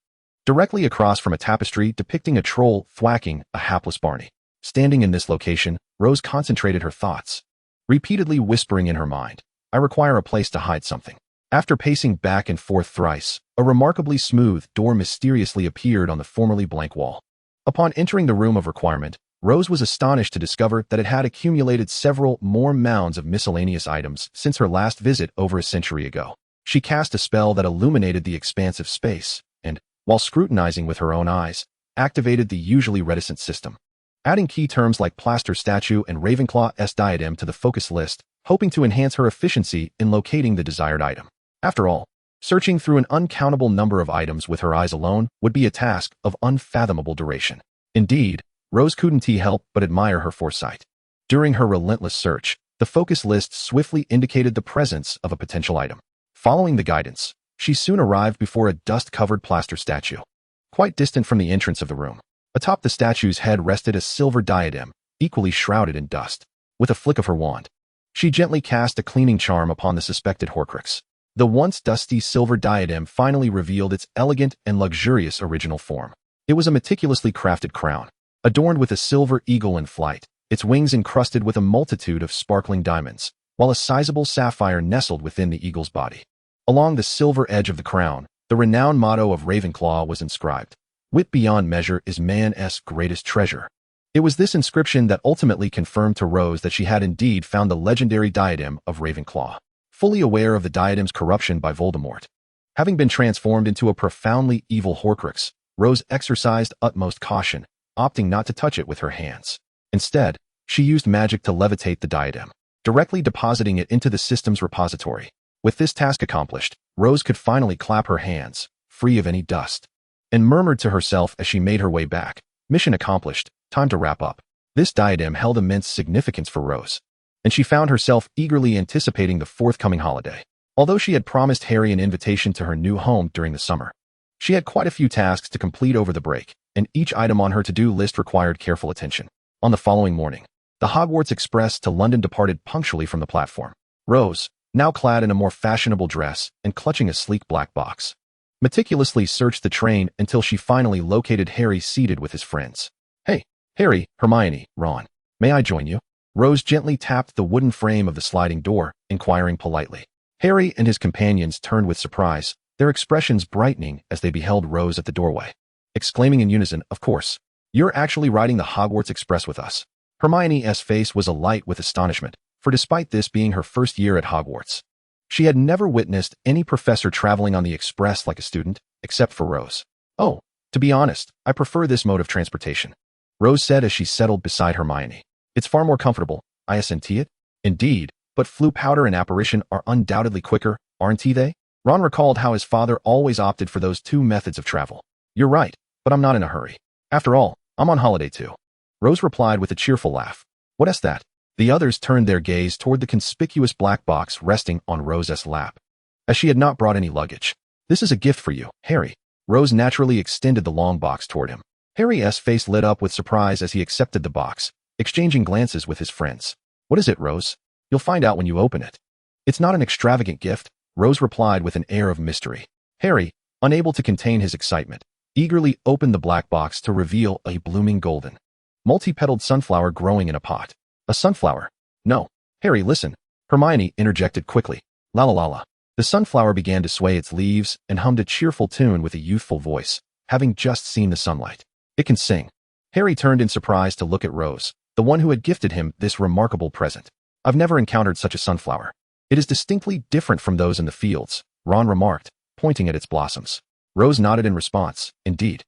directly across from a tapestry depicting a troll thwacking a hapless Barney. Standing in this location, Rose concentrated her thoughts, repeatedly whispering in her mind, I require a place to hide something. After pacing back and forth thrice, a remarkably smooth door mysteriously appeared on the formerly blank wall. Upon entering the room of requirement, Rose was astonished to discover that it had accumulated several more mounds of miscellaneous items since her last visit over a century ago. She cast a spell that illuminated the expansive space, and, while scrutinizing with her own eyes, activated the usually reticent system. Adding key terms like plaster statue and Ravenclaw's diadem to the focus list, hoping to enhance her efficiency in locating the desired item. After all, searching through an uncountable number of items with her eyes alone would be a task of unfathomable duration. Indeed, Rose couldn't help but admire her foresight. During her relentless search, the focus list swiftly indicated the presence of a potential item. Following the guidance, she soon arrived before a dust-covered plaster statue. Quite distant from the entrance of the room, atop the statue's head rested a silver diadem, equally shrouded in dust. With a flick of her wand, she gently cast a cleaning charm upon the suspected Horcrux. The once dusty silver diadem finally revealed its elegant and luxurious original form. It was a meticulously crafted crown, adorned with a silver eagle in flight, its wings encrusted with a multitude of sparkling diamonds, while a sizable sapphire nestled within the eagle's body. Along the silver edge of the crown, the renowned motto of Ravenclaw was inscribed, "Wit beyond measure is man's greatest treasure." It was this inscription that ultimately confirmed to Rose that she had indeed found the legendary diadem of Ravenclaw. Fully aware of the diadem's corruption by Voldemort, having been transformed into a profoundly evil Horcrux, Rose exercised utmost caution, opting not to touch it with her hands. Instead, she used magic to levitate the diadem, directly depositing it into the system's repository. With this task accomplished, Rose could finally clap her hands, free of any dust, and murmured to herself as she made her way back, "Mission accomplished, time to wrap up." This diadem held immense significance for Rose, and she found herself eagerly anticipating the forthcoming holiday. Although she had promised Harry an invitation to her new home during the summer, she had quite a few tasks to complete over the break, and each item on her to-do list required careful attention. On the following morning, the Hogwarts Express to London departed punctually from the platform. Rose, now clad in a more fashionable dress and clutching a sleek black box, meticulously searched the train until she finally located Harry seated with his friends. "Hey, Harry, Hermione, Ron, may I join you?" Rose gently tapped the wooden frame of the sliding door, inquiring politely. Harry and his companions turned with surprise, their expressions brightening as they beheld Rose at the doorway, exclaiming in unison, "Of course, you're actually riding the Hogwarts Express with us." Hermione's face was alight with astonishment, for despite this being her first year at Hogwarts, she had never witnessed any professor traveling on the Express like a student, except for Rose. "Oh, to be honest, I prefer this mode of transportation," Rose said as she settled beside Hermione. "It's far more comfortable, I assent it." "Indeed, but Floo powder and apparition are undoubtedly quicker, aren't they?" Ron recalled how his father always opted for those two methods of travel. "You're right, but I'm not in a hurry. After all, I'm on holiday too," Rose replied with a cheerful laugh. "What's that?" The others turned their gaze toward the conspicuous black box resting on Rose's lap, as she had not brought any luggage. "This is a gift for you, Harry." Rose naturally extended the long box toward him. Harry's face lit up with surprise as he accepted the box, exchanging glances with his friends. "What is it, Rose?" "You'll find out when you open it." "It's not an extravagant gift," Rose replied with an air of mystery. Harry, unable to contain his excitement, eagerly opened the black box to reveal a blooming golden, multi-petaled sunflower growing in a pot. "A sunflower?" "No. Harry, listen," Hermione interjected quickly. "La la la la." The sunflower began to sway its leaves and hummed a cheerful tune with a youthful voice, having just seen the sunlight. "It can sing." Harry turned in surprise to look at Rose, the one who had gifted him this remarkable present. "I've never encountered such a sunflower. It is distinctly different from those in the fields," Ron remarked, pointing at its blossoms. Rose nodded in response. "Indeed.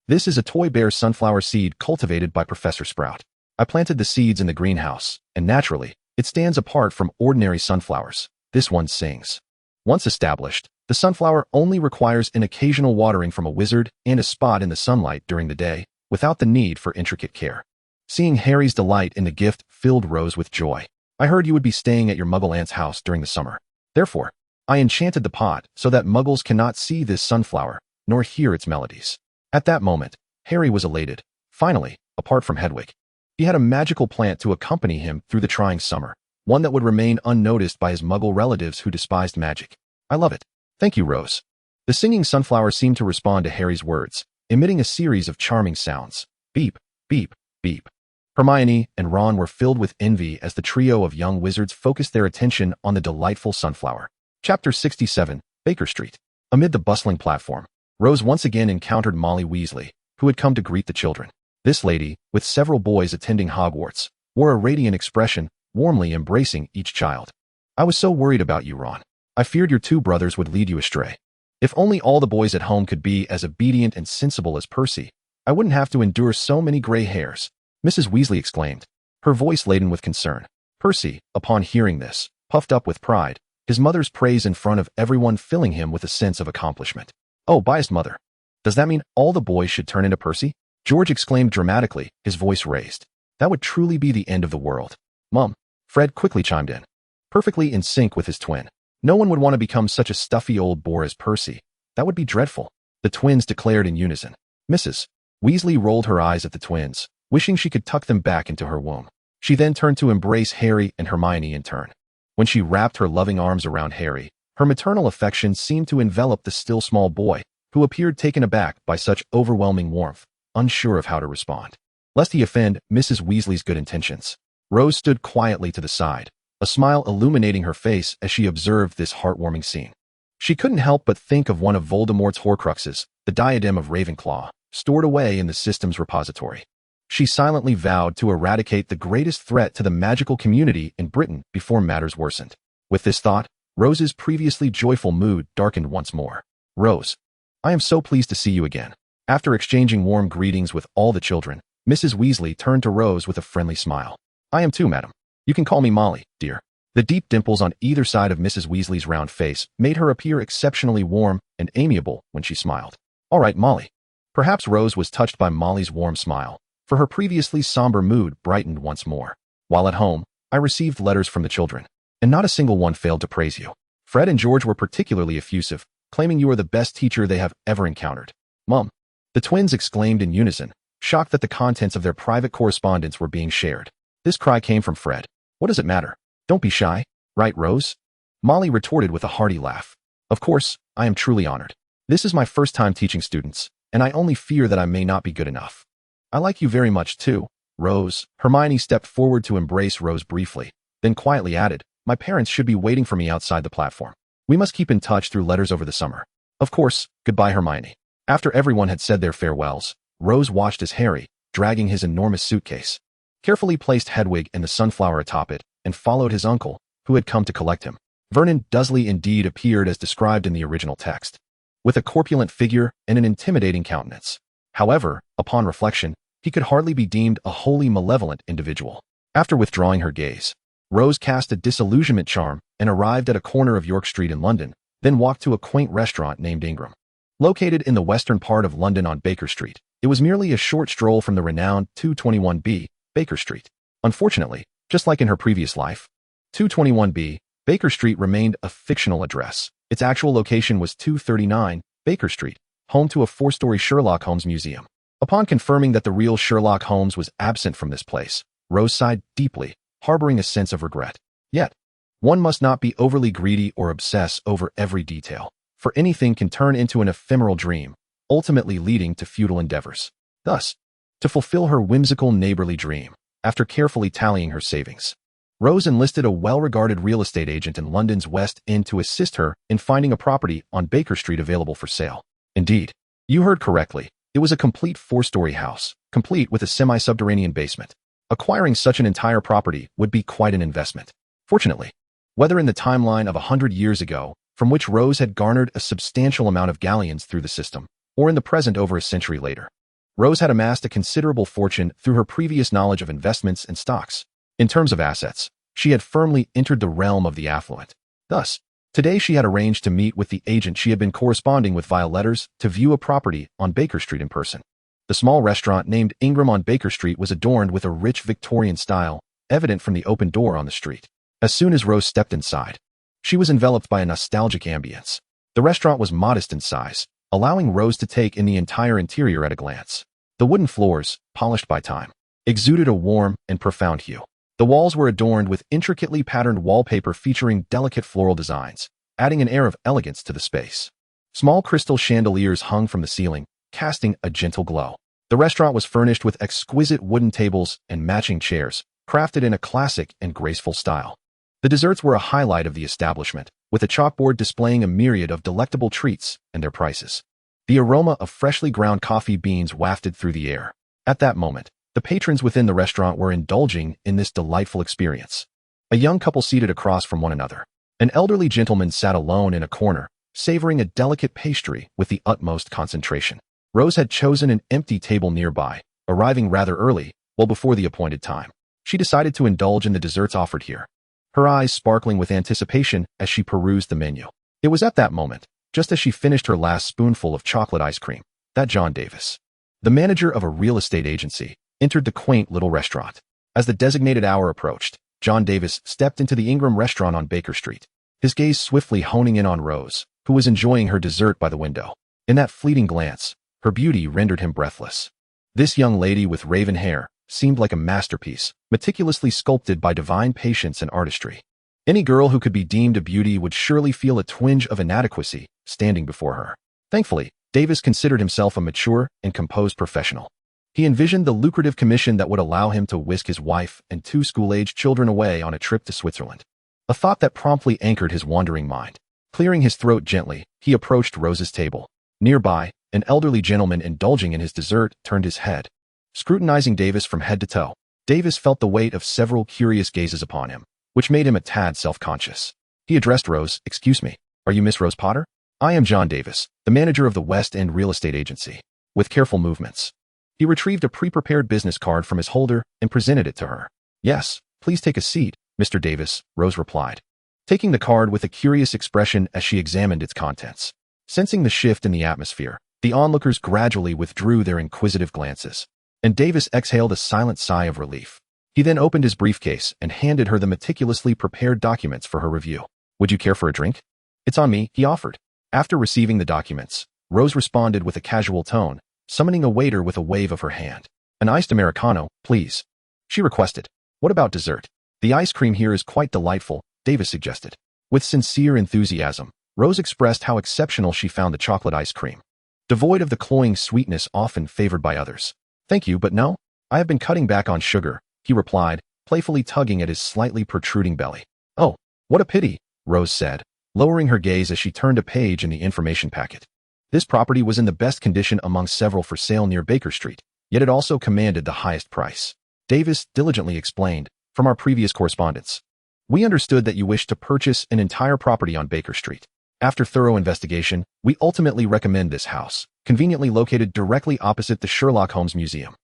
This is a toy bear sunflower seed cultivated by Professor Sprout. I planted the seeds in the greenhouse, and naturally, it stands apart from ordinary sunflowers. This one sings." Once established, the sunflower only requires an occasional watering from a wizard and a spot in the sunlight during the day, without the need for intricate care. Seeing Harry's delight in the gift filled Rose with joy. "I heard you would be staying at your Muggle aunt's house during the summer. Therefore, I enchanted the pot so that Muggles cannot see this sunflower, nor hear its melodies." At that moment, Harry was elated. Finally, apart from Hedwig, he had a magical plant to accompany him through the trying summer, one that would remain unnoticed by his Muggle relatives who despised magic. "I love it. Thank you, Rose." The singing sunflower seemed to respond to Harry's words, emitting a series of charming sounds. Beep, beep, beep. Hermione and Ron were filled with envy as the trio of young wizards focused their attention on the delightful sunflower. Chapter 67, Baker Street. Amid the bustling platform, Rose once again encountered Molly Weasley, who had come to greet the children. This lady, with several boys attending Hogwarts, wore a radiant expression, warmly embracing each child. "I was so worried about you, Ron. I feared your two brothers would lead you astray. If only all the boys at home could be as obedient and sensible as Percy, I wouldn't have to endure so many gray hairs," Mrs. Weasley exclaimed, her voice laden with concern. Percy, upon hearing this, puffed up with pride, his mother's praise in front of everyone filling him with a sense of accomplishment. "Oh, biased mother. Does that mean all the boys should turn into Percy?" George exclaimed dramatically, his voice raised. "That would truly be the end of the world." "Mum," Fred quickly chimed in, perfectly in sync with his twin. "No one would want to become such a stuffy old bore as Percy. That would be dreadful," the twins declared in unison. Mrs. Weasley rolled her eyes at the twins, wishing she could tuck them back into her womb. She then turned to embrace Harry and Hermione in turn. When she wrapped her loving arms around Harry, her maternal affection seemed to envelop the still small boy, who appeared taken aback by such overwhelming warmth, unsure of how to respond. Lest he offend Mrs. Weasley's good intentions, Rose stood quietly to the side, a smile illuminating her face as she observed this heartwarming scene. She couldn't help but think of one of Voldemort's Horcruxes, the diadem of Ravenclaw, stored away in the system's repository. She silently vowed to eradicate the greatest threat to the magical community in Britain before matters worsened. With this thought, Rose's previously joyful mood darkened once more. "Rose, I am so pleased to see you again." After exchanging warm greetings with all the children, Mrs. Weasley turned to Rose with a friendly smile. "I am too, madam. You can call me Molly, dear." The deep dimples on either side of Mrs. Weasley's round face made her appear exceptionally warm and amiable when she smiled. "All right, Molly." Perhaps Rose was touched by Molly's warm smile, for her previously somber mood brightened once more. "While at home, I received letters from the children, and not a single one failed to praise you. Fred and George were particularly effusive, claiming you are the best teacher they have ever encountered." "Mum," the twins exclaimed in unison, shocked that the contents of their private correspondence were being shared. This cry came from Fred. "What does it matter? Don't be shy. Right, Rose?" Molly retorted with a hearty laugh. "Of course, I am truly honored. This is my first time teaching students, and I only fear that I may not be good enough." "I like you very much too, Rose." Hermione stepped forward to embrace Rose briefly, then quietly added, "My parents should be waiting for me outside the platform. We must keep in touch through letters over the summer." "Of course, goodbye, Hermione." After everyone had said their farewells, Rose watched as Harry, dragging his enormous suitcase, carefully placed Hedwig and the sunflower atop it, and followed his uncle, who had come to collect him. Vernon Dursley indeed appeared as described in the original text, with a corpulent figure and an intimidating countenance. However, upon reflection, he could hardly be deemed a wholly malevolent individual. After withdrawing her gaze, Rose cast a disillusionment charm and arrived at a corner of York Street in London, then walked to a quaint restaurant named Ingram. Located in the western part of London on Baker Street, it was merely a short stroll from the renowned 221B, Baker Street. Unfortunately, just like in her previous life, 221B, Baker Street remained a fictional address. Its actual location was 239 Baker Street, home to a 4-story Sherlock Holmes museum. Upon confirming that the real Sherlock Holmes was absent from this place, Rose sighed deeply, harboring a sense of regret. Yet, one must not be overly greedy or obsess over every detail, for anything can turn into an ephemeral dream, ultimately leading to futile endeavors. Thus, to fulfill her whimsical neighborly dream, after carefully tallying her savings, Rose enlisted a well-regarded real estate agent in London's West End to assist her in finding a property on Baker Street available for sale. Indeed, you heard correctly. It was a complete 4-story house, complete with a semi-subterranean basement. Acquiring such an entire property would be quite an investment. Fortunately, whether in the timeline of 100 years ago, from which Rose had garnered a substantial amount of galleons through the system, or in the present over a century later, Rose had amassed a considerable fortune through her previous knowledge of investments and stocks. In terms of assets, she had firmly entered the realm of the affluent. Thus, today she had arranged to meet with the agent she had been corresponding with via letters to view a property on Baker Street in person. The small restaurant named Ingram on Baker Street was adorned with a rich Victorian style, evident from the open door on the street. As soon as Rose stepped inside, she was enveloped by a nostalgic ambience. The restaurant was modest in size, allowing Rose to take in the entire interior at a glance. The wooden floors, polished by time, exuded a warm and profound hue. The walls were adorned with intricately patterned wallpaper featuring delicate floral designs, adding an air of elegance to the space. Small crystal chandeliers hung from the ceiling, casting a gentle glow. The restaurant was furnished with exquisite wooden tables and matching chairs, crafted in a classic and graceful style. The desserts were a highlight of the establishment, with a chalkboard displaying a myriad of delectable treats and their prices. The aroma of freshly ground coffee beans wafted through the air. At that moment, the patrons within the restaurant were indulging in this delightful experience. A young couple seated across from one another. An elderly gentleman sat alone in a corner, savoring a delicate pastry with the utmost concentration. Rose had chosen an empty table nearby, arriving rather early, well before the appointed time. She decided to indulge in the desserts offered here, her eyes sparkling with anticipation as she perused the menu. It was at that moment, just as she finished her last spoonful of chocolate ice cream, that John Davis, the manager of a real estate agency, entered the quaint little restaurant. As the designated hour approached, John Davis stepped into the Ingram restaurant on Baker Street, his gaze swiftly honing in on Rose, who was enjoying her dessert by the window. In that fleeting glance, her beauty rendered him breathless. This young lady with raven hair seemed like a masterpiece, meticulously sculpted by divine patience and artistry. Any girl who could be deemed a beauty would surely feel a twinge of inadequacy standing before her. Thankfully, Davis considered himself a mature and composed professional. He envisioned the lucrative commission that would allow him to whisk his wife and 2 school-aged children away on a trip to Switzerland. A thought that promptly anchored his wandering mind. Clearing his throat gently, he approached Rose's table. Nearby, an elderly gentleman indulging in his dessert turned his head, scrutinizing Davis from head to toe. Davis felt the weight of several curious gazes upon him, which made him a tad self-conscious. He addressed Rose. "Excuse me, are you Miss Rose Potter? I am John Davis, the manager of the West End real estate agency." With careful movements, he retrieved a pre-prepared business card from his holder and presented it to her. "Yes, please take a seat, Mr. Davis," Rose replied, taking the card with a curious expression as she examined its contents. Sensing the shift in the atmosphere, the onlookers gradually withdrew their inquisitive glances, and Davis exhaled a silent sigh of relief. He then opened his briefcase and handed her the meticulously prepared documents for her review. "Would you care for a drink?" "It's on me," he offered. After receiving the documents, Rose responded with a casual tone, summoning a waiter with a wave of her hand. "An iced Americano, please," she requested. "What about dessert?" "The ice cream here is quite delightful," Davis suggested. With sincere enthusiasm, Rose expressed how exceptional she found the chocolate ice cream, devoid of the cloying sweetness often favored by others. "Thank you, but no, I have been cutting back on sugar," he replied, playfully tugging at his slightly protruding belly. "Oh, what a pity," Rose said, lowering her gaze as she turned a page in the information packet. This property was in the best condition among several for sale near Baker Street, yet it also commanded the highest price. Davis diligently explained, "From our previous correspondence, we understood that you wished to purchase an entire property on Baker Street. After thorough investigation, we ultimately recommend this house, conveniently located directly opposite the Sherlock Holmes Museum."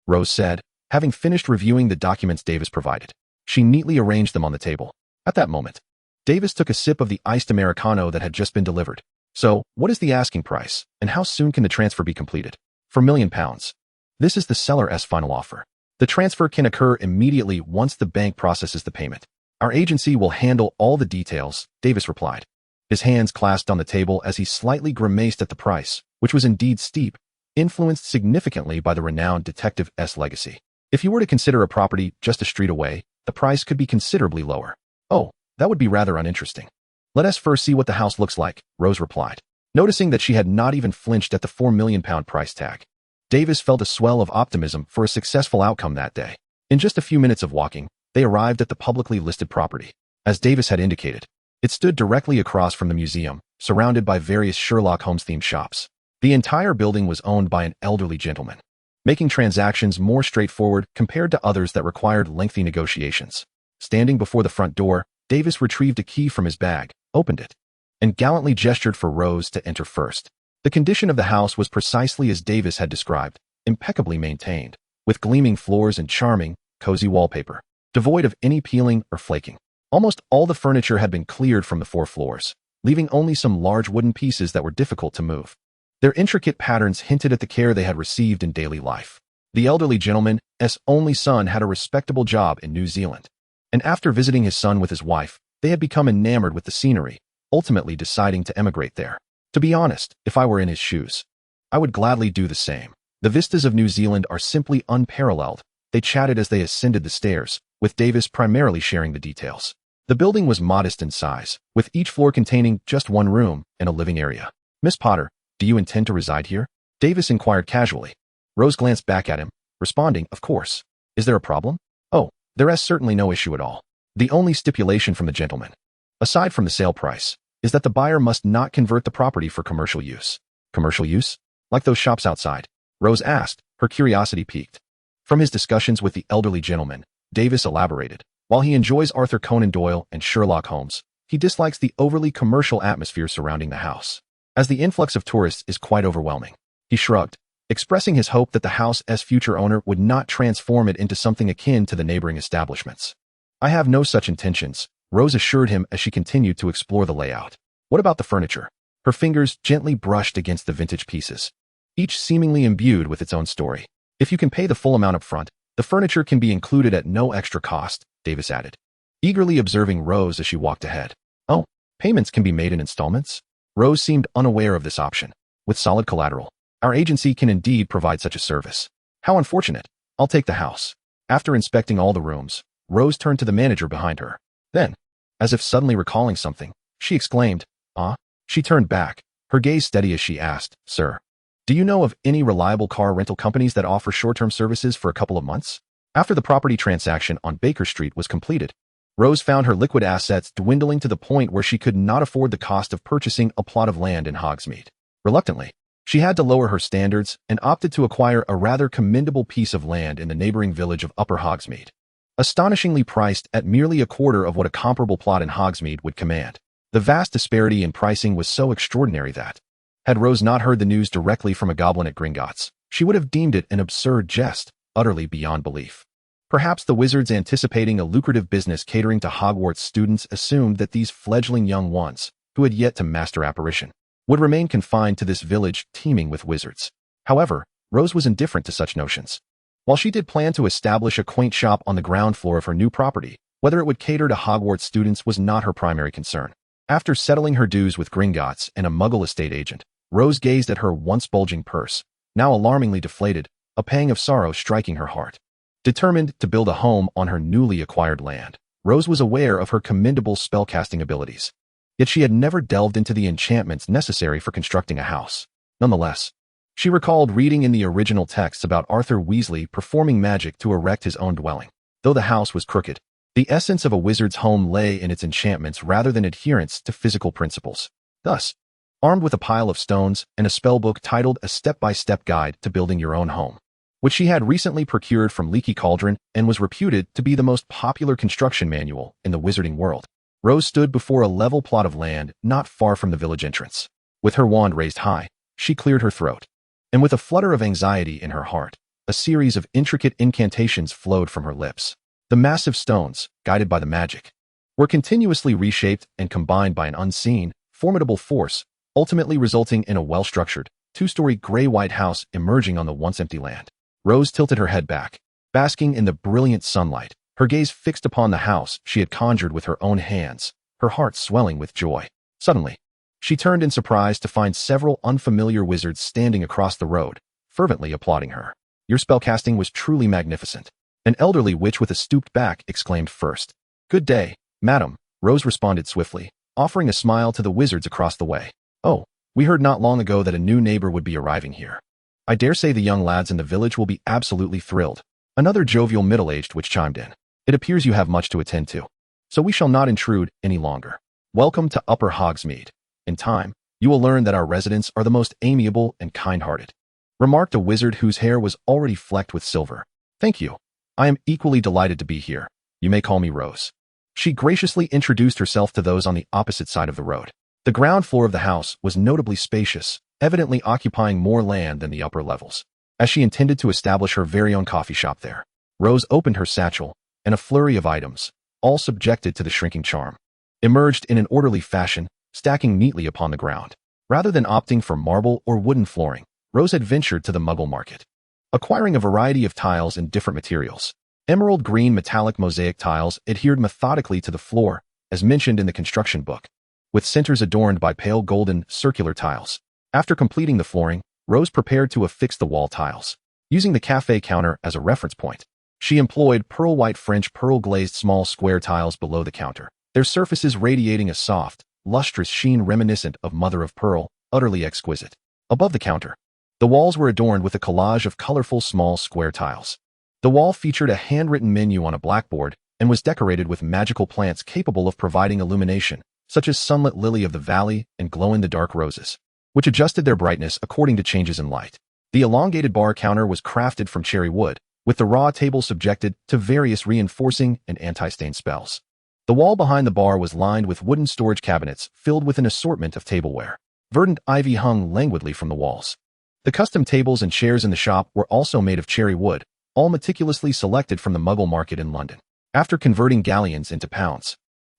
Rose said, having finished reviewing the documents Davis provided. She neatly arranged them on the table. At that moment, Davis took a sip of the iced Americano that had just been delivered. "So, what is the asking price, and how soon can the transfer be completed?" "For £1,000,000. This is the seller's final offer. The transfer can occur immediately once the bank processes the payment. Our agency will handle all the details," Davis replied. His hands clasped on the table as he slightly grimaced at the price, which was indeed steep, influenced significantly by the renowned Detective S. legacy. If you were to consider a property just a street away, the price could be considerably lower. "Oh, that would be rather uninteresting. Let us first see what the house looks like," Rose replied. Noticing that she had not even flinched at the £4,000,000 price tag, Davis felt a swell of optimism for a successful outcome that day. In just a few minutes of walking, they arrived at the publicly listed property. As Davis had indicated, it stood directly across from the museum, surrounded by various Sherlock Holmes-themed shops. The entire building was owned by an elderly gentleman, making transactions more straightforward compared to others that required lengthy negotiations. Standing before the front door, Davis retrieved a key from his bag, opened it, and gallantly gestured for Rose to enter first. The condition of the house was precisely as Davis had described, impeccably maintained, with gleaming floors and charming, cozy wallpaper, devoid of any peeling or flaking. Almost all the furniture had been cleared from the 4 floors, leaving only some large wooden pieces that were difficult to move. Their intricate patterns hinted at the care they had received in daily life. The elderly gentleman's only son had a respectable job in New Zealand, and after visiting his son with his wife, they had become enamored with the scenery, ultimately deciding to emigrate there. To be honest, if I were in his shoes, I would gladly do the same. The vistas of New Zealand are simply unparalleled. They chatted as they ascended the stairs, with Davis primarily sharing the details. The building was modest in size, with each floor containing just one room and a living area. "Miss Potter, do you intend to reside here?" Davis inquired casually. Rose glanced back at him, responding, "Of course. Is there a problem?" "Oh, there is certainly no issue at all. The only stipulation from the gentleman aside from the sale price, is that the buyer must not convert the property for commercial use. Commercial use? Like those shops outside? Rose asked, her curiosity piqued. From his discussions with the elderly gentleman, Davis elaborated, while he enjoys Arthur Conan Doyle and Sherlock Holmes, he dislikes the overly commercial atmosphere surrounding the house, as the influx of tourists is quite overwhelming. He shrugged, expressing his hope that the house's future owner would not transform it into something akin to the neighboring establishments. I have no such intentions, Rose assured him as she continued to explore the layout. What about the furniture? Her fingers gently brushed against the vintage pieces, each seemingly imbued with its own story. If you can pay the full amount up front, the furniture can be included at no extra cost, Davis added, eagerly observing Rose as she walked ahead. Oh, payments can be made in installments? Rose seemed unaware of this option. With solid collateral, our agency can indeed provide such a service. How unfortunate. I'll take the house. After inspecting all the rooms, Rose turned to the manager behind her. Then, as if suddenly recalling something, she exclaimed, "Ah?" She turned back, her gaze steady as she asked, "Sir, do you know of any reliable car rental companies that offer short-term services for a couple of months?" After the property transaction on Baker Street was completed, Rose found her liquid assets dwindling to the point where she could not afford the cost of purchasing a plot of land in Hogsmeade. Reluctantly, she had to lower her standards and opted to acquire a rather commendable piece of land in the neighboring village of Upper Hogsmeade, astonishingly priced at merely a quarter of what a comparable plot in Hogsmeade would command. The vast disparity in pricing was so extraordinary that, had Rose not heard the news directly from a goblin at Gringotts, she would have deemed it an absurd jest, utterly beyond belief. Perhaps the wizards, anticipating a lucrative business catering to Hogwarts students, assumed that these fledgling young ones, who had yet to master apparition, would remain confined to this village teeming with wizards. However, Rose was indifferent to such notions. While she did plan to establish a quaint shop on the ground floor of her new property, whether it would cater to Hogwarts students was not her primary concern. After settling her dues with Gringotts and a Muggle estate agent, Rose gazed at her once bulging purse, now alarmingly deflated, a pang of sorrow striking her heart. Determined to build a home on her newly acquired land, Rose was aware of her commendable spellcasting abilities. Yet she had never delved into the enchantments necessary for constructing a house. Nonetheless, she recalled reading in the original texts about Arthur Weasley performing magic to erect his own dwelling. Though the house was crooked, the essence of a wizard's home lay in its enchantments rather than adherence to physical principles. Thus, armed with a pile of stones and a spellbook titled A Step-by-Step Guide to Building Your Own Home, which she had recently procured from Leaky Cauldron and was reputed to be the most popular construction manual in the wizarding world, Rose stood before a level plot of land not far from the village entrance. With her wand raised high, she cleared her throat, and with a flutter of anxiety in her heart, a series of intricate incantations flowed from her lips. The massive stones, guided by the magic, were continuously reshaped and combined by an unseen, formidable force, ultimately resulting in a well-structured, two-story gray-white house emerging on the once-empty land. Rose tilted her head back, basking in the brilliant sunlight, her gaze fixed upon the house she had conjured with her own hands, her heart swelling with joy. Suddenly, she turned in surprise to find several unfamiliar wizards standing across the road, fervently applauding her. "Your spellcasting was truly magnificent," an elderly witch with a stooped back exclaimed first. "Good day, madam," Rose responded swiftly, offering a smile to the wizards across the way. "Oh, we heard not long ago that a new neighbor would be arriving here. I dare say the young lads in the village will be absolutely thrilled." Another jovial middle-aged witch chimed in. "It appears you have much to attend to, so we shall not intrude any longer. Welcome to Upper Hogsmeade. In time, you will learn that our residents are the most amiable and kind-hearted," remarked a wizard whose hair was already flecked with silver. "Thank you. I am equally delighted to be here. You may call me Rose." She graciously introduced herself to those on the opposite side of the road. The ground floor of the house was notably spacious, evidently occupying more land than the upper levels, as she intended to establish her very own coffee shop there. Rose opened her satchel, and a flurry of items, all subjected to the shrinking charm, emerged in an orderly fashion, stacking neatly upon the ground. Rather than opting for marble or wooden flooring, Rose had ventured to the Muggle market, acquiring a variety of tiles in different materials. Emerald green metallic mosaic tiles adhered methodically to the floor, as mentioned in the construction book, with centers adorned by pale golden, circular tiles. After completing the flooring, Rose prepared to affix the wall tiles. Using the cafe counter as a reference point, she employed pearl-white French pearl-glazed small square tiles below the counter, their surfaces radiating a soft, lustrous sheen reminiscent of mother-of-pearl, utterly exquisite. Above the counter, the walls were adorned with a collage of colorful small square tiles. The wall featured a handwritten menu on a blackboard and was decorated with magical plants capable of providing illumination, such as sunlit lily of the valley and glow-in-the-dark roses, which adjusted their brightness according to changes in light. The elongated bar counter was crafted from cherry wood, with the raw table subjected to various reinforcing and anti-stain spells. The wall behind the bar was lined with wooden storage cabinets filled with an assortment of tableware. Verdant ivy hung languidly from the walls. The custom tables and chairs in the shop were also made of cherry wood, all meticulously selected from the Muggle market in London. After converting galleons into pounds,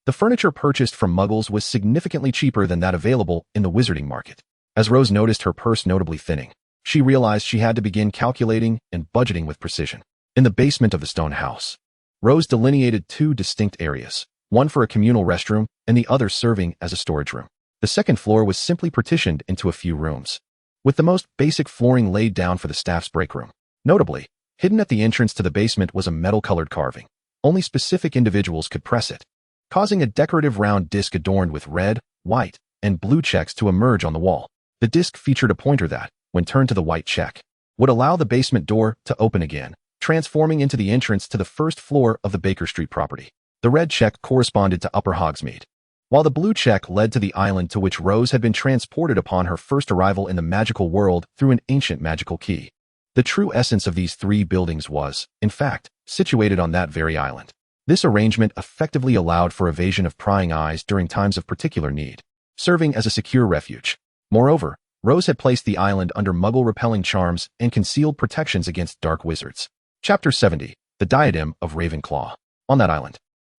the furniture purchased from Muggles was significantly cheaper than that available in the wizarding market. As Rose noticed her purse notably thinning, she realized she had to begin calculating and budgeting with precision. In the basement of the stone house, Rose delineated two distinct areas, one for a communal restroom and the other serving as a storage room. The second floor was simply partitioned into a few rooms, with the most basic flooring laid down for the staff's break room. Notably, hidden at the entrance to the basement was a metal-colored carving. Only specific individuals could press it, causing a decorative round disc adorned with red, white, and blue checks to emerge on the wall. The disc featured a pointer that, when turned to the white check, would allow the basement door to open again, transforming into the entrance to the first floor of the Baker Street property. The red check corresponded to Upper Hogsmeade, while the blue check led to the island to which Rose had been transported upon her first arrival in the magical world through an ancient magical key. The true essence of these three buildings was, in fact, situated on that very island. This arrangement effectively allowed for evasion of prying eyes during times of particular need, serving as a secure refuge. Moreover, Rose had placed the island under Muggle-repelling charms and concealed protections against dark wizards. Chapter 70. The Diadem of Ravenclaw. On that island,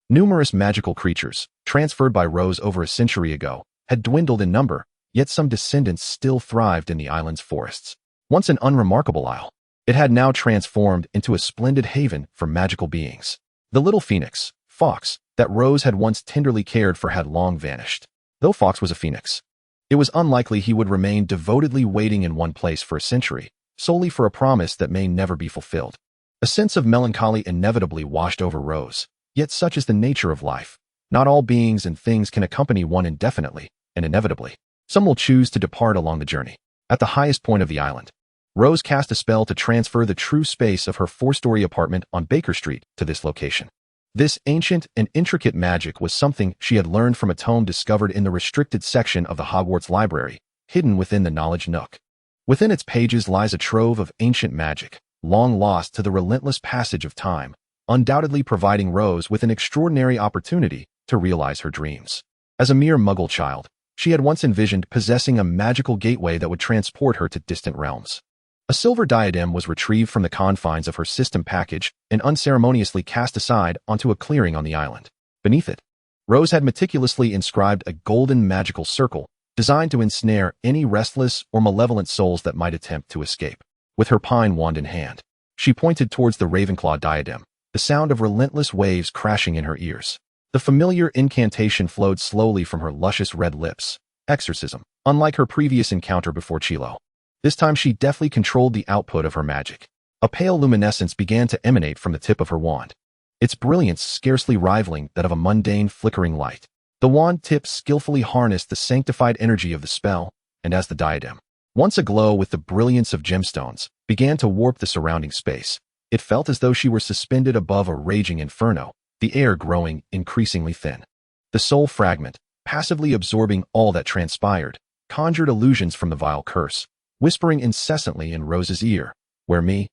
numerous magical creatures, transferred by Rose over a century ago, had dwindled in number, yet some descendants still thrived in the island's forests. Once an unremarkable isle, it had now transformed into a splendid haven for magical beings. The little phoenix, Fawkes, that Rose had once tenderly cared for had long vanished. Though Fawkes was a phoenix, it was unlikely he would remain devotedly waiting in one place for a century, solely for a promise that may never be fulfilled. A sense of melancholy inevitably washed over Rose, yet such is the nature of life. Not all beings and things can accompany one indefinitely, and inevitably, some will choose to depart along the journey. At the highest point of the island, Rose cast a spell to transfer the true space of her four-story apartment on Baker Street to this location. This ancient and intricate magic was something she had learned from a tome discovered in the restricted section of the Hogwarts Library, hidden within the Knowledge Nook. Within its pages lies a trove of ancient magic, long lost to the relentless passage of time, undoubtedly providing Rose with an extraordinary opportunity to realize her dreams. As a mere Muggle child, she had once envisioned possessing a magical gateway that would transport her to distant realms. A silver diadem was retrieved from the confines of her system package and unceremoniously cast aside onto a clearing on the island. Beneath it, Rose had meticulously inscribed a golden magical circle designed to ensnare any restless or malevolent souls that might attempt to escape. With her pine wand in hand, she pointed towards the Ravenclaw diadem, the sound of relentless waves crashing in her ears. The familiar incantation flowed slowly from her luscious red lips. Exorcism. Unlike her previous encounter before Chilo, this time she deftly controlled the output of her magic. A pale luminescence began to emanate from the tip of her wand, its brilliance scarcely rivaling that of a mundane flickering light. The wand tip skillfully harnessed the sanctified energy of the spell, and as the diadem, once aglow with the brilliance of gemstones, began to warp the surrounding space, it felt as though she were suspended above a raging inferno, the air growing increasingly thin. The soul fragment, passively absorbing all that transpired, conjured illusions from the vile curse, whispering incessantly in Rose's ear, wear me,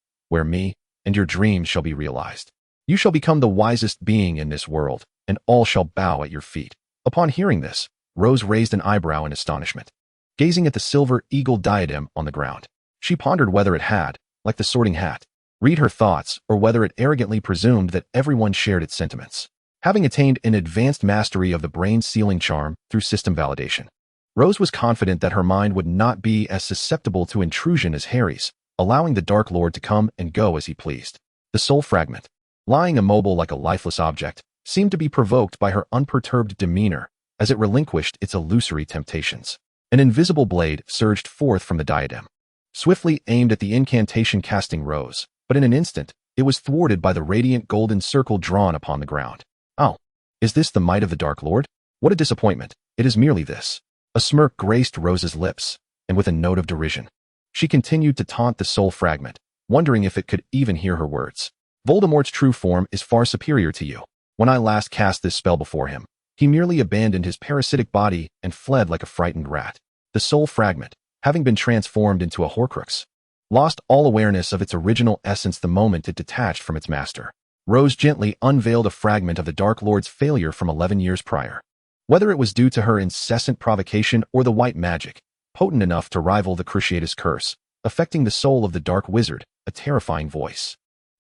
and your dreams shall be realized. You shall become the wisest being in this world, and all shall bow at your feet." Upon hearing this, Rose raised an eyebrow in astonishment. Gazing at the silver eagle diadem on the ground, she pondered whether it had, like the Sorting Hat, read her thoughts or whether it arrogantly presumed that everyone shared its sentiments. Having attained an advanced mastery of the brain's sealing charm through system validation, Rose was confident that her mind would not be as susceptible to intrusion as Harry's, allowing the Dark Lord to come and go as he pleased. The soul fragment, lying immobile like a lifeless object, seemed to be provoked by her unperturbed demeanor as it relinquished its illusory temptations. An invisible blade surged forth from the diadem, swiftly aimed at the incantation-casting Rose, but in an instant, it was thwarted by the radiant golden circle drawn upon the ground. Oh, is this the might of the Dark Lord? What a disappointment. It is merely this. A smirk graced Rose's lips, and with a note of derision, she continued to taunt the soul fragment, wondering if it could even hear her words. Voldemort's true form is far superior to you. When I last cast this spell before him, He merely abandoned his parasitic body and fled like a frightened rat. The soul fragment, having been transformed into a Horcrux, lost all awareness of its original essence the moment it detached from its master. Rose gently unveiled a fragment of the Dark Lord's failure from 11 years prior. Whether it was due to her incessant provocation or the white magic, potent enough to rival the Cruciatus curse, affecting the soul of the Dark Wizard, a terrifying voice,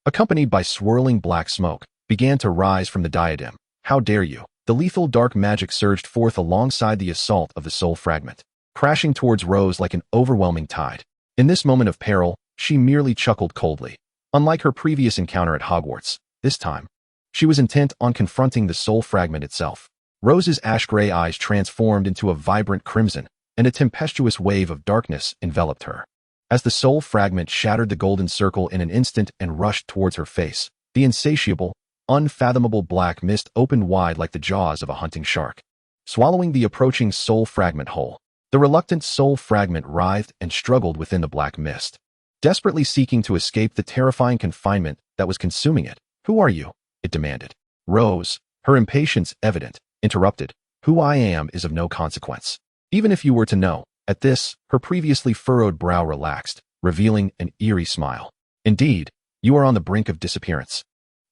accompanied by swirling black smoke, began to rise from the diadem. How dare you? The lethal dark magic surged forth alongside the assault of the soul fragment, crashing towards Rose like an overwhelming tide. In this moment of peril, she merely chuckled coldly. Unlike her previous encounter at Hogwarts, this time, she was intent on confronting the soul fragment itself. Rose's ash-gray eyes transformed into a vibrant crimson, and a tempestuous wave of darkness enveloped her. As the soul fragment shattered the golden circle in an instant and rushed towards her face, the insatiable, unfathomable black mist opened wide like the jaws of a hunting shark, swallowing the approaching soul fragment whole. The reluctant soul fragment writhed and struggled within the black mist, desperately seeking to escape the terrifying confinement that was consuming it. "Who are you?" it demanded. Rose, her impatience evident, interrupted. "Who I am is of no consequence. Even if you were to know." At this, her previously furrowed brow relaxed, revealing an eerie smile. "Indeed, you are on the brink of disappearance.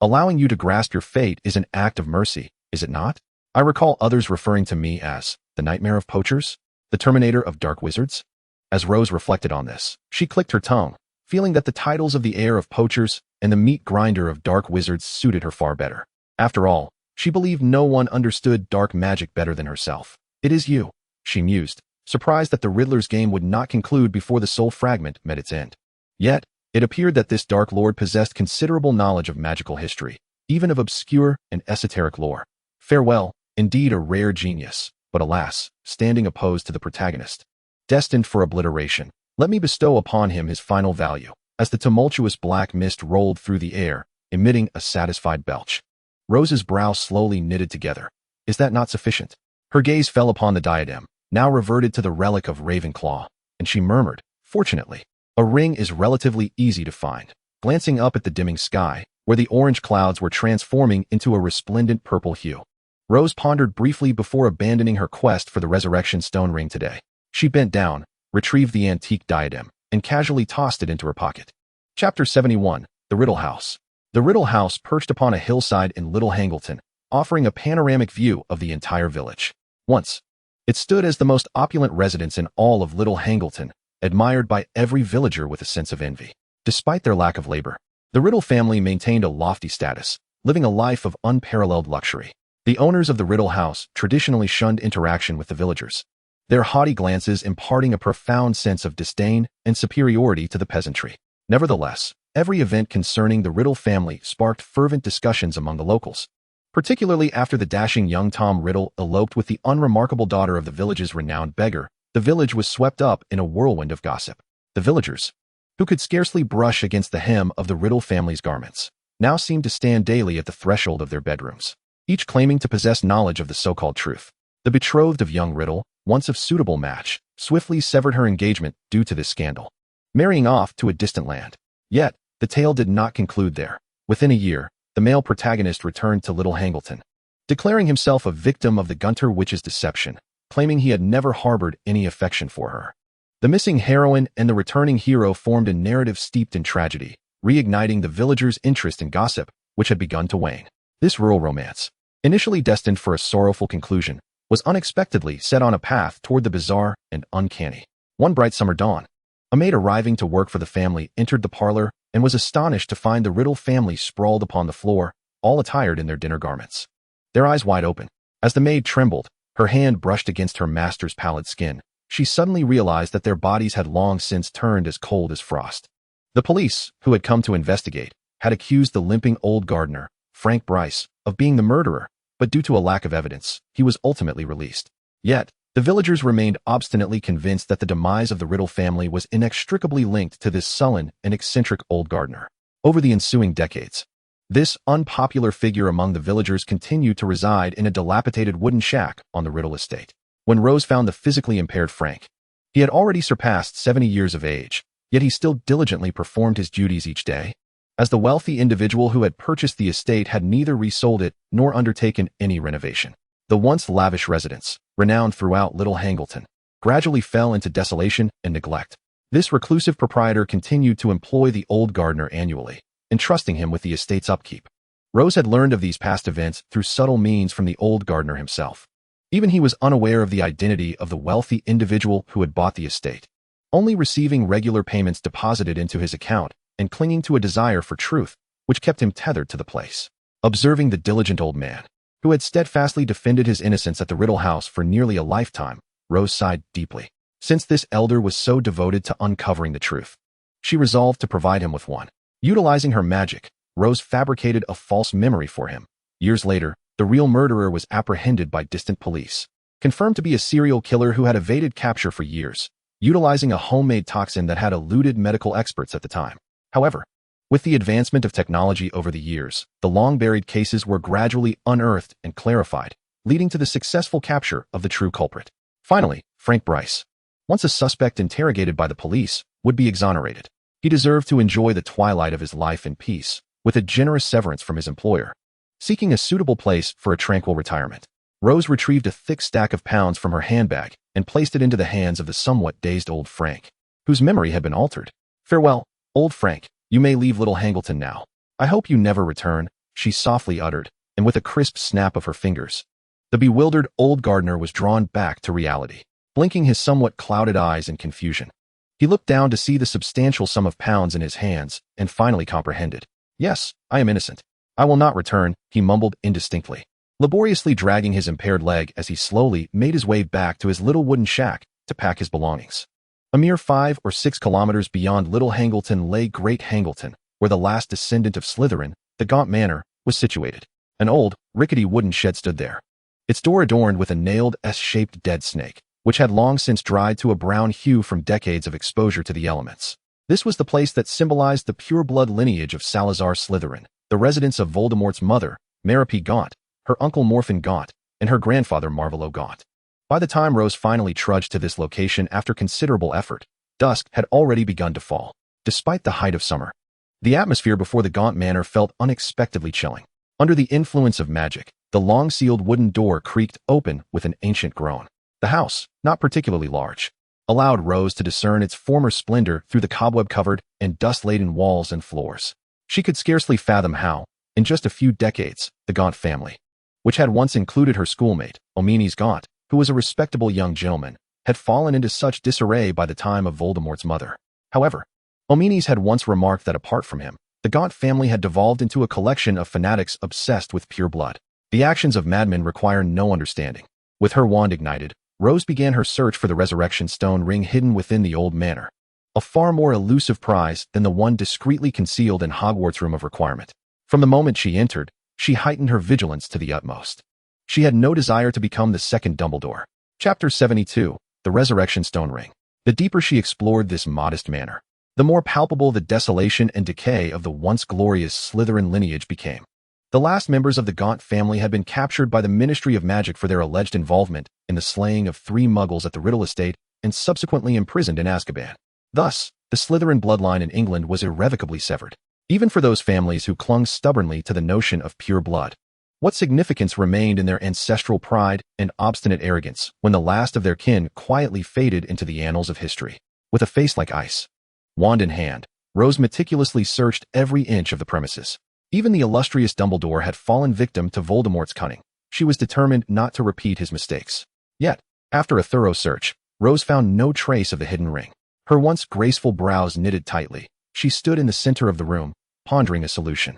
Allowing you to grasp your fate is an act of mercy, is it not? I recall others referring to me as the nightmare of poachers, the terminator of dark wizards." As Rose reflected on this, she clicked her tongue, feeling that the titles of the heir of poachers and the meat grinder of dark wizards suited her far better. After all, she believed no one understood dark magic better than herself. "It is you," she mused, surprised that the Riddler's game would not conclude before the soul fragment met its end. Yet, it appeared that this Dark Lord possessed considerable knowledge of magical history, even of obscure and esoteric lore. Farewell, indeed a rare genius, but alas, standing opposed to the protagonist, destined for obliteration. Let me bestow upon him his final value. As the tumultuous black mist rolled through the air, emitting a satisfied belch, Rose's brow slowly knitted together. Is that not sufficient? Her gaze fell upon the diadem, now reverted to the relic of Ravenclaw, and she murmured, "Fortunately, a ring is relatively easy to find." Glancing up at the dimming sky, where the orange clouds were transforming into a resplendent purple hue, Rose pondered briefly before abandoning her quest for the Resurrection Stone ring today. She bent down, retrieved the antique diadem, and casually tossed it into her pocket. Chapter 71, The Riddle House. The Riddle House perched upon a hillside in Little Hangleton, offering a panoramic view of the entire village. Once, it stood as the most opulent residence in all of Little Hangleton, admired by every villager with a sense of envy. Despite their lack of labor, the Riddle family maintained a lofty status, living a life of unparalleled luxury. The owners of the Riddle House traditionally shunned interaction with the villagers, their haughty glances imparting a profound sense of disdain and superiority to the peasantry. Nevertheless, every event concerning the Riddle family sparked fervent discussions among the locals, particularly after the dashing young Tom Riddle eloped with the unremarkable daughter of the village's renowned beggar. The village was swept up in a whirlwind of gossip. The villagers, who could scarcely brush against the hem of the Riddle family's garments, now seemed to stand daily at the threshold of their bedrooms, each claiming to possess knowledge of the so-called truth. The betrothed of young Riddle, once of suitable match, swiftly severed her engagement due to this scandal, marrying off to a distant land. Yet, the tale did not conclude there. Within a year, the male protagonist returned to Little Hangleton, declaring himself a victim of the Gunter Witch's deception, claiming he had never harbored any affection for her. The missing heroine and the returning hero formed a narrative steeped in tragedy, reigniting the villagers' interest in gossip, which had begun to wane. This rural romance, initially destined for a sorrowful conclusion, was unexpectedly set on a path toward the bizarre and uncanny. One bright summer dawn, a maid arriving to work for the family entered the parlor and was astonished to find the Riddle family sprawled upon the floor, all attired in their dinner garments, their eyes wide open. As the maid trembled, her hand brushed against her master's pallid skin, she suddenly realized that their bodies had long since turned as cold as frost. The police, who had come to investigate, had accused the limping old gardener, Frank Bryce, of being the murderer, but due to a lack of evidence, he was ultimately released. Yet, the villagers remained obstinately convinced that the demise of the Riddle family was inextricably linked to this sullen and eccentric old gardener. Over the ensuing decades, this unpopular figure among the villagers continued to reside in a dilapidated wooden shack on the Riddle estate. When Rose found the physically impaired Frank, he had already surpassed 70 years of age, yet he still diligently performed his duties each day. As the wealthy individual who had purchased the estate had neither resold it nor undertaken any renovation, The once lavish residence, renowned throughout Little Hangleton, gradually fell into desolation and neglect. This reclusive proprietor continued to employ the old gardener annually, entrusting him with the estate's upkeep. Rose had learned of these past events through subtle means from the old gardener himself. Even he was unaware of the identity of the wealthy individual who had bought the estate, only receiving regular payments deposited into his account and clinging to a desire for truth, which kept him tethered to the place. Observing the diligent old man, who had steadfastly defended his innocence at the Riddle house for nearly a lifetime, Rose sighed deeply. Since this elder was so devoted to uncovering the truth, she resolved to provide him with one. Utilizing her magic, Rose fabricated a false memory for him. Years later, the real murderer was apprehended by distant police, confirmed to be a serial killer who had evaded capture for years, utilizing a homemade toxin that had eluded medical experts at the time. However, with the advancement of technology over the years, the long-buried cases were gradually unearthed and clarified, leading to the successful capture of the true culprit. Finally, Frank Bryce, once a suspect interrogated by the police, would be exonerated. He deserved to enjoy the twilight of his life in peace, with a generous severance from his employer. Seeking a suitable place for a tranquil retirement, Rose retrieved a thick stack of pounds from her handbag and placed it into the hands of the somewhat dazed old Frank, whose memory had been altered. "Farewell, old Frank. You may leave Little Hangleton now. I hope you never return," she softly uttered, and with a crisp snap of her fingers, the bewildered old gardener was drawn back to reality. Blinking his somewhat clouded eyes in confusion, he looked down to see the substantial sum of pounds in his hands and finally comprehended. "Yes, I am innocent. I will not return," he mumbled indistinctly, laboriously dragging his impaired leg as he slowly made his way back to his little wooden shack to pack his belongings. A mere 5 or 6 kilometers beyond Little Hangleton lay Great Hangleton, where the last descendant of Slytherin, the Gaunt Manor, was situated. An old, rickety wooden shed stood there, its door adorned with a nailed S-shaped dead snake, which had long since dried to a brown hue from decades of exposure to the elements. This was the place that symbolized the pure-blood lineage of Salazar Slytherin, the residence of Voldemort's mother, Merope Gaunt, her uncle Morphin Gaunt, and her grandfather Marvolo Gaunt. By the time Rose finally trudged to this location after considerable effort, dusk had already begun to fall. Despite the height of summer, the atmosphere before the Gaunt Manor felt unexpectedly chilling. Under the influence of magic, the long-sealed wooden door creaked open with an ancient groan. The house, not particularly large, allowed Rose to discern its former splendor through the cobweb-covered and dust-laden walls and floors. She could scarcely fathom how, in just a few decades, the Gaunt family, which had once included her schoolmate, Omenes Gaunt, who was a respectable young gentleman, had fallen into such disarray by the time of Voldemort's mother. However, Omenes had once remarked that apart from him, the Gaunt family had devolved into a collection of fanatics obsessed with pure blood. The actions of madmen require no understanding. With her wand ignited, Rose began her search for the resurrection stone ring hidden within the old manor, a far more elusive prize than the one discreetly concealed in Hogwarts' Room of Requirement. From the moment she entered, she heightened her vigilance to the utmost. She had no desire to become the second Dumbledore. Chapter 72, The Resurrection Stone Ring. The deeper she explored this modest manor, the more palpable the desolation and decay of the once glorious Slytherin lineage became. The last members of the Gaunt family had been captured by the Ministry of Magic for their alleged involvement in the slaying of 3 Muggles at the Riddle estate and subsequently imprisoned in Azkaban. Thus, the Slytherin bloodline in England was irrevocably severed, even for those families who clung stubbornly to the notion of pure blood. What significance remained in their ancestral pride and obstinate arrogance when the last of their kin quietly faded into the annals of history? With a face like ice, wand in hand, Rose meticulously searched every inch of the premises. Even the illustrious Dumbledore had fallen victim to Voldemort's cunning. She was determined not to repeat his mistakes. Yet, after a thorough search, Rose found no trace of the hidden ring. Her once graceful brows knitted tightly. She stood in the center of the room, pondering a solution.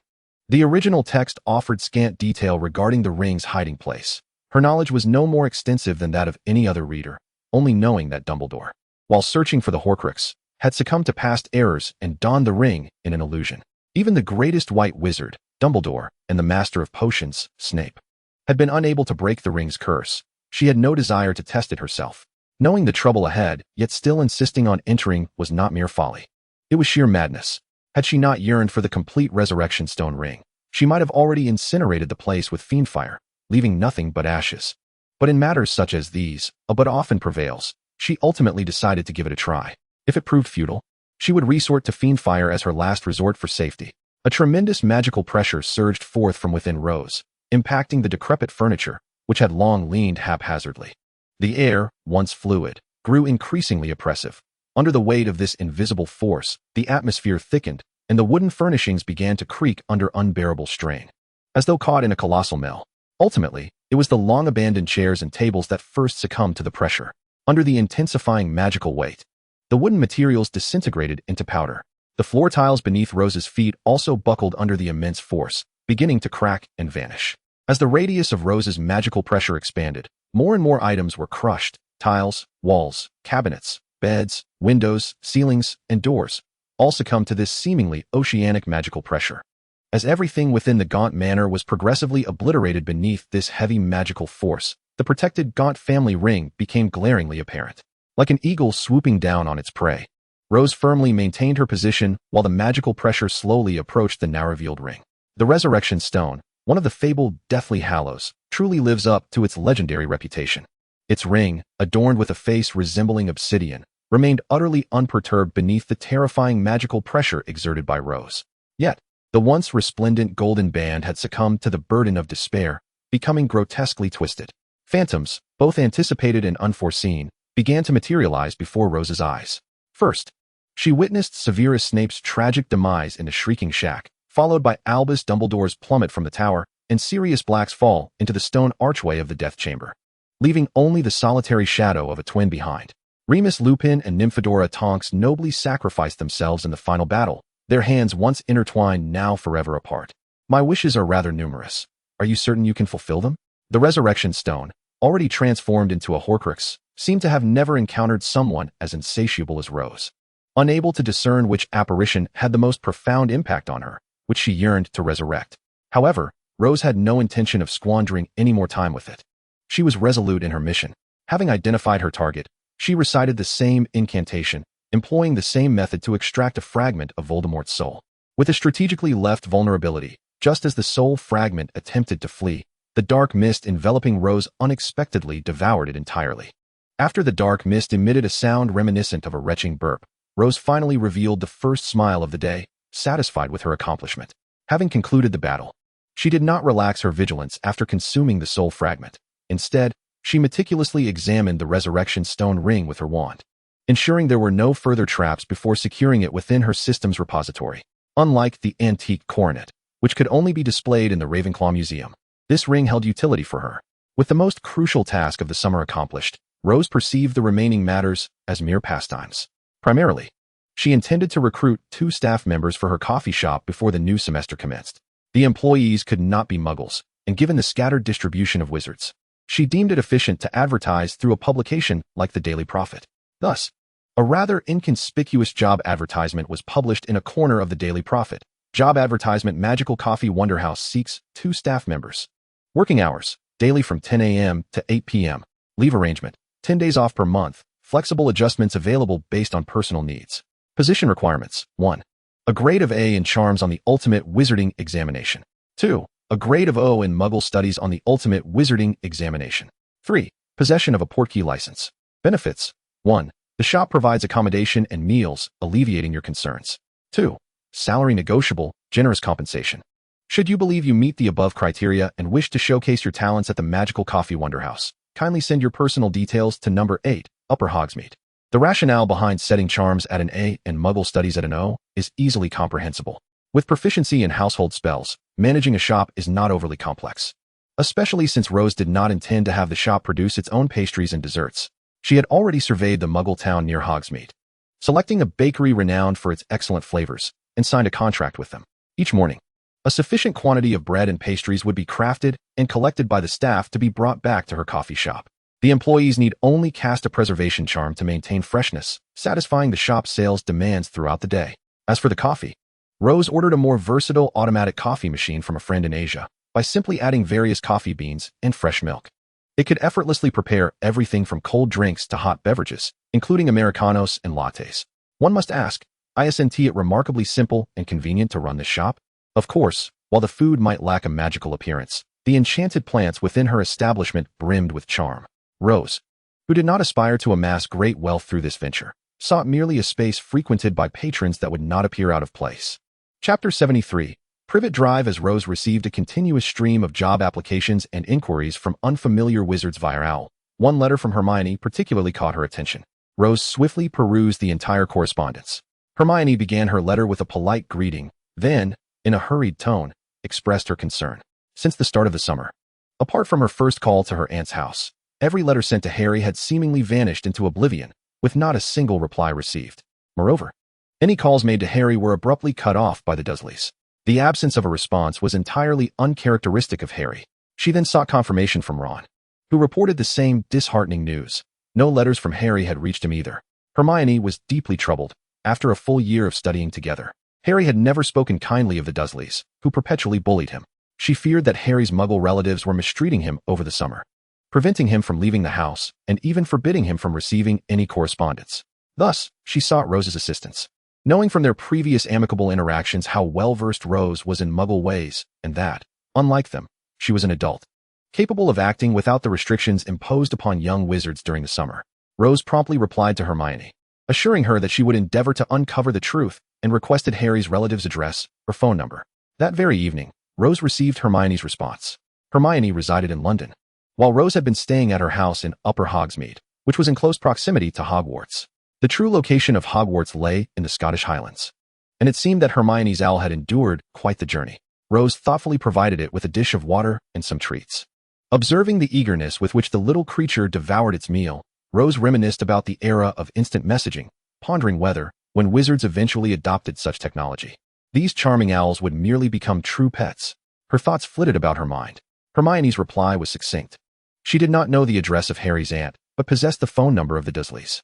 The original text offered scant detail regarding the ring's hiding place. Her knowledge was no more extensive than that of any other reader, only knowing that Dumbledore, while searching for the Horcrux, had succumbed to past errors and donned the ring in an illusion. Even the greatest white wizard, Dumbledore, and the master of potions, Snape, had been unable to break the ring's curse. She had no desire to test it herself. Knowing the trouble ahead, yet still insisting on entering was not mere folly. It was sheer madness. Had she not yearned for the complete resurrection stone ring, she might have already incinerated the place with fiendfire, leaving nothing but ashes. But in matters such as these, a but often prevails. She ultimately decided to give it a try. If it proved futile, she would resort to fiendfire as her last resort for safety. A tremendous magical pressure surged forth from within Rose, impacting the decrepit furniture, which had long leaned haphazardly. The air, once fluid, grew increasingly oppressive. Under the weight of this invisible force, the atmosphere thickened, and the wooden furnishings began to creak under unbearable strain, as though caught in a colossal mill. Ultimately, it was the long-abandoned chairs and tables that first succumbed to the pressure. Under the intensifying magical weight, the wooden materials disintegrated into powder. The floor tiles beneath Rose's feet also buckled under the immense force, beginning to crack and vanish. As the radius of Rose's magical pressure expanded, more and more items were crushed: tiles, walls, cabinets, beds, windows, ceilings, and doors, all succumbed to this seemingly oceanic magical pressure. As everything within the Gaunt Manor was progressively obliterated beneath this heavy magical force, the protected Gaunt family ring became glaringly apparent. Like an eagle swooping down on its prey, Rose firmly maintained her position while the magical pressure slowly approached the now revealed ring. The Resurrection Stone, one of the fabled Deathly Hallows, truly lives up to its legendary reputation. Its ring, adorned with a face resembling obsidian, remained utterly unperturbed beneath the terrifying magical pressure exerted by Rose. Yet, the once resplendent golden band had succumbed to the burden of despair, becoming grotesquely twisted. Phantoms, both anticipated and unforeseen, began to materialize before Rose's eyes. First, she witnessed Severus Snape's tragic demise in a shrieking shack, followed by Albus Dumbledore's plummet from the tower, and Sirius Black's fall into the stone archway of the Death Chamber, leaving only the solitary shadow of a twin behind. Remus Lupin and Nymphadora Tonks nobly sacrificed themselves in the final battle, their hands once intertwined now forever apart. My wishes are rather numerous. Are you certain you can fulfill them? The Resurrection Stone, already transformed into a Horcrux, seemed to have never encountered someone as insatiable as Rose. Unable to discern which apparition had the most profound impact on her, which she yearned to resurrect. However, Rose had no intention of squandering any more time with it. She was resolute in her mission. Having identified her target, she recited the same incantation, employing the same method to extract a fragment of Voldemort's soul. With a strategically left vulnerability, just as the soul fragment attempted to flee, the dark mist enveloping Rose unexpectedly devoured it entirely. After the dark mist emitted a sound reminiscent of a retching burp, Rose finally revealed the first smile of the day, satisfied with her accomplishment. Having concluded the battle, she did not relax her vigilance after consuming the soul fragment. Instead, she meticulously examined the Resurrection Stone ring with her wand, ensuring there were no further traps before securing it within her system's repository. Unlike the antique coronet, which could only be displayed in the Ravenclaw Museum, this ring held utility for her. With the most crucial task of the summer accomplished, Rose perceived the remaining matters as mere pastimes. Primarily, she intended to recruit 2 staff members for her coffee shop before the new semester commenced. The employees could not be muggles, and given the scattered distribution of wizards, she deemed it efficient to advertise through a publication like the Daily Prophet. Thus, a rather inconspicuous job advertisement was published in a corner of the Daily Prophet. Job advertisement: Magical Coffee Wonderhouse seeks 2 staff members. Working hours: daily from 10 a.m. to 8 p.m. Leave arrangement: 10 days off per month. Flexible adjustments available based on personal needs. Position requirements: 1. A grade of A in Charms on the Ultimate Wizarding Examination. 2. A grade of O in Muggle Studies on the Ultimate Wizarding Examination. 3. Possession of a Portkey license. Benefits: 1. The shop provides accommodation and meals, alleviating your concerns. 2. Salary negotiable, generous compensation. Should you believe you meet the above criteria and wish to showcase your talents at the Magical Coffee Wonderhouse, kindly send your personal details to number 8, Upper Hogsmeade. The rationale behind setting Charms at an A and Muggle Studies at an O is easily comprehensible. With proficiency in household spells, managing a shop is not overly complex, especially since Rose did not intend to have the shop produce its own pastries and desserts. She had already surveyed the Muggle town near Hogsmeade, selecting a bakery renowned for its excellent flavors, and signed a contract with them. Each morning, a sufficient quantity of bread and pastries would be crafted and collected by the staff to be brought back to her coffee shop. The employees need only cast a preservation charm to maintain freshness, satisfying the shop's sales demands throughout the day. As for the coffee, Rose ordered a more versatile automatic coffee machine from a friend in Asia by simply adding various coffee beans and fresh milk. It could effortlessly prepare everything from cold drinks to hot beverages, including Americanos and lattes. One must ask, isn't it remarkably simple and convenient to run this shop? Of course, while the food might lack a magical appearance, the enchanted plants within her establishment brimmed with charm. Rose, who did not aspire to amass great wealth through this venture, sought merely a space frequented by patrons that would not appear out of place. Chapter 73. Privet Drive as Rose received a continuous stream of job applications and inquiries from unfamiliar wizards via OWL. One letter from Hermione particularly caught her attention. Rose swiftly perused the entire correspondence. Hermione began her letter with a polite greeting, then, in a hurried tone, expressed her concern. Since the start of the summer, apart from her first call to her aunt's house, every letter sent to Harry had seemingly vanished into oblivion, with not a single reply received. Moreover, any calls made to Harry were abruptly cut off by the Dursleys. The absence of a response was entirely uncharacteristic of Harry. She then sought confirmation from Ron, who reported the same disheartening news. No letters from Harry had reached him either. Hermione was deeply troubled. After a full year of studying together, Harry had never spoken kindly of the Dursleys, who perpetually bullied him. She feared that Harry's Muggle relatives were mistreating him over the summer, preventing him from leaving the house and even forbidding him from receiving any correspondence. Thus, she sought Rose's assistance. Knowing from their previous amicable interactions how well-versed Rose was in Muggle ways, and that, unlike them, she was an adult, capable of acting without the restrictions imposed upon young wizards during the summer, Rose promptly replied to Hermione, assuring her that she would endeavor to uncover the truth and requested Harry's relative's address or phone number. That very evening, Rose received Hermione's response. Hermione resided in London, while Rose had been staying at her house in Upper Hogsmeade, which was in close proximity to Hogwarts. The true location of Hogwarts lay in the Scottish Highlands, and it seemed that Hermione's owl had endured quite the journey. Rose thoughtfully provided it with a dish of water and some treats. Observing the eagerness with which the little creature devoured its meal, Rose reminisced about the era of instant messaging, pondering whether, when wizards eventually adopted such technology, these charming owls would merely become true pets. Her thoughts flitted about her mind. Hermione's reply was succinct. She did not know the address of Harry's aunt, but possessed the phone number of the Dursleys.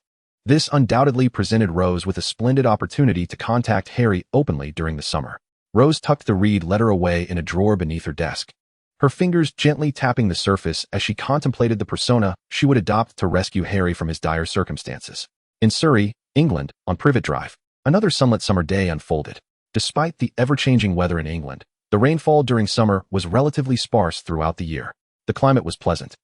This undoubtedly presented Rose with a splendid opportunity to contact Harry openly during the summer. Rose tucked the read letter away in a drawer beneath her desk, her fingers gently tapping the surface as she contemplated the persona she would adopt to rescue Harry from his dire circumstances. In Surrey, England, on Privet Drive, another sunlit summer day unfolded. Despite the ever-changing weather in England, the rainfall during summer was relatively sparse throughout the year. The climate was pleasant,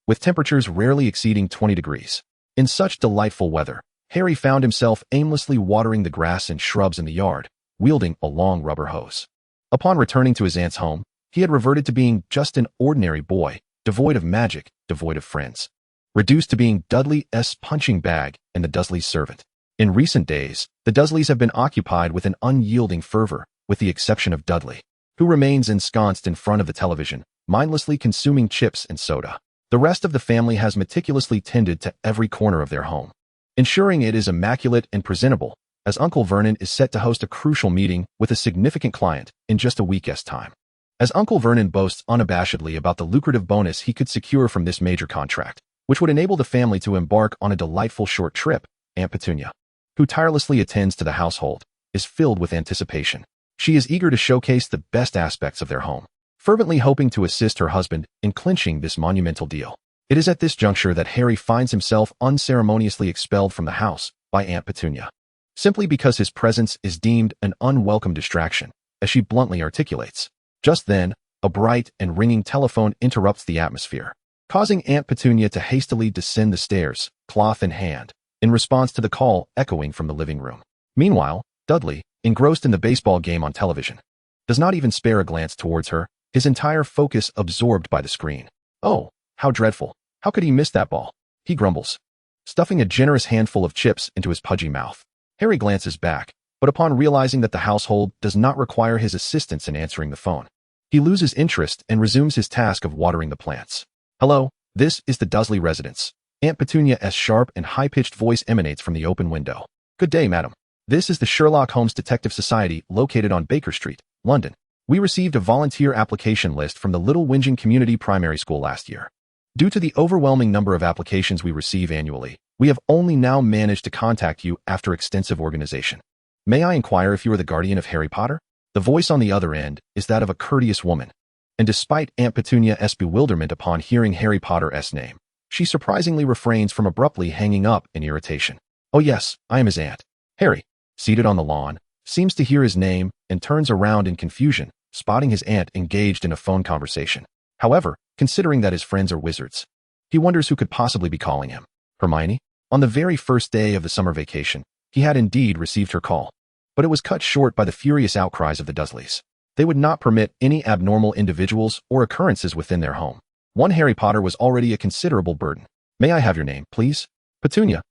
with temperatures rarely exceeding 20 degrees. In such delightful weather, Harry found himself aimlessly watering the grass and shrubs in the yard, wielding a long rubber hose. Upon returning to his aunt's home, he had reverted to being just an ordinary boy, devoid of magic, devoid of friends, reduced to being Dudley's punching bag and the Dursleys' servant. In recent days, the Dursleys have been occupied with an unyielding fervor, with the exception of Dudley, who remains ensconced in front of the television, mindlessly consuming chips and soda. The rest of the family has meticulously tended to every corner of their home, ensuring it is immaculate and presentable, as Uncle Vernon is set to host a crucial meeting with a significant client in just a week's time. As Uncle Vernon boasts unabashedly about the lucrative bonus he could secure from this major contract, which would enable the family to embark on a delightful short trip, Aunt Petunia, who tirelessly attends to the household, is filled with anticipation. She is eager to showcase the best aspects of their home, fervently hoping to assist her husband in clinching this monumental deal. It is at this juncture that Harry finds himself unceremoniously expelled from the house by Aunt Petunia, simply because his presence is deemed an unwelcome distraction, as she bluntly articulates. Just then, a bright and ringing telephone interrupts the atmosphere, causing Aunt Petunia to hastily descend the stairs, cloth in hand, in response to the call echoing from the living room. Meanwhile, Dudley, engrossed in the baseball game on television, does not even spare a glance towards her, his entire focus absorbed by the screen. Oh, how dreadful. How could he miss that ball? He grumbles, stuffing a generous handful of chips into his pudgy mouth. Harry glances back, but upon realizing that the household does not require his assistance in answering the phone, he loses interest and resumes his task of watering the plants. Hello, this is the Dursley residence. Aunt Petunia's sharp and high-pitched voice emanates from the open window. Good day, madam. This is the Sherlock Holmes Detective Society located on Baker Street, London. We received a volunteer application list from the Little Whinging Community Primary School last year. Due to the overwhelming number of applications we receive annually, we have only now managed to contact you after extensive organization. May I inquire if you are the guardian of Harry Potter? The voice on the other end is that of a courteous woman, and despite Aunt Petunia's bewilderment upon hearing Harry Potter's name, she surprisingly refrains from abruptly hanging up in irritation. Oh yes, I am his aunt. Harry, seated on the lawn, seems to hear his name and turns around in confusion, spotting his aunt engaged in a phone conversation. However, considering that his friends are wizards, he wonders who could possibly be calling him. Hermione? On the very first day of the summer vacation, he had indeed received her call, but it was cut short by the furious outcries of the Dursleys. They would not permit any abnormal individuals or occurrences within their home. One Harry Potter was already a considerable burden. May I have your name, please? Petunia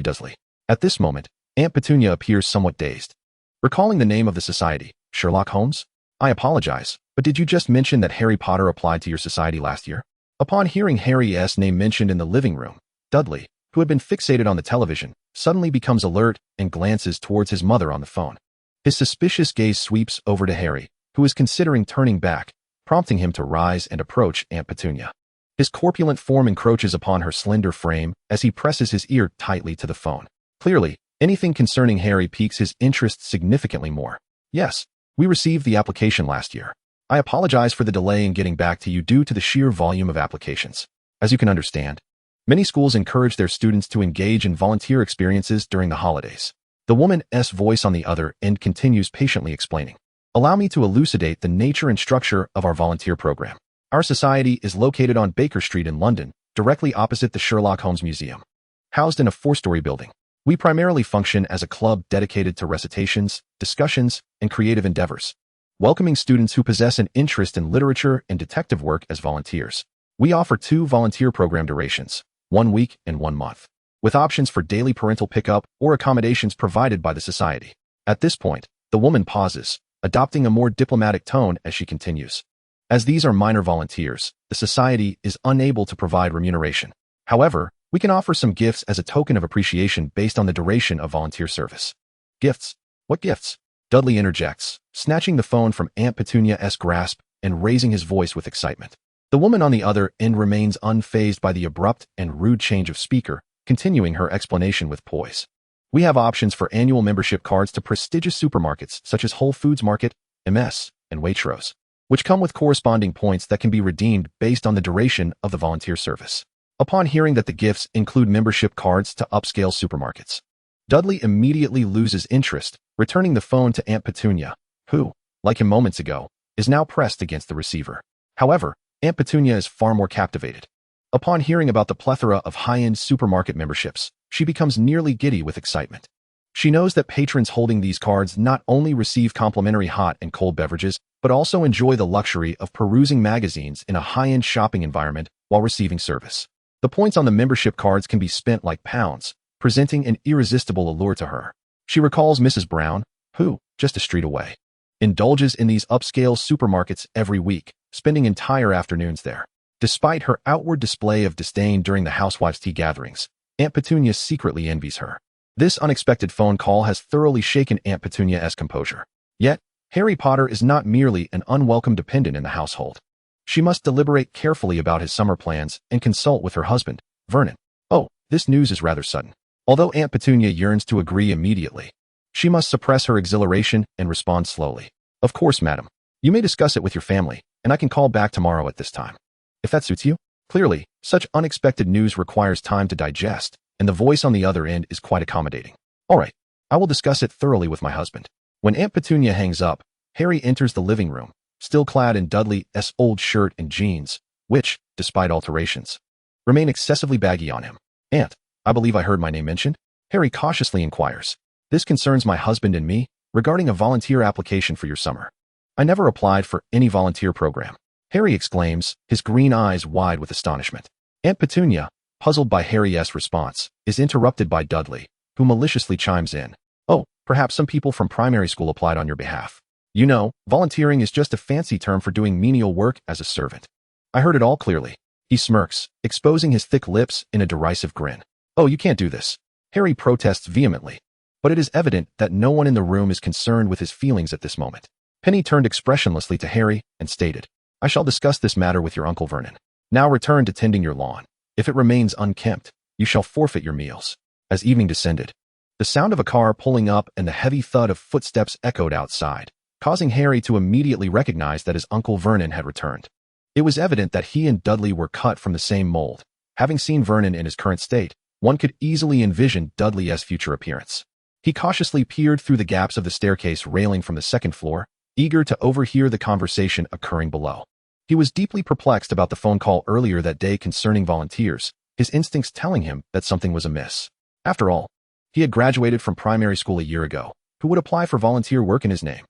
Dursley. At this moment, Aunt Petunia appears somewhat dazed. Recalling the name of the society, Sherlock Holmes? I apologize, but did you just mention that Harry Potter applied to your society last year? Upon hearing Harry's name mentioned in the living room, Dudley, who had been fixated on the television, suddenly becomes alert and glances towards his mother on the phone. His suspicious gaze sweeps over to Harry, who is considering turning back, prompting him to rise and approach Aunt Petunia. His corpulent form encroaches upon her slender frame as he presses his ear tightly to the phone. Clearly, anything concerning Harry piques his interest significantly more. Yes, we received the application last year. I apologize for the delay in getting back to you due to the sheer volume of applications. As you can understand, many schools encourage their students to engage in volunteer experiences during the holidays. The woman's voice on the other end continues patiently explaining. Allow me to elucidate the nature and structure of our volunteer program. Our society is located on Baker Street in London, directly opposite the Sherlock Holmes Museum. Housed in a 4-story building, we primarily function as a club dedicated to recitations, discussions, and creative endeavors, welcoming students who possess an interest in literature and detective work as volunteers. We offer 2 volunteer program durations, 1 week and 1 month, with options for daily parental pickup or accommodations provided by the society. At this point, the woman pauses, adopting a more diplomatic tone as she continues. As these are minor volunteers, the society is unable to provide remuneration. However, we can offer some gifts as a token of appreciation based on the duration of volunteer service. Gifts? What gifts? Dudley interjects, snatching the phone from Aunt Petunia's grasp and raising his voice with excitement. The woman on the other end remains unfazed by the abrupt and rude change of speaker, continuing her explanation with poise. We have options for annual membership cards to prestigious supermarkets such as Whole Foods Market, MS, and Waitrose, which come with corresponding points that can be redeemed based on the duration of the volunteer service. Upon hearing that the gifts include membership cards to upscale supermarkets, Dudley immediately loses interest, returning the phone to Aunt Petunia, who, like him moments ago, is now pressed against the receiver. However, Aunt Petunia is far more captivated. Upon hearing about the plethora of high-end supermarket memberships, she becomes nearly giddy with excitement. She knows that patrons holding these cards not only receive complimentary hot and cold beverages, but also enjoy the luxury of perusing magazines in a high-end shopping environment while receiving service. The points on the membership cards can be spent like pounds, presenting an irresistible allure to her. She recalls Mrs. Brown, who, just a street away, indulges in these upscale supermarkets every week, spending entire afternoons there. Despite her outward display of disdain during the housewives' tea gatherings, Aunt Petunia secretly envies her. This unexpected phone call has thoroughly shaken Aunt Petunia's composure. Yet, Harry Potter is not merely an unwelcome dependent in the household. She must deliberate carefully about his summer plans and consult with her husband, Vernon. Oh, this news is rather sudden. Although Aunt Petunia yearns to agree immediately, she must suppress her exhilaration and respond slowly. Of course, madam. You may discuss it with your family, and I can call back tomorrow at this time, if that suits you. Clearly, such unexpected news requires time to digest, and the voice on the other end is quite accommodating. All right, I will discuss it thoroughly with my husband. When Aunt Petunia hangs up, Harry enters the living room, still clad in Dudley's old shirt and jeans, which, despite alterations, remain excessively baggy on him. Aunt, I believe I heard my name mentioned? Harry cautiously inquires. This concerns my husband and me, regarding a volunteer application for your summer. I never applied for any volunteer program, Harry exclaims, his green eyes wide with astonishment. Aunt Petunia, puzzled by Harry's response, is interrupted by Dudley, who maliciously chimes in. Oh, perhaps some people from primary school applied on your behalf. You know, volunteering is just a fancy term for doing menial work as a servant. I heard it all clearly. He smirks, exposing his thick lips in a derisive grin. Oh, you can't do this. Harry protests vehemently, but it is evident that no one in the room is concerned with his feelings at this moment. Penny turned expressionlessly to Harry and stated, I shall discuss this matter with your Uncle Vernon. Now return to tending your lawn. If it remains unkempt, you shall forfeit your meals. As evening descended, the sound of a car pulling up and the heavy thud of footsteps echoed outside, causing Harry to immediately recognize that his Uncle Vernon had returned. It was evident that he and Dudley were cut from the same mold. Having seen Vernon in his current state, one could easily envision Dudley's future appearance. He cautiously peered through the gaps of the staircase railing from the second floor, eager to overhear the conversation occurring below. He was deeply perplexed about the phone call earlier that day concerning volunteers, his instincts telling him that something was amiss. After all, he had graduated from primary school a year ago. Who would apply for volunteer work in his name?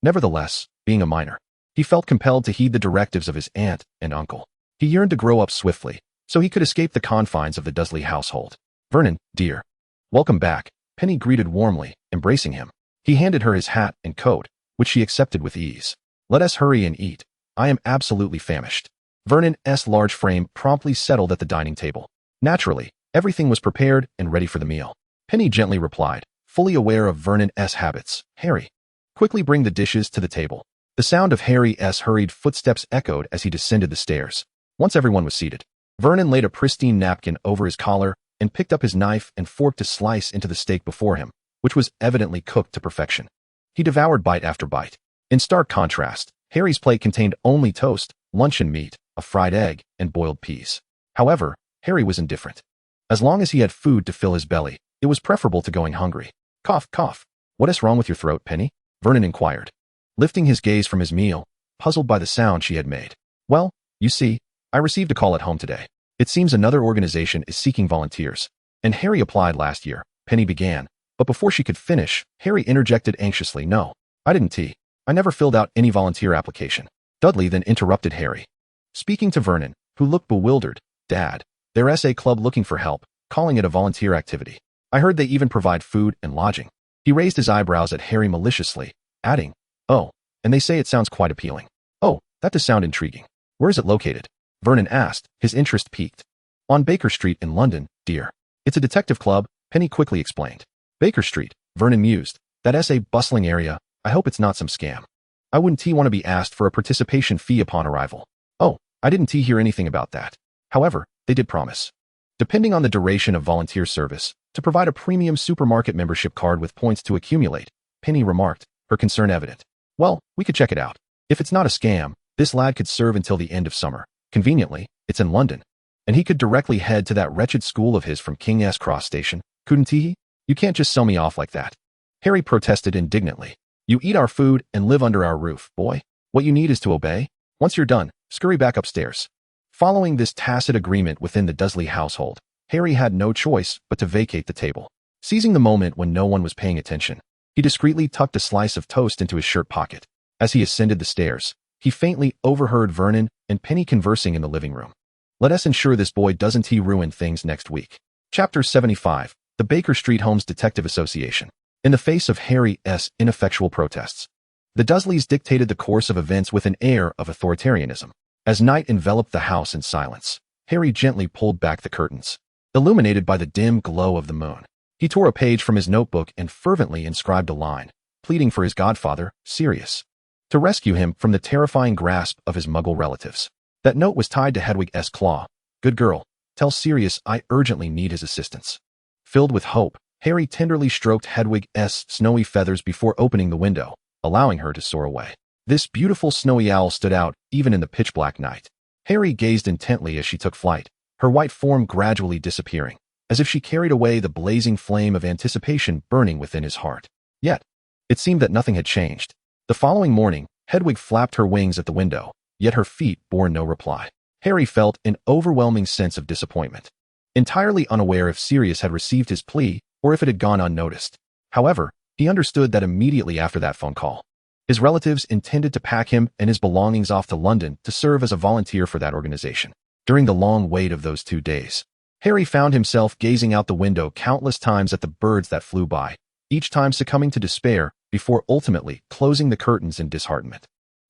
Nevertheless, being a minor. He felt compelled to heed the directives of his aunt and uncle. He yearned to grow up swiftly, so he could escape the confines of the Dursley household. "Vernon, dear. Welcome back," Penny greeted warmly, embracing him. He handed her his hat and coat, which she accepted with ease. "Let us hurry and eat. I am absolutely famished." Vernon's large frame promptly settled at the dining table. Naturally, everything was prepared and ready for the meal. Penny gently replied, fully aware of Vernon's habits. "Harry, quickly bring the dishes to the table." The sound of Harry's hurried footsteps echoed as he descended the stairs. Once everyone was seated, Vernon laid a pristine napkin over his collar and picked up his knife and fork to slice into the steak before him, which was evidently cooked to perfection. He devoured bite after bite. In stark contrast, Harry's plate contained only toast, luncheon meat, a fried egg, and boiled peas. However, Harry was indifferent. As long as he had food to fill his belly, it was preferable to going hungry. "Cough, cough. What is wrong with your throat, Penny?" Vernon inquired, lifting his gaze from his meal, puzzled by the sound she had made. "Well, you see, I received a call at home today. It seems another organization is seeking volunteers. And Harry applied last year," Penny began, but before she could finish, Harry interjected anxiously, "No, I didn't. I never filled out any volunteer application." Dudley then interrupted Harry, speaking to Vernon, who looked bewildered. "Dad, their SA club looking for help, calling it a volunteer activity. I heard they even provide food and lodging." He raised his eyebrows at Harry maliciously, adding, "Oh, and they say it sounds quite appealing." "Oh, that does sound intriguing. Where is it located?" Vernon asked, his interest piqued. "On Baker Street in London, dear. It's a detective club," Penny quickly explained. "Baker Street," Vernon mused. "That's a bustling area. I hope it's not some scam. I wouldn't want to be asked for a participation fee upon arrival." "Oh, I didn't hear anything about that. However, they did promise, depending on the duration of volunteer service, to provide a premium supermarket membership card with points to accumulate," Penny remarked, her concern evident. "Well, we could check it out. If it's not a scam, this lad could serve until the end of summer. Conveniently, it's in London. And he could directly head to that wretched school of his from King's Cross Station, couldn't he? You can't just sell me off like that." Harry protested indignantly. "You eat our food and live under our roof, boy. What you need is to obey. Once you're done, scurry back upstairs." Following this tacit agreement within the Dursley household, Harry had no choice but to vacate the table. Seizing the moment when no one was paying attention, he discreetly tucked a slice of toast into his shirt pocket. As he ascended the stairs, he faintly overheard Vernon and Penny conversing in the living room. "Let us ensure this boy doesn't ruin things next week." Chapter 75, The Baker Street Homes Detective Association. In the face of Harry's ineffectual protests, the Dursleys dictated the course of events with an air of authoritarianism. As night enveloped the house in silence, Harry gently pulled back the curtains. Illuminated by the dim glow of the moon, he tore a page from his notebook and fervently inscribed a line, pleading for his godfather, Sirius, to rescue him from the terrifying grasp of his Muggle relatives. That note was tied to Hedwig's claw. "Good girl, tell Sirius I urgently need his assistance." Filled with hope, Harry tenderly stroked Hedwig's snowy feathers before opening the window, allowing her to soar away. This beautiful snowy owl stood out even in the pitch-black night. Harry gazed intently as she took flight, her white form gradually disappearing, as if she carried away the blazing flame of anticipation burning within his heart. Yet, it seemed that nothing had changed. The following morning, Hedwig flapped her wings at the window, yet her feet bore no reply. Harry felt an overwhelming sense of disappointment, entirely unaware if Sirius had received his plea or if it had gone unnoticed. However, he understood that immediately after that phone call, his relatives intended to pack him and his belongings off to London to serve as a volunteer for that organization. During the long wait of those 2 days, Harry found himself gazing out the window countless times at the birds that flew by, each time succumbing to despair before ultimately closing the curtains in disheartenment.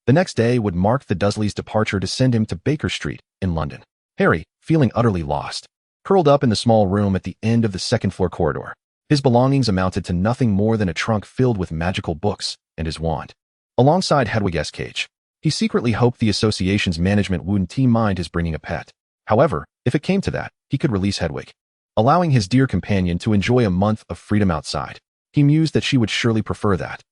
The next day would mark the Dursleys' departure to send him to Baker Street in London. Harry, feeling utterly lost, curled up in the small room at the end of the second-floor corridor. His belongings amounted to nothing more than a trunk filled with magical books and his wand. Alongside Hedwig's cage, he secretly hoped the association's management wouldn't mind his bringing a pet. However, if it came to that, he could release Hedwig, allowing his dear companion to enjoy a month of freedom outside. He mused that she would surely prefer that,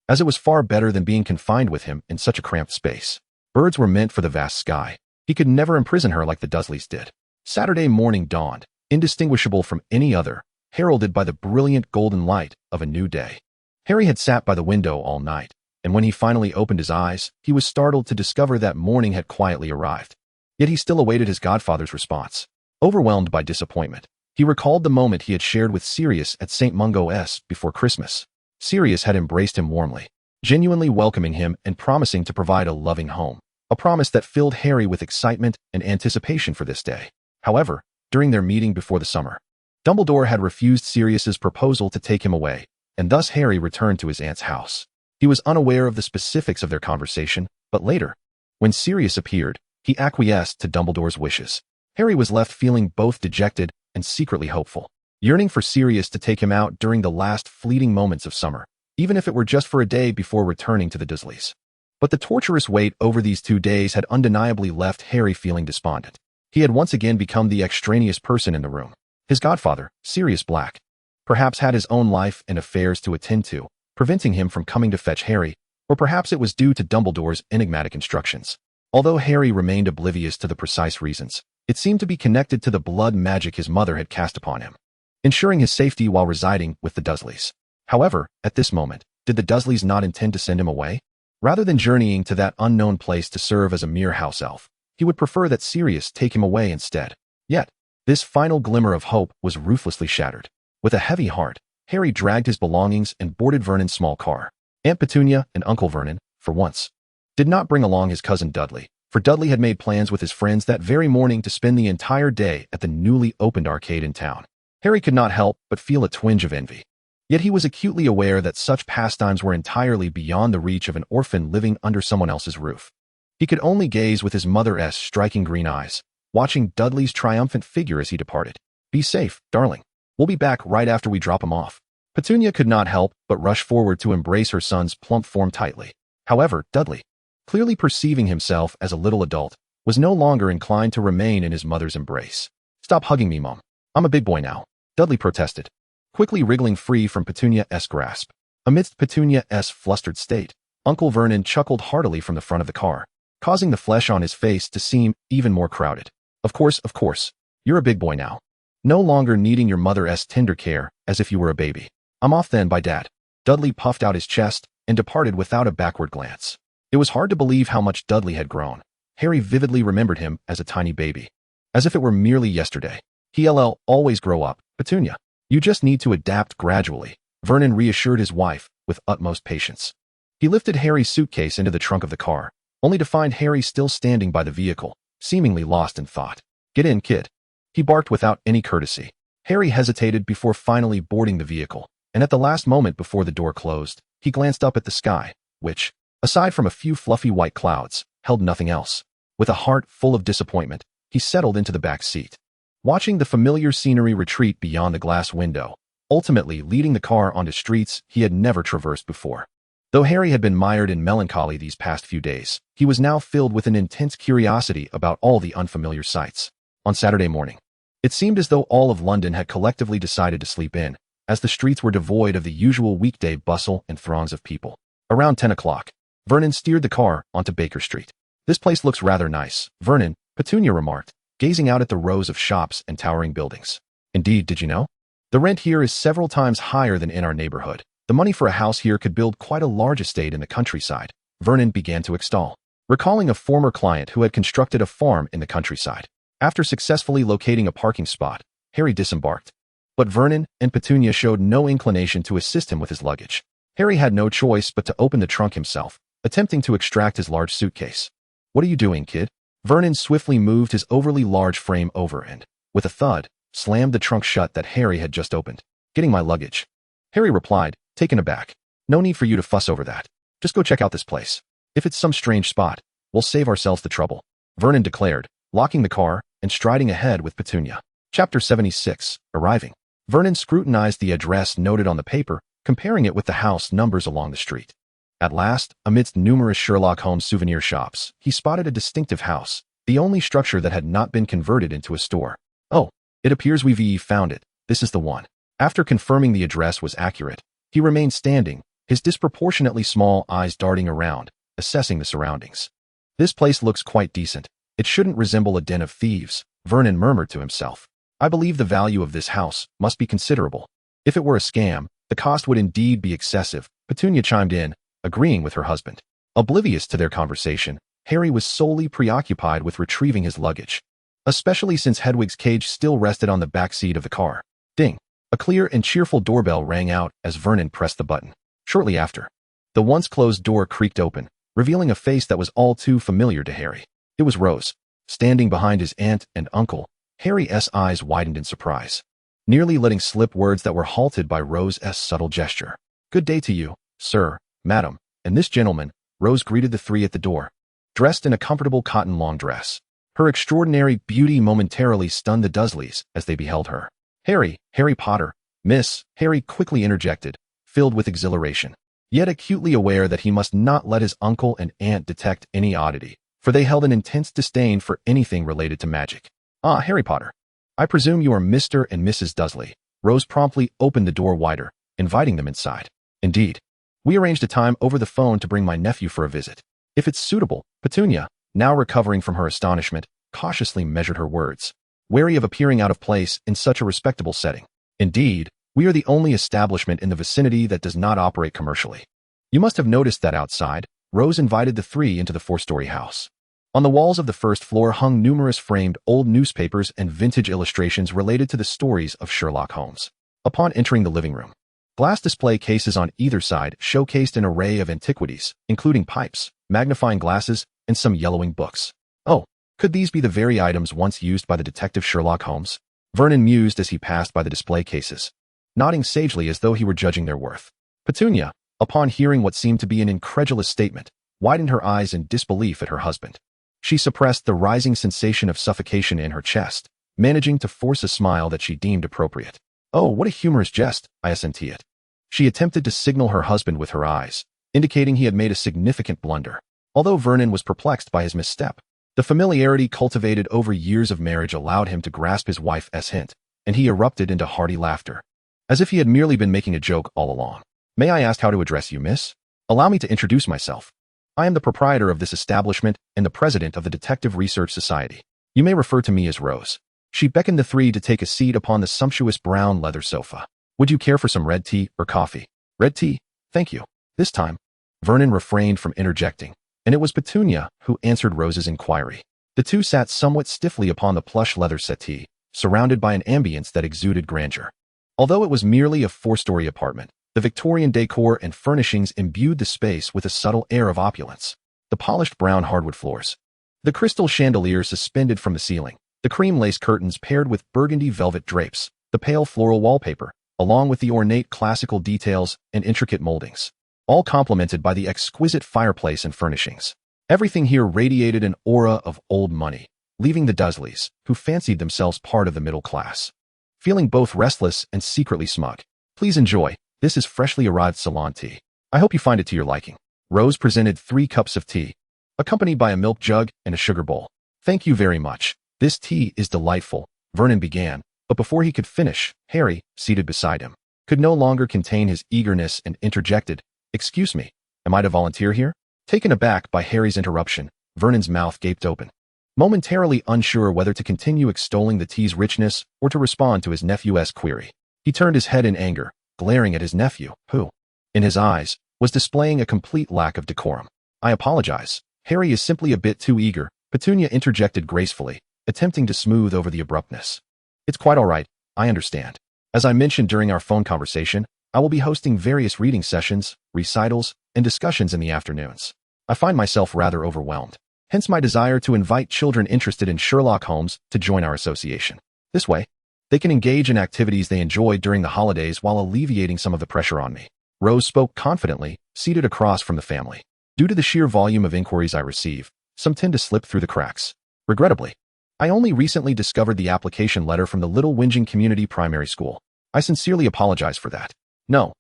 as it was far better than being confined with him in such a cramped space. Birds were meant for the vast sky. He could never imprison her like the Dursleys did. Saturday morning dawned, indistinguishable from any other, heralded by the brilliant golden light of a new day. Harry had sat by the window all night, and when he finally opened his eyes, he was startled to discover that morning had quietly arrived. Yet he still awaited his godfather's response. Overwhelmed by disappointment, he recalled the moment he had shared with Sirius at St. Mungo's before Christmas. Sirius had embraced him warmly, genuinely welcoming him and promising to provide a loving home, a promise that filled Harry with excitement and anticipation for this day. However, during their meeting before the summer, Dumbledore had refused Sirius's proposal to take him away, and thus Harry returned to his aunt's house. He was unaware of the specifics of their conversation, but later, when Sirius appeared, he acquiesced to Dumbledore's wishes. Harry was left feeling both dejected and secretly hopeful, yearning for Sirius to take him out during the last fleeting moments of summer, even if it were just for a day before returning to the Dursleys. But the torturous wait over these 2 days had undeniably left Harry feeling despondent. He had once again become the extraneous person in the room. His godfather, Sirius Black, perhaps had his own life and affairs to attend to, preventing him from coming to fetch Harry, or perhaps it was due to Dumbledore's enigmatic instructions. Although Harry remained oblivious to the precise reasons, it seemed to be connected to the blood magic his mother had cast upon him, ensuring his safety while residing with the Dursleys. However, at this moment, did the Dursleys not intend to send him away? Rather than journeying to that unknown place to serve as a mere house elf, he would prefer that Sirius take him away instead. Yet, this final glimmer of hope was ruthlessly shattered. With a heavy heart, Harry dragged his belongings and boarded Vernon's small car. Aunt Petunia and Uncle Vernon, for once, did not bring along his cousin Dudley, for Dudley had made plans with his friends that very morning to spend the entire day at the newly opened arcade in town. Harry could not help but feel a twinge of envy. Yet he was acutely aware that such pastimes were entirely beyond the reach of an orphan living under someone else's roof. He could only gaze with his mother's striking green eyes, watching Dudley's triumphant figure as he departed. "Be safe, darling. We'll be back right after we drop him off." Petunia could not help but rush forward to embrace her son's plump form tightly. However, Dudley, clearly perceiving himself as a little adult, was no longer inclined to remain in his mother's embrace. "Stop hugging me, Mom. I'm a big boy now," Dudley protested, quickly wriggling free from Petunia's grasp. Amidst Petunia's flustered state, Uncle Vernon chuckled heartily from the front of the car, causing the flesh on his face to seem even more crowded. Of course, you're a big boy now. No longer needing your mother's tender care as if you were a baby. I'm off then, by Dad." Dudley puffed out his chest and departed without a backward glance. It was hard to believe how much Dudley had grown. Harry vividly remembered him as a tiny baby, as if it were merely yesterday. "He'll always grow up, Petunia. You just need to adapt gradually," Vernon reassured his wife with utmost patience. He lifted Harry's suitcase into the trunk of the car, only to find Harry still standing by the vehicle, seemingly lost in thought. "Get in, kid," he barked without any courtesy. Harry hesitated before finally boarding the vehicle, and at the last moment before the door closed, he glanced up at the sky, which, aside from a few fluffy white clouds, held nothing else. With a heart full of disappointment, he settled into the back seat, watching the familiar scenery retreat beyond the glass window, ultimately leading the car onto streets he had never traversed before. Though Harry had been mired in melancholy these past few days, he was now filled with an intense curiosity about all the unfamiliar sights. On Saturday morning, it seemed as though all of London had collectively decided to sleep in, as the streets were devoid of the usual weekday bustle and throngs of people. Around 10 o'clock, Vernon steered the car onto Baker Street. "This place looks rather nice, Vernon," Petunia remarked, gazing out at the rows of shops and towering buildings. "Indeed, did you know? The rent here is several times higher than in our neighborhood. The money for a house here could build quite a large estate in the countryside," Vernon began to extol, recalling a former client who had constructed a farm in the countryside. After successfully locating a parking spot, Harry disembarked. But Vernon and Petunia showed no inclination to assist him with his luggage. Harry had no choice but to open the trunk himself, attempting to extract his large suitcase. "What are you doing, kid?" Vernon swiftly moved his overly large frame over and, with a thud, slammed the trunk shut that Harry had just opened. "Getting my luggage," Harry replied, taken aback. "No need for you to fuss over that. Just go check out this place. If it's some strange spot, we'll save ourselves the trouble," Vernon declared, locking the car and striding ahead with Petunia. Chapter 76, Arriving. Vernon scrutinized the address noted on the paper, comparing it with the house numbers along the street. At last, amidst numerous Sherlock Holmes souvenir shops, he spotted a distinctive house, the only structure that had not been converted into a store. "Oh, it appears we've found it. This is the one." After confirming the address was accurate, he remained standing, his disproportionately small eyes darting around, assessing the surroundings. "This place looks quite decent. It shouldn't resemble a den of thieves," Vernon murmured to himself. "I believe the value of this house must be considerable. If it were a scam, the cost would indeed be excessive," Petunia chimed in, agreeing with her husband. Oblivious to their conversation, Harry was solely preoccupied with retrieving his luggage, especially since Hedwig's cage still rested on the back seat of the car. Ding! A clear and cheerful doorbell rang out as Vernon pressed the button. Shortly after, The once-closed door creaked open, revealing a face that was all too familiar to Harry. It was Rose. Standing behind his aunt and uncle, Harry's eyes widened in surprise, nearly letting slip words that were halted by Rose's subtle gesture. "Good day to you, sir, madam, and this gentleman," Rose greeted the three at the door, dressed in a comfortable cotton long dress. Her extraordinary beauty momentarily stunned the Dursleys as they beheld her. Harry Potter, Miss," Harry quickly interjected, filled with exhilaration, yet acutely aware that he must not let his uncle and aunt detect any oddity, for they held an intense disdain for anything related to magic. "Ah, Harry Potter. I presume you are Mr. and Mrs. Dursley." Rose promptly opened the door wider, inviting them inside. "Indeed. We arranged a time over the phone to bring my nephew for a visit. If it's suitable." Petunia, now recovering from her astonishment, cautiously measured her words, wary of appearing out of place in such a respectable setting. "Indeed, we are the only establishment in the vicinity that does not operate commercially. You must have noticed that outside." Rose invited the three into the four-story house. On the walls of the first floor hung numerous framed old newspapers and vintage illustrations related to the stories of Sherlock Holmes. Upon entering the living room, glass display cases on either side showcased an array of antiquities, including pipes, magnifying glasses, and some yellowing books. "Oh, could these be the very items once used by the detective Sherlock Holmes?" Vernon mused as he passed by the display cases, nodding sagely as though he were judging their worth. Petunia, upon hearing what seemed to be an incredulous statement, widened her eyes in disbelief at her husband. She suppressed the rising sensation of suffocation in her chest, managing to force a smile that she deemed appropriate. "Oh, what a humorous jest," I assented. She attempted to signal her husband with her eyes, indicating he had made a significant blunder. Although Vernon was perplexed by his misstep, the familiarity cultivated over years of marriage allowed him to grasp his wife's hint, and he erupted into hearty laughter, as if he had merely been making a joke all along. "May I ask how to address you, miss?" "Allow me to introduce myself. I am the proprietor of this establishment and the president of the Detective Research Society. You may refer to me as Rose." She beckoned the three to take a seat upon the sumptuous brown leather sofa. "Would you care for some red tea or coffee?" "Red tea, thank you." This time, Vernon refrained from interjecting, and it was Petunia who answered Rose's inquiry. The two sat somewhat stiffly upon the plush leather settee, surrounded by an ambience that exuded grandeur. Although it was merely a four-story apartment, the Victorian decor and furnishings imbued the space with a subtle air of opulence. The polished brown hardwood floors, the crystal chandeliers suspended from the ceiling, the cream lace curtains paired with burgundy velvet drapes, the pale floral wallpaper, along with the ornate classical details and intricate moldings, all complemented by the exquisite fireplace and furnishings. Everything here radiated an aura of old money, leaving the Dursleys, who fancied themselves part of the middle class, feeling both restless and secretly smug. "Please enjoy. This is freshly arrived Ceylon tea. I hope you find it to your liking." Rose presented 3 cups of tea, accompanied by a milk jug and a sugar bowl. "Thank you very much. This tea is delightful," Vernon began, but before he could finish, Harry, seated beside him, could no longer contain his eagerness and interjected, "Excuse me, am I to volunteer here?" Taken aback by Harry's interruption, Vernon's mouth gaped open, momentarily unsure whether to continue extolling the tea's richness or to respond to his nephew's query. He turned his head in anger, glaring at his nephew, who, in his eyes, was displaying a complete lack of decorum. "I apologize. Harry is simply a bit too eager," Petunia interjected gracefully, attempting to smooth over the abruptness. "It's quite all right, I understand. As I mentioned during our phone conversation, I will be hosting various reading sessions, recitals, and discussions in the afternoons. I find myself rather overwhelmed. Hence my desire to invite children interested in Sherlock Holmes to join our association. This way, they can engage in activities they enjoy during the holidays while alleviating some of the pressure on me." Rose spoke confidently, seated across from the family. "Due to the sheer volume of inquiries I receive, some tend to slip through the cracks. Regrettably, I only recently discovered the application letter from the Little Whinging Community Primary School. I sincerely apologize for that." No,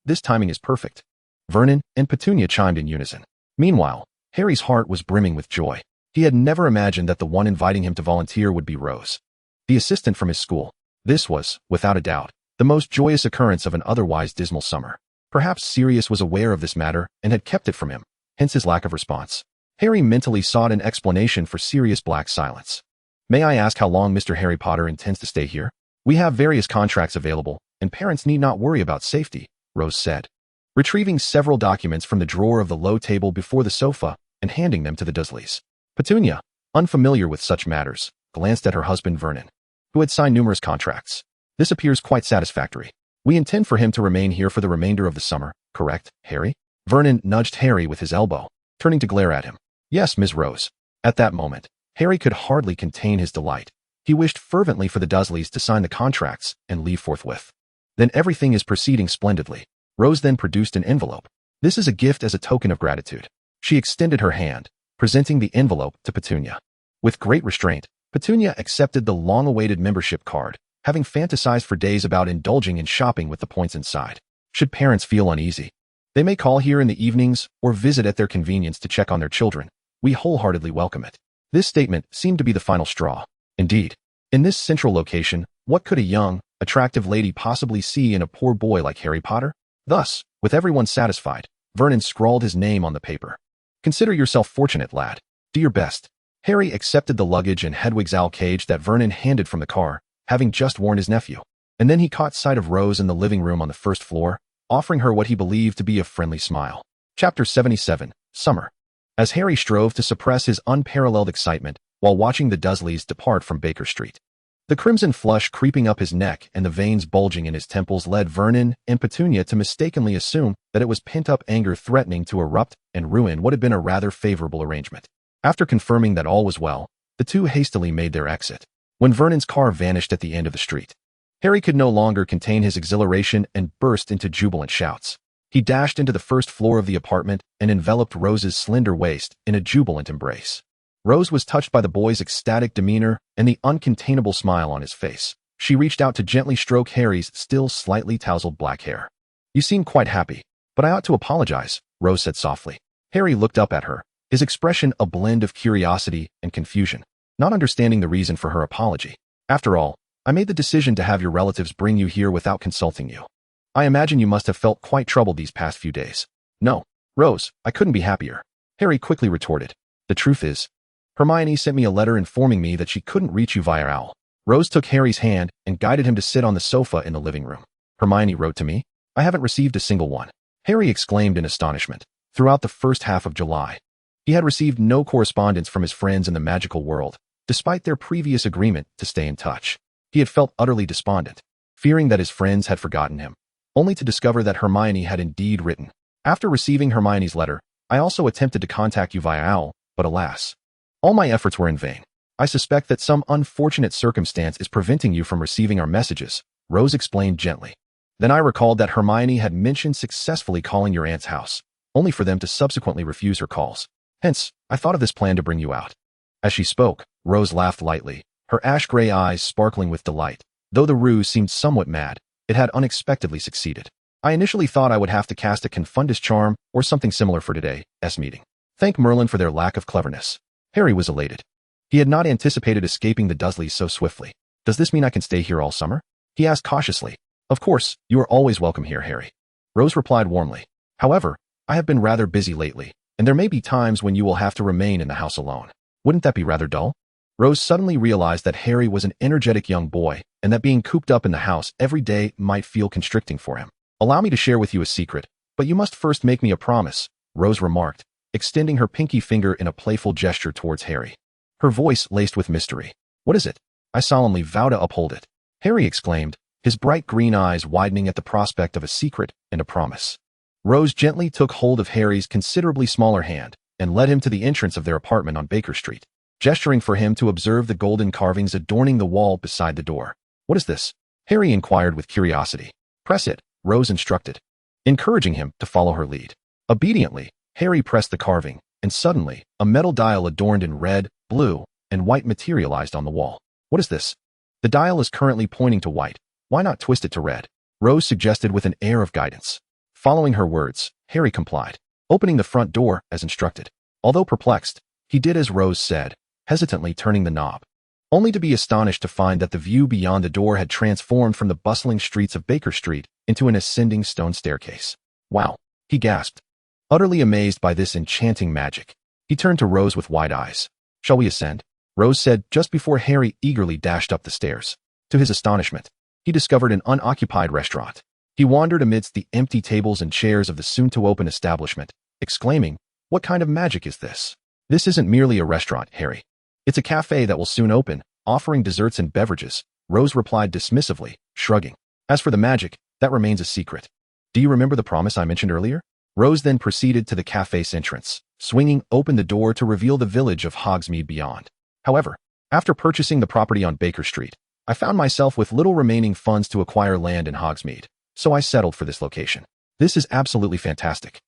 this timing is perfect." Vernon and Petunia chimed in unison. Meanwhile, Harry's heart was brimming with joy. He had never imagined that the one inviting him to volunteer would be Rose, the assistant from his school. This was, without a doubt, the most joyous occurrence of an otherwise dismal summer. Perhaps Sirius was aware of this matter and had kept it from him, hence his lack of response. Harry mentally sought an explanation for Sirius Black's silence. "May I ask how long Mr. Harry Potter intends to stay here? We have various contracts available, and parents need not worry about safety," Rose said, retrieving several documents from the drawer of the low table before the sofa and handing them to the Dursleys. Petunia, unfamiliar with such matters, glanced at her husband Vernon, who had signed numerous contracts. "This appears quite satisfactory. We intend for him to remain here for the remainder of the summer, correct, Harry?" Vernon nudged Harry with his elbow, turning to glare at him. Yes, Ms. Rose. At that moment, Harry could hardly contain his delight. He wished fervently for the Dursleys to sign the contracts and leave forthwith. Then everything is proceeding splendidly. Rose then produced an envelope. This is a gift as a token of gratitude. She extended her hand, presenting the envelope to Petunia. With great restraint, Petunia accepted the long-awaited membership card, having fantasized for days about indulging in shopping with the points inside. Should parents feel uneasy, they may call here in the evenings or visit at their convenience to check on their children. We wholeheartedly welcome it. This statement seemed to be the final straw. Indeed, in this central location, what could a young, attractive lady possibly see in a poor boy like Harry Potter? Thus, with everyone satisfied, Vernon scrawled his name on the paper. Consider yourself fortunate, lad. Do your best. Harry accepted the luggage and Hedwig's owl cage that Vernon handed from the car, having just warned his nephew. And then he caught sight of Rose in the living room on the first floor, offering her what he believed to be a friendly smile. Chapter 77, Summer. As Harry strove to suppress his unparalleled excitement while watching the Dursleys depart from Baker Street, the crimson flush creeping up his neck and the veins bulging in his temples led Vernon and Petunia to mistakenly assume that it was pent-up anger threatening to erupt and ruin what had been a rather favorable arrangement. After confirming that all was well, the two hastily made their exit. When Vernon's car vanished at the end of the street, Harry could no longer contain his exhilaration and burst into jubilant shouts. He dashed into the first floor of the apartment and enveloped Rose's slender waist in a jubilant embrace. Rose was touched by the boy's ecstatic demeanor and the uncontainable smile on his face. She reached out to gently stroke Harry's still slightly tousled black hair. You seem quite happy, but I ought to apologize, Rose said softly. Harry looked up at her, his expression a blend of curiosity and confusion, not understanding the reason for her apology. After all, I made the decision to have your relatives bring you here without consulting you. I imagine you must have felt quite troubled these past few days. No, Rose, I couldn't be happier, Harry quickly retorted. The truth is, Hermione sent me a letter informing me that she couldn't reach you via owl. Rose took Harry's hand and guided him to sit on the sofa in the living room. Hermione wrote to me? I haven't received a single one, Harry exclaimed in astonishment. Throughout the first half of July, he had received no correspondence from his friends in the magical world, despite their previous agreement to stay in touch. He had felt utterly despondent, fearing that his friends had forgotten him, only to discover that Hermione had indeed written. After receiving Hermione's letter, I also attempted to contact you via owl, but alas, all my efforts were in vain. I suspect that some unfortunate circumstance is preventing you from receiving our messages, Rose explained gently. Then I recalled that Hermione had mentioned successfully calling your aunt's house, only for them to subsequently refuse her calls. Hence, I thought of this plan to bring you out. As she spoke, Rose laughed lightly, her ash-gray eyes sparkling with delight. Though the ruse seemed somewhat mad, it had unexpectedly succeeded. I initially thought I would have to cast a Confundus charm or something similar for today's meeting. Thank Merlin for their lack of cleverness. Harry was elated. He had not anticipated escaping the Dursleys so swiftly. Does this mean I can stay here all summer? He asked cautiously. Of course, you are always welcome here, Harry. Rose replied warmly. However, I have been rather busy lately, and there may be times when you will have to remain in the house alone. Wouldn't that be rather dull? Rose suddenly realized that Harry was an energetic young boy, and that being cooped up in the house every day might feel constricting for him. Allow me to share with you a secret, but you must first make me a promise, Rose remarked, extending her pinky finger in a playful gesture towards Harry. Her voice laced with mystery. What is it? I solemnly vow to uphold it, Harry exclaimed, his bright green eyes widening at the prospect of a secret and a promise. Rose gently took hold of Harry's considerably smaller hand and led him to the entrance of their apartment on Baker Street, gesturing for him to observe the golden carvings adorning the wall beside the door. What is this? Harry inquired with curiosity. Press it, Rose instructed, encouraging him to follow her lead. Obediently, Harry pressed the carving, and suddenly, a metal dial adorned in red, blue, and white materialized on the wall. What is this? The dial is currently pointing to white. Why not twist it to red? Rose suggested with an air of guidance. Following her words, Harry complied, opening the front door as instructed. Although perplexed, he did as Rose said, hesitantly turning the knob, only to be astonished to find that the view beyond the door had transformed from the bustling streets of Baker Street into an ascending stone staircase. Wow, he gasped, utterly amazed by this enchanting magic. He turned to Rose with wide eyes. Shall we ascend? Rose said just before Harry eagerly dashed up the stairs. To his astonishment, he discovered an unoccupied restaurant. He wandered amidst the empty tables and chairs of the soon-to-open establishment, exclaiming, "What kind of magic is this? This isn't merely a restaurant, Harry. It's a cafe that will soon open, offering desserts and beverages," Rose replied dismissively, shrugging. "As for the magic, that remains a secret. Do you remember the promise I mentioned earlier?" Rose then proceeded to the cafe's entrance, swinging open the door to reveal the village of Hogsmeade beyond. However, after purchasing the property on Baker Street, I found myself with little remaining funds to acquire land in Hogsmeade, so I settled for this location. This is absolutely fantastic.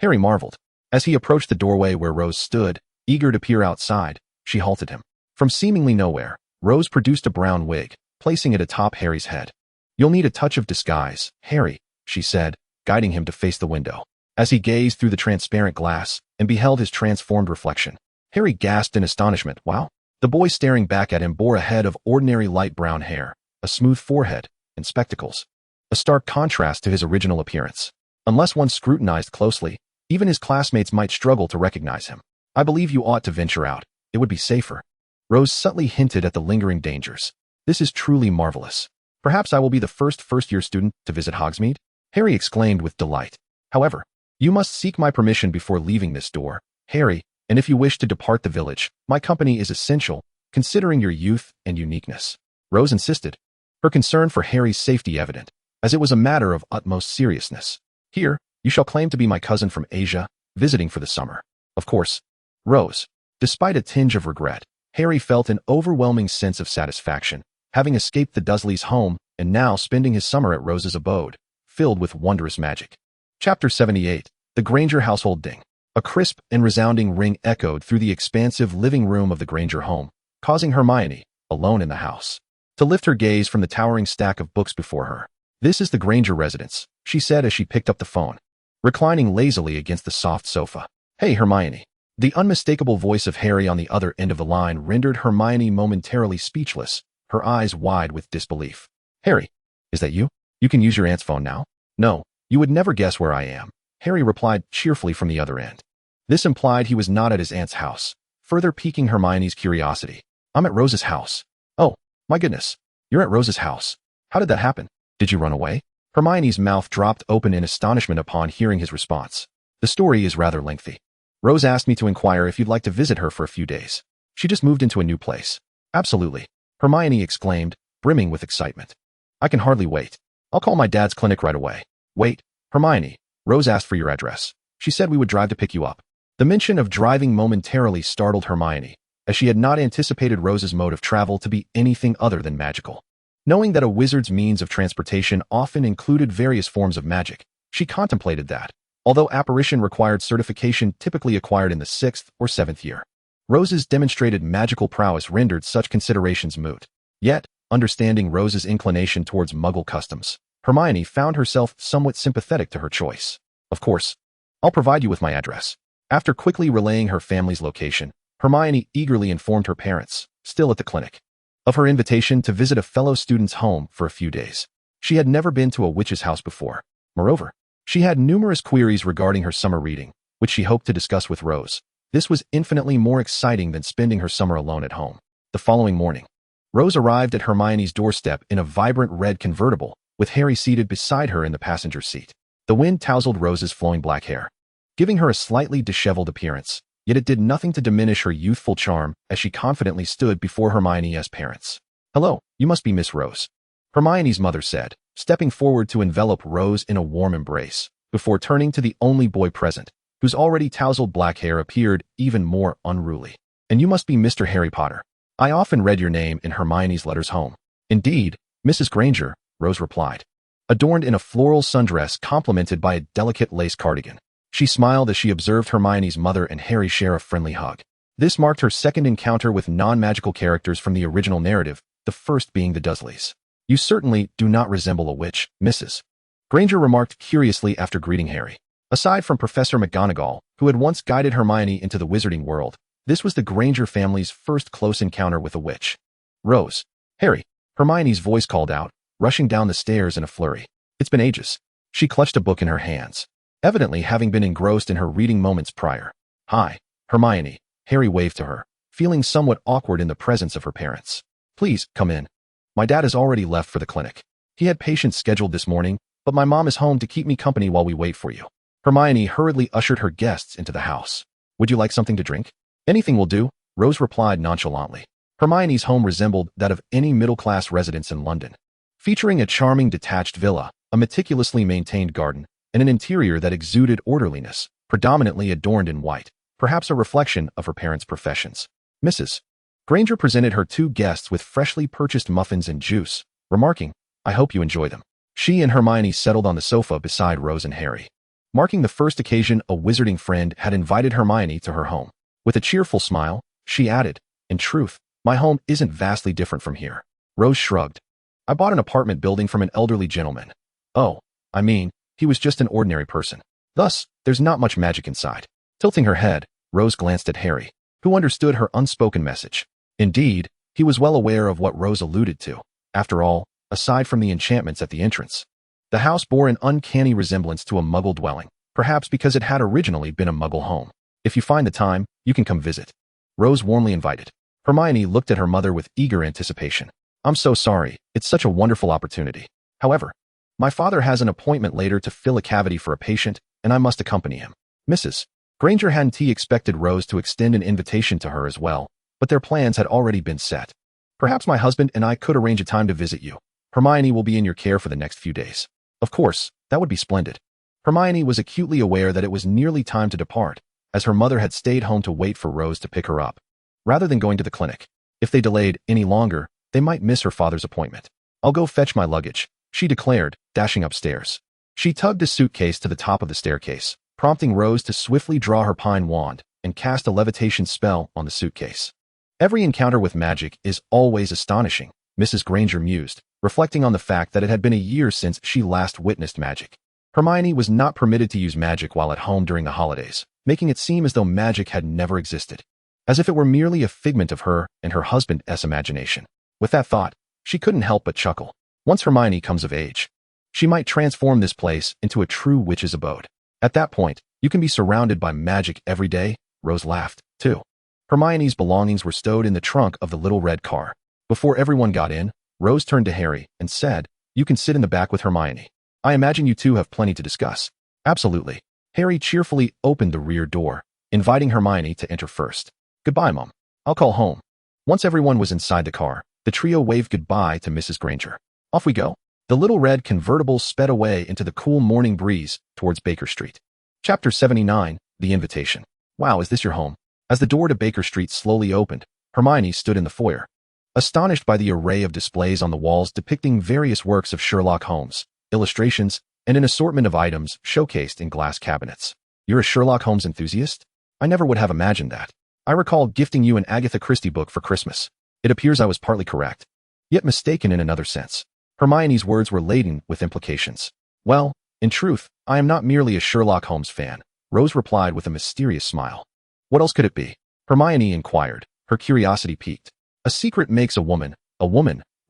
Harry marveled. As he approached the doorway where Rose stood, eager to peer outside, she halted him. From seemingly nowhere, Rose produced a brown wig, placing it atop Harry's head. "You'll need a touch of disguise, Harry," she said, guiding him to face the window. As he gazed through the transparent glass and beheld his transformed reflection, Harry gasped in astonishment. Wow! The boy staring back at him bore a head of ordinary light brown hair, a smooth forehead, and spectacles. A stark contrast to his original appearance. Unless one scrutinized closely, even his classmates might struggle to recognize him. "I believe you ought to venture out. It would be safer." Rose subtly hinted at the lingering dangers. "This is truly marvelous. Perhaps I will be the first-year student to visit Hogsmeade?" Harry exclaimed with delight. "However, you must seek my permission before leaving this door, Harry, and if you wish to depart the village, my company is essential, considering your youth and uniqueness." Rose insisted, her concern for Harry's safety evident, as it was a matter of utmost seriousness. "Here, you shall claim to be my cousin from Asia, visiting for the summer." Of course, Rose. Despite a tinge of regret, Harry felt an overwhelming sense of satisfaction, having escaped the Dursleys' home and now spending his summer at Rose's abode, filled with wondrous magic. Chapter 78. The Granger Household Ding. A crisp and resounding ring echoed through the expansive living room of the Granger home, causing Hermione, alone in the house, to lift her gaze from the towering stack of books before her. "This is the Granger residence," she said as she picked up the phone, reclining lazily against the soft sofa. "Hey, Hermione." The unmistakable voice of Harry on the other end of the line rendered Hermione momentarily speechless, her eyes wide with disbelief. "Harry, is that you? You can use your aunt's phone now?" "No, you would never guess where I am," Harry replied cheerfully from the other end. This implied he was not at his aunt's house, further piquing Hermione's curiosity. "I'm at Rose's house." "Oh, my goodness. You're at Rose's house. How did that happen? Did you run away?" Hermione's mouth dropped open in astonishment upon hearing his response. "The story is rather lengthy. Rose asked me to inquire if you'd like to visit her for a few days. She just moved into a new place." "Absolutely," Hermione exclaimed, brimming with excitement. "I can hardly wait. I'll call my dad's clinic right away." "Wait, Hermione, Rose asked for your address. She said we would drive to pick you up." The mention of driving momentarily startled Hermione, as she had not anticipated Rose's mode of travel to be anything other than magical. Knowing that a wizard's means of transportation often included various forms of magic, she contemplated that, although apparition required certification typically acquired in the 6th or 7th year, Rose's demonstrated magical prowess rendered such considerations moot. Yet, understanding Rose's inclination towards Muggle customs, Hermione found herself somewhat sympathetic to her choice. "Of course, I'll provide you with my address." After quickly relaying her family's location, Hermione eagerly informed her parents, still at the clinic, of her invitation to visit a fellow student's home for a few days. She had never been to a witch's house before. Moreover, she had numerous queries regarding her summer reading, which she hoped to discuss with Rose. This was infinitely more exciting than spending her summer alone at home. The following morning, Rose arrived at Hermione's doorstep in a vibrant red convertible, with Harry seated beside her in the passenger seat. The wind tousled Rose's flowing black hair, giving her a slightly disheveled appearance, yet it did nothing to diminish her youthful charm as she confidently stood before Hermione's parents. "Hello, you must be Miss Rose," Hermione's mother said, stepping forward to envelop Rose in a warm embrace, before turning to the only boy present, whose already tousled black hair appeared even more unruly. "And you must be Mr. Harry Potter. I often read your name in Hermione's letters home." "Indeed, Mrs. Granger," Rose replied, adorned in a floral sundress complemented by a delicate lace cardigan. She smiled as she observed Hermione's mother and Harry share a friendly hug. This marked her second encounter with non-magical characters from the original narrative, the first being the Dursleys. "You certainly do not resemble a witch, Mrs. Granger remarked curiously after greeting Harry. Aside from Professor McGonagall, who had once guided Hermione into the wizarding world, this was the Granger family's first close encounter with a witch. "Rose." "Harry," Hermione's voice called out, rushing down the stairs in a flurry. "It's been ages." She clutched a book in her hands, evidently having been engrossed in her reading moments prior. "Hi, Hermione," Harry waved to her, feeling somewhat awkward in the presence of her parents. "Please, come in. My dad has already left for the clinic. He had patients scheduled this morning, but my mom is home to keep me company while we wait for you." Hermione hurriedly ushered her guests into the house. "Would you like something to drink?" "Anything will do," Rose replied nonchalantly. Hermione's home resembled that of any middle-class residence in London, featuring a charming detached villa, a meticulously maintained garden, and an interior that exuded orderliness, predominantly adorned in white, perhaps a reflection of her parents' professions. Mrs. Granger presented her two guests with freshly purchased muffins and juice, remarking, "I hope you enjoy them." She and Hermione settled on the sofa beside Rose and Harry, marking the first occasion a wizarding friend had invited Hermione to her home. With a cheerful smile, she added, "In truth, my home isn't vastly different from here." Rose shrugged. "I bought an apartment building from an elderly gentleman. Oh, I mean, he was just an ordinary person. Thus, there's not much magic inside." Tilting her head, Rose glanced at Harry, who understood her unspoken message. Indeed, he was well aware of what Rose alluded to. After all, aside from the enchantments at the entrance, the house bore an uncanny resemblance to a Muggle dwelling, perhaps because it had originally been a Muggle home. "If you find the time, you can come visit," Rose warmly invited. Hermione looked at her mother with eager anticipation. "I'm so sorry, it's such a wonderful opportunity. However, my father has an appointment later to fill a cavity for a patient, and I must accompany him." Mrs. Granger hadn't expected Rose to extend an invitation to her as well, but their plans had already been set. "Perhaps my husband and I could arrange a time to visit you. Hermione will be in your care for the next few days." Of course, that would be splendid. Hermione was acutely aware that it was nearly time to depart, as her mother had stayed home to wait for Rose to pick her up, rather than going to the clinic. If they delayed any longer, they might miss her father's appointment. "I'll go fetch my luggage," she declared, dashing upstairs. She tugged a suitcase to the top of the staircase, prompting Rose to swiftly draw her pine wand and cast a levitation spell on the suitcase. "Every encounter with magic is always astonishing," Mrs. Granger mused, reflecting on the fact that it had been a year since she last witnessed magic. Hermione was not permitted to use magic while at home during the holidays, making it seem as though magic had never existed, as if it were merely a figment of her and her husband's imagination. With that thought, she couldn't help but chuckle. Once Hermione comes of age, she might transform this place into a true witch's abode. At that point, you can be surrounded by magic every day. Rose laughed, too. Hermione's belongings were stowed in the trunk of the little red car. Before everyone got in, Rose turned to Harry and said, "You can sit in the back with Hermione. I imagine you two have plenty to discuss." "Absolutely." Harry cheerfully opened the rear door, inviting Hermione to enter first. "Goodbye, Mom. I'll call home." Once everyone was inside the car, the trio waved goodbye to Mrs. Granger. Off we go. The little red convertible sped away into the cool morning breeze towards Baker Street. Chapter 79, The Invitation. "Wow, is this your home?" As the door to Baker Street slowly opened, Hermione stood in the foyer, astonished by the array of displays on the walls depicting various works of Sherlock Holmes, illustrations, and an assortment of items showcased in glass cabinets. "You're a Sherlock Holmes enthusiast? I never would have imagined that. I recall gifting you an Agatha Christie book for Christmas." It appears I was partly correct, yet mistaken in another sense. Hermione's words were laden with implications. "Well, in truth, I am not merely a Sherlock Holmes fan," Rose replied with a mysterious smile. "What else could it be?" Hermione inquired, her curiosity piqued. "A secret makes a woman,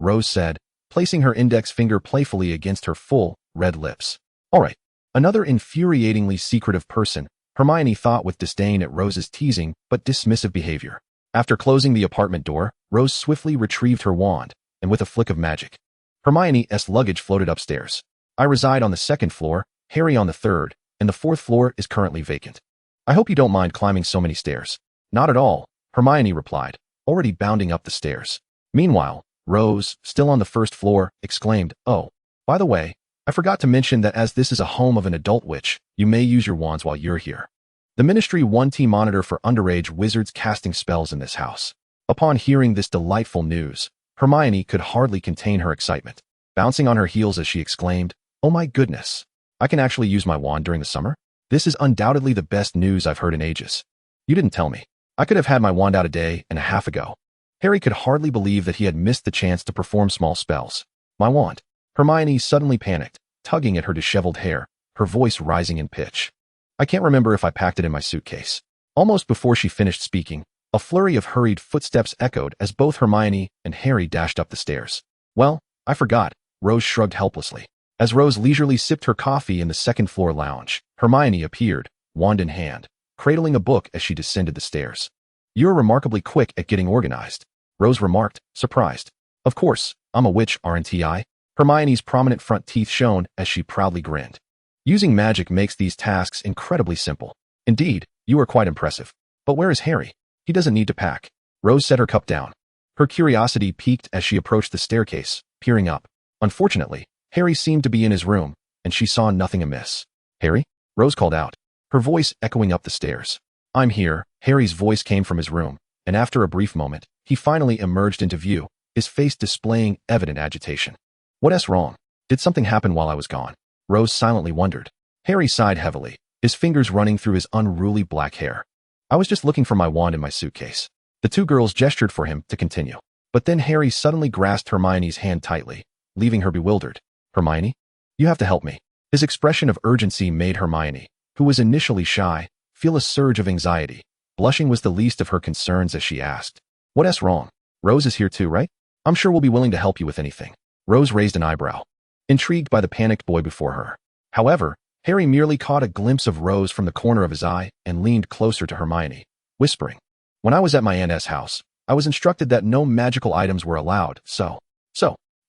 Rose said, placing her index finger playfully against her full, red lips. "All right, another infuriatingly secretive person," Hermione thought with disdain at Rose's teasing but dismissive behavior. After closing the apartment door, Rose swiftly retrieved her wand, and with a flick of magic, Hermione's luggage floated upstairs. "I reside on the second floor, Harry on the third, and the fourth floor is currently vacant. I hope you don't mind climbing so many stairs." "Not at all," Hermione replied, already bounding up the stairs. Meanwhile, Rose, still on the first floor, exclaimed, "Oh, by the way, I forgot to mention that as this is a home of an adult witch, you may use your wands while you're here. The Ministry 1T monitor for underage wizards casting spells in this house." Upon hearing this delightful news, Hermione could hardly contain her excitement, bouncing on her heels as she exclaimed, "Oh my goodness, I can actually use my wand during the summer? This is undoubtedly the best news I've heard in ages. You didn't tell me. I could have had my wand out a day and a half ago." Harry could hardly believe that he had missed the chance to perform small spells. "My wand." Hermione suddenly panicked, tugging at her disheveled hair, her voice rising in pitch. "I can't remember if I packed it in my suitcase." Almost before she finished speaking, a flurry of hurried footsteps echoed as both Hermione and Harry dashed up the stairs. "Well, I forgot," Rose shrugged helplessly. As Rose leisurely sipped her coffee in the second-floor lounge, Hermione appeared, wand in hand, cradling a book as she descended the stairs. "You're remarkably quick at getting organized," Rose remarked, surprised. "Of course, I'm a witch, aren't I?" Hermione's prominent front teeth shone as she proudly grinned. "Using magic makes these tasks incredibly simple. Indeed, you are quite impressive. But where is Harry? He doesn't need to pack." Rose set her cup down. Her curiosity piqued as she approached the staircase, peering up. Unfortunately, Harry seemed to be in his room, and she saw nothing amiss. Harry? Rose called out, her voice echoing up the stairs. I'm here. Harry's voice came from his room, and after a brief moment, he finally emerged into view, his face displaying evident agitation. What's wrong? Did something happen while I was gone? Rose silently wondered. Harry sighed heavily, his fingers running through his unruly black hair. I was just looking for my wand in my suitcase. The two girls gestured for him to continue. But then Harry suddenly grasped Hermione's hand tightly, leaving her bewildered. Hermione? You have to help me. His expression of urgency made Hermione, who was initially shy, feel a surge of anxiety. Blushing was the least of her concerns as she asked, What's wrong? Rose is here too, right? I'm sure we'll be willing to help you with anything. Rose raised an eyebrow, intrigued by the panicked boy before her. However, Harry merely caught a glimpse of Rose from the corner of his eye and leaned closer to Hermione, whispering, When I was at my aunt's house, I was instructed that no magical items were allowed, so.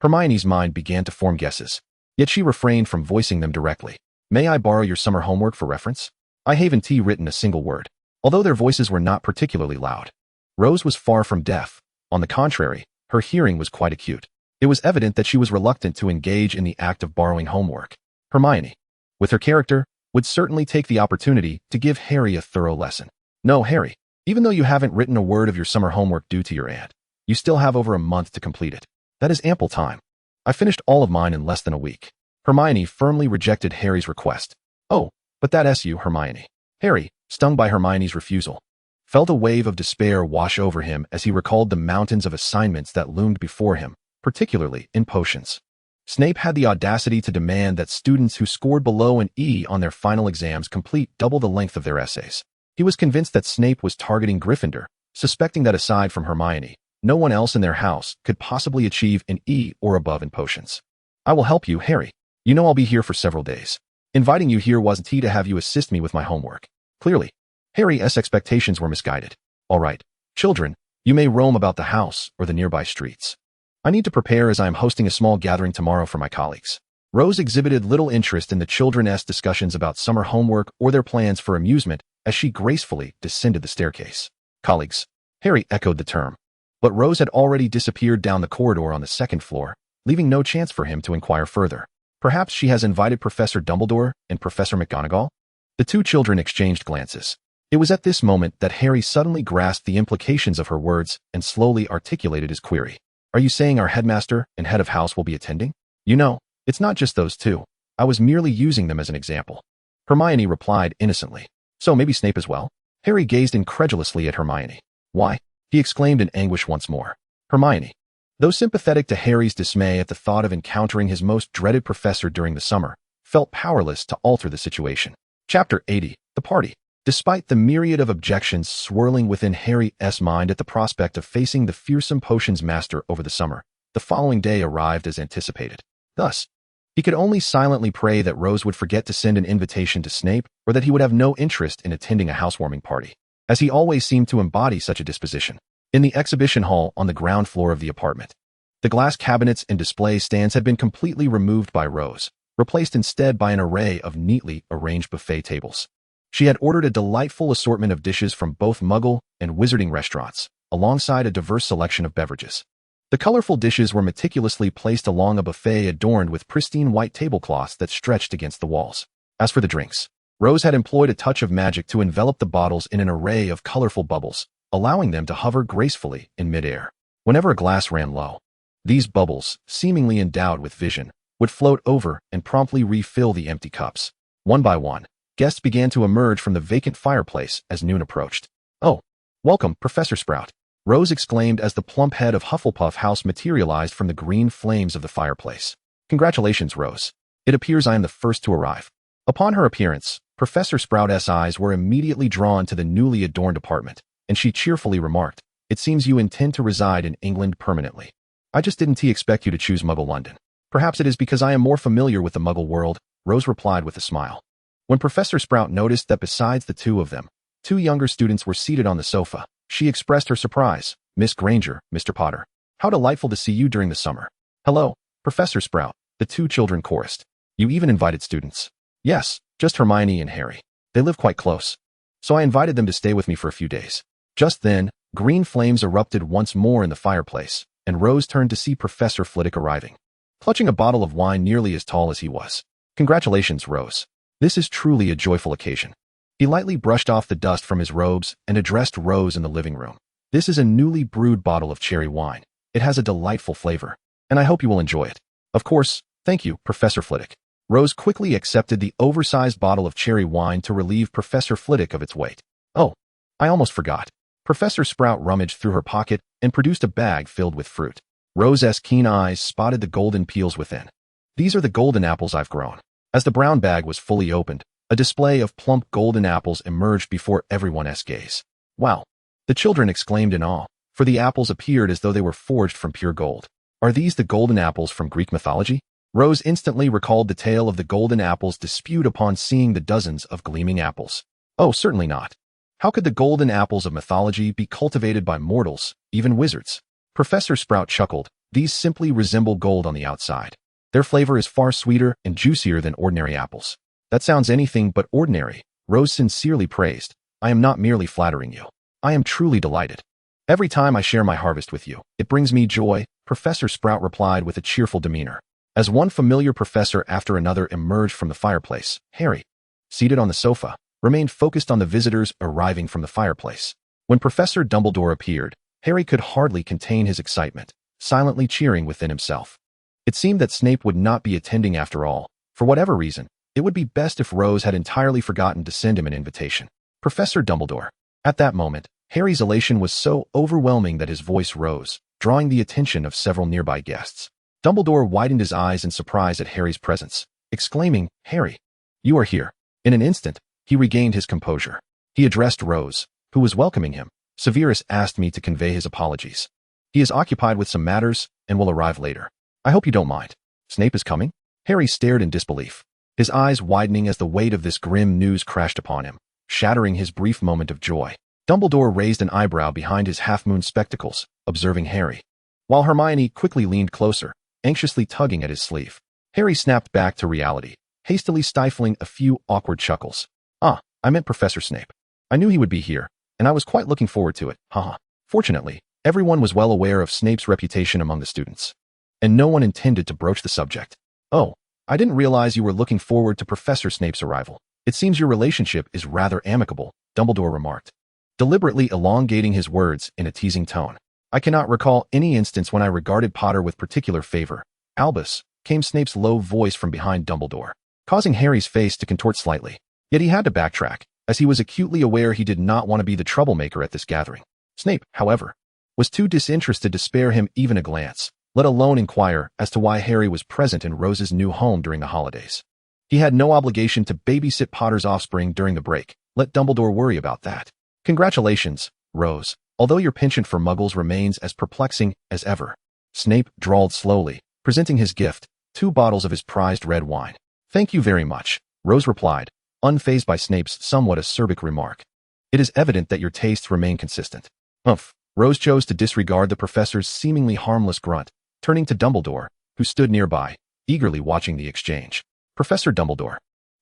Hermione's mind began to form guesses, yet she refrained from voicing them directly. May I borrow your summer homework for reference? I haven't written a single word, although their voices were not particularly loud. Rose was far from deaf. On the contrary, her hearing was quite acute. It was evident that she was reluctant to engage in the act of borrowing homework. Hermione, with her character, would certainly take the opportunity to give Harry a thorough lesson. No, Harry, even though you haven't written a word of your summer homework due to your aunt, you still have over a month to complete it. That is ample time. I finished all of mine in less than a week. Hermione firmly rejected Harry's request. Oh, but that's you, Hermione. Harry, stung by Hermione's refusal, felt a wave of despair wash over him as he recalled the mountains of assignments that loomed before him, particularly in potions. Snape had the audacity to demand that students who scored below an E on their final exams complete double the length of their essays. He was convinced that Snape was targeting Gryffindor, suspecting that aside from Hermione, no one else in their house could possibly achieve an E or above in potions. I will help you, Harry. You know I'll be here for several days. Inviting you here wasn't to have you assist me with my homework. Clearly, Harry's expectations were misguided. All right, children, you may roam about the house or the nearby streets. I need to prepare as I am hosting a small gathering tomorrow for my colleagues. Rose exhibited little interest in the children's discussions about summer homework or their plans for amusement as she gracefully descended the staircase. Colleagues. Harry echoed the term. But Rose had already disappeared down the corridor on the second floor, leaving no chance for him to inquire further. Perhaps she has invited Professor Dumbledore and Professor McGonagall? The two children exchanged glances. It was at this moment that Harry suddenly grasped the implications of her words and slowly articulated his query. Are you saying our headmaster and head of house will be attending? You know, it's not just those two. I was merely using them as an example. Hermione replied innocently. So maybe Snape as well? Harry gazed incredulously at Hermione. Why? He exclaimed in anguish once more. Hermione, though sympathetic to Harry's dismay at the thought of encountering his most dreaded professor during the summer, felt powerless to alter the situation. Chapter 80. The Party. Despite the myriad of objections swirling within Harry's mind at the prospect of facing the fearsome potions master over the summer, the following day arrived as anticipated. Thus, he could only silently pray that Rose would forget to send an invitation to Snape or that he would have no interest in attending a housewarming party, as he always seemed to embody such a disposition. In the exhibition hall on the ground floor of the apartment, the glass cabinets and display stands had been completely removed by Rose, replaced instead by an array of neatly arranged buffet tables. She had ordered a delightful assortment of dishes from both Muggle and Wizarding restaurants, alongside a diverse selection of beverages. The colorful dishes were meticulously placed along a buffet adorned with pristine white tablecloths that stretched against the walls. As for the drinks, Rose had employed a touch of magic to envelop the bottles in an array of colorful bubbles, allowing them to hover gracefully in midair. Whenever a glass ran low, these bubbles, seemingly endowed with vision, would float over and promptly refill the empty cups. One by one, guests began to emerge from the vacant fireplace as noon approached. Oh, welcome, Professor Sprout, Rose exclaimed as the plump head of Hufflepuff House materialized from the green flames of the fireplace. Congratulations, Rose. It appears I am the first to arrive. Upon her appearance, Professor Sprout's eyes were immediately drawn to the newly adorned apartment, and she cheerfully remarked, It seems you intend to reside in England permanently. I just didn't expect you to choose Muggle London. Perhaps it is because I am more familiar with the Muggle world, Rose replied with a smile. When Professor Sprout noticed that besides the two of them, two younger students were seated on the sofa, she expressed her surprise. Miss Granger, Mr. Potter. How delightful to see you during the summer. Hello, Professor Sprout, the two children chorused. You even invited students. Yes, just Hermione and Harry. They live quite close. So I invited them to stay with me for a few days. Just then, green flames erupted once more in the fireplace, and Rose turned to see Professor Flitwick arriving, clutching a bottle of wine nearly as tall as he was. Congratulations, Rose. This is truly a joyful occasion. He lightly brushed off the dust from his robes and addressed Rose in the living room. This is a newly brewed bottle of cherry wine. It has a delightful flavor, and I hope you will enjoy it. Of course, thank you, Professor Flitwick. Rose quickly accepted the oversized bottle of cherry wine to relieve Professor Flitwick of its weight. Oh, I almost forgot. Professor Sprout rummaged through her pocket and produced a bag filled with fruit. Rose's keen eyes spotted the golden peels within. These are the golden apples I've grown. As the brown bag was fully opened, a display of plump golden apples emerged before everyone's gaze. Wow! The children exclaimed in awe, for the apples appeared as though they were forged from pure gold. Are these the golden apples from Greek mythology? Rose instantly recalled the tale of the golden apples dispute upon seeing the dozens of gleaming apples. Oh, certainly not. How could the golden apples of mythology be cultivated by mortals, even wizards? Professor Sprout chuckled. These simply resemble gold on the outside. Their flavor is far sweeter and juicier than ordinary apples. That sounds anything but ordinary, Rose sincerely praised. I am not merely flattering you. I am truly delighted. Every time I share my harvest with you, it brings me joy, Professor Sprout replied with a cheerful demeanor. As one familiar professor after another emerged from the fireplace, Harry, seated on the sofa, remained focused on the visitors arriving from the fireplace. When Professor Dumbledore appeared, Harry could hardly contain his excitement, silently cheering within himself. It seemed that Snape would not be attending after all. For whatever reason, it would be best if Rose had entirely forgotten to send him an invitation. Professor Dumbledore. At that moment, Harry's elation was so overwhelming that his voice rose, drawing the attention of several nearby guests. Dumbledore widened his eyes in surprise at Harry's presence, exclaiming, Harry, you are here. In an instant, he regained his composure. He addressed Rose, who was welcoming him. Severus asked me to convey his apologies. He is occupied with some matters and will arrive later. I hope you don't mind. Snape is coming? Harry stared in disbelief, his eyes widening as the weight of this grim news crashed upon him, shattering his brief moment of joy. Dumbledore raised an eyebrow behind his half-moon spectacles, observing Harry, while Hermione quickly leaned closer, anxiously tugging at his sleeve. Harry snapped back to reality, hastily stifling a few awkward chuckles. Ah, I meant Professor Snape. I knew he would be here, and I was quite looking forward to it, haha. Fortunately, everyone was well aware of Snape's reputation among the students, and no one intended to broach the subject. Oh, I didn't realize you were looking forward to Professor Snape's arrival. It seems your relationship is rather amicable, Dumbledore remarked, deliberately elongating his words in a teasing tone. I cannot recall any instance when I regarded Potter with particular favor. Albus, came Snape's low voice from behind Dumbledore, causing Harry's face to contort slightly. Yet he had to backtrack, as he was acutely aware he did not want to be the troublemaker at this gathering. Snape, however, was too disinterested to spare him even a glance, let alone inquire as to why Harry was present in Rose's new home during the holidays. He had no obligation to babysit Potter's offspring during the break. Let Dumbledore worry about that. Congratulations, Rose, although your penchant for muggles remains as perplexing as ever. Snape drawled slowly, presenting his gift, 2 bottles of his prized red wine. Thank you very much, Rose replied, unfazed by Snape's somewhat acerbic remark. It is evident that your tastes remain consistent. Humph. Rose chose to disregard the professor's seemingly harmless grunt, turning to Dumbledore, who stood nearby, eagerly watching the exchange. Professor Dumbledore,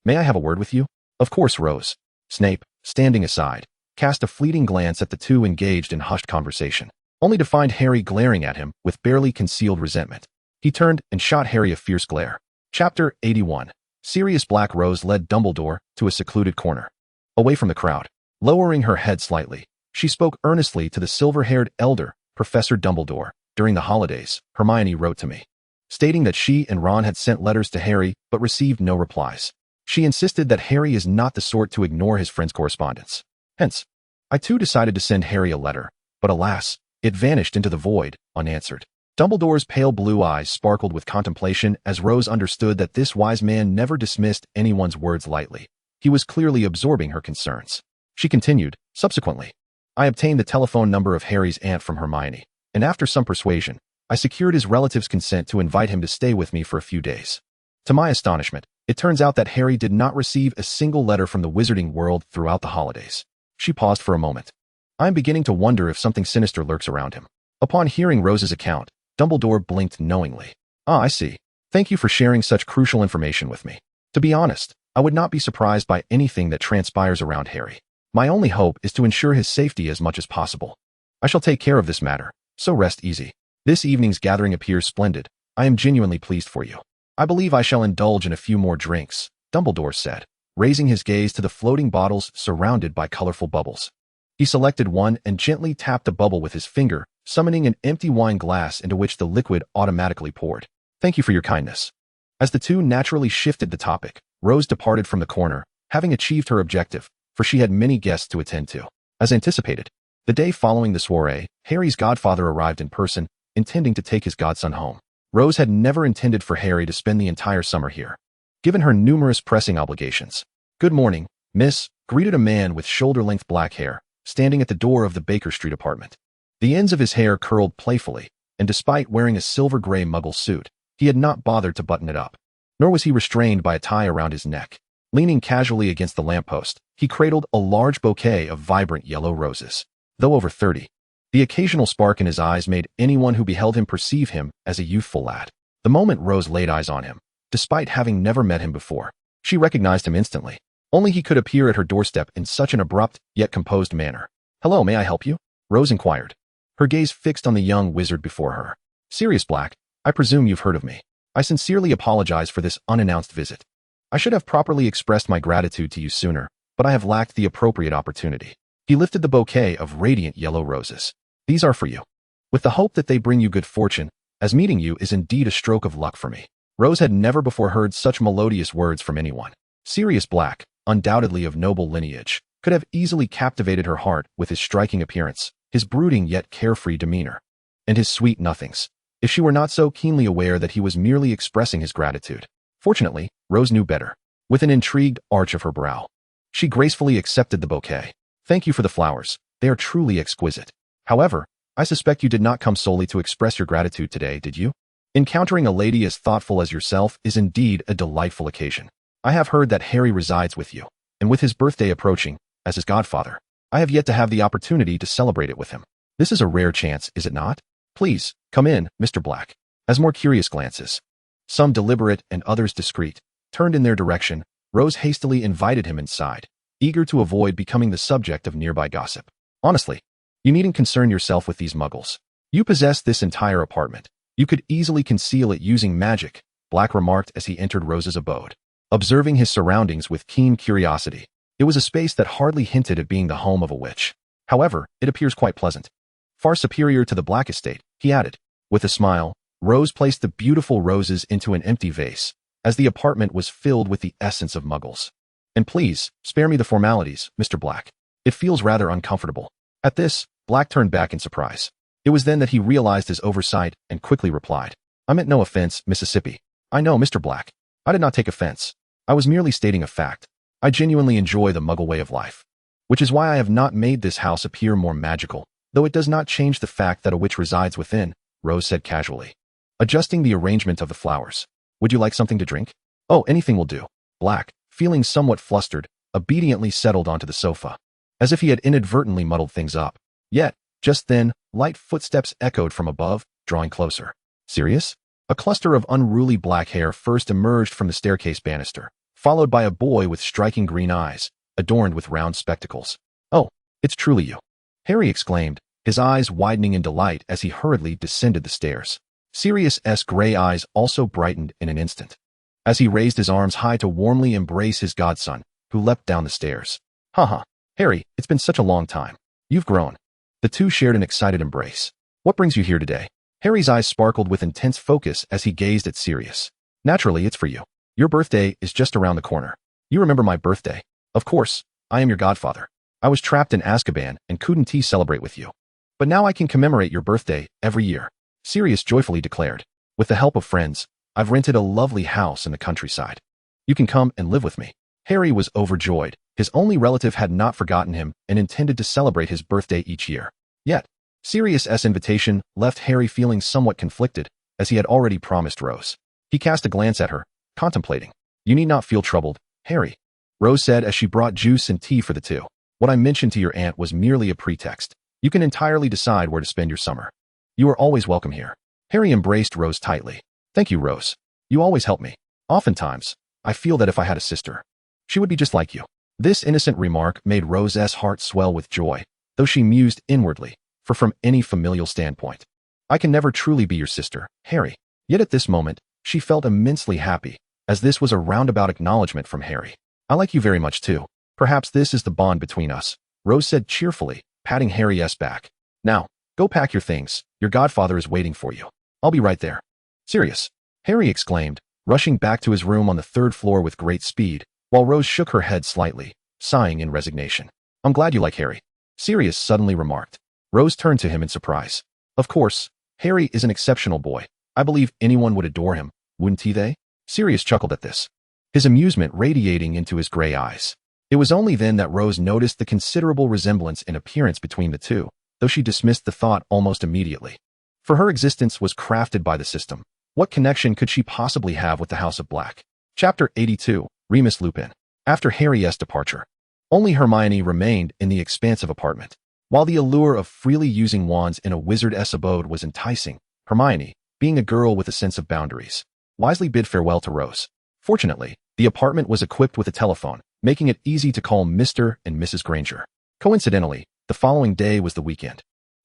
may I have a word with you? Of course, Rose. Snape, standing aside, cast a fleeting glance at the two engaged in hushed conversation, only to find Harry glaring at him with barely concealed resentment. He turned and shot Harry a fierce glare. Chapter 81. Sirius Black Rose led Dumbledore to a secluded corner, away from the crowd. Lowering her head slightly, she spoke earnestly to the silver-haired elder, Professor Dumbledore. During the holidays, Hermione wrote to me, stating that she and Ron had sent letters to Harry but received no replies. She insisted that Harry is not the sort to ignore his friend's correspondence. Hence, I too decided to send Harry a letter, but alas, it vanished into the void, unanswered. Dumbledore's pale blue eyes sparkled with contemplation as Rose understood that this wise man never dismissed anyone's words lightly. He was clearly absorbing her concerns. She continued, subsequently, I obtained the telephone number of Harry's aunt from Hermione, and after some persuasion, I secured his relative's consent to invite him to stay with me for a few days. To my astonishment, it turns out that Harry did not receive a single letter from the wizarding world throughout the holidays. She paused for a moment. I am beginning to wonder if something sinister lurks around him. Upon hearing Rose's account, Dumbledore blinked knowingly. Ah, I see. Thank you for sharing such crucial information with me. To be honest, I would not be surprised by anything that transpires around Harry. My only hope is to ensure his safety as much as possible. I shall take care of this matter, so rest easy. This evening's gathering appears splendid. I am genuinely pleased for you. I believe I shall indulge in a few more drinks, Dumbledore said, raising his gaze to the floating bottles surrounded by colorful bubbles. He selected one and gently tapped the bubble with his finger, summoning an empty wine glass into which the liquid automatically poured. Thank you for your kindness. As the two naturally shifted the topic, Rose departed from the corner, having achieved her objective, for she had many guests to attend to. As anticipated, the day following the soiree, Harry's godfather arrived in person, intending to take his godson home. Rose had never intended for Harry to spend the entire summer here, given her numerous pressing obligations. "Good morning, miss," greeted a man with shoulder-length black hair, standing at the door of the Baker Street apartment. The ends of his hair curled playfully, and despite wearing a silver-gray Muggle suit, he had not bothered to button it up. Nor was he restrained by a tie around his neck. Leaning casually against the lamppost, he cradled a large bouquet of vibrant yellow roses. Though over 30, the occasional spark in his eyes made anyone who beheld him perceive him as a youthful lad. The moment Rose laid eyes on him, despite having never met him before, she recognized him instantly. Only he could appear at her doorstep in such an abrupt, yet composed manner. "Hello, may I help you?" Rose inquired, her gaze fixed on the young wizard before her. "Sirius Black, I presume you've heard of me. I sincerely apologize for this unannounced visit. I should have properly expressed my gratitude to you sooner, but I have lacked the appropriate opportunity." He lifted the bouquet of radiant yellow roses. "These are for you, with the hope that they bring you good fortune, as meeting you is indeed a stroke of luck for me." Rose had never before heard such melodious words from anyone. Sirius Black, undoubtedly of noble lineage, could have easily captivated her heart with his striking appearance, his brooding yet carefree demeanor, and his sweet nothings, if she were not so keenly aware that he was merely expressing his gratitude. Fortunately, Rose knew better. With an intrigued arch of her brow, she gracefully accepted the bouquet. "Thank you for the flowers. They are truly exquisite. However, I suspect you did not come solely to express your gratitude today, did you? Encountering a lady as thoughtful as yourself is indeed a delightful occasion. I have heard that Harry resides with you, and with his birthday approaching, as his godfather, I have yet to have the opportunity to celebrate it with him. This is a rare chance, is it not? Please, come in, Mr. Black." As more curious glances, some deliberate and others discreet, turned in their direction, Rose hastily invited him inside, eager to avoid becoming the subject of nearby gossip. "Honestly, you needn't concern yourself with these muggles. You possess this entire apartment. You could easily conceal it using magic," Black remarked as he entered Rose's abode. Observing his surroundings with keen curiosity, it was a space that hardly hinted at being the home of a witch. "However, it appears quite pleasant. Far superior to the Black estate," he added. With a smile, Rose placed the beautiful roses into an empty vase, as the apartment was filled with the essence of muggles. "And please, spare me the formalities, Mr. Black. It feels rather uncomfortable." At this, Black turned back in surprise. It was then that he realized his oversight and quickly replied, "I meant no offense, Mississippi. I know, Mr. Black. I did not take offense. I was merely stating a fact. I genuinely enjoy the Muggle way of life, which is why I have not made this house appear more magical, though it does not change the fact that a witch resides within," Rose said casually, adjusting the arrangement of the flowers. "Would you like something to drink?" "Oh, anything will do." Black, feeling somewhat flustered, obediently settled onto the sofa, as if he had inadvertently muddled things up. Yet, just then, light footsteps echoed from above, drawing closer. "Sirius?" A cluster of unruly black hair first emerged from the staircase banister, followed by a boy with striking green eyes, adorned with round spectacles. "Oh, it's truly you," Harry exclaimed, his eyes widening in delight as he hurriedly descended the stairs. Sirius's gray eyes also brightened in an instant, as he raised his arms high to warmly embrace his godson, who leapt down the stairs. "Haha, Harry, it's been such a long time. You've grown." The two shared an excited embrace. "What brings you here today?" Harry's eyes sparkled with intense focus as he gazed at Sirius. "Naturally, it's for you. Your birthday is just around the corner. You remember my birthday? Of course, I am your godfather. I was trapped in Azkaban and couldn't celebrate with you. But now I can commemorate your birthday every year," Sirius joyfully declared. "With the help of friends, I've rented a lovely house in the countryside. You can come and live with me." Harry was overjoyed. His only relative had not forgotten him and intended to celebrate his birthday each year. Yet, Sirius's invitation left Harry feeling somewhat conflicted, as he had already promised Rose. He cast a glance at her, contemplating. "You need not feel troubled, Harry," Rose said as she brought juice and tea for the two. "What I mentioned to your aunt was merely a pretext. You can entirely decide where to spend your summer. You are always welcome here." Harry embraced Rose tightly. "Thank you, Rose. You always help me. Oftentimes, I feel that if I had a sister, she would be just like you." This innocent remark made Rose's heart swell with joy, though she mused inwardly, for from any familial standpoint, "I can never truly be your sister, Harry." Yet at this moment, she felt immensely happy, as this was a roundabout acknowledgement from Harry. I like you very much too. Perhaps this is the bond between us, Rose said cheerfully, patting Harry's back. Now, go pack your things. Your godfather is waiting for you. I'll be right there. Sirius, Harry exclaimed, rushing back to his room on the third floor with great speed, while Rose shook her head slightly, sighing in resignation. I'm glad you like Harry, Sirius suddenly remarked. Rose turned to him in surprise. Of course, Harry is an exceptional boy. I believe anyone would adore him, wouldn't they? Sirius chuckled at this, his amusement radiating into his gray eyes. It was only then that Rose noticed the considerable resemblance in appearance between the two, though she dismissed the thought almost immediately. For her existence was crafted by the system. What connection could she possibly have with the House of Black? Chapter 82, Remus Lupin. After Harry's departure, only Hermione remained in the expansive apartment. While the allure of freely using wands in a wizard's abode was enticing, Hermione, being a girl with a sense of boundaries, wisely bid farewell to Rose. Fortunately, the apartment was equipped with a telephone, making it easy to call Mr. and Mrs. Granger. Coincidentally, the following day was the weekend,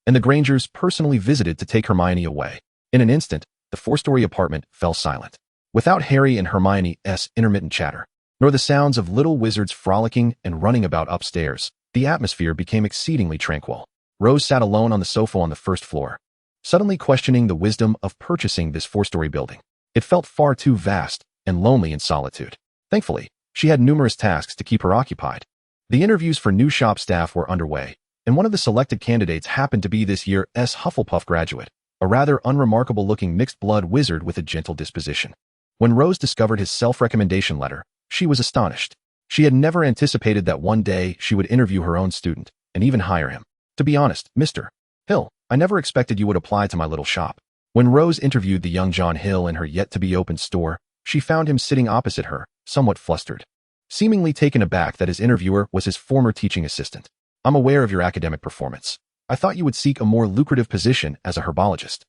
and the Grangers personally visited to take Hermione away. In an instant, the four-story apartment fell silent. Without Harry and Hermione's intermittent chatter, nor the sounds of little wizards frolicking and running about upstairs, the atmosphere became exceedingly tranquil. Rose sat alone on the sofa on the first floor, suddenly questioning the wisdom of purchasing this four-story building. It felt far too vast and lonely in solitude. Thankfully, she had numerous tasks to keep her occupied. The interviews for new shop staff were underway, and one of the selected candidates happened to be this year's Hufflepuff graduate, a rather unremarkable-looking mixed-blood wizard with a gentle disposition. When Rose discovered his self-recommendation letter, she was astonished. She had never anticipated that one day she would interview her own student, and even hire him. To be honest, Mr. Hill, I never expected you would apply to my little shop. When Rose interviewed the young John Hill in her yet-to-be-opened store, she found him sitting opposite her, somewhat flustered, seemingly taken aback that his interviewer was his former teaching assistant. I'm aware of your academic performance. I thought you would seek a more lucrative position as a herbologist.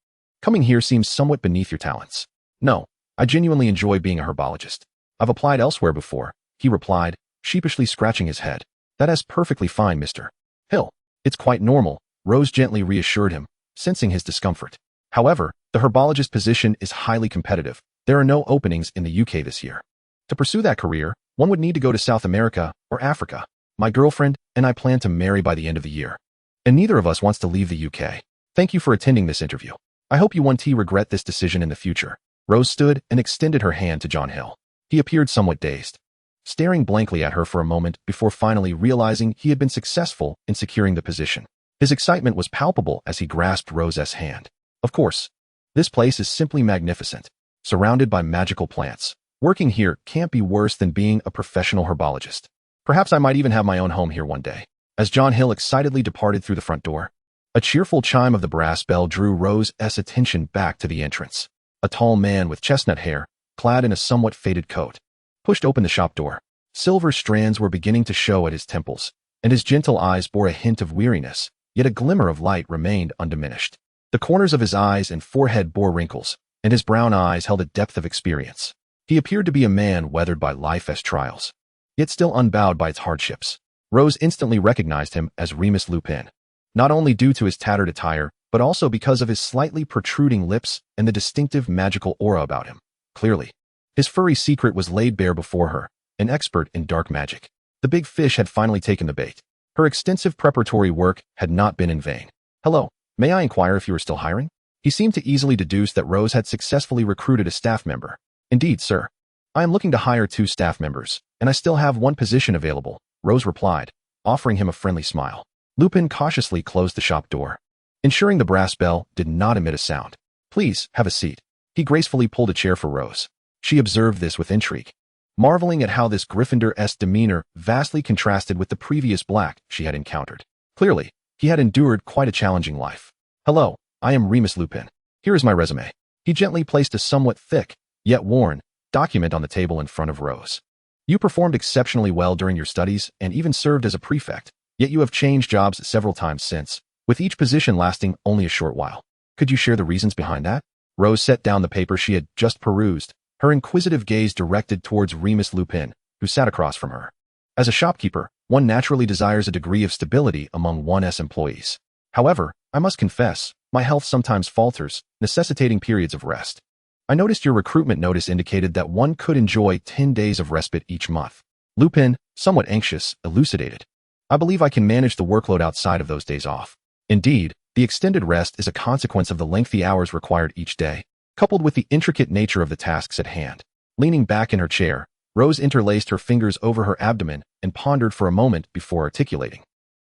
Coming here seems somewhat beneath your talents. No, I genuinely enjoy being a herbologist. I've applied elsewhere before, he replied, sheepishly scratching his head. That is perfectly fine, Mr. Hill. It's quite normal, Rose gently reassured him, sensing his discomfort. However, the herbologist position is highly competitive. There are no openings in the UK this year. To pursue that career, one would need to go to South America or Africa. My girlfriend and I plan to marry by the end of the year, and neither of us wants to leave the UK. Thank you for attending this interview. I hope you won't regret this decision in the future. Rose stood and extended her hand to John Hill. He appeared somewhat dazed, staring blankly at her for a moment before finally realizing he had been successful in securing the position. His excitement was palpable as he grasped Rose's hand. Of course, this place is simply magnificent, surrounded by magical plants. Working here can't be worse than being a professional herbologist. Perhaps I might even have my own home here one day. As John Hill excitedly departed through the front door, a cheerful chime of the brass bell drew Rose's attention back to the entrance. A tall man with chestnut hair, clad in a somewhat faded coat, pushed open the shop door. Silver strands were beginning to show at his temples, and his gentle eyes bore a hint of weariness, yet a glimmer of light remained undiminished. The corners of his eyes and forehead bore wrinkles, and his brown eyes held a depth of experience. He appeared to be a man weathered by life's trials, yet still unbowed by its hardships. Rose instantly recognized him as Remus Lupin, not only due to his tattered attire, but also because of his slightly protruding lips and the distinctive magical aura about him. Clearly, his furry secret was laid bare before her, an expert in dark magic. The big fish had finally taken the bait. Her extensive preparatory work had not been in vain. Hello, may I inquire if you are still hiring? He seemed to easily deduce that Rose had successfully recruited a staff member. Indeed, sir. I am looking to hire 2 staff members, and I still have 1 position available, Rose replied, offering him a friendly smile. Lupin cautiously closed the shop door, ensuring the brass bell did not emit a sound. Please, have a seat. He gracefully pulled a chair for Rose. She observed this with intrigue, marveling at how this Gryffindor's demeanor vastly contrasted with the previous Black she had encountered. Clearly, he had endured quite a challenging life. Hello, I am Remus Lupin. Here is my resume. He gently placed a somewhat thick, yet worn, document on the table in front of Rose. You performed exceptionally well during your studies and even served as a prefect, yet you have changed jobs several times since, with each position lasting only a short while. Could you share the reasons behind that? Rose set down the paper she had just perused, her inquisitive gaze directed towards Remus Lupin, who sat across from her. As a shopkeeper, one naturally desires a degree of stability among one's employees. However, I must confess, my health sometimes falters, necessitating periods of rest. I noticed your recruitment notice indicated that one could enjoy 10 days of respite each month. Lupin, somewhat anxious, elucidated. I believe I can manage the workload outside of those days off. Indeed, the extended rest is a consequence of the lengthy hours required each day, coupled with the intricate nature of the tasks at hand. Leaning back in her chair, Rose interlaced her fingers over her abdomen and pondered for a moment before articulating.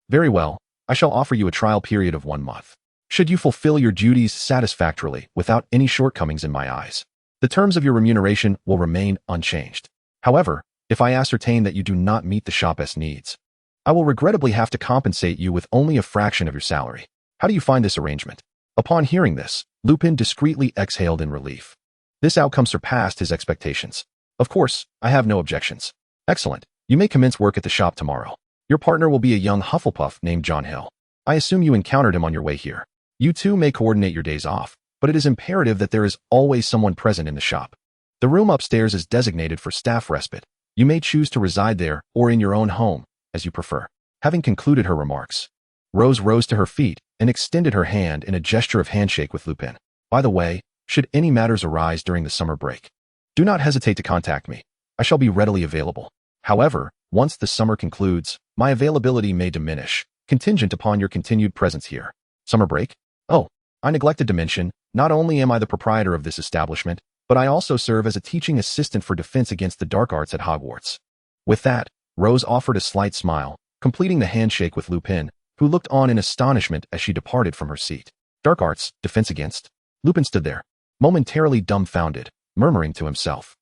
Very well, I shall offer you a trial period of 1 month. Should you fulfill your duties satisfactorily without any shortcomings in my eyes, the terms of your remuneration will remain unchanged. However, if I ascertain that you do not meet the shop's needs, I will regrettably have to compensate you with only a fraction of your salary. How do you find this arrangement? Upon hearing this, Lupin discreetly exhaled in relief. This outcome surpassed his expectations. Of course, I have no objections. Excellent. You may commence work at the shop tomorrow. Your partner will be a young Hufflepuff named John Hill. I assume you encountered him on your way here. You two may coordinate your days off, but it is imperative that there is always someone present in the shop. The room upstairs is designated for staff respite. You may choose to reside there or in your own home, as you prefer. Having concluded her remarks, Rose rose to her feet and extended her hand in a gesture of handshake with Lupin. By the way, should any matters arise during the summer break, do not hesitate to contact me. I shall be readily available. However, once the summer concludes, my availability may diminish, contingent upon your continued presence here. Summer break? Oh, I neglected to mention, not only am I the proprietor of this establishment, but I also serve as a teaching assistant for defense against the dark arts at Hogwarts. With that, Rose offered a slight smile, completing the handshake with Lupin, who looked on in astonishment as she departed from her seat. Dark arts, defense against? Lupin stood there, momentarily dumbfounded, murmuring to himself.